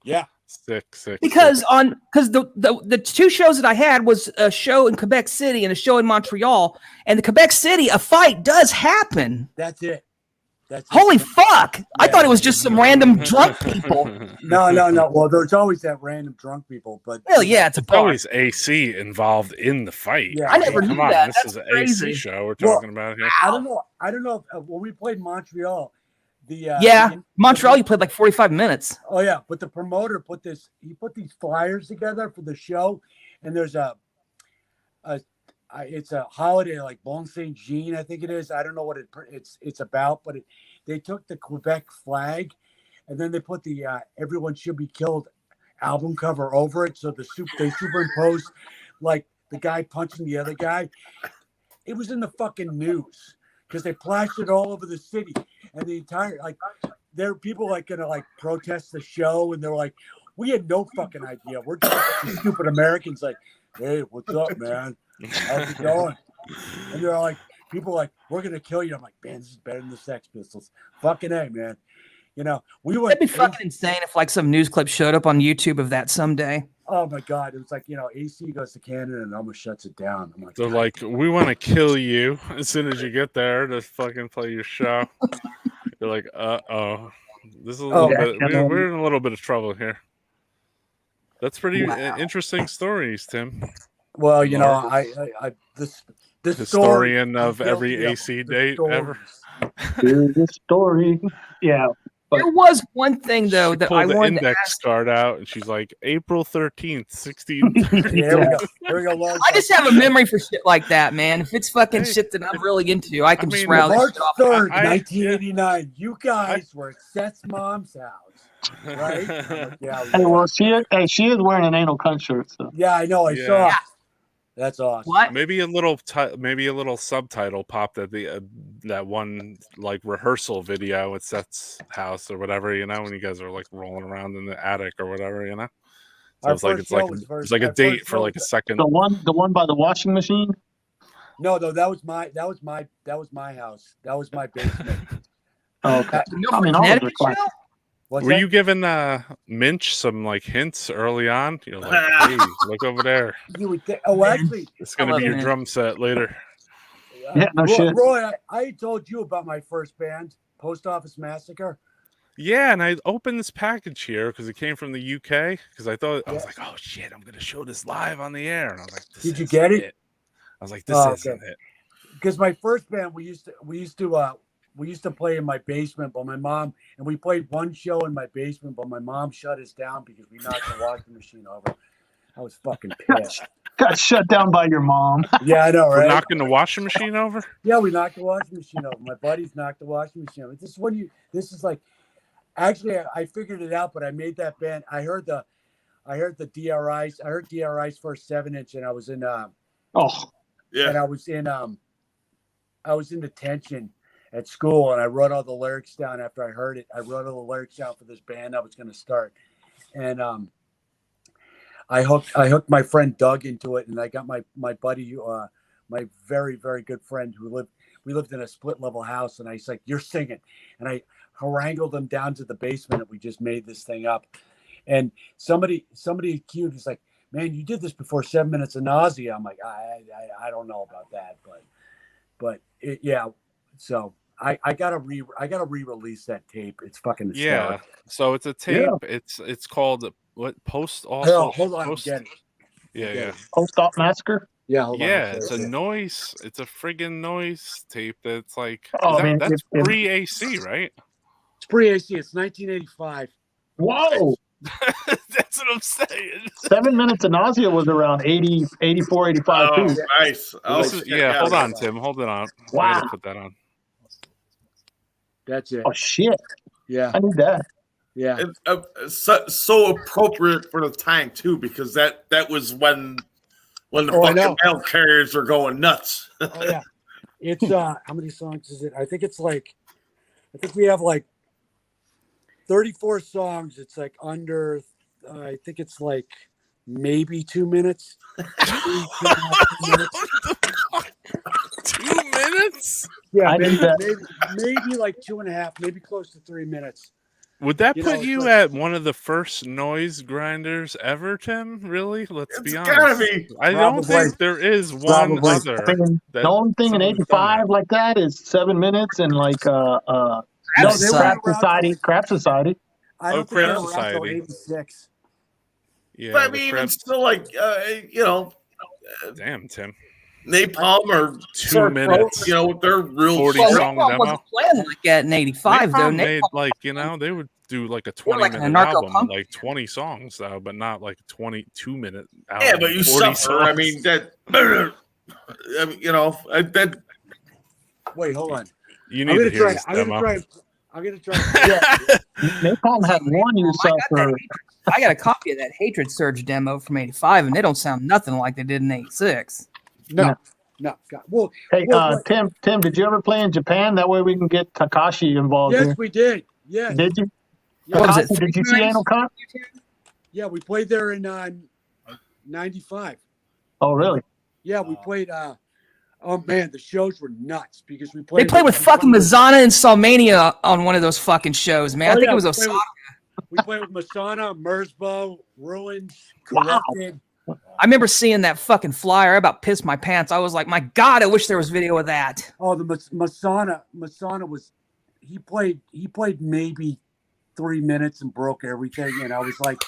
Yeah. Sick. Because the two shows that I had was a show in Quebec City and a show in Montreal. And the Quebec City, a fight does happen. That's it. Holy fuck! I thought it was just some random drunk people. No. Well, there's always that random drunk people, but Well, yeah, it's a bar. Always AC involved in the fight. Yeah, I never knew Come on, that. this That's is an crazy. AC show we're talking about here. I don't know if, when we played Montreal, Montreal, you played like 45 minutes. Oh yeah, but the promoter put these flyers together for the show, and there's it's a holiday like Bon Saint Jean, I think it is. I don't know what it's about, but they took the Quebec flag, and then they put the "Everyone Should Be Killed" album cover over it. So they superimposed like the guy punching the other guy. It was in the fucking news because they flashed it all over the city, and the entire there were people like gonna like protest the show, and they were like, "We had no fucking idea. We're just stupid Americans." Like, "Hey, what's up, man? How's it going?" And they're like, people like, "We're gonna kill you." I'm like, "Man, this is better than the Sex Pistols." Fucking A, man. You know, That'd be fucking insane if like some news clip showed up on YouTube of that someday. Oh my god, it was like, AC goes to Canada and almost shuts it down. I'm like, They're like, we want to kill you as soon as you get there to fucking play your show. You're like, uh-oh. This is a little bit. We're in a little bit of trouble here. That's pretty interesting stories, Tim. well, I this Historian story, of every AC date ever. Here's the story. Yeah. There was one thing though She that pulled I the wanted to index ask. card out, and she's like, April 13th, 1630. Here we go. Lauren. I just have a memory for shit like that, man. If it's fucking shit that I'm really into, I can just mean, rattle March shit off. 3rd, I- 1989. You guys were at Seth's mom's house, right? Yeah, Hey, well, she is wearing an anal cunt shirt. So. yeah, I know. I Yeah. saw. That's awesome. What? Maybe a little subtitle popped at the that one like rehearsal video at Seth's house or whatever, when you guys are like rolling around in the attic or whatever, So Our it's like first show was it's like a date for like a second. The one by the washing machine. No, that was my house. That was my basement. Oh, okay. No, I mean, for all of Connecticut it. show? What's Were that? you giving Minch some like hints early on? You're like, hey, look over there. You would think. Oh, actually, It's gonna love be your Minch. drum set later. Yeah, no shit. Roy, I told you about my first band, Post Office Massacre. Yeah, and I opened this package here because it came from the UK. Because I was like, oh shit, I'm gonna show this live on the air, and I was like, Did you get it? I was like, this isn't it. Because my first band, we used to play in my basement, but my mom, and we played one show in my basement, but my mom shut us down because we knocked the washing machine over. I was fucking pissed. Got shut down by your mom. Yeah, I know, For right? knocking the washing machine over? Yeah, we knocked the washing machine over. My buddies knocked the washing machine over. This is like, actually, I figured it out, but I made that band. I heard the DRI's. I heard DRI's first 7-inch, and I was in. Oh, And I was in detention at school, and I wrote all the lyrics down after I heard it. I wrote all the lyrics down for this band I was going to start, and I hooked my friend Doug into it, and I got my buddy, my very, very good friend we lived in a split level house, and I was like, "You're singing," and I harangled them down to the basement, and we just made this thing up. And somebody accused us like, man, you did this before 7 minutes of nausea. I'm like, I don't know about that, but yeah. So I gotta re-release that tape. It's fucking hysterical. Yeah. So it's a tape. It's called what? Post also. Hell, hold on, Post, get it. yeah. Post-op massacre. Yeah, hold on. Yeah, it's a noise. It's a friggin' noise tape. That's like it's pre AC, right? It's pre-AC. It's 1985. Whoa. That's what I'm saying. 7 minutes of nausea was around 80, 84, 85 Oh, too. nice. Oh, Hold on, Tim. Hold it on. Wow. I gotta put that on. That's it. Oh shit. Yeah. I need that. Yeah. It's so appropriate for the time too, because that was when the fucking mail carriers are going nuts. Oh yeah. It's how many songs is it? I think we have like 34 songs. It's like under I think it's like maybe 2 minutes. 2 minutes? Yeah, I need that. maybe like 2.5, maybe close to 3 minutes. Would that You put know, you it's at one of the first noise grinders ever, Tim? Really? Let's be honest. gotta be. I don't think there is one other. The only thing in '85 like that is 7 minutes and like Crap Society. I don't think they were around till 86. Yeah, But I mean, even still, like damn, Tim. Napalm or 2 minutes. They're real 40 short. song Napalm demo. wasn't playing like that in '85 though. Napalm made Napalm, they would do like a They were like 20-minute a narco album, punk. like 20 songs though, but not like a 22-minute album. Yeah, but you 40 suffer. I songs. mean, that. Wait, hold on. You need to hear this demo. I'm gonna try. Napalm had one you suffer. I got a copy of that Hatred Surge demo from '85, and they don't sound nothing like they did in '86. No. God. Well, Hey, Tim, did you ever play in Japan? That way we can get Takashi involved. yes, here. we did. Yes. Did you? Yeah. What was it, Takashi, did you see Anal Cunt? Yeah, we played there in '95. Oh, really? Yeah, we played. Oh man, the shows were nuts because we played. They played with fucking Mazana and Salmania on one of those fucking shows, man. I think it was Osaka. We played with Masana, Merzbow, Ruins, Corrupted. I remember seeing that fucking flyer. I about pissed my pants. I was like, my God, I wish there was video of that. Oh, the Masana was. He played maybe 3 minutes and broke everything, and I was like,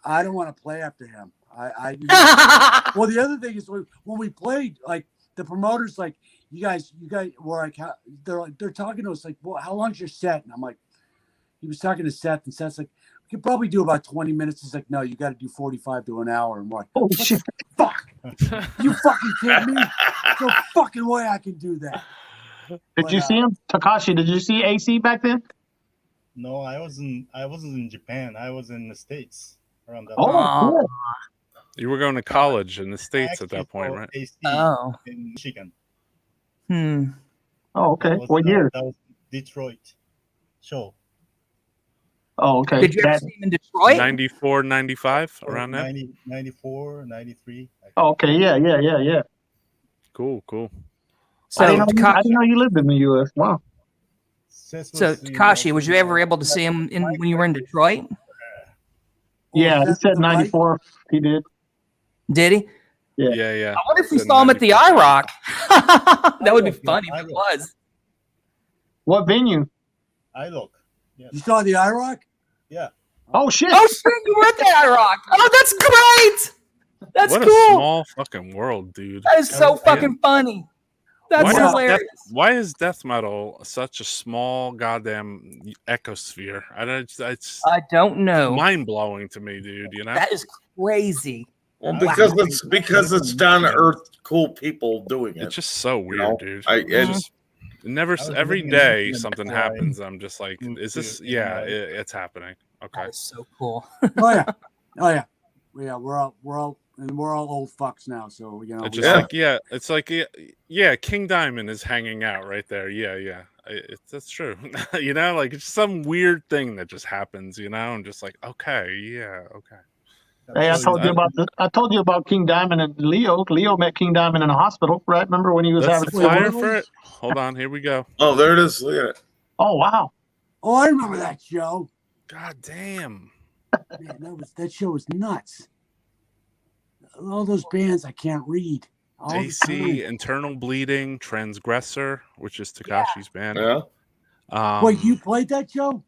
I don't want to play after him. Well, the other thing is when we played, like the promoters, like you guys were like, they're talking to us like, well, how long's your set? And I'm like, he was talking to Seth, and Seth's like, we could probably do about 20 minutes. He's like, no, you got to do 45 to an hour. And we're like, oh shit, fuck, you fucking kidding me? No fucking way I can do that. Did you see him, Takashi? Did you see AC back then? No, I wasn't in Japan. I was in the States around that. Oh, cool. You were going to college in the States at that point, right? AC Oh. in Michigan. Oh, okay. What year? That was Detroit show. Oh, okay. Did you ever see him in Detroit? 94, 95, around that? 94, 93. Oh, okay. Yeah. Cool. So, I didn't know you lived in the U.S. Wow. So Takashi, was you ever able to see him when you were in Detroit? Yeah, he said 94. He did. Did he? Yeah. I wonder if we saw him at the IROC. That would be funny if it was. What venue? I look. Yes. You saw the IROC? Yeah. Oh shit! Oh shit! You were at the IROC. Oh, that's great. That's what cool. a small fucking world, dude. That is so fucking funny. That's hilarious. Why is death metal such a small goddamn ecosphere? I don't know. Mind blowing to me, dude. You know that is crazy. Well, because it's down to earth, cool people doing it. It's just so weird, dude. Every day something happens. I'm just like, is this? Yeah, it's happening. Okay, that's so cool. Oh yeah. We're all old fucks now, so you know. It's like King Diamond is hanging out right there. Yeah. That's true. You know, like it's some weird thing that just happens. You know, and just like, okay. Hey, I told you about King Diamond and Leo. Leo met King Diamond in a hospital, right? Remember when he was having flyer for it? Hold on, here we go. Oh, there it is. Look at it. Oh wow. Oh, I remember that show. God damn. Man, that show was nuts. All those bands I can't read. All the AC, time. Internal Bleeding, Transgressor, which is Takashi's band. Yeah. Wait, you played that, Joe?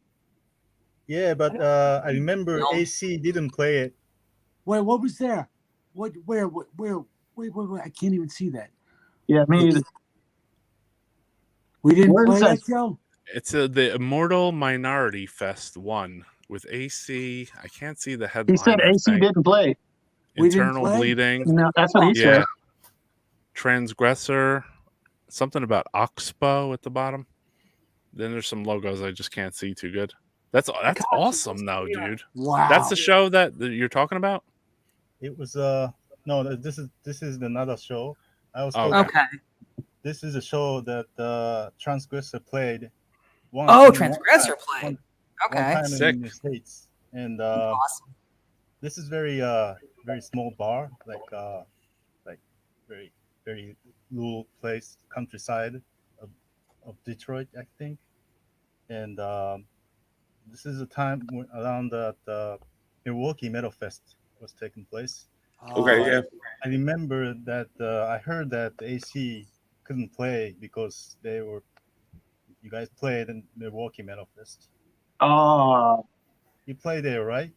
Yeah, but I remember AC didn't play it. Wait, what was there? Where? Wait, I can't even see that. Yeah, me either. We didn't Where play is that, that? Joe? It's the Immortal Minority Fest 1 with AC. I can't see the He headliner said AC thing. didn't play. We didn't Internal play? Bleeding. No, that's what he Yeah. said. Transgressor. Something about Oxbow at the bottom. Then there's some logos I just can't see too good. That's awesome though, dude. Wow. That's the show that you're talking about? It was no, this is another show. I was Okay. This is a show that Transgressor played. Transgressor played. One Okay. time Sick. in the States, and Awesome. this is very small bar, like very very little place, countryside of Detroit, I think, and this is a time around the Milwaukee Metal Fest was taking place. Okay, yeah. I remember that I heard that the AC couldn't play because you guys played in Milwaukee Metal Fest. Oh, You played there, right?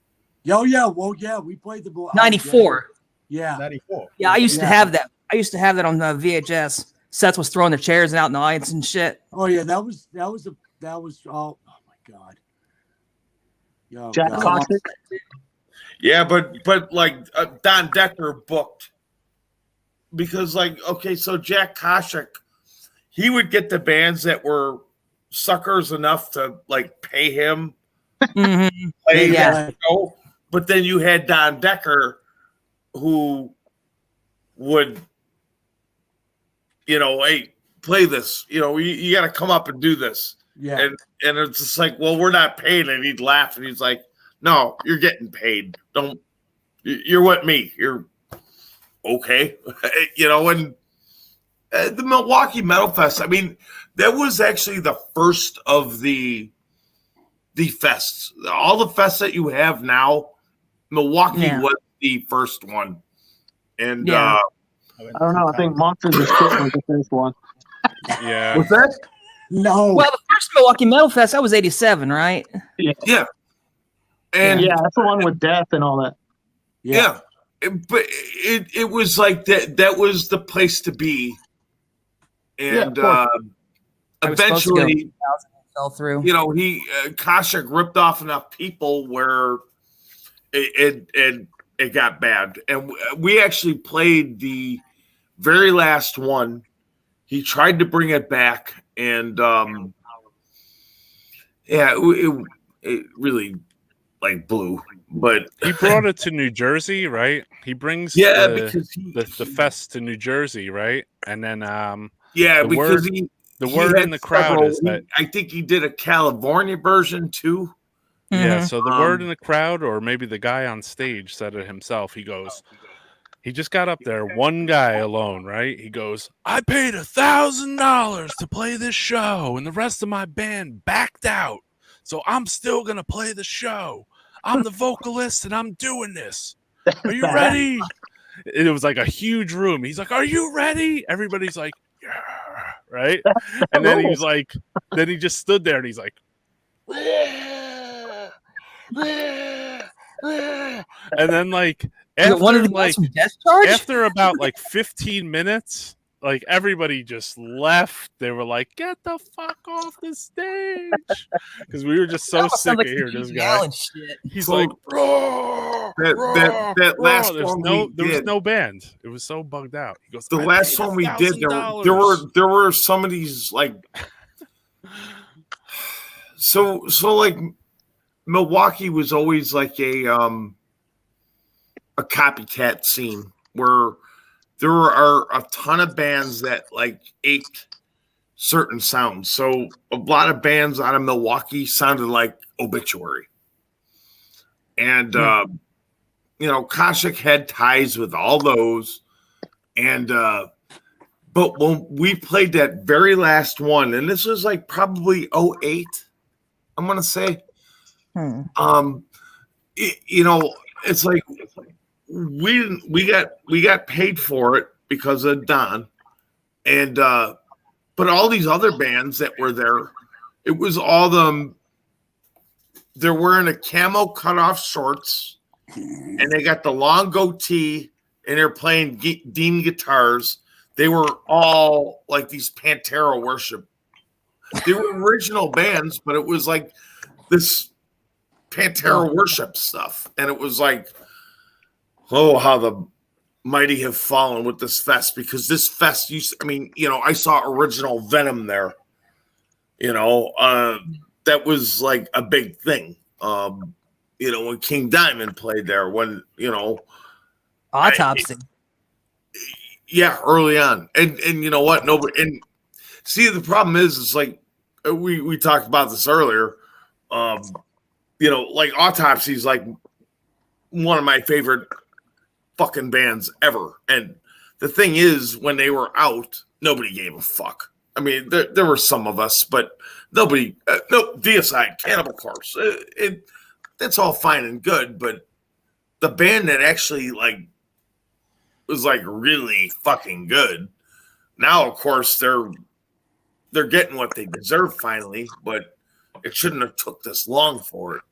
Oh, yeah. Well, yeah, we played the 94. Yeah. 94. Yeah, I used to have that. I used to have that on VHS. Seth was throwing the chairs out in the audience and shit. Oh, yeah. That was oh my God. Yo, Jack God. Cossack. Yeah, but like Don Decker booked because like okay, so Jack Koshik, he would get the bands that were suckers enough to like pay him Mm-hmm. play Yeah. that show, but then you had Don Decker who would, hey, play this. You got to come up and do this. Yeah. And it's just like, well, we're not paid. And he'd laugh and he's like, no, you're getting paid. You're with me. You're okay. And the Milwaukee Metal Fest, I mean, that was actually the first of the fests. All the fests that you have now, Milwaukee was the first one. And I don't know. I think Monsters of Shit was the first one. Yeah. What's that? No. Well, the first Milwaukee Metal Fest, that was 87, right? Yeah. And yeah, that's the one with death and all that. Yeah. But it was like that was the place to be. And eventually fell through. Koshik ripped off enough people where it got bad. And we actually played the very last one. He tried to bring it back, and it really like blew. But he brought it to New Jersey, right? He brings because the fest to New Jersey, right? And then because the word in the crowd is that I think he did a California version too. Yeah, so the word in the crowd, or maybe the guy on stage said it himself. He goes, he just got up there, one guy alone, right? He goes, I paid $1,000 to play this show, and the rest of my band backed out. So I'm still gonna play the show. I'm the vocalist, and I'm doing this. Are you ready? It was like a huge room. He's like, are you ready? Everybody's like, yeah, right? And then he's like, then he just stood there, and he's like, and then like after about like 15 minutes, like everybody just left. They were like, get the fuck off the stage, because we were just so sick of hearing this guy. He's like, roar, that last there was no band. It was so bugged out. He goes, the last one we did, there were some of these like so like Milwaukee was always like a copycat scene where there are a ton of bands that like aped certain sounds. So a lot of bands out of Milwaukee sounded like Obituary. And Koshik had ties with all those. And but when we played that very last one, and this was like probably 08, I'm gonna say. you know, it's like we got paid for it because of Don, and but all these other bands that were there, it was all them. They're wearing a camo cutoff shorts, and they got the long goatee, and they're playing Dean guitars. They were all like these Pantera worship. They were original bands, but it was like this Pantera worship stuff, and it was like, oh, how the mighty have fallen with this fest, because this fest I saw original Venom there, that was like a big thing, when King Diamond played there, when Autopsy. early on, and you know what, nobody, and see, the problem is like we talked about this earlier, like Autopsy is like one of my favorite fucking bands ever. And the thing is, when they were out, nobody gave a fuck. I mean, there were some of us, but nobody, no, Deicide, Cannibal Corpse, that's all fine and good. But the band that actually like was like really fucking good, now of course they're getting what they deserve finally, but it shouldn't have took this long for it,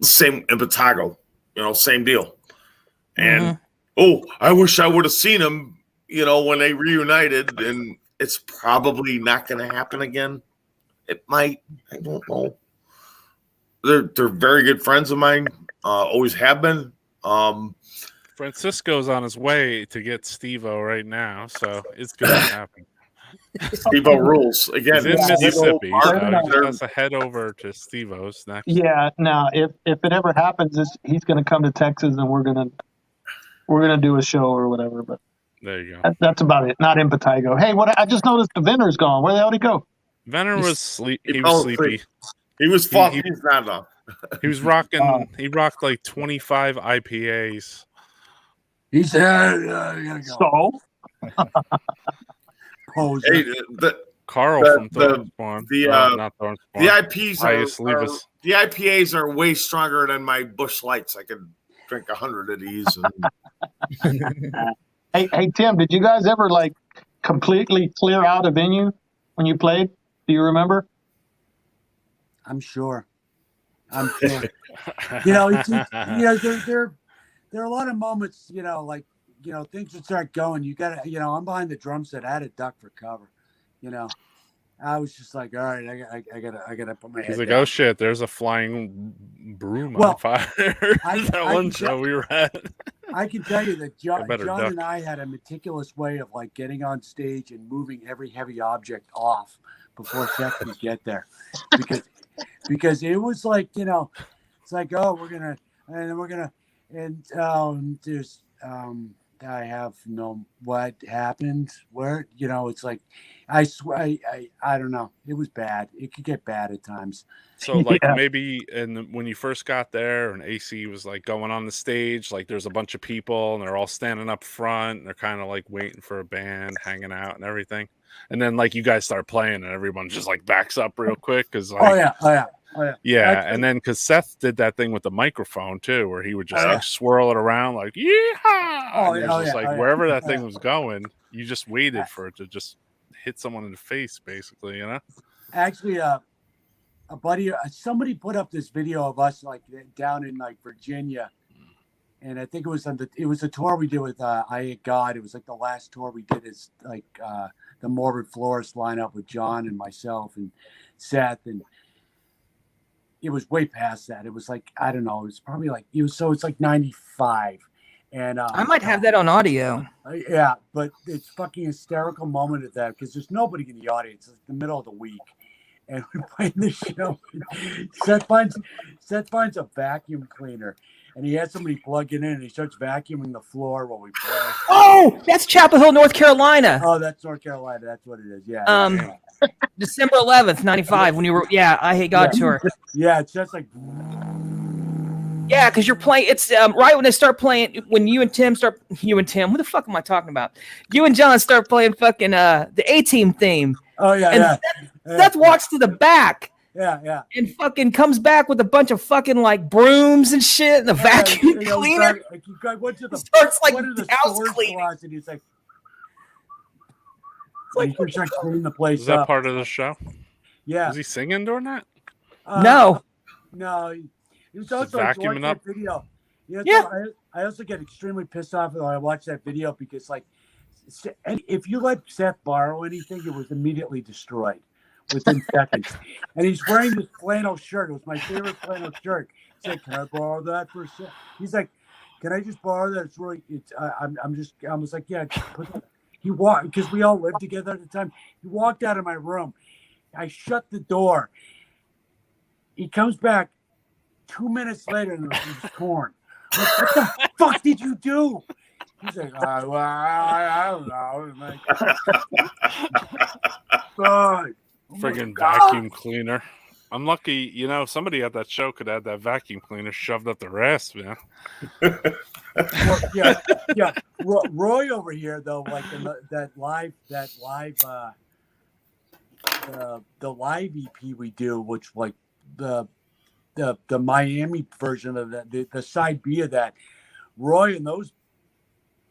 Same in Patago, same deal. And I wish I would have seen them, when they reunited, and it's probably not going to happen again. It might, I don't know. They're very good friends of mine, always have been. Francisco's on his way to get Steve-O right now, so it's going to happen. Steve-O rules again. He's in Mississippi, so he Steve-O- just has to head over to Steve-O's next. Yeah, now if it ever happens, he's going to come to Texas, and we're gonna do a show or whatever. But There you go. that's about it. Not in Patago. Hey, what? I just noticed the vendor's gone. Where the hell did he go? Venner was sleep. He fell was sleepy. asleep. He was fucking. He's not though. He was rocking. He rocked like 25 IPAs. He said, "You gotta go." So Poser. Hey, Carl from Thornspawn. Not Thornspawn. the IPs Highest are Levis. the IPAs are way stronger than my Busch Lights. I could drink 100 of these. hey Tim, did you guys ever like completely clear out a venue when you played? Do you remember? I'm sure. It's there are a lot of moments, things would start going. You gotta, I'm behind the drum set. I had to duck for cover. I was just like, all right, I gotta put my head He's like, down. oh shit, there's a flying broom Well, on fire. That one show we were at. I can tell you that John better duck. and I had a meticulous way of like getting on stage and moving every heavy object off before Seth could get there, because it was like, it's like, oh, there's I have no what happened where, it's like, I swear, I don't know. It was bad. It could get bad at times. So like maybe when you first got there and AC was like going on the stage, like there's a bunch of people and they're all standing up front and they're kind of like waiting for a band, hanging out and everything. And then like you guys start playing and everyone just like backs up real quick because like, Oh yeah. and then because Seth did that thing with the microphone too, where he would just like swirl it around like wherever that thing was going, you just waited for it to just hit someone in the face, basically, Actually, a buddy, somebody put up this video of us like down in like Virginia, and I think it was a tour we did with I Hate God. It was like the last tour we did is like the Morbid Florist lineup with John and myself and Seth, and it was way past that. It was like, I don't know, it was probably like it's like 95. And I might have that on audio. Yeah, but it's fucking hysterical moment at that because there's nobody in the audience. It's the middle of the week, and we're playing this show. Seth finds a vacuum cleaner, and he has somebody plug it in, and he starts vacuuming the floor while we play. Oh, that's Chapel Hill, North Carolina. Oh, that's North Carolina. That's what it is. Yeah. December 11th, 95. When you were, I Hate God tour. Yeah, it's just like. Yeah, because you're playing. It's right when they start playing. When you and Tim, who the fuck am I talking about? You and John start playing fucking the A-Team theme. Oh yeah, and Seth walks to the back, Yeah. and fucking comes back with a bunch of fucking like brooms and shit and a vacuum cleaner. I went to the Starts like went to the house storage cleaning. closet. He's like, like, he's trying to clean the place Is that up. part of the show? Yeah. Was he singing during that? No. He was also vacuuming that up? video. You know, Yeah. so I also get extremely pissed off when I watch that video because, like, and if you let Seth borrow anything, it was immediately destroyed within seconds. And he's wearing this flannel shirt. It was my favorite flannel shirt. He said, "Can I borrow that for a second?" He's like, "Can I just borrow that? It's really, it's. I was like, yeah." He walked because we all lived together at the time. He walked out of my room. I shut the door. He comes back 2 minutes later and it was torn. I'm like, what the fuck did you do? He's like, well, I don't know. I'm like, God. Friggin' vacuum cleaner. I'm lucky, somebody at that show could have that vacuum cleaner shoved up their ass, man. Well, yeah. Roy over here, though, like the live EP we do, which like the Miami version of that, the side B of that, Roy and those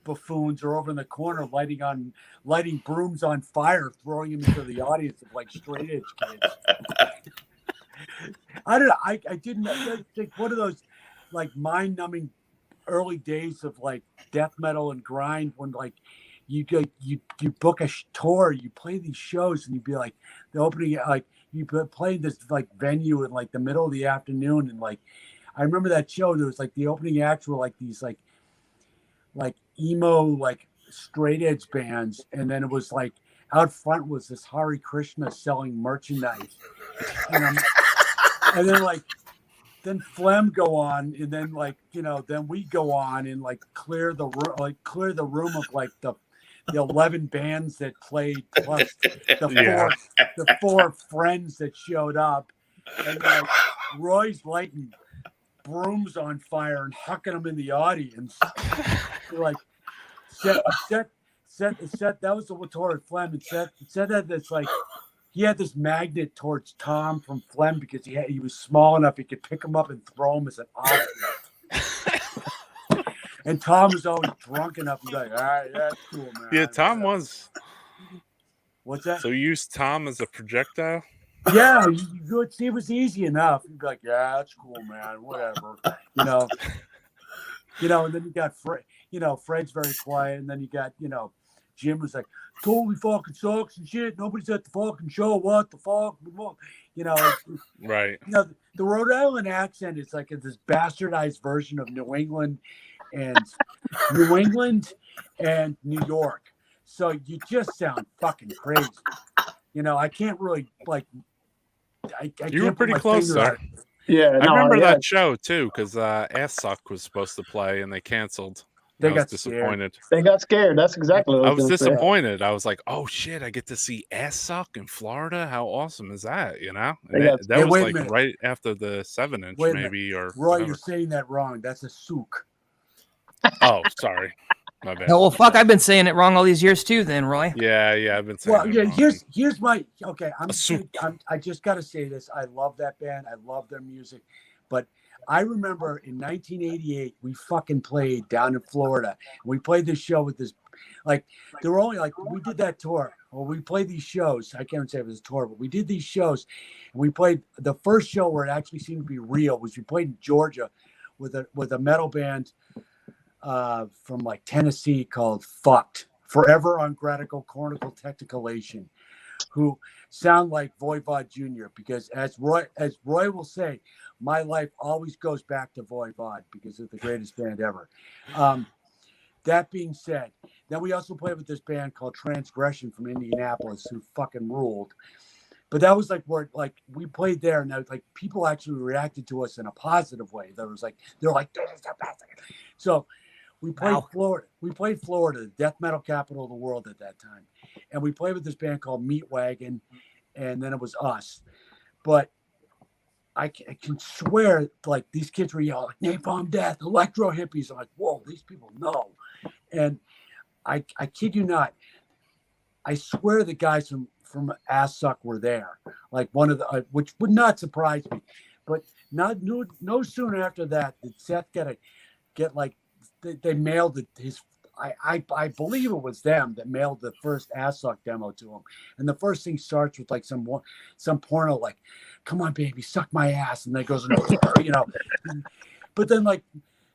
buffoons are over in the corner lighting brooms on fire, throwing them into the audience of like straight edge kids. I don't know. I didn't think one of those like mind numbing early days of like death metal and grind when like you book a tour, you play these shows, and you'd be like the opening, like you play this like venue in like the middle of the afternoon, and like I remember that show. There was like the opening acts were like these like emo like straight edge bands, and then it was like out front was this Hare Krishna selling merchandise, and then like then Phlegm go on, and then like then we go on and like clear the room of like the 11 bands that played plus the four friends that showed up, and like Roy's lighting brooms on fire and hucking them in the audience. Like set that was the tour of Phlegm, and said that it's like he had this magnet towards Tom from Phlegm because he was small enough he could pick him up and throw him as an object. And Tom was always drunk enough to be like, all right, that's cool, man. Yeah, Tom was. What's that? So you used Tom as a projectile? Yeah, you would see it was easy enough. You'd be like, yeah, that's cool, man, whatever. And then you got Fred's very quiet, and then you got, Jim was like, totally fucking sucks and shit. Nobody's at the fucking show. What the fuck? Right. The Rhode Island accent is like this bastardized version of New England and New York. So you just sound fucking crazy. I can't really like. You were pretty close there. Yeah, I remember that show too because Ass Suck was supposed to play and they canceled. They got disappointed. They got scared. That's exactly what I was disappointed. I was like, "Oh shit! I get to see Ass Suck in Florida. How awesome is that?" And that was like right after the 7-inch, maybe. Or Roy, whatever. you're saying that wrong. That's a souk. Oh, sorry, my bad. No, well, fuck, I've been saying it wrong all these years too. Then, Roy. Yeah, I've been saying. Well, yeah. Wrong. Here's my okay. I just got to say this. I love that band. I love their music, but I remember in 1988 we fucking played down in Florida. We played this show with this, like there were only like we did that tour. Well, we played these shows. I can't say it was a tour, but we did these shows, and we played the first show where it actually seemed to be real was we played in Georgia with a metal band from like Tennessee called Fucked Forever on Gratical Cornical Testiculation, who sound like Voivod Jr. because as Roy will say, my life always goes back to Voivod because it's the greatest band ever. That being said, then we also played with this band called Transgression from Indianapolis who fucking ruled. But that was like where like we played there and like people actually reacted to us in a positive way. They're like, this is the best. So we played Florida. We played Florida, the death metal capital of the world at that time. And we played with this band called Meat Wagon, and then it was us. But I can swear, like, these kids were yelling, like, Napalm Death, Electro Hippies. I'm like, whoa, these people know. And I kid you not, I swear the guys from from Ass Suck were there. Like one of the, which would not surprise me, but no sooner after that did Seth get like they mailed his. I believe it was them that mailed the first Ass Suck demo to him, and the first thing starts with like some porno like, "Come on, baby, suck my ass," and then it goes, you know. But then like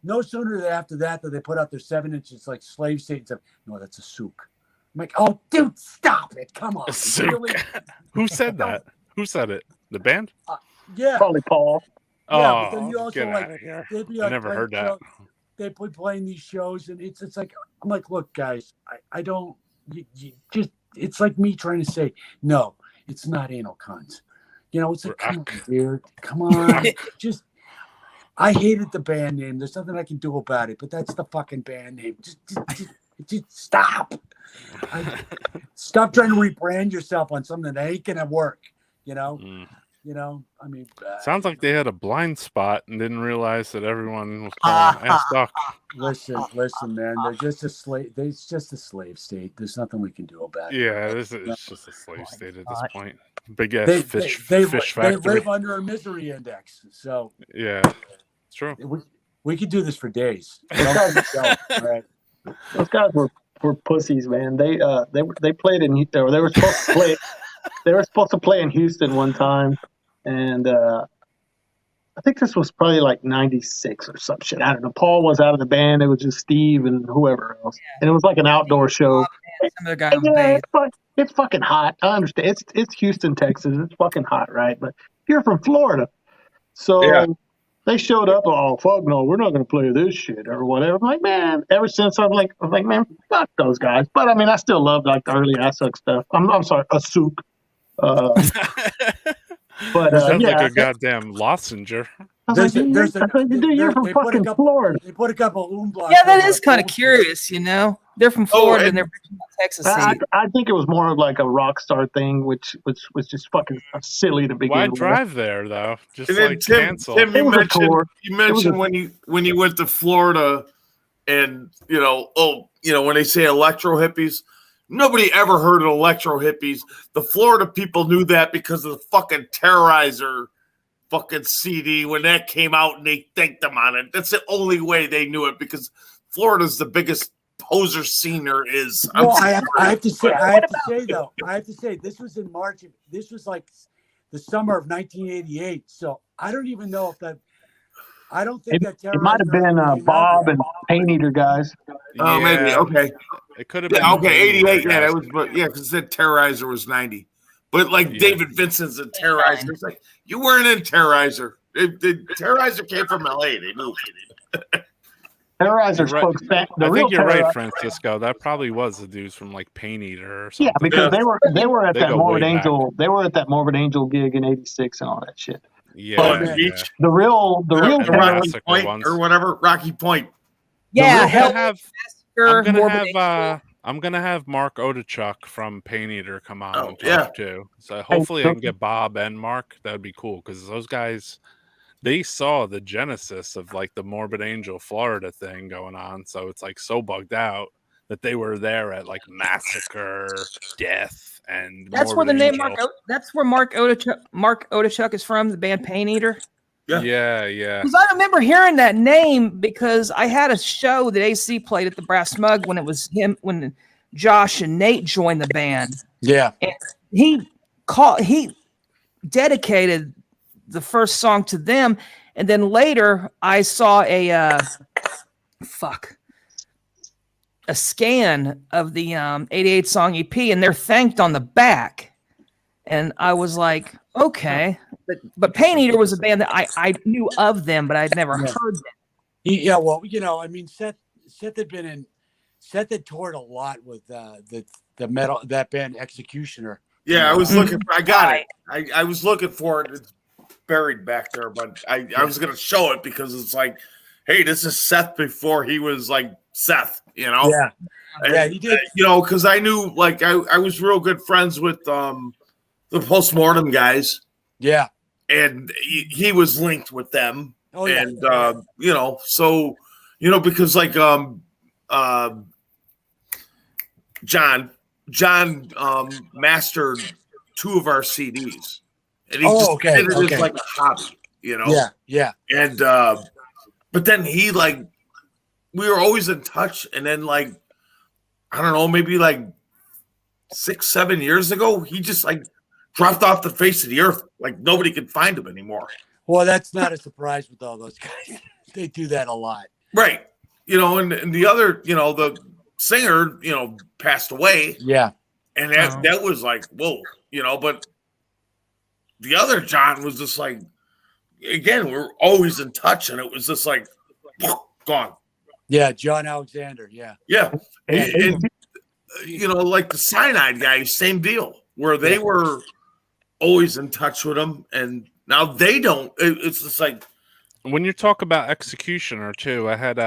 no sooner after that they put out their 7 inches like Slave State and said, "No, that's a souk." I'm like, "Oh, dude, stop it! Come on." Really? Who said that? Who said it? The band? Yeah, Probably Paul. Yeah, but then you Oh, also get like out of here. they'd be I like, never heard that. They'd be playing these shows, and it's like I'm like, look, guys, I don't you just it's like me trying to say no, it's not anal cunt. You know, it's like come on, dude, come on, just. I hated the band name. There's nothing I can do about it, but that's the fucking band name. Just stop. Stop trying to rebrand yourself on something that ain't gonna work. You know. You know. I mean. Sounds like they had a blind spot and didn't realize that everyone was calling Ass Duck. Listen, man. They're just a slave. It's just a slave state. There's nothing we can do about it. Yeah, it's just a slave state at this point. Big ass fish factory. They live under a misery index. So yeah, it's true. We could do this for days. Right. Those guys were pussies, man. They played in they were supposed to play. They were supposed to play in Houston one time, and I think this was probably like '96 or some shit. I don't know. Paul was out of the band. It was just Steve and whoever else, and it was like an outdoor show. It's fucking hot. I understand. It's Houston, Texas. It's fucking hot, right? But you're from Florida, so they showed up. Oh fuck no, we're not going to play this shit or whatever. I'm like, man. Ever since I'm like, man, fuck those guys. But I mean, I still love like the early Ass Suck stuff. I'm sorry, a souk. But sounds like a goddamn Lozenger. You're from fucking Florida. They put a couple umblauts. Yeah, that is kind of curious, you know. They're from Florida and they're from Texas. I think it was more of like a rock star thing, which was just fucking silly to begin with. Why drive there though? Just and then like Tim, cancel. Tim, you mentioned when you went to Florida, and when they say electro hippies. Nobody ever heard of electro hippies. The Florida people knew that because of the fucking Terrorizer fucking CD when that came out and they thanked them on it. That's the only way they knew it because Florida's the biggest poser scene there is. Well, I have to say, this was in March. This was like the summer of 1988. So I don't even know if that. I don't think that it might have been Bob and Paint Eater guys. Oh, maybe. Okay. It could have been. Okay, 88. Yeah, that was. But yeah, because that Terrorizer was 90. But like David Vincent's a Terrorizer. It's like you weren't in Terrorizer. The Terrorizer came from LA. They knew. Terrorizer spoke Spanish. I think you're right, Francisco. That probably was the dudes from like Paint Eater or something. Yeah, because they were at that Morbid Angel. They were at that Morbid Angel gig in '86 and all that shit. Yeah, the real Rocky Point or whatever, Rocky Point. Yeah, I'm gonna have Mark Odachuk from Paint Eater come on and talk too. So hopefully I can get Bob and Mark. That would be cool because those guys, they saw the genesis of like the Morbid Angel Florida thing going on. So it's like so bugged out that they were there at like Massacre, Death, and that's Morbid where the Angel. name that's where Mark Odachuk is from, the band Paint Eater. Yeah. Because I remember hearing that name because I had a show that AC played at the Brass Mug when it was him, when Josh and Nate joined the band. Yeah. And he dedicated the first song to them. And then later I saw a scan of the 88 song EP and they're thanked on the back. And I was like, okay. But Paint Eater was a band that I knew of them, but I'd never heard them. Yeah, well, I mean, Seth had toured a lot with the metal, that band Executioner. Yeah, I was looking. I got it. I was looking for it. It's buried back there, but I was gonna show it because it's like, hey, this is Seth before he was like Seth, you know? Yeah, and, he did. Because I knew, like, I was real good friends with the Postmortem guys. Yeah. And he was linked with them. Oh, yeah. And, because like John mastered 2 of our CDs, and he Oh, just okay, did it okay. as like a hobby, you know. Yeah. And but then he like we were always in touch, and then like I don't know, maybe like 6-7 years ago, he just like dropped off the face of the earth. Like nobody could find him anymore. Well, that's not a surprise with all those guys. They do that a lot. Right. You know, and the other, you know, the singer, you know, passed away. Yeah. And that was like, whoa, you know, but the other John was just like, again, we're always in touch, and it was just like gone. Yeah, John Alexander. Yeah. Yeah. And you know, like the Cyanide guys, same deal, where they were always in touch with them, and now they don't. It's just like when you talk about Executioner too, I had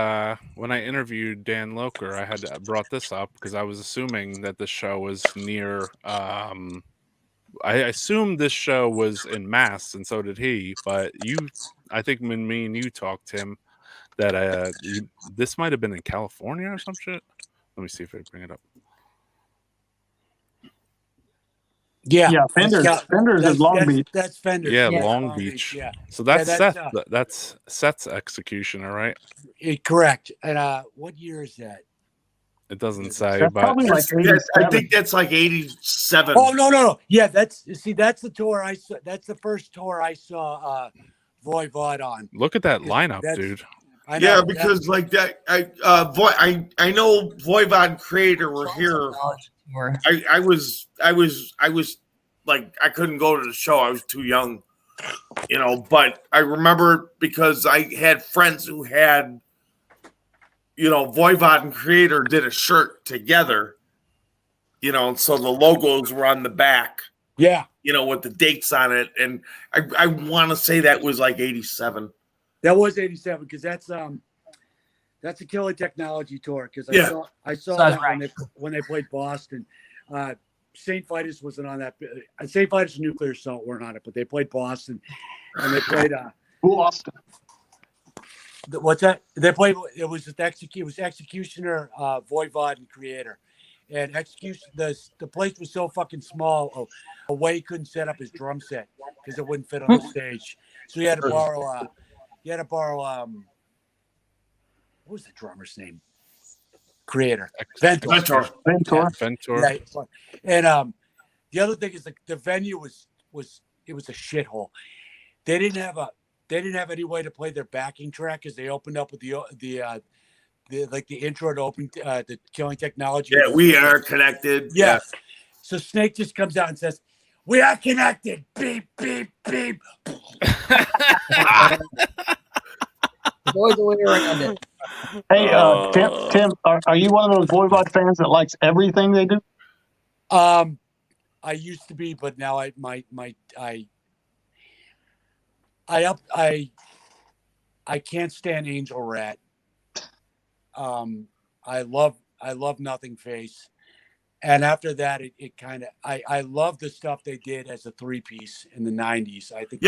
when I interviewed Dan Loker, I had brought this up because I was assuming that the show was near. I assumed this show was in Mass, and so did he. But I think when me and you talked, Tim, that this might have been in California or some shit. Let me see if I bring it up. Yeah, Fenders is Long Beach. That's Fenders. Yeah, Long Beach. Yeah. So that's Yeah, Seth. That's Seth's Executioner, right? Correct. And what year is that? It doesn't say, That's but probably like I think that's like 87. Oh no. Yeah, that's the tour I saw. That's the first tour I saw Voivod on. look at that lineup, dude. I know, Yeah, because like that, I know Voivod Creator were here. I was like I couldn't go to the show. I was too young, you know. But I remember because I had friends who had, you know, Voivod and Creator did a shirt together, you know, and so the logos were on the back. Yeah, you know, with the dates on it, and I want to say that was like 87. That was 87 because that's a Killer Technology tour because I saw that when they played Boston. St. Vitus wasn't on that. St. Vitus and Nuclear Assault weren't on it, but they played Boston and they played Boston. What's that? They played. It was Executioner, Voivod, and Creator, and Execution. The place was so fucking small. Away couldn't set up his drum set because it wouldn't fit on the stage, so he had to borrow. What was the drummer's name? Creator. Ventor. Ventor. Yeah, and the other thing is the venue was a shithole. They didn't have any way to play their backing track because they opened up with the intro to open the Killing Technology. Yeah, we are connected. Yeah. So Snake just comes out and says, "We are connected." Beep beep beep. Boys the way around it. Hey, Tim, are you one of those Voivod fans that likes everything they do? I used to be, but now I can't stand Angel Rat. I love Nothing Face, and after that, it kind of I love the stuff they did as a 3-piece in the 90s. I think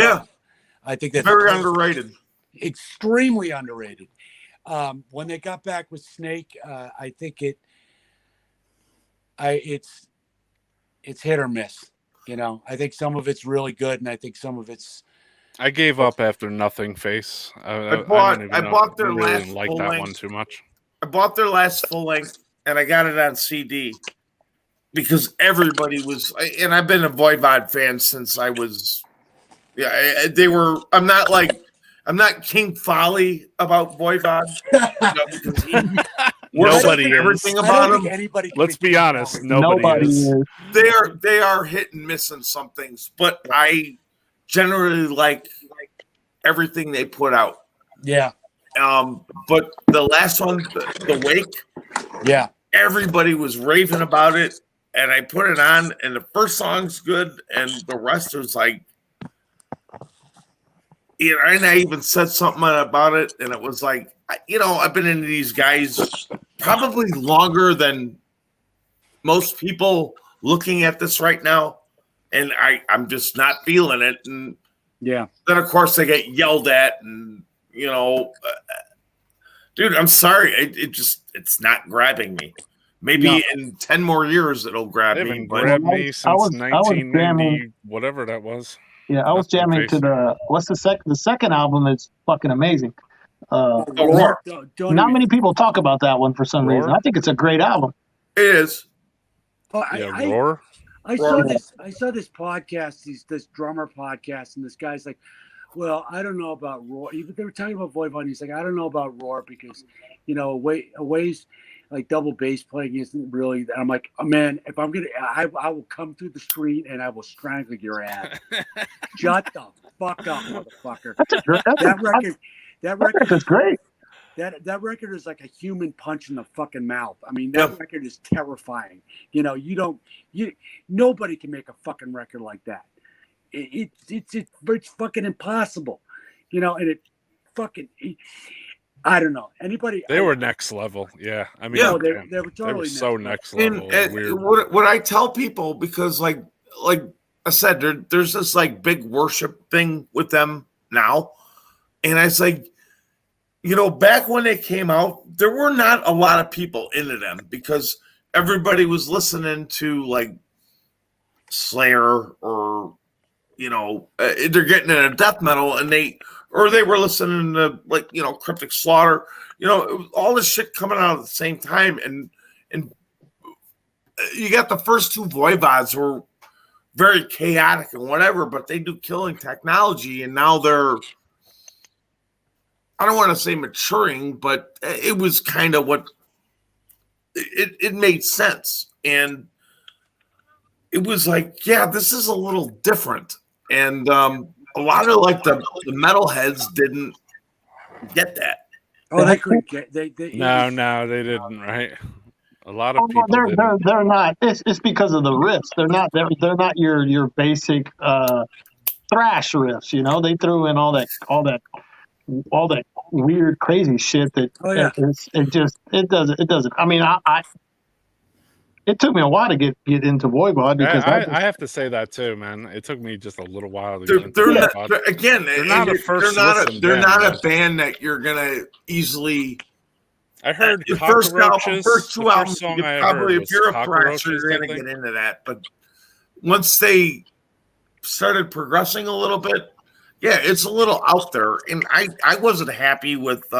that's very underrated. Extremely underrated. When they got back with Snake, I think it's hit or miss. You know, I think some of it's really good, and I think some of it's. I gave up after Nothing Face. I bought their really last didn't like full that length. one too much. I bought their last full length, and I got it on CD because everybody was. And I've been a Voivod fan since I was. Yeah, they were. I'm not King Folly about Voivod. Nobody everything is. about him. Let's be honest. Nobody is. They are hit and miss on some things, but I generally like everything they put out. Yeah. But the last one, the Wake. Yeah. Everybody was raving about it, and I put it on, and the first song's good, and the rest was like. You know, and I even said something about it, and it was like, you know, I've been into these guys probably longer than most people looking at this right now, and I'm just not feeling it. And yeah, then of course they get yelled at, and you know, dude, I'm sorry, it's not grabbing me. Maybe No. in 10 more years it'll grab They me. haven't But grabbed me I since was 1990, jamming. whatever that was. Yeah, I was Nothing jamming to face. what's the second album is fucking amazing. Roar. Not many people talk about that one for some reason. Roar? I think it's a great album. It is. Yeah, Roar. I saw this podcast, this drummer podcast, and this guy's like, well, I don't know about Roar. They were talking about Voivod. He's like, I don't know about Roar because, ways like double bass playing isn't really. And I'm like, oh, man, if I'm gonna, I will come through the street and I will strangle your ass. Shut the fuck up, motherfucker. That record is great. That record is like a human punch in the fucking mouth. I mean, that record is terrifying. Nobody can make a fucking record like that. It's fucking impossible, and it fucking. I don't know anybody. They were next level. Yeah, I mean, they were totally so next level. And Weird. what I tell people, because like I said, there's this like big worship thing with them now, and I was like, back when they came out, there were not a lot of people into them because everybody was listening to like Slayer or they're getting into death metal, and they were listening to like Cryptic Slaughter, all this shit coming out at the same time, and you got the first two Voivods were very chaotic and whatever, but they do Killing Technology, and now they're, I don't want to say maturing, but it was kind of what it made sense, and it was like, yeah, this is a little different. And a lot of like the metalheads didn't get that. Oh, they couldn't get No, they didn't. Right? A lot of people. They're not. It's because of the riffs. They're not your basic thrash riffs. They threw in all that weird crazy shit that it doesn't. I mean, it took me a while to get into Voivod because I have to say that too, man. It took me just a little while to get into they're Voivod. they're not a first. They're not a band that you're gonna easily. I heard your Cockroaches. First two albums, song you I probably, heard if you're a Cockroaches, thrasher, you're gonna I think. get into that. But once they started progressing a little bit, yeah, it's a little out there. And I wasn't happy with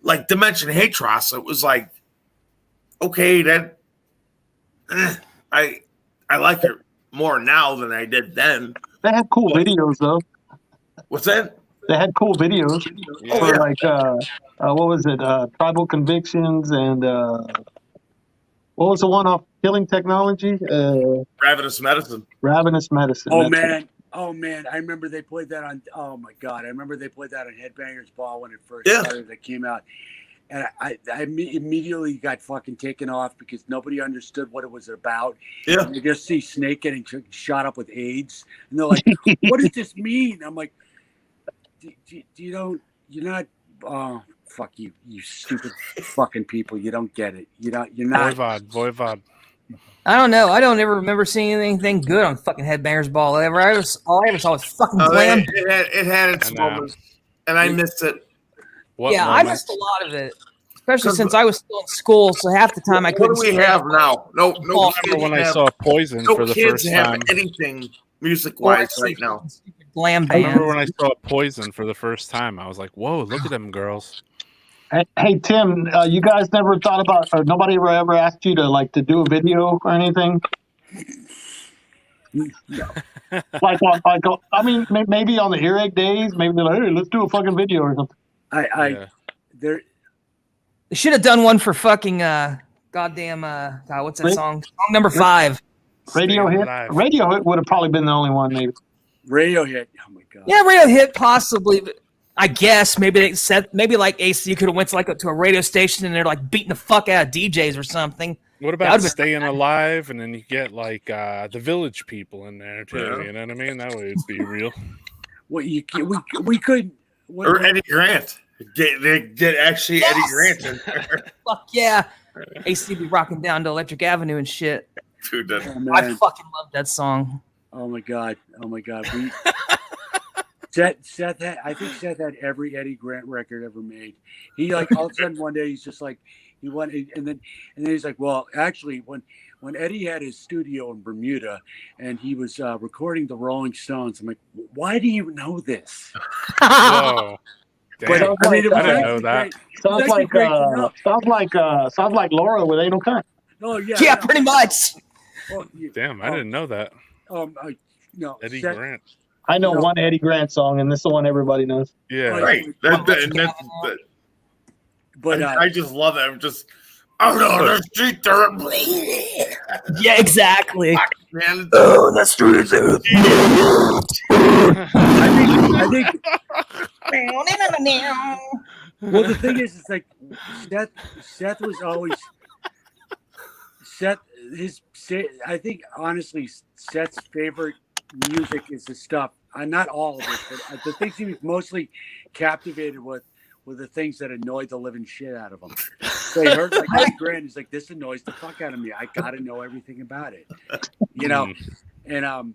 like Dimension Hatros. It was like, okay, that I like it more now than I did then. They had cool videos though. What's that? They had cool videos for like what was it? Tribal Convictions and what was the one off Killing Technology? Ravenous Medicine. Ravenous Medicine. Oh that's man. it. Oh man, I remember they played that on. Oh my god, I remember they played that on Headbangers Ball when it first started. That came out, and I immediately got fucking taken off because nobody understood what it was about. Yeah, and you just see Snake getting shot up with AIDS, and they're like, "What does this mean?" I'm like, "You're not." Fuck you, you stupid fucking people! You don't get it. You're not. Voivod. I don't know. I don't ever remember seeing anything good on fucking Headbangers Ball ever. All I ever saw was fucking glam. It had its moments, and I missed it. I missed a lot of it, especially since I was still in school. So half the time I couldn't. What do we have now? No. I remember when I saw Poison for the first time. Anything music-wise right now. Glam I remember band. when I saw Poison for the first time. I was like, "Whoa, look at them girls." Hey Tim, you guys never thought about, or nobody ever asked you to do a video or anything? No. I mean, maybe on the Earache days, maybe they're like, hey, let's do a fucking video or something. They should have done one for fucking goddamn God, what's that song? Song number 5. Radio Hit. Radio Hit would have probably been the only one, maybe. Radio Hit. Oh my god. Yeah, Radio Hit possibly. But I guess maybe they said like AC could have went to a radio station and they're like beating the fuck out of DJs or something. What about Staying Alive, and then you get like the Village People in there too? Yeah. You know what I mean? That would be real. Well, we could. Or Eddie Grant. Get actually Eddie Grant in there. Fuck yeah, AC be rocking down to Electric Avenue and shit. Dude, Oh, I fucking love that song. Oh my god. Seth had, I think Seth had every Eddie Grant record ever made. He like all of a sudden one day he's just like he went and then he's like, well, actually when Eddie had his studio in Bermuda and he was recording the Rolling Stones, I'm like, why do you know this? Whoa. But Damn. I mean, it was I didn't actually know that. great. It was Sounds actually like great to know. sounds like Laura with anal cunt. Oh yeah, Yeah, no. pretty much. Well, Damn, I didn't know that. No, Eddie Seth, Grant. I know No. one Eddie Grant song, and this is the one everybody knows. Yeah. Right. But I just love that. I'm just out on the street there. Yeah, exactly. Man, Oh, the streets are. I think. Well, the thing is, it's like Seth was always Seth. I think honestly, Seth's favorite music is the stuff. Not all of it, but the things he was mostly captivated with were the things that annoyed the living shit out of him. So he heard like Eddie Grant. He's like, this annoys the fuck out of me. I gotta know everything about it, you know. And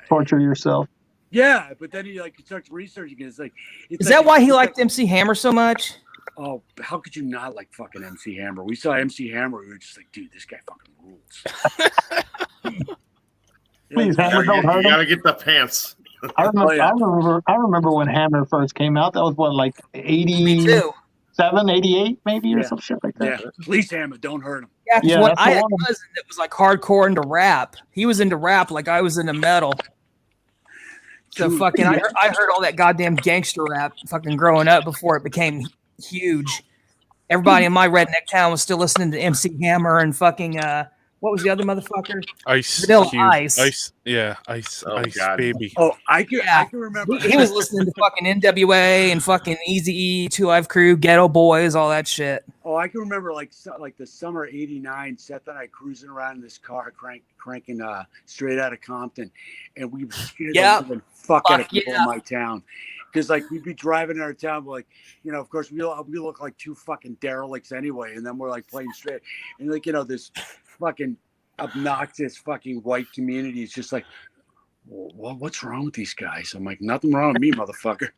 Torture yourself. yeah, but then he starts researching it. It's like, Is that why he liked MC Hammer so much? Oh, how could you not like fucking MC Hammer? We saw MC Hammer. We were just like, dude, this guy fucking rules. Please, Hammer, don't hurt you him. gotta get the pants. I remember, Oh, yeah. I remember when Hammer first came out. That was what, like 87, 88, maybe, or Yeah. some shit like that. Yeah, please, Hammer, don't hurt him. Yeah, 'cause Yeah, when that's I the had a one. cousin that was like hardcore into rap. He was into rap like I was into metal. So Dude, fucking, I heard all that goddamn gangster rap fucking growing up before it became huge. Everybody in my redneck town was still listening to MC Hammer and fucking what was the other motherfucker? Ice Vanilla Cube. Ice. Yeah, Ice Oh, God. Baby. Oh, I can remember. He was listening to fucking NWA and fucking Eazy-E, 2 Live Crew, Ghetto Boys, all that shit. Oh, I can remember like the summer '89. Seth and I cruising around in this car, cranking straight out of Compton, and we scared the living fuck out of people in my town. Because like we'd be driving in our town, but like, you know, of course we look like two fucking derelicts anyway, and then we're like playing straight, and like, you know, this fucking obnoxious fucking white community is just like, well, what's wrong with these guys? I'm like, nothing wrong with me, motherfucker.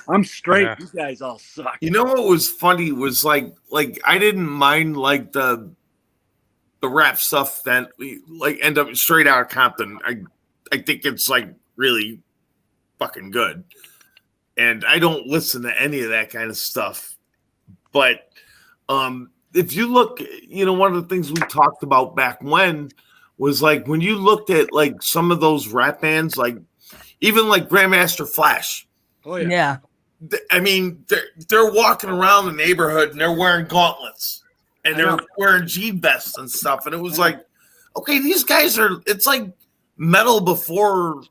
I'm straight. Yeah. You guys all suck. You know what was funny was like I didn't mind like the rap stuff that we like end up straight out of Compton. I think it's like really fucking good. And I don't listen to any of that kind of stuff. But if you look, you know, one of the things we talked about back when was like when you looked at like some of those rap bands, like even like Grandmaster Flash. Oh yeah. Yeah. I mean, they're walking around the neighborhood and they're wearing gauntlets and they're wearing jean vests and stuff. And it was like, okay, these guys are, it's like metal before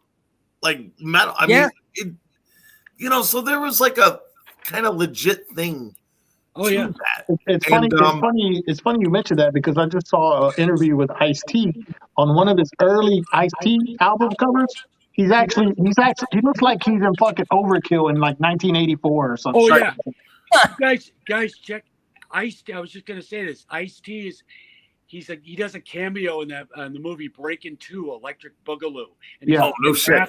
like metal. I mean, you know, so there was like a kind of legit thing. Oh yeah. It's funny. It's funny you mentioned that because I just saw an interview with Ice-T on one of his early Ice-T album covers. He looks like he's in fucking Overkill in like 1984 or something. Oh yeah. guys, check Ice-T. I was just gonna say this. Ice-T he does a cameo in the movie Breakin' 2, Electric Boogaloo. And yeah, no shit.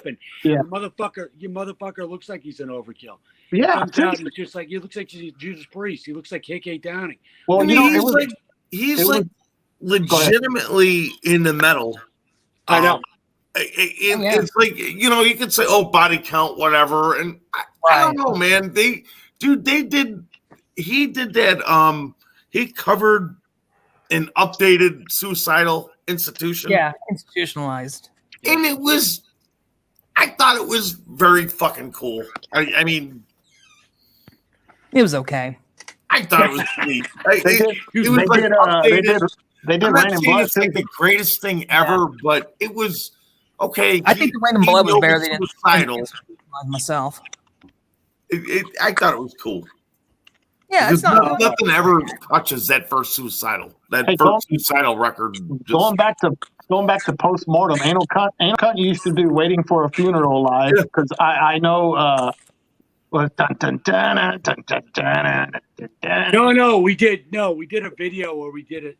Yeah. Your motherfucker looks like he's an Overkill. Yeah, he's just like he looks like Judas Priest. He looks like KK Downing. Well, I mean, he's legitimately in the metal. I know. It's like, you know, you could say, oh, body count, whatever, and I don't know, man. He did that. He covered an updated Suicidal Institution. Yeah, institutionalized. And I thought it was very fucking cool. I mean, it was okay. I thought it was sweet. It was like updated. They did I'm Rain not and saying Blood it's like the greatest thing ever, but it was okay. I think the Rain and Blood was better than Suicidal. Myself. I thought it was cool. Yeah, it's not nothing ever touches that first Suicidal. Suicidal record. Going back to Postmortem, Anal Cunt used to do Waiting for a Funeral live because I know. No, we did a video where we didn't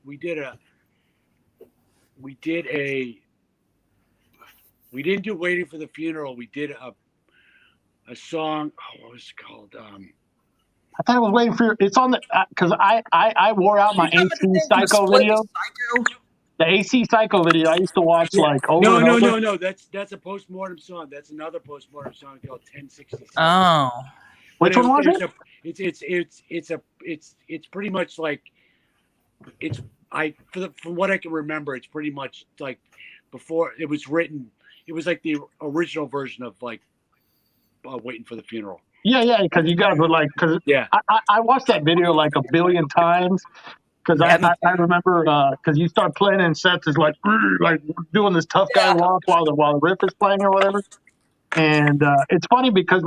do Waiting for the Funeral. We did a song. Oh, what was it called? I thought I was waiting for it's on the because I wore out my AC Psycho video. The AC Psycho video I used to watch like over and over. No. That's a postmortem song. That's another postmortem song called 1066. Oh, which one was it? It's pretty much like from what I can remember, it's pretty much like before it was written. It was like the original version of like Waiting for the Funeral. Yeah, because you guys were like, I watched that video like a billion times because I remember because you start playing in sets is like doing this tough guy walk while the riff is playing or whatever, and it's funny because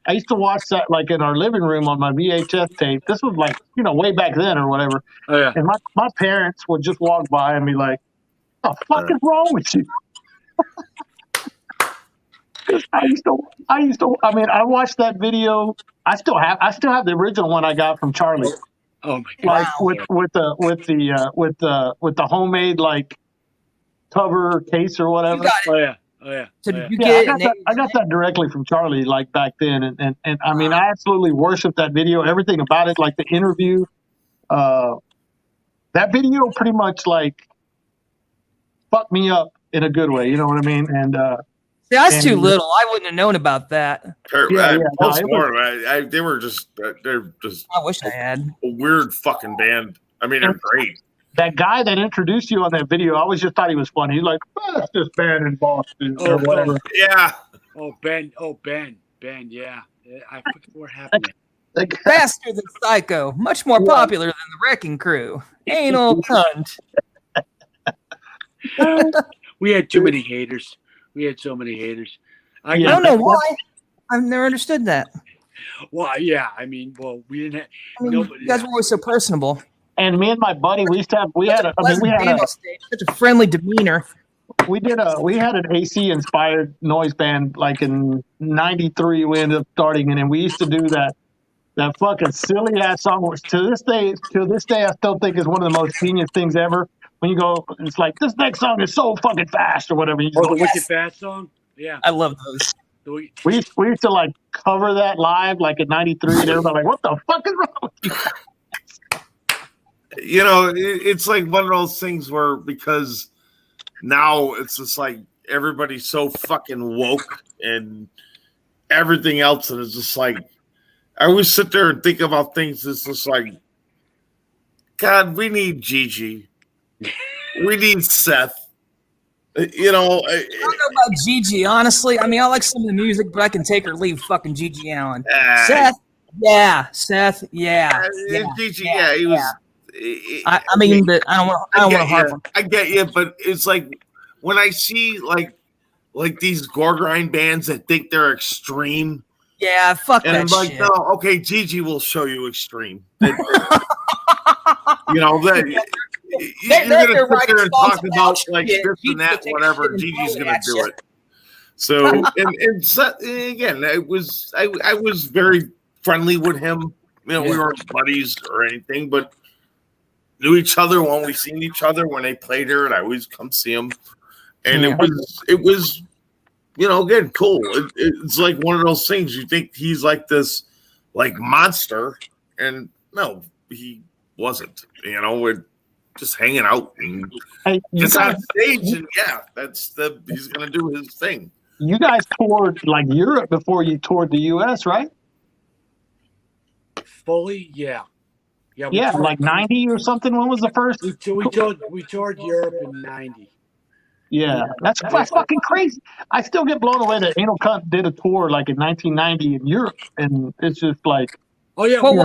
I used to watch that like in our living room on my VHS tape. This was like way back then or whatever. Oh yeah, and my parents would just walk by and be like, "What the fuck is wrong with you?" I watched that video. I still have the original one I got from Charlie. Oh my god! Like with the homemade like cover case or whatever. Oh yeah. So did you get I got that directly from Charlie like back then, and I mean I absolutely worship that video. Everything about it, like the interview. That video pretty much like fucked me up in a good way. You know what I mean? And see, I was too little. I wouldn't have known about that. They were just they're just. I wish I had a weird fucking band. I mean, they're great. That guy that introduced you on that video, I always just thought he was funny. He's like, "That's this band in Boston or whatever." Yeah. Oh Ben. Yeah. I forget what happened. Faster Than Psycho, much more popular than the Wrecking Crew. Anal cunt. We had too many haters. We had so many haters. I don't know why. I've never understood that. Well, yeah. I mean, we didn't have. You guys were always so personable. And me and my buddy, such a friendly demeanor. We had an AC inspired noise band like in '93. We ended up starting it, and we used to do that fucking silly ass song, which to this day I still think is one of the most genius things ever. When you go, it's like this next song is so fucking fast or whatever. You the Wicked Fast song. Yeah, I love those. We used to like cover that live like in '93, and everybody like, what the fuck is wrong with you? You know, it's like one of those things where because now it's just like everybody's so fucking woke and everything else, and it's just like I always sit there and think about things. It's just like, God, we need Gigi, we need Seth. You know, I don't know about Gigi, honestly. I mean, I like some of the music, but I can take or leave fucking Gigi Allen. Seth, yeah. Gigi, he was. I mean, but I don't want to harp on. I get you, but it's like when I see like these gore grind bands that think they're extreme. Yeah, fuck and that I'm like, shit. no, okay, Gigi will show you extreme. You know that you're gonna sit there and talk about like this and that, whatever. Gigi's gonna do it. So and so, again, I was very friendly with him. You know, we weren't buddies or anything, but knew each other when we seen each other when they played here, and I always come see them. And it was, you know, again, cool. It's like one of those things. You think he's like this, like monster, and no, he wasn't. You know, we're just hanging out and just on stage, and he's gonna do his thing. You guys toured like Europe before you toured the U.S., right? Fully, yeah. Yeah, like 90 or something. When was the first? We toured Europe in 90. Yeah, that's fucking crazy. I still get blown away that Anal Cunt did a tour like in 1990 in Europe, and it's just like, oh yeah, what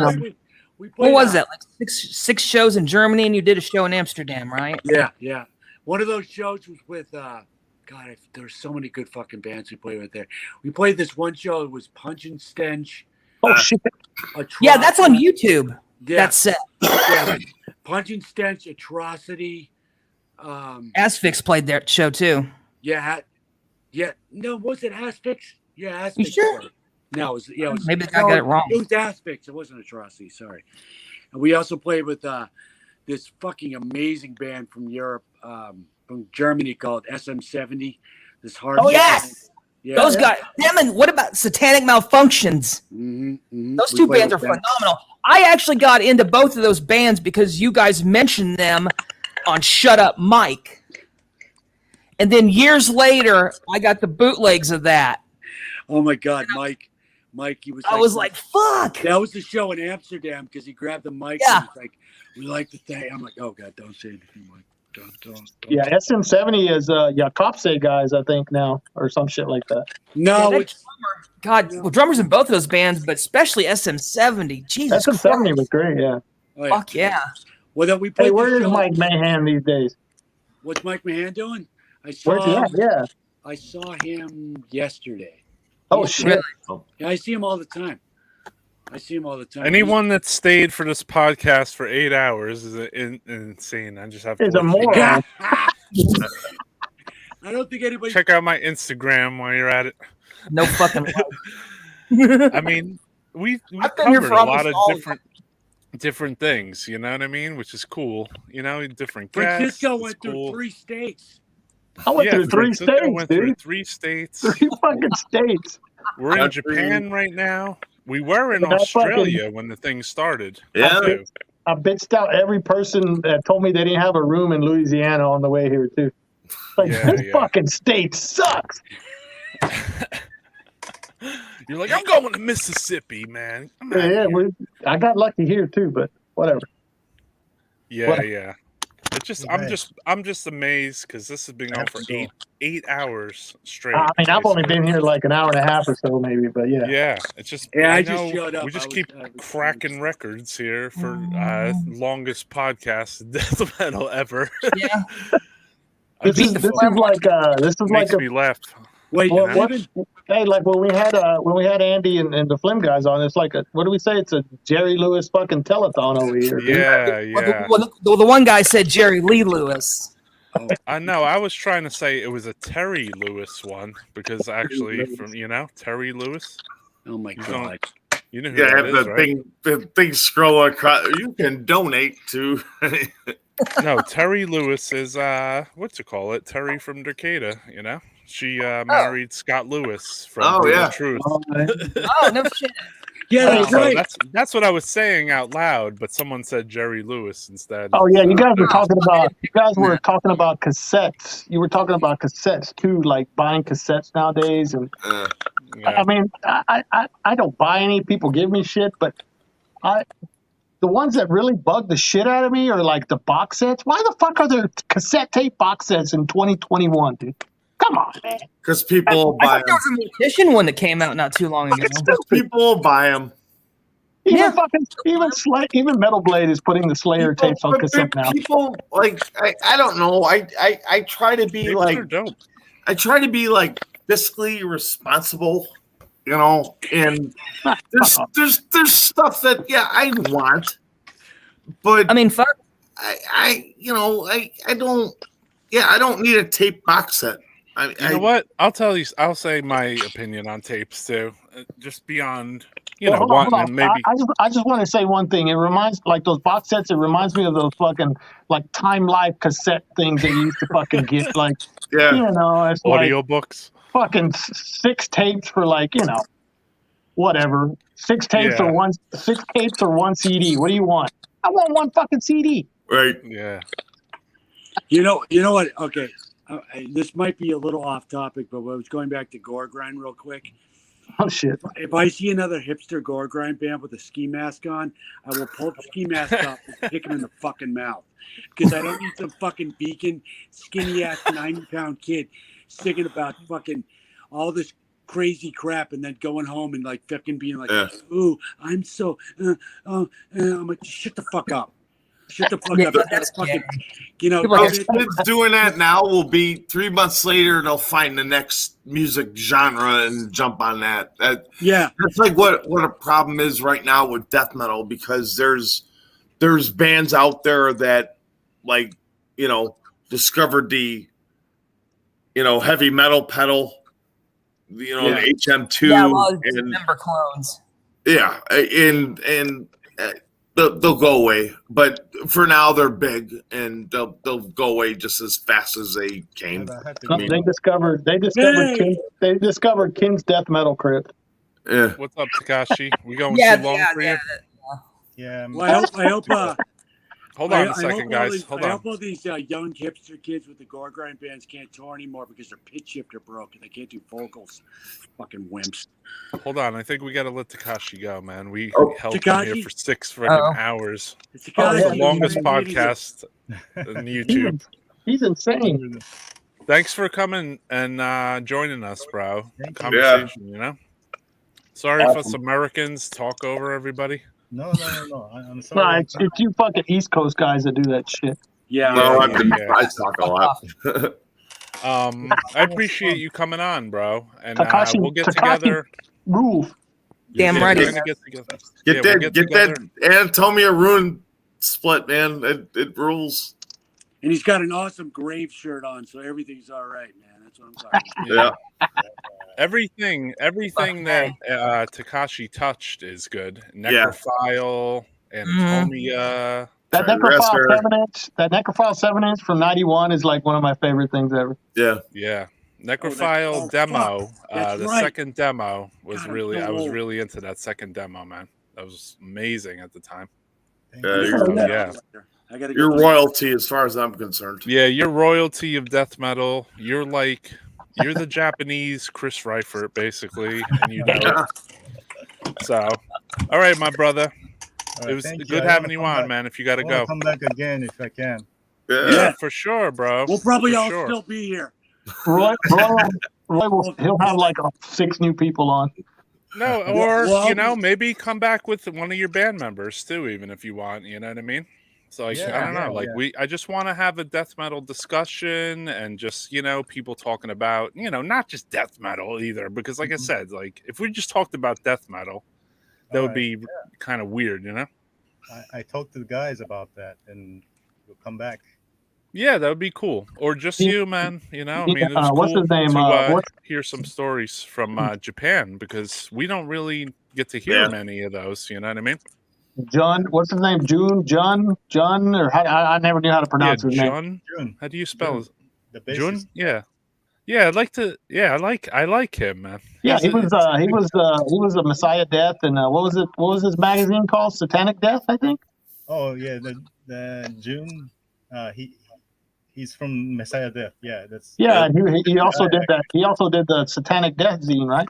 was that? Like six shows in Germany, and you did a show in Amsterdam, right? Yeah. One of those shows was with God. There's so many good fucking bands we played with there. We played this one show. It was Punch and Stench. Oh shit! Yeah, that's on YouTube. Yeah. That's set. Yeah. Punch and Stench, Atrocity. Asphyx played that show too. Yeah. No, was it Asphyx? Yeah, Asphyx. You sure? No, it was. Maybe I got it wrong. It was Asphyx. It wasn't Atrocity. Sorry. And we also played with this fucking amazing band from Europe, from Germany called SM70. This hard. Oh yes. Yeah. Those guys, them and what about Satanic Malfunctions? Those two bands are phenomenal. I actually got into both of those bands because you guys mentioned them on Shut Up Mike. And then years later, I got the bootlegs of that. Oh my God, Mike, he was. I was like, "Fuck!" That was the show in Amsterdam because he grabbed the mic. Yeah. And he's like, "We like to thank." I'm like, "Oh God, don't say anything, Mike. Don't." Yeah, SM70 is Yakopse guys, I think now, or some shit like that. No, Yeah, it's God, well, drummers in both of those bands, but especially SM70. Jesus SM70 Christ. was great. Yeah. oh, Fuck yeah. Well, then we Hey, played where the is show. Mike Mahan these days? What's Mike Mahan doing? I Where's he saw. at? Yeah. I saw him yesterday. Oh shit. Yeah, I see him all the time. Anyone that stayed for this podcast for 8 hours is insane. I just have to Is a let you know. moron. I don't think anybody. Check out my Instagram while you're at it. No fucking I mean, we I've been here covered for a almost lot of all of different things. You know what I mean? Which is cool. You know, different guests. Francisco it's went cool. through 3 states. I went through 3 Francisco states, went through dude. 3 states. 3 fucking states. We're in Japan right now. We were in Yeah, Australia when the thing started. Yeah. too. I bitched out every person that told me they didn't have a room in Louisiana on the way here too. Like this fucking state sucks. You're like, I'm going to Mississippi, man. I'm outta Yeah, here." I got lucky here too, but whatever. Yeah, What- yeah. It's just Right. I'm just amazed because this has been going for eight hours straight. I mean, I've only basically. been here like an hour and a half or so, maybe, but yeah. Yeah, it's just Yeah, I I just know showed up. we just I was- keep I was- cracking records here for longest podcast in death metal ever. Yeah. This is Makes like me laugh. Wait, well, know? what, hey, like when we had Andy and the Flim guys on, it's like what do we say? It's a Jerry Lewis fucking telethon over here. dude. Yeah, yeah. Well, the one guy said Jerry Lee Lewis. I know. I was trying to say it was a Terry Lewis one because actually, from Terry Lewis. Oh my You God. You know who Yeah, that is, the right? thing scroll across. You can donate to. No, Terry Lewis is what's it call it? Terry from Decatur. You know, she married Scott Lewis from Oh, Brutal yeah. Truth. Oh, no shit. Yeah, that's So right. that's what I was saying out loud, but someone said Jerry Lewis instead. Oh yeah, you guys were So- talking about cassettes. You were talking about cassettes too, like buying cassettes nowadays. And Yeah. I mean, I don't buy any. People give me shit, but the ones that really bug the shit out of me are like the box sets. Why the fuck are there cassette tape box sets in 2021, dude? Come on, man. Because people I buy thought there them. was a Mortician one that came out not too long ago. People will buy them. Even Metal Blade is putting the Slayer tapes on cassette now. People like I don't know. I try to be Tapes like are dope. I try to be like fiscally responsible, and there's stuff that I want, but I mean, fuck. I don't need a tape box set. You know what? I'll say my opinion on tapes too. Just beyond, Hold on. wanting maybe. I just want to say one thing. It reminds like those box sets. It reminds me of those fucking like Time Life cassette things that you used to fucking get. Like it's Audiobooks. like fucking 6 tapes for like whatever. 6 tapes or 6 tapes or 1 CD. What do you want? I want 1 fucking CD. Right. Yeah. You know what? Okay, this might be a little off topic, but I was going back to gore grind real quick. Oh shit! If I see another hipster gore grind band with a ski mask on, I will pull the ski mask off and kick him in the fucking mouth. Because I don't need some fucking beacon, skinny ass 90-pound kid singing about fucking all this crazy crap and then going home and like fucking being like, "Ooh, I'm so," I'm like, shut the fuck up. Shut the fuck up. That's fucking, Those kids doing that now will be 3 months later. They'll find the next music genre and jump on that. That's like what a problem is right now with death metal, because there's bands out there that discovered the heavy metal pedal, the HM2 Yeah, well, member clones. Yeah, and they'll go away. But for now, they're big, and they'll go away just as fast as they came. They discovered King's death metal crypt. Yeah. What's up, Takashi? We going Yeah, too long yeah, for yeah. you? Yeah. Well, I hope. Hold on a second, guys. Hold I on. hope all these young hipster kids with the gore grind bands can't tour anymore because their pitch shifter broke and they can't do vocals. Fucking wimps. Hold on. I think we got to let Takashi go, man. We held him here Takashi? for 6 freaking hours. It's Takashi, the longest he's an podcast on YouTube. He's insane. Thanks for coming and joining us, bro. Conversation, you know? Sorry if us Americans talk over everybody. No. I'm Nah, sorry. it's you fucking East Coast guys that do that shit. Yeah. No, I talk a lot. I appreciate you coming on, bro. And Takashi, we'll get Takashi together. Rule. Damn right. We're gonna get together. Get that Anatomia Ruin split, man. It rules. And he's got an awesome grave shirt on, so everything's all right, man. That's what I'm talking about. Yeah. Everything that Takashi touched is good. Necrophile, Anatomia. That Necrophile 7-inch from '91 is like one of my favorite things ever. Yeah. Necrophile demo. The right. second demo was really. so I was old. really into that second demo, man. That was amazing at the time. Yeah. You're royalty as far as I'm concerned. Yeah, you're royalty of death metal. You're the Japanese Chris Reifert, basically, and you know it. So, all right, my brother. Right, it was thank good you. having you on, man. If you got to go. Come back again if I can. Yeah, for sure, bro. We'll probably For all sure. still be here. Roy he'll have like 6 new people on. No, or maybe come back with one of your band members too, even if you want. You know what I mean? So I don't know. I just want to have a death metal discussion and just people talking about not just death metal either, because like I said, like if we just talked about death metal, that would be kind of weird, I talked to the guys about that, and we'll come back. Yeah, that would be cool. Or just you, man. I mean, it's cool what's his name? to hear some stories from Japan, because we don't really get to hear many of those. You know what I mean? John, what's his name? John, or I never knew how to pronounce his name. Jun. How do you spell it? The Jun? Yeah. I'd like to. Yeah, I like him, man. Yeah, he was a Messiah Death, and what was his magazine called? Satanic Death, I think. Oh yeah, the June. He's from Messiah Death. Yeah, that's. Yeah, and he also did that. He also did the Satanic Death zine, right?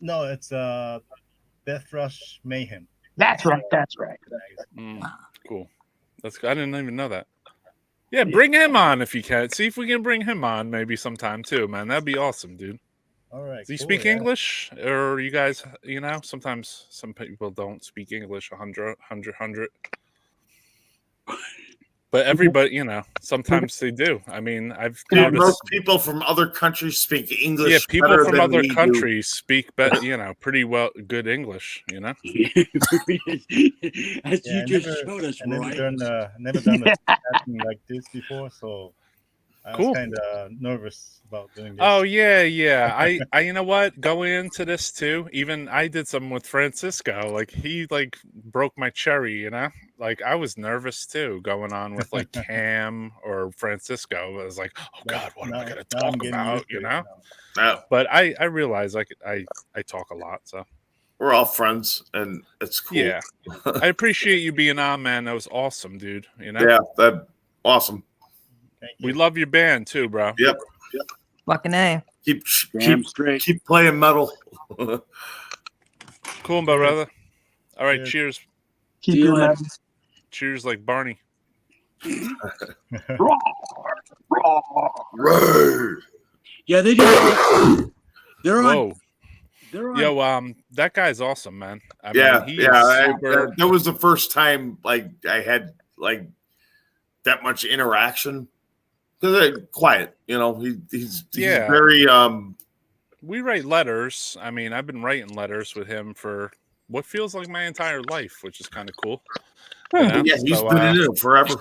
No, it's Death Rush Mayhem. That's right. Cool. That's. I didn't even know that. Yeah, bring him on if you can. See if we can bring him on maybe sometime too, man. That'd be awesome, dude. All right. Does he speak English, or you guys? Sometimes some people don't speak English 100. But everybody, sometimes they do. I mean, I've noticed most people from other countries speak English. Yeah, people better from than other we do. countries speak, pretty well good English. As you just showed us, right? Never done something like this before, so I was kind of nervous about doing this. Oh yeah. I you know what? Going into this too, even I did some with Francisco. Like he broke my cherry. Like I was nervous too, going on with like Cam or Francisco. I was like, oh God, what am I gonna talk about? But I realize I talk a lot, so we're all friends, and it's cool. Yeah, I appreciate you being on, man. That was awesome, dude. Yeah, that awesome. We love your band too, bro. Yep. Fucking A. Keep playing metal. Cool, my brother. All right, cheers. Keep doing that. Cheers, like Barney. Yeah, they do. They're on. Whoa. Yo, that guy's awesome, man. I mean, that was the first time I had that much interaction. Quiet, he's very. We write letters. I mean, I've been writing letters with him for what feels like my entire life, which is kind of cool. Yeah, he's been in it forever.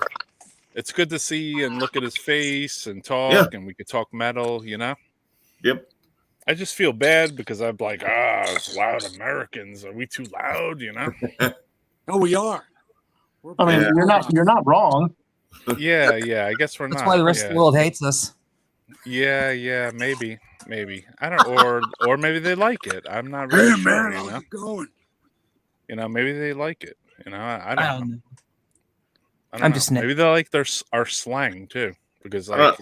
It's good to see and look at his face and talk, and we could talk metal. Yep. I just feel bad because I'm like, it's loud Americans. Are we too loud? Oh, we are. I mean, you're not wrong. Yeah, I guess we're That's not. why the rest of the world hates us. Yeah, maybe. I don't, or maybe they like it. I'm not really sure. Man, how's it going? Maybe they like it. I don't know. I don't I'm know. just maybe they like our slang too, because like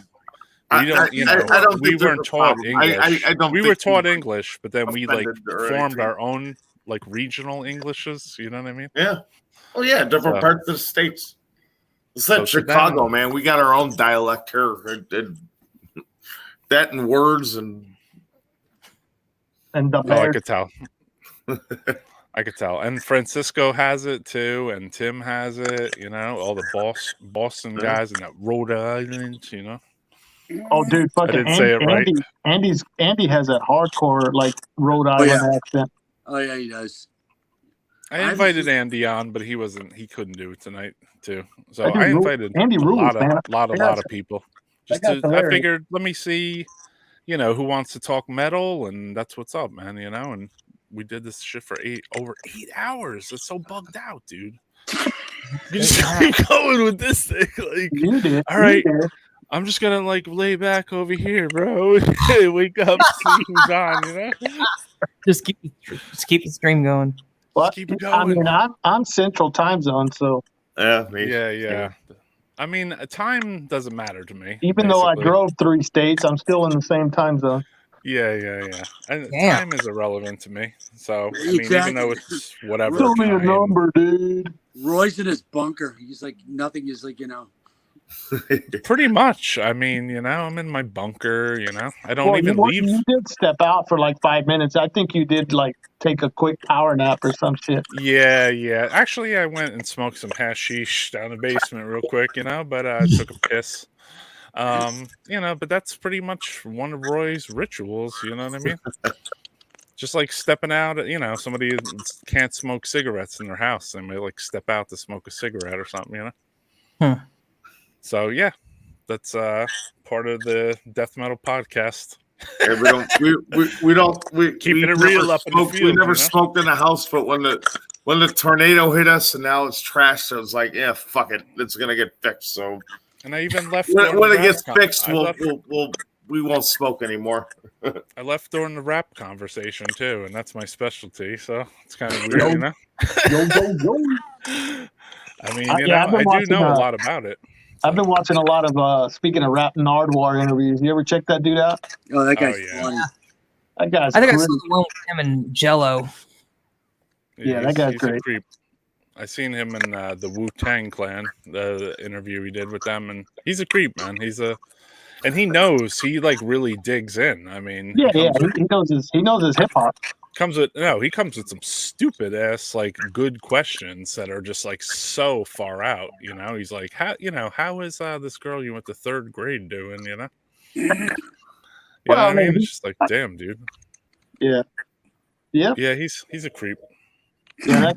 I we don't, don't we think there's weren't a taught problem. English. I don't we think were taught we English, but then we like offended or formed anything. our own like regional Englishes. You know what I mean? Yeah. Oh yeah, different So- parts of the states. It's like So to Chicago, them- man. We got our own dialect here. That and words and the I bear. could tell. I could tell. And Francisco has it too, and Tim has it, all the Boston guys and that Rhode Island, Oh, dude, I fucking didn't say it right. Andy has that hardcore like Rhode Island accent. Oh yeah, he does. I invited Andy on, but he couldn't do it tonight too. So That dude I invited Andy a rules, lot man. of people. guy's I hilarious. figured, let me see, who wants to talk metal, and that's what's up, man, and we did this shit for over 8 hours. It's so bugged out, dude. You just keep going with this thing. Like, You did. All right, You did. I'm just gonna like lay back over here, bro. Wake up, see who's on, Just keep the stream going. Well, keep it I going. mean, I'm Central Time Zone, so Yeah. I mean, time doesn't matter to me. even though I basically. drove 3 states, I'm still in the same time zone. Yeah. And Damn. time is irrelevant to me. So I mean, even Exactly. though it's whatever. Tell me a time- number, dude. Roy's in his bunker. He's like nothing is like Pretty much. I mean, I'm in my bunker. I don't Well, even leave. you did step out for like 5 minutes. I think you did like take a quick power nap or some shit. Yeah. Actually, I went and smoked some hashish down the basement real quick, but I took a piss. But that's pretty much one of Roy's rituals. You know what I mean? Just like stepping out. Somebody can't smoke cigarettes in their house, and they like step out to smoke a cigarette or something. So yeah, that's part of the death metal podcast. Yeah, we Keeping it never real up in the smoked- field, We never smoked in the house, but when the tornado hit us and now it's trashed, I was like, yeah, fuck it, it's gonna get fixed. So And I even left when it gets during the fixed, we won't smoke anymore. I left during the rap conversation too, and that's my specialty. So it's kind of weird, I mean, Yeah, I've been I do watching, know a lot about it. I've been watching a lot of speaking of rap Nardwar interviews. You ever check that dude out? Oh, that guy's yeah. funny. That guy's I think I great. saw the one with him and Jello. Yeah, that guy's he's great. a creep. I seen him in the Wu-Tang Clan, the interview he did with them, and he's a creep, man. And he knows, he like really digs in. I mean, Yeah, he he knows his hip hop. he comes with some stupid ass like good questions that are just like so far out. He's like, how is this girl you went to 3rd grade doing? You know what I mean? It's just like, damn, dude. Yeah. Yeah, he's a creep. Yeah,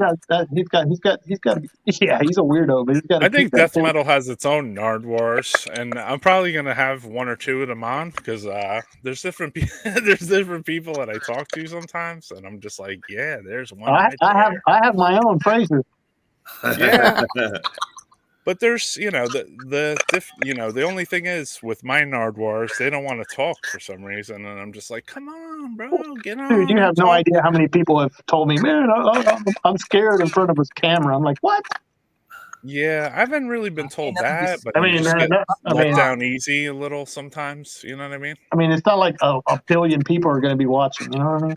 he's got to be. Yeah, he's a weirdo, but he's got. I think death metal has its own Nardwars, and I'm probably gonna have 1 or 2 of them on because there's different people that I talk to sometimes, and I'm just like, yeah, there's one. I have my own Fraser. Yeah. But there's, the only thing is with my Nardwars, they don't want to talk for some reason, and I'm just like, come on, bro, get on. Dude, you have no talk. idea how many people have told me, man, I'm scared in front of his camera. I'm like, what? Yeah, I haven't really been told that, but I mean, you just get I let mean- down easy a little sometimes. You know what I mean? I mean, it's not like a billion people are going to be watching. You know what I mean?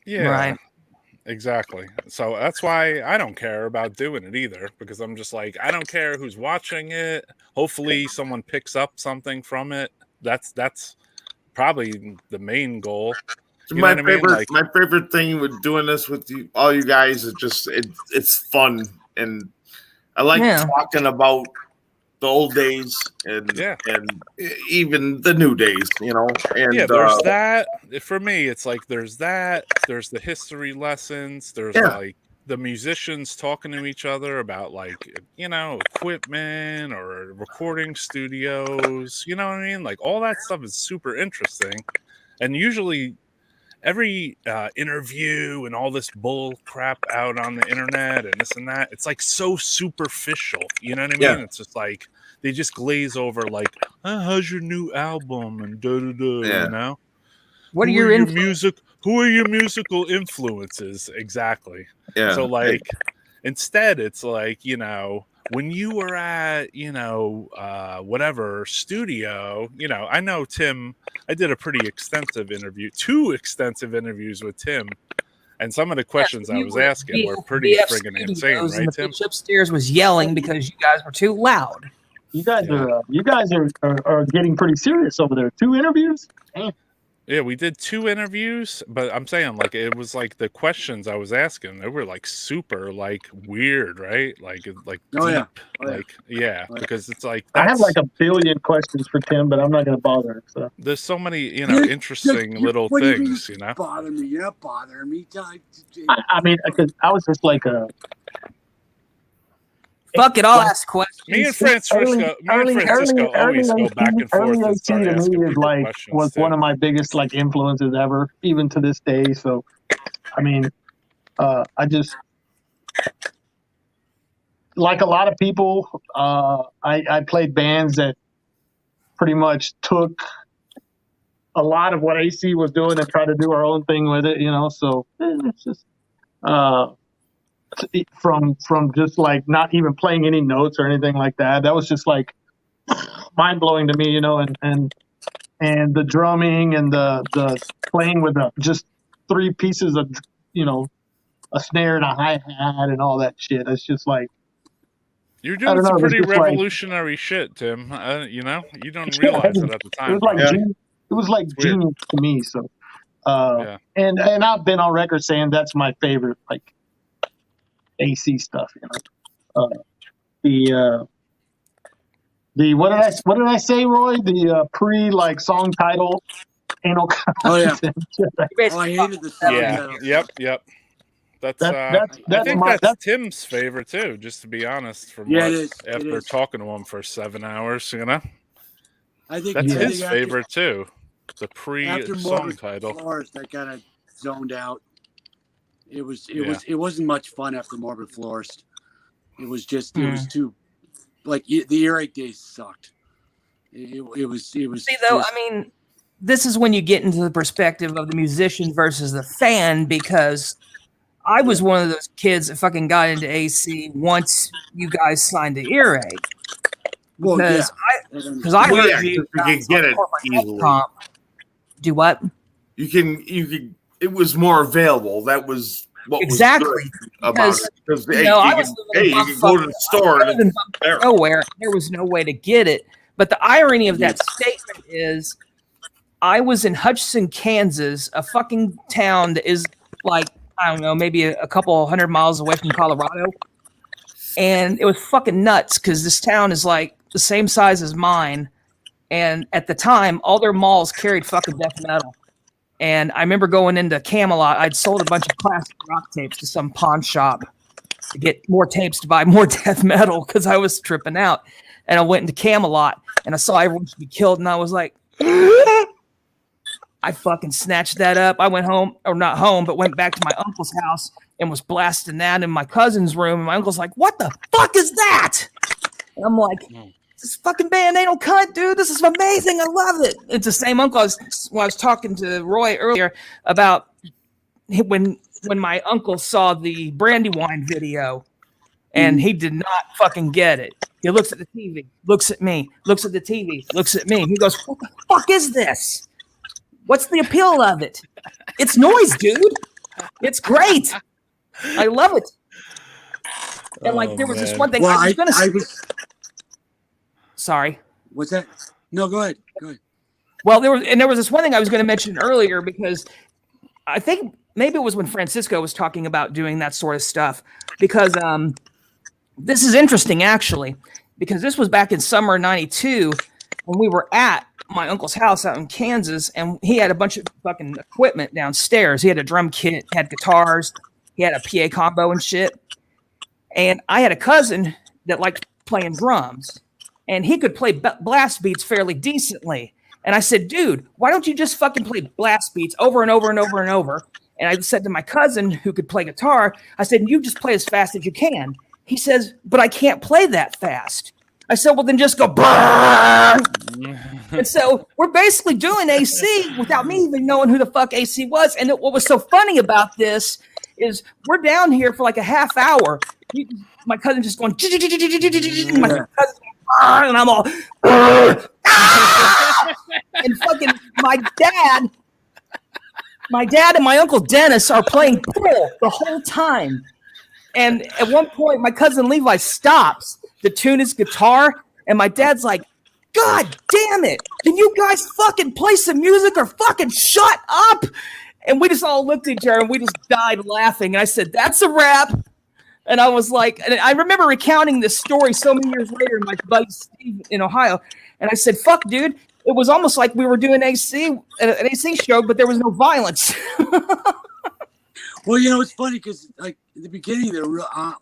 Yeah. Right. Exactly. So that's why I don't care about doing it either, because I'm just like, I don't care who's watching it. Hopefully someone picks up something from it. That's probably the main goal. You know My what I mean? favorite, Like, my favorite thing with doing this with all you guys is just it's fun, and I like talking about the old days and even the new days, And yeah, there's that. For me, it's like there's that. There's the history lessons. There's like the musicians talking to each other about like equipment or recording studios. You know what I mean? Like all that stuff is super interesting, and usually every interview and all this bull crap out on the internet and this and that, it's like so superficial. You know what I mean? Yeah. It's just like they just glaze over like, how's your new album and da da da. Yeah. You know, What are who your Who are your musical influences exactly? Yeah. So like, instead, it's like, you know, when you were at, you know, whatever studio, you know, I know Tim, I did a pretty extensive interview, 2 extensive interviews with Tim. And some of the questions I was asking were pretty friggin' insane, right, and the Tim? bitch upstairs was yelling because you guys were too loud. You guys are getting pretty serious over there. 2 interviews? Damn. Yeah, we did 2 interviews, but I'm saying like it was like the questions I was asking, they were like super like weird, right? Like deep, because it's like I have like a billion questions for Tim, but I'm not going to bother him. So there's so many, you know, interesting little things, you know. Bother me? You're not bothering me. I mean, because I was just like fuck it, I'll ask questions. Me and Francisco always go back and forth and start asking people questions. Was one of my biggest like influences ever, even to this day. So, I mean, I just like a lot of people. I played bands that pretty much took a lot of what AC was doing and tried to do our own thing with it, you know. So it's just from just like not even playing any notes or anything like that. That was just like mind blowing to me, you know. And the drumming and the playing with just 3 pieces of, you know, a snare and a hi-hat and all that shit. It's just like, you're doing some pretty revolutionary shit, Tim. You know, you don't realize it at the time. It was like genius to me. So, and I've been on record saying that's my favorite, like, AC stuff. You know, the what did I say, Roy? The pre like song title. Ain't no. Oh yeah. Oh, I hated the song title. Yep. That's I think that's Tim's favorite too, just to be honest. From after talking to him for 7 hours, you know, I think that's his favorite too. The pre-song title. Florist, I kind of zoned out. It wasn't much fun after Morbid Florist. It was just it was too like the earache days sucked. It was. See though, I mean, this is when you get into the perspective of the musician versus the fan, because I was one of those kids that fucking got into AC once you guys signed the earache. Well, because I heard you can get it easily. Do what? You can. It was more available. That was what exactly was good about it. Because you can go to the store and nowhere. There was no way to get it. But the irony of that statement is, I was in Hutchinson, Kansas, a fucking town that is like, I don't know, maybe a couple 100 miles away from Colorado. And it was fucking nuts because this town is like the same size as mine. And at the time, all their malls carried fucking death metal. And I remember going into Camelot. I'd sold a bunch of classic rock tapes to some pawn shop to get more tapes to buy more death metal because I was tripping out. And I went into Camelot and I saw everyone should be killed. And I was like, I fucking snatched that up. I went home, or not home, but went back to my uncle's house and was blasting that in my cousin's room. And my uncle's like, what the fuck is that? And I'm like, this fucking band ain't no cunt, dude. This is amazing. I love it. It's the same uncle I was talking to Roy earlier about when my uncle saw the Brandywine video and he did not fucking get it. He looks at the TV, looks at me, looks at the TV, looks at me. He goes, what the fuck is this? What's the appeal of it? It's noise, dude. It's great. I love it. And like, there was this one thing I was going to say. Sorry. What's that? No, go ahead. Well, there was this one thing I was going to mention earlier, because I think maybe it was when Francisco was talking about doing that sort of stuff, because this is interesting actually, because this was back in summer '92 when we were at my uncle's house out in Kansas, and he had a bunch of fucking equipment downstairs. He had a drum kit, had guitars, he had a PA combo and shit. And I had a cousin that liked playing drums. And he could play blast beats fairly decently. And I said, dude, why don't you just fucking play blast beats over and over and over and over? And I said to my cousin who could play guitar, I said, you just play as fast as you can. He says, but I can't play that fast. I said, well, then just go brrrr. And so we're basically doing AC without me even knowing who the fuck AC was. And what was so funny about this is we're down here for like a half hour. My cousin just going, my cousin, and I'm all, and fucking my dad and my uncle Dennis are playing pool the whole time. And at one point, my cousin Levi stops to tune his guitar, and my dad's like, God damn it, can you guys fucking play some music or fucking shut up? And we just all looked at each other and we just died laughing. And I said, that's a wrap. And I was like, and I remember recounting this story so many years later to my buddy Steve in Ohio. And I said, fuck, dude, it was almost like we were doing an AC show, but there was no violence. Well, you know, it's funny because, like, in the beginning,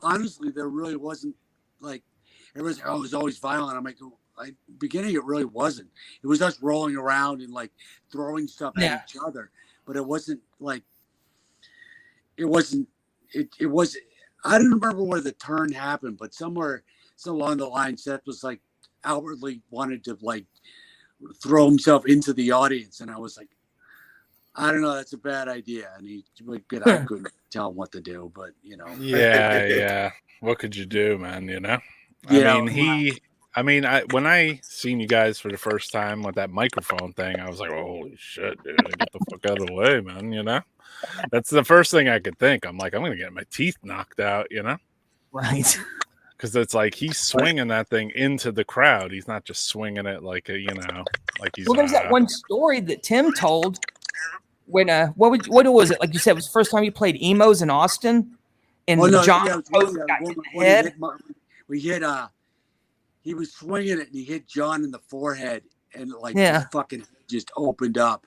honestly, there really wasn't, like, everyone's like, oh, it was always violent. I'm like, beginning, it really wasn't. It was us rolling around and, like, throwing stuff at each other. But it wasn't, like, it was, I don't remember where the turn happened, but somewhere along the line, Seth was, like, outwardly wanted to, like, throw himself into the audience. And I was like, I don't know, that's a bad idea. And I couldn't tell him what to do, but, you know. Yeah. What could you do, man, you know? When I seen you guys for the first time with that microphone thing, I was like, holy shit, dude, get the fuck out of the way, man, you know? That's the first thing I could think. I'm like, I'm going to get my teeth knocked out, you know? Right. Because it's like he's swinging that thing into the crowd. He's not just swinging it like a, you know, like he's. Well, there's that one story that Tim told when what was it? Like you said, it was the first time you played emos in Austin, and John got hit in the head. He was swinging it and he hit John in the forehead, and like his fucking just opened up.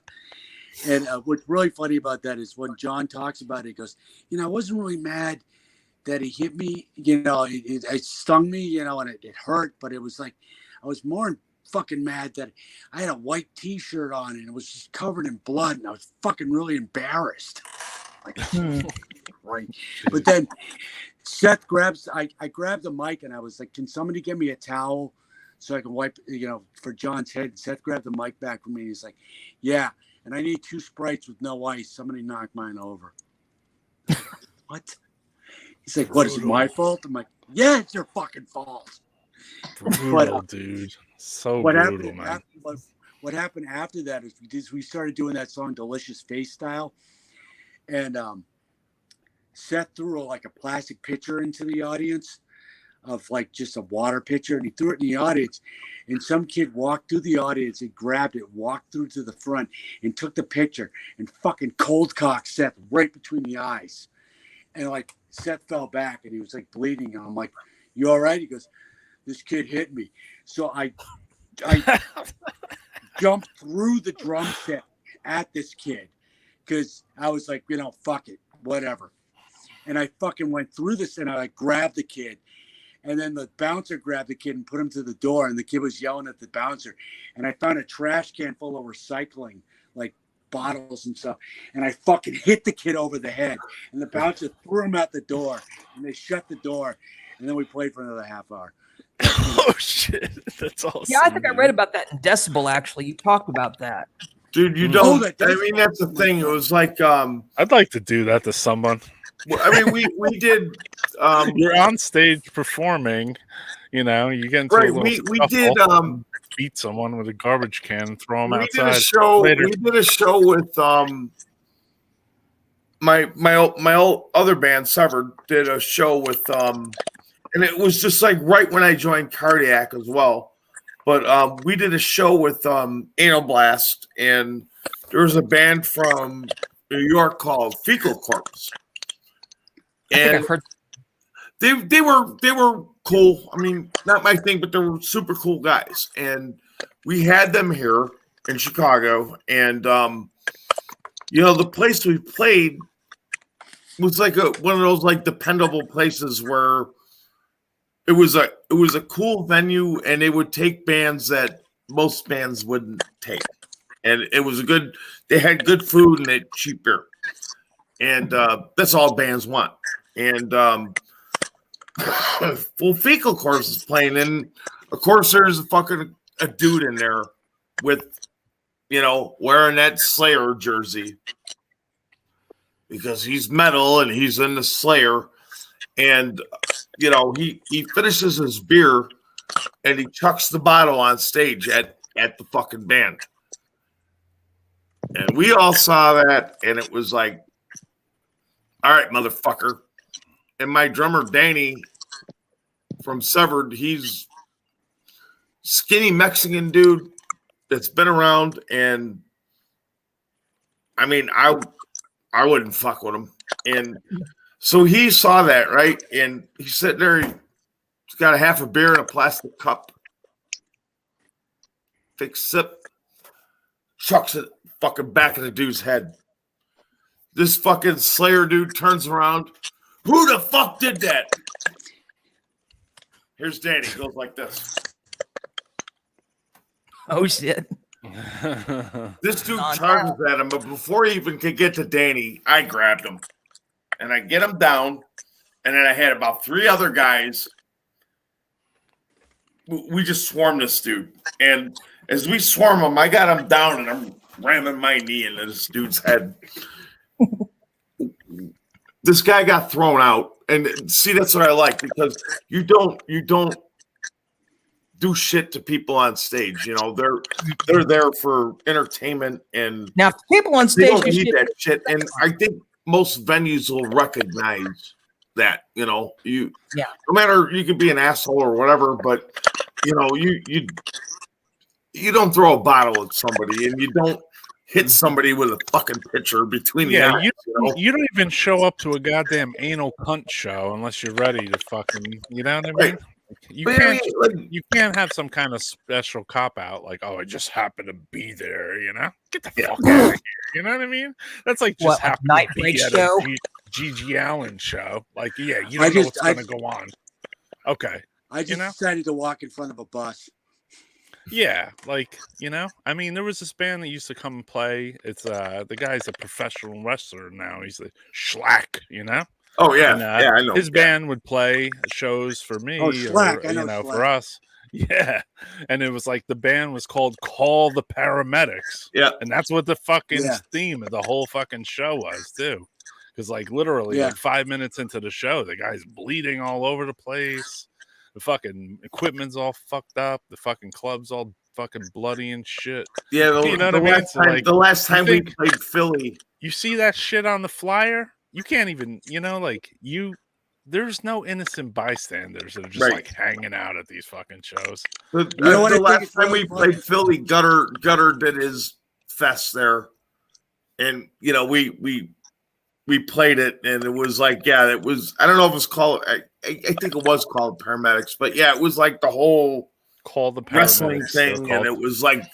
And what's really funny about that is when John talks about it, he goes, you know, I wasn't really mad that he hit me, you know, it stung me, you know, and it hurt, but it was like, I was more fucking mad that I had a white t-shirt on and it was just covered in blood and I was fucking really embarrassed. Like, right. But then Seth I grabbed the mic and I was like, can somebody give me a towel so I can wipe, you know, for John's head? And Seth grabbed the mic back from me and he's like, yeah, and I need 2 Sprites with no ice. Somebody knocked mine over. What? He's like, what, is it my fault? I'm like, yeah, it's your fucking fault. Brutal, dude. So brutal, man. What happened after that is we started doing that song Delicious Face Style. And Seth threw like a plastic pitcher into the audience of like just a water pitcher. And he threw it in the audience. And some kid walked through the audience and grabbed it, walked through to the front and took the pitcher and fucking cold cocked Seth right between the eyes. And like Seth fell back and he was like bleeding. And I'm like, you all right? He goes, this kid hit me. So I jumped through the drum set at this kid because I was like, you know, fuck it, whatever. And I fucking went through this and I grabbed the kid. And then the bouncer grabbed the kid and put him to the door. And the kid was yelling at the bouncer. And I found a trash can full of recycling, like bottles and stuff. And I fucking hit the kid over the head. And the bouncer threw him out the door. And they shut the door. And then we played for another half hour. Oh, shit. That's awesome. Yeah, I think I read about that in Decibel, actually. You talked about that. Dude, you don't. I mean, that's the thing. It was like. I'd like to do that to someone. I mean, we did. You're on stage performing, you know, you get into right. a little We did beat someone with a garbage can and throw them we outside. Did a show, later. We did a show with my old other band Severed did a show with and it was just like right when I joined Cardiac as well. But we did a show with Anal Blast, and there was a band from New York called Fecal Corpse. And they were cool. I mean, not my thing, but they were super cool guys. And we had them here in Chicago. And you know, the place we played was like one of those like dependable places where it was a cool venue, and they would take bands that most bands wouldn't take. and it was a good. They had good food and they had cheap beer, and that's all bands want. And Full Fecal Corpse is playing, and of course there's a dude in there with, wearing that Slayer jersey because he's metal and he's in the Slayer, and he finishes his beer and he chucks the bottle on stage at the fucking band. And we all saw that, and it was like, all right, motherfucker. And my drummer, Danny, from Severed, he's skinny Mexican dude that's been around, and I mean, I wouldn't fuck with him. And so he saw that, right? And he's sitting there, he's got a half a beer in a plastic cup. Big sip, chucks it fucking back of the dude's head. This fucking Slayer dude turns around. Who the fuck did that? Here's Danny. Goes like this. Oh shit. This dude charges at him, but before he even could get to Danny, I grabbed him. And I get him down. And then I had about 3 other guys. We just swarmed this dude. And as we swarm him, I got him down and I'm ramming my knee into this dude's head. This guy got thrown out. And see, that's what I like, because you don't do shit to people on stage. They're there for entertainment, and now if people on they stage don't do need shit, that shit. And I think most venues will recognize that. No matter, you could be an asshole or whatever, but you don't throw a bottle at somebody, and you don't hit somebody with a fucking pitcher between the eyes. You don't even show up to a goddamn anal cunt show unless you're ready to fucking, you know what I mean? Right. You can't have some kind of special cop out like, oh, I just happened to be there, Get the fuck out of here. You know what I mean? That's like just happened night to break be at show? a G.G. Allen show. Like, yeah, you don't know what's going to go on. Okay. I just decided to walk in front of a bus. Yeah, like, I mean, there was this band that used to come and play. It's the guy's a professional wrestler now. He's the Schlack, Oh yeah, and, I know. His band would play shows for me, Schlack, or, I know for Schlack. us. Yeah, and it was like the band was called Call the Paramedics. Yeah, and that's what the fucking theme of the whole fucking show was too. Because like literally, like 5 minutes into the show, the guy's bleeding all over the place. The fucking equipment's all fucked up. The fucking club's all fucking bloody and shit. Yeah, the last time we played Philly. You see that shit on the flyer? You can't even, there's no innocent bystanders that are just like hanging out at these fucking shows. The last time we played Philly, Gutter did his fest there. And, we played it, and it was like, it was, I don't know if it was called, I think it was called Paramedics, but it was like the whole Call the wrestling thing, and it was like,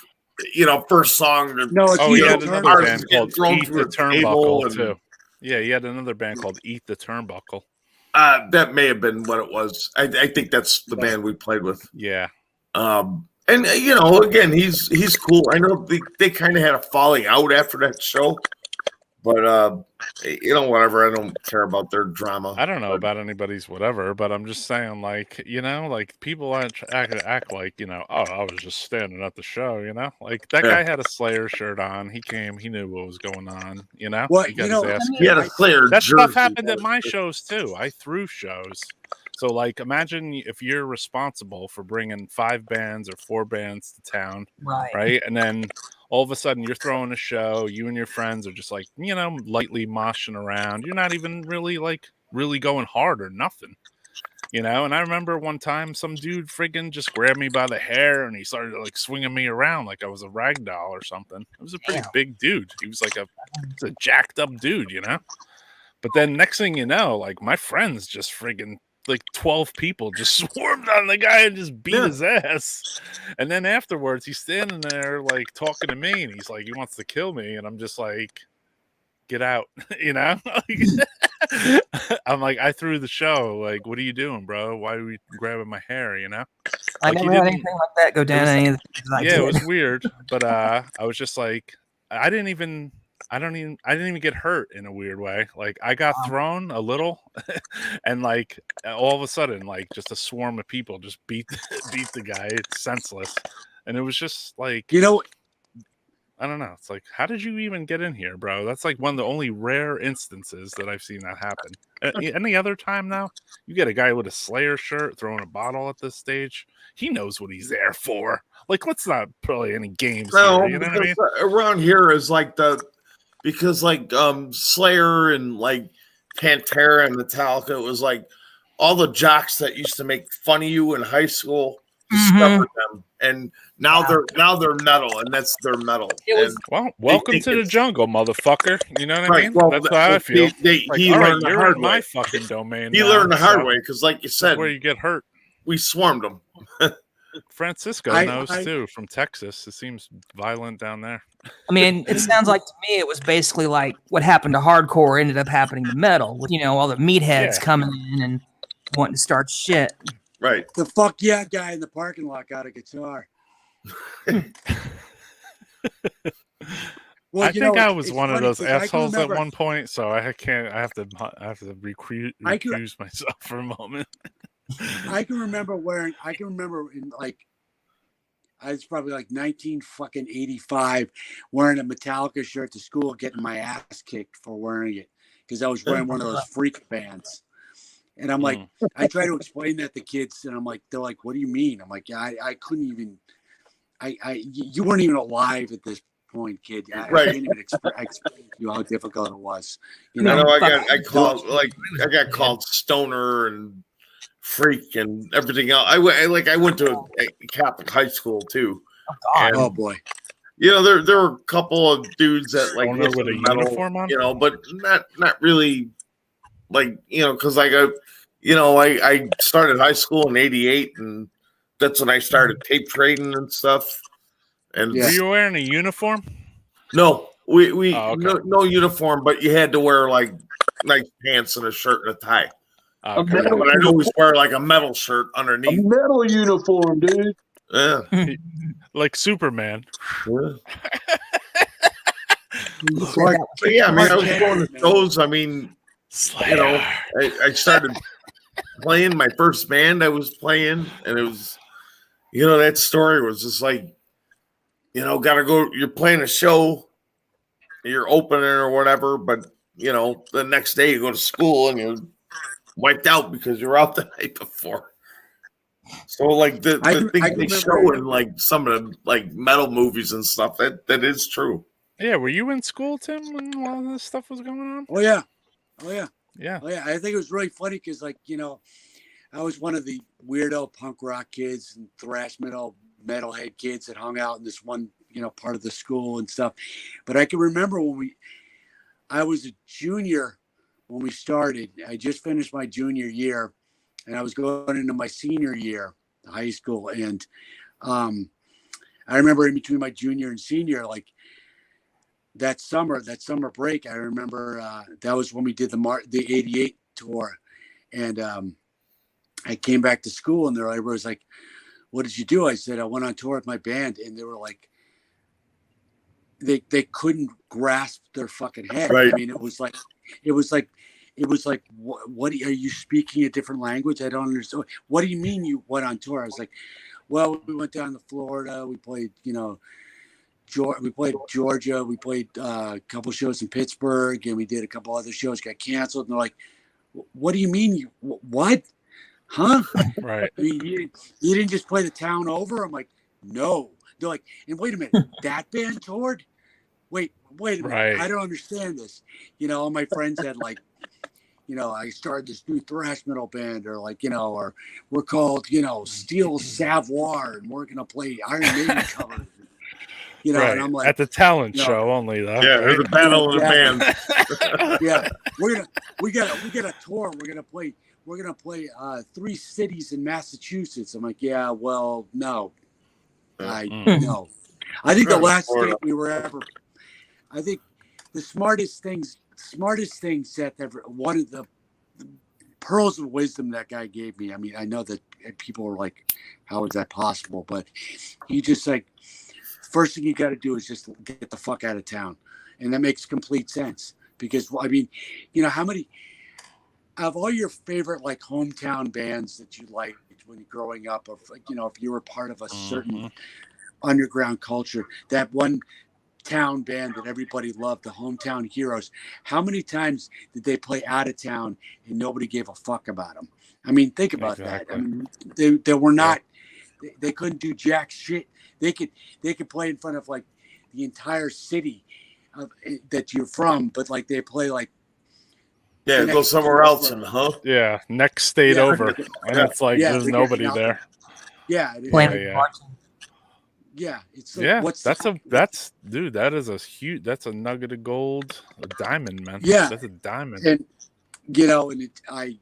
first song. He had another band called Eat the Turnbuckle too. Yeah, he had another band called Eat the Turnbuckle. That may have been what it was. I think that's the band we played with. Yeah. And again, he's cool. I know they kind of had a falling out after that show. But whatever. I don't care about their drama. I don't know about anybody's whatever, but I'm just saying, like, like people act like, oh, I was just standing at the show, like that guy had a Slayer shirt on. He came, he knew what was going on, What he got his ass he had a Slayer. That jersey. stuff happened at my shows too. I threw shows. So, like, imagine if you're responsible for bringing 5 bands or 4 bands to town, right? And then all of a sudden you're throwing a show. You and your friends are just like, lightly moshing around. You're not even really going hard or nothing, And I remember one time some dude friggin' just grabbed me by the hair and he started like swinging me around like I was a rag doll or something. It was a pretty big dude. He was like a jacked up dude, But then next thing you know, like my friends just friggin' like 12 people just swarmed on the guy and just beat his ass. And then afterwards, he's standing there like talking to me, and he's like, he wants to kill me, and I'm just like, get out, you know? I'm like, I threw the show. Like, what are you doing, bro? Why are we grabbing my hair, you know? I Like, he never had didn't- anything like that go down. was- Any of the things I yeah, did. it was weird, but I was just like, I didn't even get hurt in a weird way. Like, I got thrown a little, and like all of a sudden, like just a swarm of people just beat the guy. It's senseless, and it was just like, You know, I don't know. It's like, how did you even get in here, bro? That's like one of the only rare instances that I've seen that happen. Any other time now, you get a guy with a Slayer shirt throwing a bottle at this stage. He knows what he's there for. Like, let's not play any games No, here. You know what I mean? around here is like because like Slayer and like Pantera and Metallica, it was like all the jocks that used to make fun of you in high school discovered them, and now they're metal, and that's their metal. Well, welcome to the jungle, motherfucker. You know what I mean? Well, that's how I feel. Like, he all right, learned the you're hard in way. my fucking domain. He now, learned the hard so way because, like you that's said, where you get hurt. We swarmed them. Francisco knows too, from Texas. It seems violent down there. I mean, it sounds like to me it was basically like what happened to hardcore ended up happening to metal, with all the meatheads coming in and wanting to start shit. Right. The fuck yeah guy in the parking lot got a guitar. Well, I think I was it's one of funny those 'cause I can assholes at remember- one point, so I have to recuse myself for a moment. I can remember in like, I was probably like 1985 wearing a Metallica shirt to school, getting my ass kicked for wearing it because I was wearing one of those freak bands. And I'm like, I try to explain that to kids, and I'm like, they're like, "What do you mean?" I'm like, "Yeah, I couldn't even. You weren't even alive at this point, kid. I can't even explain to you how difficult it was. You know, I got called stoner and freak and everything else. I went to a Catholic high school too. Oh boy. There were a couple of dudes that like Stoner with a uniform on? but not really like, because I started high school in '88, and that's when I started tape trading and stuff. And Were you wearing a uniform? No, we okay. no uniform, but you had to wear like nice pants and a shirt and a tie. Okay. But I'd always wear like a metal shirt underneath. A metal uniform, dude. Yeah. Like Superman. But yeah, I mean, I was going to shows. I mean, I started playing my first band I was playing, and it was, that story was just like, gotta go, you're playing a show, you're opening or whatever, but, the next day you go to school and you're wiped out because you're out the night before. So, like, the things they show in, like, some of the, like, metal movies and stuff, that is true. Yeah, were you in school, Tim, when all this stuff was going on? Oh yeah. Yeah. I think it was really funny because, like, I was one of the weirdo punk rock kids and thrash metalhead kids that hung out in this one, part of the school and stuff. But I can remember I was a junior when we started. I just finished my junior year, and I was going into my senior year of high school. And I remember in between my junior and senior, like, that summer break, I remember that was when we did the '88 tour, and I came back to school, and everybody was like, "What did you do?" I said, "I went on tour with my band," and they were like, they couldn't grasp their fucking head. Right. I mean, it was like, what are you speaking a different language? I don't understand. What do you mean you went on tour? I was like, well, we went down to Florida, we played, we played Georgia. We played a couple shows in Pittsburgh, and we did a couple other shows. Got canceled, and they're like, "What do you mean? What? Huh? Right? I mean, you didn't just play the town over?" I'm like, "No." They're like, "And wait a minute, that band toured? Wait a minute, Right. I don't understand this." All my friends had like, I started this new thrash metal band, or like, or we're called, Steel Savoir, and we're gonna play Iron Maiden covers. Right. And I'm like, at the talent show only, though. Yeah, right? the battle of the band. Yeah, we got a tour. We're gonna play 3 cities in Massachusetts. I'm like, yeah, well, no, no. I think the last state we were ever. I think the smartest thing, Seth, ever, one of the pearls of wisdom that guy gave me. I mean, I know that people are like, how is that possible? But he just like, first thing you got to do is just get the fuck out of town. And that makes complete sense because, I mean, you know, how many of all your favorite like hometown bands that you liked when you're growing up, or, you know, if you were part of a certain underground culture, that one town band that everybody loved, the Hometown Heroes, how many times did they play out of town and nobody gave a fuck about them? I mean, think about that. I mean, they were not, they couldn't do jack shit. They could play in front of like the entire city that you're from, but like they play like, yeah, go somewhere else and yeah, next state over, and it's like there's nobody there. Yeah, yeah, it's like, yeah. what's That's dude. That is a huge. That's a nugget of gold, a diamond, man. Yeah, that's a diamond. And you know, and I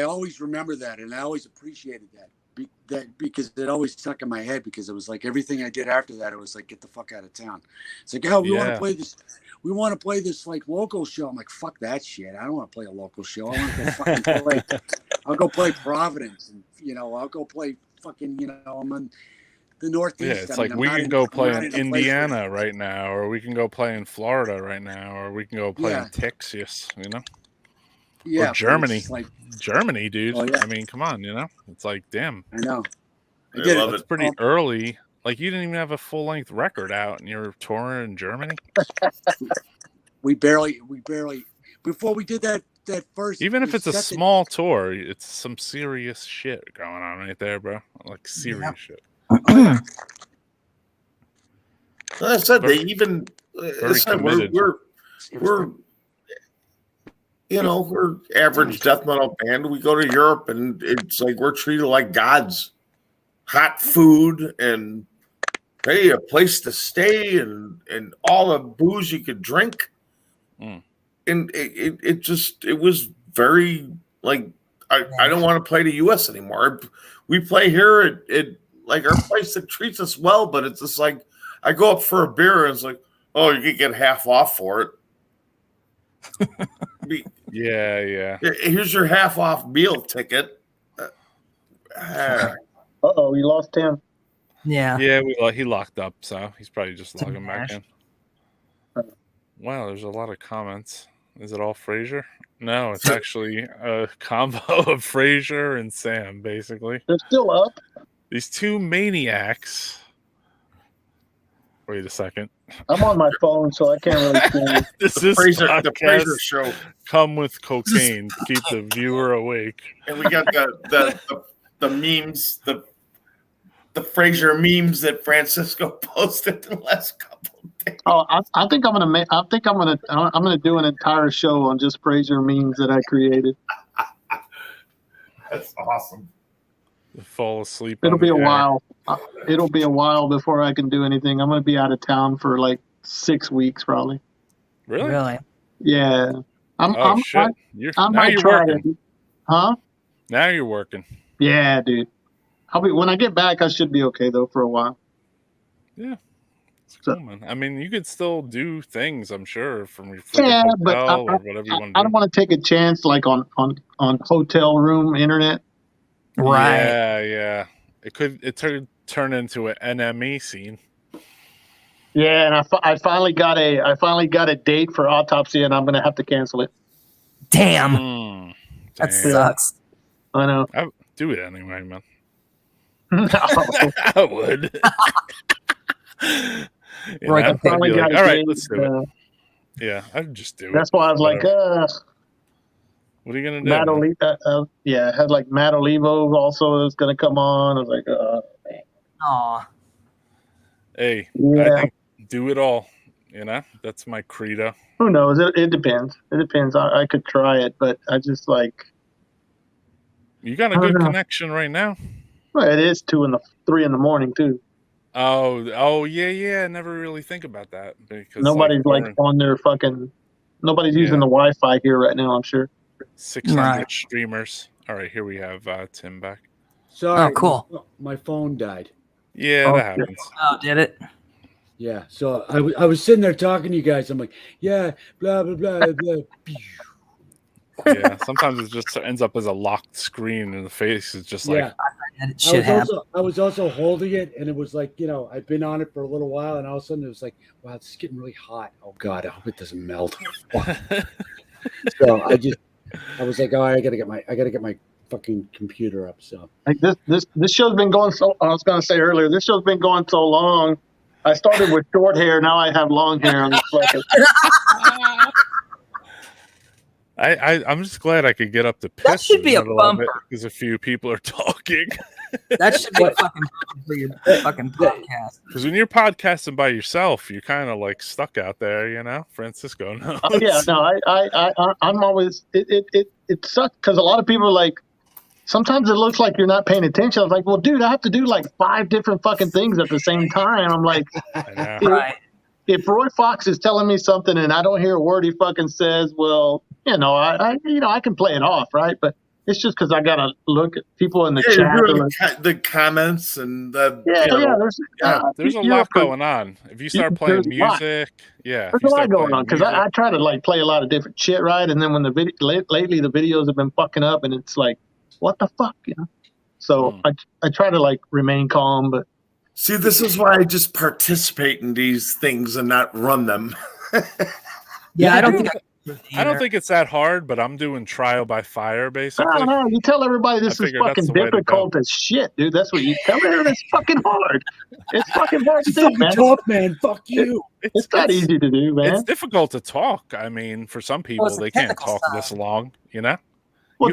always remember that, and I always appreciated that. Because it always stuck in my head, because it was like everything I did after that, it was like, get the fuck out of town. It's like, oh, we want to play this. We want to play this like local show. I'm like, fuck that shit. I don't want to play a local show. I want to go fucking play. I'll go play Providence, and you know, I'll go play fucking, you know, I'm in the Northeast. Yeah, it's like we can go play in Indiana right now, or we can go play in Florida right now, or we can go play in Texas, you know? Yeah, or Germany. Like, Germany, dude. Oh, yeah. I mean, come on, you know? It's like, damn. I know. I love It's it. pretty early. Like, you didn't even have a full-length record out, and you're touring in Germany? we barely, before we did that first. Even if it's a small tour, it's some serious shit going on right there, bro. Like, serious shit. Like I said, they even we're you know, we're average death metal band. We go to Europe and it's like we're treated like gods. Hot food and hey, a place to stay and all the booze you could drink. And it was very like I don't want to play the US anymore. We play here at like our place that treats us well, but it's just like I go up for a beer and it's like, oh, you can get half off for it. Yeah. Here's your half off meal ticket. Uh-oh, we lost him. Yeah. Yeah, he locked up, so he's probably just logging back in. Wow, there's a lot of comments. Is it all Frasier? No, it's actually a combo of Frasier and Sam, basically. They're still up. These two maniacs. Wait a second. I'm on my phone, so I can't really see. The Frasier show. Come with cocaine to keep the viewer awake. And we got the memes, the Frasier memes that Francisco posted in the last couple of days. Oh, I think I'm gonna do an entire show on just Frasier memes that I created. That's awesome. Fall asleep. It'll be a while. It'll be a while before I can do anything. I'm gonna be out of town for like 6 weeks, probably. Really? Yeah. I'm shit. now you're working. Huh? Now you're working. Yeah, dude. When I get back, I should be okay though for a while. Yeah. It's cool, man. I mean, you could still do things, I'm sure, from your hotel but or whatever you want to do. I don't want to take a chance like on hotel room internet. Right. Yeah. It could turn into an NME scene. Yeah, and I finally got a date for autopsy, and I'm gonna have to cancel it. Damn. That sucks. I know. I do it anyway, man. No. I would. Right, I finally got a all right, date, let's do it. Yeah, I'd just do it. That's why I was like, what are you gonna do? Matt Olivo, I had like Matt Olivo also is gonna come on. I was like, man. Aw. Hey, Yeah. I think do it all. You know, that's my credo. Who knows? It depends. It depends. I could try it, but I just like. You got a good connection right now. Well, it is 3 in the morning too. Oh yeah. I never really think about that because Nobody's like on their fucking. Nobody's using the Wi-Fi here right now. I'm sure. 600 streamers. All right, here we have Tim back. Sorry. Oh, cool. My phone died. Yeah, that happens. Oh, did it? Yeah. So I was sitting there talking to you guys. I'm like, yeah, blah blah blah blah. Yeah, sometimes it just ends up as a locked screen, and the face is just like, Yeah. That shit happened. I was also holding it, and it was like, you know, I've been on it for a little while, and all of a sudden it was like, wow, it's getting really hot. Oh God, I hope it doesn't melt. So I was like, oh, I gotta get my fucking computer up. So Like this show's been going so. I was going to say earlier, this show's been going so long. I started with short hair. Now I have long hair on this fucking. I'm just glad I could get up to piss. That should be a bumper because a few people are talking. That should be fucking for your fucking podcast. Because when you're podcasting by yourself, you're kind of like stuck out there, you know. Francisco knows. Oh yeah, no, I'm always it sucks because a lot of people are like. Sometimes it looks like you're not paying attention. I was like, well, dude, I have to do like 5 different fucking things at the same time. I'm like, if Roy Fox is telling me something and I don't hear a word he fucking says, well, you know, I can play it off, right? But it's just because I gotta look at people in the chat. You're doing the comments and the there's a lot going on. If you start playing music, there's a lot going on because I try to like play a lot of different shit, right? And then when lately the videos have been fucking up, and it's like, what the fuck, you know? So I try to like remain calm, but see, this is why I just participate in these things and not run them. Yeah, I don't think it's that hard, but I'm doing trial by fire basically. No, you tell everybody this is fucking difficult as shit, dude. That's what you tell them. It's fucking hard. It's fucking hard to do, man. Talk, man. Fuck you. It's not easy to do, man. It's difficult to talk. I mean, for some people, they can't talk this long, you know? Well,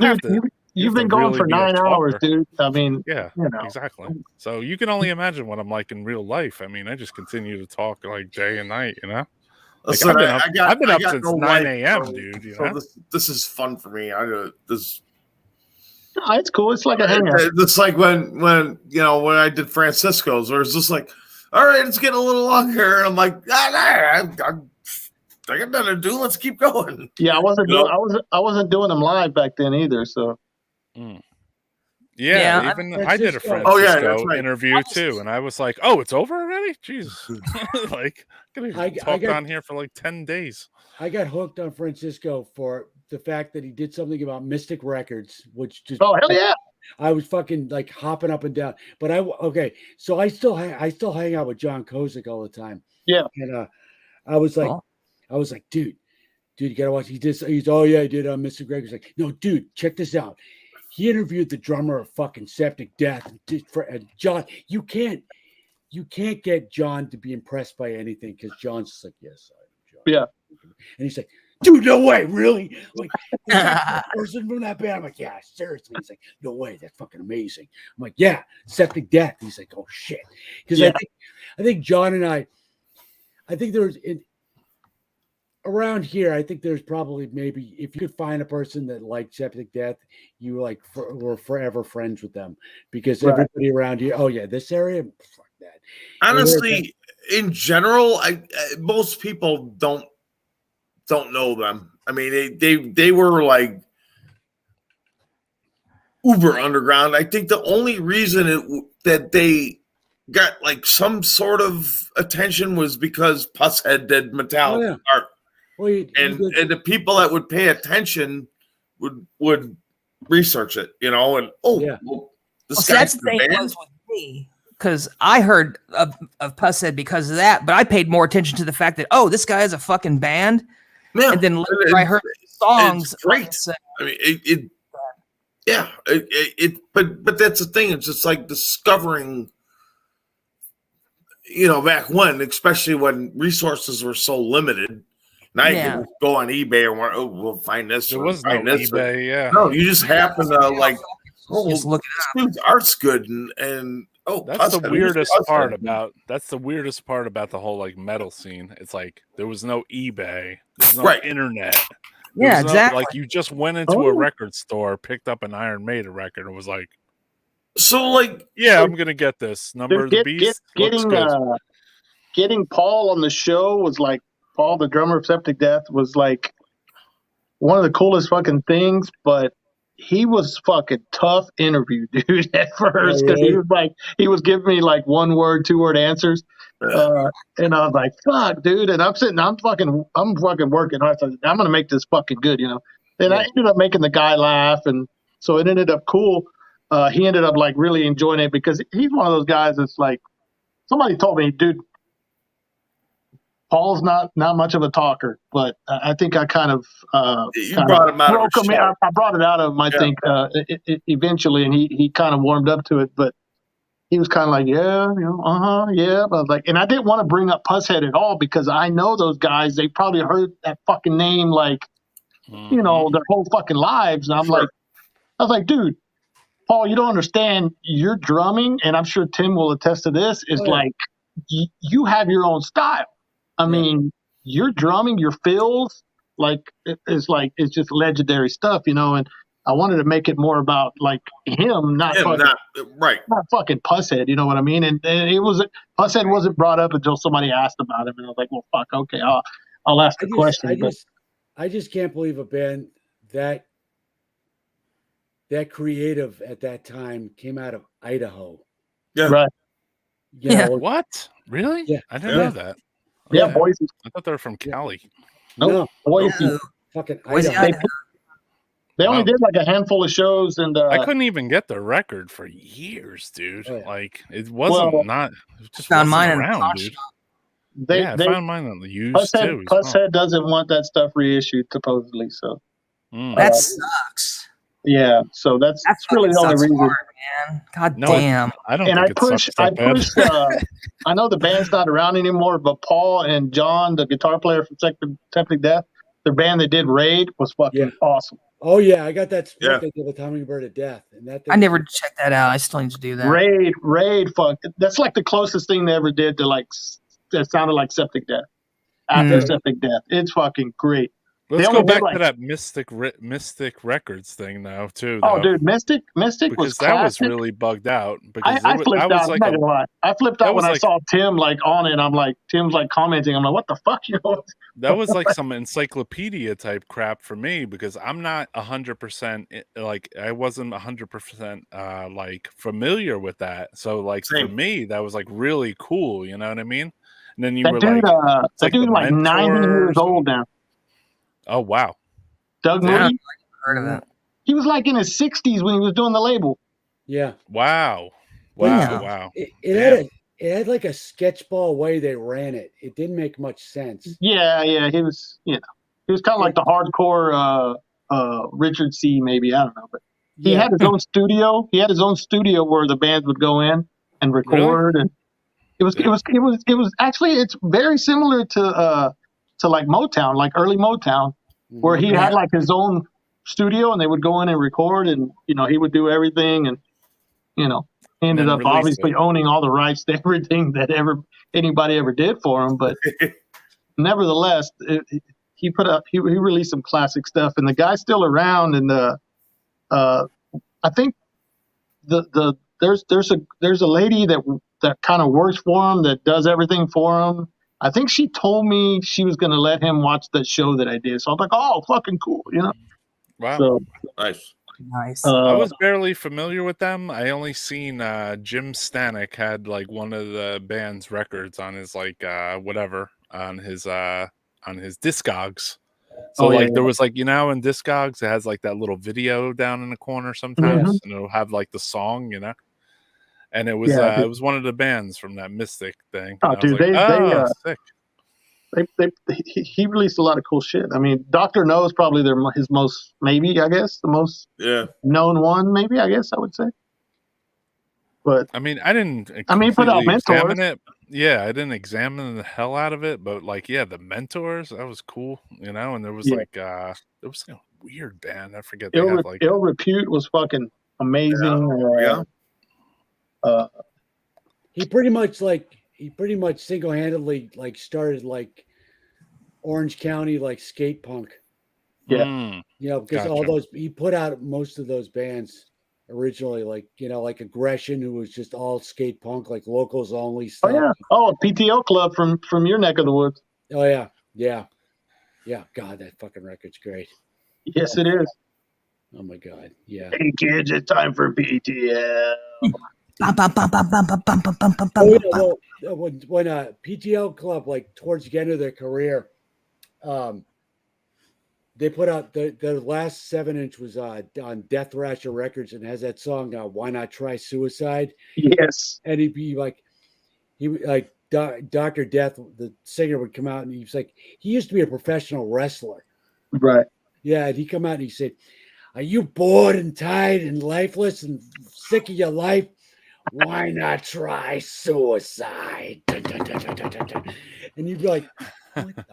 you've been going for 9 hours, dude. I mean, yeah, you know. exactly. So you can only imagine what I'm like in real life. I mean, I just continue to talk like day and night, you know? Like, Listen, I've been up since no 9 life, a.m., so- dude. You so know? this is fun for me. It's cool. It's like a hangout. It's like when I did Francisco's, where it's just like, all right, it's getting a little longer, and I'm like, I got nothing to do. Let's keep going. Yeah, I wasn't doing them live back then either. So. Yeah, even I did a Francisco interview too, and I was like, "Oh, it's over already? Jesus!" Like, I talked on here for like 10 days. I got hooked on Francisco for the fact that he did something about Mystic Records, which just hell yeah! I was fucking like hopping up and down. But so I still hang out with John Kozik all the time. Yeah, and I was like, dude, you gotta watch. He's oh yeah, I did Mystic Records. Like, no, dude, check this out. He interviewed the drummer of fucking Septic Death. And John, you can't get John to be impressed by anything because John's just like, yes, I am John. Yeah. And he's like, dude, no way, really? Like, the person from that band. I'm like, yeah, seriously. He's like, no way, that's fucking amazing. I'm like, yeah, Septic Death. He's like, oh shit. Because I think John and I think there's around here, I think there's probably maybe if you could find a person that liked Septic Death, you were forever friends with them because everybody around here. Oh yeah, this area, fuck that. Honestly, in general, most people don't know them. I mean, they were like uber underground. I think the only reason that they got like some sort of attention was because Pusshead did Metallica art. Well, and the people that would pay attention would research it, you know, and that's the thing was with me because I heard of Pusshead because of that, but I paid more attention to the fact that this guy has a fucking band, and then later I heard songs. It's great. I mean, but that's the thing. It's just like discovering. You know, back when, especially when resources were so limited. Now you can go on eBay and we'll find this. There was no eBay, yeah. No, you just happen to like, just look at dude's art's good and that's the weirdest part about the whole like metal scene. It's like there was no eBay, there's no internet. Yeah, exactly. Like you just went into a record store, picked up an Iron Maiden record, and was like, so like, I'm gonna get this Number of the Beast. Getting Paul on the show was like. Paul, the drummer of Septic Death, was like one of the coolest fucking things, but he was fucking tough interview, dude, at first, because really? he was giving me like 1 word, 2 word answers. And I was like, fuck, dude. And I'm fucking working hard. So I'm going to make this fucking good, you know? And I ended up making the guy laugh. And so it ended up cool. He ended up like really enjoying it because he's one of those guys that's like, somebody told me, dude, Paul's not much of a talker, but I think I kind of brought him out of his shell. I brought it out of him, I think, eventually, and he kind of warmed up to it. But he was kind of like, yeah, you know, yeah. But I was like, and I didn't want to bring up Pusshead at all because I know those guys. They probably heard that fucking name like, you know, their whole fucking lives. And I was like, dude, Paul, you don't understand. Your drumming, and I'm sure Tim will attest to this, is like you have your own style. I mean, your drumming, your fills, it's just legendary stuff, you know. And I wanted to make it more about like him, not fucking Pusshead, you know what I mean? And Pusshead wasn't brought up until somebody asked about him, and I was like, well, fuck, okay, I'll ask the question. I just can't believe a band that creative at that time came out of Idaho. Yeah, right. You know, What? Really? Yeah, I didn't know that. Yeah, Boise. I thought they were from Cali. No, Boise. Fucking Idaho. They only did like a handful of shows, and I couldn't even get the record for years, dude. Like it wasn't it just found wasn't mine in a around, pawn dude. They found mine on the used too. Pusshead doesn't want that stuff reissued, supposedly. So that sucks. Yeah, so that's really the only reason. Hard, man. God damn. I don't. And think I push. I know the band's not around anymore, but Paul and John, the guitar player from Septic Death, their band that did Raid was fucking awesome. Oh yeah, I got that split they did with Hummingbird of Death, and that I never checked that out. I still need to do that. Raid, fuck. That's like the closest thing they ever did to like that sounded like Septic Death. After Septic Death, it's fucking great. Let's go back to that Mystic Records thing now too. Oh, dude, Mystic was because classic. that was really bugged out. Because I flipped out. Like I flipped out when I saw Tim like on it. I'm like, Tim's like commenting. I'm like, what the fuck, you know? That was like some encyclopedia type crap for me because I'm not 100% like I wasn't 100% like familiar with that. So like for me, that was like really cool. You know what I mean? And then that dude's like 90 years old now. Oh wow, Doug Moody. Heard of that? He was like in his 60s when he was doing the label. Yeah. Wow. It had like a sketch ball way they ran it. It didn't make much sense. Yeah. He was, he was kind of like the hardcore Richard C. Maybe, I don't know, but he had his own studio. He had his own studio where the bands would go in and record, and it was actually it's very similar to like Motown, like early Motown, where he had like his own studio and they would go in and record, and he would do everything, and he ended up obviously owning all the rights to everything that anybody ever did for him. But nevertheless, he released some classic stuff, and the guy's still around. And I think there's a lady that kind of works for him, that does everything for him. I think she told me she was going to let him watch the show that I did. So I'm like, oh, fucking cool, Wow. So, nice. I was barely familiar with them. I only seen Jim Stanek had like one of the band's records on his like whatever on his Discogs. So there was like in Discogs it has like that little video down in the corner sometimes, and it'll have like the song, and it was one of the bands from that Mystic thing. Oh, dude, sick. He released a lot of cool shit. I mean, Dr. No is probably his most, maybe, I guess, the most known one, maybe, I guess I would say. But I mean, I didn't put out examine Mentors. it. Yeah, I didn't examine the hell out of it, but like, the Mentors, that was cool, and there was like there was a weird band. I forget. Ill Repute was fucking amazing. He pretty much single-handedly like started like Orange County like skate punk. Yeah. Because he put out most of those bands originally, like like Aggression, who was just all skate punk, like locals only stuff. Oh yeah. Oh, PTO Club from your neck of the woods. Oh yeah. God, that fucking record's great. Yes, it is. Oh my God. Yeah. Hey kids, it's time for PTL. Bum, bum, bum, bum, bum, bum, bum, bum, bum, bum, Oh yeah. bum. Well, when PTL Club, like towards the end of their career, they put out the last 7-inch was on Death Thrasher Records and has that song "Why Not Try Suicide." Yes. And he'd be like, Dr. Death, the singer, would come out and he was like, he used to be a professional wrestler. Right. Yeah, and he'd come out and he'd say, "Are you bored and tired and lifeless and sick of your life? Why not try suicide?" Dun, dun, dun, dun, dun, dun, dun. And you'd be like, "What the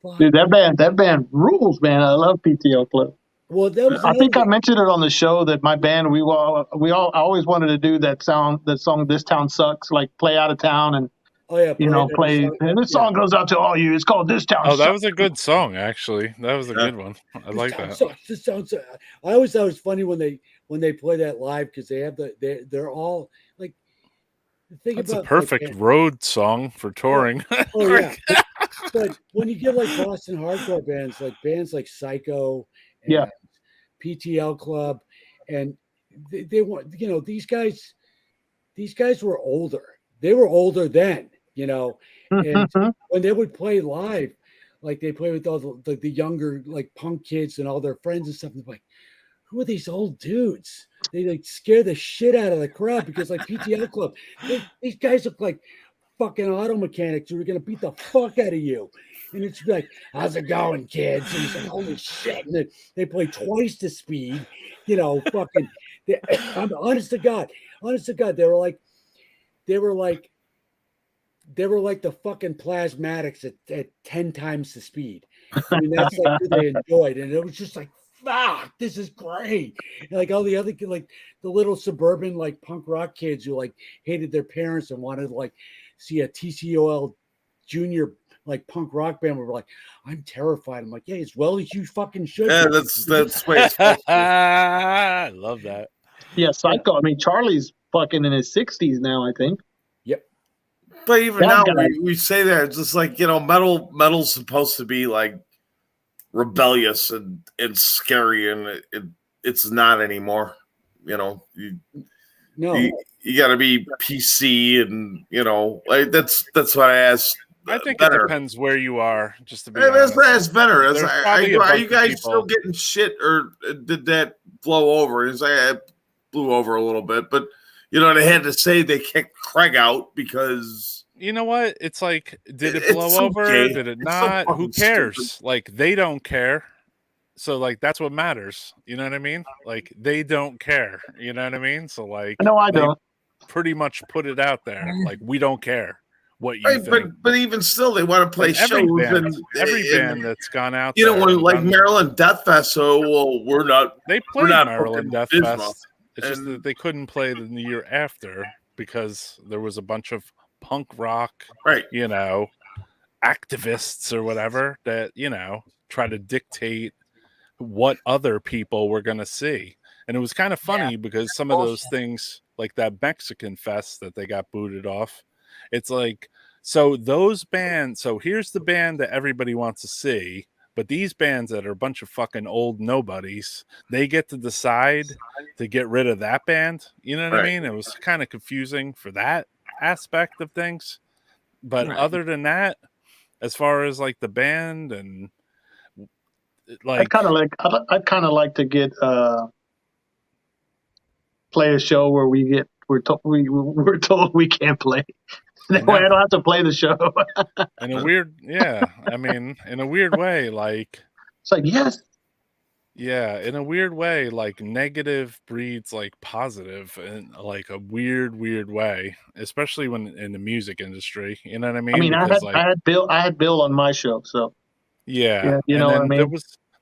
fuck?" Dude, that band rules, man. I love PTL Club. Well, that was I think I another- mentioned it on the show that my band I always wanted to do that song "This Town Sucks," like play out of town and oh yeah, play. And this song goes out to all you. It's called "This Town Oh, that Sucks." was a good song, actually. That was a good one. I like that. This sounds. I always thought it was funny when they play that live because they have they're all like. Think That's about a perfect like, road song for touring. Oh yeah, but when you get like Boston hardcore bands like Psycho, and Yeah. PTL Club, and they want these guys were older. They were older then, and when they would play live, like they play with all the younger like punk kids and all their friends and stuff, and they're like, who are these old dudes? They like scare the shit out of the crowd because like PTL Club, these guys look like fucking auto mechanics who are gonna beat the fuck out of you. And it's like, how's it going, kids? And it's like, holy shit. And they play twice the speed, fucking I'm honest to God, they were like the fucking plasmatics at 10 times the speed. I mean, that's like who they enjoyed. And it was just like, fuck, this is great. And like all the other like the little suburban like punk rock kids who like hated their parents and wanted to like see a TCOL junior like punk rock band were like, I'm terrified. I'm like, yeah, as well as you fucking should. Yeah, that's way it's supposed to be. I love that. Yeah, Psycho. I mean, Charlie's fucking in his 60s now, I think. Yep. But even That now, guy. we say that it's just like metal's supposed to be like rebellious and scary, and it's not anymore. No. You got to be PC, and like that's what I asked. I think better. it depends where you are, just to be That's honest. better. There's probably a Are bunch you of guys people- still getting shit, or did that blow over? It's like it blew over a little bit, but they had to say they kicked Craig out because You know what? It's like, did it blow it's so over? gay. Did it It's so not? Who fucking cares? stupid. Like, they don't care. So, like, that's what matters. You know what I mean? Like, they don't care. You know what I mean? So, like, No, I they don't. pretty much put it out there. Like, we don't care what you Right, think. but even still, they want to play And shows. every band that's gone out there. when and like done- Maryland Deathfest, so we're not. They we're played not Maryland fucking Deathfest. DISMA. It's just that they couldn't play the year after because there was a bunch of punk rock, right? Activists or whatever that try to dictate what other people were going to see. And it was kind of funny because some of those things, like that Mexican fest that they got booted off, it's like, so those bands, so here's the band that everybody wants to see, but these bands that are a bunch of fucking old nobodies, they get to decide to get rid of that band. You know what I Right. mean? It was kind of confusing for that aspect of things. But Right. other than that, as far as like the band and like, I'd kind of like to get play a show where we're told we can't play. That way I don't have to play the show. in a weird, I mean, in a weird way, like, it's like, yes. Yeah, in a weird way, like negative breeds like positive in like a weird way, especially when in the music industry. You know what I mean? I mean, Because, I had Bill on my show, so yeah, you and know what I then mean.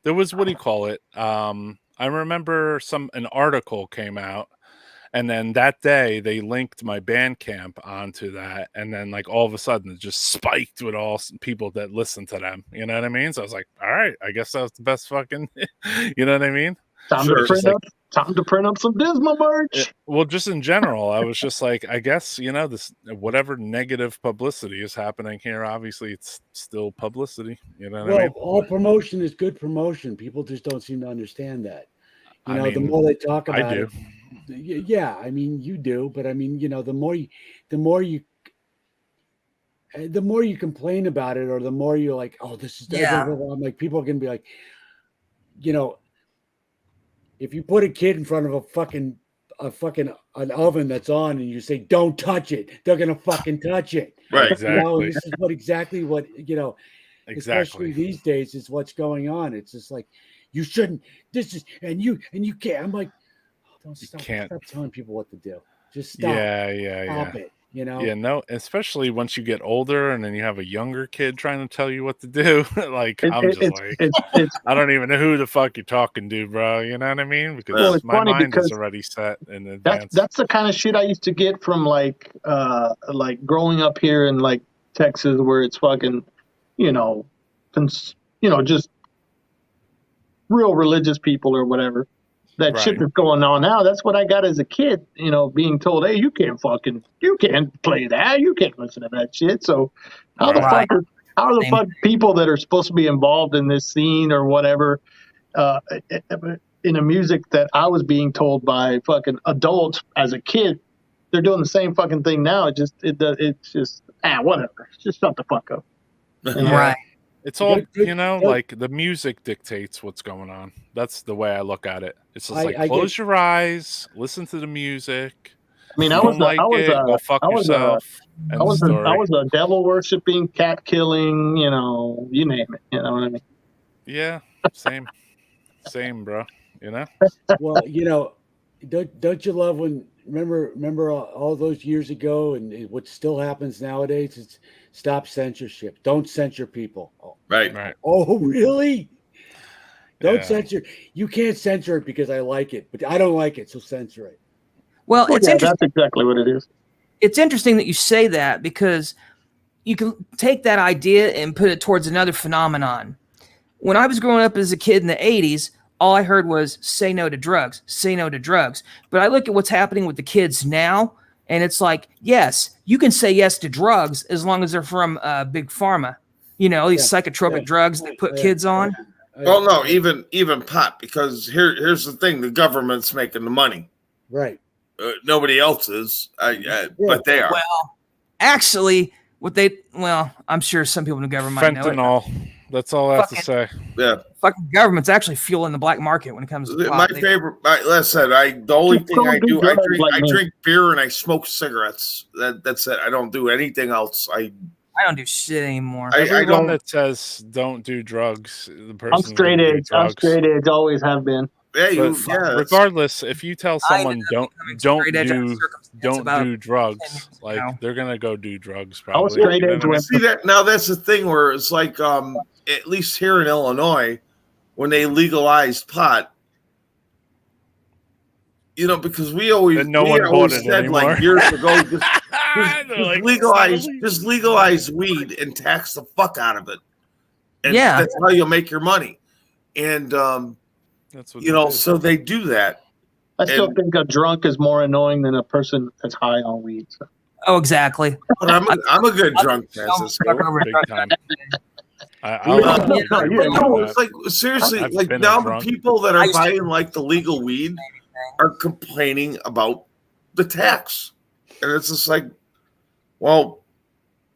there was what do you call it? I remember an article came out, and then that day they linked my Bandcamp onto that, and then like all of a sudden it just spiked with all people that listen to them. You know what I mean? So I was like, all right, I guess that was the best fucking. You know what I mean? Time to print up some Disma merch. Well, just in general, I was just like, I guess, this whatever negative publicity is happening here, obviously it's still publicity. You know what I mean? All promotion is good promotion. People just don't seem to understand that. You know, the more they talk about I do. it, yeah, I mean, you do, but I mean, you know, the more you complain about it, or the more you're like, oh, this is, I'm like, people are gonna be like, you know, if you put a kid in front of an oven that's on, and you say, don't touch it, they're gonna fucking touch it. Right. Exactly. You know, and this is exactly what, you know, especially these days, is what's going on. It's just like, you shouldn't, and you can't. I'm like, don't stop telling people what to do. Just stop. Stop it. You know? Yeah, no, especially once you get older and then you have a younger kid trying to tell you what to do. Like, I don't even know who the fuck you're talking to, bro. You know what I mean? Because my mind is already set in advance. That's the kind of shit I used to get from like growing up here in like Texas, where it's fucking, you know, just real religious people or whatever. That shit that's going on now, that's what I got as a kid, you know, being told, hey, you can't play that, you can't listen to that shit. So how the fuck people that are supposed to be involved in this scene or whatever, in a music that I was being told by fucking adults as a kid, they're doing the same fucking thing now. It's just whatever. Just shut the fuck up. You know? Right. It's all, you know, like the music dictates what's going on. That's the way I look at it. It's just like, close your eyes, listen to the music. I mean, go fuck yourself. I was a devil worshipping, cat killing, you know, you name it. You know what I mean? Yeah, same, bro. You know. Well, you know, don't you love when remember all those years ago, and what still happens nowadays? It's stop censorship. Don't censor people. Right. Oh, really? Don't censor. You can't censor it because I like it, but I don't like it, so censor it. Well, it's interesting. That's exactly what it is. It's interesting that you say that, because you can take that idea and put it towards another phenomenon. When I was growing up as a kid in the 80s, all I heard was say no to drugs, say no to drugs. But I look at what's happening with the kids now, and it's like, yes, you can say yes to drugs as long as they're from Big Pharma. You know, these psychotropic drugs they put kids on. Well, no, even pot, because here's the thing: the government's making the money, right? Nobody else is, but they are. Well, actually, I'm sure some people in the government might know it. Fentanyl. That's all I have to say. Yeah, fucking government's actually fueling the black market when it comes to pot. My favorite. Like I said, the only thing I do, I drink beer and I smoke cigarettes. That's it. I don't do anything else. I don't do shit anymore. Everyone that says don't do drugs, the person I'm straight edge. I'm straight edge. Always have been. Yeah, regardless, if you tell someone don't do drugs, like they're gonna go do drugs. Probably. I was straight edge. See that now? That's the thing where it's like, at least here in Illinois, when they legalized pot, you know, because we always said anymore. Like years ago, just legalize weed and tax the fuck out of it, and that's how you'll make your money. And that's what so they do that. I still think a drunk is more annoying than a person that's high on weed. So. Oh, exactly. But I'm a good drunk. Big time. It's like seriously, like now the people that are buying like the legal weed are complaining about the tax, and it's just like, well,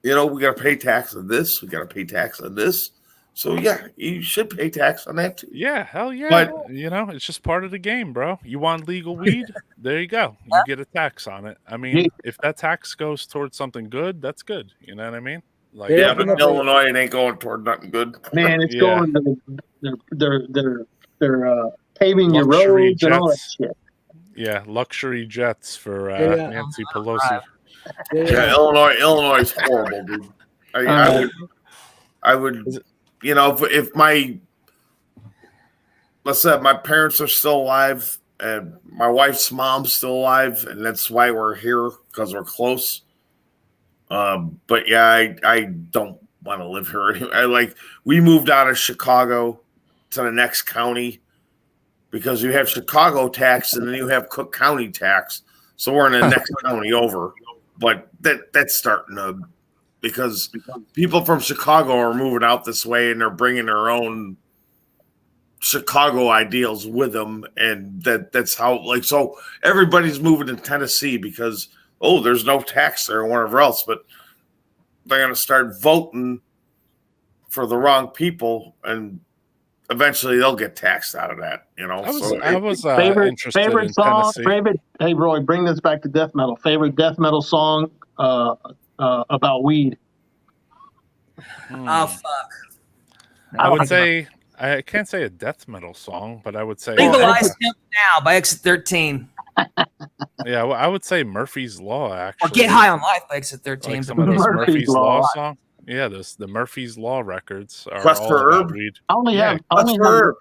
you know, we got to pay tax on this, we got to pay tax on this. So yeah, you should pay tax on that too. Yeah, hell yeah. But you know, it's just part of the game, bro. You want legal weed? There you go. You get a tax on it. I mean, if that tax goes towards something good, that's good. You know what I mean? Like, yeah, but in Illinois, it ain't going toward nothing good. Man, it's going to they're paving your roads and all that shit. Yeah, luxury jets for Nancy Pelosi. Yeah, Illinois is horrible, dude. I would. You know, if let's say my parents are still alive and my wife's mom's still alive, and that's why we're here, because we're close. But yeah, I don't want to live here anymore. We moved out of Chicago to the next county because you have Chicago tax and then you have Cook County tax. So we're in the next county over. But that's starting to, because people from Chicago are moving out this way and they're bringing their own Chicago ideals with them, and that's how so everybody's moving to Tennessee because there's no tax there or whatever else, but they're going to start voting for the wrong people, and eventually they'll get taxed out of that. I was interested favorite in song. Tennessee. Hey Roy, bring this back to death metal. Favorite death metal song about weed. Oh fuck! I would say I can't say a death metal song, but I would say Legalize Hemp Now by Exit 13. Yeah, well, I would say Murphy's Law actually. Or Get High on Life by Exit 13. Like some of those Murphy's Law songs. Yeah, the Murphy's Law records are Quest all for about Herb? weed. I only have Quest one for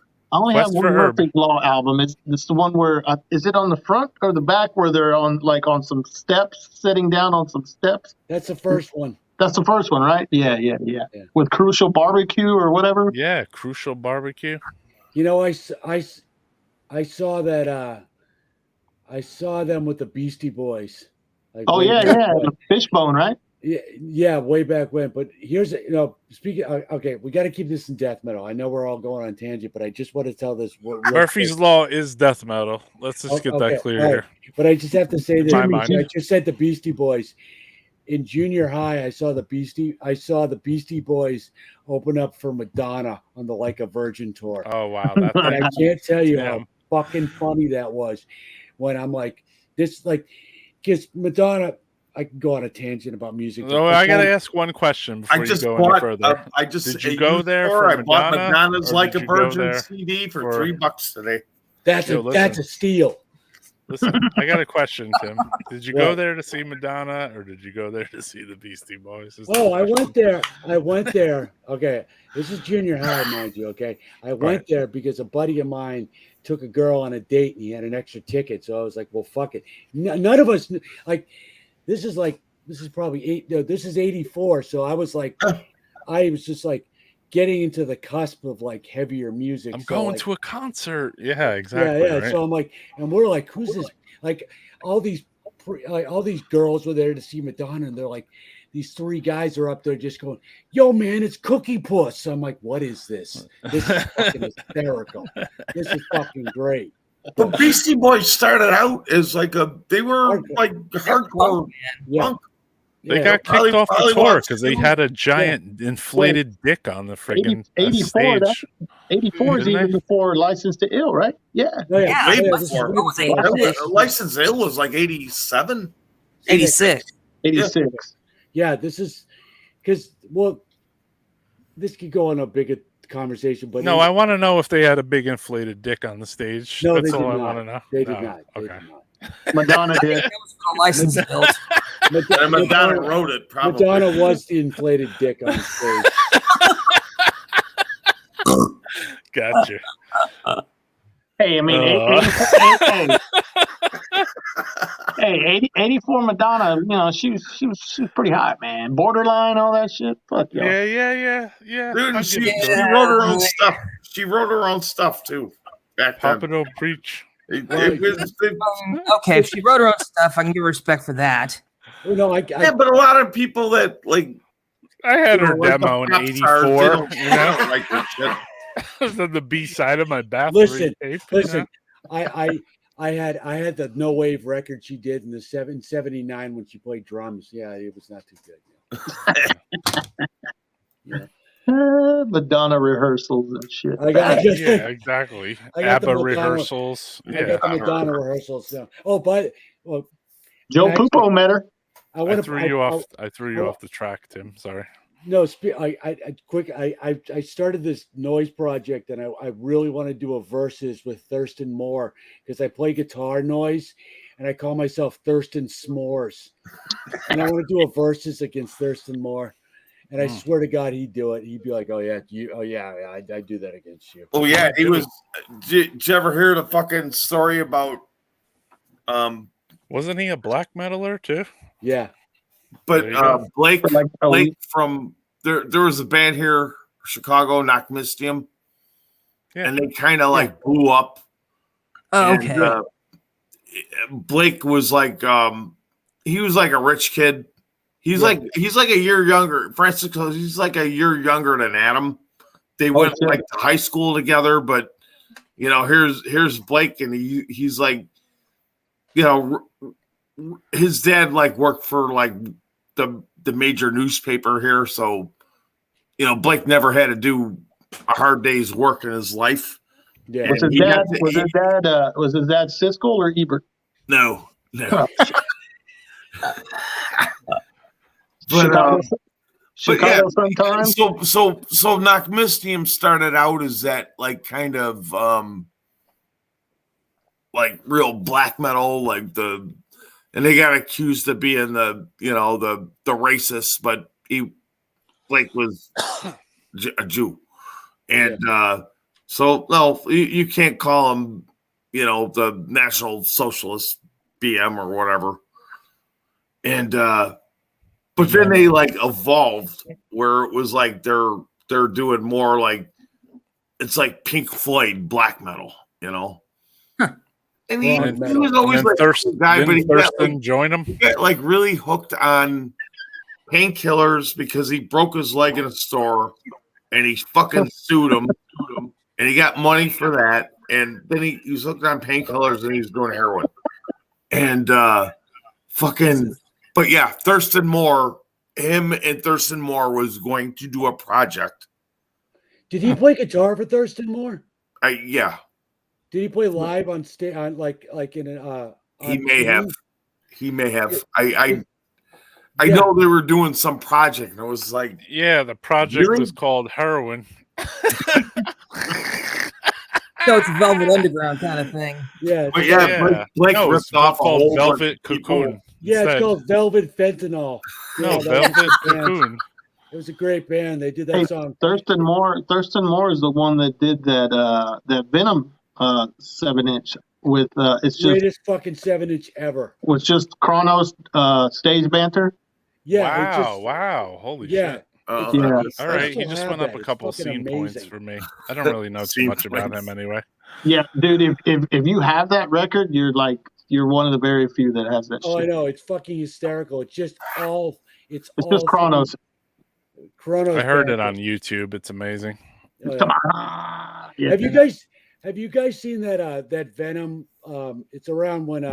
Herb. Murphy's Law album. It's the one where is it on the front or the back where they're on some steps, sitting down on some steps? That's the first one. That's the first one, right? Yeah. With Crucial Barbecue or whatever. Yeah, Crucial Barbecue. You know, I saw that. I saw them with the Beastie Boys. Like the Fishbone, right? Yeah, way back when. But here's speaking. Okay, we got to keep this in death metal. I know we're all going on tangent, but I just want to tell this. Murphy's Law is death metal. Let's just get that clear here. But I just have to say My that mind. I just said the Beastie Boys. In junior high, I saw the Beastie Boys open up for Madonna on the Like a Virgin tour. Oh wow! And I can't tell you how fucking funny that was. When I'm like, because Madonna, I can go on a tangent about music. So I got to ask one question before you go any further. Did you go there for I bought Madonna, Madonna's or Like did a you go Virgin there CD for for- $3 today. That's a steal. Listen, I got a question, Tim. Did you go there to see Madonna, or did you go there to see the Beastie Boys? I went there. Okay, this is junior high, mind you. Okay, I went there because a buddy of mine took a girl on a date and he had an extra ticket. So I was like, well, fuck it. None of us this is probably this is 84. So I was just like getting into the cusp of like heavier music. I'm going to a concert. Yeah, exactly. Yeah. Right? So I'm like, and we're like, who's this? Like all these girls were there to see Madonna, and they're like, these three guys are up there just going, yo, man, it's Cookie Puss. I'm like, what is this? This is fucking hysterical. This is fucking great. The Beastie Boys started out as they were hardcore punk. They got kicked off the tour because they had a giant inflated dick on the friggin' 84, stage. 84 is even before License to Ill, right? Yeah. Way before. License to Ill was like 87. 86. 86. Yeah, this is because this could go on a bigger conversation, but No, I want to know if they had a big inflated dick on the stage. No, That's they all did I not. want to know. They did not. They Okay. did not. Madonna did. License built. And Madonna wrote it, probably. Madonna was the inflated dick on stage. Gotcha. Hey, I mean, 84 Madonna, she was pretty hot, man. Borderline, all that shit. Fuck yeah. Yeah. Dude, she wrote her own stuff. She wrote her own stuff too. Back then. Papa don't preach. Okay, if she wrote her own stuff, I can give her respect for that. Yeah, but a lot of people that I had her like demo in the pop stars, '84. they don't like that shit. Was on the B side of my bathroom. Listen. I had the No Wave record she did in the 79 when she played drums. Yeah, it was not too good. Madonna rehearsals and shit. Yeah, exactly. I got the ABBA Madonna- rehearsals. I got the Madonna rehearsals now. Oh, but Joe Pupo met her. I threw you off the track, Tim. Sorry. No, I started this noise project, and I really want to do a verses with Thurston Moore because I play guitar noise, and I call myself Thurston S'mores, and I want to do a verses against Thurston Moore, and I swear to God he'd do it. He'd be like, I do that against you. Oh yeah, he was. Did you ever hear the fucking story about? Wasn't he a black metaler too? Yeah. But Blake from there was a band here, Chicago, Knockmistium, and they kind of blew up. Oh, okay. And, Blake was he was like a rich kid. He's like a year younger. Francisco, he's like a year younger than Adam. They went to high school together, but you know, here's Blake, and he's like, you know, his dad like worked for like the major newspaper here, so you know, Blake never had to do a hard day's work in his life. Yeah. Was his dad Siskel or Ebert? No. Oh. But, Chicago sometime. So Knockmistium started out as that like kind of like real black metal, like and they got accused of being the racist, but Blake was a Jew, and so no, you can't call him, you know, the National Socialist BM or whatever, and but then they like evolved where it was like they're doing more like it's like Pink Floyd black metal, you know. And he was always like Thurston, guy, but he Thurston join him. He got like really hooked on painkillers because he broke his leg in a store and he fucking sued him and he got money for that. And then he was hooked on painkillers and he was doing heroin. And but yeah, Thurston Moore, him and Thurston Moore was going to do a project. Did he play guitar for Thurston Moore? Yeah. Did he play live on stage on like in an He may have. I know they were doing some project and it was like, yeah, the project was called Heroin. So it's Velvet Underground kind of thing. Yeah. But yeah, Blake ripped off a whole Velvet Cocoon. Yeah, it's called Velvet Fentanyl. No, Velvet Cocoon. It was a great band. They did that song. Thurston Moore is the one that did that Venom 7-inch with it's just greatest fucking 7-inch ever. Was just Chronos stage banter. Yeah. Wow. Holy shit. All right, he just went up a couple scene points for me. I don't really know too much about him anyway. Yeah, dude, if you have that record, you're one of the very few that has that shit. I know, it's fucking hysterical. It's just just Chronos. Chronos. I heard it on YouTube. It's amazing. Come on. Yeah. Have you guys seen that Venom? It's around when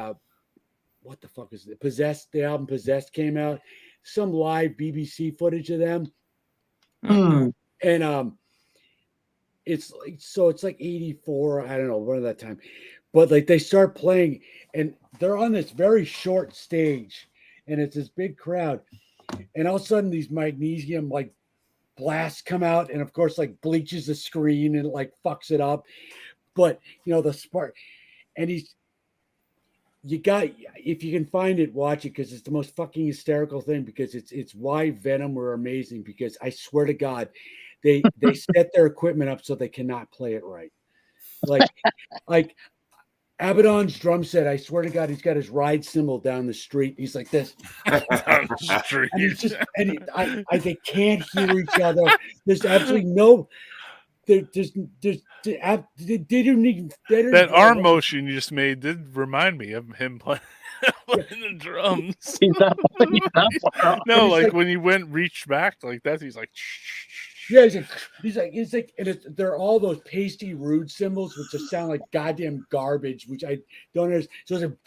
what the fuck is it? Possessed, the album Possessed came out. Some live BBC footage of them. And it's like 84, I don't know, one of that time. But like they start playing and they're on this very short stage and it's this big crowd. And all of a sudden these magnesium like blasts come out and of course like bleaches the screen and like fucks it up. But you know, the spark and if you can find it, watch it because it's the most fucking hysterical thing because it's why Venom were amazing because I swear to God, they set their equipment up so they cannot play it right. Like Abaddon's drum set, I swear to God, he's got his ride cymbal down the street. He's like this. Down the street. And it's just, they can't hear each other. There's absolutely no. They didn't even. That arm motion you just made did remind me of him playing the drums. No, like when he reached back like that, he's like. Yeah, he's like, and they're all those pasty, rude cymbals, which just sound like goddamn garbage, which I don't understand. So it's like,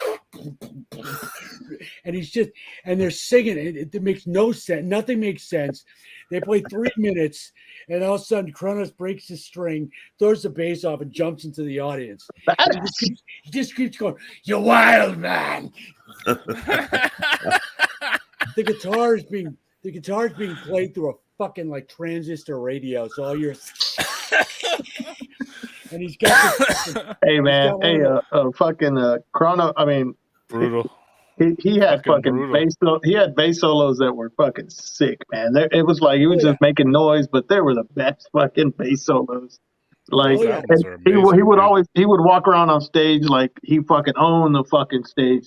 and they're singing, and it makes no sense. Nothing makes sense. They play 3 minutes, and all of a sudden, Kronos breaks the string, throws the bass off, and jumps into the audience. He just keeps going, "You wild man!" The guitar is being played through a fucking like transistor radio, so all your and he's got this, hey man, fucking Chrono. I mean, brutal. He had fucking bass. He had bass solos that were fucking sick, man. It was like he was just making noise, but they were the best fucking bass solos. Like he would walk around on stage like he fucking owned the fucking stage.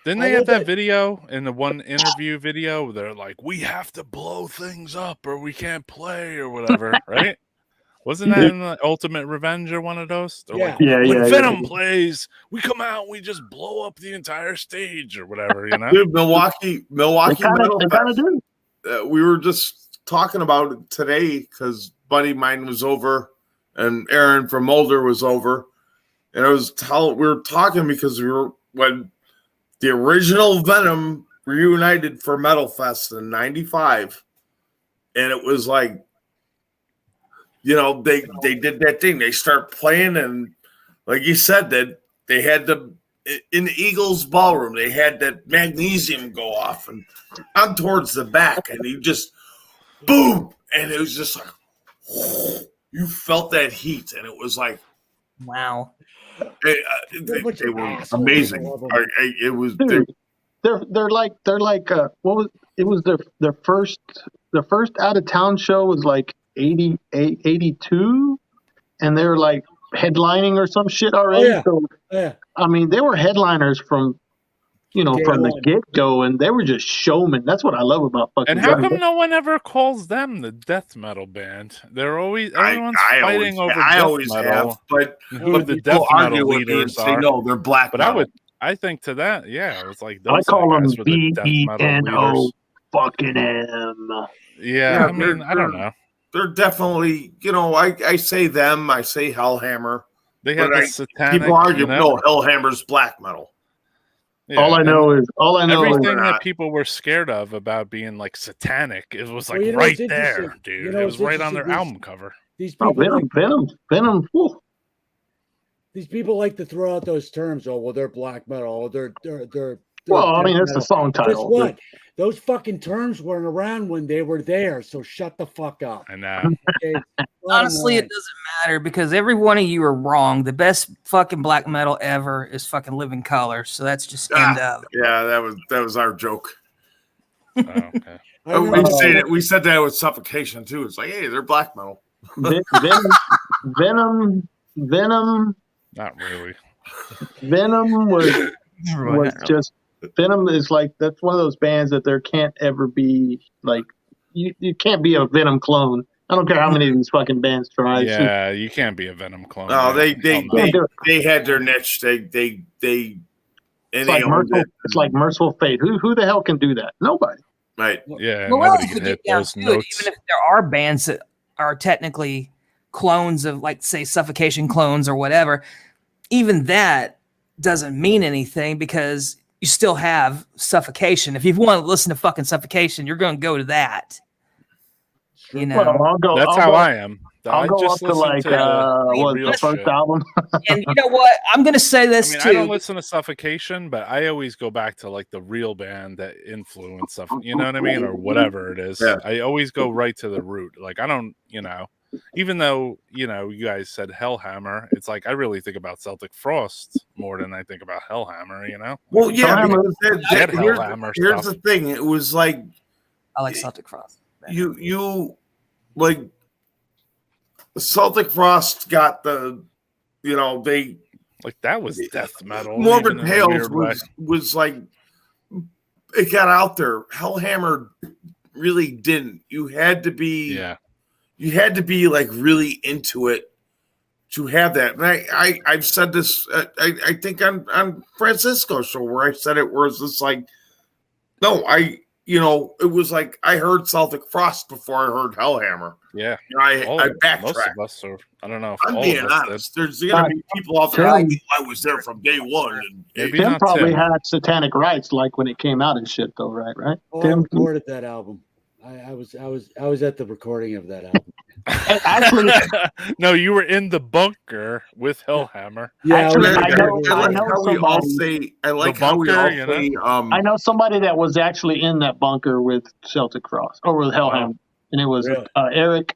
Didn't they have that video in the one interview video where they're like, we have to blow things up or we can't play or whatever, right? Wasn't that in the Ultimate Revenge or one of those? They're when Venom plays, we come out and we just blow up the entire stage or whatever, you know? Dude, Milwaukee Metal Fest. Do. We were just talking about it today because buddy of mine was over and Aaron from Mulder was over, and we were talking because when the original Venom reunited for Metal Fest in '95, and it was like, you know, they did that thing. They start playing, and like you said, that they had in the Eagles ballroom, they had that magnesium go off and on towards the back, and you just boom, and it was just like you felt that heat, and it was like, wow, they were amazing. It was. Dude, they're like what was it was their first out of town show was like 88, 82, and they were like headlining or some shit already. Oh, yeah. So Yeah. I mean, they were headliners from the get go, and they were just showmen. That's what I love about fucking. And how come no one ever calls them the death metal band? They're always everyone's fighting over death metal. But who the death metal leaders are? No, they're black. But I think to that, yeah, it was like those I call them guys were the death metal leaders. fucking M. Yeah, I mean, I don't know. They're definitely, I say them, I say Hellhammer. They had the satanic. People argue, no, Hellhammer's black metal. Yeah, all I know is everything that people were scared of about being like satanic. It was like right there, dude. It was right on their album cover. These people, Venom. Whew. These people like to throw out those terms. Oh, well, they're black metal. They're well, I mean, that's the song title. Guess what? Those fucking terms weren't around when they were there, so shut the fuck up. I know. Okay? Honestly, it doesn't matter because every one of you are wrong. The best fucking black metal ever is fucking Living Color. So that's just end up. Yeah, that was our joke. Oh, okay. We said that with Suffocation too. It's like, hey, they're black metal. Venom. Not really. Venom was just. Venom is like, that's one of those bands that there can't ever be like, you can't be a Venom clone. I don't care how many of these fucking bands try. Yeah, you can't be a Venom clone. No, they had their niche. It's like Merciful Fate. Who the hell can do that? Nobody. Right. Yeah. Well, nobody can hit those notes. Even if there are bands that are technically clones of, like, say, Suffocation clones or whatever, even that doesn't mean anything because you still have Suffocation. If you want to listen to fucking Suffocation, you're going to go to that. You know, That's how I am. I'll go up to like the first album. And you know what? I'm going to say this too. I don't listen to Suffocation, but I always go back to like the real band that influenced stuff. You know what I mean, or whatever it is. Yeah. I always go right to the root. Like I don't, even though you guys said Hellhammer, it's like I really think about Celtic Frost more than I think about Hellhammer. Well, yeah. Here's the thing. It was like I like Celtic Frost. You like Celtic Frost got the, they like that was death metal. Morbid Tales was like it got out there. Hellhammer really didn't. You had to be like really into it to have that. And I've said this. I think on Francisco's show where I said it, where it's just like, no, it was like I heard Celtic Frost before I heard Hellhammer. Yeah, I backtracked. Most of us, or I don't know. If I'm all being of us honest. There's gonna be people out there. I was there from day one. And Tim probably had Satanic Rites like when it came out and shit, though, right? Oh, Tim I recorded that album. I was at the recording of that album. Actually, no, you were in the bunker with Hellhammer. Yeah, I know somebody that was actually in that bunker with Celtic Frost or with Hellhammer, and it was Eric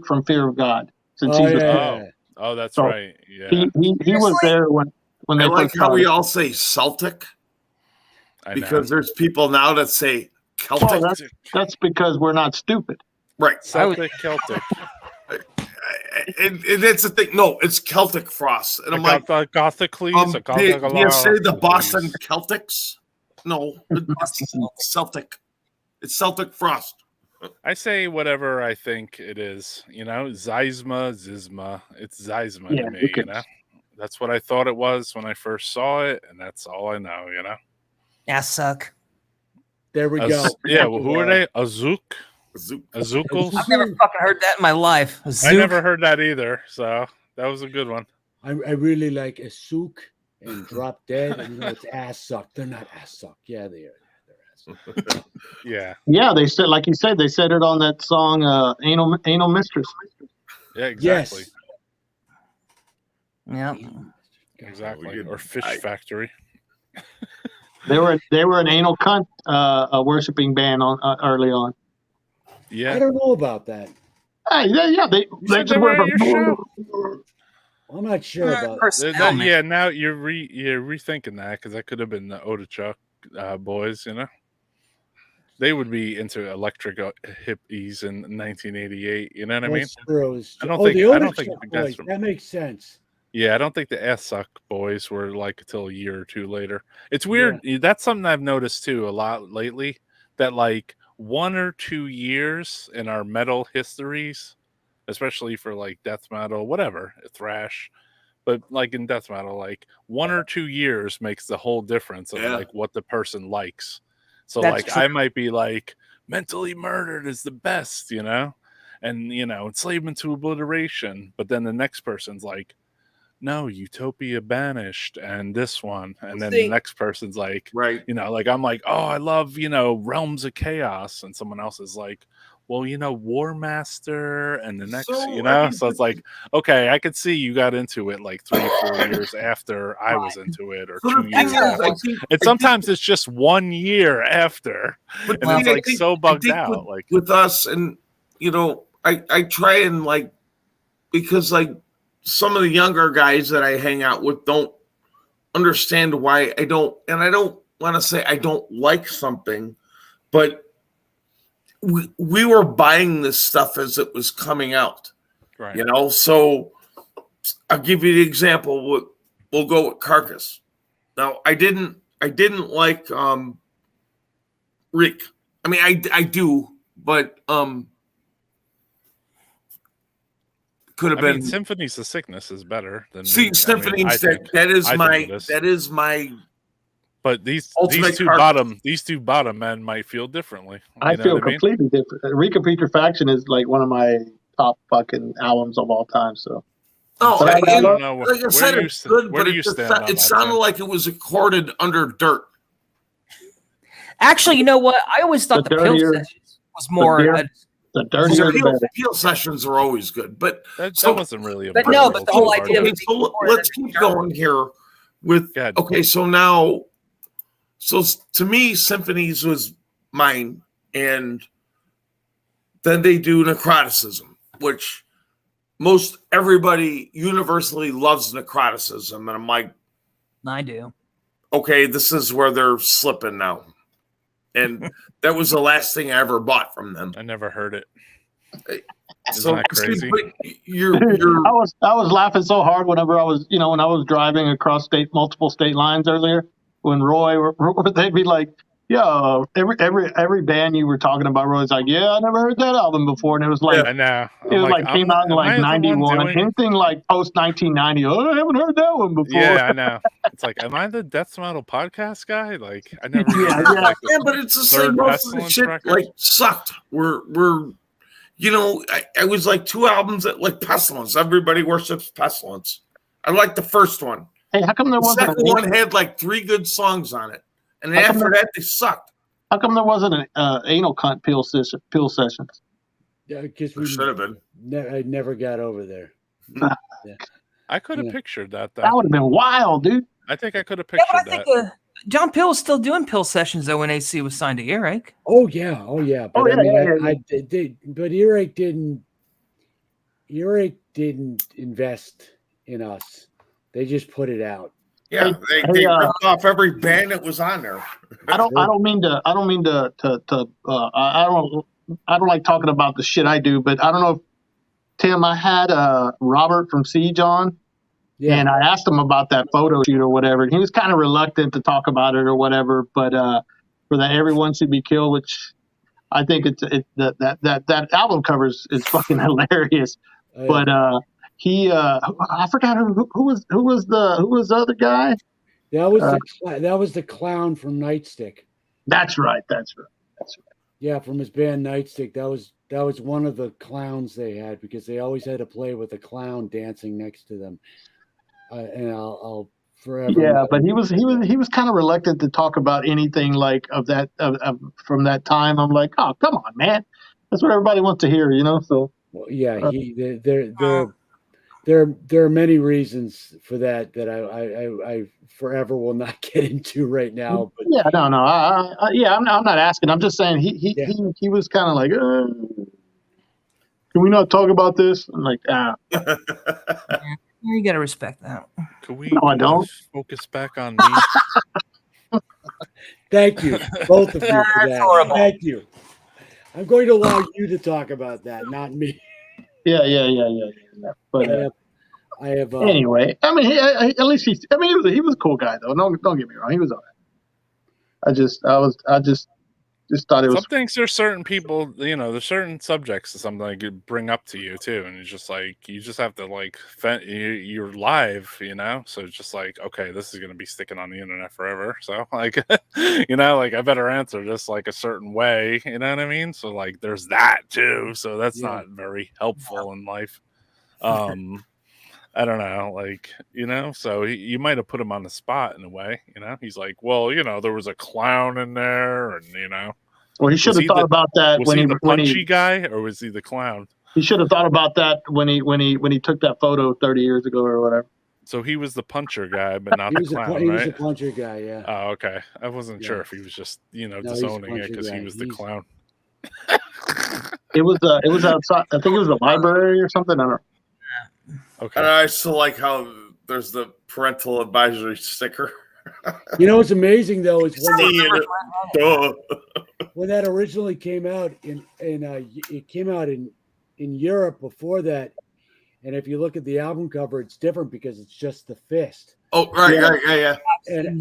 from Fear of God. Since that's right. Yeah, he was there when they like how we all say Celtic, because there's people now that say Celtic. Well, that's because we're not stupid. Right. Celtic, Celtic. And that's the thing. No, it's Celtic Frost. And I'm like, Gothicles? Do you say the Boston Celtics? No, it's Celtic. It's Celtic Frost. I say whatever I think it is. Zizma. It's Zizma to me, That's what I thought it was when I first saw it, and that's all I know, Ass suck. There we go. Yeah, well, who are they? Azuk? Azookles? I've never fucking heard that in my life. I never heard that either, so that was a good one. I really like a souk and Drop Dead, and it's ass suck. They're not ass suck. Yeah, they are. They're ass. Yeah. Yeah, they said, like you said, they said it on that song, "Anal Mistress." Yeah, exactly. Yeah. Exactly. Or Fish Factory. They were an anal cunt a worshiping band on early on. Yeah. I don't know about that. Hey, yeah, they just were at your show. I'm not sure about that. Yeah, now you're rethinking that, because that could have been the Otichuk boys, you know. They would be into electric hippies in 1988. You know what I mean? That's true. I don't think the guys boys, from, that makes sense. Yeah, I don't think the ass suck boys were like until a year or two later. It's weird. Yeah. That's something I've noticed too a lot lately. That like 1 or 2 years in our metal histories, especially for like death metal, whatever, thrash, but like in death metal, like 1 or 2 years makes the whole difference of like what the person likes. So that's like true. I might be like Mentally Murdered is the best, you know, and you know, Enslavement to Obliteration, but then the next person's like, no, Utopia Banished and this one, and then the next person's like, right, you know, like I'm like, oh, I love, you know, Realms of Chaos, and someone else is like, well, you know, War Master, and the next, you know, so it's like, okay, I could see you got into it like 3-4 years after I was into it, or 2 years after. And sometimes it's just 1 year after, and it's like so bugged out. Like with us, and you know, I try and like, because like some of the younger guys that I hang out with don't understand why I don't, and I don't want to say I don't like something, but we were buying this stuff as it was coming out, right? You know, so I'll give you the example. We'll go with Carcass. Now, I didn't like Reek. I mean, I do, but could have been. Symphonies of Sickness is better than Symphonies. That is my. But these two bottom men might feel differently. I feel completely different. Recapitulation is like one of my top fucking albums of all time. So, like I said, it's good, but it sounded like it was recorded under dirt. Actually, you know what? I always thought the Peel Sessions was more. The dirtier, Peel Sessions are always good, but that wasn't really. But no, but the whole idea. Let's keep going here with. Okay, so now. So to me, Symphonies was mine, and then they do Necroticism, which most everybody universally loves Necroticism, and I'm like, I do. Okay, this is where they're slipping now, and that was the last thing I ever bought from them. I never heard it. Isn't that crazy? I was laughing so hard whenever I was driving across multiple state lines earlier. When Roy, they'd be like, "Yeah, every band you were talking about, Roy's like, yeah, I never heard that album before," and it was like, I know. It was like came out in like 91, anything like post 1990. Oh, I haven't heard that one before. Yeah, I know. It's like, am I the Death Metal podcast guy? Like, I never. Yeah, but it's the same. Most of the shit like sucked. We're, you know, I was like 2 albums that like Pestilence. Everybody worships Pestilence. I like the first one. Hey, how come there wasn't? The second one had like 3 good songs on it, and after that they sucked. How come there wasn't an anal cunt Peel Sessions? Yeah, because we should have been. I never got over there. Yeah. I could have pictured that. Though. That would have been wild, dude. I think I could have pictured that. I think John Peel was still doing Peel Sessions though when AC was signed to Earache. Oh yeah. But but Earache didn't invest in us. They just put it out. Yeah, they ripped off every band that was on there. I don't mean to. I don't like talking about the shit I do, but I don't know if Tim. I had Robert from Siege on, and I asked him about that photo shoot or whatever. He was kind of reluctant to talk about it or whatever. But for that, Everyone Should Be Killed, which I think that album cover is fucking hilarious. Oh, yeah. But I forgot who was the other guy. That was the clown from Nightstick. That's right. Yeah, from his band Nightstick. That was one of the clowns they had because they always had to play with a clown dancing next to them. And I'll forever. Yeah, but he was kind of reluctant to talk about anything like of from that time. I'm like, oh, come on, man, that's what everybody wants to hear, you know. So well, yeah, there are many reasons for that I forever will not get into right now. But yeah, no, I'm not asking. I'm just saying he was kind of like, can we not talk about this? I'm like, You got to respect that. Can we, No, I can we don't. focus back on me? Thank you, both of you, for That's that. horrible. Thank you. I'm going to allow you to talk about that, not me. Yeah. But I have. Anyway, I mean, at least he was a cool guy though. No, don't get me wrong, he was all right. I just thought it was. Some things there's certain people, you know, there's certain subjects or something I could bring up to you too, and it's just like you just have to like you're live, you know, so it's just like, okay, this is gonna be sticking on the internet forever, so like you know, like I better answer this like a certain way, you know what I mean? So like there's that too, so that's not very helpful in life. I don't know, like, you know, so you might have put him on the spot in a way, you know. He's like, well, you know, there was a clown in there, and you know. Well, he should have thought about that was he the punchy guy, or was he the clown? He should have thought about that when he took that photo 30 years ago or whatever. So he was the puncher guy, but not the clown, he right? was the puncher guy, yeah. Oh, okay. I wasn't sure if he was just, you know, disowning it because he was the clown. It was outside. I think it was the library or something. I don't know. Okay. And I still like how there's the parental advisory sticker. You know what's amazing though is when when that originally came out it came out in Europe before that, and if you look at the album cover, it's different because it's just the fist. Oh, right, yeah. And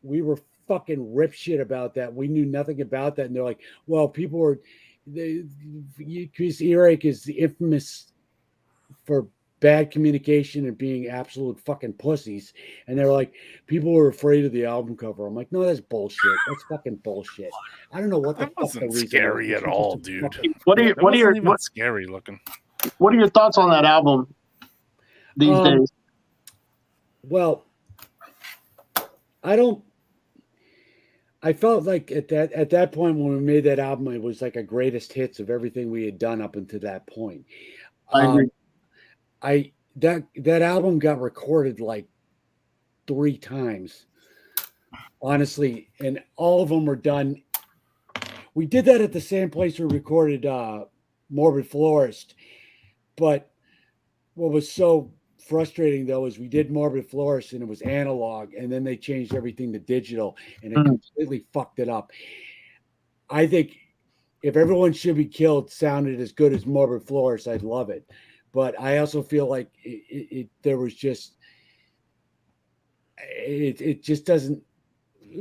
we were fucking rip shit about that. We knew nothing about that, and they're like, well, people were because Earache is the infamous for bad communication and being absolute fucking pussies, and they're like, people were afraid of the album cover. I'm like, no, that's bullshit. That's fucking bullshit. I don't know what the fuck the reason scary was. at all, dude. What are your scary looking? What are your thoughts on that album these days? Well, I felt like at that point when we made that album, it was like a greatest hits of everything we had done up until that point. I agree. That album got recorded like 3 times, honestly, and all of them were done. We did that at the same place we recorded Morbid Florist, but what was so frustrating though is we did Morbid Florist and it was analog, and then they changed everything to digital, and it completely fucked it up. I think if Everyone Should Be Killed sounded as good as Morbid Florist, I'd love it. But I also feel like there was just it just doesn't.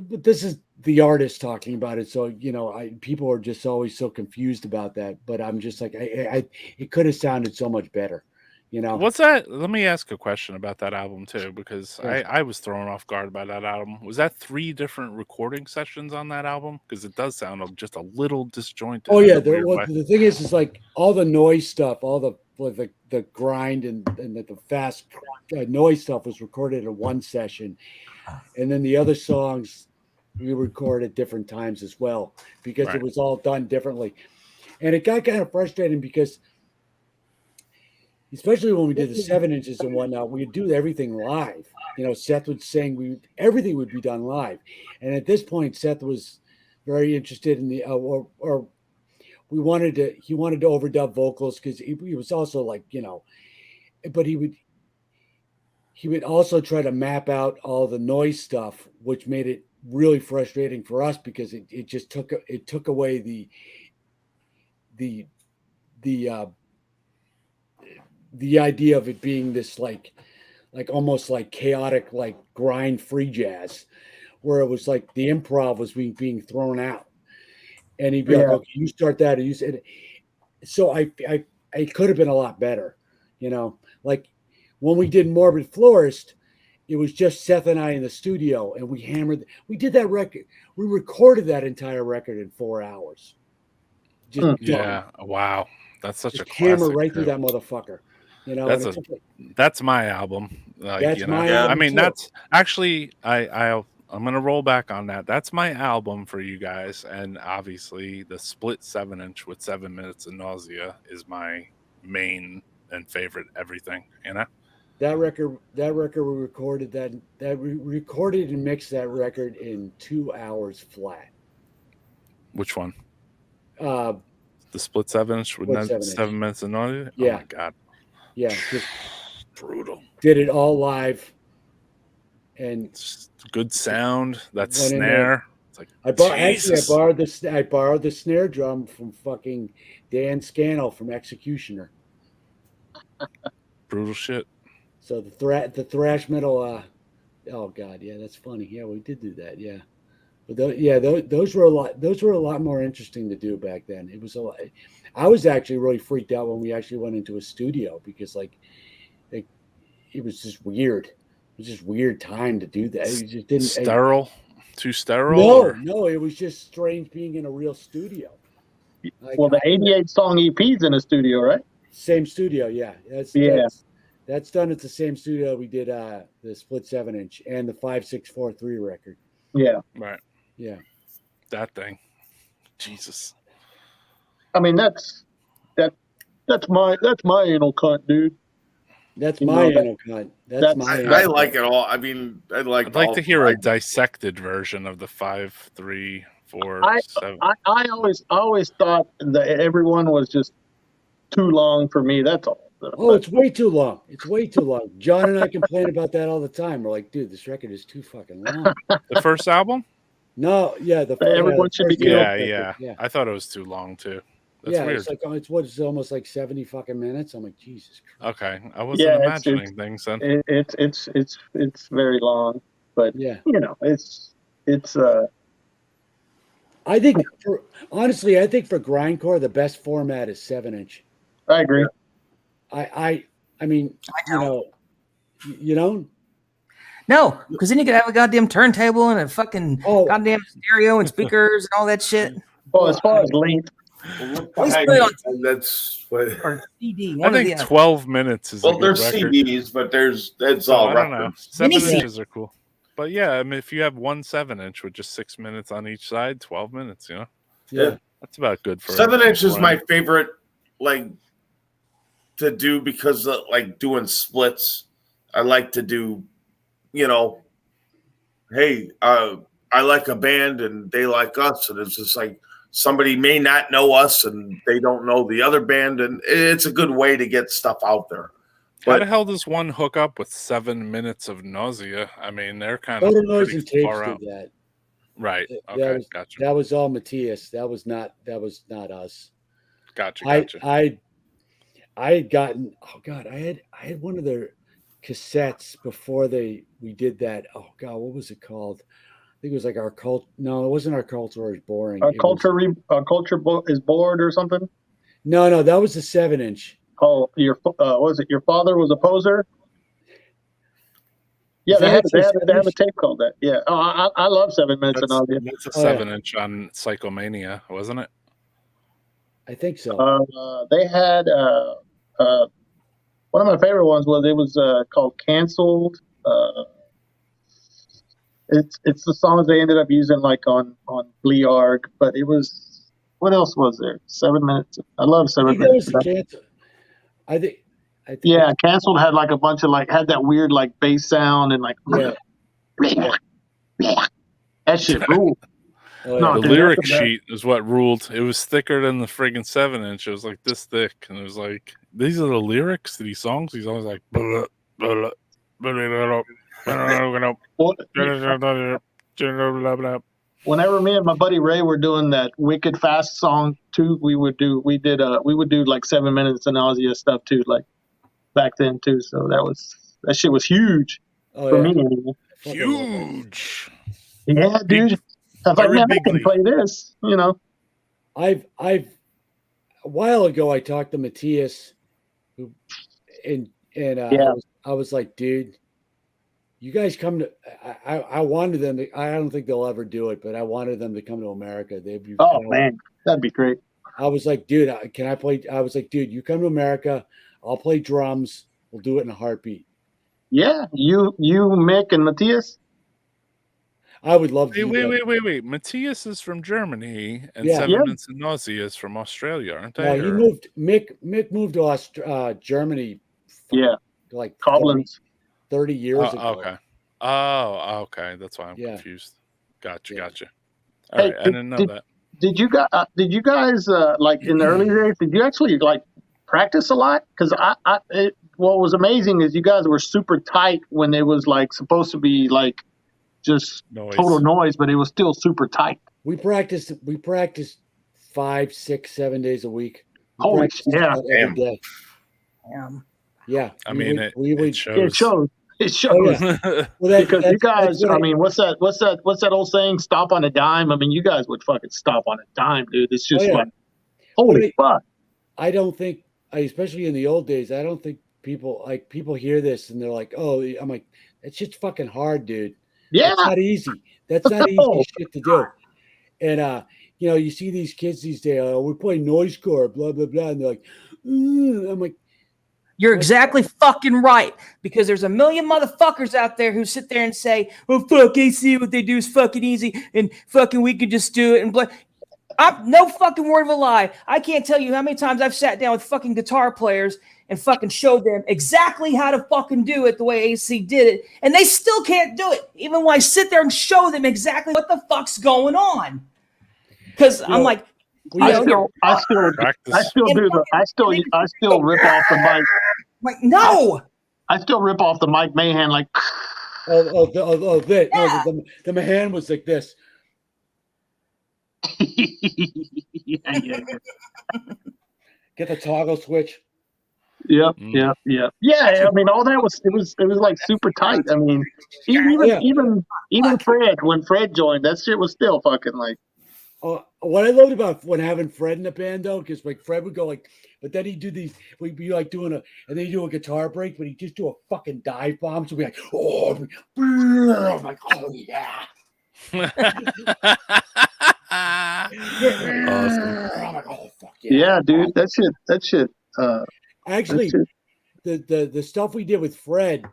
But this is the artist talking about it, so you know, people are just always so confused about that. But I'm just like, it could have sounded so much better, you know. What's that? Let me ask a question about that album too, because I was thrown off guard by that album. Was that 3 different recording sessions on that album? Because it does sound just a little disjointed. Oh yeah, the thing is like all the noise stuff, all the grind and the fast noise stuff was recorded in one session, and then the other songs we recorded at different times as well because it was all done differently, and it got kind of frustrating because especially when we did the 7 inches and whatnot, we'd do everything live. You know, Seth would sing, everything would be done live, and at this point Seth was very interested in the he wanted to overdub vocals because he was also like, you know, but he would also try to map out all the noise stuff, which made it really frustrating for us because it just took away the idea of it being this like almost like chaotic, like grind free jazz, where it was like the improv was being thrown out. And he'd be like, okay, you start that. And you said, so I could have been a lot better, you know, like when we did Morbid Florist, it was just Seth and I in the studio, and we did that record. We recorded that entire record in 4 hours. Just done. Yeah. Wow. That's such Just a hammer classic. right through that motherfucker. You know, That's and it took, like, that's my album. That's you know, my I album mean, too. that's actually I'm gonna roll back on that. That's my album for you guys, and obviously the split 7-inch with 7 minutes of nausea is my main and favorite everything. You know, that record we recorded we recorded and mixed that record in 2 hours flat. which one? Uh, The split 7-inch with Split 7-inch. 7 minutes of nausea. Yeah. Oh my god, yeah, just brutal. did it all live, and It's good sound. That Went in snare. It's like I Jesus. borrowed the snare drum from fucking Dan Scannell from Executioner. Brutal shit. So the thrash metal. Oh god, yeah, that's funny. Yeah, we did do that. Yeah, but those were a lot. Those were a lot more interesting to do back then. It was a lot. I was actually really freaked out when we actually went into a studio because it was just weird. It was just weird time to do that. It just didn't Sterile. Too sterile. No, it was just strange being in a real studio. Like, Well, the 88 song EP's in the studio, right? Same studio, yeah. That's done at the same studio we did the split 7-inch and the 5643 record. Yeah. Right. Yeah. That thing. Jesus. I mean, that's my anal cunt, dude. That's You my know, anal cunt. That's my anal I cunt. like it all. I mean, I'd like to hear a dissected version of the 5, 3, 4, 7. I always thought that everyone was just too long for me. That's all. Oh, it's way too long. It's way too long. John and I complain about that all the time. We're like, dude, this record is too fucking long. The first album? No, yeah, Everyone should be Yeah. I thought it was too long too. That's weird. It's like it's almost like 70 fucking minutes. I'm like, Jesus Christ. Okay, I wasn't imagining things then. It's very long, but yeah, you know, it's. I think honestly, I think for grindcore, the best format is 7-inch. I agree. I mean, you know. No, because then you could have a goddamn turntable and a fucking goddamn stereo and speakers and all that shit. Well, as far as length, that's what. Or CD. I think 12 minutes is a good there's record. CDs, but that's all I don't know. records. 7 inches are cool. But yeah, I mean, if you have one 7-inch with just 6 minutes on each side, 12 minutes, you know? Yeah. That's about good for 7-inch is my favorite, like, to do because, like, doing splits. I like to do, you know, hey, I like a band and they like us. And it's just like somebody may not know us and they don't know the other band. And it's a good way to get stuff out there. How the hell does one hook up with 7 minutes of nausea? I mean, they're kind of Photo Noise pretty and Tapes far did out. that. Right. Okay. Gotcha. That was all Matthias. That was not us. Gotcha. I had gotten, oh God, I had one of their cassettes before we did that. Oh God, what was it called? I think it was like Our Cult. No, it wasn't Our Culture is Boring. Our culture is bored or something. No, that was the 7-inch. Oh, was it Your Father Was a Poser? Yeah, they have a tape called that. Yeah. Oh, I love 7 minutes of nausea. That's a 7-inch on Psychomania, wasn't it? I think so. They had one of my favorite ones was called Canceled. It's the songs they ended up using like on Blearg, but it was, what else was there? 7 minutes. I love 7 minutes. I think yeah, Canceled had like a bunch of had that weird like bass sound and like that shit ruled. The lyric sheet is what ruled. It was thicker than the friggin' 7-inch. It was like this thick, and it was like, these are the lyrics to these songs. He's always like, blah, blah, blah, whenever me and my buddy Ray were doing that Wicked Fast song too, we would do like 7 minutes of nausea stuff too, like back then too. So that shit was huge for me. Anyway. Huge. Yeah, dude. I was like, man, I can play this, you know. I've a while ago I talked to Matthias, I was like, dude, You guys come to. I wanted them to. I don't think they'll ever do it, but I wanted them to come to America. They'd be. Oh man, that'd be great. I was like, dude, can I play? I was like, dude, you come to America, I'll play drums. We'll do it in a heartbeat. Yeah, you, Mick, and Matthias. I would love to. Wait. Matthias is from Germany, and Yeah. Seven Minutes and Nausea is from Australia, aren't they? No, he moved. Mick moved to Germany. Yeah, like Koblenz. 30 years ago. Okay. Oh, okay. That's why I'm confused. Gotcha. All right, I didn't know that. Did you guys like in the early days? Did you actually like practice a lot? Because what was amazing is you guys were super tight when it was like supposed to be like just total noise, but it was still super tight. We practiced 5, 6, 7 days a week. Holy shit! Every day. Yeah. I mean, it shows. It shows. It shows. Oh, yeah. Well, because you guys, I mean, what's that old saying? Stop on a dime. I mean, you guys would fucking stop on a dime, dude. It's just like, holy fuck. I don't think, especially in the old days, I don't think people hear this and they're like, oh, I'm like, that shit's fucking hard, dude. Yeah. That's not easy. That's not easy shit to do. And, you see these kids these days, we're playing noise core, blah, blah, blah. And they're like, I'm like, you're exactly fucking right, because there's a million motherfuckers out there who sit there and say, "Oh fuck, AC, what they do is fucking easy, and fucking we could just do it." And I'm no fucking word of a lie. I can't tell you how many times I've sat down with fucking guitar players and fucking showed them exactly how to fucking do it the way AC did it, and they still can't do it, even when I sit there and show them exactly what the fuck's going on. Because I'm like, I still rip off the mic. Like, no, I still rip off the Mike Mahan like. The Mahan was like this. yeah. Get the toggle switch. Yep. Yeah. I mean, all that was it was like super tight. I mean, even Fred, when Fred joined, that shit was still fucking like. What I loved about when having Fred in the band, though, because like Fred would go like, but then he'd do these, we'd be like doing and then he'd do a guitar break, but he'd just do a fucking dive bomb. So we'd be like, I'm like, oh yeah. Awesome. I'm like, oh fuck yeah. Yeah, dude, that shit. Actually, the stuff we did with Fred,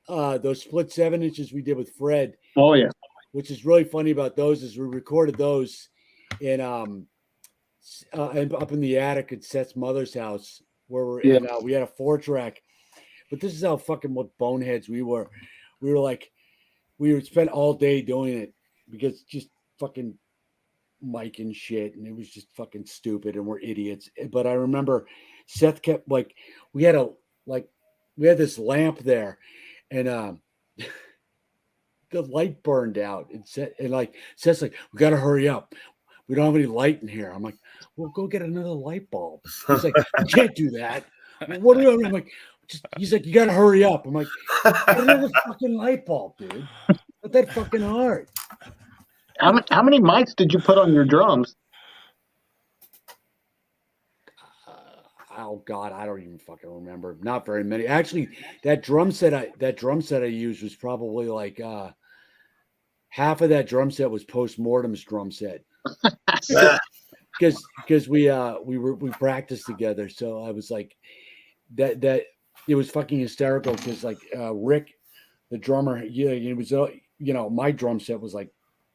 those split 7 inches we did with Fred. Oh yeah. Which is really funny about those is we recorded those in up in the attic at Seth's mother's house where we had a 4-track. But this is how fucking what boneheads we were. We were like, we would spend all day doing it because just fucking mic and shit, and it was just fucking stupid, and we're idiots. But I remember Seth kept like we had this lamp there, and the light burned out. And like Seth's like, we gotta hurry up. We don't have any light in here. I'm like, well, go get another light bulb. He's like, you can't do that. What do I'm like? He's like, you gotta hurry up. I'm like, get another fucking light bulb, dude. Not that fucking hard. How many mics did you put on your drums? Oh God, I don't even fucking remember. Not very many. Actually, that drum set I used was probably like half of that drum set was post-mortem's drum set. Because we practiced together. So I was like that it was fucking hysterical because like Rick, the drummer, it was my drum set was like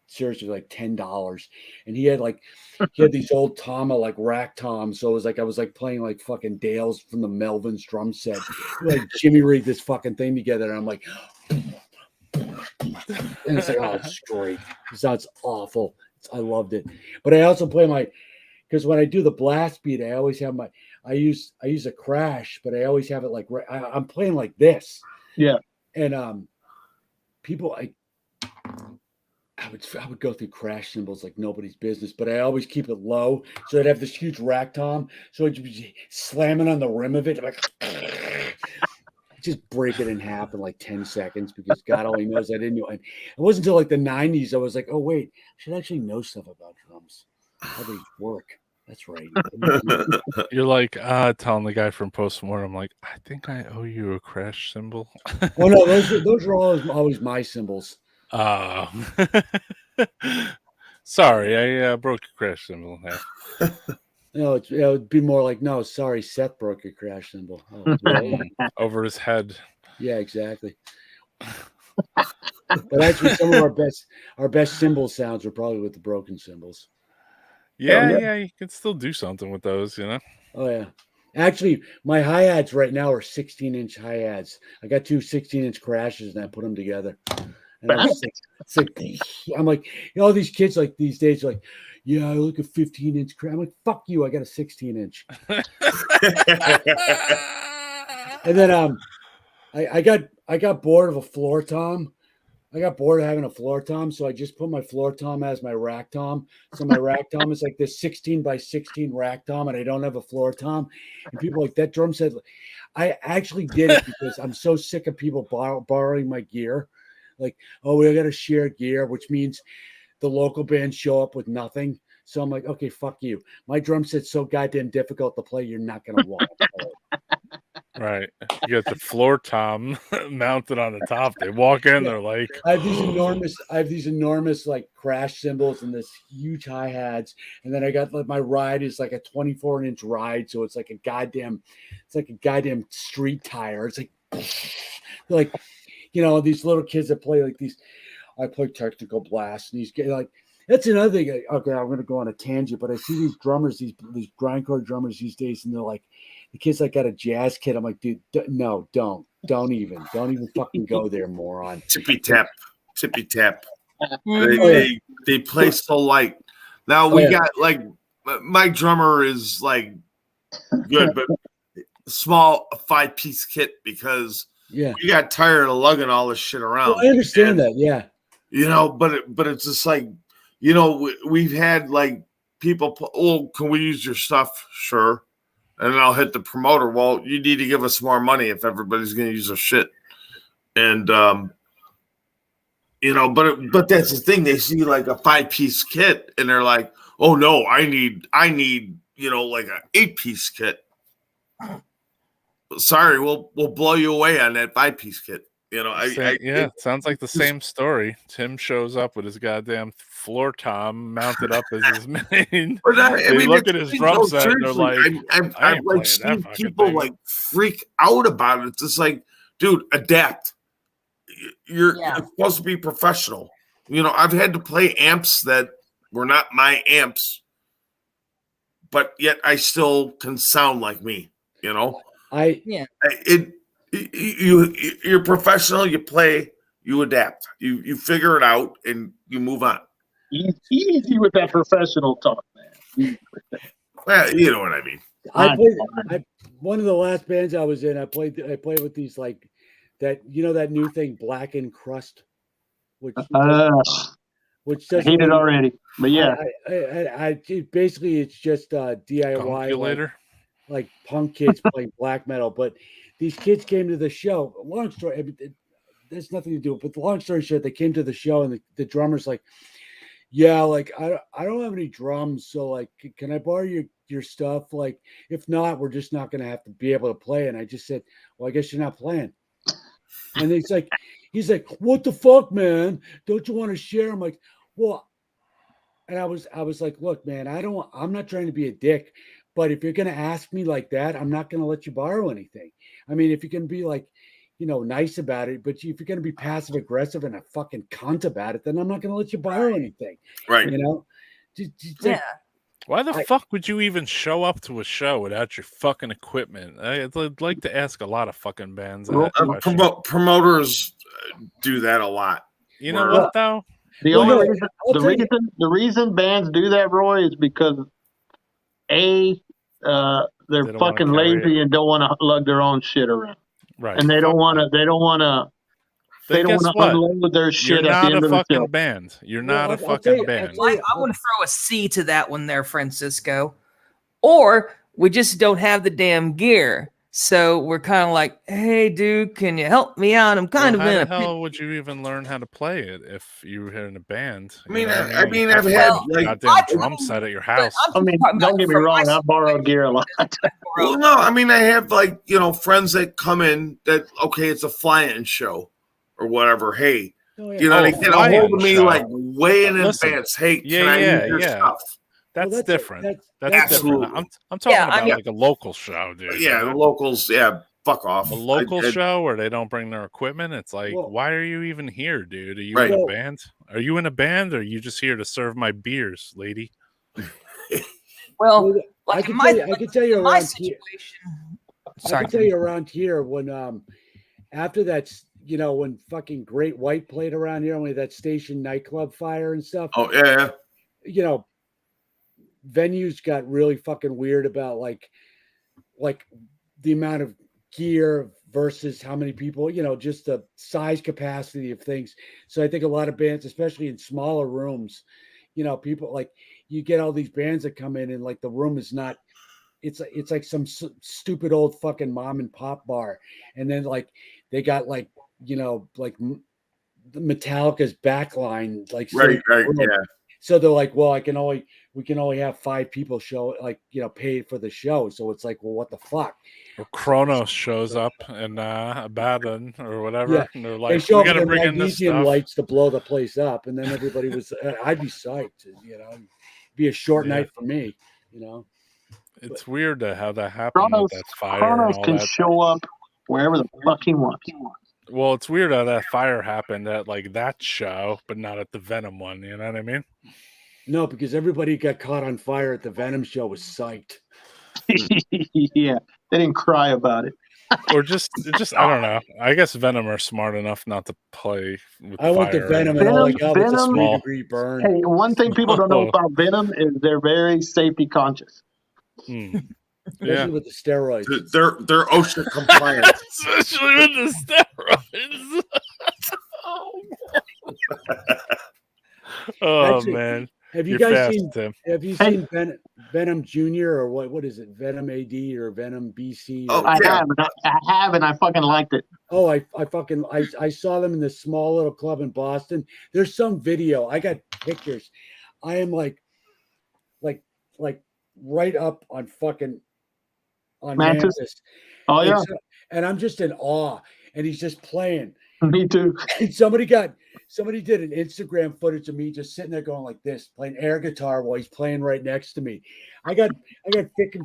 seriously like $10, and he had these old Tama like rack toms, so it was like I was like playing like fucking Dale's from the Melvins drum set, like Jimmy rigged this fucking thing together, and I'm like, and it's like, oh, it's great. It sounds awful. I loved it, but I also play because when I do the blast beat, I always have I use a crash, but I always have it like I'm playing like this, and people I would go through crash cymbals like nobody's business, but I always keep it low. So I'd have this huge rack tom. So I'd be slamming on the rim of it. I'm like, just break it in half in like 10 seconds because God only knows I didn't know. And it wasn't until like the 90s I was like, oh, wait, I should actually know stuff about drums. How they work. That's right. You're like telling the guy from Postmortem, like, I think I owe you a crash symbol. Oh no, those are always my symbols. Sorry, I broke your crash symbol in half. No, it would be more like, no, sorry, Seth broke your crash symbol. Oh, really? Over his head. Yeah, exactly. But actually, some of our best cymbal sounds are probably with the broken cymbals. Yeah, you can still do something with those, you know. Oh yeah. Actually, my hi-hats right now are 16-inch hi-hats. I got two 16-inch crashes and I put them together. And I'm like, all these kids like these days are like, yeah, I look at 15-inch crash. I'm like, fuck you, I got a 16-inch. And then I got bored of a floor tom. I got bored of having a floor tom, so I just put my floor tom as my rack tom. So my rack tom is like this 16 by 16 rack tom, and I don't have a floor tom. And people are like, that drum set. I actually did it because I'm so sick of people borrowing my gear. Like, oh, we got to share gear, which means the local bands show up with nothing. So I'm like, okay, fuck you. My drum set's so goddamn difficult to play, you're not going to want to play it. Right. You got the floor tom mounted on the top. They walk in, they're like, I have these enormous like crash cymbals and this huge hi-hats. And then I got like my ride is like a 24-inch ride. So it's like a goddamn street tire. It's like, you know, these little kids that play like these. I play technical blast, and these guys like. That's another thing. Okay, I'm going to go on a tangent, but I see these drummers, these grindcore drummers these days, and they're like, the kids like got a jazz kit. I'm like, dude, no, don't even fucking go there, moron. Tippy tap. They play so light. Now we got like my drummer is like good, but small 5-piece kit because we got tired of lugging all this shit around. Well, I understand that, yeah. You know, but it's just like. You know, we've had like people, can we use your stuff? Sure. And then I'll hit the promoter. Well, you need to give us more money if everybody's going to use our shit. And, you know, but that's the thing. They see like a 5-piece kit and they're like, oh no, I need, you know, like an 8-piece kit. Sorry, we'll blow you away on that 5-piece kit. You know, it sounds like the same story. Tim shows up with his goddamn floor tom mounted up as his main. They look at his drum set and they're like, I've like seen people like freak out about it. It's just like, dude, adapt. You're supposed to be professional. You know, I've had to play amps that were not my amps, but yet I still can sound like me. You know, you're professional, you play, you adapt, you figure it out, and you move on. Easy with that professional talk, man. Well, you know what I mean. One of the last bands I was in, I played with these like that, you know, that new thing, Blackened Crust, which doesn't I hate it already, but yeah, basically it's just DIY like punk kids playing black metal, but these kids came to the show. Long story, there's nothing to do with it, but the long story short, they came to the show and the drummer's like, yeah, like I don't have any drums, so like, can I borrow your stuff? Like, if not, we're just not going to have to be able to play. And I just said, well, I guess you're not playing. And he's like, what the fuck, man? Don't you want to share? I'm like, well, and I was like, look, man, I'm not trying to be a dick. But if you're going to ask me like that, I'm not going to let you borrow anything. I mean, if you can be like, you know, nice about it, but if you're going to be passive aggressive and a fucking cunt about it, then I'm not going to let you borrow anything. Right. You know? Yeah. Why the fuck would you even show up to a show without your fucking equipment? I'd like to ask a lot of fucking bands. Promoters do that a lot. You know what though? The reason bands do that, Roy, is because they're fucking lazy and don't want to lug their own shit around. Right. And they don't want to unload their shit at the end of the show. You're not a fucking band. You're not a fucking band. I want to throw a C to that one there, Francisco. Or we just don't have the damn gear. So we're kind of like, hey, dude, can you help me out? I'm kind Well, of how in the a hell would you even learn how to play it if you were in a band? I mean, You know what I mean, You I've have to had have a like, goddamn drum set at your house. I mean, don't get me wrong, I borrowed gear a lot. well, no, I mean, I have like, you know, friends that come in that, okay, it's a fly-in show or whatever. Hey, Oh, yeah. you know, Oh, they get a fly-in hold of me show. like way in Listen, advance. Hey, yeah, can I yeah, use your yeah. stuff? That's that's different. That's Absolutely. different. I'm talking Yeah, I about mean- like a local show, dude. Yeah, you the know? locals, yeah, fuck off. A local I- show where they don't bring their equipment. It's like, Well- why are you even here, dude? Are you Right. in a Well- band? Are you in a band, or are you just here to serve my beers, lady? Well, Well, I like can in my, tell you, I can tell you in my around here. situation. I Sorry, can tell you around here when after that, you know, when fucking Great White played around here, only that station nightclub fire and stuff. Oh, yeah. You know, venues got really fucking weird about like the amount of gear versus how many people, you know, just the size capacity of things. So I think a lot of bands, especially in smaller rooms, you know, people like you get all these bands that come in and like the room is not, it's like some stupid old fucking mom and pop bar. And then like they got like, you know, like the Metallica's backline, like Right, sitting in the right, room. yeah. So they're like, well, we can only have 5 people show, like, you know, paid for the show. So it's like, well, what the fuck? Or Kronos shows up in Abaddon or whatever, Yeah, and they're they like, show "We up got to with bring in this magnesium stuff." lights to blow the place up, and then everybody was, I'd be psyched, you know, be a short Yeah. night for me, you know. It's weird how that happened Kronos, with that fire Kronos and all can that. show up wherever the fuck he wants. Well, it's weird how that fire happened at like that show, but not at the Venom one. You know what I mean? No, because everybody got caught on fire at the Venom show was psyched. Yeah, they didn't cry about it. Or just I don't know. I guess Venom are smart enough not to play with I went to fire. Venom and all I got was a Venom- 3-degree burn. Hey, one thing people don't know about Venom is they're very safety conscious. Especially Yeah. with the steroids. They're OSHA compliant. Especially with the steroids. Oh Actually, man. Have you You're guys fast, seen? Tim. Have you seen Venom Junior or what is it? Venom AD or Venom BC? Oh, Or, I have, and I fucking liked it. oh, I saw them in this small little club in Boston. There's some video. I got pictures. I am like right up on fucking on Mantis? Mantis. Oh, yeah. And I'm just in awe. And he's just playing. Me too. And somebody did an Instagram footage of me just sitting there going like this, playing air guitar while he's playing right next to me. I got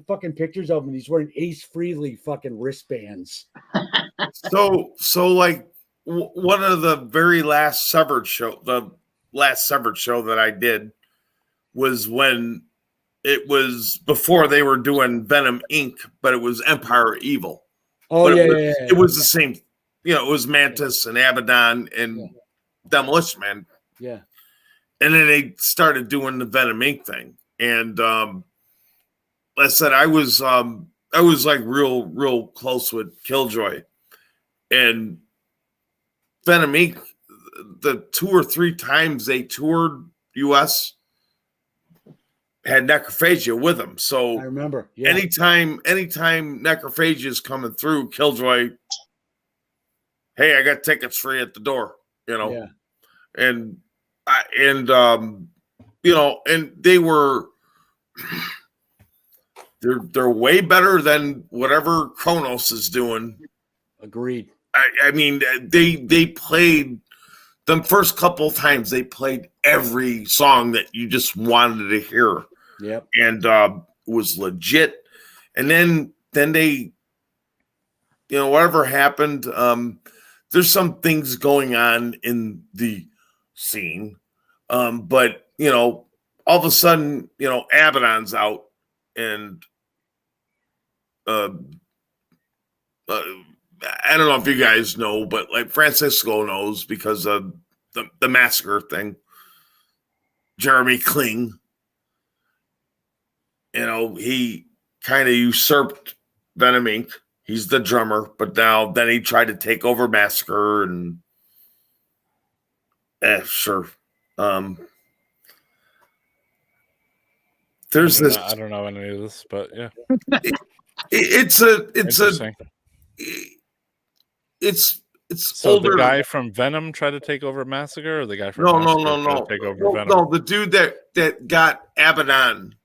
fucking pictures of him. He's wearing Ace Frehley fucking wristbands. So like one of the very last severed show, the last severed show that I did was when it was before they were doing Venom Inc., but it was Empire Evil. Oh, but yeah, it was the same, you know, it was Mantis and Abaddon and Demolition Man. Yeah. And then they started doing the Venom Inc. thing. And like I said, I was like real close with Killjoy. And Venom Inc., the 2 or 3 times they toured US had Necrophagia with them. So I remember. Yeah. anytime Necrophagia is coming through, Killjoy, hey, I got tickets free at the door, you know. Yeah. And you know, and they were they're way better than whatever Kronos is doing. Agreed. I mean, they played the first couple of times, they played every song that you just wanted to hear. Yep. And was legit. And then they, you know, whatever happened, there's some things going on in the scene. But, you know, all of a sudden, you know, Abaddon's out and I don't know if you guys know, but like Francisco knows because of the massacre thing. Jeremy Kling, you know, he kind of usurped Venom Inc. He's the drummer, but then he tried to take over Massacre and sure. There's this. I don't know any of this, but yeah, it's interesting. It's So older. the guy from Venom tried to take over Massacre, or the guy from No, Massacre tried to take over Venom? No, the dude that got Abaddon,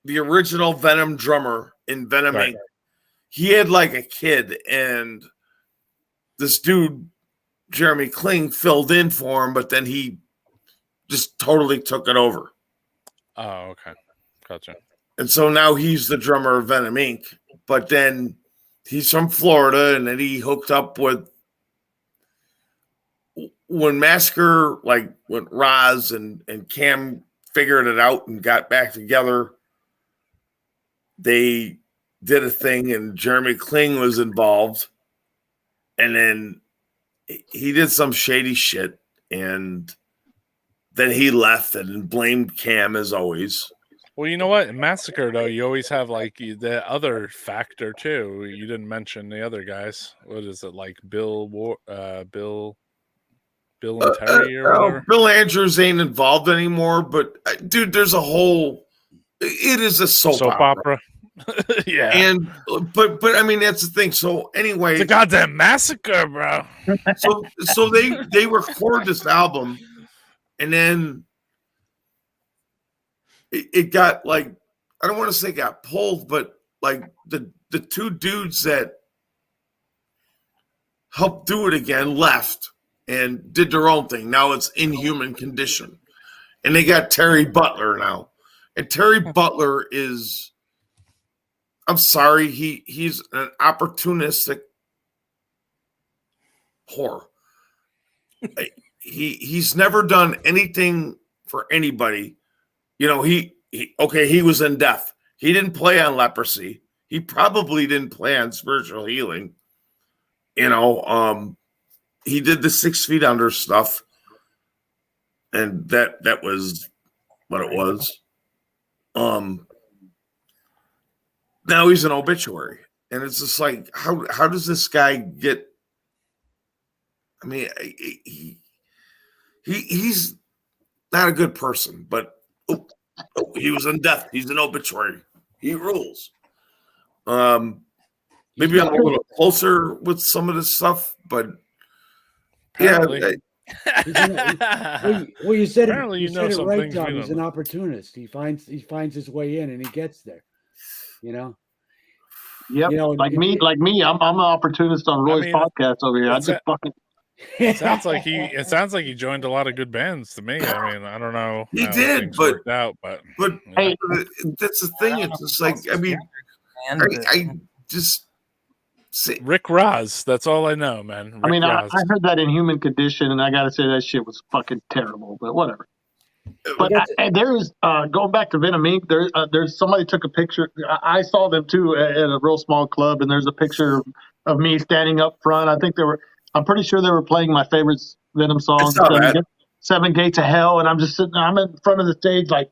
the original Venom drummer in Venom Inc. He had like a kid, and this dude, Jeremy Kling, filled in for him, but then he just totally took it over. Oh, okay. Gotcha. And so now he's the drummer of Venom Inc. But then he's from Florida, and then he hooked up with when Massacre, like when Roz and Cam figured it out and got back together, they did a thing, and Jeremy Kling was involved. And then he did some shady shit, and then he left and blamed Cam as always. Well, you know what? In Massacre, though, you always have like the other factor too. You didn't mention the other guys. What is it like? Bill and Terry or whatever? Bill Andrews ain't involved anymore, but dude, there's a whole. It is a soap opera. Yeah. And but I mean that's the thing. So anyway, it's a goddamn massacre, bro. So they record this album, and then it got like, I don't want to say got pulled, but like the two dudes that helped do it again left and did their own thing. Now it's Inhuman Condition, and they got Terry Butler now, and Terry Butler is. I'm sorry, he's an opportunistic whore. He's never done anything for anybody. You know, he was in Death. He didn't play on Leprosy. He probably didn't play on Spiritual Healing. You know, he did the 6 Feet Under stuff, and that was what it was. Now he's an obituary, and it's just like, how does this guy get? I mean, he's not a good person, but he was in Death. He's an obituary. He rules. Maybe I'm a little closer with some of this stuff, but apparently. Well, you said Apparently it. You said it right, things Tom. He's an opportunist. He finds his way in, and he gets there. You know. Yep. You know, like me. I'm an opportunist on Roy's podcast over here. I just fucking. It sounds like he joined a lot of good bands to me. I mean, I don't know. He how did, things but worked out, but hey, that's the thing. It's just like, I mean, I just say Rick Ross. That's all I know, man. I mean, I Ross. heard that in Human Condition, and I got to say that shit was fucking terrible. But whatever. But there's going back to Venom Inc. There's somebody took a picture. I saw them too at a real small club, and there's a picture of me standing up front. I'm pretty sure they were playing my favorite Venom song, Seven Gates of Hell, and I'm just sitting. I'm in front of the stage like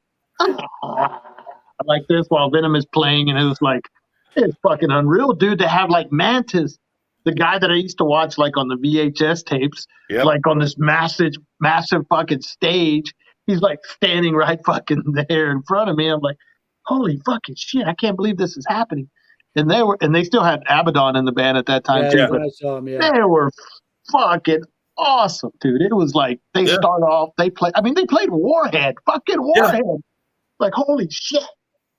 this while Venom is playing, and it was like, it's fucking unreal, dude. To have like Mantis, the guy that I used to watch like on the VHS tapes, like on this massive fucking stage. He's like standing right fucking there in front of me. I'm like, holy fucking shit! I can't believe this is happening. And they still had Abaddon in the band at that time too. But I saw him, they were fucking awesome, dude. It was like they start off. They played Warhead, fucking Warhead. Like holy shit.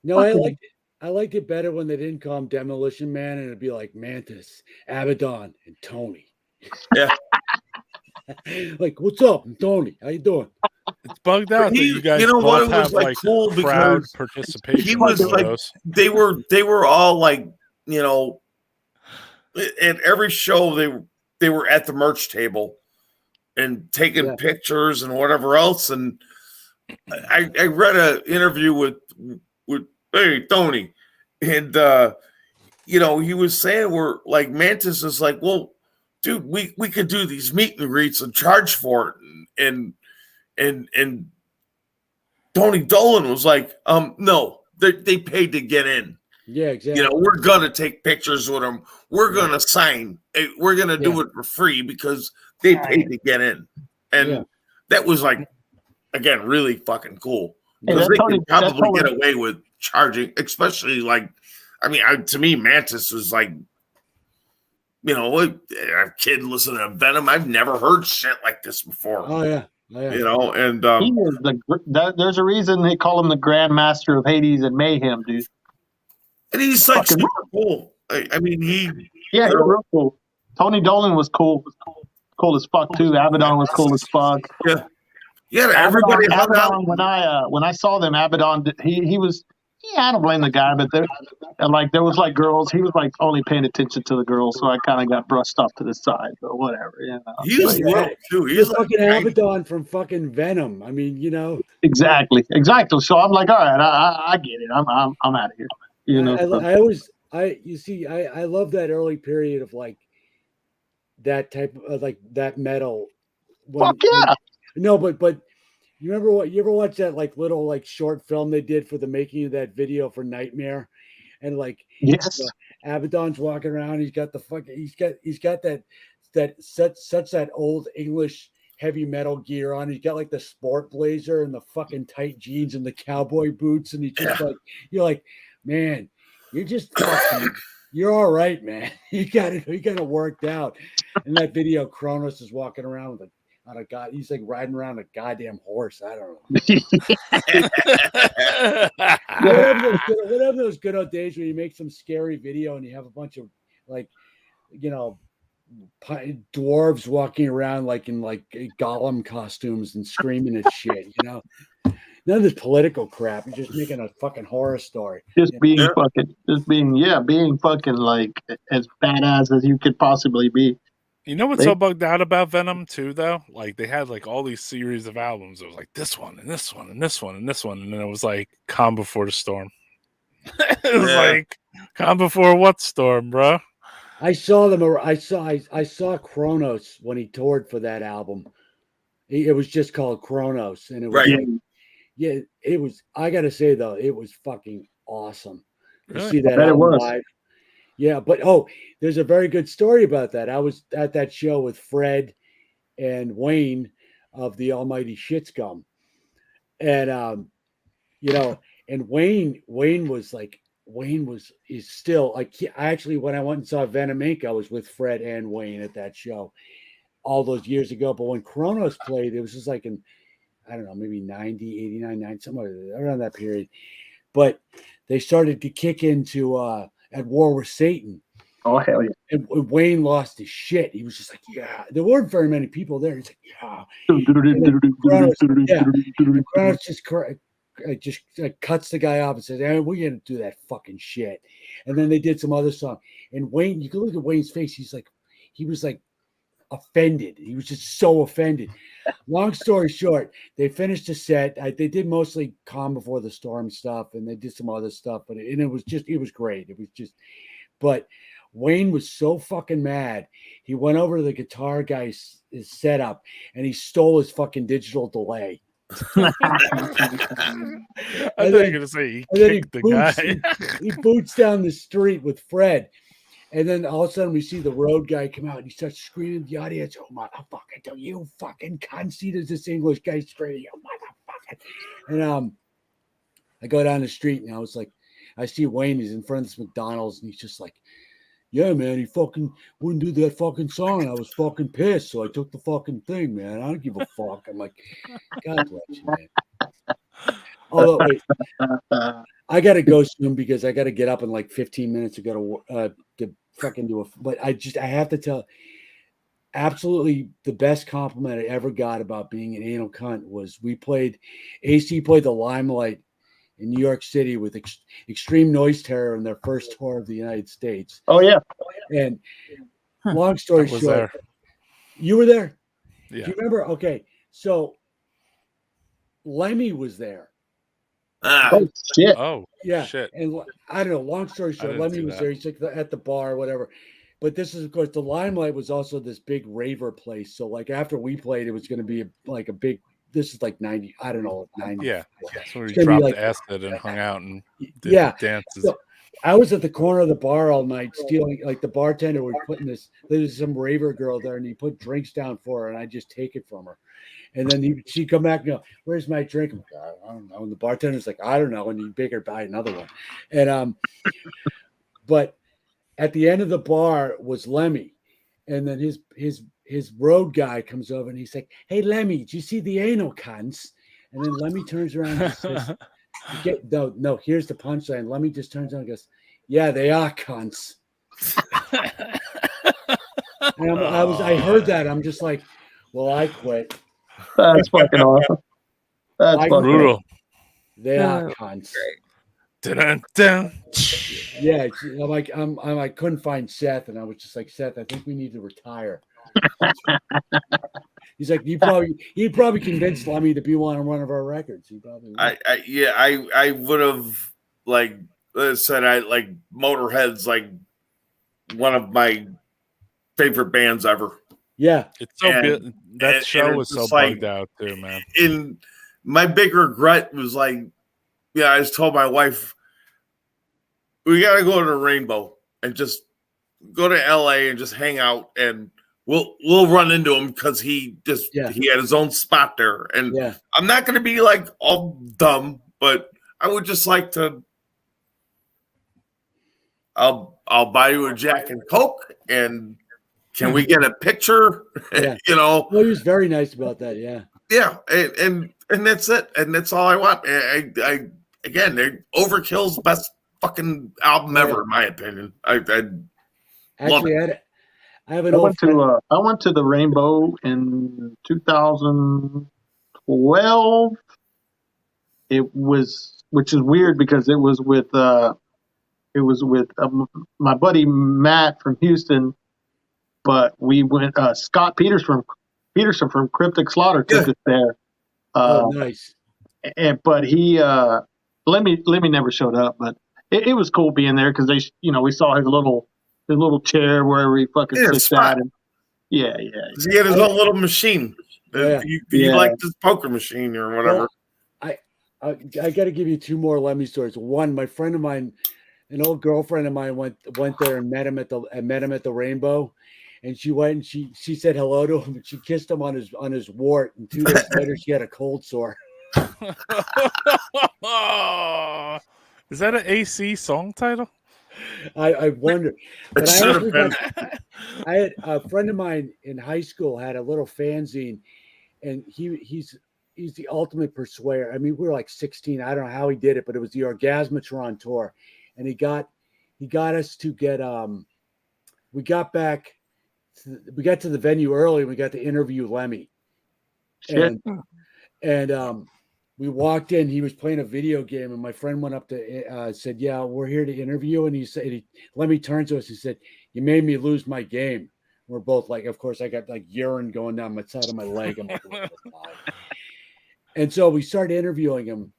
No, I liked it better when they didn't call him Demolition Man, and it'd be like Mantis, Abaddon, and Tony. Yeah. Like, what's up, I'm Tony? How you doing? It's bugged out that you guys both have like crowd participation. He was like, they were all like, you know, at every show they were at the merch table and taking pictures and whatever else. And I read an interview with hey Tony, and you know, he was saying we're like Mantis is like, well, dude, we could do these meet and greets and charge for it, and Tony Dolan was like, no, they paid to get in. Yeah, exactly. You know, we're gonna take pictures with them. We're gonna sign. We're gonna do it for free because they paid to get in, and that was like, again, really fucking cool. Because they can probably get away with charging, especially like, I mean, to me, Mantis was like, you know, a kid listening to Venom. I've never heard shit like this before. Oh yeah. You know, and he is there's a reason they call him the Grand Master of Hades and Mayhem, dude. And he's like super cool. I mean, he's real cool. Tony Dolan was cool. Cool as fuck too. Abaddon was cool as fuck. Yeah, everybody. Abaddon, when I saw them, Abaddon, he was. Yeah, I don't blame the guy, but there was like girls. He was like only paying attention to the girls, so I kind of got brushed off to the side, but whatever. You know, he was too. He's like fucking Abaddon from fucking Venom. I mean, you know. Exactly. So I'm like, all right, I get it. I'm out of here. You know, I love that early period of like that type of like that metal. Fuck yeah. No, but you ever watch that like little like short film they did for the making of that video for Nightmare, and like yes, Abaddon's walking around. He's got the fucking he's got that such that old English heavy metal gear on. He's got like the sport blazer and the fucking tight jeans and the cowboy boots, and he's just like, you're like, man, you're just fucking, you're all right, man. You got it worked out. In that video, Kronos is walking around with he's like riding around a goddamn horse. I don't know. Whatever those good old days where you make some scary video and you have a bunch of like, you know, dwarves walking around like in like Gollum costumes and screaming and shit, you know. None of this political crap. You're just making a fucking horror story. Being fucking like as badass as you could possibly be. You know what's so bugged out about Venom too, though? Like they had like all these series of albums. It was like this one and this one and this one and this one, and then it was like Calm Before the Storm. It was like Calm Before what storm, bro? I saw them. I saw Kronos when he toured for that album. It was just called Kronos, and it was like, it was. I gotta say though, it was fucking awesome. Really? You see that album live. Yeah, but there's a very good story about that. I was at that show with Fred and Wayne of the Almighty Shitscum, and you know, and Wayne is still like actually when I went and saw Venom Inc., I was with Fred and Wayne at that show all those years ago. But when Kronos played, it was just like in, I don't know, maybe 90, 89, 90, somewhere around that period. But they started to kick into At War with Satan. Oh, hell yeah. And Wayne lost his shit. He was just like, yeah. There weren't very many people there. He's like, yeah. Kronos just cuts the guy off and says, hey, we're going to do that fucking shit. And then they did some other song. And Wayne, you can look at Wayne's face. He was like offended. He was just so offended. Long story short, they finished the set. They did mostly Calm Before the Storm stuff, and they did some other stuff, but it was great. It was just, but Wayne was so fucking mad. He went over to the guitar guy's setup and he stole his fucking digital delay. I thought you were gonna say he kicked the guy. He boots down the street with Fred. And then all of a sudden we see the road guy come out and he starts screaming at the audience, oh, motherfucker, don't you fucking conceit as this English guy screaming, oh, motherfucker. And I go down the street and I was like, I see Wayne, he's in front of this McDonald's and he's just like, yeah, man, he fucking wouldn't do that fucking song. And I was fucking pissed. So I took the fucking thing, man. I don't give a fuck. I'm like, God bless you, man. Although, wait, I got to go soon because I got to get up in like 15 minutes to go to fucking do but I have to tell, absolutely the best compliment I ever got about being an anal cunt was AC played the Limelight in New York City with Extreme Noise Terror in their first tour of the United States. Oh yeah. And long story short, you were there. Yeah. Do you remember? Okay, so Lemmy was there. Oh shit! Oh yeah, shit! And I don't know. Long story short, Lemmy was there. He's like at the bar or whatever. But this is, of course, the Limelight was also this big raver place. So like after we played, it was going to be like a big. This is like 90. I don't know, 90. Yeah. So we dropped the acid and hung out and did dances. So I was at the corner of the bar all night stealing. Like the bartender was putting this. There's some raver girl there, and he put drinks down for her, and I just take it from her. And then she'd come back and go, "Where's my drink?" I'm like, "I don't know." And the bartender's like, "I don't know." And he'd make her buy another one. And but at the end of the bar was Lemmy, and then his road guy comes over and he's like, "Hey Lemmy, did you see the anal cunts?" And then Lemmy turns around and says, "No, here's the punchline." Lemmy just turns around and goes, "Yeah, they are cunts." And I heard that. I'm just like, well, I quit. That's fucking awesome. That's fucking brutal. They are cunts. Dun-dun-dun. Yeah, I couldn't find Seth, and I was just like, "Seth, I think we need to retire." He's like, he probably convinced Lemmy to be on one of our records. He probably would. I would have like said I like Motorhead's like one of my favorite bands ever. Yeah, it's so good. That show was so bugged out too, man. In my big regret was like, I just told my wife, we got to go to the Rainbow and just go to LA and just hang out, and we'll run into him because he had his own spot there. And I'm not going to be like all dumb, but I would just like to. I'll buy you a Jack and Coke, and can we get a picture? Yeah. Well, he was very nice about that. Yeah, and that's it, and that's all I want. I again, Overkill's best fucking album ever, in my opinion. I love it. I went to the Rainbow in 2012. Which is weird because it was with my buddy Matt from Houston, but we went. Scott Peterson from Cryptic Slaughter took us there. Nice. But he Lemmy never showed up, but it was cool being there because we saw his little chair wherever he fucking sits at. And he had his own little machine. He liked his poker machine or whatever. Well, I got to give you two more Lemmy stories. One, my friend of mine, an old girlfriend of mine, went there and met him at the Rainbow, and she went and she said hello to him and she kissed him on his wart, and 2 days later she had a cold sore. Is that an AC song title? I wonder. But I had a friend of mine in high school had a little fanzine, and he's the ultimate persuader. I mean, we were like 16. I don't know how he did it, but it was the Orgasmatron tour, and he got us to get we got to the venue early, and we got to interview Lemmy. And we walked in, he was playing a video game, and my friend went up to said, "Yeah, we're here to interview." And he said, Lemmy turned to us, he said, "You made me lose my game." We're both like, of course, I got like urine going down my side of my leg. I'm like, and so we started interviewing him.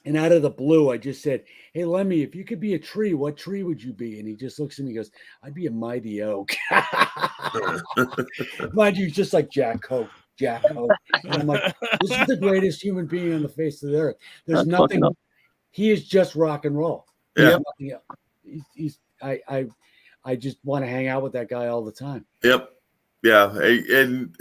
And out of the blue, I just said, "Hey, Lemmy, if you could be a tree, what tree would you be?" And he just looks at me and goes, "I'd be a mighty oak." Mind you, just like Jack Coke. And I'm like, this is the greatest human being on the face of the earth. There's nothing. He is just rock and roll. Yeah. I just want to hang out with that guy all the time. Yep. Yeah. It's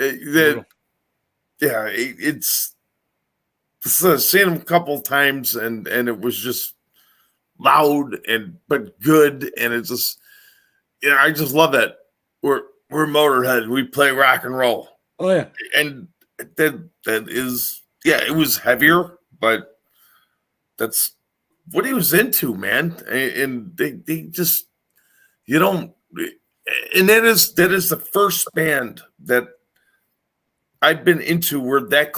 seen him a couple times, and it was just loud but good, and it's just I just love that we're Motorhead. We play rock and roll. Oh yeah, and that is it was heavier, but that's what he was into, man. And they just and that is the first band that I've been into where that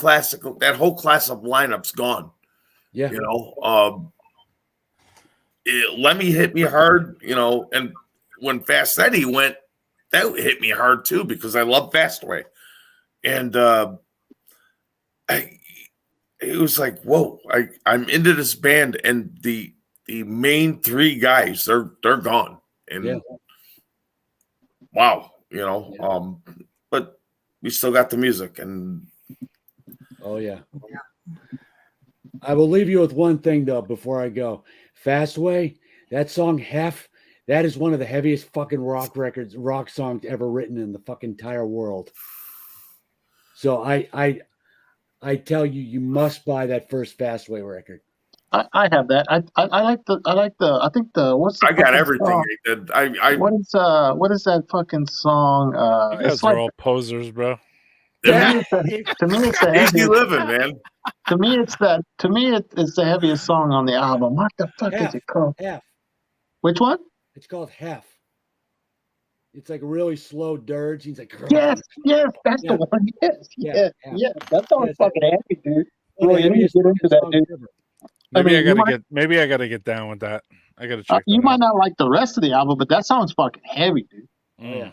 whole class of lineup's gone. Yeah, Lemmy hit me hard, and when Fast Eddie went, that hit me hard too because I love Fastway. And it was like, whoa! I'm into this band, and the main three guys they're gone, and wow, but we still got the music, and oh yeah. I will leave you with one thing though before I go. Fastway, that song that is one of the heaviest fucking rock songs ever written in the fucking entire world. So I I tell you, you must buy that first Fastway record. I have that. I think what's the I got fucking everything song? they did. What is that fucking song? You guys It's are like all posers, bro. to me it's the Easy heaviest. living, man. To me it's the heaviest song on the album. What the fuck is it called? Half. Which one? It's called Half. It's like a really slow dirge. He's like, Yes, that's the one. Yes. That song's fucking heavy, dude. Roy, you need to get into that, dude. Maybe I gotta get down with that. I gotta check. You might not like the rest of the album, but that song's fucking heavy, dude. Yeah.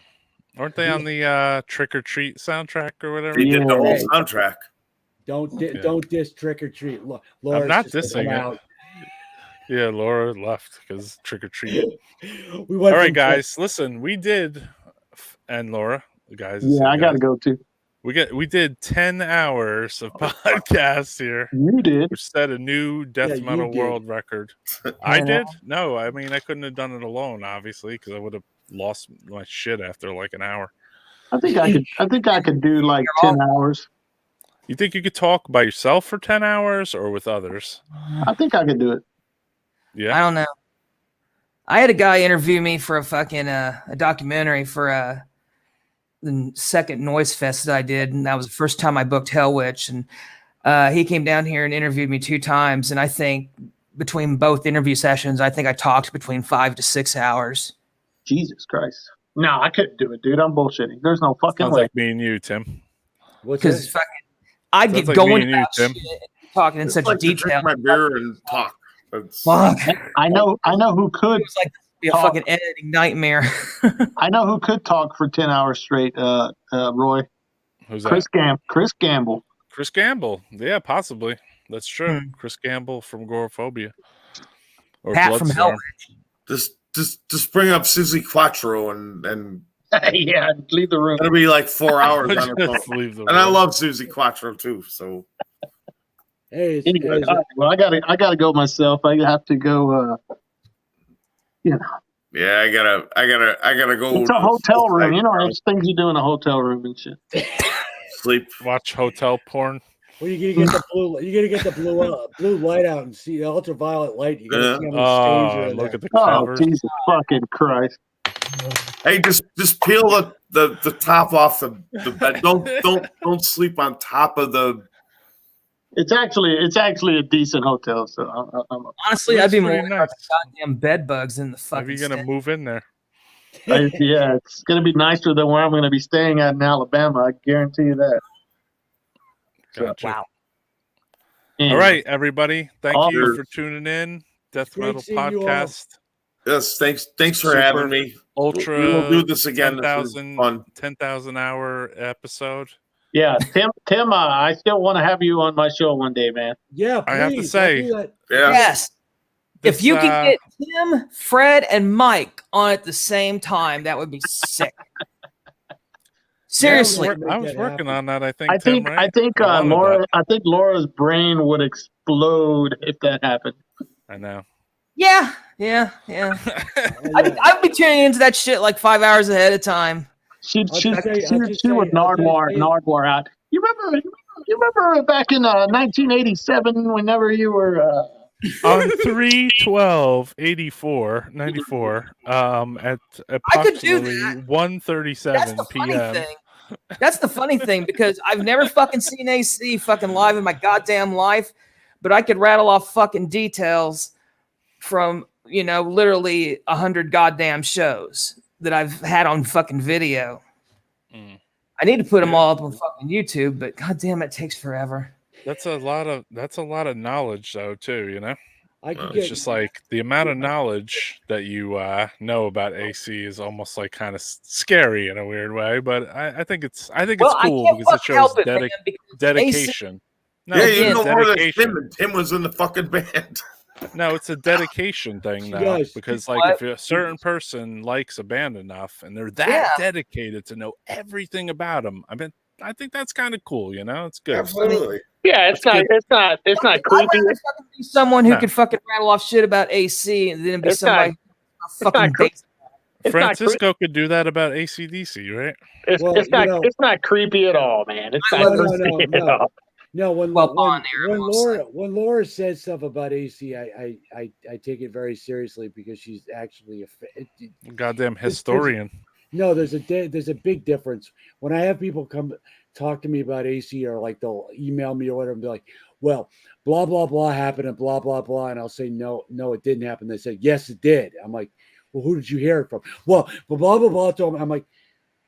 Aren't they on the Trick or Treat soundtrack or whatever? They did the whole soundtrack. Don't diss Trick or Treat. I'm not dissing it. Yeah, Laura left because Trick or Treat. All right, guys, listen, we did, and Laura, guys. Yeah, I gotta go too. We did 10 hours of podcast here. You did. Which set a new death metal world record. I did? No, I mean I couldn't have done it alone, obviously, because I would have lost my shit after like an hour. I think I could do like 10 hours. You think you could talk by yourself for 10 hours or with others? I think I could do it. Yeah. I don't know. I had a guy interview me for a fucking a documentary for the second Noise Fest that I did, and that was the first time I booked Hell Witch, and he came down here and interviewed me 2 times, and I think between both interview sessions, I think I talked between 5 to 6 hours. Jesus Christ. No, I couldn't do it, dude. I'm bullshitting. There's no fucking Sounds way. like me and you, Tim. Because fucking, I'd Sounds get like going me and you, about Tim. shit, talking in It's such like to detail. drink my beer and talk. Fuck. I know who could. It was like be a fucking editing nightmare. I know who could talk for 10 hours straight, Roy. Who's that? Chris Gamble. Chris Gamble. Yeah, possibly. That's true. Chris Gamble from Agoraphobia. Or Pat from Hell. Just bring up Susie Quattro and yeah, leave the room. It'll be like 4 hours on her Just phone. leave the And I room. love Susie Quattro too. So Anyway, all right, well, I gotta go myself. I have to go. yeah, I gotta go. It's a hotel room. You know, there's things you do in a hotel room and shit. Sleep. Watch hotel porn. Well, you gotta get the blue. You gotta get the blue light out and see the ultraviolet light. You gotta see how many stains are in Look there. at the Oh, covers. Jesus fucking Christ! Hey, just peel the top off the bed. Don't sleep on top of the. It's actually a decent hotel. So I'm Honestly, That's I'd be more pretty worried about the goddamn bed bugs than the fucking. Maybe you're gonna stink. move in there. yeah, it's gonna be nicer than where I'm gonna be staying at in Alabama. I guarantee you that. Gotcha. Wow. Anyway. All right, everybody. Thank you Cheers. for tuning in. Death Great Metal seeing you all. Yes, Podcast. thanks for Super having me. Ultra. We will do this again. This is 10,000 fun. 10,000 hour episode. Yeah, Tim, I still want to have you on my show one day, man. Yeah, please, I have to say, I'll do that. Yeah. Yes. This, If you can get Tim, Fred, and Mike on at the same time, that would be sick. Seriously. I was working on that. I think. I think Tim, right? Laura. I think Laura's brain would explode if that happened. I know. Yeah. I'd be tuning into that shit like 5 hours ahead of time. She I'll would just say- Nardwar out. You remember back in 1987 whenever you were On 3/12/94 at I could do approximately that. 1:37 That's the funny p.m. thing. That's the funny thing because I've never fucking seen AC fucking live in my goddamn life, but I could rattle off fucking details from, literally 100 goddamn shows that I've had on fucking video. Mm. I need to put them all up on fucking YouTube, but goddamn, it takes forever. That's a lot of knowledge, though, too. I could It's get just like the amount of knowledge that you know about AC is almost like kind of scary in a weird way. But I think it's Well, I cool can't because it fucking help shows it, man, because dedication. No, Yeah, it's you a know more than dedication. Tim was in the fucking band. No, it's a dedication thing now. does. Because like What? if a certain person likes a band enough and they're that Yeah. dedicated to know everything about them, I think that's kind of cool. It's good. Absolutely. Yeah, it's not creepy. I'd rather fucking be someone who No. could fucking rattle off shit about AC and then be It's somebody not- who's fucking not cre- basic. It's not Francisco could do that about AC/DC, right? It's Well, not you know- it's not creepy at all, man. It's I not love creepy no. at all. No, when Well, on air, mostly. when Laura says stuff about AC, I take it very seriously because she's actually Goddamn historian. No, there's a big difference when I have people come talk to me about AC, or like they'll email me or whatever and be like, well, blah blah blah happened and blah blah blah, and I'll say no, it didn't happen. They say yes, it did. I'm like, well, who did you hear it from? Well, blah blah blah told me. I'm like,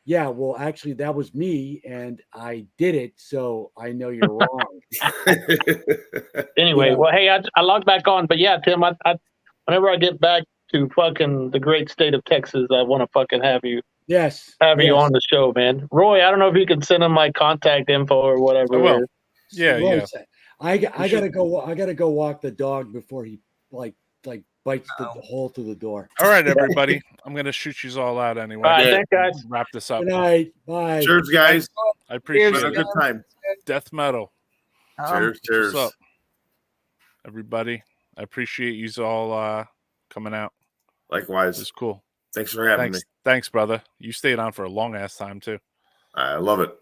yeah, well, actually, that was me, and I did it, so I know you're wrong. Anyway, Yeah. well, hey, I logged back on, but yeah, Tim, I whenever I get back to fucking the great state of Texas, I want to fucking have you you on the show, man. Roy, I don't know if you can send him my contact info or whatever. I will. it is. Yeah, Roy yeah. said, I gotta go walk the dog before he like bites the hole through the door. All right, everybody. I'm gonna shoot you all out anyway. All right, thanks, guys. Wrap this up. Good night. Bye. Cheers, guys. I appreciate Have a it. good time. Death metal. Cheers, cheers. What's up, everybody? I appreciate you all coming out. Likewise. It's cool. Thanks for having me. Thanks, brother. You stayed on for a long ass time too. I love it.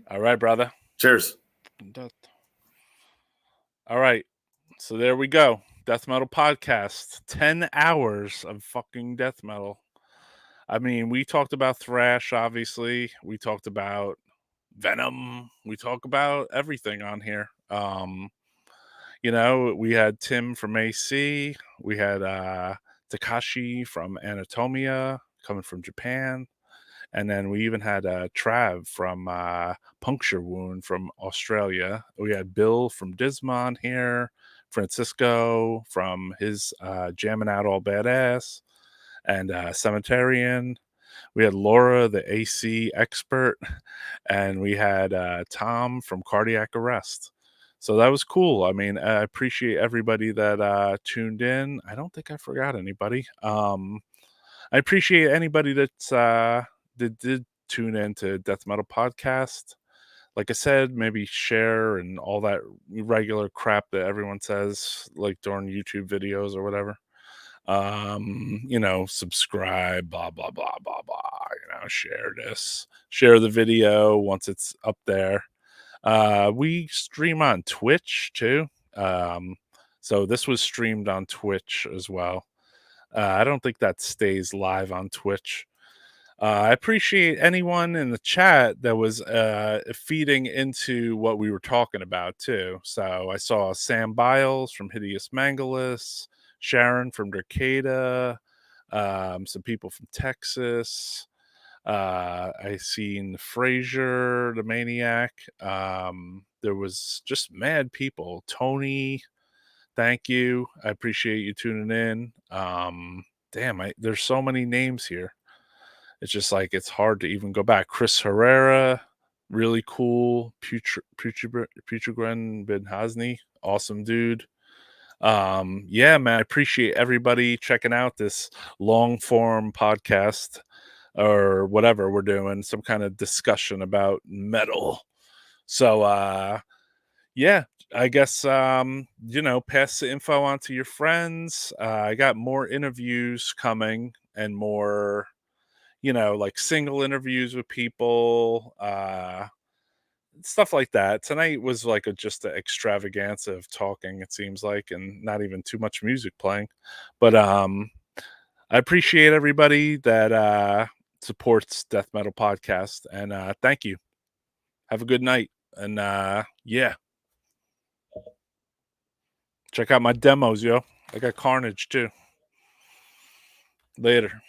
All right, brother. Cheers. All right. So there we go. Death Metal Podcast. 10 hours of fucking death metal. I mean, we talked about thrash, obviously. We talked about Venom. We talk about everything on here. You know, we had Tim from AC. We had Takashi from Anatomia coming from Japan. And then we even had Trav from Puncture Wound from Australia. We had Bill from DISMA on here. Francisco from his Jamming Out All Badass. And Cemeterian. We had Laura, the AC expert. And we had Tom from Cardiac Arrest. So that was cool. I mean, I appreciate everybody that tuned in. I don't think I forgot anybody. I appreciate anybody that's that did tune in to Death Metal Podcast. Like I said, maybe share and all that regular crap that everyone says, like during YouTube videos or whatever. You know, subscribe, blah, blah, blah, blah, blah. You know, share this, share the video once it's up there. We stream on Twitch too. So this was streamed on Twitch as well. I don't think that stays live on Twitch. I appreciate anyone in the chat that was feeding into what we were talking about too. So I saw Sam Biles from Hideous Mangalus, Sharon from Dercada, some people from Texas. I seen Frazier, the Maniac. There was just mad people. Tony, thank you. I appreciate you tuning in. Damn, there's so many names here. It's just like it's hard to even go back. Chris Herrera, really cool. Puchagren Ben Hasni, awesome dude. Yeah, man, I appreciate everybody checking out this long form podcast or whatever we're doing, some kind of discussion about metal. So yeah, I guess you know, pass the info on to your friends. I got more interviews coming and more, you know, like single interviews with people, stuff like that. Tonight was like just an extravaganza of talking, it seems like, and not even too much music playing. But I appreciate everybody that supports Death Metal Podcast, and thank you. Have a good night, and yeah, check out my demos, yo. I got Carnage too. Later.